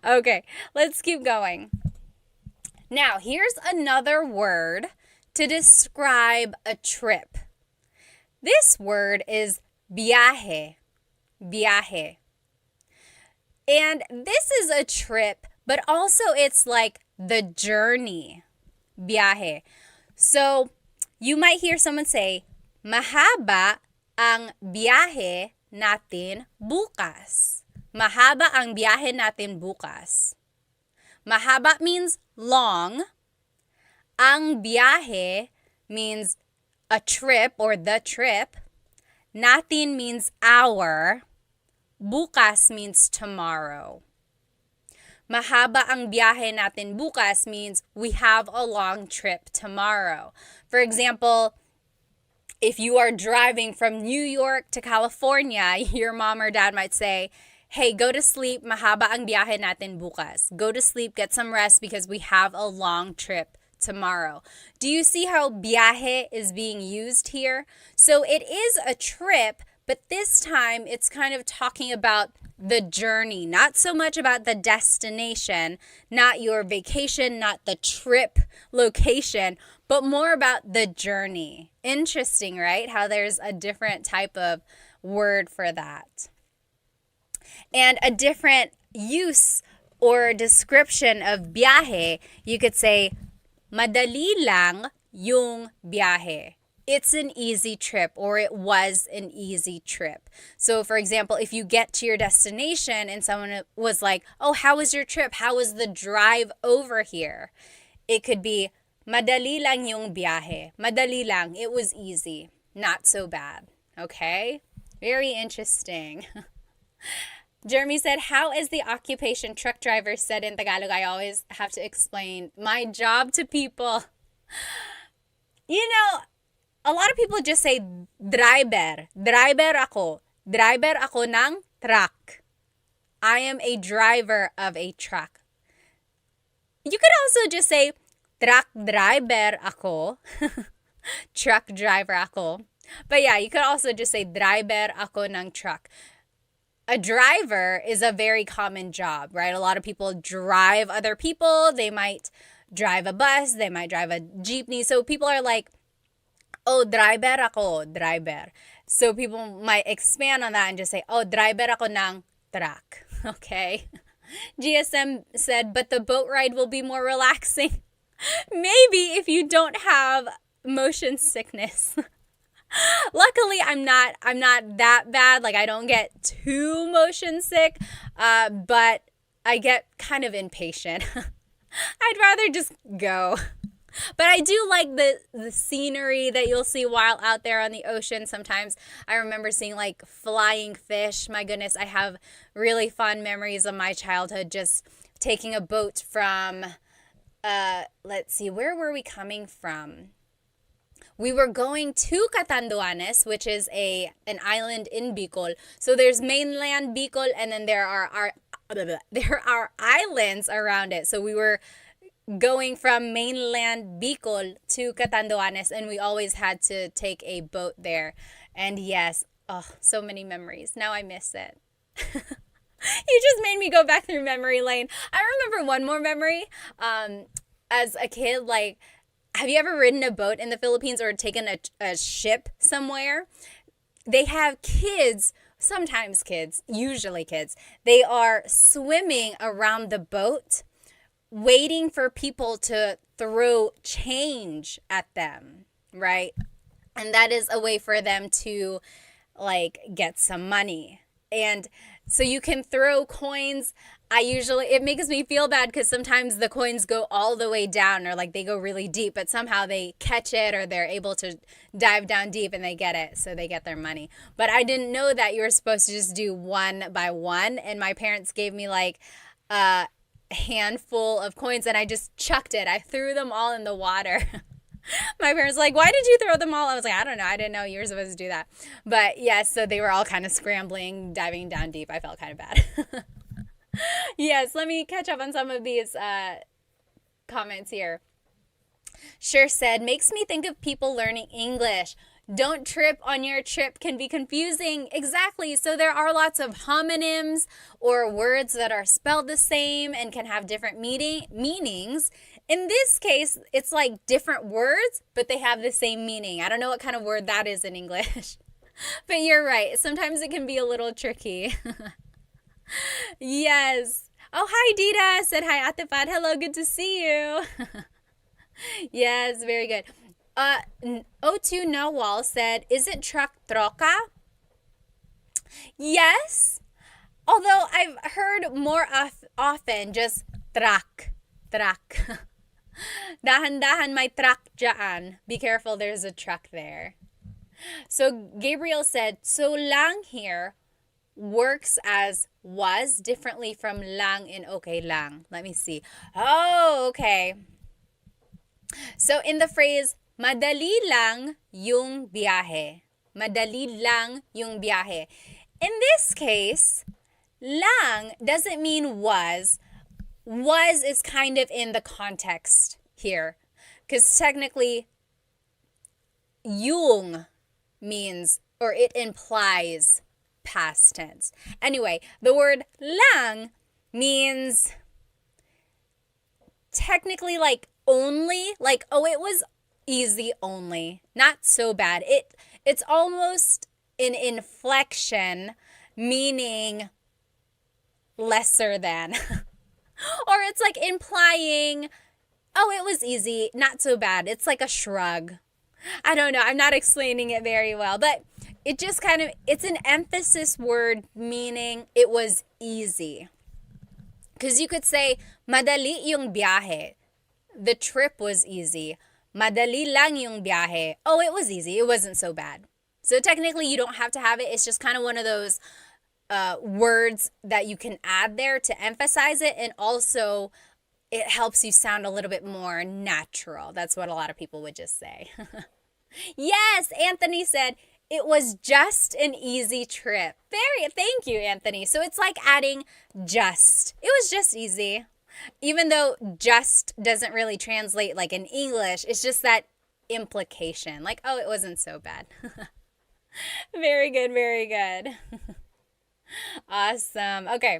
A: Okay, let's keep going. Now, here's another word to describe a trip. This word is biyahe. Biyahe. And this is a trip, but also it's like the journey. Biyahe. So you might hear someone say, mahaba ang biyahe natin bukas. Mahaba ang biyahe natin bukas. Mahaba means long. Ang biyahe means a trip or the trip. Natin means our. Bukas means tomorrow. Mahaba ang biyahe natin bukas means we have a long trip tomorrow. For example, if you are driving from New York to California, your mom or dad might say, hey, go to sleep, mahaba ang biyahe natin bukas. Go to sleep, get some rest because we have a long trip tomorrow. Do you see how biyahe is being used here? So it is a trip, but this time it's kind of talking about the journey, not so much about the destination, not your vacation, not the trip location, but more about the journey. Interesting, right? How there's a different type of word for that. And a different use or description of biyahe, you could say, madali lang yung biyahe. It's an easy trip, or it was an easy trip. So for example, if you get to your destination and someone was like, oh, how was your trip? How was the drive over here? It could be, madali lang yung biyahe. Madali lang. It was easy. Not so bad. Okay? Very interesting. Jeremy said, how is the occupation truck driver said in Tagalog? I always have to explain my job to people. You know, a lot of people just say driver. Driver ako. Driver ako ng truck. I am a driver of a truck. You could also just say truck driver ako. Truck driver ako. But yeah, you could also just say driver ako ng truck. A driver is a very common job, right? A lot of people drive other people. They might drive a bus. They might drive a jeepney. So people are like, oh, driver ako, driver. So people might expand on that and just say, oh, driver ako ng truck. Okay. GSM said, but the boat ride will be more relaxing. Maybe if you don't have motion sickness. Luckily, I'm not that bad. Like, I don't get too motion sick, but I get kind of impatient. I'd rather just go. But I do like the scenery that you'll see while out there on the ocean. Sometimes I remember seeing like flying fish. My goodness, I have really fond memories of my childhood just taking a boat from, let's see, where were we coming from? We were going to Catanduanes, which is an island in Bicol. So there's mainland Bicol, and then there are islands around it. So we were going from mainland Bicol to Catanduanes, and we always had to take a boat there. And yes, oh, so many memories. Now I miss it. You just made me go back through memory lane. I remember one more memory. As a kid, like, have you ever ridden a boat in the Philippines or taken a ship somewhere? They have kids, sometimes kids, usually kids. They are swimming around the boat, waiting for people to throw change at them, right? And that is a way for them to, like, get some money. And so you can throw coins. It makes me feel bad because sometimes the coins go all the way down, or like they go really deep, but somehow they catch it, or they're able to dive down deep and they get it, so they get their money. But I didn't know that you were supposed to just do one by one, and my parents gave me like a handful of coins, and I just chucked it. I threw them all in the water. My parents were like, why did you throw them all? I was like, I don't know. I didn't know you were supposed to do that. But yes, so they were all kind of scrambling, diving down deep. I felt kind of bad. Yes, let me catch up on some of these comments here. Sure said, makes me think of people learning English. Don't trip on your trip can be confusing. Exactly. So there are lots of homonyms or words that are spelled the same and can have different meanings. In this case, it's like different words, but they have the same meaning. I don't know what kind of word that is in English. But you're right. Sometimes it can be a little tricky. Yes. Oh, hi, Dita. Said hi, Ate Pat. Hello, good to see you. Yes, very good. O2 Nawal said, is it truck troca? Yes. Although I've heard more often just truck. Truck. Dahan-dahan may truck dyan. Be careful, there's a truck there. So Gabriel said, so lang here works as was differently from lang in okay lang. Let me see. Oh, okay. So in the phrase, madali lang yung biyahe. Madali lang yung biyahe. In this case, lang doesn't mean was. Was is kind of in the context here. Because technically, yung means, or it implies past tense. Anyway, the word lang means technically like only, like, oh, it was easy only, not so bad. It's almost an inflection meaning lesser than. Or it's like implying, oh, it was easy, not so bad. It's like a shrug. I don't know. I'm not explaining it very well, but it just kind of, it's an emphasis word meaning it was easy. Because you could say, madali yung biyahe. The trip was easy. Madali lang yung biyahe. Oh, it was easy. It wasn't so bad. So technically you don't have to have it. It's just kind of one of those words that you can add there to emphasize it, and also it helps you sound a little bit more natural. That's what a lot of people would just say. Yes, Anthony said it was just an easy trip. Thank you, Anthony. So it's like adding just. It was just easy. Even though just doesn't really translate like in English, it's just that implication. Like, oh, it wasn't so bad. Very good, very good. Awesome. Okay.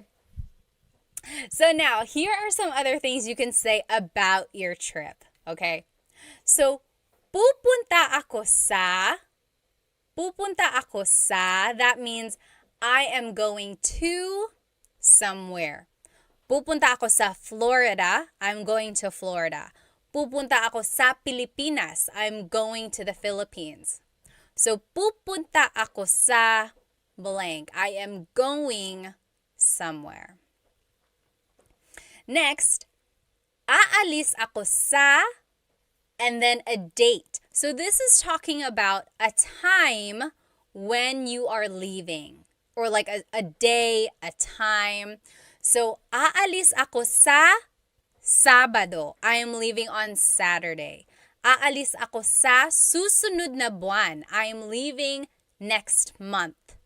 A: So now, here are some other things you can say about your trip. Okay? So, pupunta ako sa, that means I am going to somewhere. Pupunta ako sa Florida, I'm going to Florida. Pupunta ako sa Pilipinas, I'm going to the Philippines. So, pupunta ako sa blank. I am going somewhere. Next, aalis ako sa, and then a date. So this is talking about a time when you are leaving, or like a day, a time. So, aalis ako sa Sabado. I am leaving on Saturday. Aalis ako sa susunod na buwan. I am leaving next month.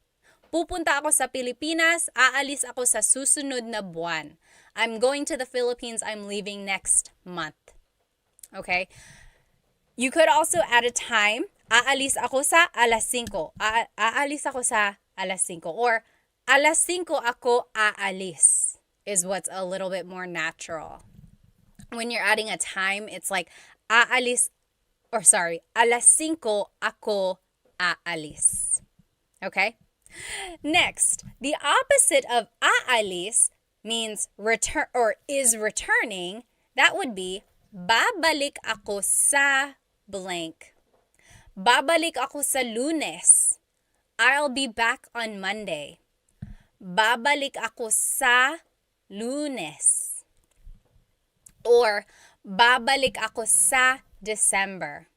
A: Pupunta ako sa Pilipinas, aalis ako sa susunod na buwan. I'm going to the Philippines, I'm leaving next month. Okay? You could also add a time. Aalis ako sa alas 5. Aalis ako sa alas 5. Or alas 5 ako aalis is what's a little bit more natural. When you're adding a time, it's like alas 5 ako aalis. Okay? Next, the opposite of aalis means return or is returning. That would be babalik ako sa blank. Babalik ako sa Lunes. I'll be back on Monday. Babalik ako sa Lunes. Or babalik ako sa December.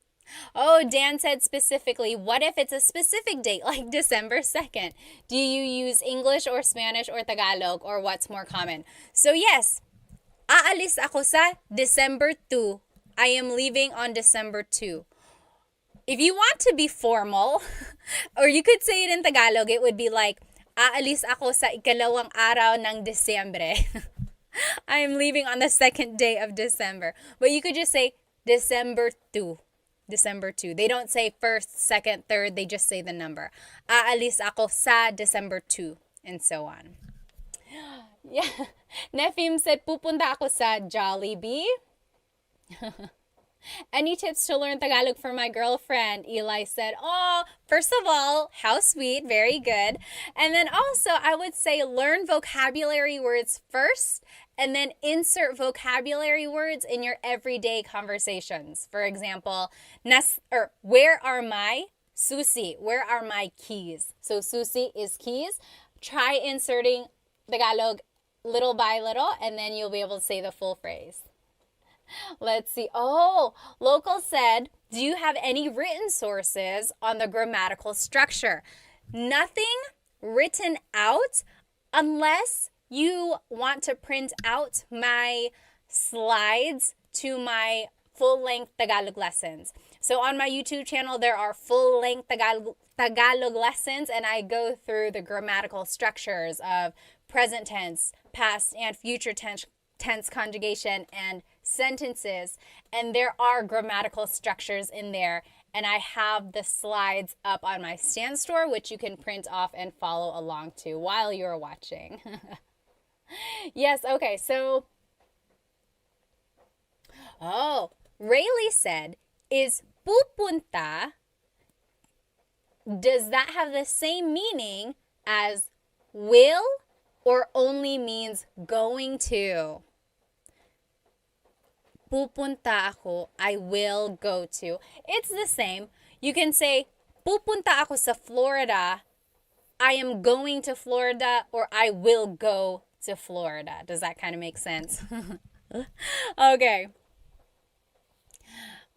A: Oh, Dan said specifically, what if it's a specific date like December 2nd? Do you use English or Spanish or Tagalog, or what's more common? So yes, aalis ako sa December 2. I am leaving on December 2. If you want to be formal, or you could say it in Tagalog, it would be like, aalis ako sa ikalawang araw ng Desyembre. I am leaving on the second day of December. But you could just say December 2. December 2. They don't say first, second, third. They just say the number. Aalis ako sa December 2. And so on. Yeah. Nefim said, pupunta ako sa Jollibee. Any tips to learn Tagalog for my girlfriend? Eli said, oh, first of all, how sweet, very good. And then also, I would say learn vocabulary words first and then insert vocabulary words in your everyday conversations. For example, where are my susi? Where are my keys? So susi is keys. Try inserting Tagalog little by little and then you'll be able to say the full phrase. Let's see. Oh, Local said, do you have any written sources on the grammatical structure? Nothing written out unless you want to print out my slides to my full-length Tagalog lessons. So on my YouTube channel, there are full-length Tagalog lessons, and I go through the grammatical structures of present tense, past and future tense conjugation, and sentences, and there are grammatical structures in there, and I have the slides up on my Stand Store, which you can print off and follow along to while you're watching. Yes, okay, so Rayleigh said, is pupunta, does that have the same meaning as will or only means going to? Pupunta ako, I will go to. It's the same. You can say, pupunta ako sa Florida, I am going to Florida, or I will go to Florida. Does that kind of make sense? Okay.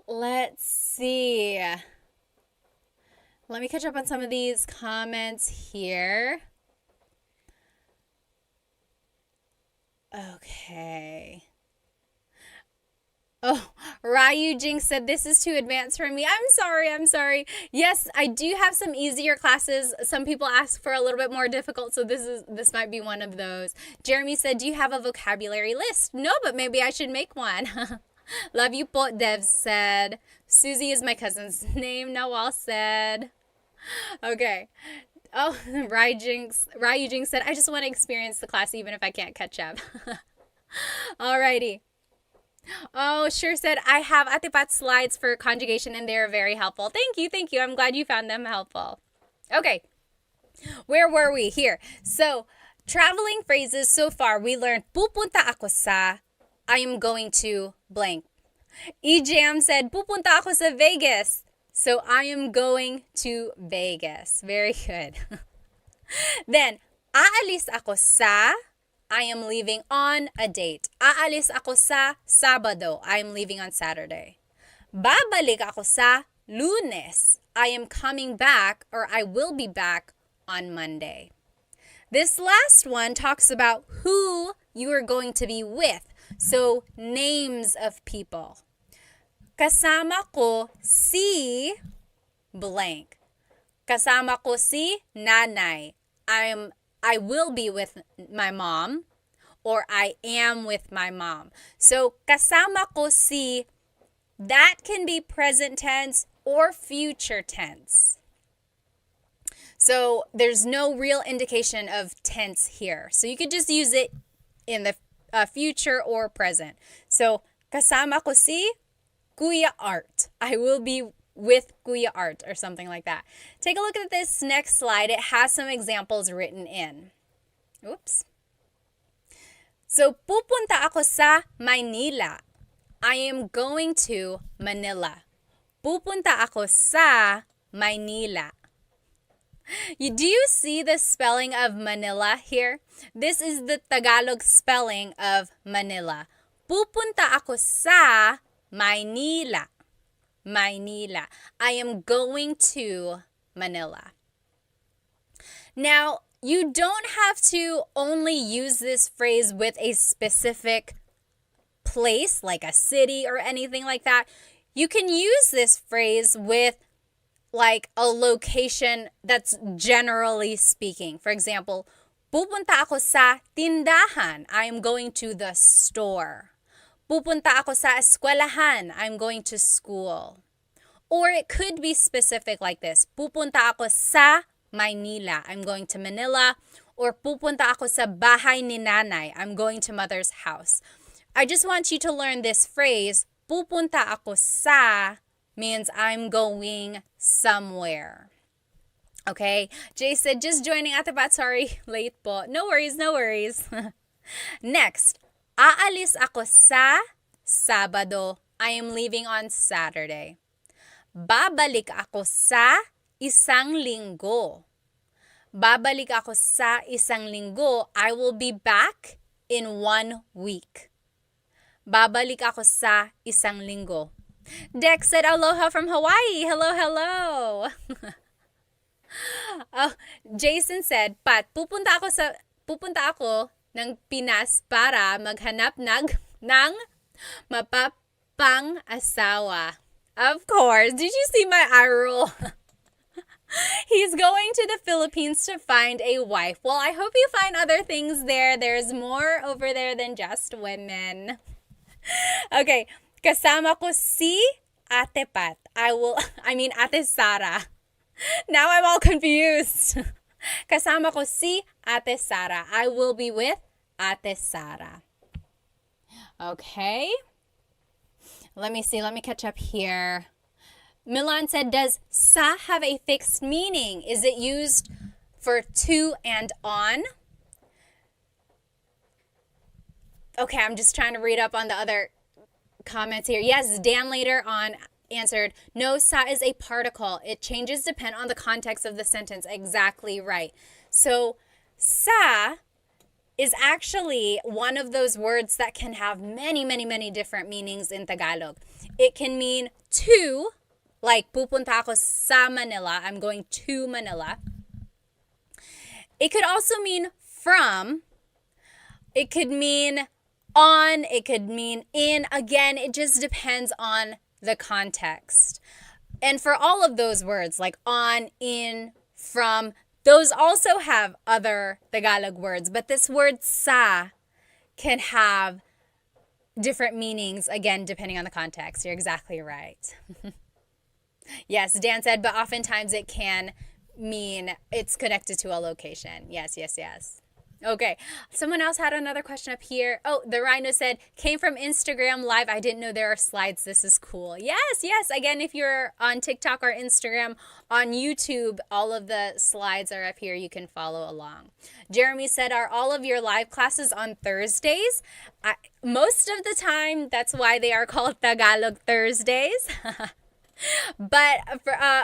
A: Let's see. Let me catch up on some of these comments here. Okay. Oh, Ryu Jing said, this is too advanced for me. I'm sorry. Yes, I do have some easier classes. Some people ask for a little bit more difficult, so this might be one of those. Jeremy said, do you have a vocabulary list? No, but maybe I should make one. Love you po, Dev said. Susie is my cousin's name, Nawal said. Okay. Oh, Ryu Jing said, I just want to experience the class even if I can't catch up. Alrighty. Oh, sure said, I have Ate Pat's slides for conjugation and they're very helpful. Thank you. I'm glad you found them helpful. Okay, where were we? Here. So, traveling phrases so far, we learned pupunta ako sa, I am going to blank. Ejam said, pupunta ako sa Vegas. So, I am going to Vegas. Very good. Then, aalis ako sa, I am leaving on a date. Aalis ako sa Sabado. I am leaving on Saturday. Babalik ako sa Lunes. I am coming back, or I will be back on Monday. This last one talks about who you are going to be with. So, names of people. Kasama ko si blank. Kasama ko si nanay. I will be with my mom, or I am with my mom. So, kasama ko si, that can be present tense or future tense. So, there's no real indication of tense here. So, you could just use it in the future or present. So, kasama ko si Kuya Art. I will be with Kuya Art, or something like that. Take a look at this next slide. It has some examples written in. Oops. So, pupunta ako sa Maynila. I am going to Manila. Pupunta ako sa Maynila. Do you see the spelling of Manila here? This is the Tagalog spelling of Manila. Pupunta ako sa Maynila. Maynila. I am going to Manila. Now, you don't have to only use this phrase with a specific place, like a city or anything like that. You can use this phrase with like a location that's generally speaking. For example, pupunta ako sa tindahan. I am going to the store. Pupunta ako sa eskwelahan. I'm going to school. Or it could be specific like this. Pupunta ako sa Maynila. I'm going to Manila. Or pupunta ako sa bahay ni nanay. I'm going to mother's house. I just want you to learn this phrase pupunta ako sa means I'm going somewhere. Okay? Jay said, just joining Ate Pat. Sorry, late po. No worries, no worries. Next, aalis ako sa Sabado. I am leaving on Saturday. Babalik ako sa isang linggo. Babalik ako sa isang linggo. I will be back in 1 week. Babalik ako sa isang linggo. Dex said, aloha from Hawaii. Hello, hello. Oh, Jason said, Pat, pupunta ako ng Pinas para maghanap ng mapapang asawa. Of course. Did you see my eye roll? He's going to the Philippines to find a wife. Well, I hope you find other things there. There's more over there than just women. Okay. Kasama ko si Ate Pat. Ate Sara. Now I'm all confused. Kasama ko si Ate Sara. I will be with Ate Sara. Okay. Let me see. Let me catch up here. Milan said, does sa have a fixed meaning? Is it used for to and on? Okay, I'm just trying to read up on the other comments here. Yes, Dan later on answered, no, sa is a particle. It changes depending on the context of the sentence. Exactly right. So sa is actually one of those words that can have many, many, many different meanings in Tagalog. It can mean to, like pupunta ako sa Manila. I'm going to Manila. It could also mean from. It could mean on. It could mean in. Again, it just depends on the context. And for all of those words, like on, in, from, those also have other Tagalog words. But this word sa can have different meanings, again, depending on the context. You're exactly right. Yes, Dan said, but oftentimes it can mean it's connected to a location. Yes, yes, yes. Okay, someone else had another question up here. Oh, the Rhino said, came from Instagram Live. I didn't know there are slides. This is cool. Yes, yes. Again, if you're on TikTok or Instagram, on YouTube, all of the slides are up here. You can follow along. Jeremy said, are all of your live classes on Thursdays? Most of the time, that's why they are called Tagalog Thursdays. But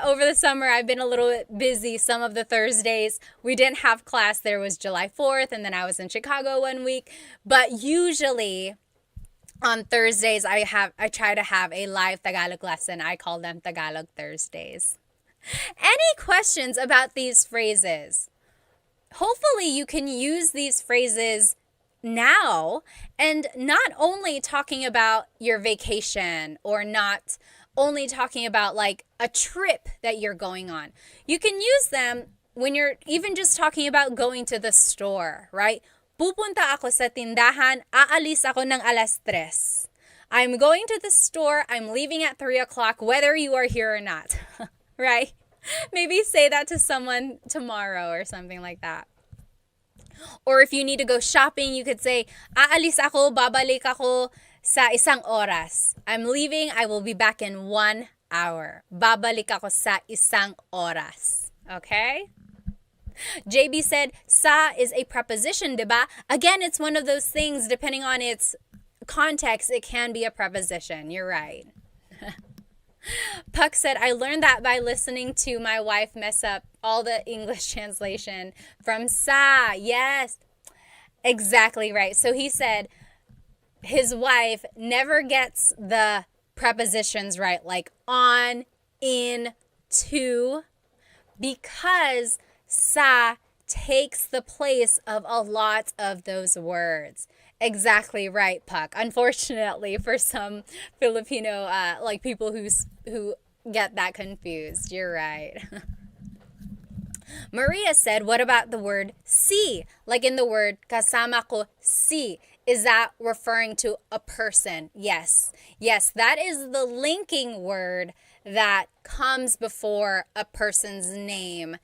A: over the summer, I've been a little bit busy. Some of the Thursdays, we didn't have class. There was July 4th, and then I was in Chicago 1 week. But usually on Thursdays, I try to have a live Tagalog lesson. I call them Tagalog Thursdays. Any questions about these phrases? Hopefully, you can use these phrases now, and not only talking about your vacation or not only talking about like a trip that you're going on. You can use them when you're even just talking about going to the store, right? Pupunta ako sa tindahan, aalis ako ng 3:00. I'm going to the store, I'm leaving at 3 o'clock, whether you are here or not, right? Maybe say that to someone tomorrow or something like that. Or if you need to go shopping, you could say, aalis ako, babalik ako sa 1 oras. I'm leaving, I will be back in 1 hour. Babalik ako sa 1 oras. Okay? JB said, sa is a preposition, diba? Again, it's one of those things, depending on its context, it can be a preposition. You're right. Puck said, I learned that by listening to my wife mess up all the English translation from sa. Yes, exactly right. So he said his wife never gets the prepositions right, like on, in, to, because sa takes the place of a lot of those words. Exactly right, Puck. Unfortunately, for some Filipino like people who get that confused. You're right. Maria said, what about the word si? Like in the word kasama ko si. Is that referring to a person? Yes. Yes, that is the linking word that comes before a person's name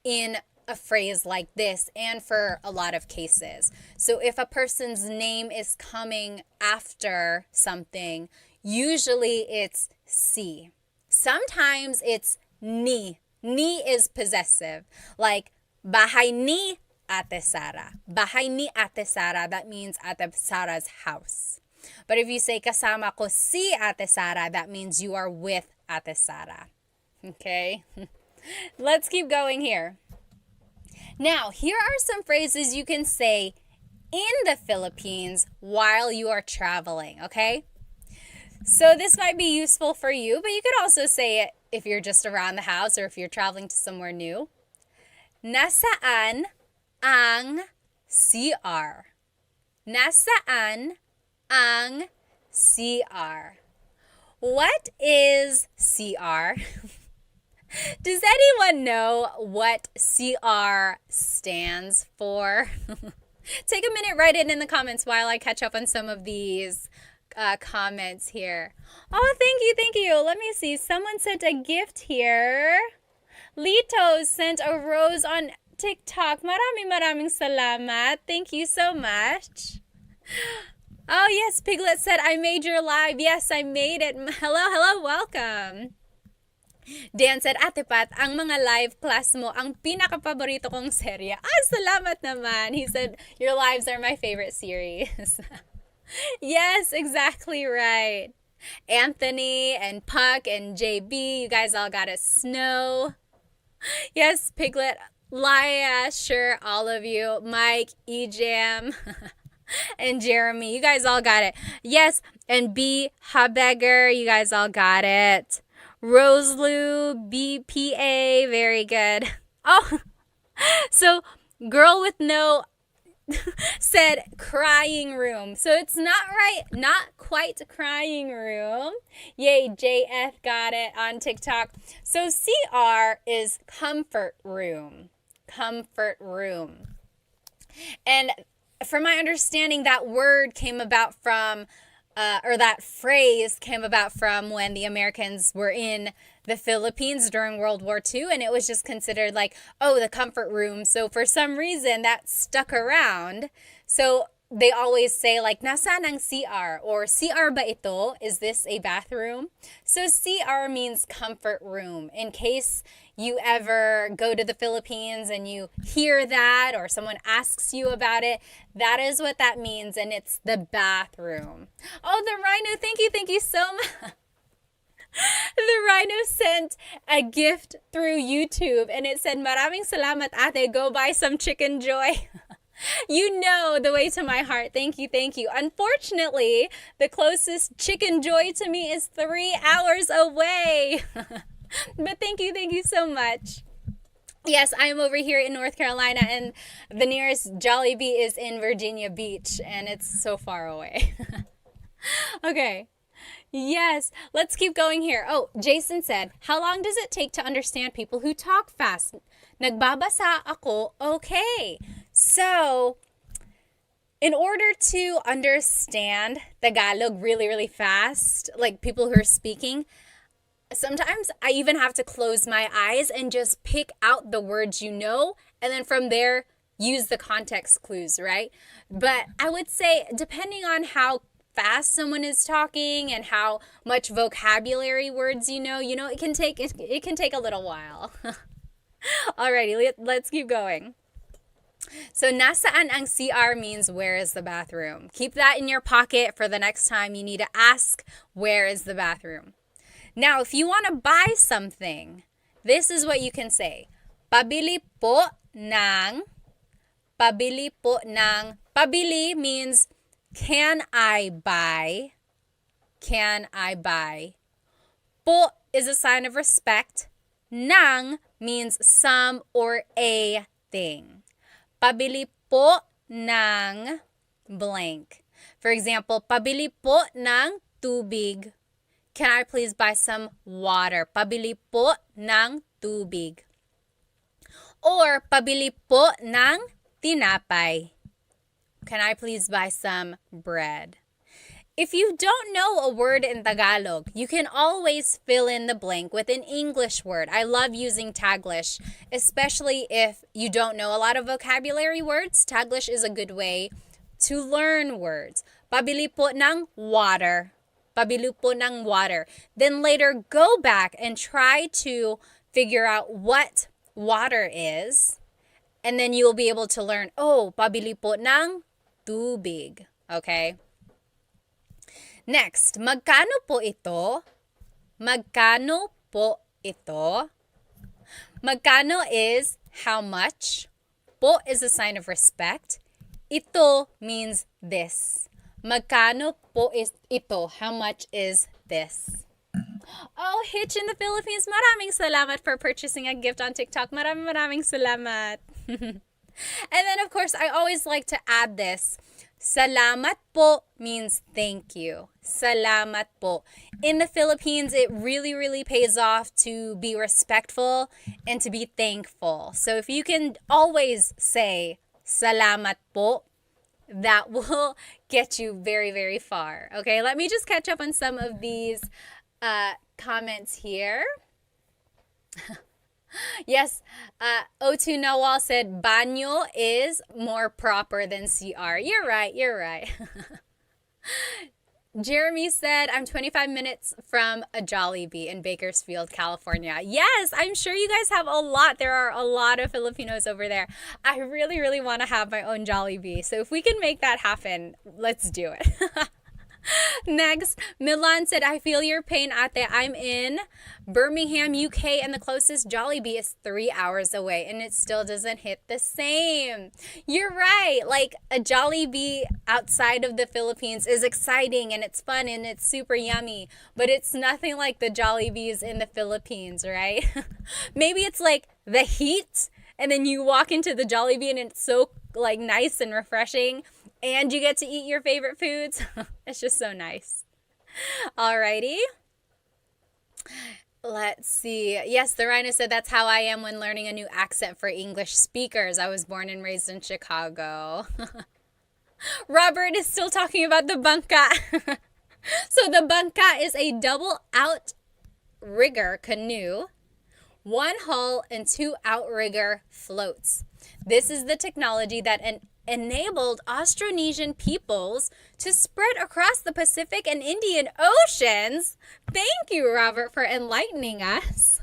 A: in a phrase like this and for a lot of cases. So if a person's name is coming after something, Usually it's si. Sometimes it's ni. Ni is possessive. Like, bahay ni Ate Sara. Bahay ni Ate Sara, that means Ate Sara's house. But if you say kasama ko si Ate Sara, that means you are with Ate Sara. Okay? Let's keep going here. Now, here are some phrases you can say in the Philippines while you are traveling, okay? So this might be useful for you, but you could also say it if you're just around the house or if you're traveling to somewhere new. Nasaan ang CR? Nasaan ang CR? What is CR? Does anyone know what CR stands for? Take a minute, write it in the comments while I catch up on some of these comments here. Oh, thank you. Let me see. Someone sent a gift here. Lito sent a rose on TikTok. Maraming salamat. Thank you so much. Oh, yes, Piglet said, I made your live. Yes, I made it. Hello, welcome. Dan said, Ate Pat, ang mga live class mo, ang pinaka-paborito kong serye. Salamat naman. He said, your lives are my favorite series. Yes, exactly right. Anthony and Puck and JB, you guys all got a snow. Yes, Piglet, Laia, sure, all of you. Mike, Ejam, and Jeremy, you guys all got it. Yes, and B, Habegger, you guys all got it. Roselou, BPA, very good. Oh, so Girl with No said crying room. So it's not right, not quite crying room. Yay, JF got it on TikTok. So CR is comfort room. Comfort room. And from my understanding, that word came about from or that phrase came about from when the Americans were in the Philippines during World War II, and it was just considered like, oh, the comfort room. So for some reason, that stuck around. So they always say like, nasaan ang CR? Or CR ba ito? Is this a bathroom? So CR means comfort room. In case you ever go to the Philippines and you hear that or someone asks you about it, that is what that means, and it's the bathroom. Oh, the Rhino, thank you so much. The Rhino sent a gift through YouTube and it said, Maraming salamat ate, go buy some Chicken Joy. You know the way to my heart. Thank you. Unfortunately, the closest Chicken Joy to me is 3 hours away. But thank you so much. Yes, I am over here in North Carolina and the nearest Jollibee is in Virginia Beach and it's so far away. Okay. Yes, let's keep going here. Oh, Jason said, how long does it take to understand people who talk fast? Nagbabasa ako, okay. So, in order to understand Tagalog really fast, like people who are speaking, sometimes I even have to close my eyes and just pick out the words you know, and then from there, use the context clues, right? But I would say, depending on how fast someone is talking and how much vocabulary words you know, it can take a little while. Alrighty, let's keep going. So nasaan ang CR means where is the bathroom. Keep that in your pocket for the next time you need to ask where is the bathroom. Now, if you want to buy something, this is what you can say. Pabili po ng. Pabili means can I buy? Can I buy? Po is a sign of respect. Nang means some or a thing. Pabili po ng blank. For example, pabili po ng tubig. Can I please buy some water? Pabili po ng tubig. Or pabili po ng tinapay. Can I please buy some bread? If you don't know a word in Tagalog, you can always fill in the blank with an English word. I love using Taglish, especially if you don't know a lot of vocabulary words. Taglish is a good way to learn words. Pabili po ng water. Pabili po ng water. Then later, go back and try to figure out what water is. And then you will be able to learn, oh, pabili po ng tubig. Okay? Next, magkano po ito? Magkano po ito? Magkano is how much. Po is a sign of respect. Ito means this. Magkano po is ito? How much is this? Oh, Hitch in the Philippines, maraming salamat for purchasing a gift on TikTok. Maraming salamat. And then, of course, I always like to add this. Salamat po means thank you. Salamat po. In the Philippines, it really pays off to be respectful and to be thankful. So if you can always say salamat po, that will get you very far. Okay, let me just catch up on some of these comments here. Yes, O2 Nawal said banyo is more proper than CR. You're right. Jeremy said, I'm 25 minutes from a Jollibee in Bakersfield, California. Yes, I'm sure you guys have a lot. There are a lot of Filipinos over there. I really want to have my own Jollibee. So if we can make that happen, let's do it. Next, Milan said, I feel your pain, ate. I'm in Birmingham, UK, and the closest Jollibee is 3 hours away, and it still doesn't hit the same. You're right. Like, a Jollibee outside of the Philippines is exciting, and it's fun, and it's super yummy, but it's nothing like the Jollibees in the Philippines, right? Maybe it's like the heat, and then you walk into the Jollibee, and it's so, like, nice and refreshing, and you get to eat your favorite foods. It's just so nice. Alrighty. Let's see. Yes, the Rhino said that's how I am when learning a new accent for English speakers. I was born and raised in Chicago. Robert is still talking about the bangka. So the bangka is a double outrigger canoe, one hull and two outrigger floats. This is the technology that enabled Austronesian peoples to spread across the Pacific and Indian Oceans. Thank you, Robert, for enlightening us.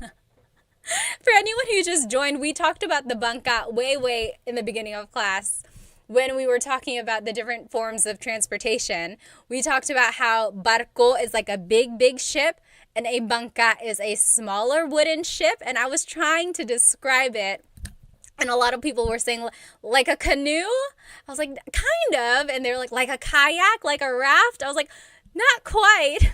A: For anyone who just joined, we talked about the bangka way in the beginning of class when we were talking about the different forms of transportation. We talked about how barco is like a big ship and a bangka is a smaller wooden ship, and I was trying to describe it. And a lot of people were saying, like a canoe? I was like, kind of. And they're like a kayak, like a raft? I was like, not quite.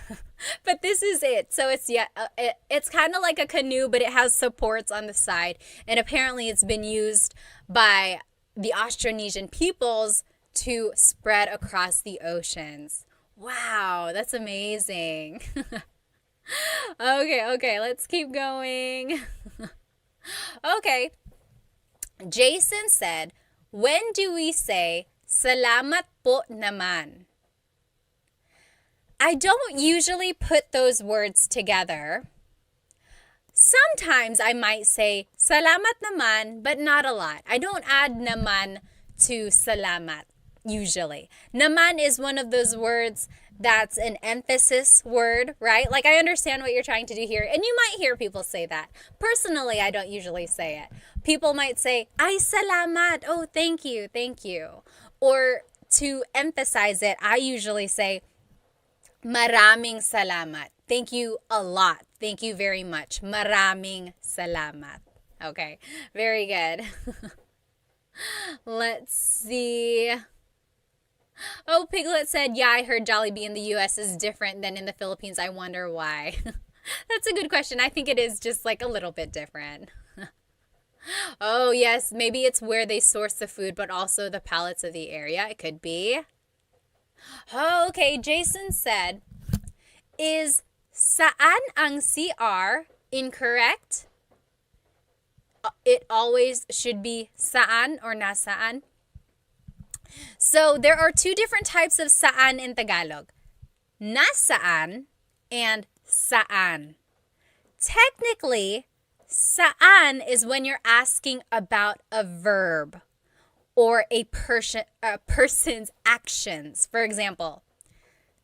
A: But this is it. So it's kind of like a canoe, but it has supports on the side. And apparently it's been used by the Austronesian peoples to spread across the oceans. Wow, that's amazing. Okay, let's keep going. Okay. Jason said, when do we say, salamat po naman? I don't usually put those words together. Sometimes I might say, salamat naman, but not a lot. I don't add naman to salamat, usually. Naman is one of those words that's an emphasis word, right? Like, I understand what you're trying to do here, and you might hear people say that. Personally, I don't usually say it. People might say, ay salamat, oh, thank you. Or to emphasize it, I usually say, maraming salamat. Thank you a lot. Thank you very much. Maraming salamat. Okay, very good. Let's see. Oh, Piglet said, yeah, I heard Jollibee in the U.S. is different than in the Philippines. I wonder why. That's a good question. I think it is just like a little bit different. Oh, yes, maybe it's where they source the food, but also the pallets of the area. It could be. Oh, okay, Jason said, is saan ang CR incorrect? It always should be saan or nasaan. So there are two different types of saan in Tagalog. Nasaan and saan. Technically, saan is when you're asking about a verb or a person's actions. For example,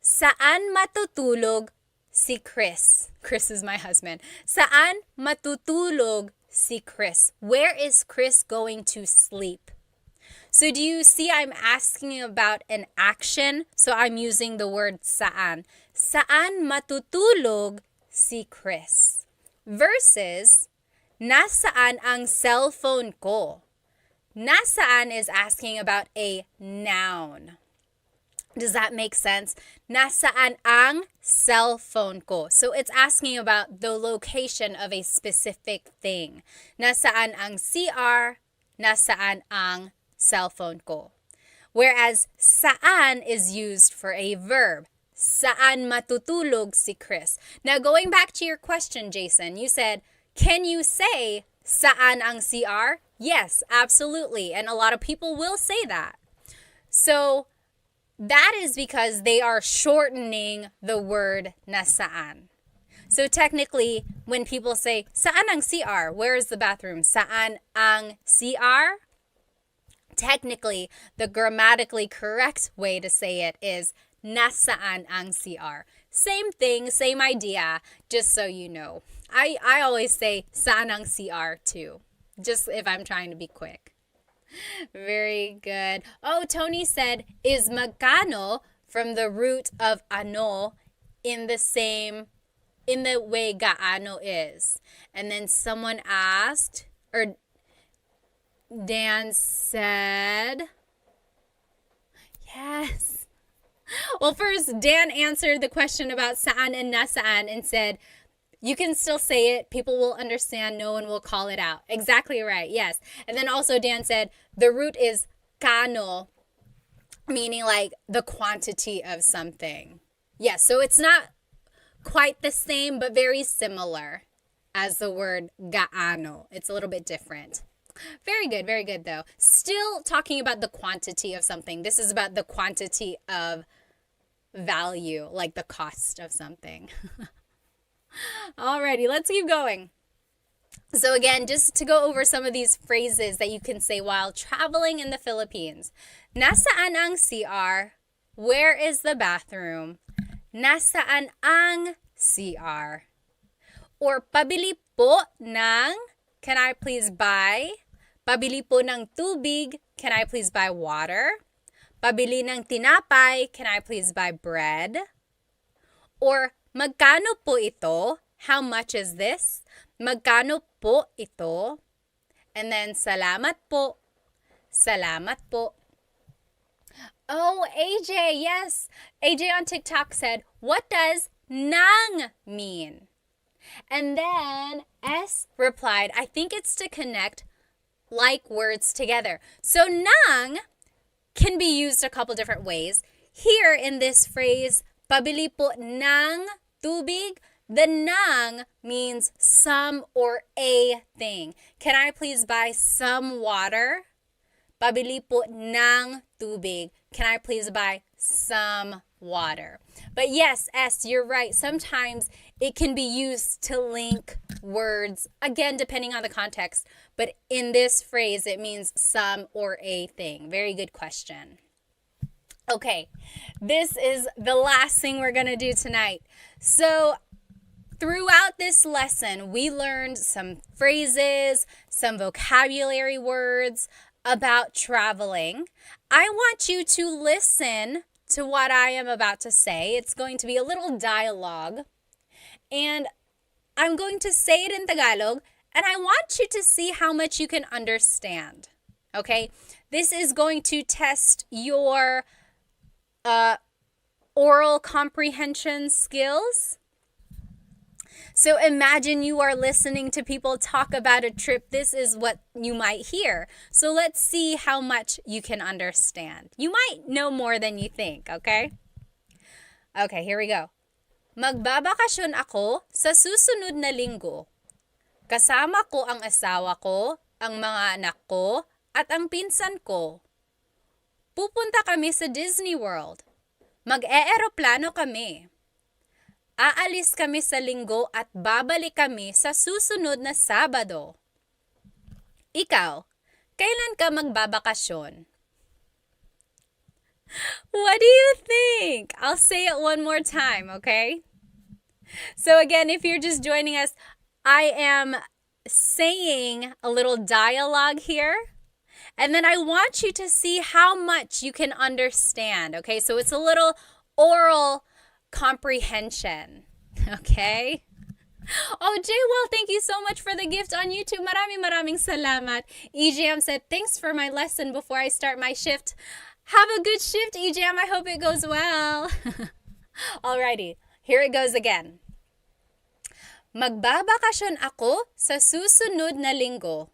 A: Saan matutulog si Chris? Chris is my husband. Saan matutulog si Chris? Where is Chris going to sleep? So do you see I'm asking about an action? So I'm using the word saan. Saan matutulog si Chris? Versus, nasaan ang cellphone ko? Nasaan is asking about a noun. Does that make sense? Nasaan ang cellphone ko? So it's asking about the location of a specific thing. Nasaan ang CR? Nasaan ang cellphone ko? Whereas saan is used for a verb. Saan matutulog si Chris? Now going back to your question, Jason, you said, can you say saan ang CR? Yes, absolutely. And a lot of people will say that. So that is because they are shortening the word nasaan. So technically, when people say, saan ang CR? Where is the bathroom? Saan ang CR? Technically, the grammatically correct way to say it is nasaan ang CR. Same thing, same idea, just so you know. I always say saan ang CR too, just if I'm trying to be quick. Very good. Oh, Tony said, is magkano from the root of ano in the way gaano is? And then someone asked, or Dan said, yes. Well, first, Dan answered the question about saan and nasaan and said, you can still say it. People will understand. No one will call it out. Exactly right. Yes. And then also Dan said the root is kano, meaning like the quantity of something. Yes. So it's not quite the same, but very similar as the word gaano. It's a little bit different. Very good. Very good, though. Still talking about the quantity of something. This is about the quantity of value, like the cost of something. Alrighty, let's keep going. So again, just to go over some of these phrases that you can say while traveling in the Philippines. Nasaan ang CR? Where is the bathroom? Nasaan ang CR? Or pabili po ng, can I please buy? Pabili po ng tubig, can I please buy water? Pabili ng tinapay, can I please buy bread? Or magkano po ito? How much is this? Magkano po ito? And then salamat po. Salamat po. Oh, AJ, yes. AJ on TikTok said, what does nang mean? And then S replied, I think it's to connect like words together. So nang can be used a couple different ways. Here in this phrase, pabili po ng tubig, the nang means some or a thing. Can I please buy some water? Pabili po ng tubig. Can I please buy some water? But yes, S, you're right. Sometimes it can be used to link words, again, depending on the context. But in this phrase, it means some or a thing. Very good question. Okay, this is the last thing we're going to do tonight. So throughout this lesson, we learned some phrases, some vocabulary words about traveling. I want you to listen to what I am about to say. It's going to be a little dialogue. And I'm going to say it in Tagalog, and I want you to see how much you can understand. Okay? This is going to test your oral comprehension skills. So imagine you are listening to people talk about a trip. This is what you might hear. So let's see how much you can understand. You might know more than you think, okay? Okay, here we go. Magbabakasyon ako sa susunod na linggo. Kasama ko ang asawa ko, ang mga anak ko, at ang pinsan ko. Pupunta kami sa Disney World. Mag-eeroplano kami. Aalis kami sa linggo at babalik kami sa susunod na Sabado. Ikaw, kailan ka magbabakasyon? What do you think? I'll say it one more time, okay? So, again, if you're just joining us, I am saying a little dialogue here. And then I want you to see how much you can understand, okay? So it's a little oral comprehension, okay? Oh, Jay, well, thank you so much for the gift on YouTube. Maraming salamat. EJM said, thanks for my lesson before I start my shift. Have a good shift, EJM. I hope it goes well. Alrighty, here it goes again. Magbabakasyon ako sa susunod na linggo.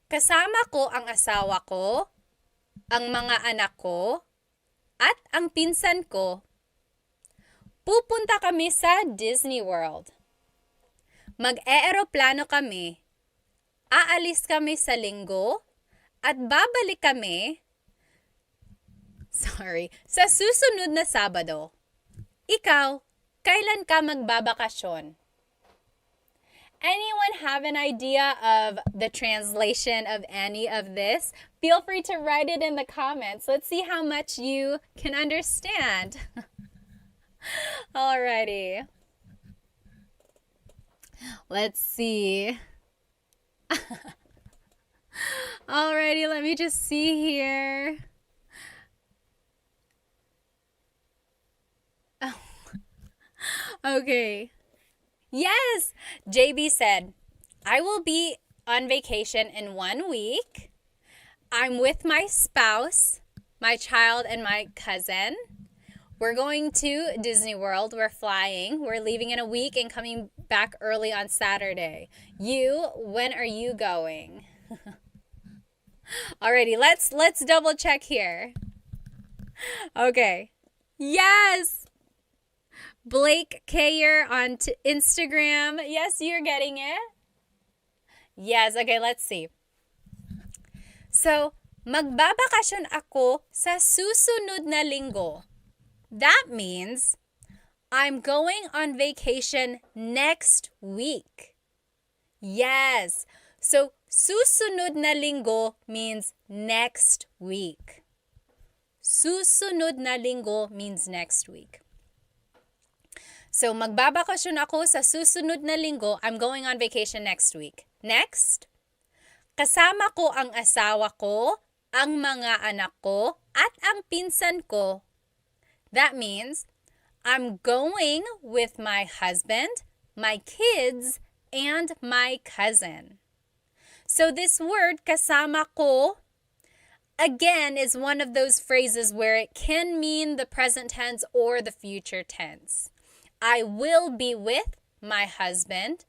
A: Kasama ko ang asawa ko, ang mga anak ko, at ang pinsan ko. Pupunta kami sa Disney World. Mag-eeroplano kami. Aalis kami sa linggo at babalik kami sa susunod na Sabado. Ikaw, kailan ka magbabakasyon? Anyone have an idea of the translation of any of this? Feel free to write it in the comments. Let's see how much you can understand. Alrighty. Let's see. Alrighty, let me just see here. Oh. Okay. Yes! JB said, I will be on vacation in 1 week. I'm with my spouse, my child, and my cousin. We're going to Disney World. We're flying. We're leaving in a week and coming back early on Saturday. You, when are you going? Alrighty, let's double check here. Okay. Yes! Blake Kayer on Instagram. Yes, you're getting it. Yes, okay, let's see. So, magbabakasyon ako sa susunod na linggo. That means I'm going on vacation next week. Yes. So, susunod na linggo means next week. Susunod na linggo means next week. So, magbabakasyon ako sa susunod na linggo. I'm going on vacation next week. Next, kasama ko ang asawa ko, ang mga anak ko, at ang pinsan ko. That means I'm going with my husband, my kids, and my cousin. So this word, kasama ko, again, is one of those phrases where it can mean the present tense or the future tense. I will be with my husband.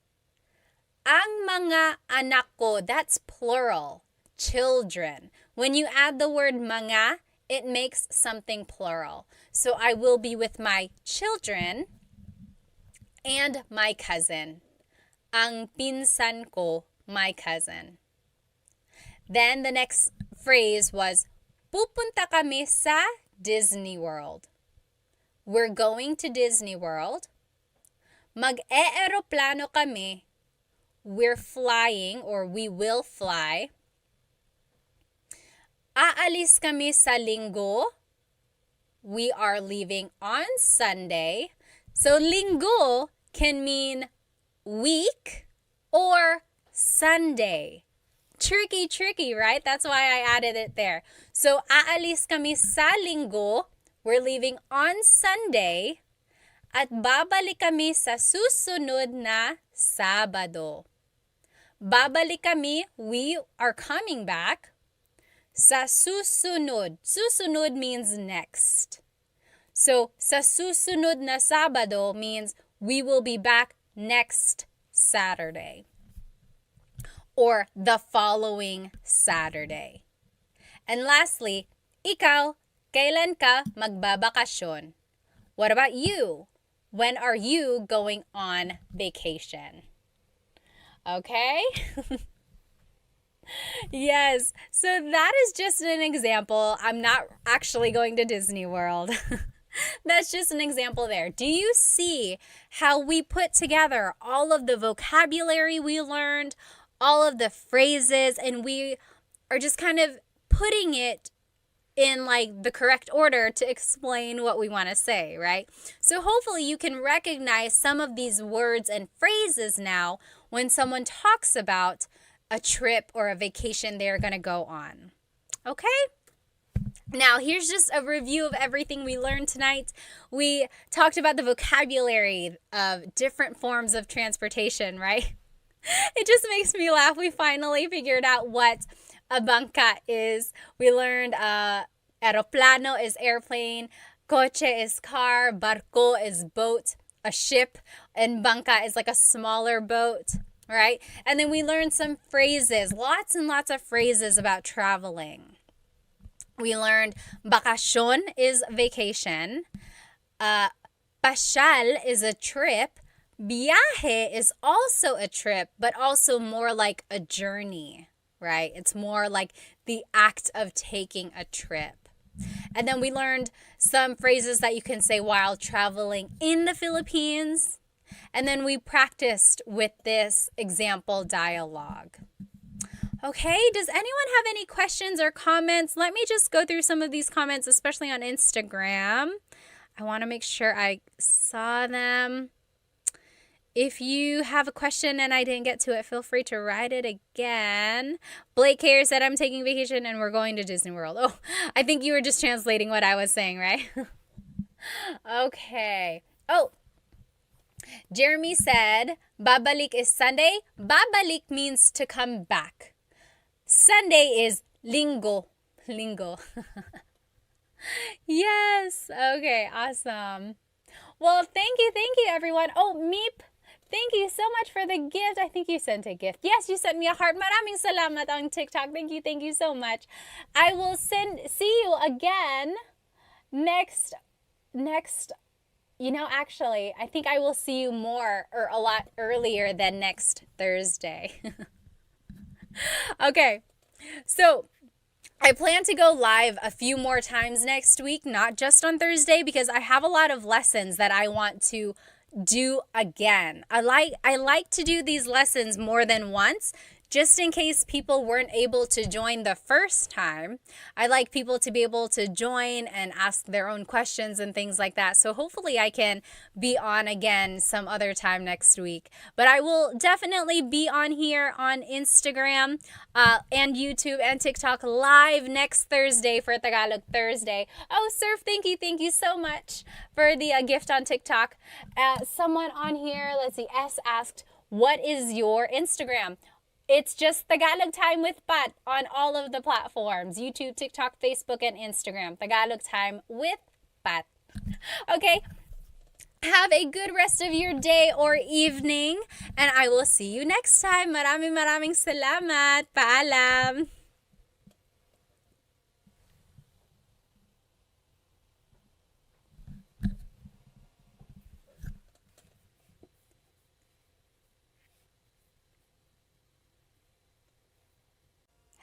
A: Ang mga anak ko, that's plural, children. When you add the word mga, it makes something plural. So I will be with my children and my cousin. Ang pinsan ko, my cousin. Then the next phrase was, pupunta kami sa Disney World. We're going to Disney World. Mag-eeroplano kami. We're flying or we will fly. Aalis kami sa linggo. We are leaving on Sunday. So linggo can mean week or Sunday. Tricky, right? That's why I added it there. So aalis kami sa linggo. We're leaving on Sunday. At babalik kami sa susunod na Sabado. Babalik kami, we are coming back. Sa susunod. Susunod means next. So, sa susunod na Sabado means we will be back next Saturday. Or the following Saturday. And lastly, ikaw, kailan ka magbabakasyon? What about you? When are you going on vacation? Okay? Yes, so that is just an example. I'm not actually going to Disney World. That's just an example there. Do you see how we put together all of the vocabulary we learned, all of the phrases, and we are just kind of putting it in like the correct order to explain what we want to say, right? So hopefully you can recognize some of these words and phrases now when someone talks about a trip or a vacation they're going to go on. Okay? Now, here's just a review of everything we learned tonight. We talked about the vocabulary of different forms of transportation, right? It just makes me laugh. We finally figured out what a bangka is. We learned aeroplano is airplane, coche is car, barco is boat, a ship, and bangka is like a smaller boat, right? And then we learned some phrases, lots and lots of phrases about traveling. We learned bakasyon is vacation, pasyal is a trip, viaje is also a trip, but also more like a journey, right? It's more like the act of taking a trip. And then we learned some phrases that you can say while traveling in the Philippines. And then we practiced with this example dialogue. Okay, does anyone have any questions or comments? Let me just go through some of these comments, especially on Instagram. I want to make sure I saw them. If you have a question and I didn't get to it, feel free to write it again. Blake Care said, I'm taking vacation and we're going to Disney World. Oh, I think you were just translating what I was saying, right? Okay. Oh, Jeremy said, babalik is Sunday. Babalik means to come back. Sunday is linggo. Linggo. Yes. Okay, awesome. Well, thank you, everyone. Oh, Meep, thank you so much for the gift. I think you sent a gift. Yes, you sent me a heart. Maraming salamat on TikTok. Thank you so much. I will see you again next, actually, I think I will see you more or a lot earlier than next Thursday. Okay, so I plan to go live a few more times next week, not just on Thursday, because I have a lot of lessons that I want to do again. I like to do these lessons more than once, just in case people weren't able to join the first time. I like people to be able to join and ask their own questions and things like that. So hopefully I can be on again some other time next week. But I will definitely be on here on Instagram and YouTube and TikTok live next Thursday for Tagalog Thursday. Oh, Surf, thank you so much for the gift on TikTok. Someone on here, let's see, S asked, what is your Instagram? It's just Tagalog Time with Pat on all of the platforms. YouTube, TikTok, Facebook, and Instagram. Tagalog Time with Pat. Okay. Have a good rest of your day or evening. And I will see you next time. Maraming salamat. Paalam.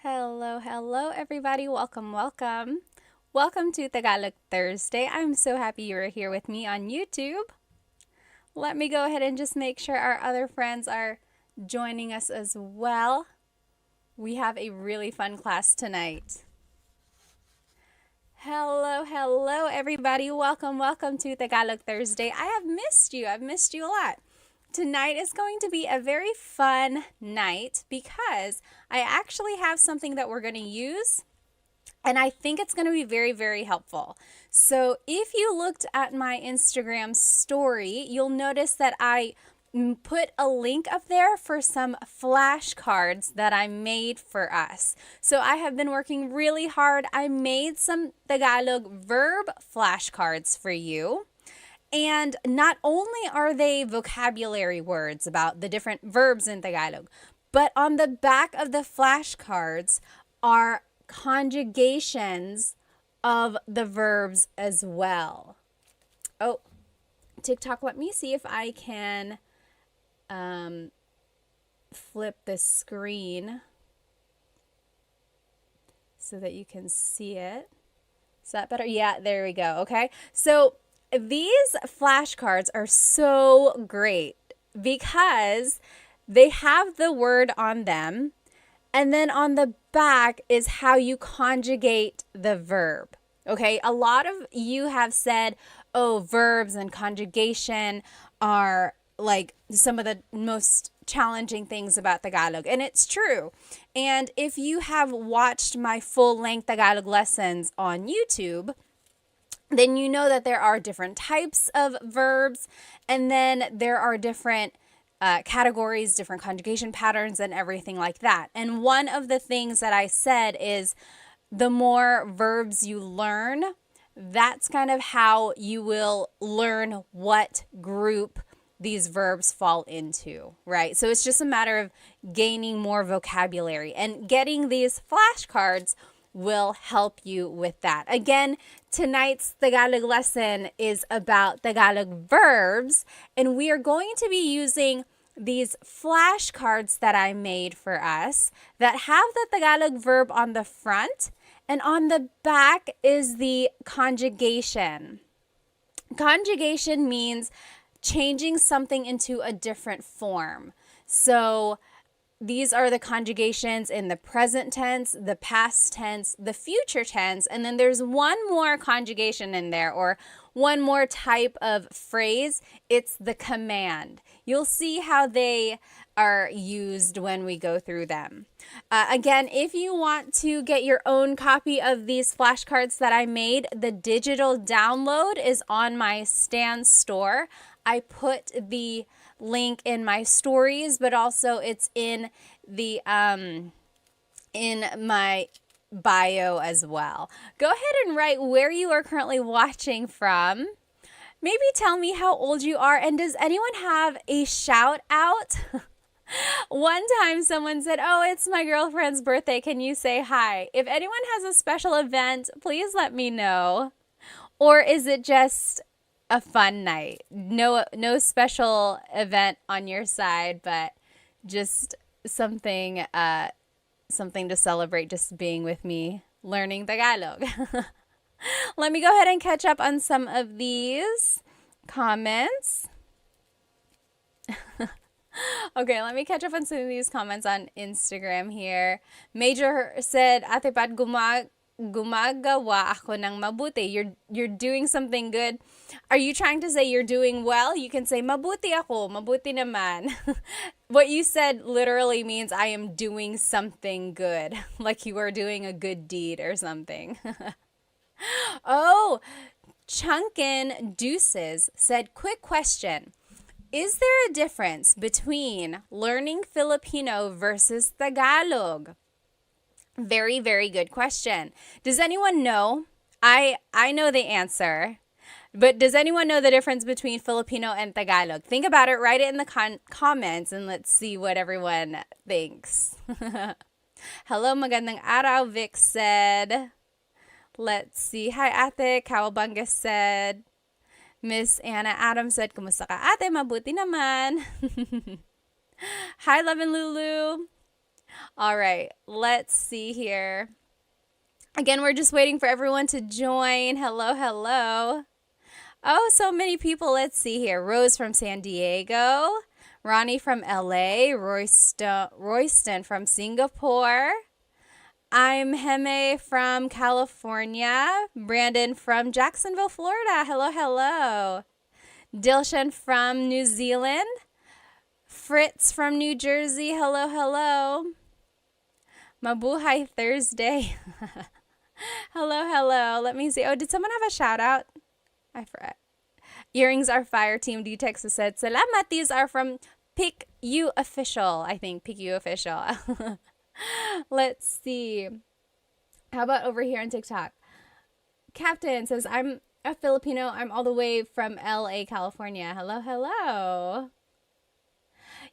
A: Hello, everybody. Welcome. Welcome to Tagalog Thursday. I'm so happy you're here with me on YouTube. Let me go ahead and just make sure our other friends are joining us as well. We have a really fun class tonight. Hello, everybody. Welcome to Tagalog Thursday. I have missed you. I've missed you a lot. Tonight is going to be a very fun night because I actually have something that we're going to use, and I think it's going to be very, very helpful. So if you looked at my Instagram story, you'll notice that I put a link up there for some flashcards that I made for us. So I have been working really hard. I made some Tagalog verb flashcards for you. And not only are they vocabulary words about the different verbs in Tagalog, but on the back of the flashcards are conjugations of the verbs as well. Oh, TikTok, let me see if I can flip the screen so that you can see it. Is that better? Yeah, there we go. Okay. So these flashcards are so great because they have the word on them And then on the back is how you conjugate the verb. Okay, a lot of you have said, oh, verbs and conjugation are like some of the most challenging things about Tagalog. And it's true. And if you have watched my full length Tagalog lessons on YouTube, then you know that there are different types of verbs, and then there are different categories, different conjugation patterns, and everything like that. And one of the things that I said is the more verbs you learn, that's kind of how you will learn what group these verbs fall into, right? So it's just a matter of gaining more vocabulary, and getting these flashcards will help you with that. Again, tonight's Tagalog lesson is about Tagalog verbs, and we are going to be using these flashcards that I made for us that have the Tagalog verb on the front, and on the back is the conjugation. Conjugation means changing something into a different form. So these are the conjugations in the present tense, the past tense, the future tense, and then there's one more conjugation in there, or one more type of phrase. It's the command. You'll see how they are used when we go through them. Again, if you want to get your own copy of these flashcards that I made, the digital download is on my Stan store. I put the link in my stories, but also it's in the in my bio as well. Go ahead and write where you are currently watching from. Maybe tell me how old you are, and does anyone have a shout out? One time someone said, oh, it's my girlfriend's birthday. Can you say hi? If anyone has a special event, please let me know. Or is it just a fun night? No special event on your side, but just something to celebrate just being with me learning Tagalog. Let me go ahead and catch up on some of these comments. Okay, let me catch up on some of these comments on Instagram here. Major said, Ate Pat, gumagawa ako ng mabuti. You're doing something good. Are you trying to say you're doing well? You can say, mabuti ako, mabuti naman. What you said literally means I am doing something good. Like you are doing a good deed or something. Oh, Chunkin Deuces said, quick question. Is there a difference between learning Filipino versus Tagalog? Very, very good question. Does anyone know? I know the answer, but does anyone know the difference between Filipino and Tagalog? Think about it, write it in the comments, and let's see what everyone thinks. Hello, magandang araw, Vic said. Let's see. Hi, Ate. Kawabanga said. Miss Anna Adams said, kumusta ka, ate? Mabuti naman. Hi, Love and Lulu. All right, let's see here. Again, we're just waiting for everyone to join. Hello, hello. Oh, so many people. Let's see here. Rose from San Diego. Ronnie from LA. Royston from Singapore. I'm Heme from California. Brandon from Jacksonville, Florida. Hello, hello. Dilshan from New Zealand. Fritz from New Jersey. Hello, hello. Mabuhay Thursday. Hello, hello. Let me see. Oh, did someone have a shout out? I forgot. Earrings are fire. Team D Texas said, salamat. These are from Pick You Official. I think Pick You Official. Let's see. How about over here on TikTok? Captain says, I'm a Filipino. I'm all the way from LA, California. Hello, hello.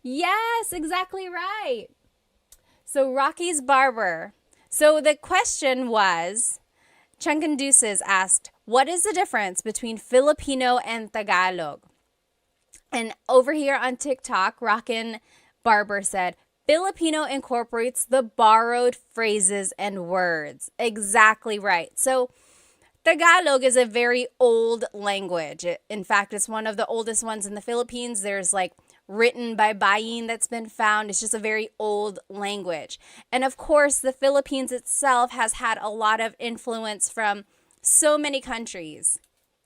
A: Yes, exactly right. So Rocky's Barber. So the question was, Chunkin Deuces asked, what is the difference between Filipino and Tagalog? And over here on TikTok, Rockin' Barber said, Filipino incorporates the borrowed phrases and words. Exactly right. So Tagalog is a very old language. In fact, it's one of the oldest ones in the Philippines. There's like written by Bayin that's been found. It's just a very old language. And of course, the Philippines itself has had a lot of influence from so many countries,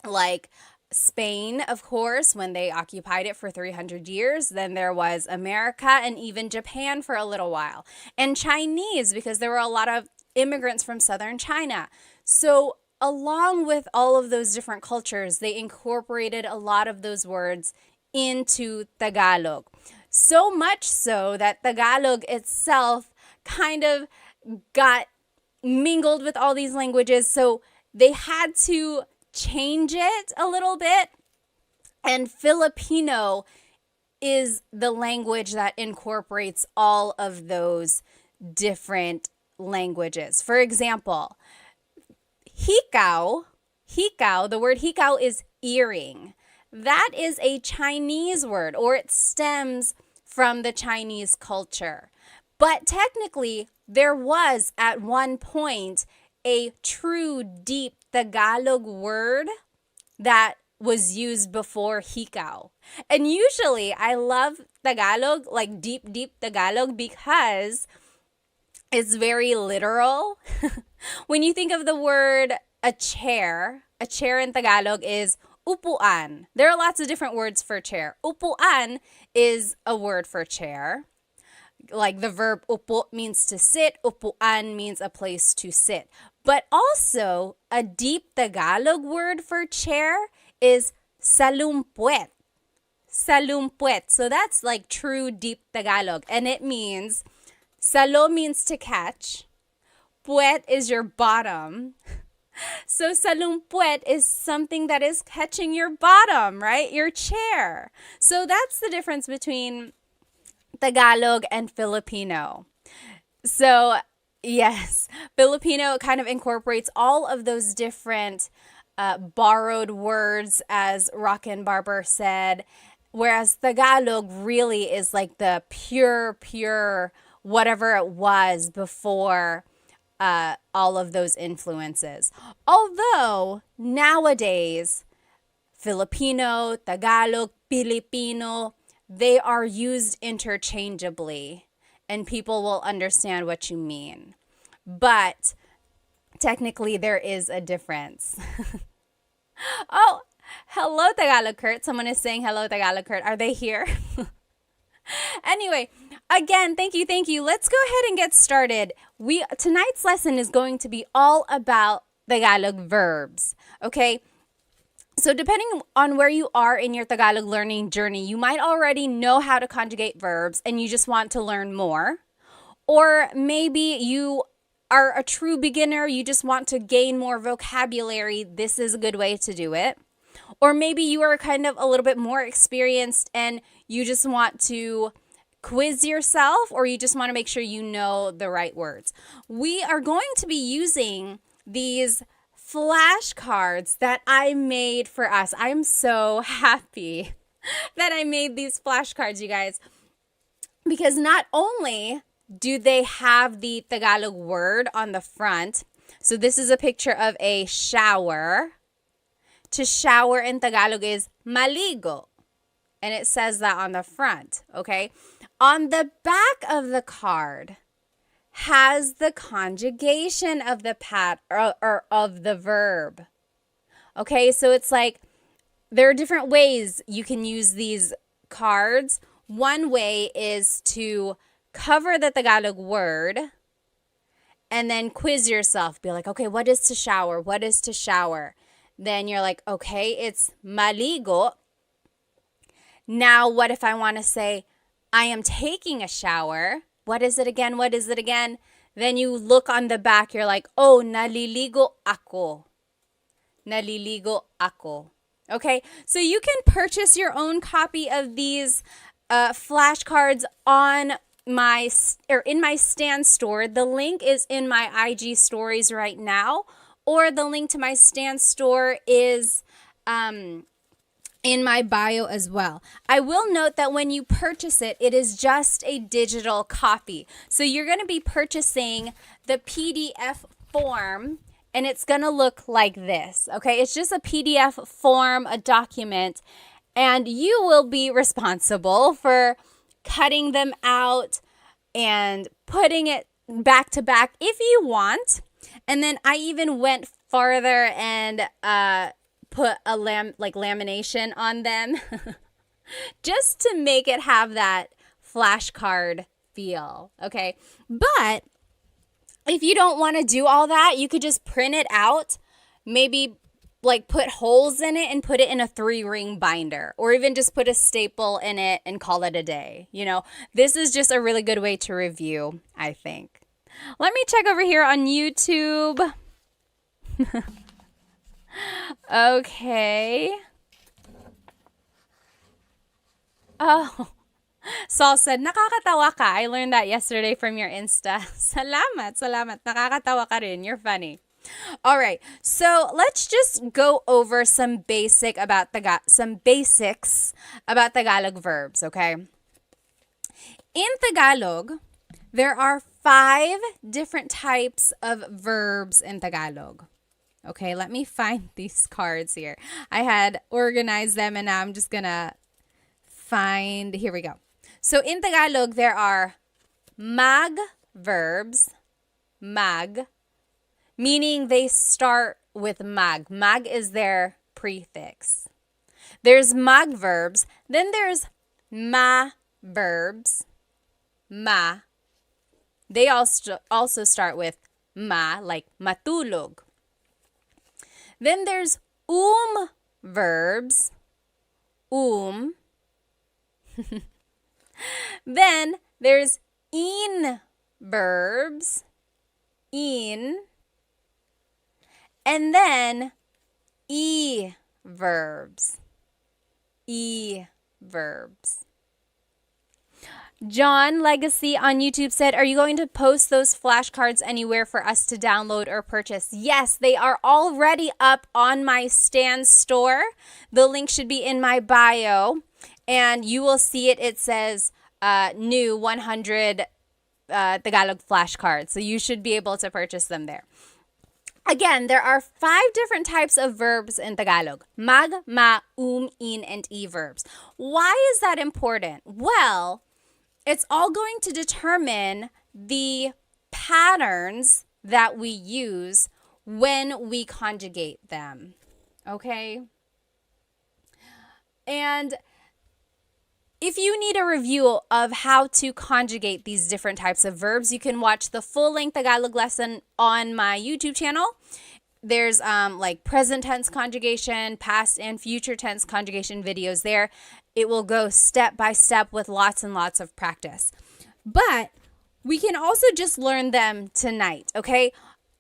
A: like Spain, of course, when they occupied it for 300 years. Then there was America and even Japan for a little while. And Chinese, because there were a lot of immigrants from southern China. So along with all of those different cultures, they incorporated a lot of those words into Tagalog. So much so that Tagalog itself kind of got mingled with all these languages. So they had to change it a little bit. And Filipino is the language that incorporates all of those different languages. For example, hikaw, the word hikaw is earring. That is a Chinese word, or it stems from the Chinese culture. But technically, there was at one point a true deep Tagalog word that was used before hikaw. And usually I love Tagalog, like deep Tagalog, because it's very literal. When you think of the word a chair in Tagalog is upuan. There are lots of different words for chair. Upuan is a word for chair. Like the verb upo means to sit, upuan means a place to sit. But also, a deep Tagalog word for chair is salumpuet. Salumpuet. So that's like true deep Tagalog. And it means, salo means to catch. Puet is your bottom. So salumpuet is something that is catching your bottom, right? Your chair. So that's the difference between Tagalog and Filipino. So yes, Filipino kind of incorporates all of those different borrowed words, as Rockin' Barber said, whereas Tagalog really is like the pure whatever it was before all of those influences. Although nowadays, Filipino, Tagalog, Filipino, they are used interchangeably and people will understand what you mean. But technically, there is a difference. Oh, hello, Tagalog Kurt. Someone is saying hello, Tagalog Kurt. Are they here? Anyway, again, thank you. Let's go ahead and get started. Tonight's lesson is going to be all about Tagalog verbs, okay? So depending on where you are in your Tagalog learning journey, you might already know how to conjugate verbs and you just want to learn more. Or maybe you are a true beginner, you just want to gain more vocabulary. This is a good way to do it. Or maybe you are kind of a little bit more experienced and you just want to quiz yourself, or you just want to make sure you know the right words. We are going to be using these flashcards that I made for us. I'm so happy that I made these flashcards, you guys, because not only do they have the Tagalog word on the front, so this is a picture of a shower. To shower in Tagalog is maligo, and it says that on the front, okay? On the back of the card has the conjugation of the or of the verb. Okay, so it's like there are different ways you can use these cards. One way is to cover the Tagalog word and then quiz yourself. Be like, okay, what is to shower? What is to shower? Then you're like, okay, it's maligo. Now, what if I want to say, I am taking a shower? What is it again? What is it again? Then you look on the back, you're like, oh, naliligo ako. Naliligo ako. Okay, so you can purchase your own copy of these flashcards in my Stan store. The link is in my IG stories right now, or the link to my Stan store is in my bio as well. I will note that when you purchase it, it is just a digital copy. So you're going to be purchasing the PDF form, and it's going to look like this, okay? It's just a PDF form, a document, And you will be responsible for cutting them out and putting it back to back if you want. And then I even went farther and put a lamination on them just to make it have that flashcard feel. Okay. But if you don't want to do all that, you could just print it out, maybe like put holes in it and put it in a 3-ring binder, or even just put a staple in it and call it a day. This is just a really good way to review, I think. Let me check over here on YouTube. Okay. Oh, Saul said, nakakatawa ka. I learned that yesterday from your Insta. Salamat. Nakakatawa ka rin. You're funny. All right. So let's just go over some basics about Tagalog verbs, okay? In Tagalog, there are 5 different types of verbs in Tagalog. Okay, let me find these cards here. I had organized them and now I'm just gonna find, here we go. So in Tagalog, there are mag verbs, meaning they start with mag. Mag is their prefix. There's mag verbs, then there's ma verbs, ma. They also start with ma, like matulog. Then there's verbs, Then there's in verbs, in. And then verbs, verbs. John Legacy on YouTube said, are you going to post those flashcards anywhere for us to download or purchase? Yes, they are already up on my Stan store. The link should be in my bio, and you will see it. It says new 100 Tagalog flashcards, so you should be able to purchase them there. Again, there are 5 different types of verbs in Tagalog. Mag, ma, in, and e verbs. Why is that important? Well, it's all going to determine the patterns that we use when we conjugate them. Okay? And if you need a review of how to conjugate these different types of verbs, you can watch the full-length Tagalog lesson on my YouTube channel. There's like present tense conjugation, past and future tense conjugation videos there. It will go step by step with lots and lots of practice. But we can also just learn them tonight, okay?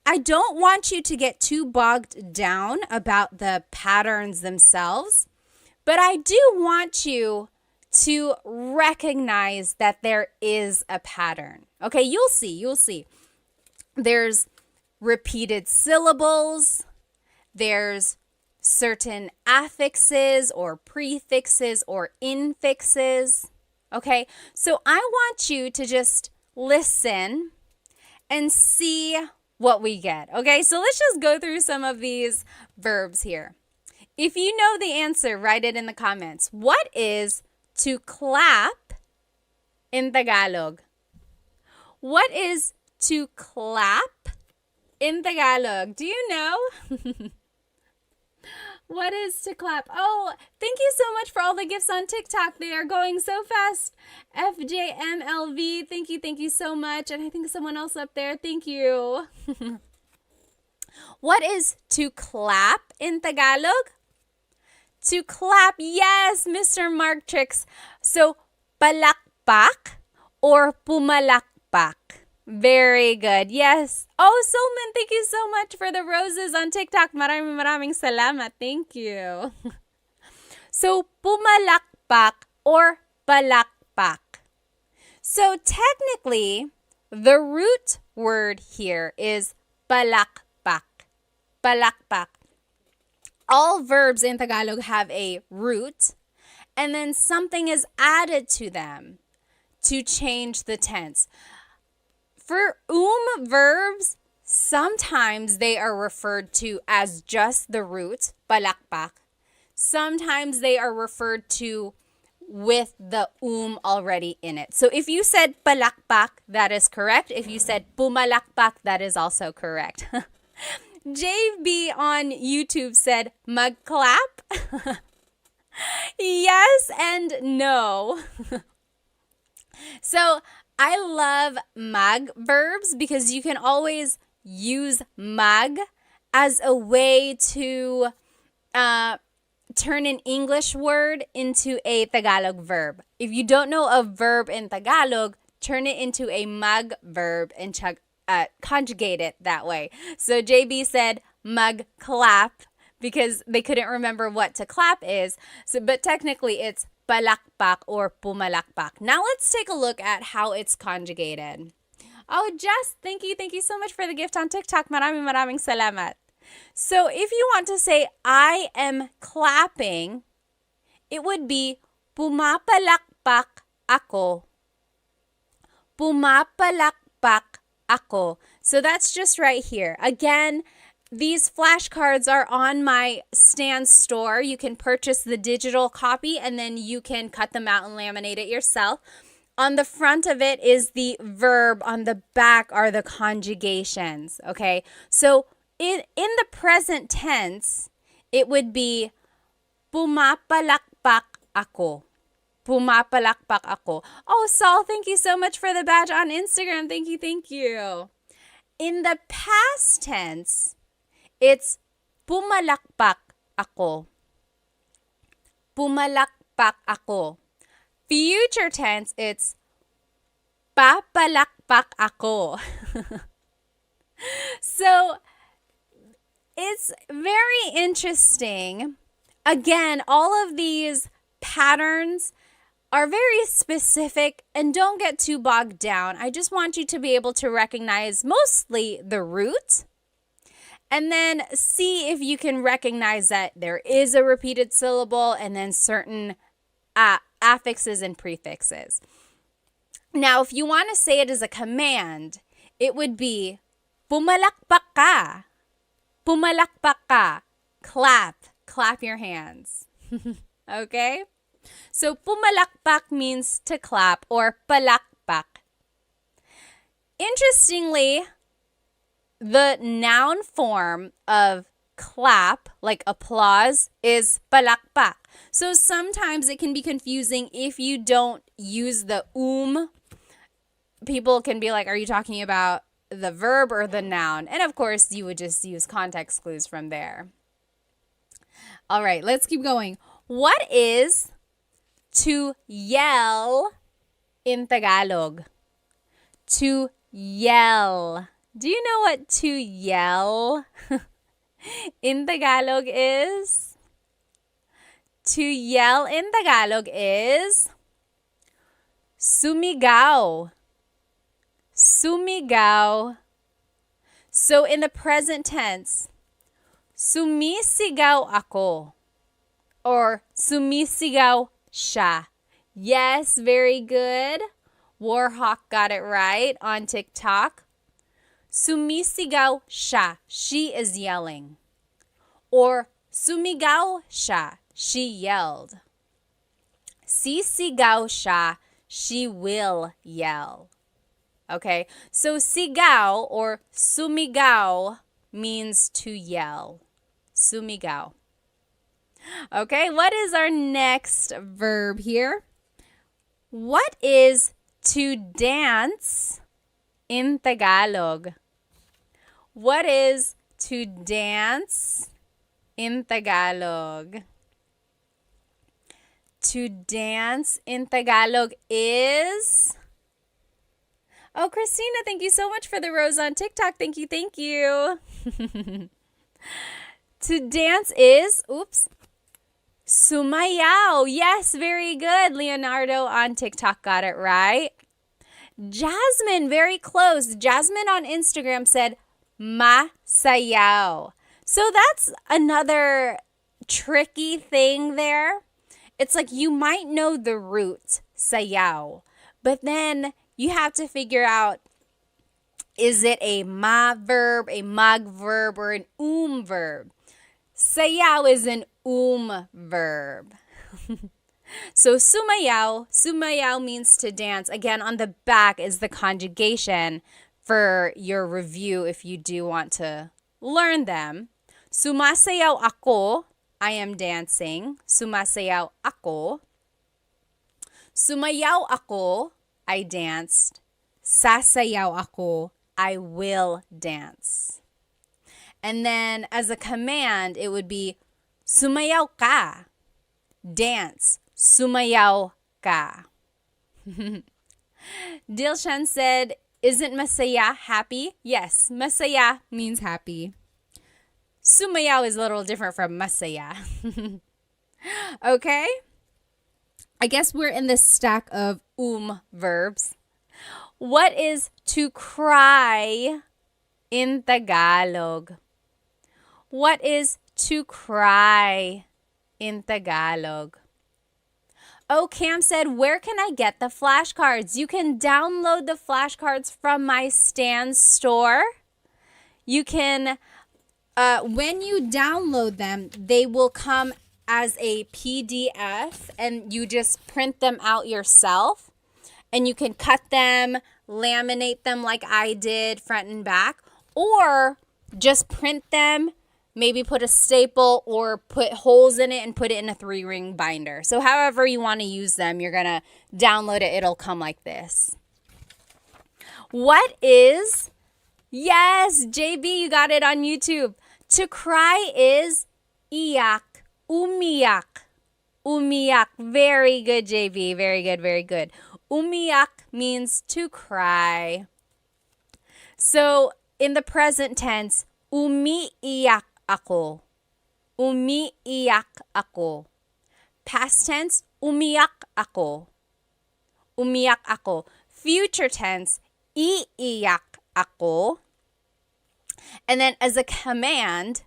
A: I don't want you to get too bogged down about the patterns themselves, but I do want you to recognize that there is a pattern. Okay, you'll see. There's repeated syllables. There's certain affixes or prefixes or infixes. Okay, so I want you to just listen and see what we get. Okay, so let's just go through some of these verbs here. If you know the answer, write it in the comments. What is to clap in Tagalog? What is to clap in Tagalog? Do you know? What is to clap? Oh, thank you so much for all the gifts on TikTok. They are going so fast. FJMLV, thank you so much. And I think someone else up there, thank you. What is to clap in Tagalog? To clap, yes, Mr. Mark Tricks. So, palakpak or pumalakpak. Very good. Yes. Oh, Solman, thank you so much for the roses on TikTok. Maraming salamat. Thank you. So, pumalakpak or palakpak. So, technically, the root word here is palakpak. Palakpak. All verbs in Tagalog have a root, and then something is added to them to change the tense. For verbs, sometimes they are referred to as just the root, palakpak. sometimes they are referred to with the already in it. So if you said palakpak, that is correct. If you said pumalakpak, that is also correct. JB on YouTube said magclap. Yes and no. So I love mag verbs because you can always use mag as a way to turn an English word into a Tagalog verb. If you don't know a verb in Tagalog, turn it into a mag verb and conjugate it that way. So JB said magclap because they couldn't remember what to clap is. So, but technically it's palakpak or pumalakpak. Now let's take a look at how it's conjugated. Oh, Jess, thank you so much for the gift on TikTok. Maraming salamat. So if you want to say I am clapping, it would be pumapalakpak ako. Pumapalakpak ako. So that's just right here. Again, these flashcards are on my Stan store. You can purchase the digital copy and then you can cut them out and laminate it yourself. On the front of it is the verb. On the back are the conjugations. Okay, so in the present tense, it would be pumapalakpak ako. Pumapalakpak ako. Oh, Saul, thank you so much for the badge on Instagram. Thank you. In the past tense, it's pumalakpak ako. Pumalakpak ako. Future tense, it's papalakpak ako. So, it's very interesting. Again, all of these patterns are very specific and don't get too bogged down. I just want you to be able to recognize mostly the root and then see if you can recognize that there is a repeated syllable and then certain affixes and prefixes. Now, if you want to say it as a command, it would be pumalakpak ka. Pumalakpak ka. Clap your hands. Okay? So pumalakpak means to clap or palakpak. Interestingly, the noun form of clap, like applause, is palakpak. So sometimes it can be confusing if you don't use the People can be like, are you talking about the verb or the noun? And of course, you would just use context clues from there. All right, let's keep going. What is to yell in Tagalog? To yell. Do you know what to yell in Tagalog is? To yell in Tagalog is sumigaw. Sumigaw. So in the present tense, sumisigaw ako or sumisigaw siya. Yes, very good. Warhawk got it right on TikTok. Sumisigaw siya. She is yelling. Or sumigaw siya. She yelled. Sisigaw siya. She will yell. Okay, so sigaw or sumigaw means to yell. Sumigaw. Okay, what is our next verb here? What is to dance in Tagalog? What is to dance in Tagalog? To dance in Tagalog is... Oh, Christina, thank you so much for the rose on TikTok. Thank you. To dance is, sumayaw. Yes, very good. Leonardo on TikTok got it right. Jasmine, very close. Jasmine on Instagram said, masayaw. So that's another tricky thing there. It's like you might know the root, sayaw, but then you have to figure out, is it a ma verb, a mag verb, or an verb? Sayaw is an verb. So sumayaw means to dance. Again, on the back is the conjugation for your review if you do want to learn them. Sumasayaw ako, I am dancing. Sumasayaw ako. Sumayaw ako, I danced. Sasayaw ako, I will dance. And then as a command, it would be sumayaw ka, dance. Sumayaw ka. Dilshan said, isn't masaya happy? Yes, masaya means happy. Sumayaw is a little different from masaya. Okay? I guess we're in this stack of verbs. What is to cry in Tagalog? What is to cry in Tagalog? Oh, Cam said, where can I get the flashcards? You can download the flashcards from my Stan store. You can, when you download them, they will come as a PDF and you just print them out yourself. And you can cut them, laminate them like I did, front and back, or just print them, maybe put a staple or put holes in it and put it in a 3-ring binder. So however you want to use them, you're going to download it. It'll come like this. What is, yes, JB, you got it on YouTube. To cry is iyak, umiyak, umiyak. Very good, JB. Very good, very good. Umiyak means to cry. So in the present tense, umiiyak ako. Umiiyak ako. Past tense, umiyak ako. Umiyak ako. Future tense, iiyak ako. And then as a command,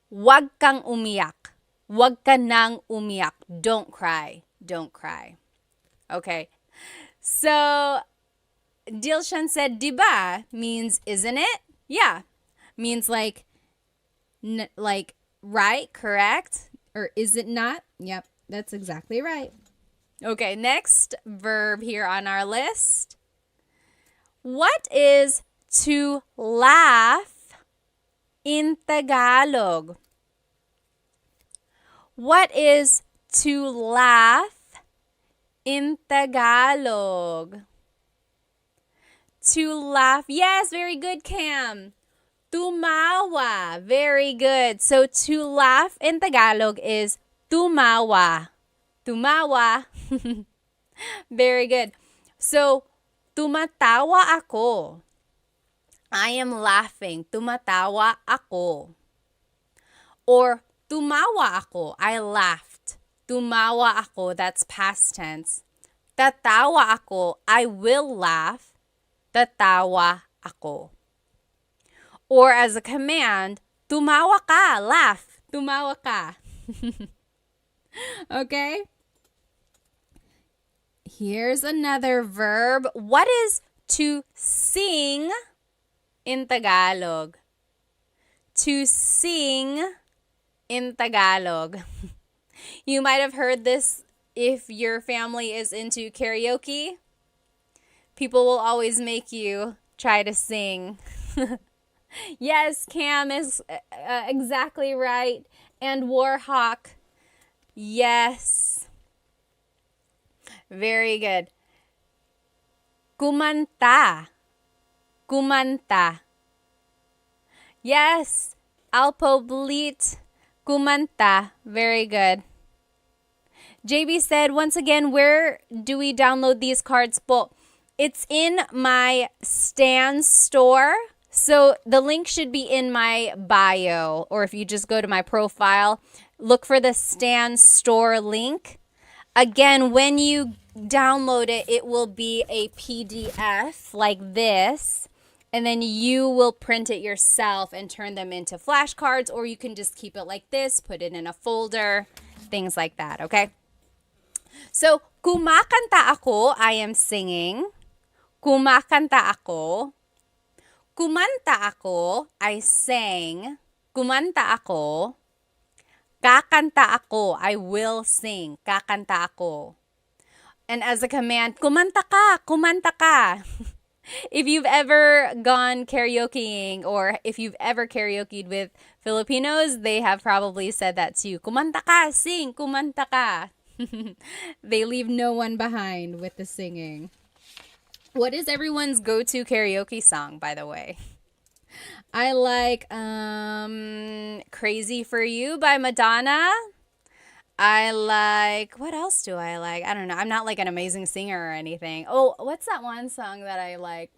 A: wag kang umiyak. Wag ka nang umiyak. Don't cry. Don't cry. Okay. So Dilshan said, diba means isn't it? Yeah. Means like right, correct? Or is it not? Yep, that's exactly right. Okay, next verb here on our list. What is to laugh in Tagalog? What is to laugh in Tagalog? To laugh. Yes, very good, Cam. Tumawa. Very good. So to laugh in Tagalog is tumawa. Tumawa. Very good. So tumatawa ako. I am laughing. Tumatawa ako. Or tumawa ako. I laughed. Tumawa ako. That's past tense. Tatawa ako. I will laugh. Tatawa ako. Or as a command, tumawa ka. Laugh. Tumawa ka. Okay? Here's another verb. What is to sing in Tagalog? To sing in Tagalog. You might have heard this if your family is into karaoke. People will always make you try to sing. Yes, Cam is exactly right. And Warhawk. Yes. Very good. Kumanta. Kumanta. Yes. Alpo Blit. Kumanta. Very good. JB said, once again, where do we download these cards po? It's in my Stan store. So the link should be in my bio, or if you just go to my profile, look for the Stan store link. Again, when you download it, it will be a PDF like this, and then you will print it yourself and turn them into flashcards, or you can just keep it like this, put it in a folder, things like that, okay? So, kumakanta ako, I am singing. Kumakanta ako. Kumanta ako, I sang. Kumanta ako. Kakanta ako. I will sing. Kakanta ako. And as a command, kumanta ka, kumanta ka. If you've ever gone karaokeing or if you've ever karaokeed with Filipinos, they have probably said that to you. Kumanta ka, sing, kumanta ka. They leave no one behind with the singing. What is everyone's go-to karaoke song, by the way? I like Crazy for You by Madonna. I like, what else do I like? I don't know. I'm not like an amazing singer or anything. Oh, what's that one song that I like?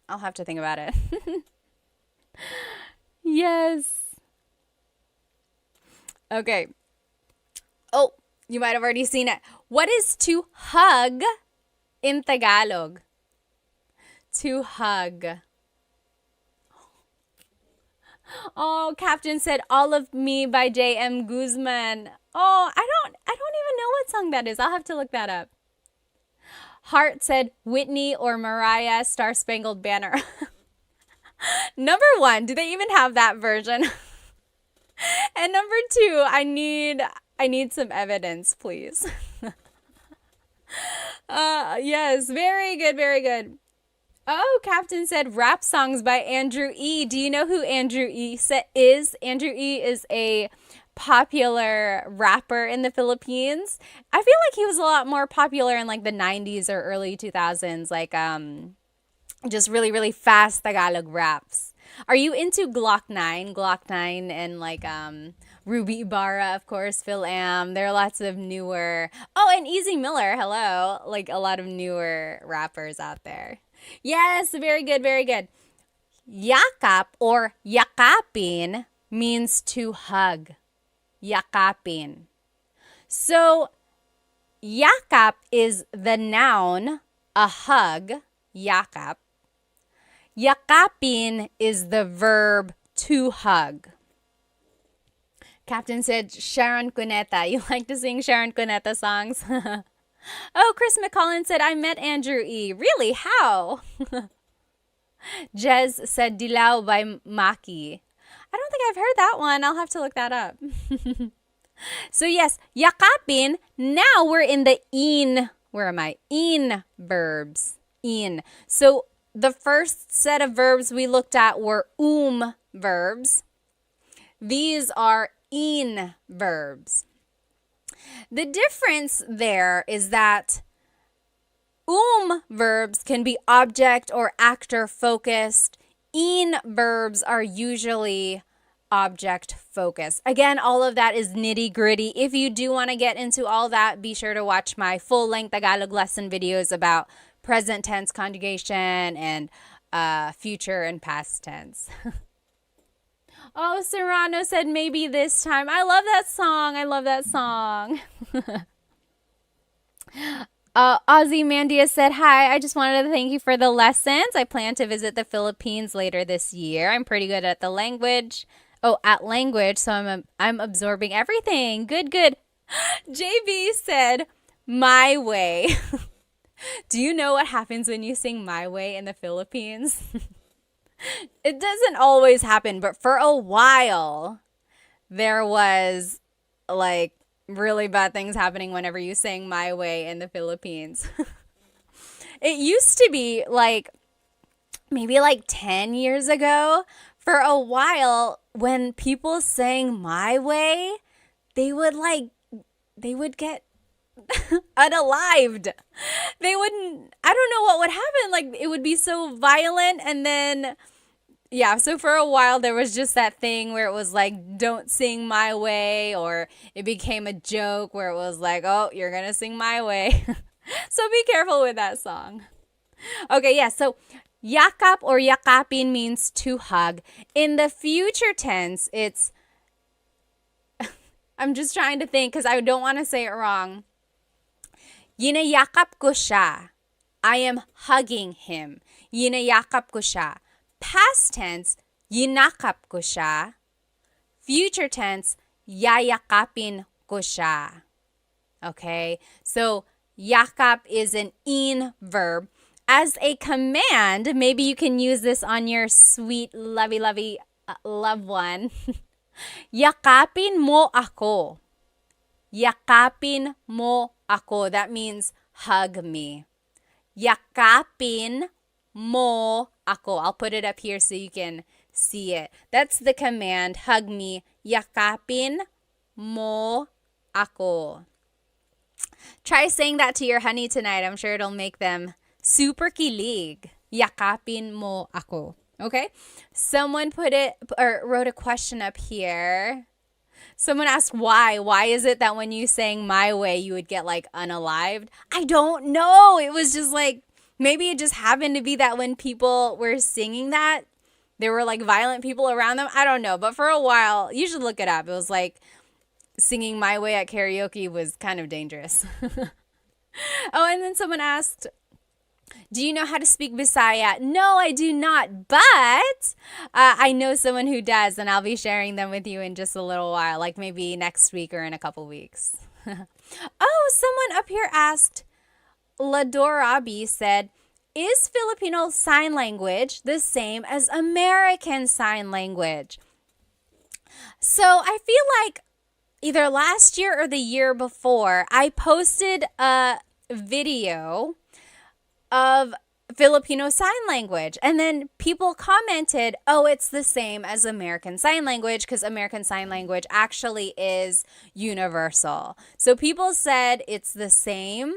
A: I'll have to think about it. Yes. Okay. Oh, you might have already seen it. What is to hug in Tagalog? To hug. Oh, Captain said All of Me by J.M. Guzman. Oh, I don't even know what song that is. I'll have to look that up. Hart said Whitney or Mariah Star Spangled Banner. Number 1, do they even have that version? And number 2, I need some evidence, please. Yes, very good, very good. Oh, Captain said rap songs by Andrew E. Do you know who Andrew E. is? Andrew E. is a popular rapper in the Philippines. I feel like he was a lot more popular in like the 90s or early 2000s, like just really, really fast Tagalog raps. Are you into Glock 9? Glock 9 and like Ruby Ibarra, of course, Phil Am. There are lots of newer. Oh, and Easy Miller, hello. Like a lot of newer rappers out there. Yes, very good, very good. Yakap or yakapin means to hug. Yakapin. So, yakap is the noun, a hug, yakap. Yakapin is the verb to hug. Captain said Sharon Cuneta. You like to sing Sharon Cuneta songs? Oh, Chris McCollin said, I met Andrew E. Really? How? Jez said Dilaw by Maki. I don't think I've heard that one. I'll have to look that up. So yes, yakapin. Now we're in the in. Where am I? In verbs. In. So the first set of verbs we looked at were verbs. These are in verbs. The difference there is that verbs can be object or actor focused. In verbs are usually object focused. Again, all of that is nitty gritty. If you do want to get into all that, be sure to watch my full length Tagalog lesson videos about present tense conjugation and future and past tense. Oh, Serrano said maybe this time. I love that song. I love that song. Ozzy Mandia said, hi, I just wanted to thank you for the lessons. I plan to visit the Philippines later this year. I'm pretty good at the language. Oh, at language, so I'm absorbing everything. Good, good. JB said, my way. Do you know what happens when you sing My Way in the Philippines? It doesn't always happen, but for a while, there was like really bad things happening whenever you sang My Way in the Philippines. It used to be like maybe like 10 years ago, for a while, when people sang My Way, they would get unalived. They wouldn't, I don't know what would happen. Like it would be so violent, and then yeah, so for a while there was just that thing where it was like, don't sing My Way, or it became a joke where it was like, oh, you're gonna sing My Way. So be careful with that song. Okay, yeah, so yakap or yakapin means to hug. In the future tense, it's, I'm just trying to think because I don't want to say it wrong. Yinayakap ko siya. I am hugging him. Yinayakap ko siya. Past tense, yinakap ko siya. Future tense, yayakapin ko siya. Okay? So, yakap is an in verb. As a command, maybe you can use this on your sweet, lovey, lovey loved one. Yakapin mo ako. Yakapin mo ako. That means hug me. Yakapin mo ako. I'll put it up here so you can see it. That's the command. Hug me. Yakapin mo ako. Try saying that to your honey tonight. I'm sure it'll make them super kilig. Yakapin mo ako. Okay? Someone put it or wrote a question up here. Someone asked why. Why is it that when you sang My Way, you would get like unalived? I don't know. It was just like, maybe it just happened to be that when people were singing that, there were like violent people around them. I don't know. But for a while, you should look it up. It was like singing My Way at karaoke was kind of dangerous. Oh, and then someone asked, do you know how to speak Bisaya? No, I do not, but I know someone who does, and I'll be sharing them with you in just a little while, like maybe next week or in a couple weeks. Oh, someone up here asked, Ladorabi said, is Filipino Sign Language the same as American Sign Language? So I feel like either last year or the year before, I posted a video of Filipino Sign Language. And then people commented, oh, it's the same as American Sign Language because American Sign Language actually is universal. So people said it's the same.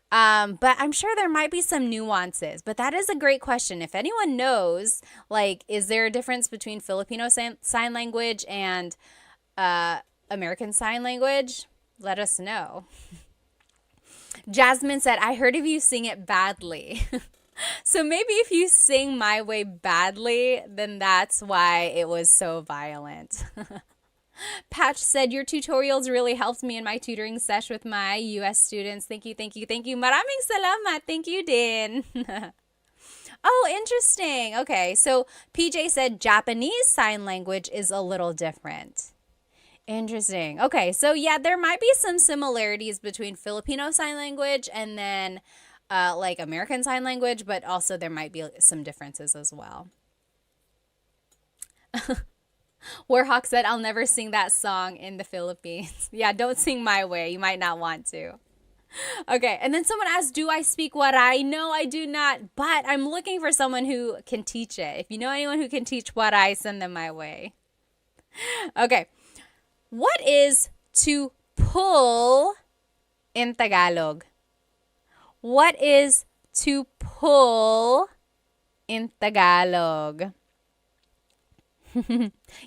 A: But I'm sure there might be some nuances. But that is a great question. If anyone knows, like, is there a difference between Filipino Sign Language and American Sign Language? Let us know. Jasmine said, I heard of you sing it badly. So maybe if you sing My Way badly, then that's why it was so violent. Patch said, your tutorials really helped me in my tutoring sesh with my US students. Thank you, thank you, thank you. Maraming salamat. Thank you, din. Oh, interesting. Okay, so PJ said Japanese Sign Language is a little different. Interesting. Okay, so yeah, there might be some similarities between Filipino Sign Language and then like American Sign Language, but also there might be some differences as well. Warhawk said, I'll never sing that song in the Philippines. Yeah, don't sing My Way. You might not want to. Okay, and then someone asked, do I speak Waray? No, I do not, but I'm looking for someone who can teach it. If you know anyone who can teach Waray, send them my way. Okay. What is to pull in Tagalog? What is to pull in Tagalog?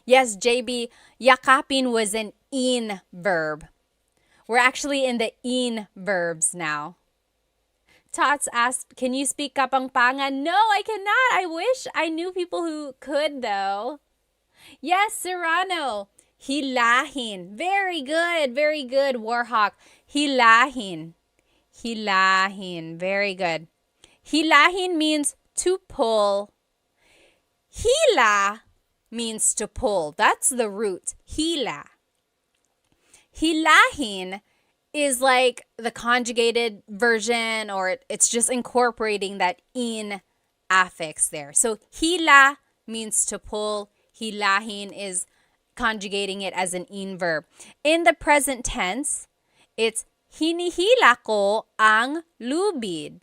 A: Yes, JB, yakapin was an in verb. We're actually in the in verbs now. Tots asked, can you speak Kapampangan? No, I cannot. I wish I knew people who could, though. Yes, Serrano. Hilahin. Very good, Warhawk. Hilahin. Hilahin. Very good. Hilahin means to pull. Hila means to pull. That's the root. Hila. Hilahin is like the conjugated version, or it's just incorporating that in affix there. So hila means to pull. Hilahin is conjugating it as an in verb. In the present tense, it's hinihila ko ang lubid.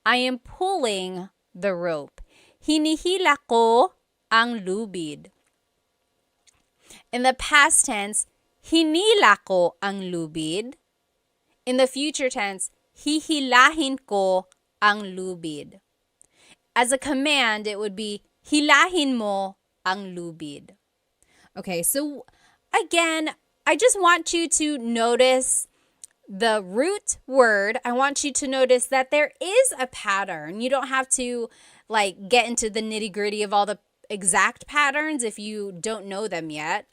A: I am pulling the rope. Hinihila ko ang lubid. In the past tense, hinila ko ang lubid. In the future tense, hihilahin ko ang lubid. As a command, it would be hilahin mo ang lubid. Okay, so again, I just want you to notice the root word. I want you to notice that there is a pattern. You don't have to like get into the nitty-gritty of all the exact patterns if you don't know them yet.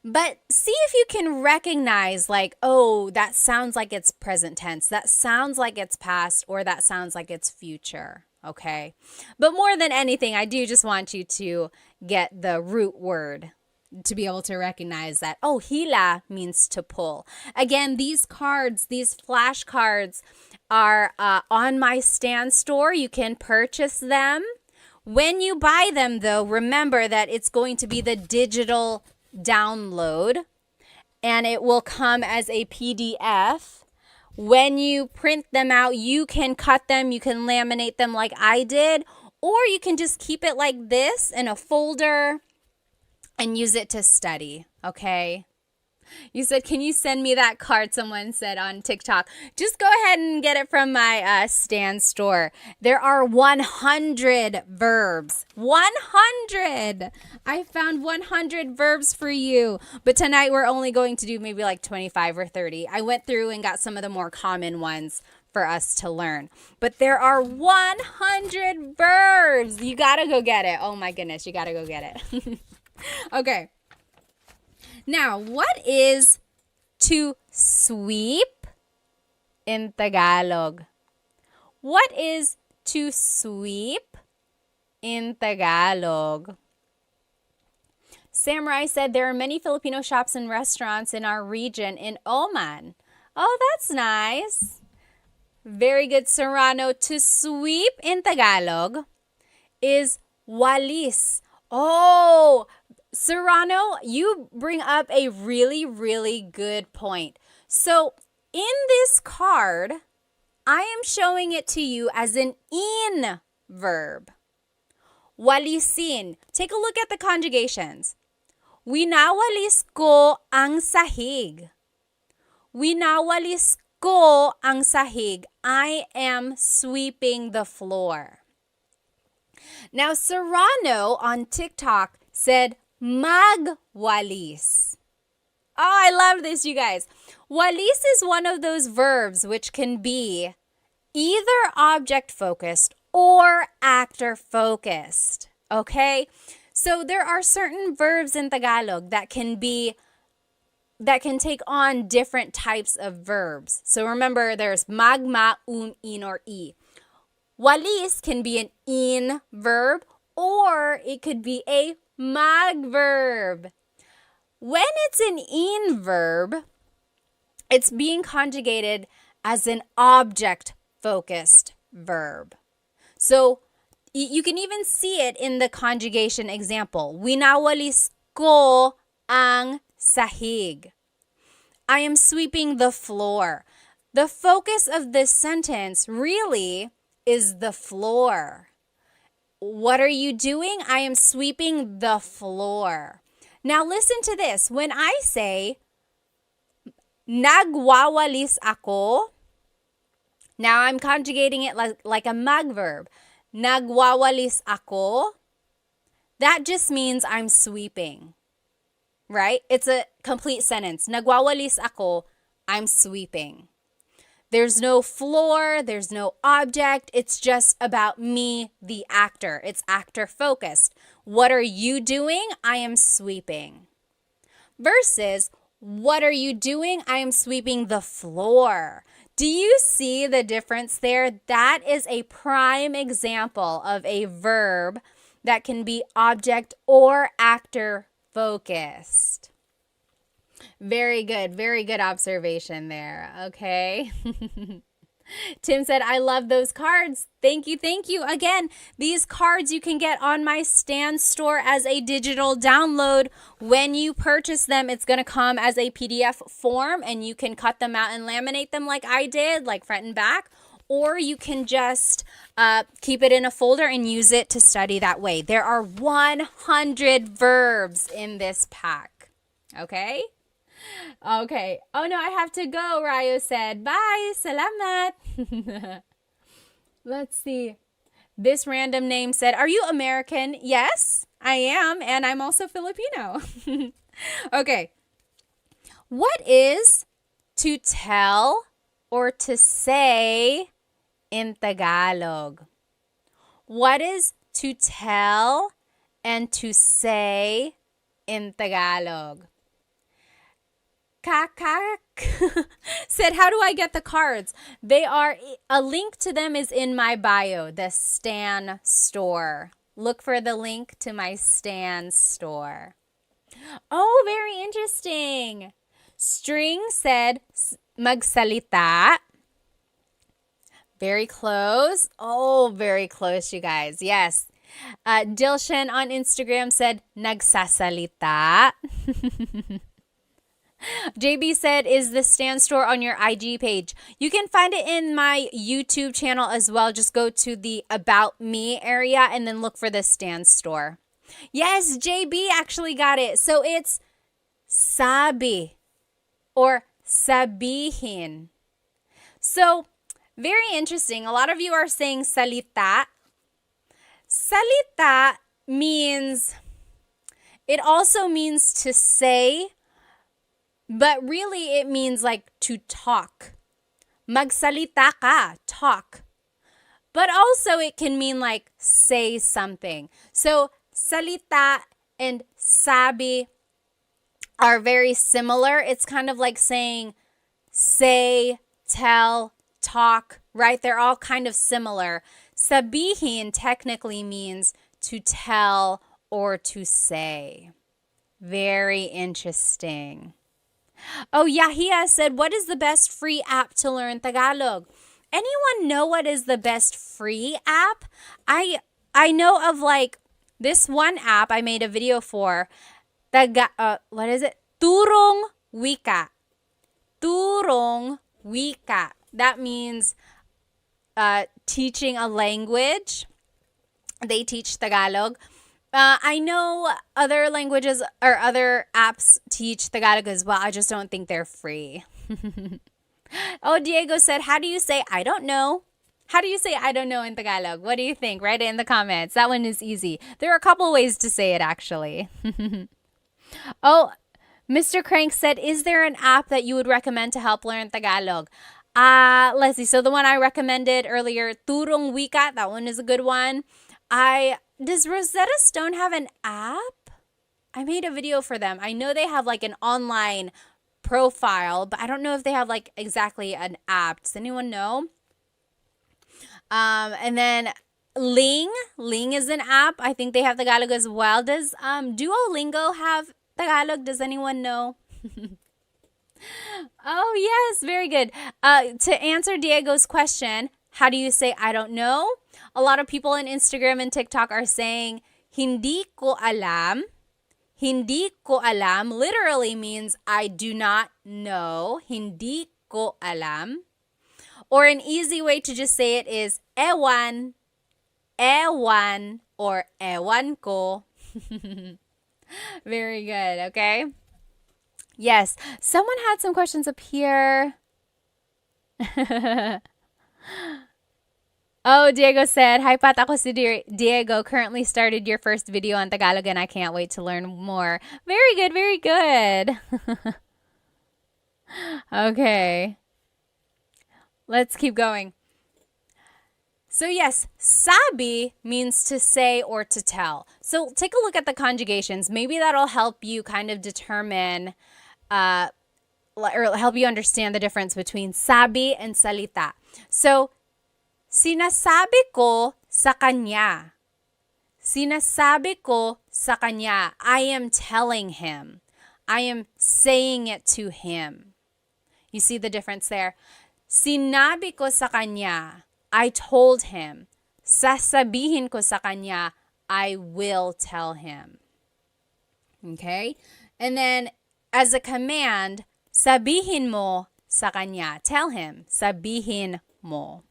A: But see if you can recognize like, oh, that sounds like it's present tense. That sounds like it's past, or that sounds like it's future. Okay. But more than anything, I do just want you to get the root word to be able to recognize that, oh, hila means to pull. Again, these cards, these flashcards are on my Stan store. You can purchase them When you buy them, though, remember that it's going to be the digital download, and it will come as a PDF. When you print them out, you can cut them, you can laminate them like I did, or you can just keep it like this in a folder and use it to study, okay? You said, can you send me that card? Someone said on TikTok. Just go ahead and get it from my Stan store. There are 100 verbs. 100! I found 100 verbs for you. But tonight we're only going to do maybe like 25 or 30. I went through and got some of the more common ones for us to learn. But there are 100 verbs. You gotta go get it. Oh my goodness, you gotta go get it. Okay. Now, what is to sweep in Tagalog? What is to sweep in Tagalog? Samurai said there are many Filipino shops and restaurants in our region in Oman. Oh, that's nice. Very good, Serrano. To sweep in Tagalog is walis. Oh, Serrano, you bring up a really, really good point. So in this card, I am showing it to you as an in verb. Walisin. Take a look at the conjugations. Winawalis ko ang sahig. Winawalis ko ang sahig. I am sweeping the floor. Now, Serrano on TikTok said, magwalis. Oh, I love this, you guys. Walis is one of those verbs which can be either object-focused or actor-focused, okay? So there are certain verbs in Tagalog that can take on different types of verbs. So remember, there's magma, in, or i. Walis can be an in verb, or it could be a mag verb. When it's an in verb, it's being conjugated as an object-focused verb. So you can even see it in the conjugation example. Winawalis ko ang sahig. I am sweeping the floor. The focus of this sentence really is the floor. What are you doing? I am sweeping the floor. Now listen to this. When I say, nagwawalis ako, now I'm conjugating it like a mag verb. Nagwawalis ako, that just means I'm sweeping, right? It's a complete sentence. Nagwawalis ako, I'm sweeping. There's no floor, there's no object. It's just about me, the actor. It's actor focused. What are you doing? I am sweeping. Versus, what are you doing? I am sweeping the floor. Do you see the difference there? That is a prime example of a verb that can be object or actor focused. Very good observation there, okay? Tim said, I love those cards. Thank you. Again, these cards you can get on my Stan store as a digital download. When you purchase them, it's going to come as a PDF form, and you can cut them out and laminate them like I did, like front and back. Or you can just keep it in a folder and use it to study that way. There are 100 verbs in this pack, okay? Okay. Oh no, I have to go, Ryo said. Bye. Salamat. Let's see. This random name said, are you American? Yes, I am. And I'm also Filipino. Okay. What is to tell or to say in Tagalog? What is to tell and to say in Tagalog? Kakak said, how do I get the cards? A link to them is in my bio, the Stan store. Look for the link to my Stan store. Oh, very interesting. String said, magsalita. Very close. Oh, very close, you guys. Yes. Dilshan on Instagram said, nagsasalita. JB said, is the stand store on your IG page? You can find it in my YouTube channel as well. Just go to the About Me area and then look for the stand store. Yes, JB actually got it. So it's sabi or sabihin. So very interesting. A lot of you are saying salita. Salita means, it also means to say, but really it means like to talk. Magsalita ka, talk. But also it can mean like say something. So salita and sabi are very similar. It's kind of like saying say, tell, talk, right? They're all kind of similar. Sabihin technically means to tell or to say. Very interesting. Oh, Yahia said, what is the best free app to learn Tagalog? Anyone know what is the best free app? I know of like this one app I made a video for. What is it? Turong Wika. Turong Wika. That means teaching a language. They teach Tagalog. I know other languages or other apps teach Tagalog as well. I just don't think they're free. Oh, Diego said, how do you say I don't know? How do you say I don't know in Tagalog? What do you think? Write it in the comments. That one is easy. There are a couple ways to say it actually. Oh, Mr. Crank said, is there an app that you would recommend to help learn Tagalog? Let's see. So the one I recommended earlier, Turong Wika, that one is a good one. Does Rosetta Stone have an app? I made a video for them. I know they have like an online profile, but I don't know if they have like exactly an app. Does anyone know? And then Ling is an app. I think they have Tagalog as well. Does Duolingo have Tagalog? Does anyone know? Oh, yes, very good. To answer Diego's question, how do you say I don't know? A lot of people on Instagram and TikTok are saying hindi ko alam. Hindi ko alam literally means I do not know. Hindi ko alam. Or an easy way to just say it is ewan, ewan, or ewan ko. Very good, okay? Yes, someone had some questions up here. Oh, Diego said, hi Pat, ako si Diego. Currently started your first video on Tagalog and I can't wait to learn more. Very good, very good. Okay. Let's keep going. So yes, sabi means to say or to tell. So take a look at the conjugations. Maybe that'll help you kind of determine or help you understand the difference between sabi and salita. So, sinasabi ko sa kanya. Sinasabi ko sa kanya. I am telling him. I am saying it to him. You see the difference there? Sinabi ko sa kanya. I told him. Sasabihin ko sa kanya. I will tell him. Okay? And then, as a command, sabihin mo sa kanya. Tell him. Sabihin mo.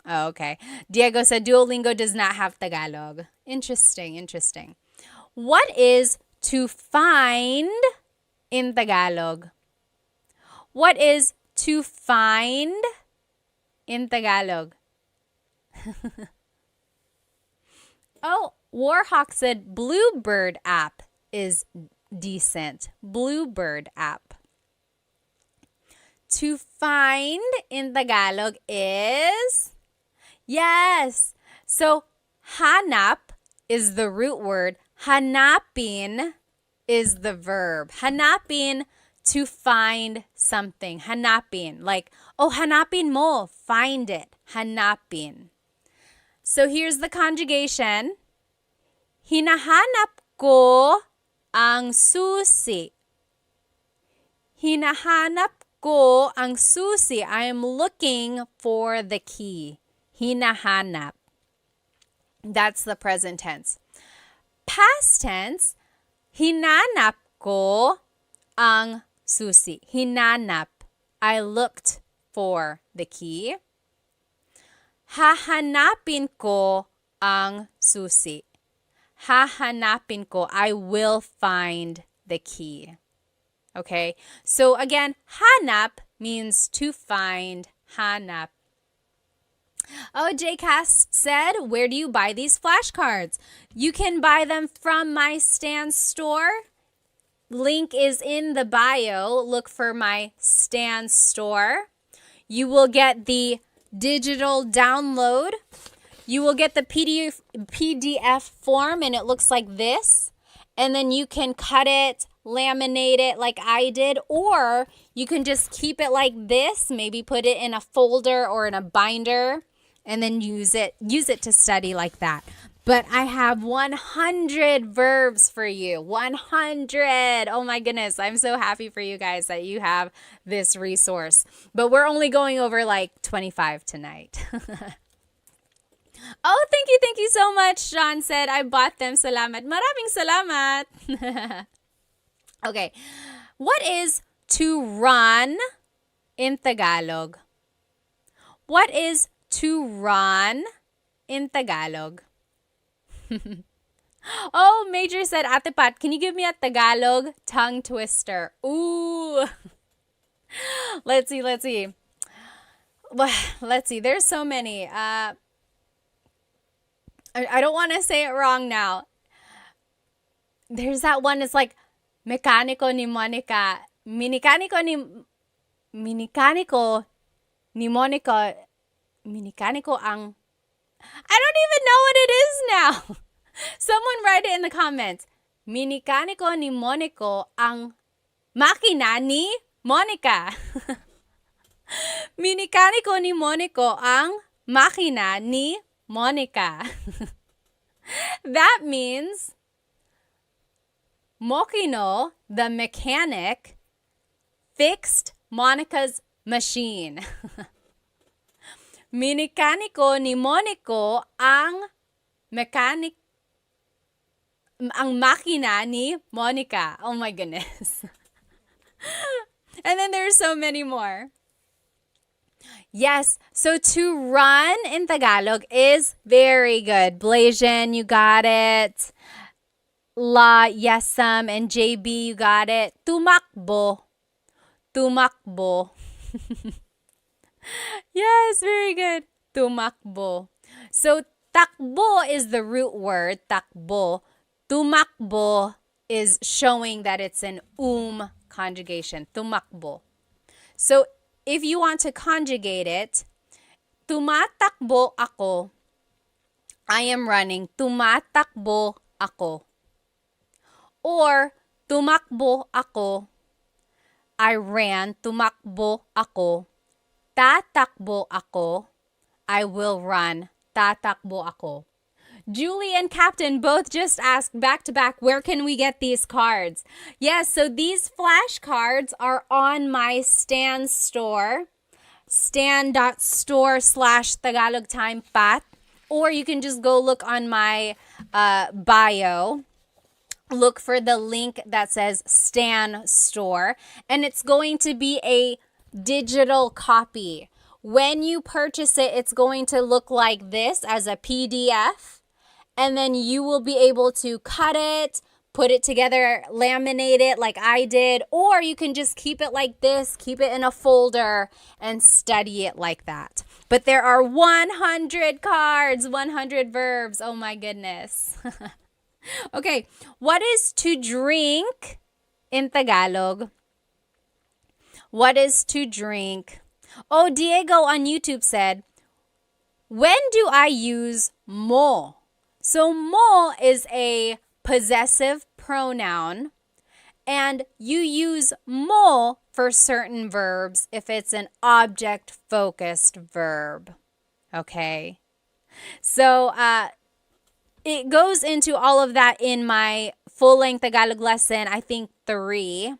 A: Okay. Diego said Duolingo does not have Tagalog. Interesting, interesting. What is to find in Tagalog? What is to find in Tagalog? Oh, Warhawk said Bluebird app is decent. Bluebird app. To find in Tagalog is, yes. So hanap is the root word. Hanapin is the verb. Hanapin, to find something. Hanapin. Like, oh, hanapin mo. Find it. Hanapin. So here's the conjugation. Hinahanap ko ang susi. Hinahanap ko ang susi. I am looking for the key. Hinahanap. That's the present tense. Past tense, hinanap ko ang susi. Hinanap. I looked for the key. Hahanapin ko ang susi. Hahanapin ko. I will find the key. Okay? So again, hanap means to find. Hanap. Oh, JCast said, where do you buy these flashcards? You can buy them from my Stan store. Link is in the bio. Look for my Stan store. You will get the digital download. You will get the PDF form, and it looks like this. And then you can cut it, laminate it like I did, or you can just keep it like this, maybe put it in a folder or in a binder, and then use it to study like that. But I have 100 verbs for you. 100. Oh my goodness. I'm so happy for you guys that you have this resource. But we're only going over like 25 tonight. Oh, thank you so much. Sean said, I bought them. Salamat. Maraming salamat. Okay. What is to run in Tagalog? What is to run in Tagalog? Oh, Major said, Ate Pat, can you give me a Tagalog tongue twister? Ooh. Let's see. Let's see. There's so many. I don't want to say it wrong now. There's that one. It's like Mecánico ni Monica. Minicánico ni Monica. Minicánico ang... I don't even know what it is now. Someone write it in the comments. Minicánico ni Monico ang makina ni Monica. Minicánico ni Monico ang makina ni Monica. That means Mokino, the mechanic, fixed Monica's machine. Minicánico ni Monico ang makina ni Monica. Oh my goodness. And then there's so many more. Yes, so to run in Tagalog is very good. Blasian, you got it. La, Yesam, and JB, you got it. Tumakbo. Tumakbo. Yes, very good. Tumakbo. So takbo is the root word, takbo. Tumakbo is showing that it's an conjugation. Tumakbo. So if you want to conjugate it, tumatakbo ako. I am running. Tumatakbo ako. Or tumakbo ako. I ran. Tumakbo ako. Tatakbo ako. I will run. Tatakbo ako. Julie and Captain both just asked back to back, where can we get these cards? Yes, so these flashcards are on my Stan store, stan.store/Tagalog Time Pat, or you can just go look on my bio. Look for the link that says Stan Store, and it's going to be a digital copy. When you purchase it, it's going to look like this as a PDF, and then you will be able to cut it, put it together, laminate it like I did, or you can just keep it like this, keep it in a folder, and study it like that. But there are 100 cards, 100 verbs. Oh my goodness. Okay, what is to drink in Tagalog? What is to drink? Oh, Diego on YouTube said, when do I use mo? So mo is a possessive pronoun, and you use mo for certain verbs if it's an object-focused verb. Okay? So, it goes into all of that in my full-length Tagalog lesson, I think 3,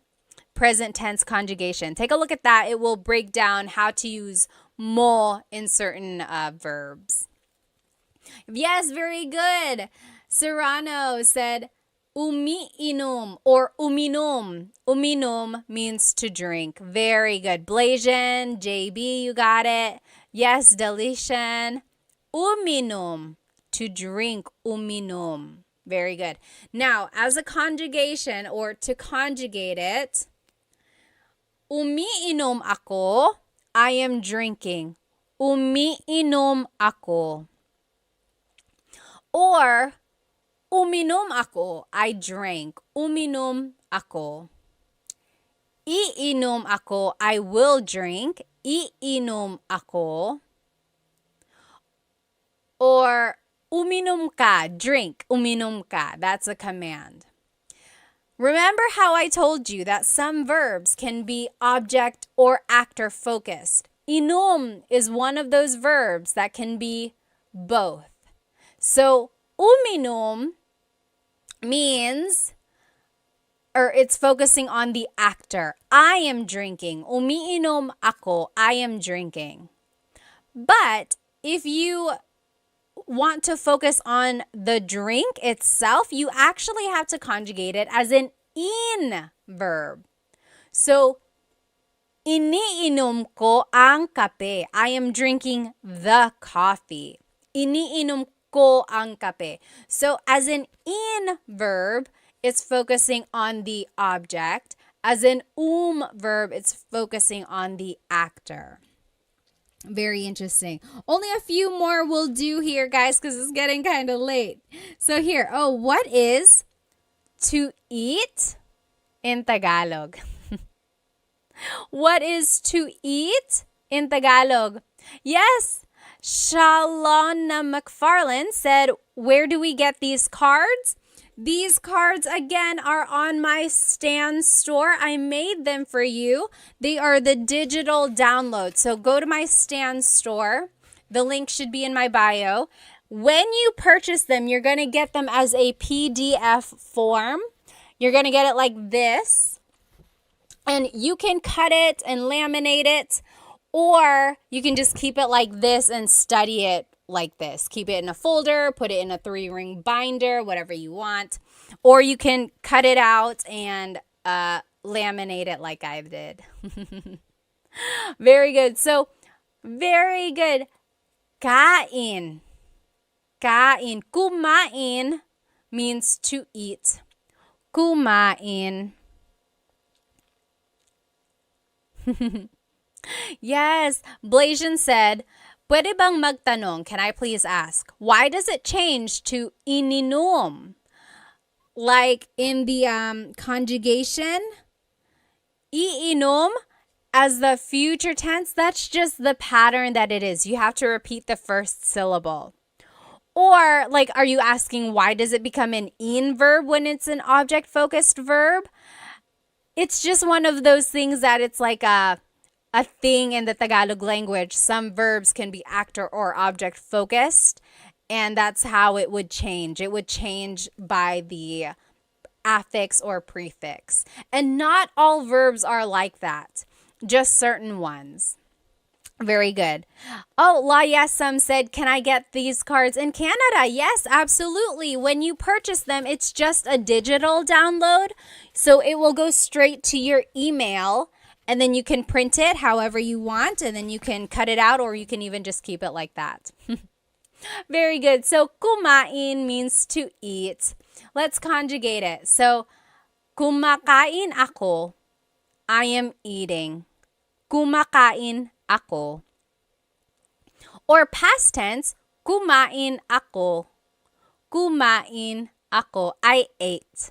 A: present tense conjugation. Take a look at that. It will break down how to use mo in certain verbs. Yes, very good. Serrano said, umiinom or uminom. Uminom means to drink. Very good. Blasian, JB, you got it. Yes, Delician. Uminom, to drink. Uminom. Very good. Now, as a conjugation or to conjugate it, umiinom ako, I am drinking. Umiinom ako. Or, uminom ako, I drank. Uminom ako. Iinom ako, I will drink. Iinom ako. Or, uminom ka, drink. Uminom ka. That's a command. Remember how I told you that some verbs can be object or actor focused. Inom is one of those verbs that can be both. So, uminom means, or it's focusing on the actor. I am drinking. Umiinom ako, I am drinking. But if you want to focus on the drink itself, you actually have to conjugate it as an in verb. So, iniinom ko ang kape. I am drinking the coffee. Iniinom ko ang kape. So, as an in verb, it's focusing on the object. As an verb, it's focusing on the actor. Very interesting. Only a few more will do here, guys, because it's getting kind of late. So here, what is to eat in Tagalog? What is to eat in Tagalog? Yes, Shalona McFarland said, where do we get these cards? These cards, again, are on my Stan store. I made them for you. They are the digital download. So go to my Stan store. The link should be in my bio. When you purchase them, you're going to get them as a PDF form. You're going to get it like this. And you can cut it and laminate it, or you can just keep it like this and study it like this. Keep it in a folder, put it in a 3-ring binder, whatever you want. Or you can cut it out and laminate it like I did. Very good. So, very good. Kain. Kain. Kumain means to eat. Kumain. Yes, Blasian said, pwede bang magtanong? Can I please ask? Why does it change to ininom? Like in the conjugation, iinom as the future tense, that's just the pattern that it is. You have to repeat the first syllable. Or, like, are you asking why does it become an in verb when it's an object-focused verb? It's just one of those things that it's like a thing in the Tagalog language. Some verbs can be actor or object focused, and that's how it would change. It would change by the affix or prefix. And not all verbs are like that, just certain ones. Very good. Oh, La Yesam said, can I get these cards in Canada? Yes, absolutely. When you purchase them, it's just a digital download. So it will go straight to your email, and then you can print it however you want, and then you can cut it out, or you can even just keep it like that. Very good. So kumain means to eat. Let's conjugate it. So kumakain ako, I am eating. Kumakain ako. Or past tense, kumain ako. Kumain ako, I ate.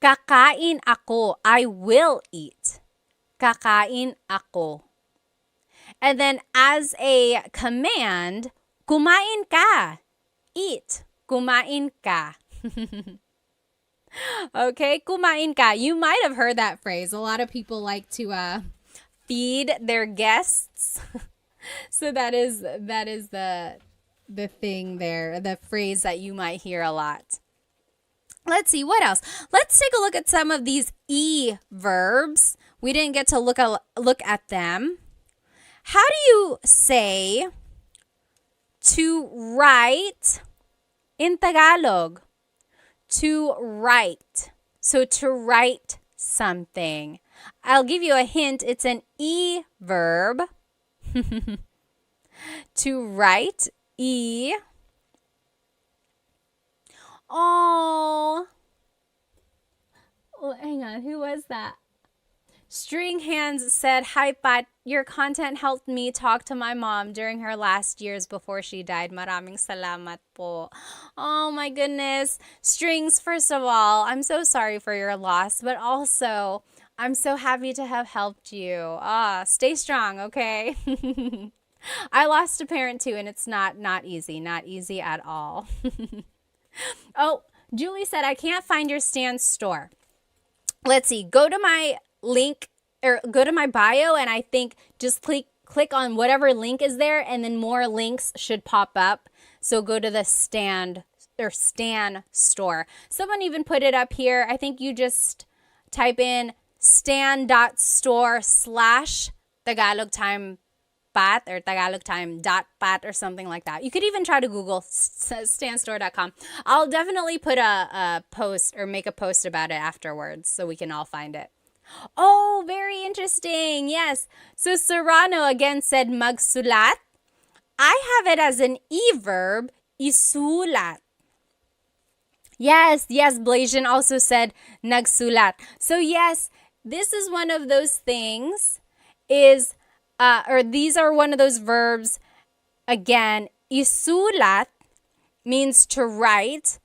A: Kakain ako, I will eat. Kakain ako. And then as a command, kumain ka. Eat. Kumain ka. Okay, kumain ka. You might have heard that phrase. A lot of people like to feed their guests. So that is the thing there, the phrase that you might hear a lot. Let's see, what else? Let's take a look at some of these E verbs. We didn't get to look at them. How do you say To write in Tagalog. To write. So to write something. I'll give you a hint. It's an E verb. To write. E. Oh, hang on. Who was that? String Hands said, "Hi, Pat. Your content helped me talk to my mom during her last years before she died. Maraming salamat po." Oh, my goodness. Strings, first of all, I'm so sorry for your loss, but also, I'm so happy to have helped you. Stay strong, okay? I lost a parent too, and it's not easy at all. Oh, Julie said, "I can't find your Stan store." Let's see. Go to my link or go to my bio, and I think just click on whatever link is there, and then more links should pop up. So go to the Stan store. Someone even put it up here. I think you just type in stan.store/Tagalog Time Pat or Tagalog Time.pat or something like that. You could even try to Google stanstore.com. I'll definitely put a post or make a post about it afterwards so we can all find it. Oh, very interesting. Yes. So Serrano again said magsulat. I have it as an e-verb, isulat. Yes, Blasian also said nagsulat. So yes, this is one of those things these are one of those verbs. Again, isulat means to write,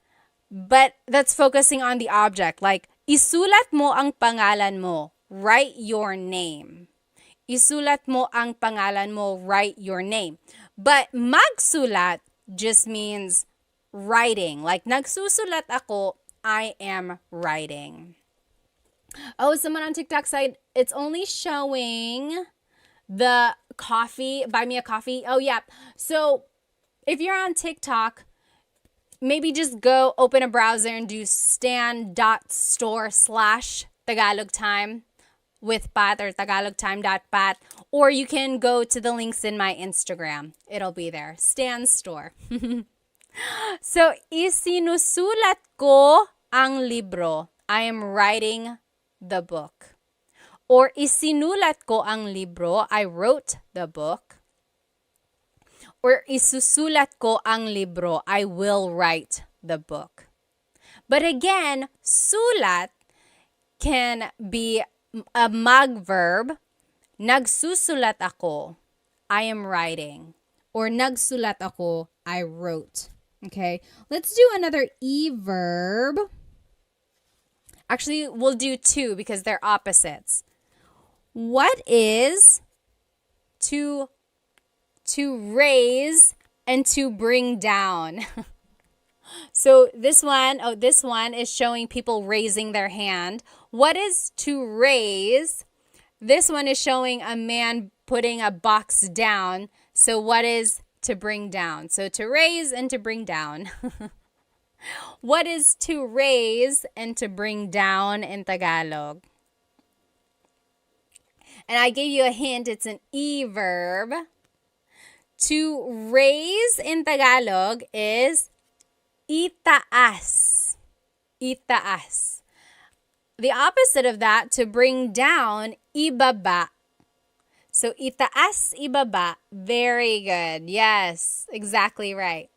A: but that's focusing on the object. Like, isulat mo ang pangalan mo. Write your name. Isulat mo ang pangalan mo. Write your name. But magsulat just means writing. Like, nagsusulat ako, I am writing. Oh, someone on TikTok said it's only showing the coffee, buy me a coffee. Oh, yeah. So if you're on TikTok, maybe just go open a browser and do stan.store/Tagalog Time with Pat or tagalogtime.pat, or you can go to the links in my Instagram. It'll be there. Stan Store. So, isinusulat ko ang libro. I am writing the book. Or isinulat ko ang libro. I wrote the book. Or isusulat ko ang libro. I will write the book. But again, sulat can be a mag verb. Nagsusulat ako. I am writing. Or nagsulat ako. I wrote. Okay, let's do another E verb. Actually, we'll do two because they're opposites. What is to raise and to bring down? So this one is showing people raising their hand. What is to raise? This one is showing a man putting a box down. So what is to bring down? So to raise and to bring down. What is to raise and to bring down in Tagalog? And I gave you a hint. It's an E verb. To raise in Tagalog is itaas. Itaas. The opposite of that, to bring down, ibaba. So itaas, ibaba. Very good. Yes, exactly right.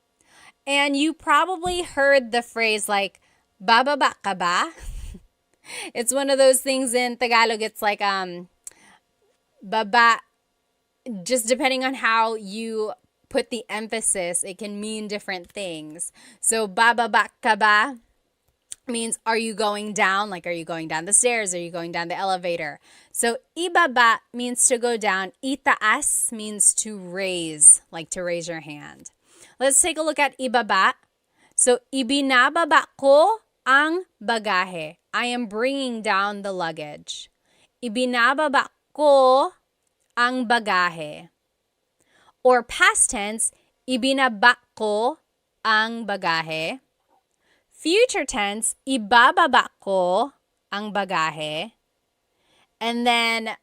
A: And you probably heard the phrase like, bababa ka ba? It's one of those things in Tagalog. It's like, baba, just depending on how you put the emphasis, it can mean different things. So, bababa ka ba means, are you going down? Like, are you going down the stairs? Are you going down the elevator? So, ibaba means to go down. Itaas means to raise, like to raise your hand. Let's take a look at ibaba. So, ibinababa ko ang bagahe. I am bringing down the luggage. Ibinababa ko ang bagahe. Or past tense, ibinaba ko ang bagahe. Future tense, ibababa ko ang bagahe. And then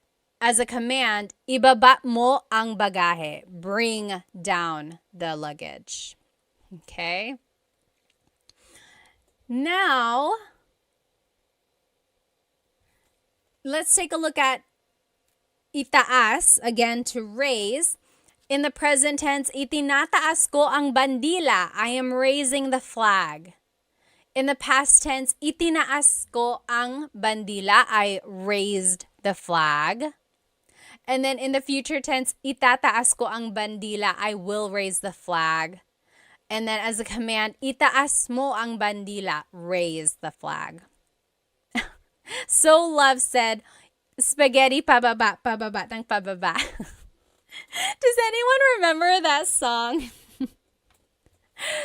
A: as a command, ibaba mo ang bagahe. Bring down the luggage. Okay? Now, let's take a look at itaas, again, to raise. In the present tense, itinataas ko ang bandila. I am raising the flag. In the past tense, itinaas ko ang bandila. I raised the flag. And then in the future tense, itataas ko ang bandila. I will raise the flag. And then as a command, itaas mo ang bandila. Raise the flag. So Love said, spaghetti pababa, pababa, ng pababa. Does anyone remember that song?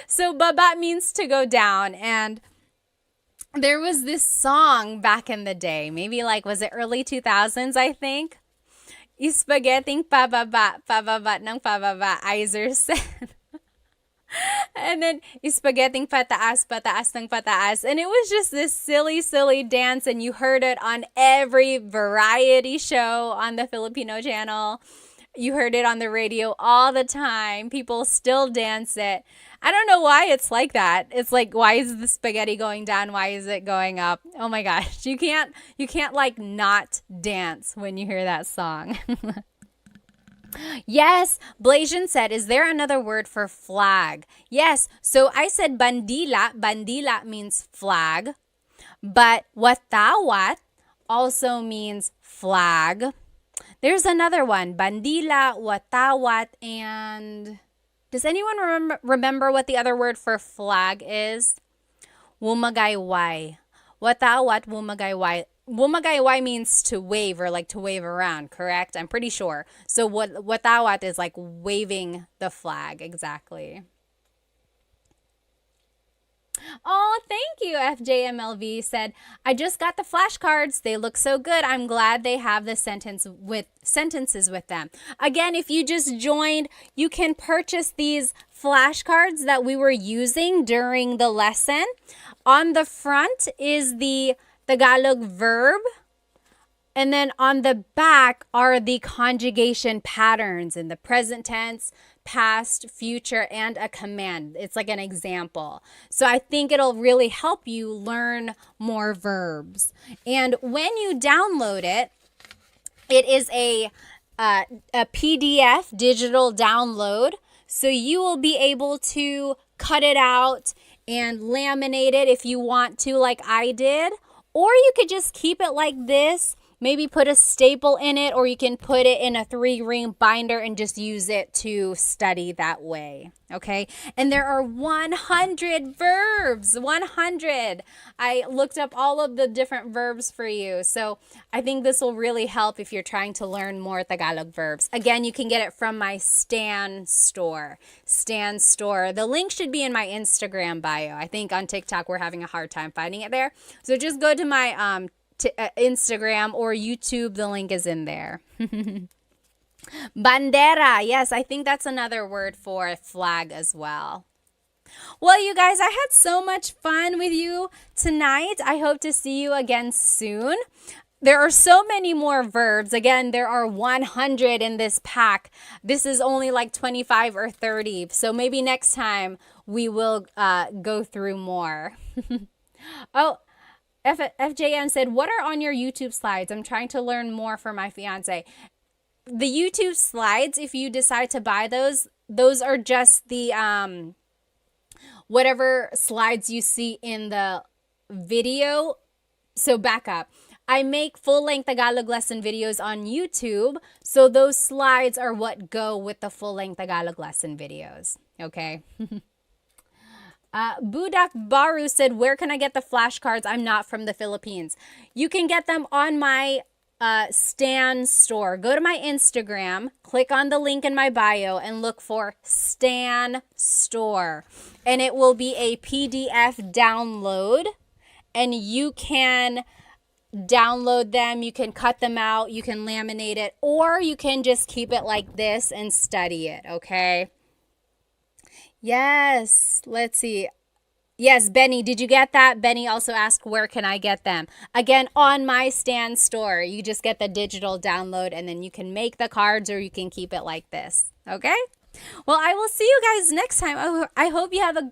A: So baba means to go down, and there was this song back in the day, maybe like, was it early 2000s, I think? Spaghetti pababa, pababa ng pababa, Iser said. And then spaghetti pataas, pataas ng pataas. And it was just this silly, silly dance, and you heard it on every variety show on the Filipino channel. You heard it on the radio all the time. People still dance it. I don't know why it's like that. It's like, why is the spaghetti going down? Why is it going up? Oh my gosh. You can't like not dance when you hear that song. Yes, Blasian said, is there another word for flag? Yes, so I said bandila. Bandila means flag. But watawat also means flag. There's another one, bandila, watawat, and does anyone remember what the other word for flag is? Wumagayway. Watawat, wumagayway. Wumagayway means to wave, or like to wave around, correct? I'm pretty sure. So watawat is like waving the flag, exactly. Oh, thank you, FJMLV said, I just got the flashcards. They look so good. I'm glad they have the sentences with them. Again, if you just joined, you can purchase these flashcards that we were using during the lesson. On the front is the Tagalog verb, and then on the back are the conjugation patterns in the present tense, past, future, and a command. It's like an example. So I think it'll really help you learn more verbs. And when you download it, it is a PDF digital download. So you will be able to cut it out and laminate it if you want to, like I did. Or you could just keep it like this, maybe put a staple in it, or you can put it in a 3-ring binder and just use it to study that way, okay? And there are 100 verbs, 100. I looked up all of the different verbs for you, so I think this will really help if you're trying to learn more Tagalog verbs. Again, you can get it from my Stan store. Stan store. The link should be in my Instagram bio. I think on TikTok we're having a hard time finding it there. So just go to my Instagram or YouTube. The link is in there. Bandera. Yes, I think that's another word for flag as well. Well, you guys, I had so much fun with you tonight. I hope to see you again soon. There are so many more verbs. Again, there are 100 in this pack. This is only like 25 or 30. So maybe next time we will go through more. Oh, FJM said, what are on your YouTube slides? I'm trying to learn more for my fiance. The YouTube slides, if you decide to buy those are just the whatever slides you see in the video. So back up. I make full-length Tagalog lesson videos on YouTube, so those slides are what go with the full-length Tagalog lesson videos, okay? Budak Baru said, where can I get the flashcards? I'm not from the Philippines. You can get them on my Stan store. Go to my Instagram, click on the link in my bio, and look for Stan store. And it will be a PDF download, and you can download them, you can cut them out, you can laminate it, or you can just keep it like this and study it, okay? Yes, let's see. Yes, Benny, did you get that? Benny also asked, where can I get them? Again, on my stand store. You just get the digital download and then you can make the cards or you can keep it like this. Okay? Well, I will see you guys next time. I hope you have a